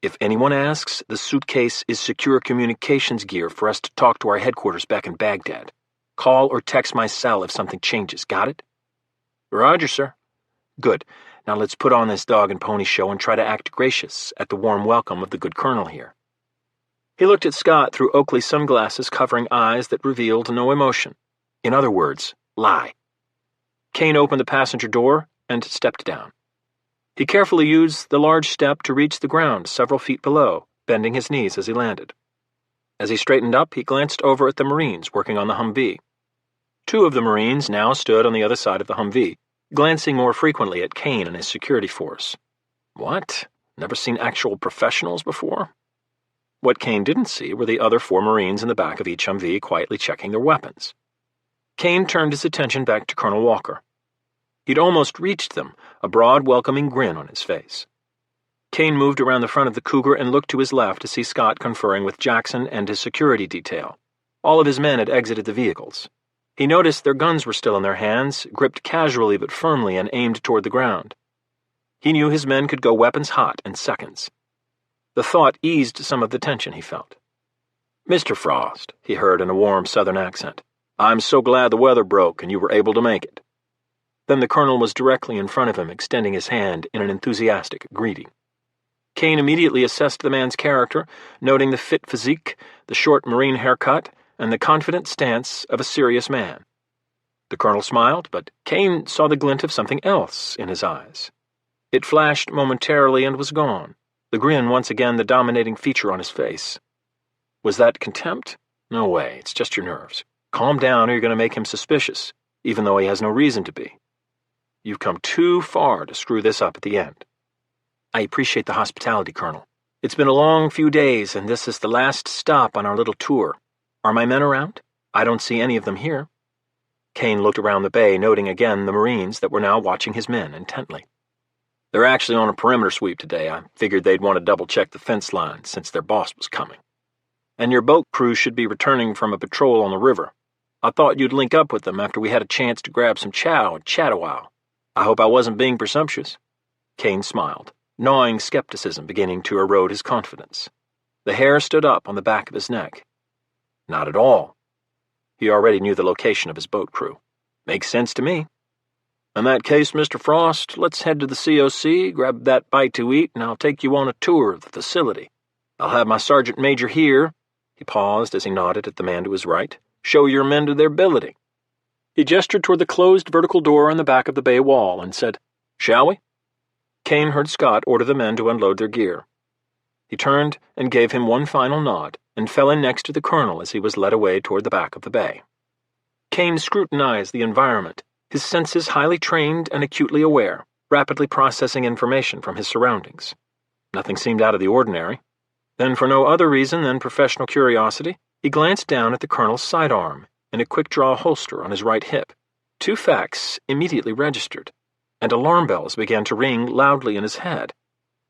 If anyone asks, the suitcase is secure communications gear for us to talk to our headquarters back in Baghdad. Call or text my cell if something changes, got it? Roger, sir. Good. Now let's put on this dog and pony show and try to act gracious at the warm welcome of the good colonel here. He looked at Scott through Oakley sunglasses covering eyes that revealed no emotion. In other words, lie. Kane opened the passenger door and stepped down. He carefully used the large step to reach the ground several feet below, bending his knees as he landed. As he straightened up, he glanced over at the Marines working on the Humvee. 2 of the Marines now stood on the other side of the Humvee, glancing more frequently at Kane and his security force. What? Never seen actual professionals before? What Kane didn't see were the other 4 Marines in the back of each Humvee quietly checking their weapons. Kane turned his attention back to Colonel Walker. He'd almost reached them, a broad, welcoming grin on his face. Kane moved around the front of the Cougar and looked to his left to see Scott conferring with Jackson and his security detail. All of his men had exited the vehicles. He noticed their guns were still in their hands, gripped casually but firmly and aimed toward the ground. He knew his men could go weapons hot in seconds. The thought eased some of the tension he felt. Mr. Frost, he heard in a warm southern accent, I'm so glad the weather broke and you were able to make it. Then the colonel was directly in front of him, extending his hand in an enthusiastic greeting. Kane immediately assessed the man's character, noting the fit physique, the short Marine haircut, and the confident stance of a serious man. The colonel smiled, but Kane saw the glint of something else in his eyes. It flashed momentarily and was gone, the grin once again the dominating feature on his face. Was that contempt? No way, it's just your nerves. Calm down or you're going to make him suspicious, even though he has no reason to be. You've come too far to screw this up at the end. I appreciate the hospitality, Colonel. It's been a long few days, and this is the last stop on our little tour. Are my men around? I don't see any of them here. Kane looked around the bay, noting again the Marines that were now watching his men intently. They're actually on a perimeter sweep today. I figured they'd want to double-check the fence line since their boss was coming. And your boat crew should be returning from a patrol on the river. I thought you'd link up with them after we had a chance to grab some chow and chat a while. I hope I wasn't being presumptuous. Kane smiled, gnawing skepticism beginning to erode his confidence. The hair stood up on the back of his neck. Not at all. He already knew the location of his boat crew. Makes sense to me. In that case, Mr. Frost, let's head to the COC, grab that bite to eat, and I'll take you on a tour of the facility. I'll have my sergeant major here. He paused as he nodded at the man to his right. Show your men to their ability. He gestured toward the closed vertical door on the back of the bay wall and said, Shall we? Kane heard Scott order the men to unload their gear. He turned and gave him one final nod and fell in next to the colonel as he was led away toward the back of the bay. Kane scrutinized the environment, his senses highly trained and acutely aware, rapidly processing information from his surroundings. Nothing seemed out of the ordinary. Then, for no other reason than professional curiosity, he glanced down at the colonel's sidearm and a quick-draw holster on his right hip. Two facts immediately registered, and alarm bells began to ring loudly in his head.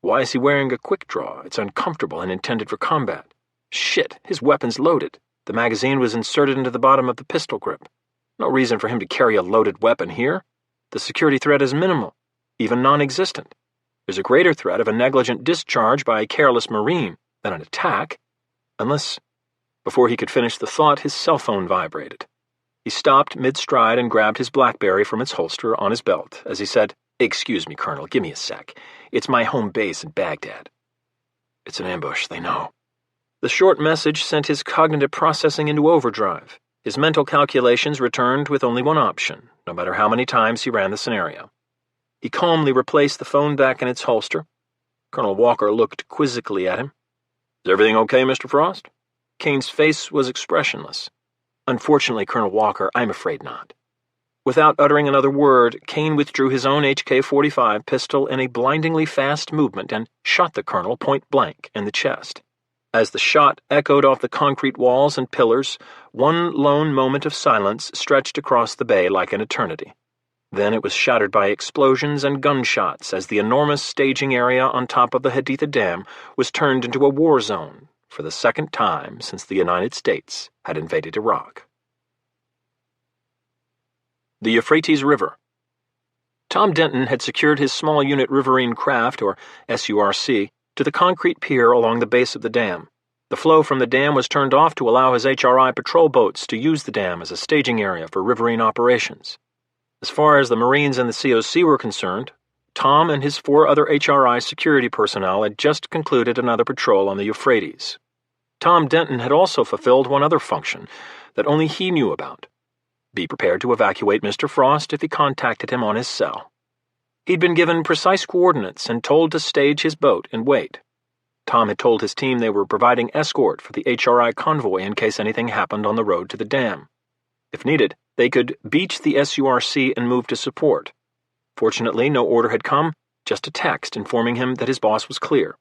Why is he wearing a quick-draw? It's uncomfortable and intended for combat. Shit, his weapon's loaded. The magazine was inserted into the bottom of the pistol grip. No reason for him to carry a loaded weapon here. The security threat is minimal, even non-existent. There's a greater threat of a negligent discharge by a careless Marine than an attack, unless... Before he could finish the thought, his cell phone vibrated. He stopped mid-stride and grabbed his BlackBerry from its holster on his belt as he said, Excuse me, Colonel, give me a sec. It's my home base in Baghdad. It's an ambush, they know. The short message sent his cognitive processing into overdrive. His mental calculations returned with only one option, no matter how many times he ran the scenario. He calmly replaced the phone back in its holster. Colonel Walker looked quizzically at him. Is everything okay, Mr. Frost? Kane's face was expressionless. Unfortunately, Colonel Walker, I'm afraid not. Without uttering another word, Kane withdrew his own HK-45 pistol in a blindingly fast movement and shot the colonel point-blank in the chest. As the shot echoed off the concrete walls and pillars, one lone moment of silence stretched across the bay like an eternity. Then it was shattered by explosions and gunshots as the enormous staging area on top of the Haditha Dam was turned into a war zone for the second time since the United States had invaded Iraq. The Euphrates River. Tom Denton had secured his small unit riverine craft, or SURC, to the concrete pier along the base of the dam. The flow from the dam was turned off to allow his HRI patrol boats to use the dam as a staging area for riverine operations. As far as the Marines and the COC were concerned, Tom and his 4 other HRI security personnel had just concluded another patrol on the Euphrates. Tom Denton had also fulfilled one other function that only he knew about. Be prepared to evacuate Mr. Frost if he contacted him on his cell. He'd been given precise coordinates and told to stage his boat and wait. Tom had told his team they were providing escort for the HRI convoy in case anything happened on the road to the dam. If needed, they could beach the SURC and move to support. Fortunately, no order had come, just a text informing him that his boss was clear.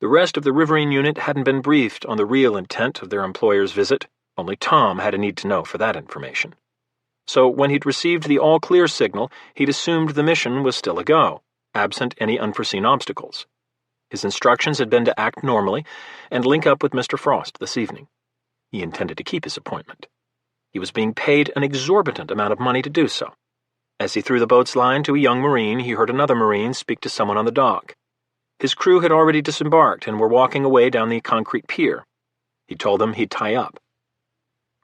The rest of the riverine unit hadn't been briefed on the real intent of their employer's visit. Only Tom had a need to know for that information. So when he'd received the all-clear signal, he'd assumed the mission was still a go, absent any unforeseen obstacles. His instructions had been to act normally and link up with Mr. Frost this evening. He intended to keep his appointment. He was being paid an exorbitant amount of money to do so. As he threw the boat's line to a young Marine, he heard another Marine speak to someone on the dock. His crew had already disembarked and were walking away down the concrete pier. He told them he'd tie up.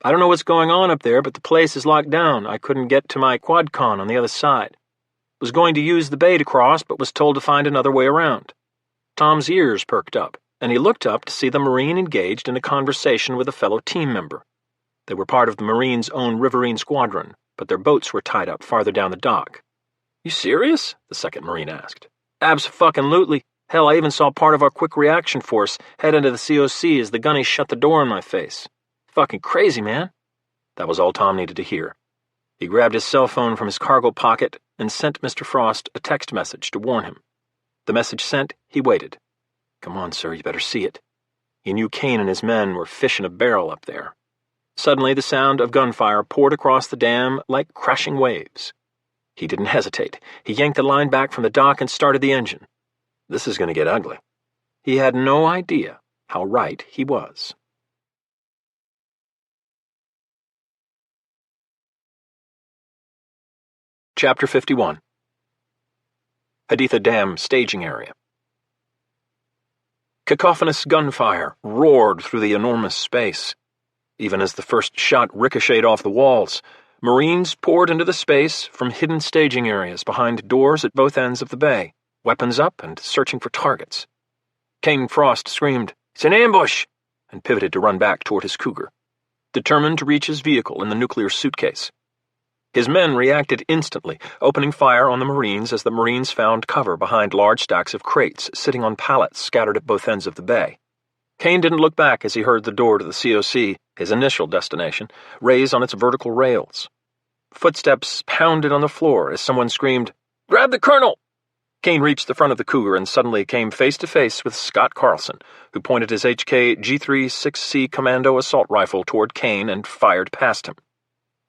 I don't know what's going on up there, but the place is locked down. I couldn't get to my quad-con on the other side. Was going to use the bay to cross, but was told to find another way around. Tom's ears perked up, and he looked up to see the Marine engaged in a conversation with a fellow team member. They were part of the Marines' own riverine squadron, but their boats were tied up farther down the dock. You serious? The second Marine asked. Abso-fucking-lutely. Hell, I even saw part of our quick reaction force head into the COC as the gunny shut the door in my face. Fucking crazy, man." That was all Tom needed to hear. He grabbed his cell phone from his cargo pocket and sent Mr. Frost a text message to warn him. The message sent, he waited. "Come on, sir, you better see it." He knew Kane and his men were fish in a barrel up there. Suddenly, the sound of gunfire poured across the dam like crashing waves. He didn't hesitate. He yanked the line back from the dock and started the engine. This is going to get ugly. He had no idea how right he was. Chapter 51. Haditha Dam Staging Area. Cacophonous gunfire roared through the enormous space. Even as the first shot ricocheted off the walls, Marines poured into the space from hidden staging areas behind doors at both ends of the bay, weapons up and searching for targets. Kane Frost screamed, "It's an ambush!" and pivoted to run back toward his Cougar, determined to reach his vehicle in the nuclear suitcase. His men reacted instantly, opening fire on the Marines as the Marines found cover behind large stacks of crates sitting on pallets scattered at both ends of the bay. Kane didn't look back as he heard the door to the COC, his initial destination, raise on its vertical rails. Footsteps pounded on the floor as someone screamed, "Grab the Colonel!" Kane reached the front of the Cougar and suddenly came face to face with Scott Carlson, who pointed his HK G36C Commando assault rifle toward Kane and fired past him.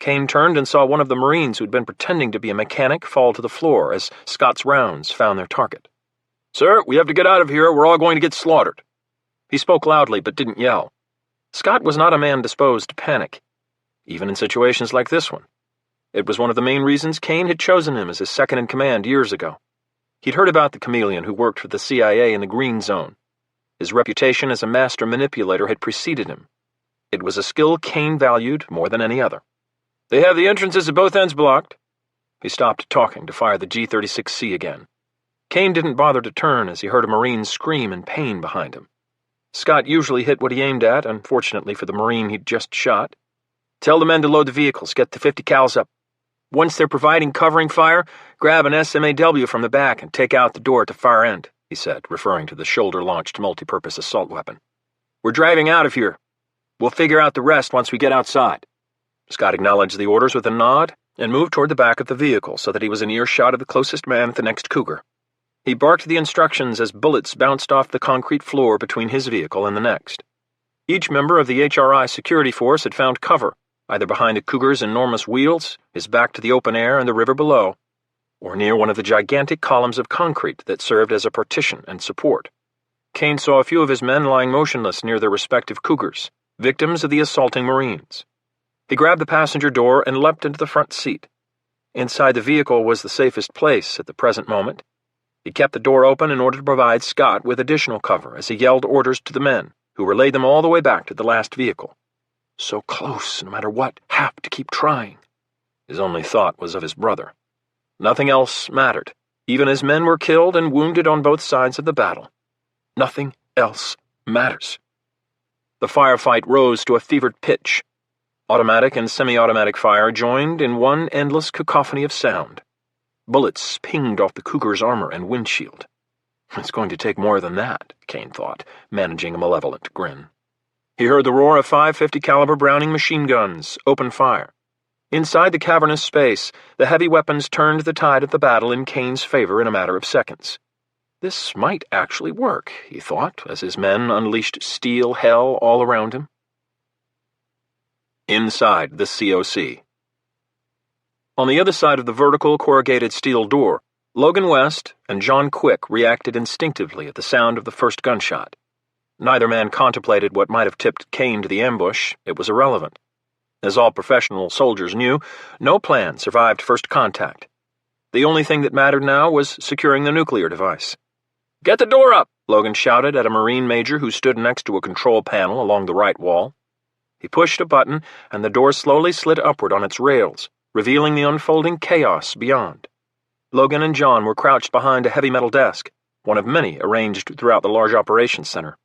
Kane turned and saw one of the Marines who'd been pretending to be a mechanic fall to the floor as Scott's rounds found their target. "Sir, we have to get out of here. We're all going to get slaughtered." He spoke loudly but didn't yell. Scott was not a man disposed to panic, even in situations like this one. It was one of the main reasons Kane had chosen him as his second-in-command years ago. He'd heard about the chameleon who worked for the CIA in the Green Zone. His reputation as a master manipulator had preceded him. It was a skill Kane valued more than any other. "They have the entrances at both ends blocked." He stopped talking to fire the G36C again. Kane didn't bother to turn as he heard a Marine scream in pain behind him. Scott usually hit what he aimed at, unfortunately for the Marine he'd just shot. "Tell the men to load the vehicles, get the 50 cals up. Once they're providing covering fire, grab an SMAW from the back and take out the door at the far end," he said, referring to the shoulder-launched multi-purpose assault weapon. "We're driving out of here. We'll figure out the rest once we get outside." Scott acknowledged the orders with a nod and moved toward the back of the vehicle so that he was in earshot of the closest man at the next Cougar. He barked the instructions as bullets bounced off the concrete floor between his vehicle and the next. Each member of the HRI security force had found cover, either behind a Cougar's enormous wheels, his back to the open air and the river below, or near one of the gigantic columns of concrete that served as a partition and support. Kane saw a few of his men lying motionless near their respective Cougars, victims of the assaulting Marines. He grabbed the passenger door and leapt into the front seat. Inside the vehicle was the safest place at the present moment. He kept the door open in order to provide Scott with additional cover as he yelled orders to the men, who relayed them all the way back to the last vehicle. So close, no matter what, have to keep trying. His only thought was of his brother. Nothing else mattered, even as men were killed and wounded on both sides of the battle. Nothing else matters. The firefight rose to a fevered pitch. Automatic and semi-automatic fire joined in one endless cacophony of sound. Bullets pinged off the Cougar's armor and windshield. It's going to take more than that, Kane thought, managing a malevolent grin. He heard the roar of 550 caliber Browning machine guns open fire. Inside the cavernous space, the heavy weapons turned the tide of the battle in Kane's favor in a matter of seconds. This might actually work, he thought, as his men unleashed steel hell all around him. Inside the COC. On the other side of the vertical corrugated steel door, Logan West and John Quick reacted instinctively at the sound of the first gunshot. Neither man contemplated what might have tipped Kane to the ambush. It was irrelevant. As all professional soldiers knew, no plan survived first contact. The only thing that mattered now was securing the nuclear device. "Get the door up!" Logan shouted at a Marine major who stood next to a control panel along the right wall. He pushed a button, and the door slowly slid upward on its rails, revealing the unfolding chaos beyond. Logan and John were crouched behind a heavy metal desk, one of many arranged throughout the large operations center.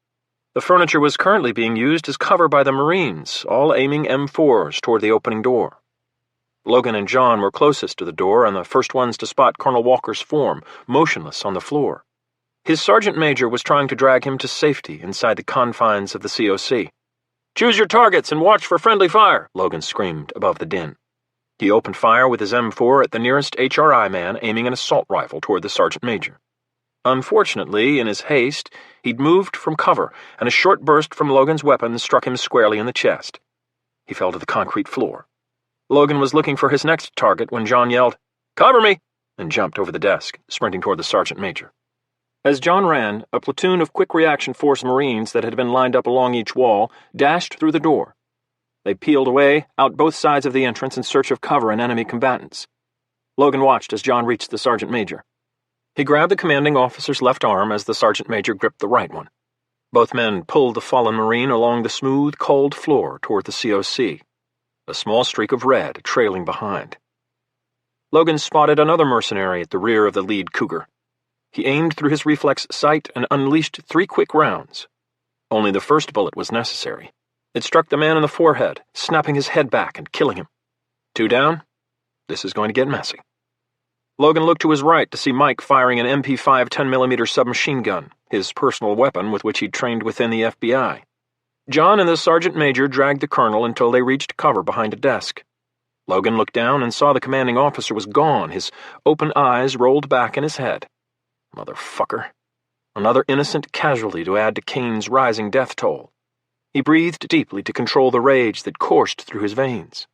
The furniture was currently being used as cover by the Marines, all aiming M4s toward the opening door. Logan and John were closest to the door and the first ones to spot Colonel Walker's form, motionless on the floor. His sergeant major was trying to drag him to safety inside the confines of the COC. "Choose your targets and watch for friendly fire," Logan screamed above the din. He opened fire with his M4 at the nearest HRI man, aiming an assault rifle toward the sergeant major. Unfortunately, in his haste, he'd moved from cover, and a short burst from Logan's weapon struck him squarely in the chest. He fell to the concrete floor. Logan was looking for his next target when John yelled, "Cover me!" and jumped over the desk, sprinting toward the sergeant major. As John ran, a platoon of Quick Reaction Force Marines that had been lined up along each wall dashed through the door. They peeled away, out both sides of the entrance in search of cover and enemy combatants. Logan watched as John reached the sergeant major. He grabbed the commanding officer's left arm as the sergeant major gripped the right one. Both men pulled the fallen Marine along the smooth, cold floor toward the COC, a small streak of red trailing behind. Logan spotted another mercenary at the rear of the lead Cougar. He aimed through his reflex sight and unleashed 3 quick rounds. Only the first bullet was necessary. It struck the man in the forehead, snapping his head back and killing him. 2 down. This is going to get messy. Logan looked to his right to see Mike firing an MP5 10mm submachine gun, his personal weapon with which he'd trained within the FBI. John and the sergeant major dragged the colonel until they reached cover behind a desk. Logan looked down and saw the commanding officer was gone, his open eyes rolled back in his head. Motherfucker. Another innocent casualty to add to Kane's rising death toll. He breathed deeply to control the rage that coursed through his veins.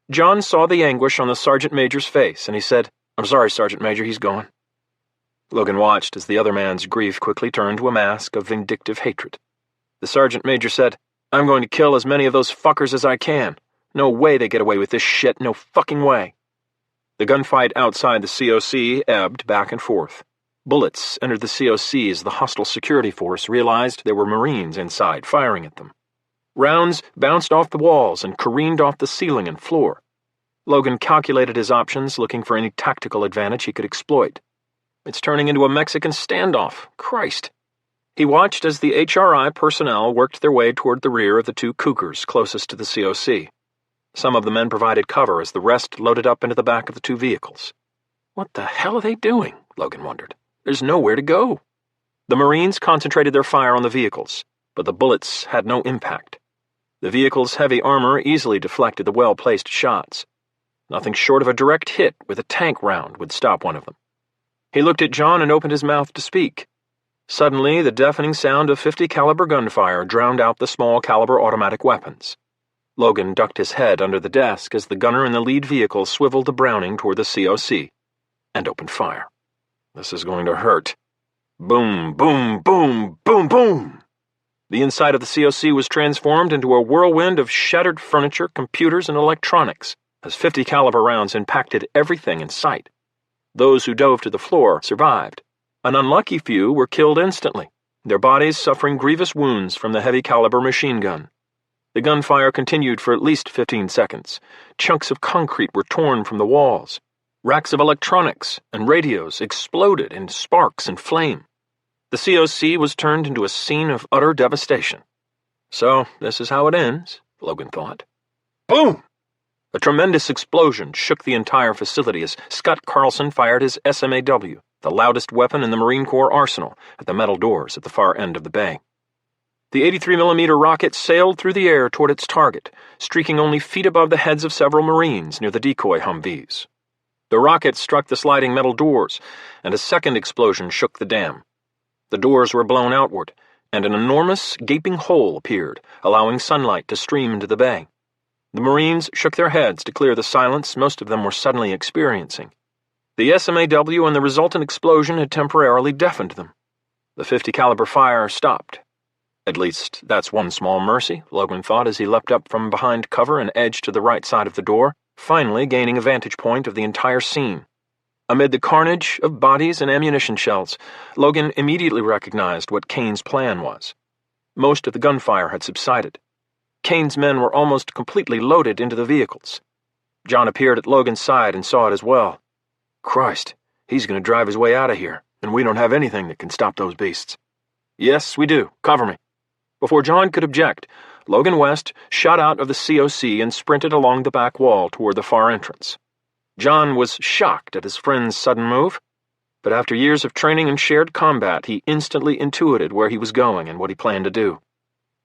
John saw the anguish on the sergeant major's face, and he said, "I'm sorry, Sergeant Major, he's gone." Logan watched as the other man's grief quickly turned to a mask of vindictive hatred. The sergeant major said, "I'm going to kill as many of those fuckers as I can. No way they get away with this shit, no fucking way." The gunfight outside the COC ebbed back and forth. Bullets entered the COC as the hostile security force realized there were Marines inside firing at them. Rounds bounced off the walls and careened off the ceiling and floor. Logan calculated his options, looking for any tactical advantage he could exploit. It's turning into a Mexican standoff. Christ. He watched as the HRI personnel worked their way toward the rear of the 2 Cougars closest to the COC. Some of the men provided cover as the rest loaded up into the back of the 2 vehicles. What the hell are they doing? Logan wondered. There's nowhere to go. The Marines concentrated their fire on the vehicles, but the bullets had no impact. The vehicle's heavy armor easily deflected the well-placed shots. Nothing short of a direct hit with a tank round would stop one of them. He looked at John and opened his mouth to speak. Suddenly, the deafening sound of .50 caliber gunfire drowned out the small caliber automatic weapons. Logan ducked his head under the desk as the gunner in the lead vehicle swiveled the Browning toward the COC and opened fire. This is going to hurt. Boom, boom, boom, boom, boom. The inside of the COC was transformed into a whirlwind of shattered furniture, computers, and electronics as .50 caliber rounds impacted everything in sight. Those who dove to the floor survived. An unlucky few were killed instantly, their bodies suffering grievous wounds from the heavy caliber machine gun. The gunfire continued for at least 15 seconds. Chunks of concrete were torn from the walls. Racks of electronics and radios exploded in sparks and flame. The COC was turned into a scene of utter devastation. So, this is how it ends, Logan thought. Boom! A tremendous explosion shook the entire facility as Scott Carlson fired his SMAW, the loudest weapon in the Marine Corps arsenal, at the metal doors at the far end of the bay. The 83mm rocket sailed through the air toward its target, streaking only feet above the heads of several Marines near the decoy Humvees. The rocket struck the sliding metal doors, and a second explosion shook the dam. The doors were blown outward, and an enormous, gaping hole appeared, allowing sunlight to stream into the bay. The Marines shook their heads to clear the silence most of them were suddenly experiencing. The SMAW and the resultant explosion had temporarily deafened them. The .50 caliber fire stopped. At least, that's one small mercy, Logan thought as he leapt up from behind cover and edged to the right side of the door, finally gaining a vantage point of the entire scene. Amid the carnage of bodies and ammunition shells, Logan immediately recognized what Kane's plan was. Most of the gunfire had subsided. Kane's men were almost completely loaded into the vehicles. John appeared at Logan's side and saw it as well. Christ, he's going to drive his way out of here, and we don't have anything that can stop those beasts. Yes, we do. Cover me. Before John could object, Logan West shot out of the COC and sprinted along the back wall toward the far entrance. John was shocked at his friend's sudden move. But after years of training and shared combat, he instantly intuited where he was going and what he planned to do.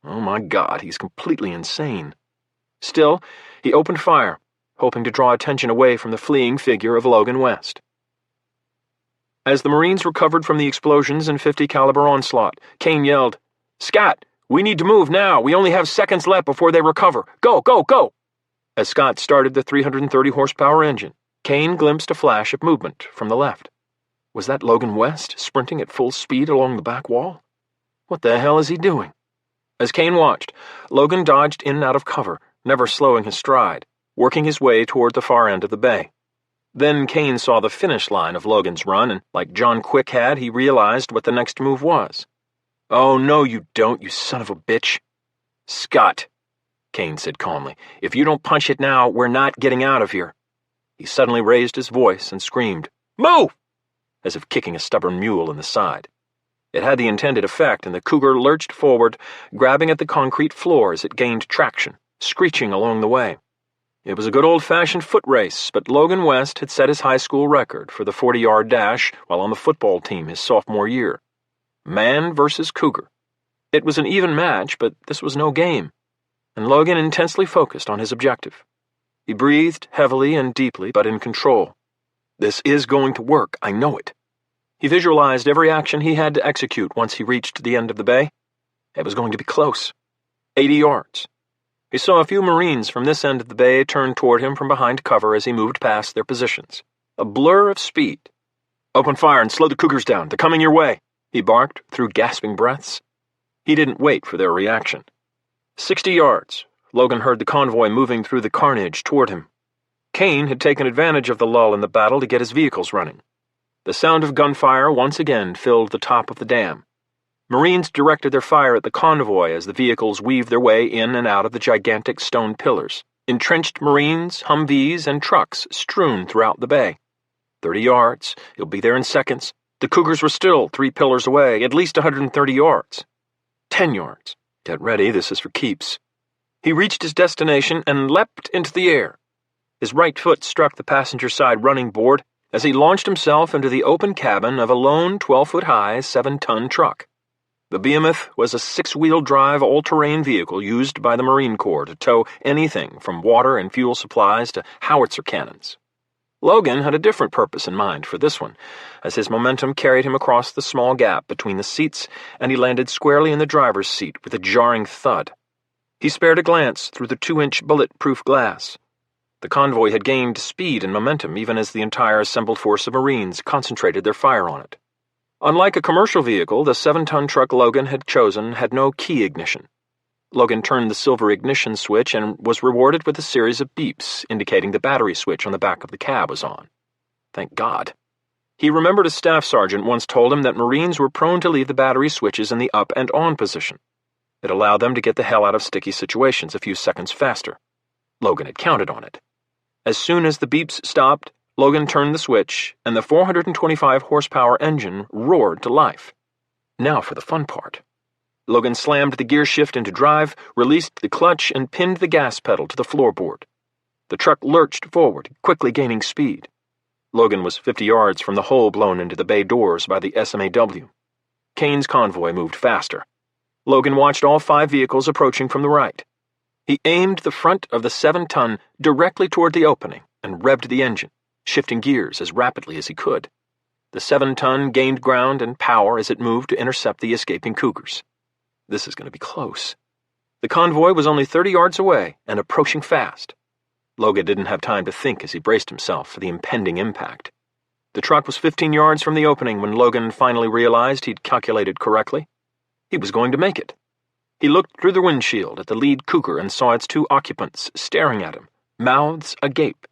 Oh my God, he's completely insane. Still, he opened fire, hoping to draw attention away from the fleeing figure of Logan West. As the Marines recovered from the explosions and .50 caliber onslaught, Kane yelled, "Scott, we need to move now. We only have seconds left before they recover. Go, go, go!" As Scott started the 330 horsepower engine, Kane glimpsed a flash of movement from the left. Was that Logan West sprinting at full speed along the back wall? What the hell is he doing? As Kane watched, Logan dodged in and out of cover, never slowing his stride, working his way toward the far end of the bay. Then Kane saw the finish line of Logan's run, and like John Quick had, he realized what the next move was. "Oh, no you don't, you son of a bitch." "Scott," Kane said calmly, "if you don't punch it now, we're not getting out of here." He suddenly raised his voice and screamed, "Move!" as if kicking a stubborn mule in the side. It had the intended effect, and the cougar lurched forward, grabbing at the concrete floor as it gained traction, screeching along the way. It was a good old-fashioned foot race, but Logan West had set his high school record for the 40-yard dash while on the football team his sophomore year. Man versus cougar. It was an even match, but this was no game, and Logan intensely focused on his objective. He breathed heavily and deeply, but in control. This is going to work, I know it. He visualized every action he had to execute once he reached the end of the bay. It was going to be close. 80 yards. He saw a few Marines from this end of the bay turn toward him from behind cover as he moved past their positions. A blur of speed. "Open fire and slow the cougars down. They're coming your way," he barked through gasping breaths. He didn't wait for their reaction. 60 yards. Logan heard the convoy moving through the carnage toward him. Kane had taken advantage of the lull in the battle to get his vehicles running. The sound of gunfire once again filled the top of the dam. Marines directed their fire at the convoy as the vehicles weaved their way in and out of the gigantic stone pillars. Entrenched Marines, Humvees, and trucks strewn throughout the bay. 30 yards. He'll be there in seconds. The cougars were still 3 pillars away, at least 130 yards. 10 yards. Get ready, this is for keeps. He reached his destination and leapt into the air. His right foot struck the passenger side running board as he launched himself into the open cabin of a lone 12-foot-high, 7-ton truck. The Behemoth was a 6-wheel drive all-terrain vehicle used by the Marine Corps to tow anything from water and fuel supplies to howitzer cannons. Logan had a different purpose in mind for this one, as his momentum carried him across the small gap between the seats, and he landed squarely in the driver's seat with a jarring thud. He spared a glance through the 2-inch bullet-proof glass. The convoy had gained speed and momentum even as the entire assembled force of Marines concentrated their fire on it. Unlike a commercial vehicle, the 7-ton truck Logan had chosen had no key ignition. Logan turned the silver ignition switch and was rewarded with a series of beeps indicating the battery switch on the back of the cab was on. Thank God. He remembered a staff sergeant once told him that Marines were prone to leave the battery switches in the up and on position. It allowed them to get the hell out of sticky situations a few seconds faster. Logan had counted on it. As soon as the beeps stopped, Logan turned the switch, and the 425 horsepower engine roared to life. Now for the fun part. Logan slammed the gear shift into drive, released the clutch, and pinned the gas pedal to the floorboard. The truck lurched forward, quickly gaining speed. Logan was 50 yards from the hole blown into the bay doors by the SMAW. Kane's convoy moved faster. Logan watched all 5 vehicles approaching from the right. He aimed the front of the 7-ton directly toward the opening and revved the engine, shifting gears as rapidly as he could. The 7-ton gained ground and power as it moved to intercept the escaping cougars. This is going to be close. The convoy was only 30 yards away and approaching fast. Logan didn't have time to think as he braced himself for the impending impact. The truck was 15 yards from the opening when Logan finally realized he'd calculated correctly. He was going to make it. He looked through the windshield at the lead cougar and saw its 2 occupants staring at him, mouths agape.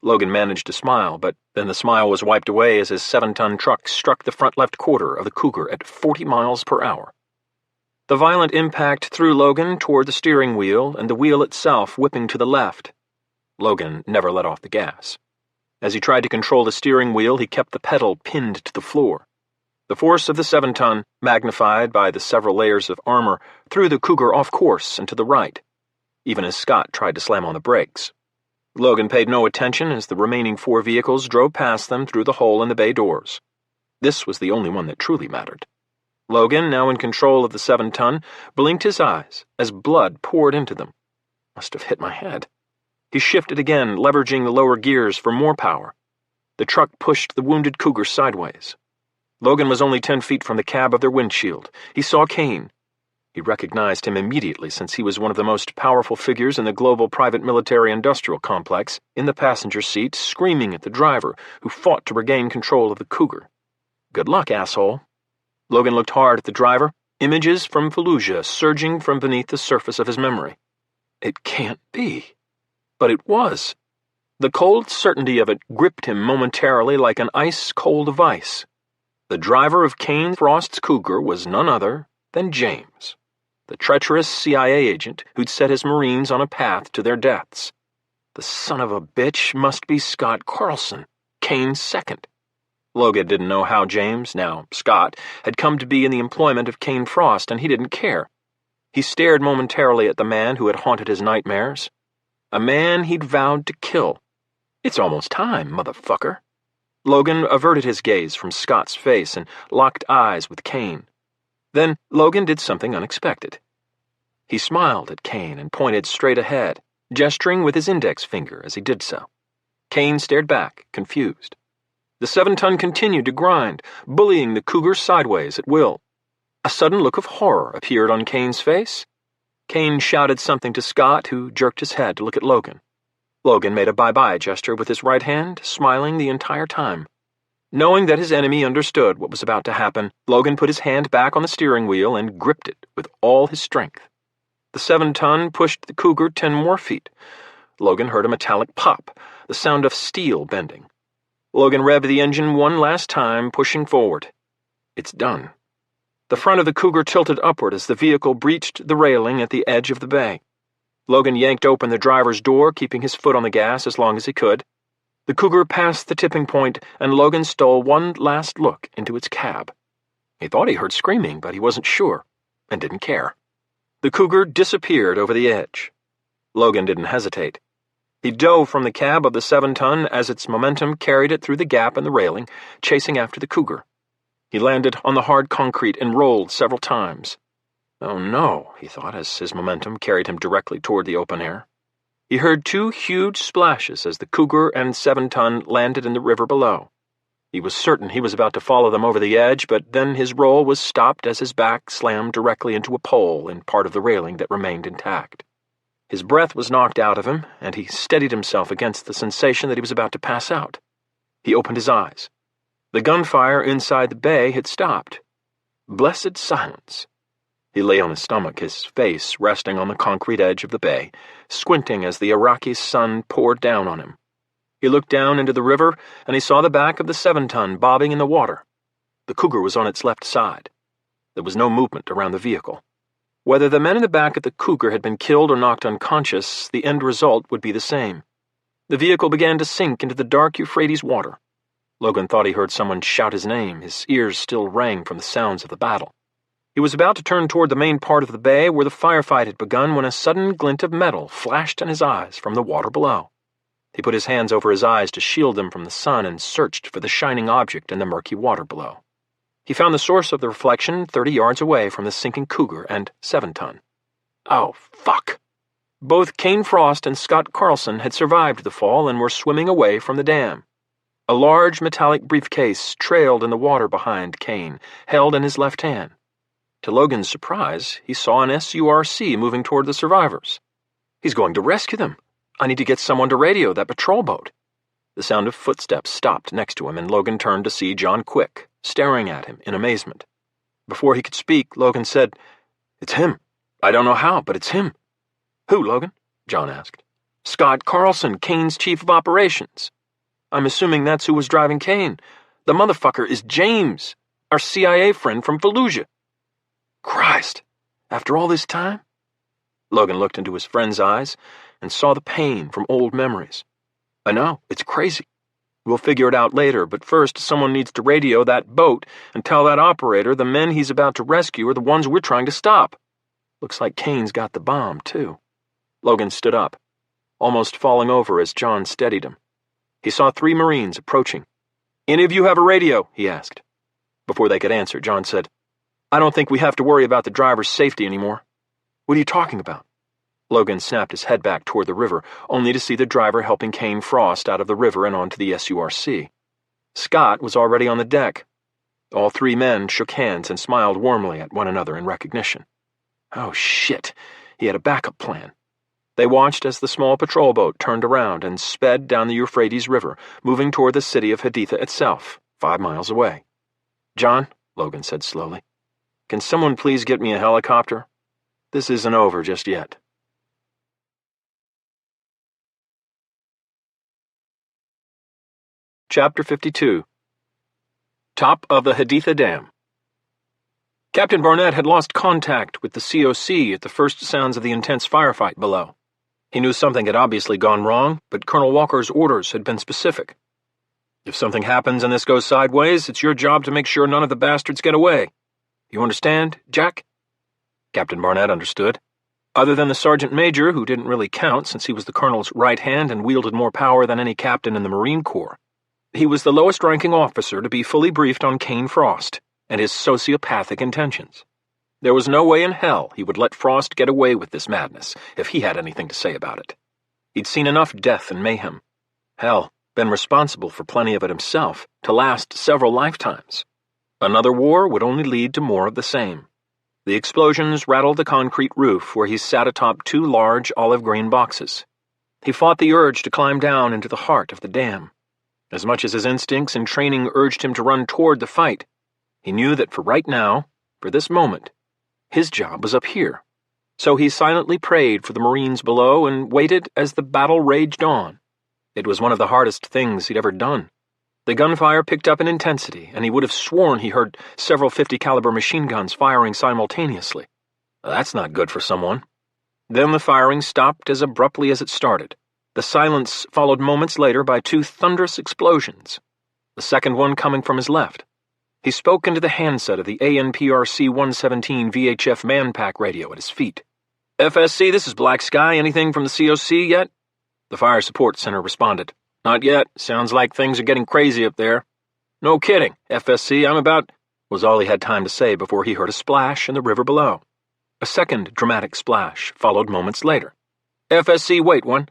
Logan managed to smile, but then the smile was wiped away as his 7-ton truck struck the front left quarter of the cougar at 40 miles per hour. The violent impact threw Logan toward the steering wheel and the wheel itself whipping to the left. Logan never let off the gas. As he tried to control the steering wheel, he kept the pedal pinned to the floor. The force of the 7-ton, magnified by the several layers of armor, threw the cougar off course and to the right, even as Scott tried to slam on the brakes. Logan paid no attention as the remaining 4 vehicles drove past them through the hole in the bay doors. This was the only one that truly mattered. Logan, now in control of the 7-ton, blinked his eyes as blood poured into them. Must have hit my head. He shifted again, leveraging the lower gears for more power. The truck pushed the wounded cougar sideways. Logan was only 10 feet from the cab of their windshield. He saw Kane. He recognized him immediately since he was one of the most powerful figures in the global private military-industrial complex, in the passenger seat, screaming at the driver, who fought to regain control of the cougar. Good luck, asshole. Logan looked hard at the driver, images from Fallujah surging from beneath the surface of his memory. It can't be. But it was. The cold certainty of it gripped him momentarily like an ice-cold vice. The driver of Kane Frost's cougar was none other than James, the treacherous CIA agent who'd set his Marines on a path to their deaths. The son of a bitch must be Scott Carlson, Kane's second. Logan didn't know how James, now Scott, had come to be in the employment of Kane Frost, and he didn't care. He stared momentarily at the man who had haunted his nightmares. A man he'd vowed to kill. It's almost time, motherfucker. Logan averted his gaze from Scott's face and locked eyes with Kane. Then Logan did something unexpected. He smiled at Kane and pointed straight ahead, gesturing with his index finger as he did so. Kane stared back, confused. The 7-ton continued to grind, bullying the cougar sideways at will. A sudden look of horror appeared on Kane's face. Kane shouted something to Scott, who jerked his head to look at Logan. Logan made a bye-bye gesture with his right hand, smiling the entire time. Knowing that his enemy understood what was about to happen, Logan put his hand back on the steering wheel and gripped it with all his strength. The 7-ton pushed the cougar 10 more feet. Logan heard a metallic pop, the sound of steel bending. Logan revved the engine one last time, pushing forward. It's done. The front of the cougar tilted upward as the vehicle breached the railing at the edge of the bay. Logan yanked open the driver's door, keeping his foot on the gas as long as he could. The cougar passed the tipping point, and Logan stole one last look into its cab. He thought he heard screaming, but he wasn't sure, and didn't care. The cougar disappeared over the edge. Logan didn't hesitate. He dove from the cab of the 7-ton as its momentum carried it through the gap in the railing, chasing after the cougar. He landed on the hard concrete and rolled several times. Oh no, he thought as his momentum carried him directly toward the open air. He heard 2 huge splashes as the cougar and 7-ton landed in the river below. He was certain he was about to follow them over the edge, but then his roll was stopped as his back slammed directly into a pole in part of the railing that remained intact. His breath was knocked out of him, and he steadied himself against the sensation that he was about to pass out. He opened his eyes. The gunfire inside the bay had stopped. Blessed silence. He lay on his stomach, his face resting on the concrete edge of the bay, squinting as the Iraqi sun poured down on him. He looked down into the river, and he saw the back of the 7-ton bobbing in the water. The cougar was on its left side. There was no movement around the vehicle. Whether the men in the back of the cougar had been killed or knocked unconscious, the end result would be the same. The vehicle began to sink into the dark Euphrates water. Logan thought he heard someone shout his name. His ears still rang from the sounds of the battle. He was about to turn toward the main part of the bay where the firefight had begun when a sudden glint of metal flashed in his eyes from the water below. He put his hands over his eyes to shield them from the sun and searched for the shining object in the murky water below. He found the source of the reflection 30 yards away from the sinking cougar and 7-ton. Oh, fuck! Both Kane Frost and Scott Carlson had survived the fall and were swimming away from the dam. A large metallic briefcase trailed in the water behind Kane, held in his left hand. To Logan's surprise, he saw an SURC moving toward the survivors. He's going to rescue them. I need to get someone to radio that patrol boat. The sound of footsteps stopped next to him, and Logan turned to see John Quick, staring at him in amazement. Before he could speak, Logan said, "It's him. I don't know how, but it's him." "Who, Logan?" John asked. "Scott Carlson, Kane's chief of operations. I'm assuming that's who was driving Kane. The motherfucker is James, our CIA friend from Fallujah." "Christ, after all this time?" Logan looked into his friend's eyes and saw the pain from old memories. "I know, it's crazy. We'll figure it out later, but first someone needs to radio that boat and tell that operator the men he's about to rescue are the ones we're trying to stop. Looks like Kane's got the bomb, too." Logan stood up, almost falling over as John steadied him. He saw 3 Marines approaching. "Any of you have a radio?" he asked. Before they could answer, John said, "I don't think we have to worry about the driver's safety anymore." "What are you talking about?" Logan snapped his head back toward the river, only to see the driver helping Kane Frost out of the river and onto the SURC. Scott was already on the deck. All three men shook hands and smiled warmly at one another in recognition. Oh, shit. He had a backup plan. They watched as the small patrol boat turned around and sped down the Euphrates River, moving toward the city of Haditha itself, 5 miles away. "John," Logan said slowly, "can someone please get me a helicopter? This isn't over just yet." Chapter 52. Top of the Haditha Dam. Captain Barnett had lost contact with the COC at the first sounds of the intense firefight below. He knew something had obviously gone wrong, but Colonel Walker's orders had been specific. "If something happens and this goes sideways, it's your job to make sure none of the bastards get away. You understand, Jack?" Captain Barnett understood. Other than the sergeant major, who didn't really count since he was the colonel's right hand and wielded more power than any captain in the Marine Corps, he was the lowest-ranking officer to be fully briefed on Kane Frost and his sociopathic intentions. There was no way in hell he would let Frost get away with this madness if he had anything to say about it. He'd seen enough death and mayhem. Hell, been responsible for plenty of it himself to last several lifetimes. Another war would only lead to more of the same. The explosions rattled the concrete roof where he sat atop 2 large olive-green boxes. He fought the urge to climb down into the heart of the dam. As much as his instincts and training urged him to run toward the fight, he knew that for right now, for this moment, his job was up here. So he silently prayed for the Marines below and waited as the battle raged on. It was one of the hardest things he'd ever done. The gunfire picked up in intensity, and he would have sworn he heard several 50-caliber machine guns firing simultaneously. That's not good for someone. Then the firing stopped as abruptly as it started. The silence followed moments later by 2 thunderous explosions, the second one coming from his left. He spoke into the handset of the ANPRC-117 VHF manpack radio at his feet. "FSC, this is Black Sky. Anything from the COC yet?" The Fire Support Center responded. "Not yet. Sounds like things are getting crazy up there." "No kidding, FSC, I'm about—" was all he had time to say before he heard a splash in the river below. A second dramatic splash followed moments later. "FSC, wait one."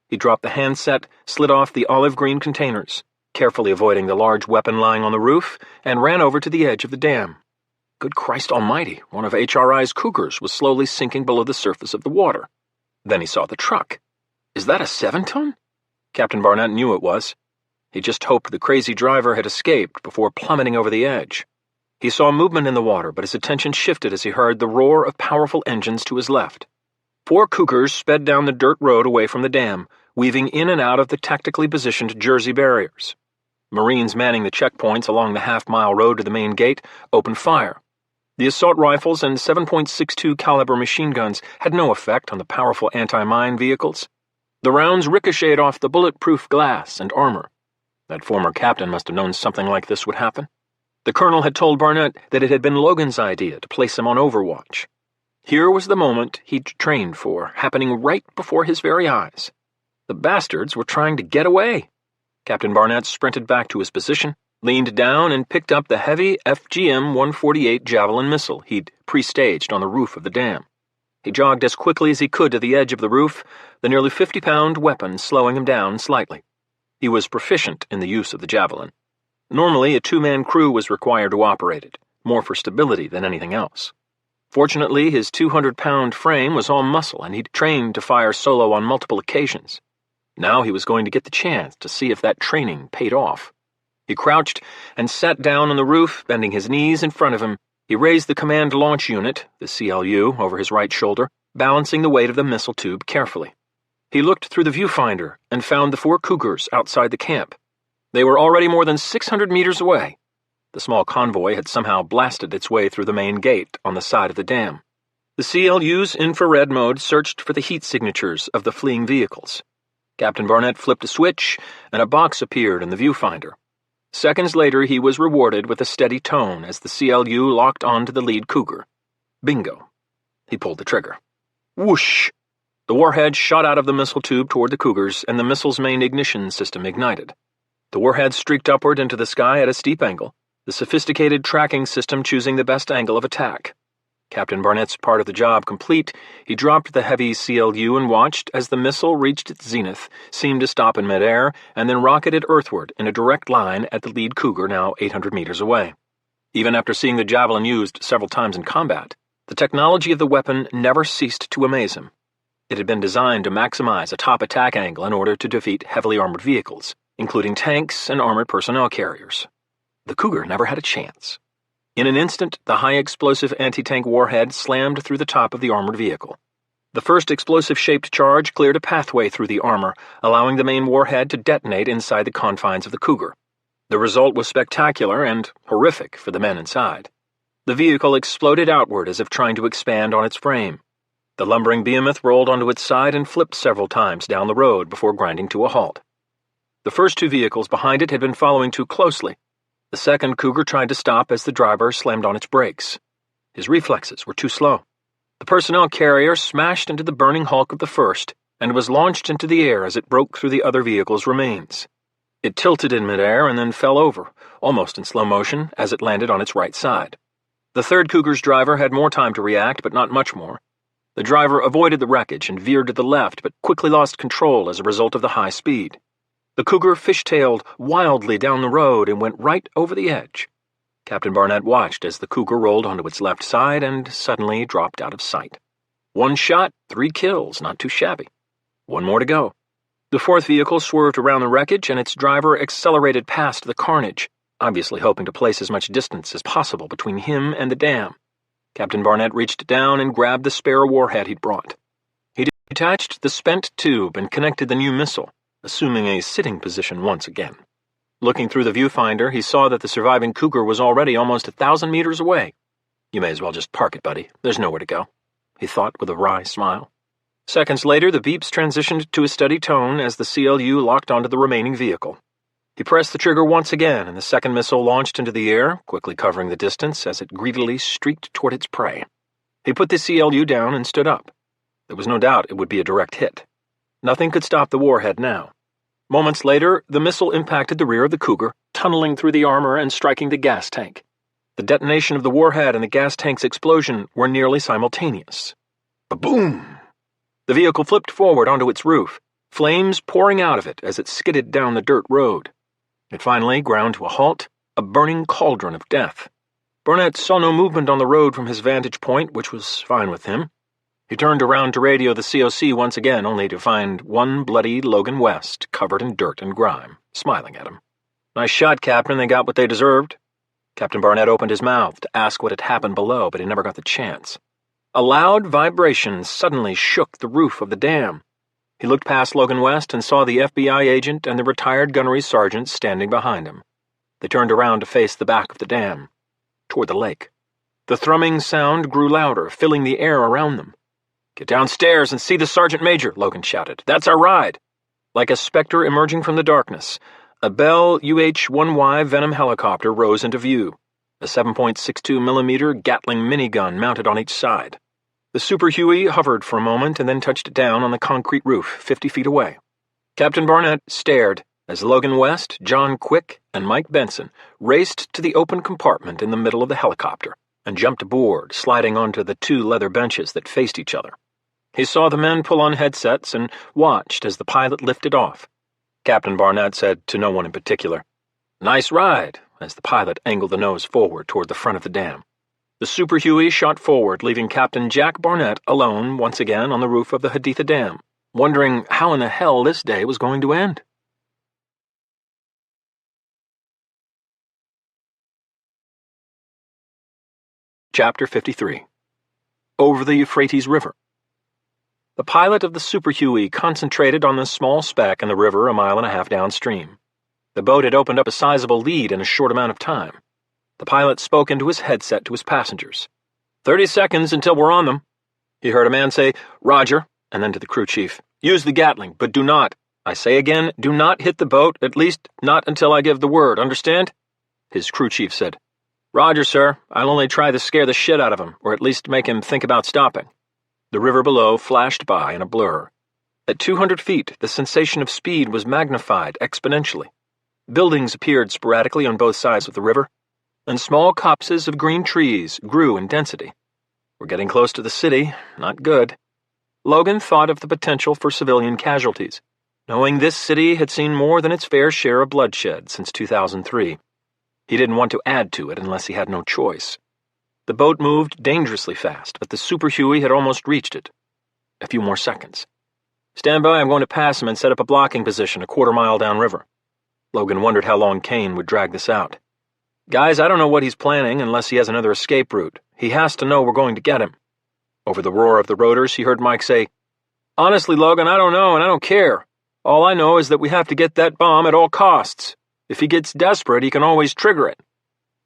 He dropped the handset, slid off the olive-green containers, carefully avoiding the large weapon lying on the roof, and ran over to the edge of the dam. Good Christ almighty, one of HRI's Cougars was slowly sinking below the surface of the water. Then he saw the truck. Is that a 7-ton? Captain Barnett knew it was. He just hoped the crazy driver had escaped before plummeting over the edge. He saw movement in the water, but his attention shifted as he heard the roar of powerful engines to his left. 4 Cougars sped down the dirt road away from the dam, weaving in and out of the tactically positioned Jersey barriers. Marines manning the checkpoints along the half-mile road to the main gate opened fire. The assault rifles and 7.62 caliber machine guns had no effect on the powerful anti-mine vehicles. The rounds ricocheted off the bulletproof glass and armor. That former captain must have known something like this would happen. The colonel had told Barnett that it had been Logan's idea to place him on Overwatch. Here was the moment he'd trained for, happening right before his very eyes. The bastards were trying to get away. Captain Barnett sprinted back to his position, leaned down, and picked up the heavy FGM-148 Javelin missile he'd pre-staged on the roof of the dam. He jogged as quickly as he could to the edge of the roof, the nearly 50-pound weapon slowing him down slightly. He was proficient in the use of the Javelin. Normally, a 2-man crew was required to operate it, more for stability than anything else. Fortunately, his 200-pound frame was all muscle, and he'd trained to fire solo on multiple occasions. Now he was going to get the chance to see if that training paid off. He crouched and sat down on the roof, bending his knees in front of him. He raised the command launch unit, the CLU, over his right shoulder, balancing the weight of the missile tube carefully. He looked through the viewfinder and found the 4 Cougars outside the camp. They were already more than 600 meters away. The small convoy had somehow blasted its way through the main gate on the side of the dam. The CLU's infrared mode searched for the heat signatures of the fleeing vehicles. Captain Barnett flipped a switch, and a box appeared in the viewfinder. Seconds later, he was rewarded with a steady tone as the CLU locked onto the lead Cougar. Bingo. He pulled the trigger. Whoosh! The warhead shot out of the missile tube toward the Cougars, and the missile's main ignition system ignited. The warhead streaked upward into the sky at a steep angle, the sophisticated tracking system choosing the best angle of attack. Captain Barnett's part of the job complete, he dropped the heavy CLU and watched as the missile reached its zenith, seemed to stop in midair, and then rocketed earthward in a direct line at the lead Cougar now 800 meters away. Even after seeing the javelin used several times in combat, the technology of the weapon never ceased to amaze him. It had been designed to maximize a top attack angle in order to defeat heavily armored vehicles, including tanks and armored personnel carriers. The Cougar never had a chance. In an instant, the high-explosive anti-tank warhead slammed through the top of the armored vehicle. The first explosive-shaped charge cleared a pathway through the armor, allowing the main warhead to detonate inside the confines of the Cougar. The result was spectacular and horrific for the men inside. The vehicle exploded outward as if trying to expand on its frame. The lumbering behemoth rolled onto its side and flipped several times down the road before grinding to a halt. The first two vehicles behind it had been following too closely. The second Cougar tried to stop as the driver slammed on its brakes. His reflexes were too slow. The personnel carrier smashed into the burning hulk of the first and was launched into the air as it broke through the other vehicle's remains. It tilted in midair and then fell over, almost in slow motion, as it landed on its right side. The third Cougar's driver had more time to react, but not much more. The driver avoided the wreckage and veered to the left, but quickly lost control as a result of the high speed. The Cougar fishtailed wildly down the road and went right over the edge. Captain Barnett watched as the Cougar rolled onto its left side and suddenly dropped out of sight. 1 shot, 3 kills, not too shabby. 1 more to go. The fourth vehicle swerved around the wreckage and its driver accelerated past the carnage, obviously hoping to place as much distance as possible between him and the dam. Captain Barnett reached down and grabbed the spare warhead he'd brought. He detached the spent tube and connected the new missile, assuming a sitting position once again. Looking through the viewfinder, he saw that the surviving Cougar was already almost 1,000 meters away. "You may as well just park it, buddy. There's nowhere to go," he thought with a wry smile. Seconds later, the beeps transitioned to a steady tone as the CLU locked onto the remaining vehicle. He pressed the trigger once again, and the second missile launched into the air, quickly covering the distance as it greedily streaked toward its prey. He put the CLU down and stood up. There was no doubt it would be a direct hit. Nothing could stop the warhead now. Moments later, the missile impacted the rear of the Cougar, tunneling through the armor and striking the gas tank. The detonation of the warhead and the gas tank's explosion were nearly simultaneous. Ba-boom! The vehicle flipped forward onto its roof, flames pouring out of it as it skidded down the dirt road. It finally ground to a halt, a burning cauldron of death. Barnett saw no movement on the road from his vantage point, which was fine with him. He turned around to radio the COC once again, only to find one bloody Logan West, covered in dirt and grime, smiling at him. "Nice shot, Captain. They got what they deserved." Captain Barnett opened his mouth to ask what had happened below, but he never got the chance. A loud vibration suddenly shook the roof of the dam. He looked past Logan West and saw the FBI agent and the retired gunnery sergeant standing behind him. They turned around to face the back of the dam, toward the lake. The thrumming sound grew louder, filling the air around them. "Get downstairs and see the sergeant major," Logan shouted. "That's our ride." Like a specter emerging from the darkness, a Bell UH-1Y Venom helicopter rose into view, a 7.62mm Gatling minigun mounted on each side. The Super Huey hovered for a moment and then touched down on the concrete roof 50 feet away. Captain Barnett stared as Logan West, John Quick, and Mike Benson raced to the open compartment in the middle of the helicopter and jumped aboard, sliding onto the 2 leather benches that faced each other. He saw the men pull on headsets and watched as the pilot lifted off. Captain Barnett said to no one in particular, "Nice ride," as the pilot angled the nose forward toward the front of the dam. The Super Huey shot forward, leaving Captain Jack Barnett alone once again on the roof of the Haditha Dam, wondering how in the hell this day was going to end. Chapter 53. Over the Euphrates River. The pilot of the Super Huey concentrated on the small speck in the river a mile and a half downstream. The boat had opened up a sizable lead in a short amount of time. The pilot spoke into his headset to his passengers. 30 seconds until we're on them." He heard a man say, "Roger," and then to the crew chief, "Use the Gatling, but do not, I say again, do not hit the boat, at least not until I give the word, understand?" His crew chief said, "Roger, sir. I'll only try to scare the shit out of him, or at least make him think about stopping." The river below flashed by in a blur. At 200 feet, the sensation of speed was magnified exponentially. Buildings appeared sporadically on both sides of the river. and small copses of green trees grew in density. We're getting close to the city, not good. Logan thought of the potential for civilian casualties, knowing this city had seen more than its fair share of bloodshed since 2003. He didn't want to add to it unless he had no choice. The boat moved dangerously fast, but the Super Huey had almost reached it. A few more seconds. "Stand by, I'm going to pass him and set up a blocking position a quarter-mile downriver." Logan wondered how long Kane would drag this out. "Guys, I don't know what he's planning unless he has another escape route. He has to know we're going to get him." Over the roar of the rotors, he heard Mike say, "Honestly, Logan, I don't know and I don't care. All I know is that we have to get that bomb at all costs. If he gets desperate, he can always trigger it."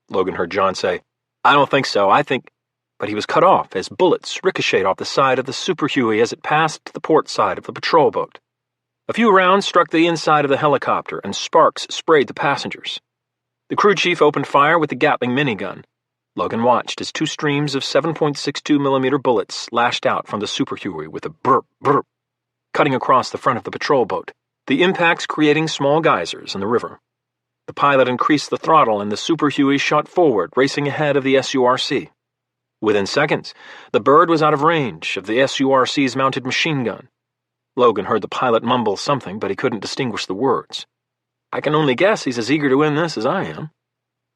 Logan heard John say, "I don't think so, I think—" But he was cut off as bullets ricocheted off the side of the Super Huey as it passed the port side of the patrol boat. A few rounds struck the inside of the helicopter, and sparks sprayed the passengers. The crew chief opened fire with the Gatling minigun. Logan watched as 2 streams of 7.62mm bullets lashed out from the Super Huey with a burp, burp, cutting across the front of the patrol boat, the impacts creating small geysers in the river. The pilot increased the throttle and the Super Huey shot forward, racing ahead of the SURC. Within seconds, the bird was out of range of the SURC's mounted machine gun. Logan heard the pilot mumble something, but he couldn't distinguish the words. "I can only guess he's as eager to win this as I am."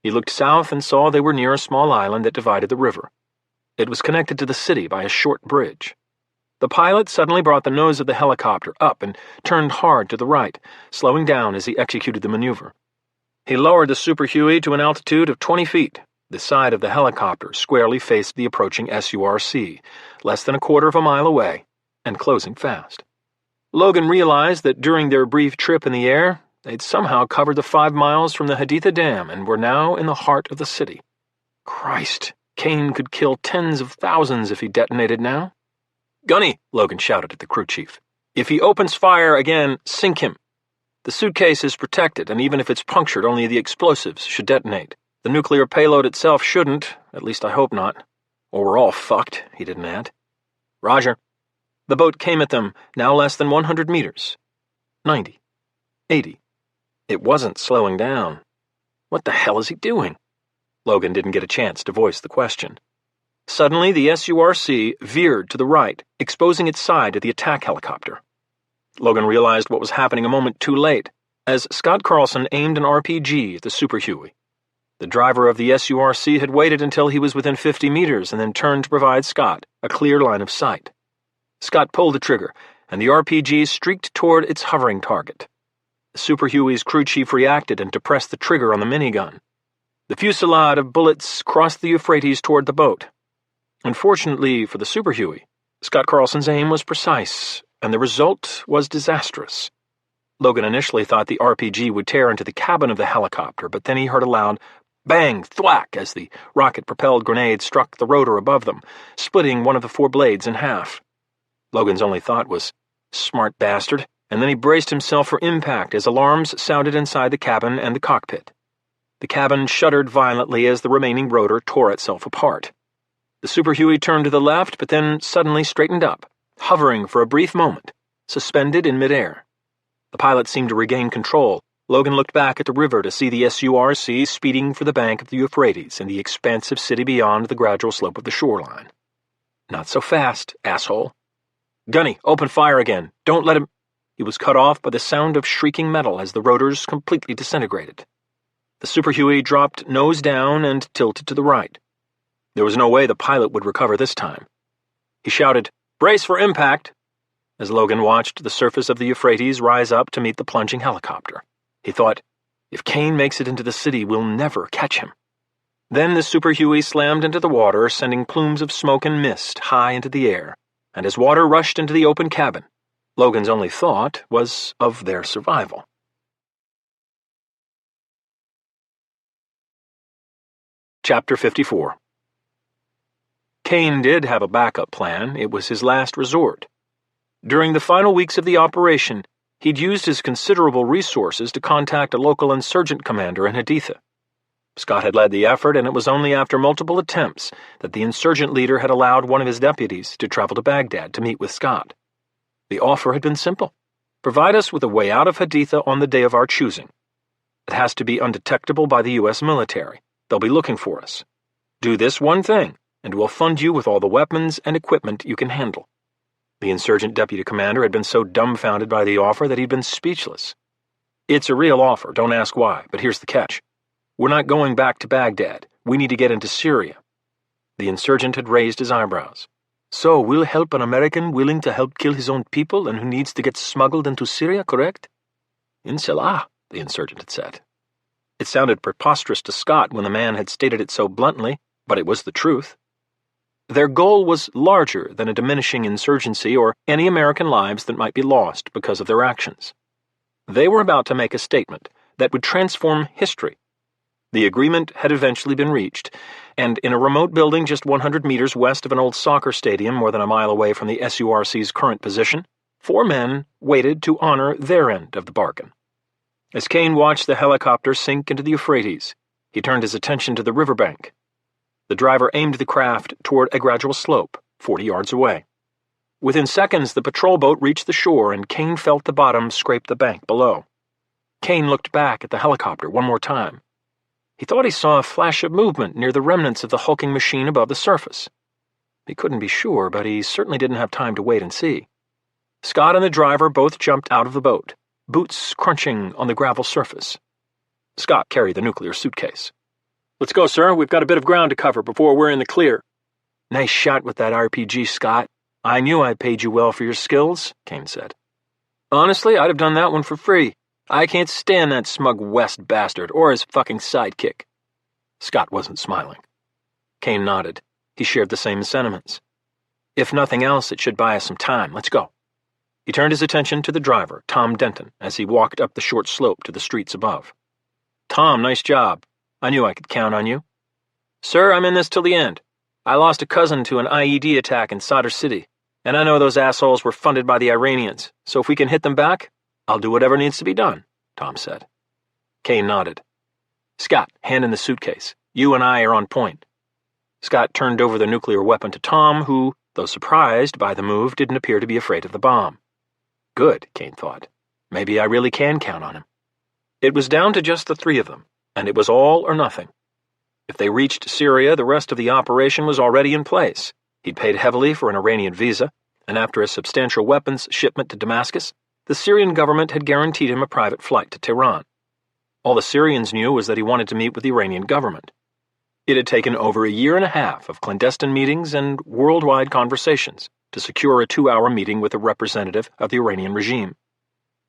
He looked south and saw they were near a small island that divided the river. It was connected to the city by a short bridge. The pilot suddenly brought the nose of the helicopter up and turned hard to the right, slowing down as he executed the maneuver. He lowered the Super Huey to an altitude of 20 feet. The side of the helicopter squarely faced the approaching SURC, less than a quarter of a mile away, and closing fast. Logan realized that during their brief trip in the air, they'd somehow covered the 5 miles from the Haditha Dam and were now in the heart of the city. Christ, Kane could kill tens of thousands if he detonated now. "Gunny," Logan shouted at the crew chief. "If he opens fire again, sink him. The suitcase is protected, and even if it's punctured, only the explosives should detonate. The nuclear payload itself shouldn't, at least I hope not. Or we're all fucked," he didn't add. "Roger." The boat came at them, now less than 100 meters. 90. 80. It wasn't slowing down. What the hell is he doing? Logan didn't get a chance to voice the question. Suddenly, the SURC veered to the right, exposing its side to the attack helicopter. Logan realized what was happening a moment too late, as Scott Carlson aimed an RPG at the Super Huey. The driver of the SURC had waited until he was within 50 meters and then turned to provide Scott a clear line of sight. Scott pulled the trigger, and the RPG streaked toward its hovering target. The Super Huey's crew chief reacted and depressed the trigger on the minigun. The fusillade of bullets crossed the Euphrates toward the boat. Unfortunately for the Super Huey, Scott Carlson's aim was precise, and the result was disastrous. Logan initially thought the RPG would tear into the cabin of the helicopter, but then he heard a loud bang, thwack, as the rocket-propelled grenade struck the rotor above them, splitting one of the 4 blades in half. Logan's only thought was, "Smart bastard," and then he braced himself for impact as alarms sounded inside the cabin and the cockpit. The cabin shuddered violently as the remaining rotor tore itself apart. The Super Huey turned to the left, but then suddenly straightened up, hovering for a brief moment, suspended in midair. The pilot seemed to regain control. Logan looked back at the river to see the SURC speeding for the bank of the Euphrates and the expansive city beyond the gradual slope of the shoreline. "Not so fast, asshole." "Gunny, open fire again. Don't let him—" He was cut off by the sound of shrieking metal as the rotors completely disintegrated. The Super Huey dropped nose down and tilted to the right. There was no way the pilot would recover this time. He shouted, "Brace for impact," as Logan watched the surface of the Euphrates rise up to meet the plunging helicopter. He thought, if Kane makes it into the city, we'll never catch him. Then the Super Huey slammed into the water, sending plumes of smoke and mist high into the air, and as water rushed into the open cabin, Logan's only thought was of their survival. Chapter 54. Kane did have a backup plan. It was his last resort. During the final weeks of the operation, he'd used his considerable resources to contact a local insurgent commander in Haditha. Scott had led the effort, and it was only after multiple attempts that the insurgent leader had allowed one of his deputies to travel to Baghdad to meet with Scott. The offer had been simple. Provide us with a way out of Haditha on the day of our choosing. It has to be undetectable by the U.S. military. They'll be looking for us. Do this one thing, and we'll fund you with all the weapons and equipment you can handle." The insurgent deputy commander had been so dumbfounded by the offer that he'd been speechless. "It's a real offer, don't ask why, but here's the catch. We're not going back to Baghdad. We need to get into Syria." The insurgent had raised his eyebrows. "So we'll help an American willing to help kill his own people and who needs to get smuggled into Syria, correct?" "Inshallah," the insurgent had said. It sounded preposterous to Scott when the man had stated it so bluntly, but it was the truth. Their goal was larger than a diminishing insurgency or any American lives that might be lost because of their actions. They were about to make a statement that would transform history. The agreement had eventually been reached, and in a remote building just 100 meters west of an old soccer stadium more than a mile away from the SURC's current position, 4 men waited to honor their end of the bargain. As Kane watched the helicopter sink into the Euphrates, he turned his attention to the riverbank. The driver aimed the craft toward a gradual slope, 40 yards away. Within seconds, the patrol boat reached the shore, and Kane felt the bottom scrape the bank below. Kane looked back at the helicopter one more time. He thought he saw a flash of movement near the remnants of the hulking machine above the surface. He couldn't be sure, but he certainly didn't have time to wait and see. Scott and the driver both jumped out of the boat, boots crunching on the gravel surface. Scott carried the nuclear suitcase. "Let's go, sir. We've got a bit of ground to cover before we're in the clear." "Nice shot with that RPG, Scott. I knew I paid you well for your skills," Kane said. "Honestly, I'd have done that one for free. I can't stand that smug West bastard or his fucking sidekick." Scott wasn't smiling. Kane nodded. He shared the same sentiments. "If nothing else, it should buy us some time. Let's go." He turned his attention to the driver, Tom Denton, as he walked up the short slope to the streets above. "Tom, nice job. I knew I could count on you." "Sir, I'm in this till the end. I lost a cousin to an IED attack in Sadr City, and I know those assholes were funded by the Iranians, so if we can hit them back, I'll do whatever needs to be done," Tom said. Kane nodded. "Scott, hand in the suitcase. You and I are on point." Scott turned over the nuclear weapon to Tom, who, though surprised by the move, didn't appear to be afraid of the bomb. Good, Kane thought. Maybe I really can count on him. It was down to just the 3 of them, and it was all or nothing. If they reached Syria, the rest of the operation was already in place. He'd paid heavily for an Iranian visa, and after a substantial weapons shipment to Damascus, the Syrian government had guaranteed him a private flight to Tehran. All the Syrians knew was that he wanted to meet with the Iranian government. It had taken over a year and a half of clandestine meetings and worldwide conversations to secure a 2-hour meeting with a representative of the Iranian regime.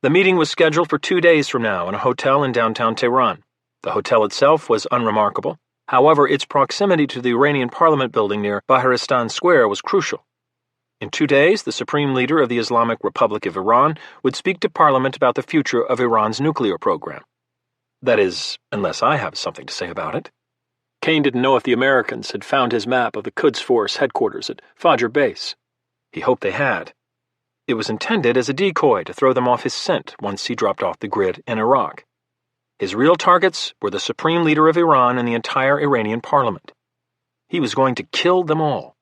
The meeting was scheduled for 2 days from now in a hotel in downtown Tehran. The hotel itself was unremarkable. However, its proximity to the Iranian Parliament building near Baharistan Square was crucial. In 2 days, the Supreme Leader of the Islamic Republic of Iran would speak to Parliament about the future of Iran's nuclear program. That is, unless I have something to say about it. Kane didn't know if the Americans had found his map of the Quds Force headquarters at Fajr Base. He hoped they had. It was intended as a decoy to throw them off his scent once he dropped off the grid in Iraq. His real targets were the Supreme Leader of Iran and the entire Iranian Parliament. He was going to kill them all.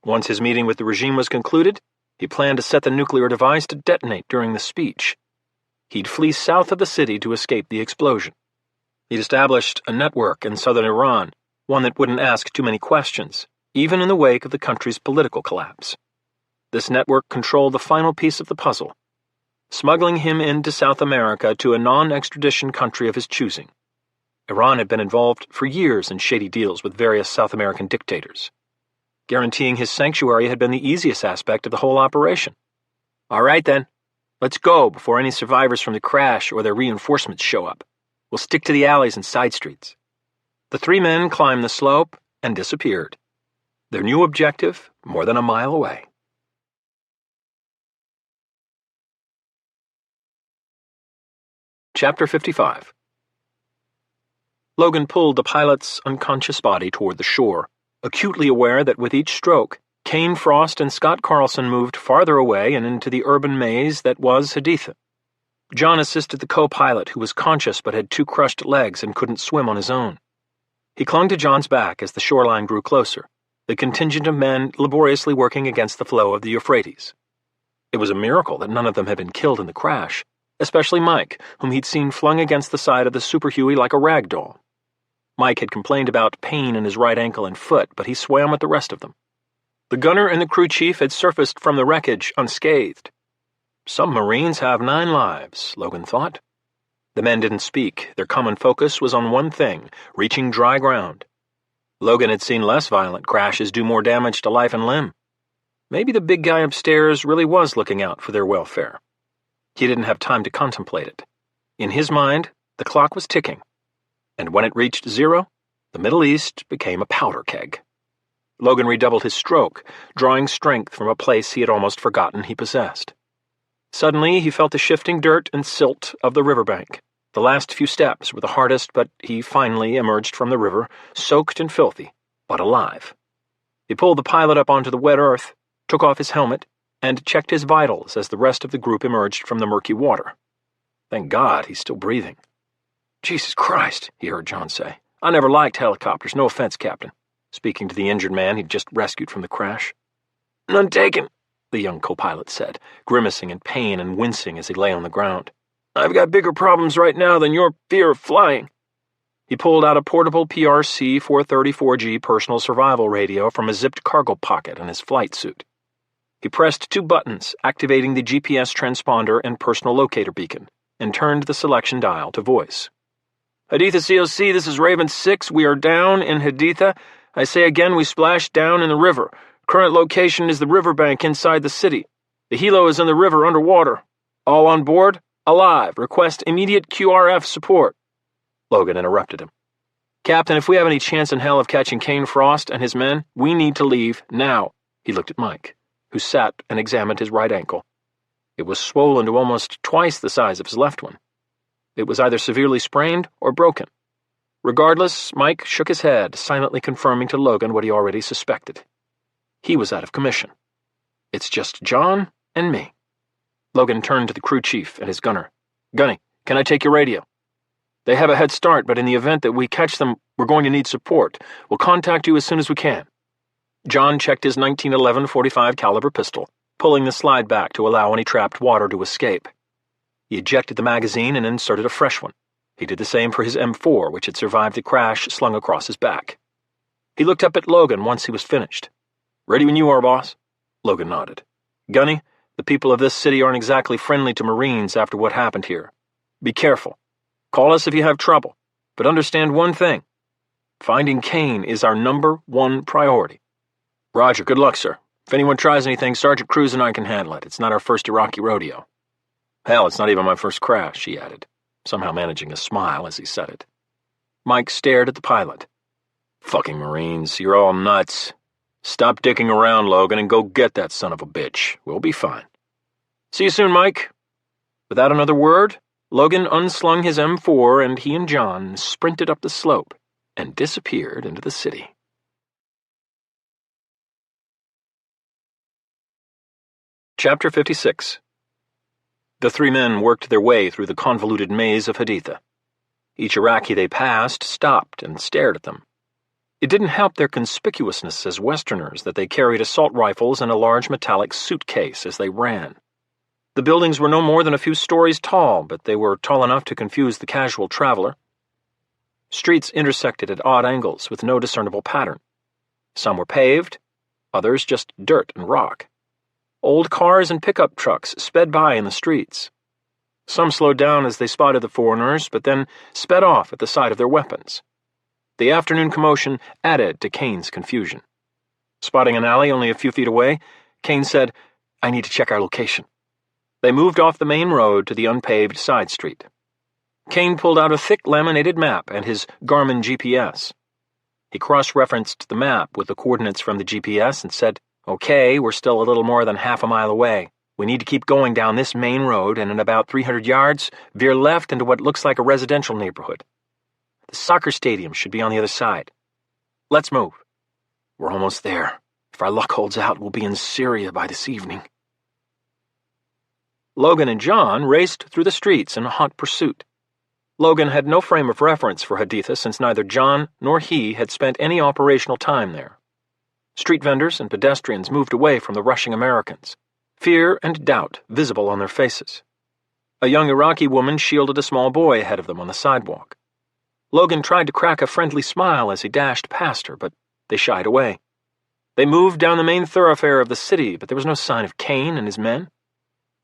Once his meeting with the regime was concluded, he planned to set the nuclear device to detonate during the speech. He'd flee south of the city to escape the explosion. He'd established a network in southern Iran, one that wouldn't ask too many questions, even in the wake of the country's political collapse. This network controlled the final piece of the puzzle, smuggling him into South America to a non-extradition country of his choosing. Iran had been involved for years in shady deals with various South American dictators. Guaranteeing his sanctuary had been the easiest aspect of the whole operation. "All right, then. Let's go before any survivors from the crash or their reinforcements show up. We'll stick to the alleys and side streets." The 3 men climbed the slope and disappeared. Their new objective more than a mile away. Chapter 55. Logan pulled the pilot's unconscious body toward the shore, acutely aware that with each stroke, Kane Frost and Scott Carlson moved farther away and into the urban maze that was Haditha. John assisted the co-pilot, who was conscious but had 2 crushed legs and couldn't swim on his own. He clung to John's back as the shoreline grew closer, the contingent of men laboriously working against the flow of the Euphrates. It was a miracle that none of them had been killed in the crash, especially Mike, whom he'd seen flung against the side of the Super Huey like a rag doll. Mike had complained about pain in his right ankle and foot, but he swam with the rest of them. The gunner and the crew chief had surfaced from the wreckage unscathed. Some Marines have 9 lives, Logan thought. The men didn't speak. Their common focus was on one thing, reaching dry ground. Logan had seen less violent crashes do more damage to life and limb. Maybe the big guy upstairs really was looking out for their welfare. He didn't have time to contemplate it. In his mind, the clock was ticking, and when it reached 0, the Middle East became a powder keg. Logan redoubled his stroke, drawing strength from a place he had almost forgotten he possessed. Suddenly, he felt the shifting dirt and silt of the riverbank. The last few steps were the hardest, but he finally emerged from the river, soaked and filthy, but alive. He pulled the pilot up onto the wet earth, took off his helmet, and checked his vitals as the rest of the group emerged from the murky water. Thank God he's still breathing. "Jesus Christ," he heard John say. "I never liked helicopters, no offense, Captain," speaking to the injured man he'd just rescued from the crash. "None taken," the young co-pilot said, grimacing in pain and wincing as he lay on the ground. "I've got bigger problems right now than your fear of flying." He pulled out a portable PRC 434G personal survival radio from a zipped cargo pocket in his flight suit. He pressed 2 buttons, activating the GPS transponder and personal locator beacon, and turned the selection dial to voice. "Haditha COC, this is Raven 6. We are down in Haditha. I say again, we splashed down in the river. Current location is the riverbank inside the city. The helo is in the river underwater. All on board? Alive. Request immediate QRF support." Logan interrupted him. "Captain, if we have any chance in hell of catching Kane Frost and his men, we need to leave now." He looked at Mike, who sat and examined his right ankle. It was swollen to almost twice the size of his left one. It was either severely sprained or broken. Regardless, Mike shook his head, silently confirming to Logan what he already suspected. He was out of commission. "It's just John and me." Logan turned to the crew chief and his gunner. "Gunny, can I take your radio?" "They have a head start, but in the event that we catch them, we're going to need support. We'll contact you as soon as we can." John checked his 1911 .45 caliber pistol, pulling the slide back to allow any trapped water to escape. He ejected the magazine and inserted a fresh one. He did the same for his M4, which had survived the crash slung across his back. He looked up at Logan once he was finished. "Ready when you are, boss." Logan nodded. "Gunny, the people of this city aren't exactly friendly to Marines after what happened here. Be careful. Call us if you have trouble, but understand one thing. Finding Kane is our #1 priority." "Roger, good luck, sir. If anyone tries anything, Sergeant Cruz and I can handle it. It's not our first Iraqi rodeo." "Hell, it's not even my first crash," he added, somehow managing a smile as he said it. Mike stared at the pilot. "Fucking Marines, you're all nuts. Stop dicking around, Logan, and go get that son of a bitch. We'll be fine." "See you soon, Mike." Without another word, Logan unslung his M4 and he and John sprinted up the slope and disappeared into the city. Chapter 56. The 3 men worked their way through the convoluted maze of Haditha. Each Iraqi they passed stopped and stared at them. It didn't help their conspicuousness as Westerners that they carried assault rifles in a large metallic suitcase as they ran. The buildings were no more than a few stories tall, but they were tall enough to confuse the casual traveler. Streets intersected at odd angles with no discernible pattern. Some were paved, others just dirt and rock. Old cars and pickup trucks sped by in the streets. Some slowed down as they spotted the foreigners, but then sped off at the sight of their weapons. The afternoon commotion added to Kane's confusion. Spotting an alley only a few feet away, Kane said, "I need to check our location." They moved off the main road to the unpaved side street. Kane pulled out a thick laminated map and his Garmin GPS. He cross-referenced the map with the coordinates from the GPS and said, "Okay, we're still a little more than half a mile away. We need to keep going down this main road and in about 300 yards, veer left into what looks like a residential neighborhood. The soccer stadium should be on the other side. Let's move." "We're almost there. If our luck holds out, we'll be in Syria by this evening." Logan and John raced through the streets in hot pursuit. Logan had no frame of reference for Haditha since neither John nor he had spent any operational time there. Street vendors and pedestrians moved away from the rushing Americans, fear and doubt visible on their faces. A young Iraqi woman shielded a small boy ahead of them on the sidewalk. Logan tried to crack a friendly smile as he dashed past her, but they shied away. They moved down the main thoroughfare of the city, but there was no sign of Kane and his men.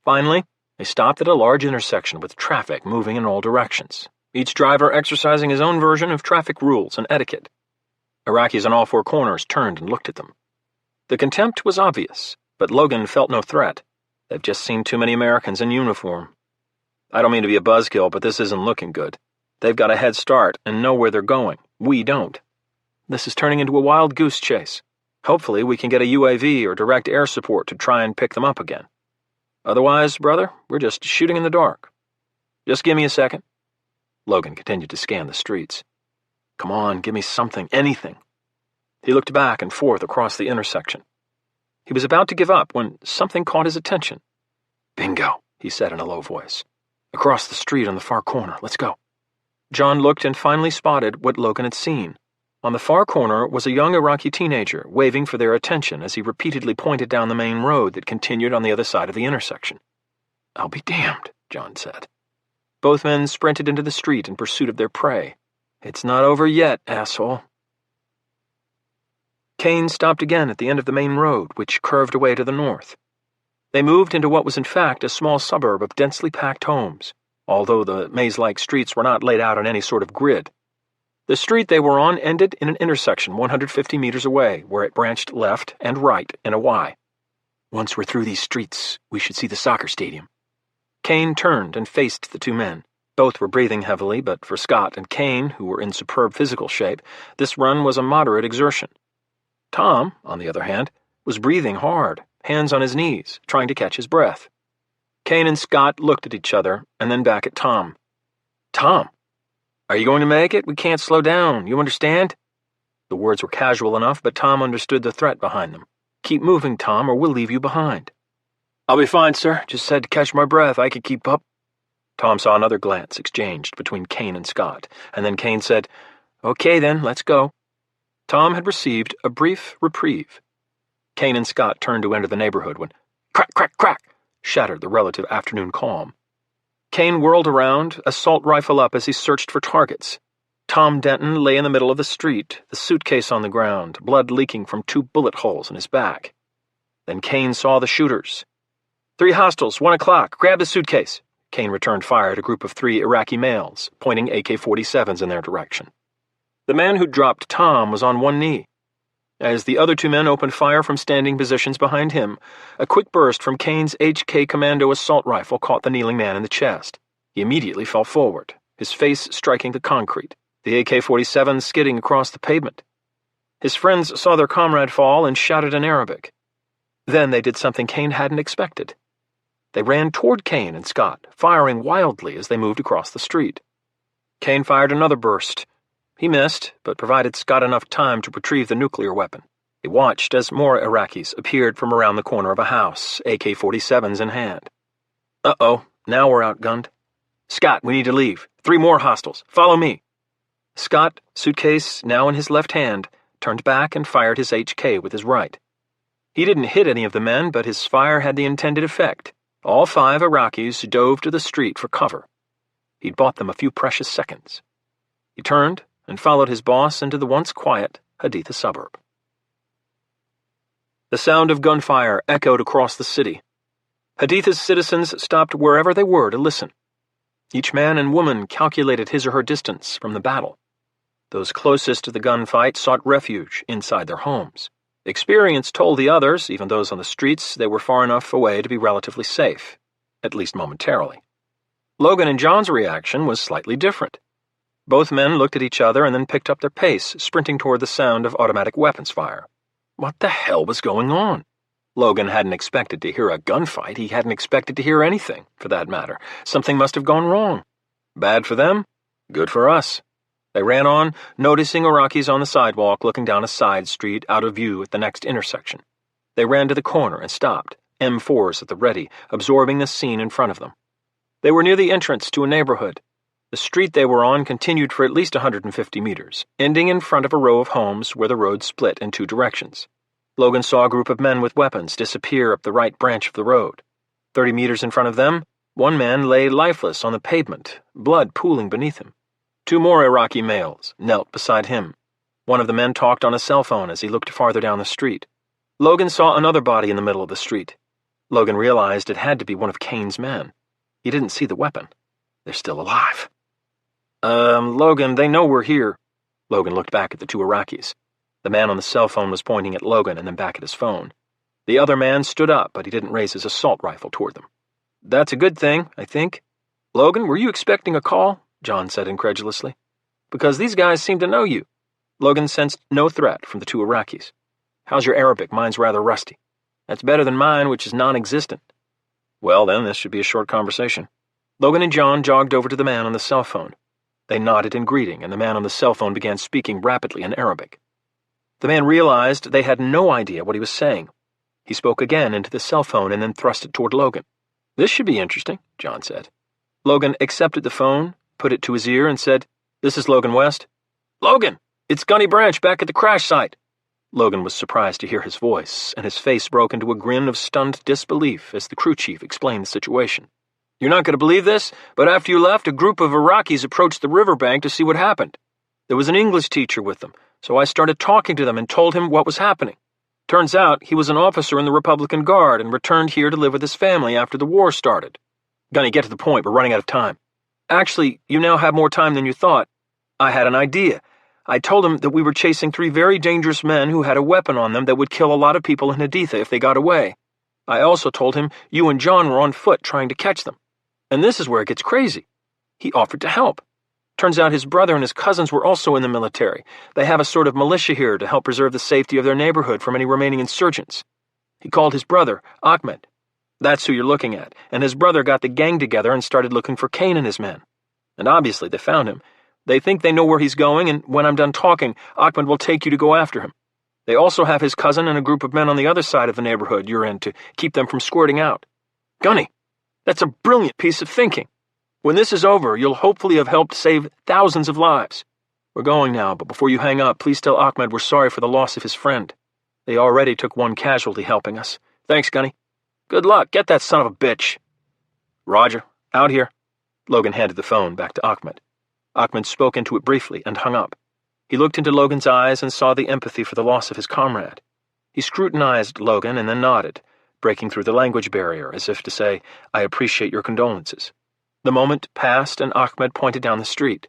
Finally, they stopped at a large intersection with traffic moving in all directions, each driver exercising his own version of traffic rules and etiquette. Iraqis on all four corners turned and looked at them. The contempt was obvious, but Logan felt no threat. They've just seen too many Americans in uniform. I don't mean to be a buzzkill, but this isn't looking good. They've got a head start and know where they're going. We don't. This is turning into a wild goose chase. Hopefully we can get a UAV or direct air support to try and pick them up again. Otherwise, brother, we're just shooting in the dark. Just give me a second. Logan continued to scan the streets. Come on, give me something, anything. He looked back and forth across the intersection. He was about to give up when something caught his attention. Bingo, he said in a low voice. Across the street on the far corner, let's go. John looked and finally spotted what Logan had seen. On the far corner was a young Iraqi teenager waving for their attention as he repeatedly pointed down the main road that continued on the other side of the intersection. I'll be damned, John said. Both men sprinted into the street in pursuit of their prey. It's not over yet, asshole. Kane stopped again at the end of the main road, which curved away to the north. They moved into what was in fact a small suburb of densely packed homes, although the maze-like streets were not laid out on any sort of grid. The street they were on ended in an intersection 150 meters away, where it branched left and right in a Y. Once we're through these streets, we should see the soccer stadium. Kane turned and faced the two men. Both were breathing heavily, but for Scott and Kane, who were in superb physical shape, this run was a moderate exertion. Tom, on the other hand, was breathing hard, hands on his knees, trying to catch his breath. Kane and Scott looked at each other, and then back at Tom. Tom, are you going to make it? We can't slow down, you understand? The words were casual enough, but Tom understood the threat behind them. Keep moving, Tom, or we'll leave you behind. I'll be fine, sir. Just had to catch my breath. I could keep up. Tom saw another glance exchanged between Kane and Scott, and then Kane said, Okay then, let's go. Tom had received a brief reprieve. Kane and Scott turned to enter the neighborhood when crack, crack, crack shattered the relative afternoon calm. Kane whirled around, assault rifle up as he searched for targets. Tom Denton lay in the middle of the street, the suitcase on the ground, blood leaking from 2 bullet holes in his back. Then Kane saw the shooters. 3 hostiles, 1 o'clock, grab the suitcase. Kane returned fire at a group of 3 Iraqi males, pointing AK-47s in their direction. The man who dropped Tom was on one knee. As the other 2 men opened fire from standing positions behind him, a quick burst from Kane's HK Commando assault rifle caught the kneeling man in the chest. He immediately fell forward, his face striking the concrete, the AK-47 skidding across the pavement. His friends saw their comrade fall and shouted in Arabic. Then they did something Kane hadn't expected. They ran toward Kane and Scott, firing wildly as they moved across the street. Kane fired another burst. He missed, but provided Scott enough time to retrieve the nuclear weapon. He watched as more Iraqis appeared from around the corner of a house, AK-47s in hand. Uh-oh, now we're outgunned. Scott, we need to leave. 3 more hostiles. Follow me. Scott, suitcase now in his left hand, turned back and fired his HK with his right. He didn't hit any of the men, but his fire had the intended effect. All 5 Iraqis dove to the street for cover. He'd bought them a few precious seconds. He turned and followed his boss into the once quiet Haditha suburb. The sound of gunfire echoed across the city. Haditha's citizens stopped wherever they were to listen. Each man and woman calculated his or her distance from the battle. Those closest to the gunfight sought refuge inside their homes. Experience told the others, even those on the streets, they were far enough away to be relatively safe, at least momentarily. Logan and John's reaction was slightly different. Both men looked at each other and then picked up their pace, sprinting toward the sound of automatic weapons fire. What the hell was going on? Logan hadn't expected to hear a gunfight. He hadn't expected to hear anything, for that matter. Something must have gone wrong. Bad for them, good for us. They ran on, noticing Iraqis on the sidewalk looking down a side street out of view at the next intersection. They ran to the corner and stopped, M4s at the ready, absorbing the scene in front of them. They were near the entrance to a neighborhood. The street they were on continued for at least 150 meters, ending in front of a row of homes where the road split in 2 directions. Logan saw a group of men with weapons disappear up the right branch of the road. 30 meters in front of them, one man lay lifeless on the pavement, blood pooling beneath him. Two more Iraqi males knelt beside him. One of the men talked on a cell phone as he looked farther down the street. Logan saw another body in the middle of the street. Logan realized it had to be one of Kane's men. He didn't see the weapon. They're still alive. Logan, they know we're here. Logan looked back at the two Iraqis. The man on the cell phone was pointing at Logan and then back at his phone. The other man stood up, but he didn't raise his assault rifle toward them. That's a good thing, I think. Logan, were you expecting a call? John said incredulously. Because these guys seem to know you. Logan sensed no threat from the two Iraqis. How's your Arabic? Mine's rather rusty. That's better than mine, which is non-existent. Well, then, this should be a short conversation. Logan and John jogged over to the man on the cell phone. They nodded in greeting, and the man on the cell phone began speaking rapidly in Arabic. The man realized they had no idea what he was saying. He spoke again into the cell phone and then thrust it toward Logan. This should be interesting, John said. Logan accepted the phone, put it to his ear, and said, This is Logan West. Logan, it's Gunny Branch back at the crash site. Logan was surprised to hear his voice, and his face broke into a grin of stunned disbelief as the crew chief explained the situation. You're not going to believe this, but after you left, a group of Iraqis approached the riverbank to see what happened. There was an English teacher with them, so I started talking to them and told him what was happening. Turns out he was an officer in the Republican Guard and returned here to live with his family after the war started. Gunny, get to the point, we're running out of time. Actually, you now have more time than you thought. I had an idea. I told him that we were chasing 3 very dangerous men who had a weapon on them that would kill a lot of people in Haditha if they got away. I also told him you and John were on foot trying to catch them. And this is where it gets crazy. He offered to help. Turns out his brother and his cousins were also in the military. They have a sort of militia here to help preserve the safety of their neighborhood from any remaining insurgents. He called his brother, Ahmed. That's who you're looking at, and his brother got the gang together and started looking for Kane and his men. And obviously they found him. They think they know where he's going, and when I'm done talking, Ahmed will take you to go after him. They also have his cousin and a group of men on the other side of the neighborhood you're in to keep them from squirting out. Gunny, that's a brilliant piece of thinking. When this is over, you'll hopefully have helped save thousands of lives. We're going now, but before you hang up, please tell Ahmed we're sorry for the loss of his friend. They already took 1 casualty helping us. Thanks, Gunny. Good luck. Get that son of a bitch. Roger. Out here. Logan handed the phone back to Ahmed. Ahmed spoke into it briefly and hung up. He looked into Logan's eyes and saw the empathy for the loss of his comrade. He scrutinized Logan and then nodded, breaking through the language barrier as if to say, I appreciate your condolences. The moment passed and Ahmed pointed down the street.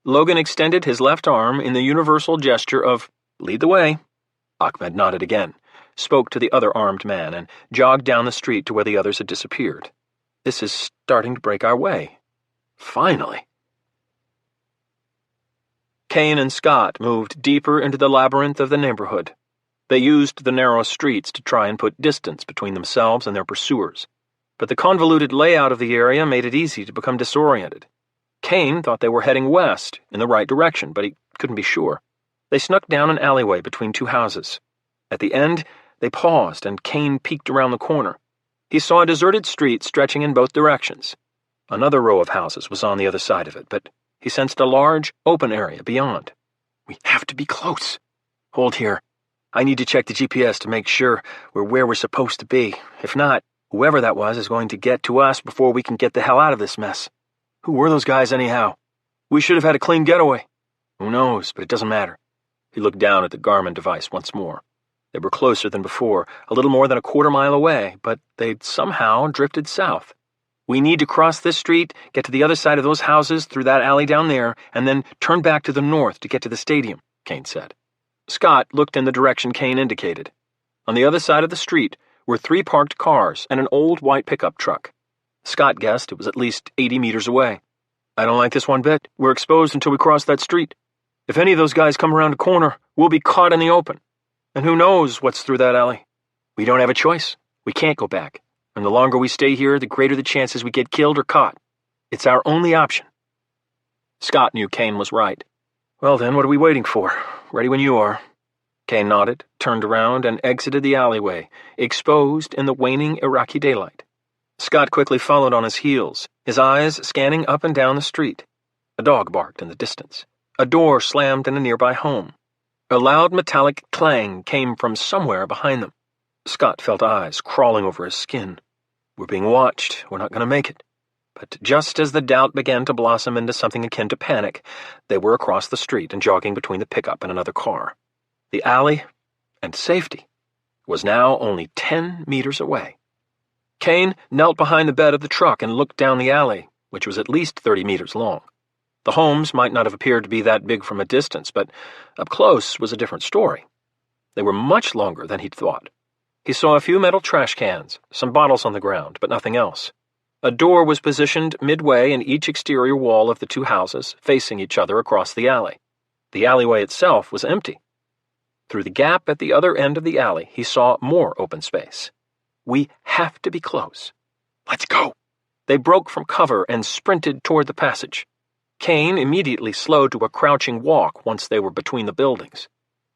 Logan extended his left arm in the universal gesture of, lead the way. Ahmed nodded again, spoke to the other armed man, and jogged down the street to where the others had disappeared. This is starting to break our way. Finally. Kane and Scott moved deeper into the labyrinth of the neighborhood. They used the narrow streets to try and put distance between themselves and their pursuers, but the convoluted layout of the area made it easy to become disoriented. Kane thought they were heading west, in the right direction, but he couldn't be sure. They snuck down an alleyway between 2 houses. At the end, they paused, and Kane peeked around the corner. He saw a deserted street stretching in both directions. Another row of houses was on the other side of it, but he sensed a large, open area beyond. We have to be close. Hold here. I need to check the GPS to make sure we're where we're supposed to be. If not, whoever that was is going to get to us before we can get the hell out of this mess. Who were those guys anyhow? We should have had a clean getaway. Who knows, but it doesn't matter. He looked down at the Garmin device once more. They were closer than before, a little more than a quarter mile away, but they'd somehow drifted south. We need to cross this street, get to the other side of those houses through that alley down there, and then turn back to the north to get to the stadium, Kane said. Scott looked in the direction Kane indicated. On the other side of the street were 3 parked cars and an old white pickup truck. Scott guessed it was at least 80 meters away. I don't like this one bit. We're exposed until we cross that street. If any of those guys come around a corner, we'll be caught in the open. And who knows what's through that alley? We don't have a choice. We can't go back. And the longer we stay here, the greater the chances we get killed or caught. It's our only option. Scott knew Kane was right. Well then, what are we waiting for? Ready when you are. Kane nodded, turned around, and exited the alleyway, exposed in the waning Iraqi daylight. Scott quickly followed on his heels, his eyes scanning up and down the street. A dog barked in the distance. A door slammed in a nearby home. A loud metallic clang came from somewhere behind them. Scott felt eyes crawling over his skin. We're being watched. We're not going to make it. But just as the doubt began to blossom into something akin to panic, they were across the street and jogging between the pickup and another car. The alley, and safety, was now only 10 meters away. Kane knelt behind the bed of the truck and looked down the alley, which was at least 30 meters long. The homes might not have appeared to be that big from a distance, but up close was a different story. They were much longer than he'd thought. He saw a few metal trash cans, some bottles on the ground, but nothing else. A door was positioned midway in each exterior wall of the two houses, facing each other across the alley. The alleyway itself was empty. Through the gap at the other end of the alley, he saw more open space. We have to be close. Let's go! They broke from cover and sprinted toward the passage. Kane immediately slowed to a crouching walk once they were between the buildings.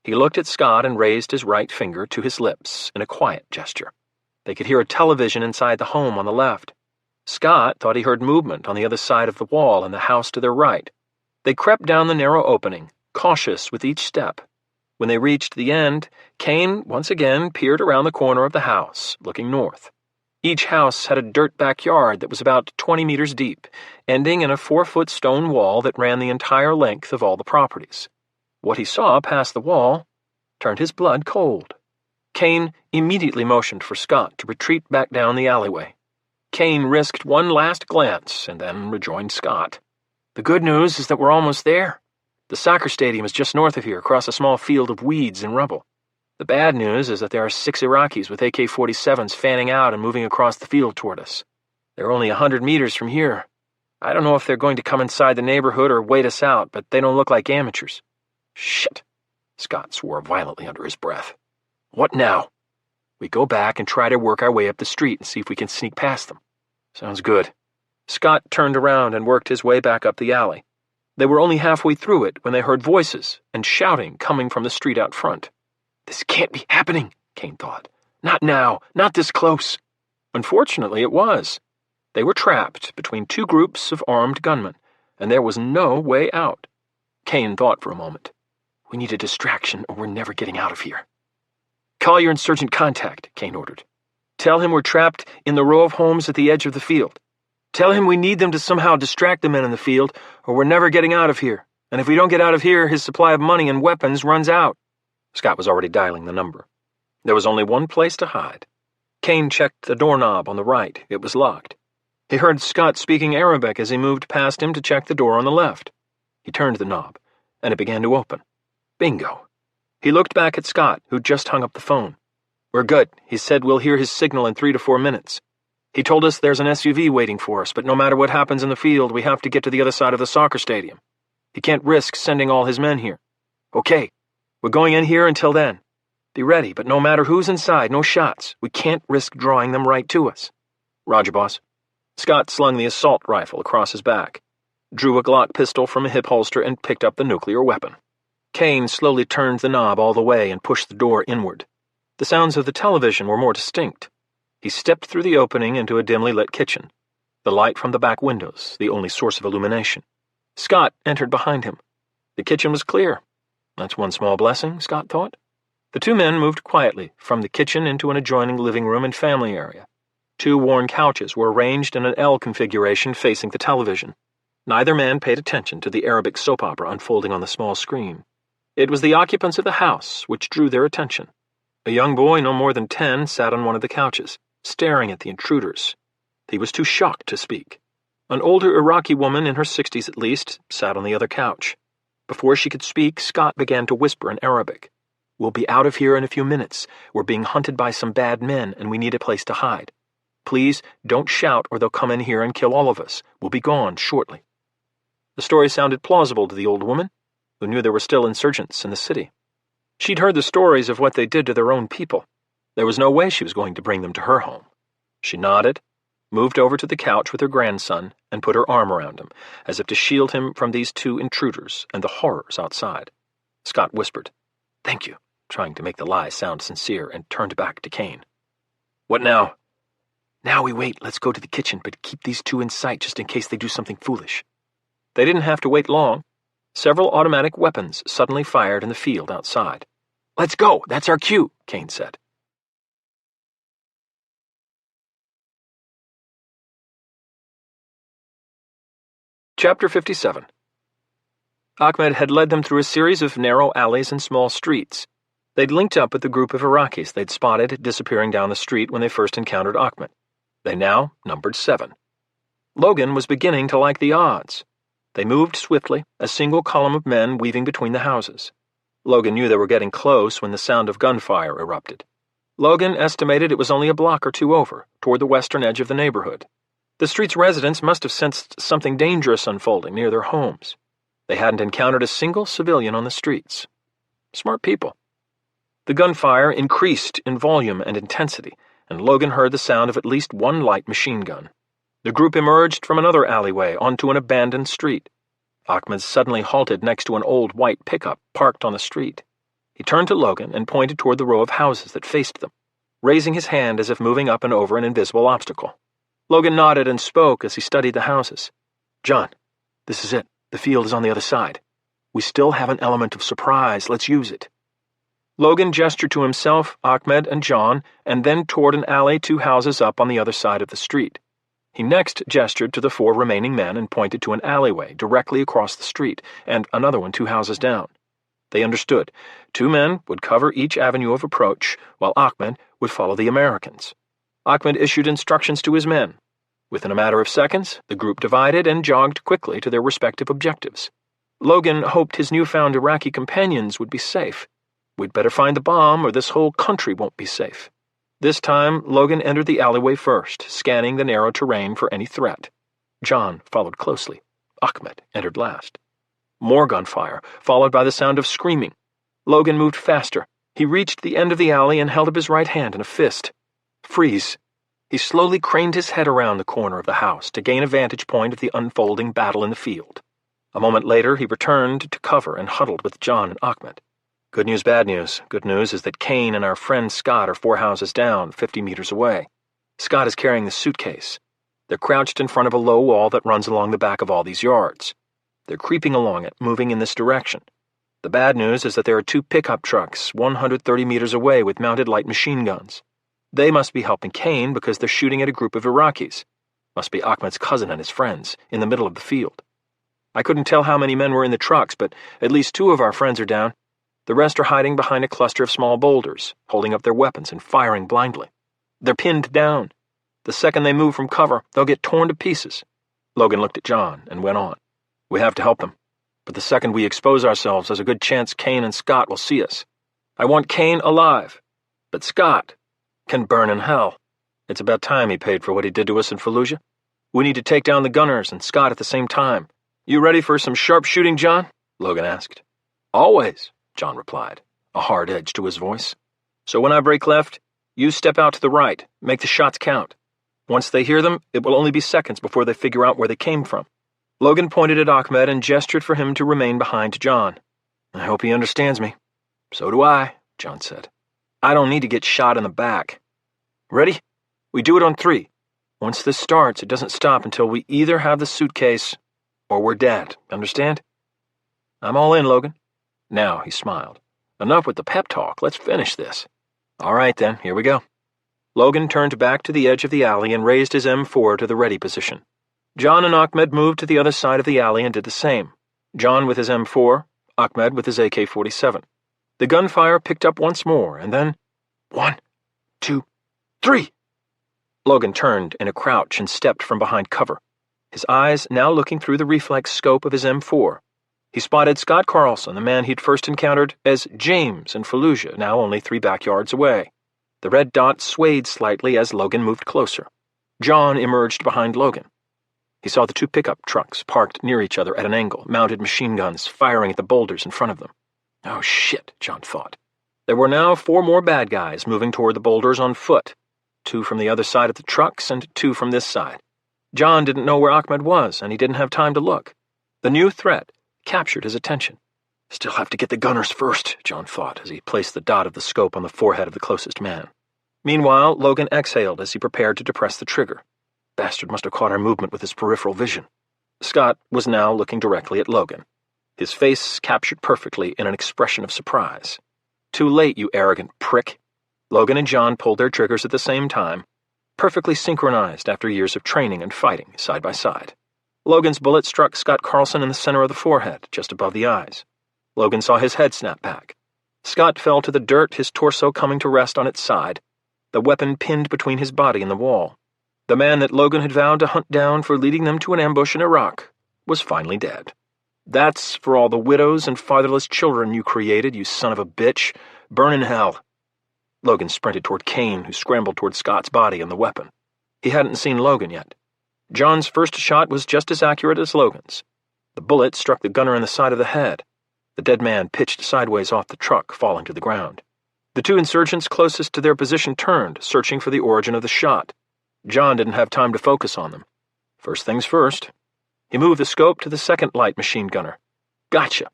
He looked at Scott and raised his right finger to his lips in a quiet gesture. They could hear a television inside the home on the left. Scott thought he heard movement on the other side of the wall in the house to their right. They crept down the narrow opening, cautious with each step. When they reached the end, Kane once again peered around the corner of the house, looking north. Each house had a dirt backyard that was about 20 meters deep, ending in a 4-foot stone wall that ran the entire length of all the properties. What he saw past the wall turned his blood cold. Kane immediately motioned for Scott to retreat back down the alleyway. Kane risked one last glance and then rejoined Scott. The good news is that we're almost there. The soccer stadium is just north of here, across a small field of weeds and rubble. The bad news is that there are 6 Iraqis with AK-47s fanning out and moving across the field toward us. They're only 100 meters from here. I don't know if they're going to come inside the neighborhood or wait us out, but they don't look like amateurs. Shit! Scott swore violently under his breath. What now? We go back and try to work our way up the street and see if we can sneak past them. Sounds good. Scott turned around and worked his way back up the alley. They were only halfway through it when they heard voices and shouting coming from the street out front. This can't be happening, Kane thought. Not now, not this close. Unfortunately, it was. They were trapped between two groups of armed gunmen, and there was no way out. Kane thought for a moment. We need a distraction or we're never getting out of here. Call your insurgent contact, Kane ordered. Tell him we're trapped in the row of homes at the edge of the field. Tell him we need them to somehow distract the men in the field, or we're never getting out of here. And if we don't get out of here, his supply of money and weapons runs out. Scott was already dialing the number. There was only one place to hide. Kane checked the doorknob on the right. It was locked. He heard Scott speaking Arabic as he moved past him to check the door on the left. He turned the knob, and it began to open. Bingo. He looked back at Scott, who'd just hung up the phone. We're good. He said we'll hear his signal in 3 to 4 minutes. He told us there's an SUV waiting for us, but no matter what happens in the field, we have to get to the other side of the soccer stadium. He can't risk sending all his men here. Okay, we're going in here until then. Be ready, but no matter who's inside, no shots. We can't risk drawing them right to us. Roger, boss. Scott slung the assault rifle across his back, drew a Glock pistol from a hip holster, and picked up the nuclear weapon. Kane slowly turned the knob all the way and pushed the door inward. The sounds of the television were more distinct. He stepped through the opening into a dimly lit kitchen, the light from the back windows, the only source of illumination. Scott entered behind him. The kitchen was clear. That's one small blessing, Scott thought. The two men moved quietly from the kitchen into an adjoining living room and family area. 2 worn couches were arranged in an L configuration facing the television. Neither man paid attention to the Arabic soap opera unfolding on the small screen. It was the occupants of the house which drew their attention. A young boy no more than 10 sat on one of the couches, staring at the intruders. He was too shocked to speak. An older Iraqi woman, in her 60s at least, sat on the other couch. Before she could speak, Scott began to whisper in Arabic. We'll be out of here in a few minutes. We're being hunted by some bad men, and we need a place to hide. Please, don't shout or they'll come in here and kill all of us. We'll be gone shortly. The story sounded plausible to the old woman, who knew there were still insurgents in the city. She'd heard the stories of what they did to their own people. There was no way she was going to bring them to her home. She nodded, moved over to the couch with her grandson, and put her arm around him, as if to shield him from these 2 intruders and the horrors outside. Scott whispered, "Thank you," trying to make the lie sound sincere, and turned back to Kane. "What now?" "Now we wait. Let's go to the kitchen, but keep these 2 in sight just in case they do something foolish." They didn't have to wait long. Several automatic weapons suddenly fired in the field outside. "Let's go! That's our cue," Kane said. Chapter 57. Ahmed had led them through a series of narrow alleys and small streets. They'd linked up with the group of Iraqis they'd spotted disappearing down the street when they first encountered Ahmed. They now numbered 7. Logan was beginning to like the odds. They moved swiftly, a single column of men weaving between the houses. Logan knew they were getting close when the sound of gunfire erupted. Logan estimated it was only a block or two over, toward the western edge of the neighborhood. The street's residents must have sensed something dangerous unfolding near their homes. They hadn't encountered a single civilian on the streets. Smart people. The gunfire increased in volume and intensity, and Logan heard the sound of at least one light machine gun. The group emerged from another alleyway onto an abandoned street. Ahmed suddenly halted next to an old white pickup parked on the street. He turned to Logan and pointed toward the row of houses that faced them, raising his hand as if moving up and over an invisible obstacle. Logan nodded and spoke as he studied the houses. "John, this is it. The field is on the other side. We still have an element of surprise. Let's use it." Logan gestured to himself, Ahmed, and John, and then toward an alley 2 houses up on the other side of the street. He next gestured to the 4 remaining men and pointed to an alleyway directly across the street, and another one 2 houses down. They understood. 2 men would cover each avenue of approach, while Ahmed would follow the Americans. Ahmed issued instructions to his men. Within a matter of seconds, the group divided and jogged quickly to their respective objectives. Logan hoped his newfound Iraqi companions would be safe. "We'd better find the bomb, or this whole country won't be safe." This time, Logan entered the alleyway first, scanning the narrow terrain for any threat. John followed closely. Ahmed entered last. More gunfire, followed by the sound of screaming. Logan moved faster. He reached the end of the alley and held up his right hand in a fist. Freeze. He slowly craned his head around the corner of the house to gain a vantage point of the unfolding battle in the field. A moment later, he returned to cover and huddled with John and Ahmed. "Good news, bad news. Good news is that Kane and our friend Scott are 4 houses down, 50 meters away. Scott is carrying the suitcase. They're crouched in front of a low wall that runs along the back of all these yards. They're creeping along it, moving in this direction. The bad news is that there are 2 pickup trucks 130 meters away with mounted light machine guns. They must be helping Kane because they're shooting at a group of Iraqis. Must be Ahmed's cousin and his friends, in the middle of the field. I couldn't tell how many men were in the trucks, but at least 2 of our friends are down. The rest are hiding behind a cluster of small boulders, holding up their weapons and firing blindly. They're pinned down. The second they move from cover, they'll get torn to pieces." Logan looked at John and went on. "We have to help them. But the second we expose ourselves, there's a good chance Kane and Scott will see us. I want Kane alive, but Scott can burn in hell. It's about time he paid for what he did to us in Fallujah. We need to take down the gunners and Scott at the same time. You ready for some sharp shooting, John?" Logan asked. "Always," John replied, a hard edge to his voice. "So when I break left, you step out to the right, make the shots count. Once they hear them, it will only be seconds before they figure out where they came from." Logan pointed at Ahmed and gestured for him to remain behind John. "I hope he understands me." "So do I," John said. "I don't need to get shot in the back. Ready? We do it on 3. Once this starts, it doesn't stop until we either have the suitcase or we're dead. Understand?" "I'm all in, Logan." Now he smiled. "Enough with the pep talk. Let's finish this." "All right, then. Here we go." Logan turned back to the edge of the alley and raised his M4 to the ready position. John and Ahmed moved to the other side of the alley and did the same. John with his M4, Ahmed with his AK-47. The gunfire picked up once more, and then 1, 2, 3. Logan turned in a crouch and stepped from behind cover, his eyes now looking through the reflex scope of his M4. He spotted Scott Carlson, the man he'd first encountered as James in Fallujah, now only 3 backyards away. The red dot swayed slightly as Logan moved closer. John emerged behind Logan. He saw the 2 pickup trucks parked near each other at an angle, mounted machine guns firing at the boulders in front of them. Oh shit, John thought. There were now 4 more bad guys moving toward the boulders on foot, 2 from the other side of the trucks and 2 from this side. John didn't know where Ahmed was, and he didn't have time to look. The new threat captured his attention. Still have to get the gunners first, John thought as he placed the dot of the scope on the forehead of the closest man. Meanwhile, Logan exhaled as he prepared to depress the trigger. Bastard must have caught our movement with his peripheral vision. Scott was now looking directly at Logan, his face captured perfectly in an expression of surprise. "Too late, you arrogant prick." Logan and John pulled their triggers at the same time, perfectly synchronized after years of training and fighting side by side. Logan's bullet struck Scott Carlson in the center of the forehead, just above the eyes. Logan saw his head snap back. Scott fell to the dirt, his torso coming to rest on its side, the weapon pinned between his body and the wall. The man that Logan had vowed to hunt down for leading them to an ambush in Iraq was finally dead. That's for all the widows and fatherless children you created, you son of a bitch. Burn in hell. Logan sprinted toward Kane, who scrambled toward Scott's body and the weapon. He hadn't seen Logan yet. John's first shot was just as accurate as Logan's. The bullet struck the gunner in the side of the head. The dead man pitched sideways off the truck, falling to the ground. The two insurgents closest to their position turned, searching for the origin of the shot. John didn't have time to focus on them. First things first. He moved the scope to the second light machine gunner. Gotcha.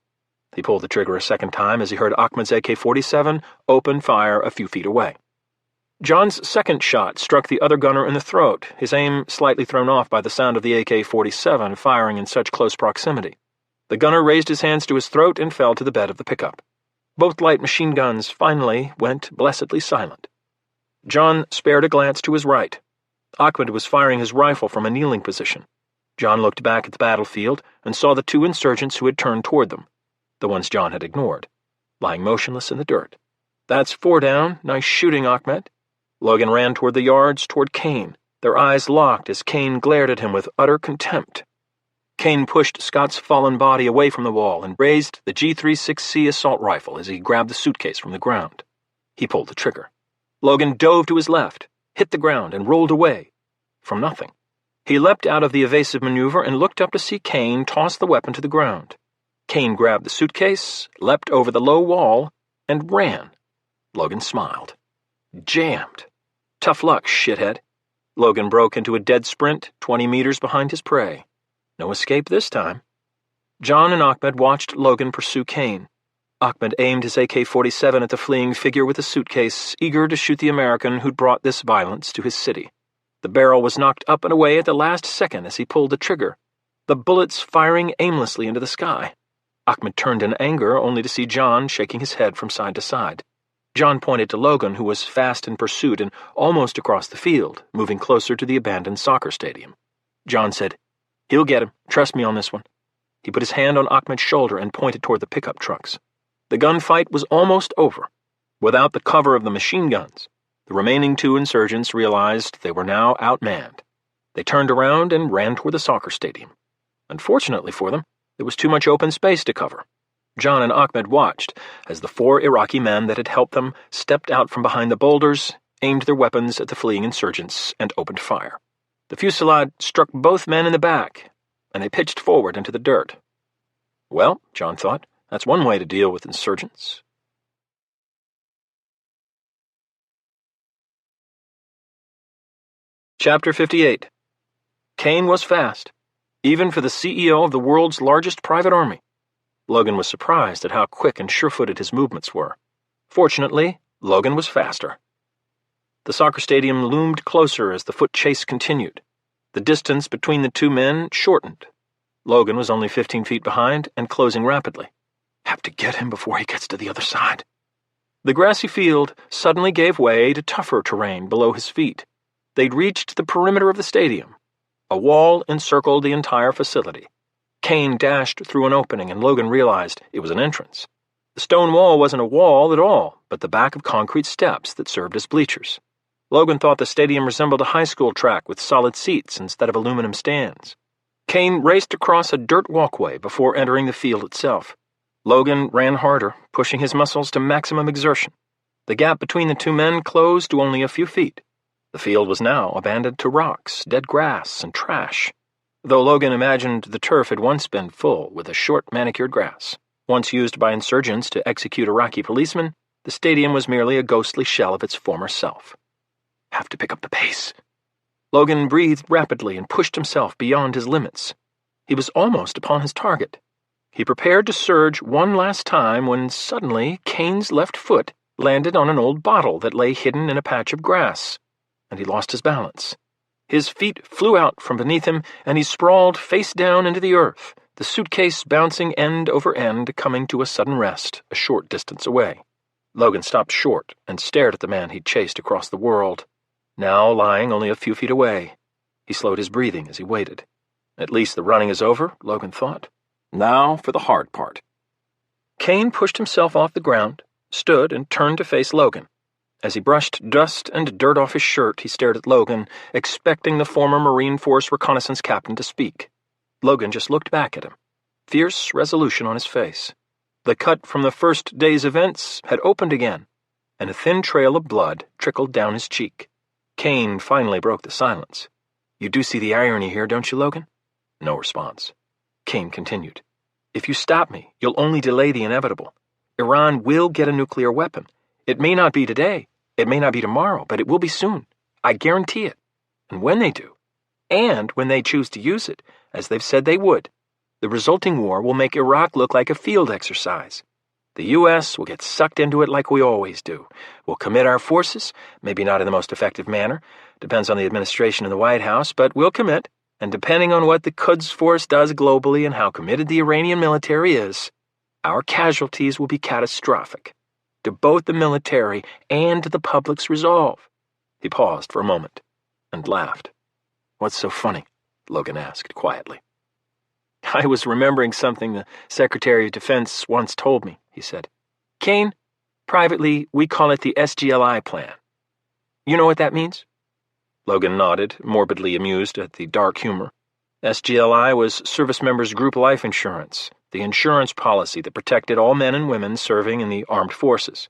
He pulled the trigger a second time as he heard Ahmed's AK-47 open fire a few feet away. John's second shot struck the other gunner in the throat, his aim slightly thrown off by the sound of the AK-47 firing in such close proximity. The gunner raised his hands to his throat and fell to the bed of the pickup. Both light machine guns finally went blessedly silent. John spared a glance to his right. Ahmed was firing his rifle from a kneeling position. John looked back at the battlefield and saw the two insurgents who had turned toward them, the ones John had ignored, lying motionless in the dirt. That's 4 down. Nice shooting, Ahmed. Logan ran toward the yards, toward Kane, their eyes locked as Kane glared at him with utter contempt. Kane pushed Scott's fallen body away from the wall and raised the G36C assault rifle as he grabbed the suitcase from the ground. He pulled the trigger. Logan dove to his left, hit the ground, and rolled away. From nothing. He leapt out of the evasive maneuver and looked up to see Kane toss the weapon to the ground. Kane grabbed the suitcase, leapt over the low wall, and ran. Logan smiled. Jammed. Tough luck, shithead. Logan broke into a dead sprint, 20 meters behind his prey. No escape this time. John and Ahmed watched Logan pursue Kane. Ahmed aimed his AK-47 at the fleeing figure with the suitcase, eager to shoot the American who'd brought this violence to his city. The barrel was knocked up and away at the last second as he pulled the trigger, the bullets firing aimlessly into the sky. Ahmed turned in anger, only to see John shaking his head from side to side. John pointed to Logan, who was fast in pursuit and almost across the field, moving closer to the abandoned soccer stadium. John said, "He'll get him. Trust me on this one." He put his hand on Ahmed's shoulder and pointed toward the pickup trucks. The gunfight was almost over. Without the cover of the machine guns, the remaining two insurgents realized they were now outmanned. They turned around and ran toward the soccer stadium. Unfortunately for them, there was too much open space to cover. John and Ahmed watched as the 4 Iraqi men that had helped them stepped out from behind the boulders, aimed their weapons at the fleeing insurgents, and opened fire. The fusillade struck both men in the back, and they pitched forward into the dirt. Well, John thought, that's one way to deal with insurgents. Chapter 58. Kane was fast, even for the CEO of the world's largest private army. Logan was surprised at how quick and sure-footed his movements were. Fortunately, Logan was faster. The soccer stadium loomed closer as the foot chase continued. The distance between the two men shortened. Logan was only 15 feet behind and closing rapidly. Have to get him before he gets to the other side. The grassy field suddenly gave way to tougher terrain below his feet. They'd reached the perimeter of the stadium. A wall encircled the entire facility. Kane dashed through an opening, and Logan realized it was an entrance. The stone wall wasn't a wall at all, but the back of concrete steps that served as bleachers. Logan thought the stadium resembled a high school track with solid seats instead of aluminum stands. Kane raced across a dirt walkway before entering the field itself. Logan ran harder, pushing his muscles to maximum exertion. The gap between the two men closed to only a few feet. The field was now abandoned to rocks, dead grass, and trash. Though Logan imagined the turf had once been full with a short manicured grass. Once used by insurgents to execute Iraqi policemen, the stadium was merely a ghostly shell of its former self. Have to pick up the pace. Logan breathed rapidly and pushed himself beyond his limits. He was almost upon his target. He prepared to surge one last time when suddenly Kane's left foot landed on an old bottle that lay hidden in a patch of grass, and he lost his balance. His feet flew out from beneath him, and he sprawled face down into the earth, the suitcase bouncing end over end, coming to a sudden rest a short distance away. Logan stopped short and stared at the man he'd chased across the world, now lying only a few feet away. He slowed his breathing as he waited. At least the running is over, Logan thought. Now for the hard part. Kane pushed himself off the ground, stood, and turned to face Logan. As he brushed dust and dirt off his shirt, he stared at Logan, expecting the former Marine Force reconnaissance captain to speak. Logan just looked back at him, fierce resolution on his face. The cut from the first day's events had opened again, and a thin trail of blood trickled down his cheek. Kane finally broke the silence. You do see the irony here, don't you, Logan? No response. Kane continued. If you stop me, you'll only delay the inevitable. Iran will get a nuclear weapon. It may not be today, it may not be tomorrow, but it will be soon. I guarantee it. And when they do, and when they choose to use it, as they've said they would, the resulting war will make Iraq look like a field exercise. The U.S. will get sucked into it like we always do. We'll commit our forces, maybe not in the most effective manner, depends on the administration in the White House, but we'll commit, and depending on what the Quds Force does globally and how committed the Iranian military is, our casualties will be catastrophic, to both the military and to the public's resolve. He paused for a moment and laughed. What's so funny? Logan asked quietly. I was remembering something the Secretary of Defense once told me, he said. Kane, privately, we call it the SGLI plan. You know what that means? Logan nodded, morbidly amused at the dark humor. SGLI was Service Members Group Life Insurance, the insurance policy that protected all men and women serving in the armed forces.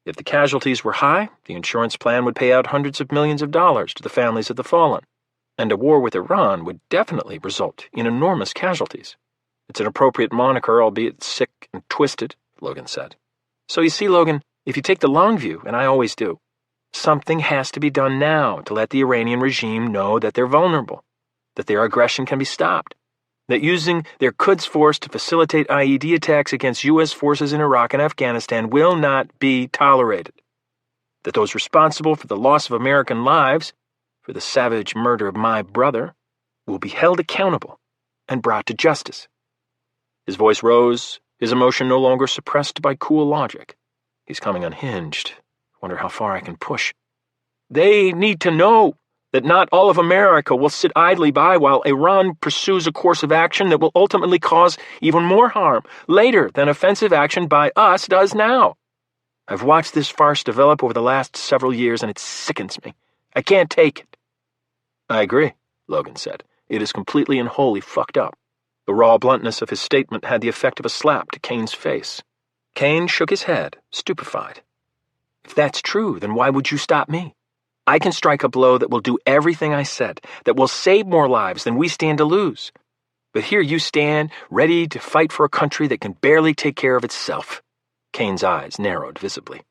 If the casualties were high, the insurance plan would pay out hundreds of millions of dollars to the families of the fallen. And a war with Iran would definitely result in enormous casualties. It's an appropriate moniker, albeit sick and twisted, Logan said. So you see, Logan, if you take the long view, and I always do, something has to be done now to let the Iranian regime know that they're vulnerable, that their aggression can be stopped, that using their Quds Force to facilitate IED attacks against U.S. forces in Iraq and Afghanistan will not be tolerated, that those responsible for the loss of American lives, for the savage murder of my brother, will be held accountable and brought to justice. His voice rose, his emotion no longer suppressed by cool logic. He's coming unhinged. Wonder how far I can push. They need to know that not all of America will sit idly by while Iran pursues a course of action that will ultimately cause even more harm later than offensive action by us does now. I've watched this farce develop over the last several years, and it sickens me. I can't take it. I agree, Logan said. It is completely and wholly fucked up. The raw bluntness of his statement had the effect of a slap to Kane's face. Kane shook his head, stupefied. If that's true, then why would you stop me? I can strike a blow that will do everything I said, that will save more lives than we stand to lose. But here you stand, ready to fight for a country that can barely take care of itself. Kane's eyes narrowed visibly.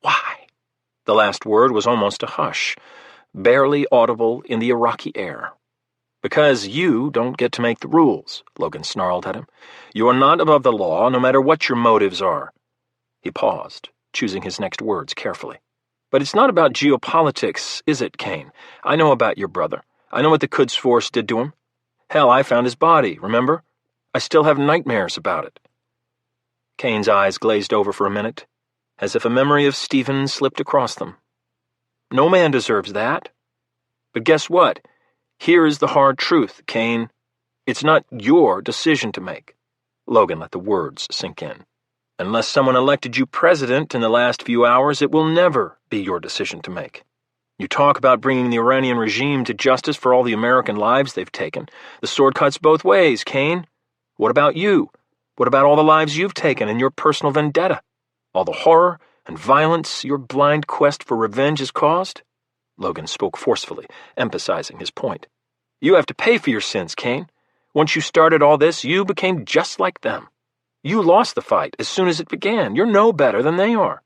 Why? The last word was almost a hush, barely audible in the Iraqi air. Because you don't get to make the rules, Logan snarled at him. You are not above the law, no matter what your motives are. He paused, choosing his next words carefully. But it's not about geopolitics, is it, Kane? I know about your brother. I know what the Quds Force did to him. Hell, I found his body, remember? I still have nightmares about it. Kane's eyes glazed over for a minute, as if a memory of Stephen slipped across them. No man deserves that. But guess what? Here is the hard truth, Kane. It's not your decision to make. Logan let the words sink in. Unless someone elected you president in the last few hours, it will never be your decision to make. You talk about bringing the Iranian regime to justice for all the American lives they've taken. The sword cuts both ways, Kane. What about you? What about all the lives you've taken and your personal vendetta? All the horror and violence your blind quest for revenge has caused? Logan spoke forcefully, emphasizing his point. You have to pay for your sins, Kane. Once you started all this, you became just like them. You lost the fight as soon as it began. You're no better than they are.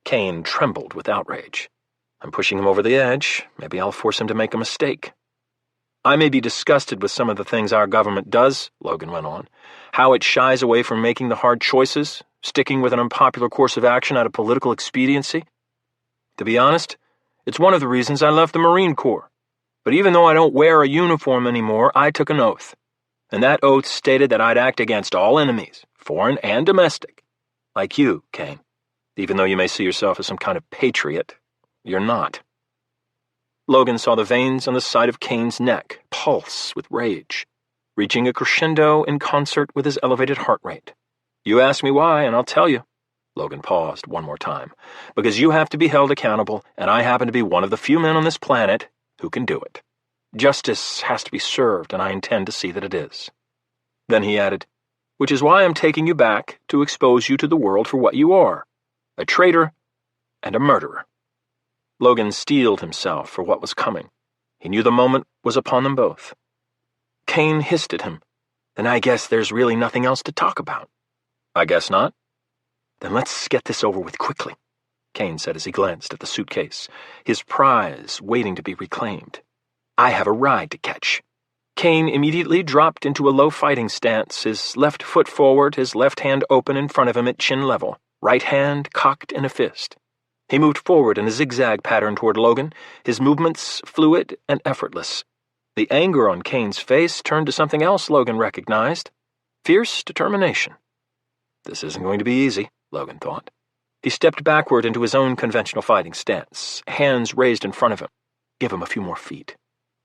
Kane trembled with outrage. I'm pushing him over the edge. Maybe I'll force him to make a mistake. I may be disgusted with some of the things our government does, Logan went on. How it shies away from making the hard choices, sticking with an unpopular course of action out of political expediency. To be honest, it's one of the reasons I left the Marine Corps. But even though I don't wear a uniform anymore, I took an oath. And that oath stated that I'd act against all enemies, foreign and domestic. Like you, Kane. Even though you may see yourself as some kind of patriot, you're not. Logan saw the veins on the side of Kane's neck pulse with rage. reaching a crescendo in concert with his elevated heart rate. "You ask me why, and I'll tell you." Logan paused one more time. "Because you have to be held accountable, and I happen to be one of the few men on this planet who can do it. Justice has to be served, and I intend to see that it is." Then he added, "Which is why I'm taking you back to expose you to the world for what you are, a traitor and a murderer." Logan steeled himself for what was coming. He knew the moment was upon them both. Kane hissed at him. "Then I guess there's really nothing else to talk about." "I guess not." "Then let's get this over with quickly," Kane said as he glanced at the suitcase, his prize waiting to be reclaimed. "I have a ride to catch." Kane immediately dropped into a low fighting stance, his left foot forward, his left hand open in front of him at chin level, right hand cocked in a fist. He moved forward in a zigzag pattern toward Logan, his movements fluid and effortless. The anger on Kane's face turned to something else Logan recognized: fierce determination. This isn't going to be easy, Logan thought. He stepped backward into his own conventional fighting stance, hands raised in front of him. Give him a few more feet.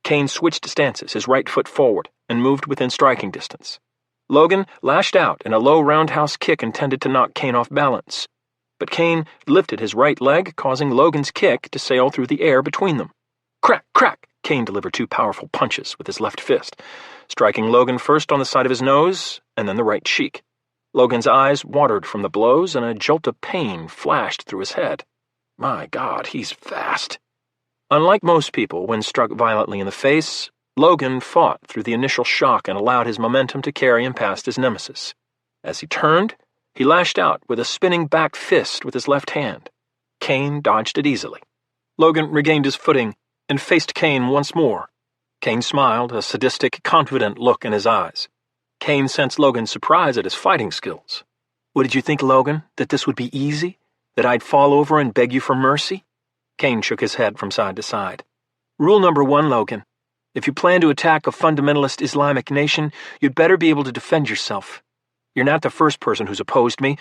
Kane switched stances, his right foot forward, and moved within striking distance. Logan lashed out in a low roundhouse kick intended to knock Kane off balance. But Kane lifted his right leg, causing Logan's kick to sail through the air between them. Crack, crack! Kane delivered two powerful punches with his left fist, striking Logan first on the side of his nose and then the right cheek. Logan's eyes watered from the blows, and a jolt of pain flashed through his head. My God, he's fast. Unlike most people when struck violently in the face, Logan fought through the initial shock and allowed his momentum to carry him past his nemesis. As he turned, he lashed out with a spinning back fist with his left hand. Kane dodged it easily. Logan regained his footing and faced Kane once more. Kane smiled, a sadistic, confident look in his eyes. Kane sensed Logan's surprise at his fighting skills. What did you think, Logan? That this would be easy? That I'd fall over and beg you for mercy? Kane shook his head from side to side. Rule number 1, Logan. If you plan to attack a fundamentalist Islamic nation, you'd better be able to defend yourself. You're not the first person who's opposed me,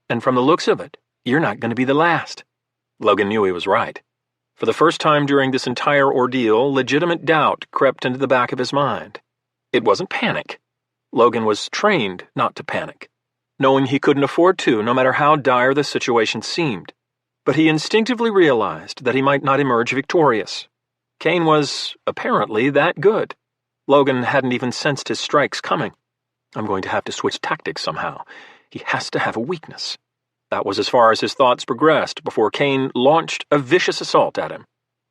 and from the looks of it, you're not going to be the last. Logan knew he was right. For the first time during this entire ordeal, legitimate doubt crept into the back of his mind. It wasn't panic. Logan was trained not to panic, knowing he couldn't afford to, no matter how dire the situation seemed. But he instinctively realized that he might not emerge victorious. Kane was, apparently, that good. Logan hadn't even sensed his strikes coming. I'm going to have to switch tactics somehow. He has to have a weakness. That was as far as his thoughts progressed before Kane launched a vicious assault at him.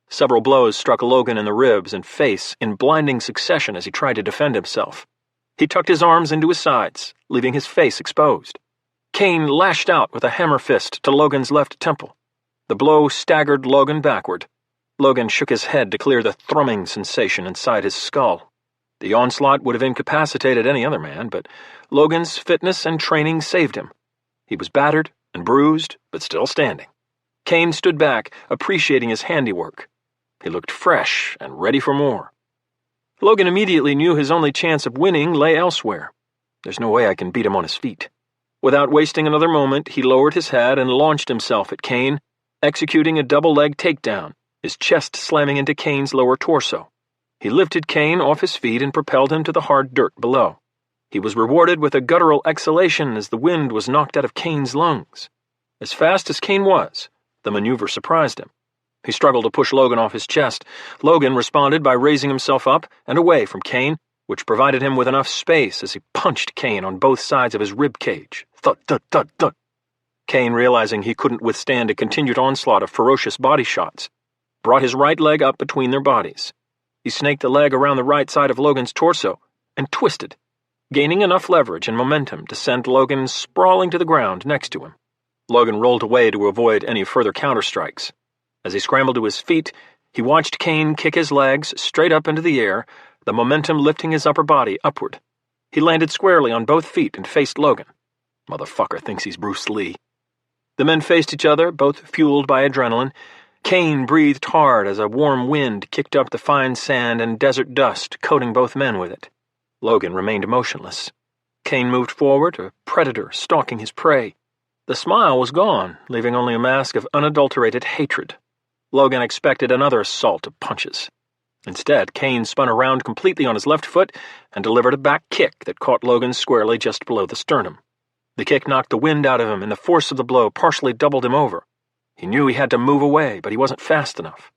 Several blows struck Logan in the ribs and face in blinding succession as he tried to defend himself. He tucked his arms into his sides, leaving his face exposed. Kane lashed out with a hammer fist to Logan's left temple. The blow staggered Logan backward. Logan shook his head to clear the thrumming sensation inside his skull. The onslaught would have incapacitated any other man, but Logan's fitness and training saved him. He was battered and bruised, but still standing. Kane stood back, appreciating his handiwork. He looked fresh and ready for more. Logan immediately knew his only chance of winning lay elsewhere. There's no way I can beat him on his feet. Without wasting another moment, he lowered his head and launched himself at Kane, executing a double-leg takedown, his chest slamming into Kane's lower torso. He lifted Kane off his feet and propelled him to the hard dirt below. He was rewarded with a guttural exhalation as the wind was knocked out of Kane's lungs. As fast as Kane was, the maneuver surprised him. He struggled to push Logan off his chest. Logan responded by raising himself up and away from Kane, which provided him with enough space as he punched Kane on both sides of his rib cage. Thud, thud, thud, thud. Kane, realizing he couldn't withstand a continued onslaught of ferocious body shots, brought his right leg up between their bodies. He snaked the leg around the right side of Logan's torso and twisted, gaining enough leverage and momentum to send Logan sprawling to the ground next to him. Logan rolled away to avoid any further counterstrikes. As he scrambled to his feet, he watched Kane kick his legs straight up into the air, the momentum lifting his upper body upward. He landed squarely on both feet and faced Logan. Motherfucker thinks he's Bruce Lee. The men faced each other, both fueled by adrenaline. Kane breathed hard as a warm wind kicked up the fine sand and desert dust, coating both men with it. Logan remained motionless. Kane moved forward, a predator stalking his prey. The smile was gone, leaving only a mask of unadulterated hatred. Logan expected another assault of punches. Instead, Kane spun around completely on his left foot and delivered a back kick that caught Logan squarely just below the sternum. The kick knocked the wind out of him, and the force of the blow partially doubled him over. He knew he had to move away, but he wasn't fast enough.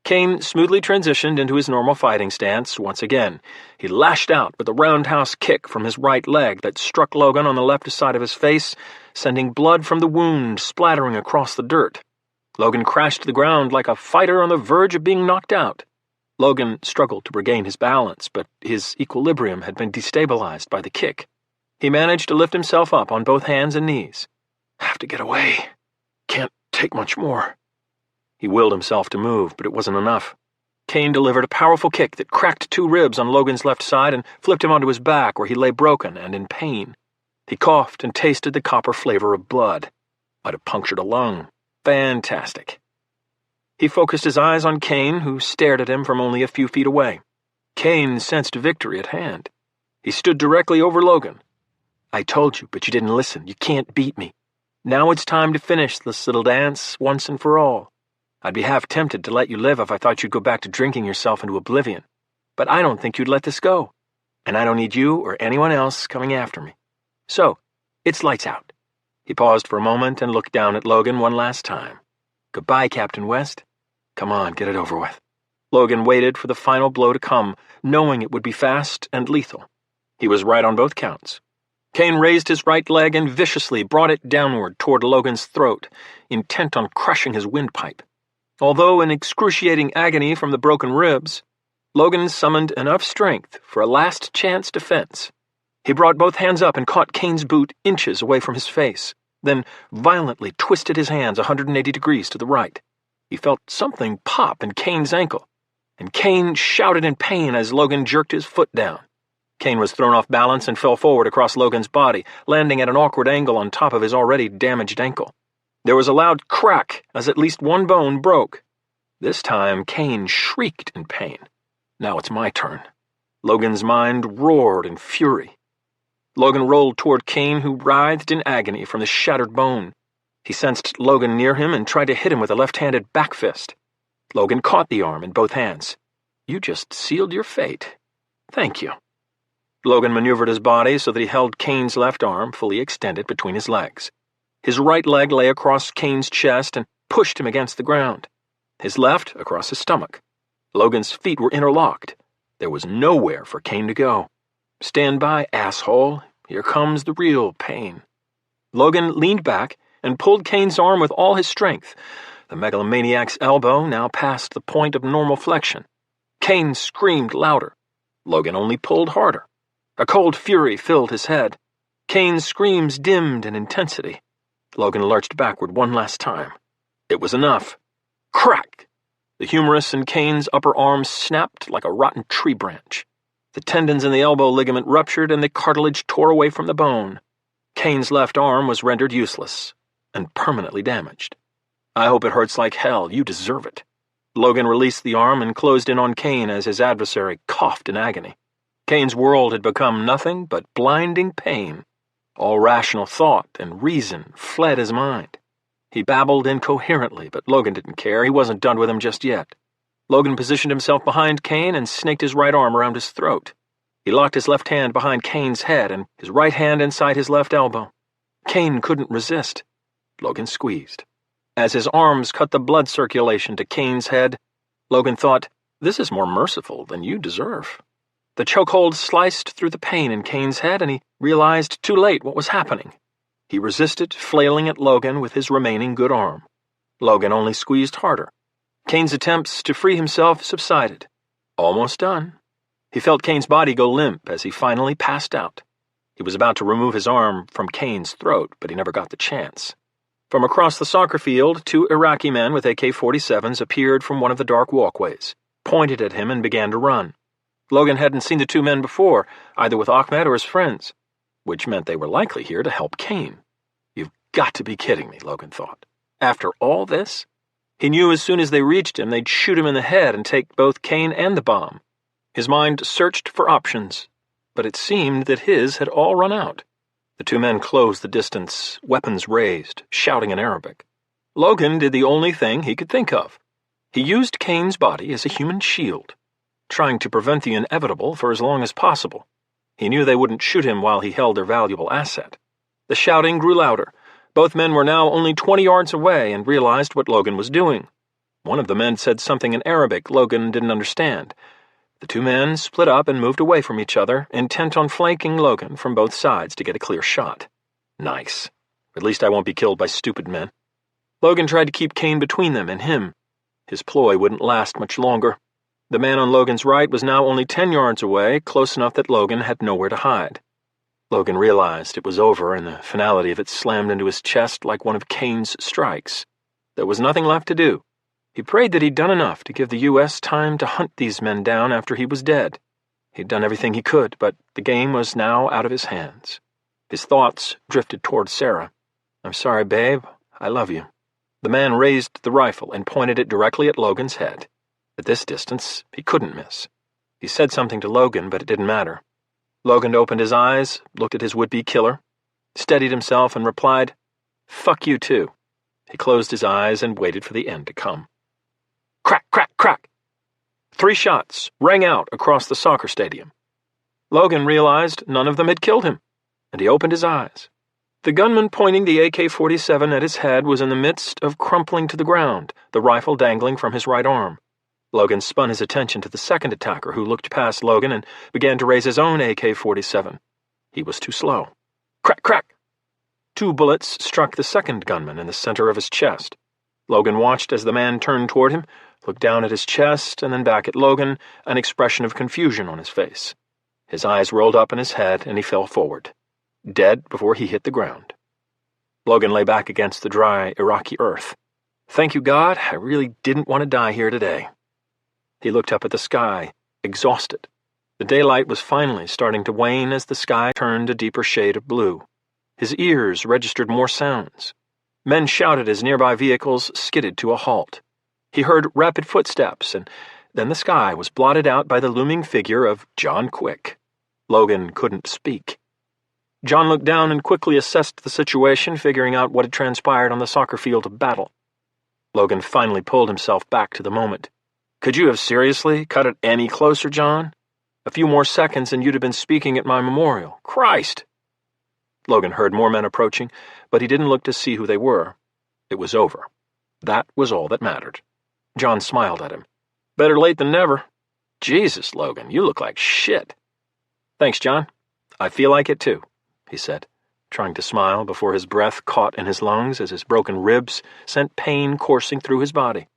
Kane smoothly transitioned into his normal fighting stance once again. He lashed out with a roundhouse kick from his right leg that struck Logan on the left side of his face, sending blood from the wound splattering across the dirt. Logan crashed to the ground like a fighter on the verge of being knocked out. Logan struggled to regain his balance, but his equilibrium had been destabilized by the kick. He managed to lift himself up on both hands and knees. "Have to get away. Can't take much more." He willed himself to move, but it wasn't enough. Kane delivered a powerful kick that cracked 2 ribs on Logan's left side and flipped him onto his back, where he lay broken and in pain. He coughed and tasted the copper flavor of blood. Might have punctured a lung. Fantastic. He focused his eyes on Kane, who stared at him from only a few feet away. Kane sensed victory at hand. He stood directly over Logan. "I told you, but you didn't listen. You can't beat me. Now it's time to finish this little dance once and for all. I'd be half tempted to let you live if I thought you'd go back to drinking yourself into oblivion. But I don't think you'd let this go. And I don't need you or anyone else coming after me. So, it's lights out." He paused for a moment and looked down at Logan one last time. "Goodbye, Captain West. Come on, get it over with." Logan waited for the final blow to come, knowing it would be fast and lethal. He was right on both counts. Kane raised his right leg and viciously brought it downward toward Logan's throat, intent on crushing his windpipe. Although in excruciating agony from the broken ribs, Logan summoned enough strength for a last-chance defense. He brought both hands up and caught Kane's boot inches away from his face, then violently twisted his hands 180 degrees to the right. He felt something pop in Kane's ankle, and Kane shouted in pain as Logan jerked his foot down. Kane was thrown off balance and fell forward across Logan's body, landing at an awkward angle on top of his already damaged ankle. There was a loud crack as at least one bone broke. This time, Kane shrieked in pain. Now it's my turn. Logan's mind roared in fury. Logan rolled toward Kane, who writhed in agony from the shattered bone. He sensed Logan near him and tried to hit him with a left-handed back fist. Logan caught the arm in both hands. "You just sealed your fate. Thank you." Logan maneuvered his body so that he held Kane's left arm fully extended between his legs. His right leg lay across Kane's chest and pushed him against the ground. His left across his stomach. Logan's feet were interlocked. There was nowhere for Kane to go. "Stand by, asshole. Here comes the real pain." Logan leaned back and pulled Kane's arm with all his strength. The megalomaniac's elbow now passed the point of normal flexion. Kane screamed louder. Logan only pulled harder. A cold fury filled his head. Kane's screams dimmed in intensity. Logan lurched backward one last time. It was enough. Crack! The humerus in Kane's upper arm snapped like a rotten tree branch. The tendons in the elbow ligament ruptured and the cartilage tore away from the bone. Kane's left arm was rendered useless and permanently damaged. "I hope it hurts like hell. You deserve it." Logan released the arm and closed in on Kane as his adversary coughed in agony. Kane's world had become nothing but blinding pain. All rational thought and reason fled his mind. He babbled incoherently, but Logan didn't care. He wasn't done with him just yet. Logan positioned himself behind Kane and snaked his right arm around his throat. He locked his left hand behind Kane's head and his right hand inside his left elbow. Kane couldn't resist. Logan squeezed. As his arms cut the blood circulation to Kane's head, Logan thought, "This is more merciful than you deserve." The chokehold sliced through the pain in Kane's head, and he realized too late what was happening. He resisted, flailing at Logan with his remaining good arm. Logan only squeezed harder. Kane's attempts to free himself subsided. Almost done. He felt Kane's body go limp as he finally passed out. He was about to remove his arm from Kane's throat, but he never got the chance. From across the soccer field, 2 Iraqi men with AK-47s appeared from one of the dark walkways, pointed at him, and began to run. Logan hadn't seen the 2 men before, either with Ahmed or his friends, which meant they were likely here to help Kane. "You've got to be kidding me," Logan thought. "After all this?" He knew as soon as they reached him, they'd shoot him in the head and take both Kane and the bomb. His mind searched for options, but it seemed that his had all run out. The 2 men closed the distance, weapons raised, shouting in Arabic. Logan did the only thing he could think of. He used Kane's body as a human shield. trying to prevent the inevitable for as long as possible. He knew they wouldn't shoot him while he held their valuable asset. The shouting grew louder. Both men were now only 20 yards away and realized what Logan was doing. One of the men said something in Arabic Logan didn't understand. The two men split up and moved away from each other, intent on flanking Logan from both sides to get a clear shot. Nice. At least I won't be killed by stupid men. Logan tried to keep Kane between them and him. His ploy wouldn't last much longer. The man on Logan's right was now only 10 yards away, close enough that Logan had nowhere to hide. Logan realized it was over, and the finality of it slammed into his chest like one of Kane's strikes. There was nothing left to do. He prayed that he'd done enough to give the U.S. time to hunt these men down after he was dead. He'd done everything he could, but the game was now out of his hands. His thoughts drifted toward Sarah. "I'm sorry, babe. I love you." The man raised the rifle and pointed it directly at Logan's head. At this distance, he couldn't miss. He said something to Logan, but it didn't matter. Logan opened his eyes, looked at his would-be killer, steadied himself, and replied, "Fuck you too." He closed his eyes and waited for the end to come. Crack, crack, crack! 3 shots rang out across the soccer stadium. Logan realized none of them had killed him, and he opened his eyes. The gunman pointing the AK-47 at his head was in the midst of crumpling to the ground, the rifle dangling from his right arm. Logan spun his attention to the second attacker, who looked past Logan and began to raise his own AK-47. He was too slow. Crack, crack! 2 bullets struck the second gunman in the center of his chest. Logan watched as the man turned toward him, looked down at his chest and then back at Logan, an expression of confusion on his face. His eyes rolled up in his head and he fell forward, dead before he hit the ground. Logan lay back against the dry Iraqi earth. "Thank you, God, I really didn't want to die here today." He looked up at the sky, exhausted. The daylight was finally starting to wane as the sky turned a deeper shade of blue. His ears registered more sounds. Men shouted as nearby vehicles skidded to a halt. He heard rapid footsteps, and then the sky was blotted out by the looming figure of John Quick. Logan couldn't speak. John looked down and quickly assessed the situation, figuring out what had transpired on the soccer field of battle. Logan finally pulled himself back to the moment. "Could you have seriously cut it any closer, John? A few more seconds and you'd have been speaking at my memorial. Christ!" Logan heard more men approaching, but he didn't look to see who they were. It was over. That was all that mattered. John smiled at him. "Better late than never. Jesus, Logan, you look like shit." "Thanks, John. I feel like it too," he said, trying to smile before his breath caught in his lungs as his broken ribs sent pain coursing through his body.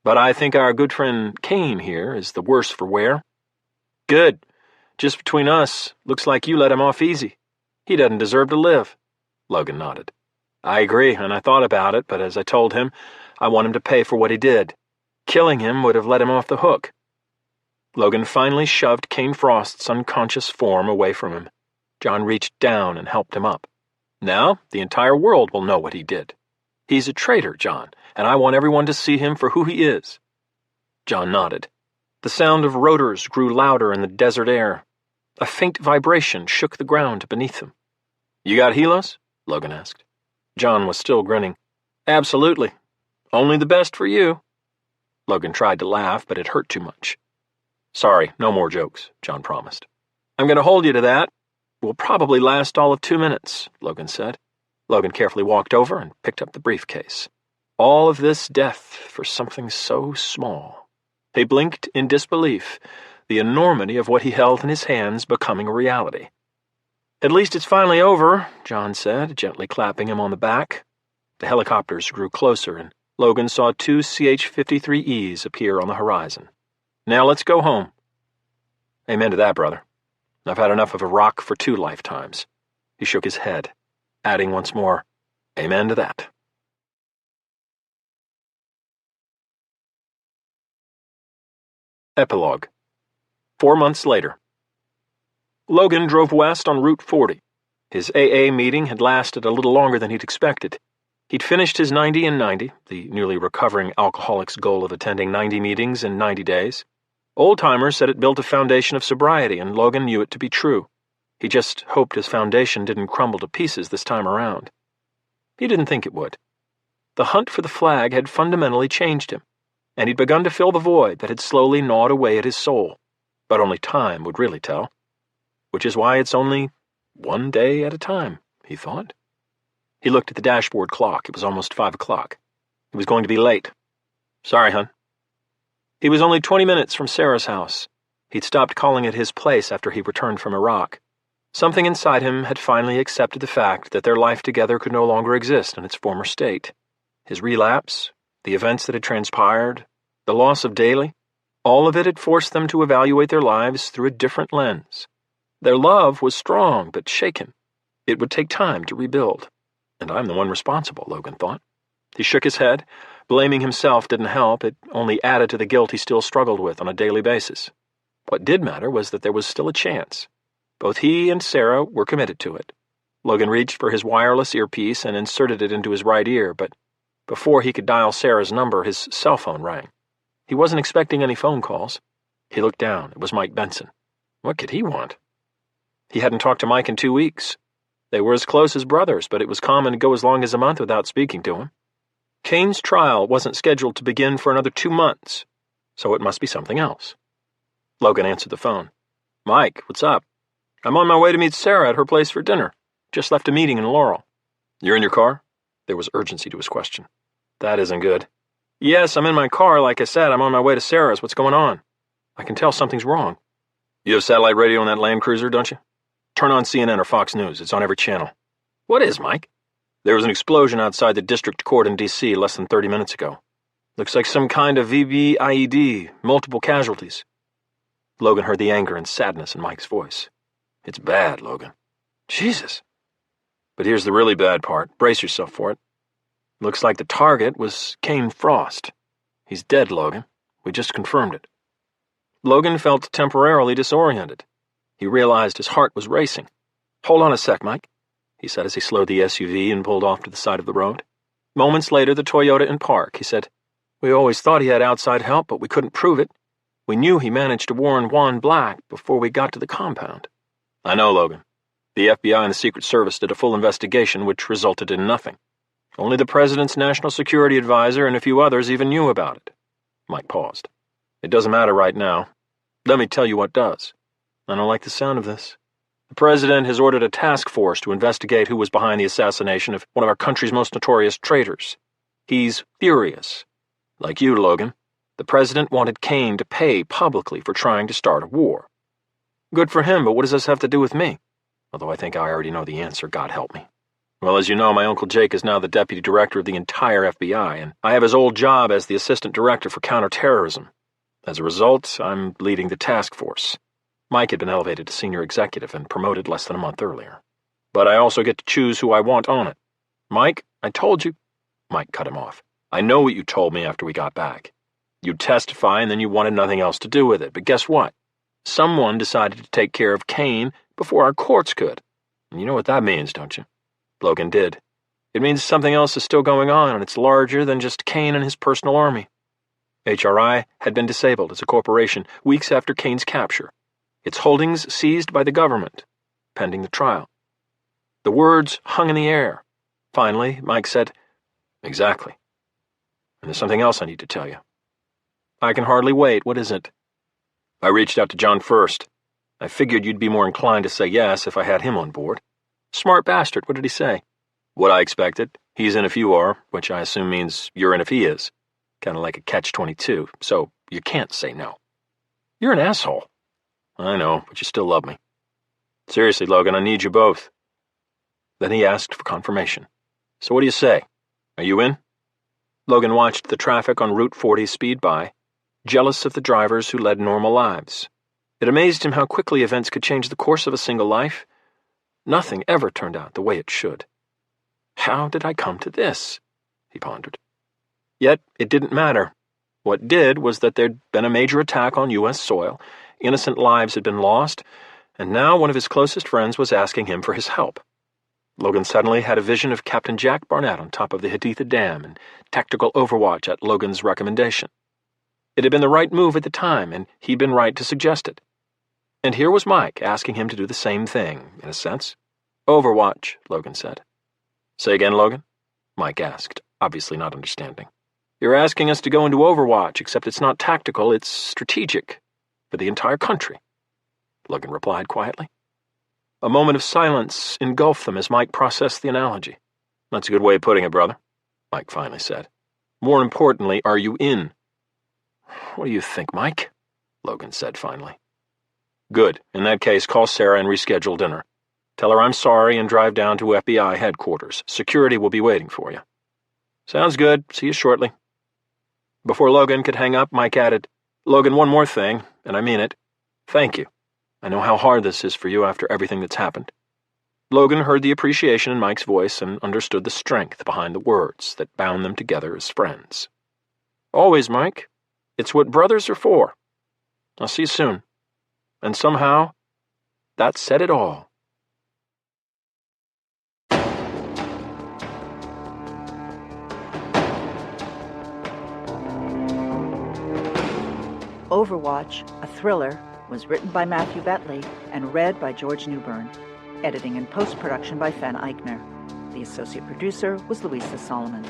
"But I think our good friend Kane here is the worse for wear." "Good. Just between us, looks like you let him off easy. He doesn't deserve to live." Logan nodded. "I agree, and I thought about it, but as I told him, I want him to pay for what he did. Killing him would have let him off the hook." Logan finally shoved Kane Frost's unconscious form away from him. John reached down and helped him up. "Now, the entire world will know what he did. He's a traitor, John, and I want everyone to see him for who he is." John nodded. The sound of rotors grew louder in the desert air. A faint vibration shook the ground beneath them. "You got helos?" Logan asked. John was still grinning. "Absolutely. Only the best for you." Logan tried to laugh, but it hurt too much. "Sorry, no more jokes," John promised. "I'm going to hold you to that. We'll probably last all of 2 minutes," Logan said. Logan carefully walked over and picked up the briefcase. All of this death for something so small. He blinked in disbelief, the enormity of what he held in his hands becoming a reality. "At least it's finally over," John said, gently clapping him on the back. The helicopters grew closer, and Logan saw 2 CH-53Es appear on the horizon. "Now let's go home." "Amen to that, brother. I've had enough of Iraq for 2 lifetimes." He shook his head, adding once more, "Amen to that." Epilogue. 4 months later. Logan drove west on Route 40. His AA meeting had lasted a little longer than he'd expected. He'd finished his 90 in 90, the newly recovering alcoholic's goal of attending 90 meetings in 90 days. Old-timers said it built a foundation of sobriety, and Logan knew it to be true. He just hoped his foundation didn't crumble to pieces this time around. He didn't think it would. The hunt for the flag had fundamentally changed him. and he'd begun to fill the void that had slowly gnawed away at his soul. But only time would really tell. Which is why it's only one day at a time, he thought. He looked at the dashboard clock. It was almost 5 o'clock. He was going to be late. Sorry, hon. He was only 20 minutes from Sarah's house. He'd stopped calling it his place after he returned from Iraq. Something inside him had finally accepted the fact that their life together could no longer exist in its former state. His relapse, the events that had transpired, the loss of Daly, all of it had forced them to evaluate their lives through a different lens. Their love was strong but shaken. It would take time to rebuild. And I'm the one responsible, Logan thought. He shook his head. Blaming himself didn't help. It only added to the guilt he still struggled with on a daily basis. What did matter was that there was still a chance. Both he and Sarah were committed to it. Logan reached for his wireless earpiece and inserted it into his right ear, but before he could dial Sarah's number, his cell phone rang. He wasn't expecting any phone calls. He looked down. It was Mike Benson. What could he want? He hadn't talked to Mike in 2 weeks. They were as close as brothers, but it was common to go as long as a month without speaking to him. Kane's trial wasn't scheduled to begin for another 2 months, so it must be something else. Logan answered the phone. Mike, what's up? I'm on my way to meet Sarah at her place for dinner. Just left a meeting in Laurel. You're in your car? There was urgency to his question. That isn't good. Yes, I'm in my car. Like I said, I'm on my way to Sarah's. What's going on? I can tell something's wrong. You have satellite radio on that Land Cruiser, don't you? Turn on CNN or Fox News. It's on every channel. What is, Mike? There was an explosion outside the district court in D.C. less than 30 minutes ago. Looks like some kind of VBIED, multiple casualties. Logan heard the anger and sadness in Mike's voice. It's bad, Logan. Jesus. But here's the really bad part. Brace yourself for it. Looks like the target was Kane Frost. He's dead, Logan. We just confirmed it. Logan felt temporarily disoriented. He realized his heart was racing. Hold on a sec, Mike, he said as he slowed the SUV and pulled off to the side of the road. Moments later, the Toyota in park, he said, We always thought he had outside help, but we couldn't prove it. We knew he managed to warn Juan Black before we got to the compound. I know, Logan. The FBI and the Secret Service did a full investigation, which resulted in nothing. Only the President's National Security Advisor and a few others even knew about it. Mike paused. It doesn't matter right now. Let me tell you what does. I don't like the sound of this. The President has ordered a task force to investigate who was behind the assassination of one of our country's most notorious traitors. He's furious. Like you, Logan, the President wanted Kane to pay publicly for trying to start a war. Good for him, but what does this have to do with me? Although I think I already know the answer, God help me. Well, as you know, my Uncle Jake is now the Deputy Director of the entire FBI, and I have his old job as the Assistant Director for Counterterrorism. As a result, I'm leading the task force. Mike had been elevated to Senior Executive and promoted less than a month earlier. But I also get to choose who I want on it. Mike, I told you. Mike cut him off. I know what you told me after we got back. You'd testify and then you wanted nothing else to do with it. But guess what? Someone decided to take care of Kane before our courts could. And you know what that means, don't you? Logan did. It means something else is still going on, and it's larger than just Kane and his personal army. HRI had been disabled as a corporation weeks after Kane's capture, its holdings seized by the government, pending the trial. The words hung in the air. Finally, Mike said, Exactly. And there's something else I need to tell you. I can hardly wait. What is it? I reached out to John first. I figured you'd be more inclined to say yes if I had him on board. Smart bastard, what did he say? What I expected. He's in if you are, which I assume means you're in if he is. Kind of like a catch-22, so you can't say no. You're an asshole. I know, but you still love me. Seriously, Logan, I need you both. Then he asked for confirmation. So what do you say? Are you in? Logan watched the traffic on Route 40 speed by, jealous of the drivers who led normal lives. It amazed him how quickly events could change the course of a single life. Nothing ever turned out the way it should. How did I come to this? He pondered. Yet it didn't matter. What did was that there'd been a major attack on U.S. soil, innocent lives had been lost, and now one of his closest friends was asking him for his help. Logan suddenly had a vision of Captain Jack Barnett on top of the Haditha Dam and tactical Overwatch at Logan's recommendation. It had been the right move at the time, and he'd been right to suggest it. And here was Mike asking him to do the same thing, in a sense. Overwatch, Logan said. Say again, Logan? Mike asked, obviously not understanding. You're asking us to go into Overwatch, except it's not tactical, it's strategic. For the entire country," Logan replied quietly. A moment of silence engulfed them as Mike processed the analogy. "That's a good way of putting it, brother," Mike finally said. "More importantly, are you in?" "What do you think, Mike?" Logan said finally. "Good. In that case, call Sarah and reschedule dinner. Tell her I'm sorry and drive down to FBI headquarters. Security will be waiting for you." "Sounds good. See you shortly." Before Logan could hang up, Mike added, "Logan, one more thing, and I mean it. Thank you. I know how hard this is for you after everything that's happened." Logan heard the appreciation in Mike's voice and understood the strength behind the words that bound them together as friends. "Always, Mike. It's what brothers are for. I'll see you soon." And somehow, that said it all. Overwatch, a thriller, was written by Matthew Betley and read by George Newbern. Editing and post-production by Fen Eichner. The associate producer was Louisa Solomon.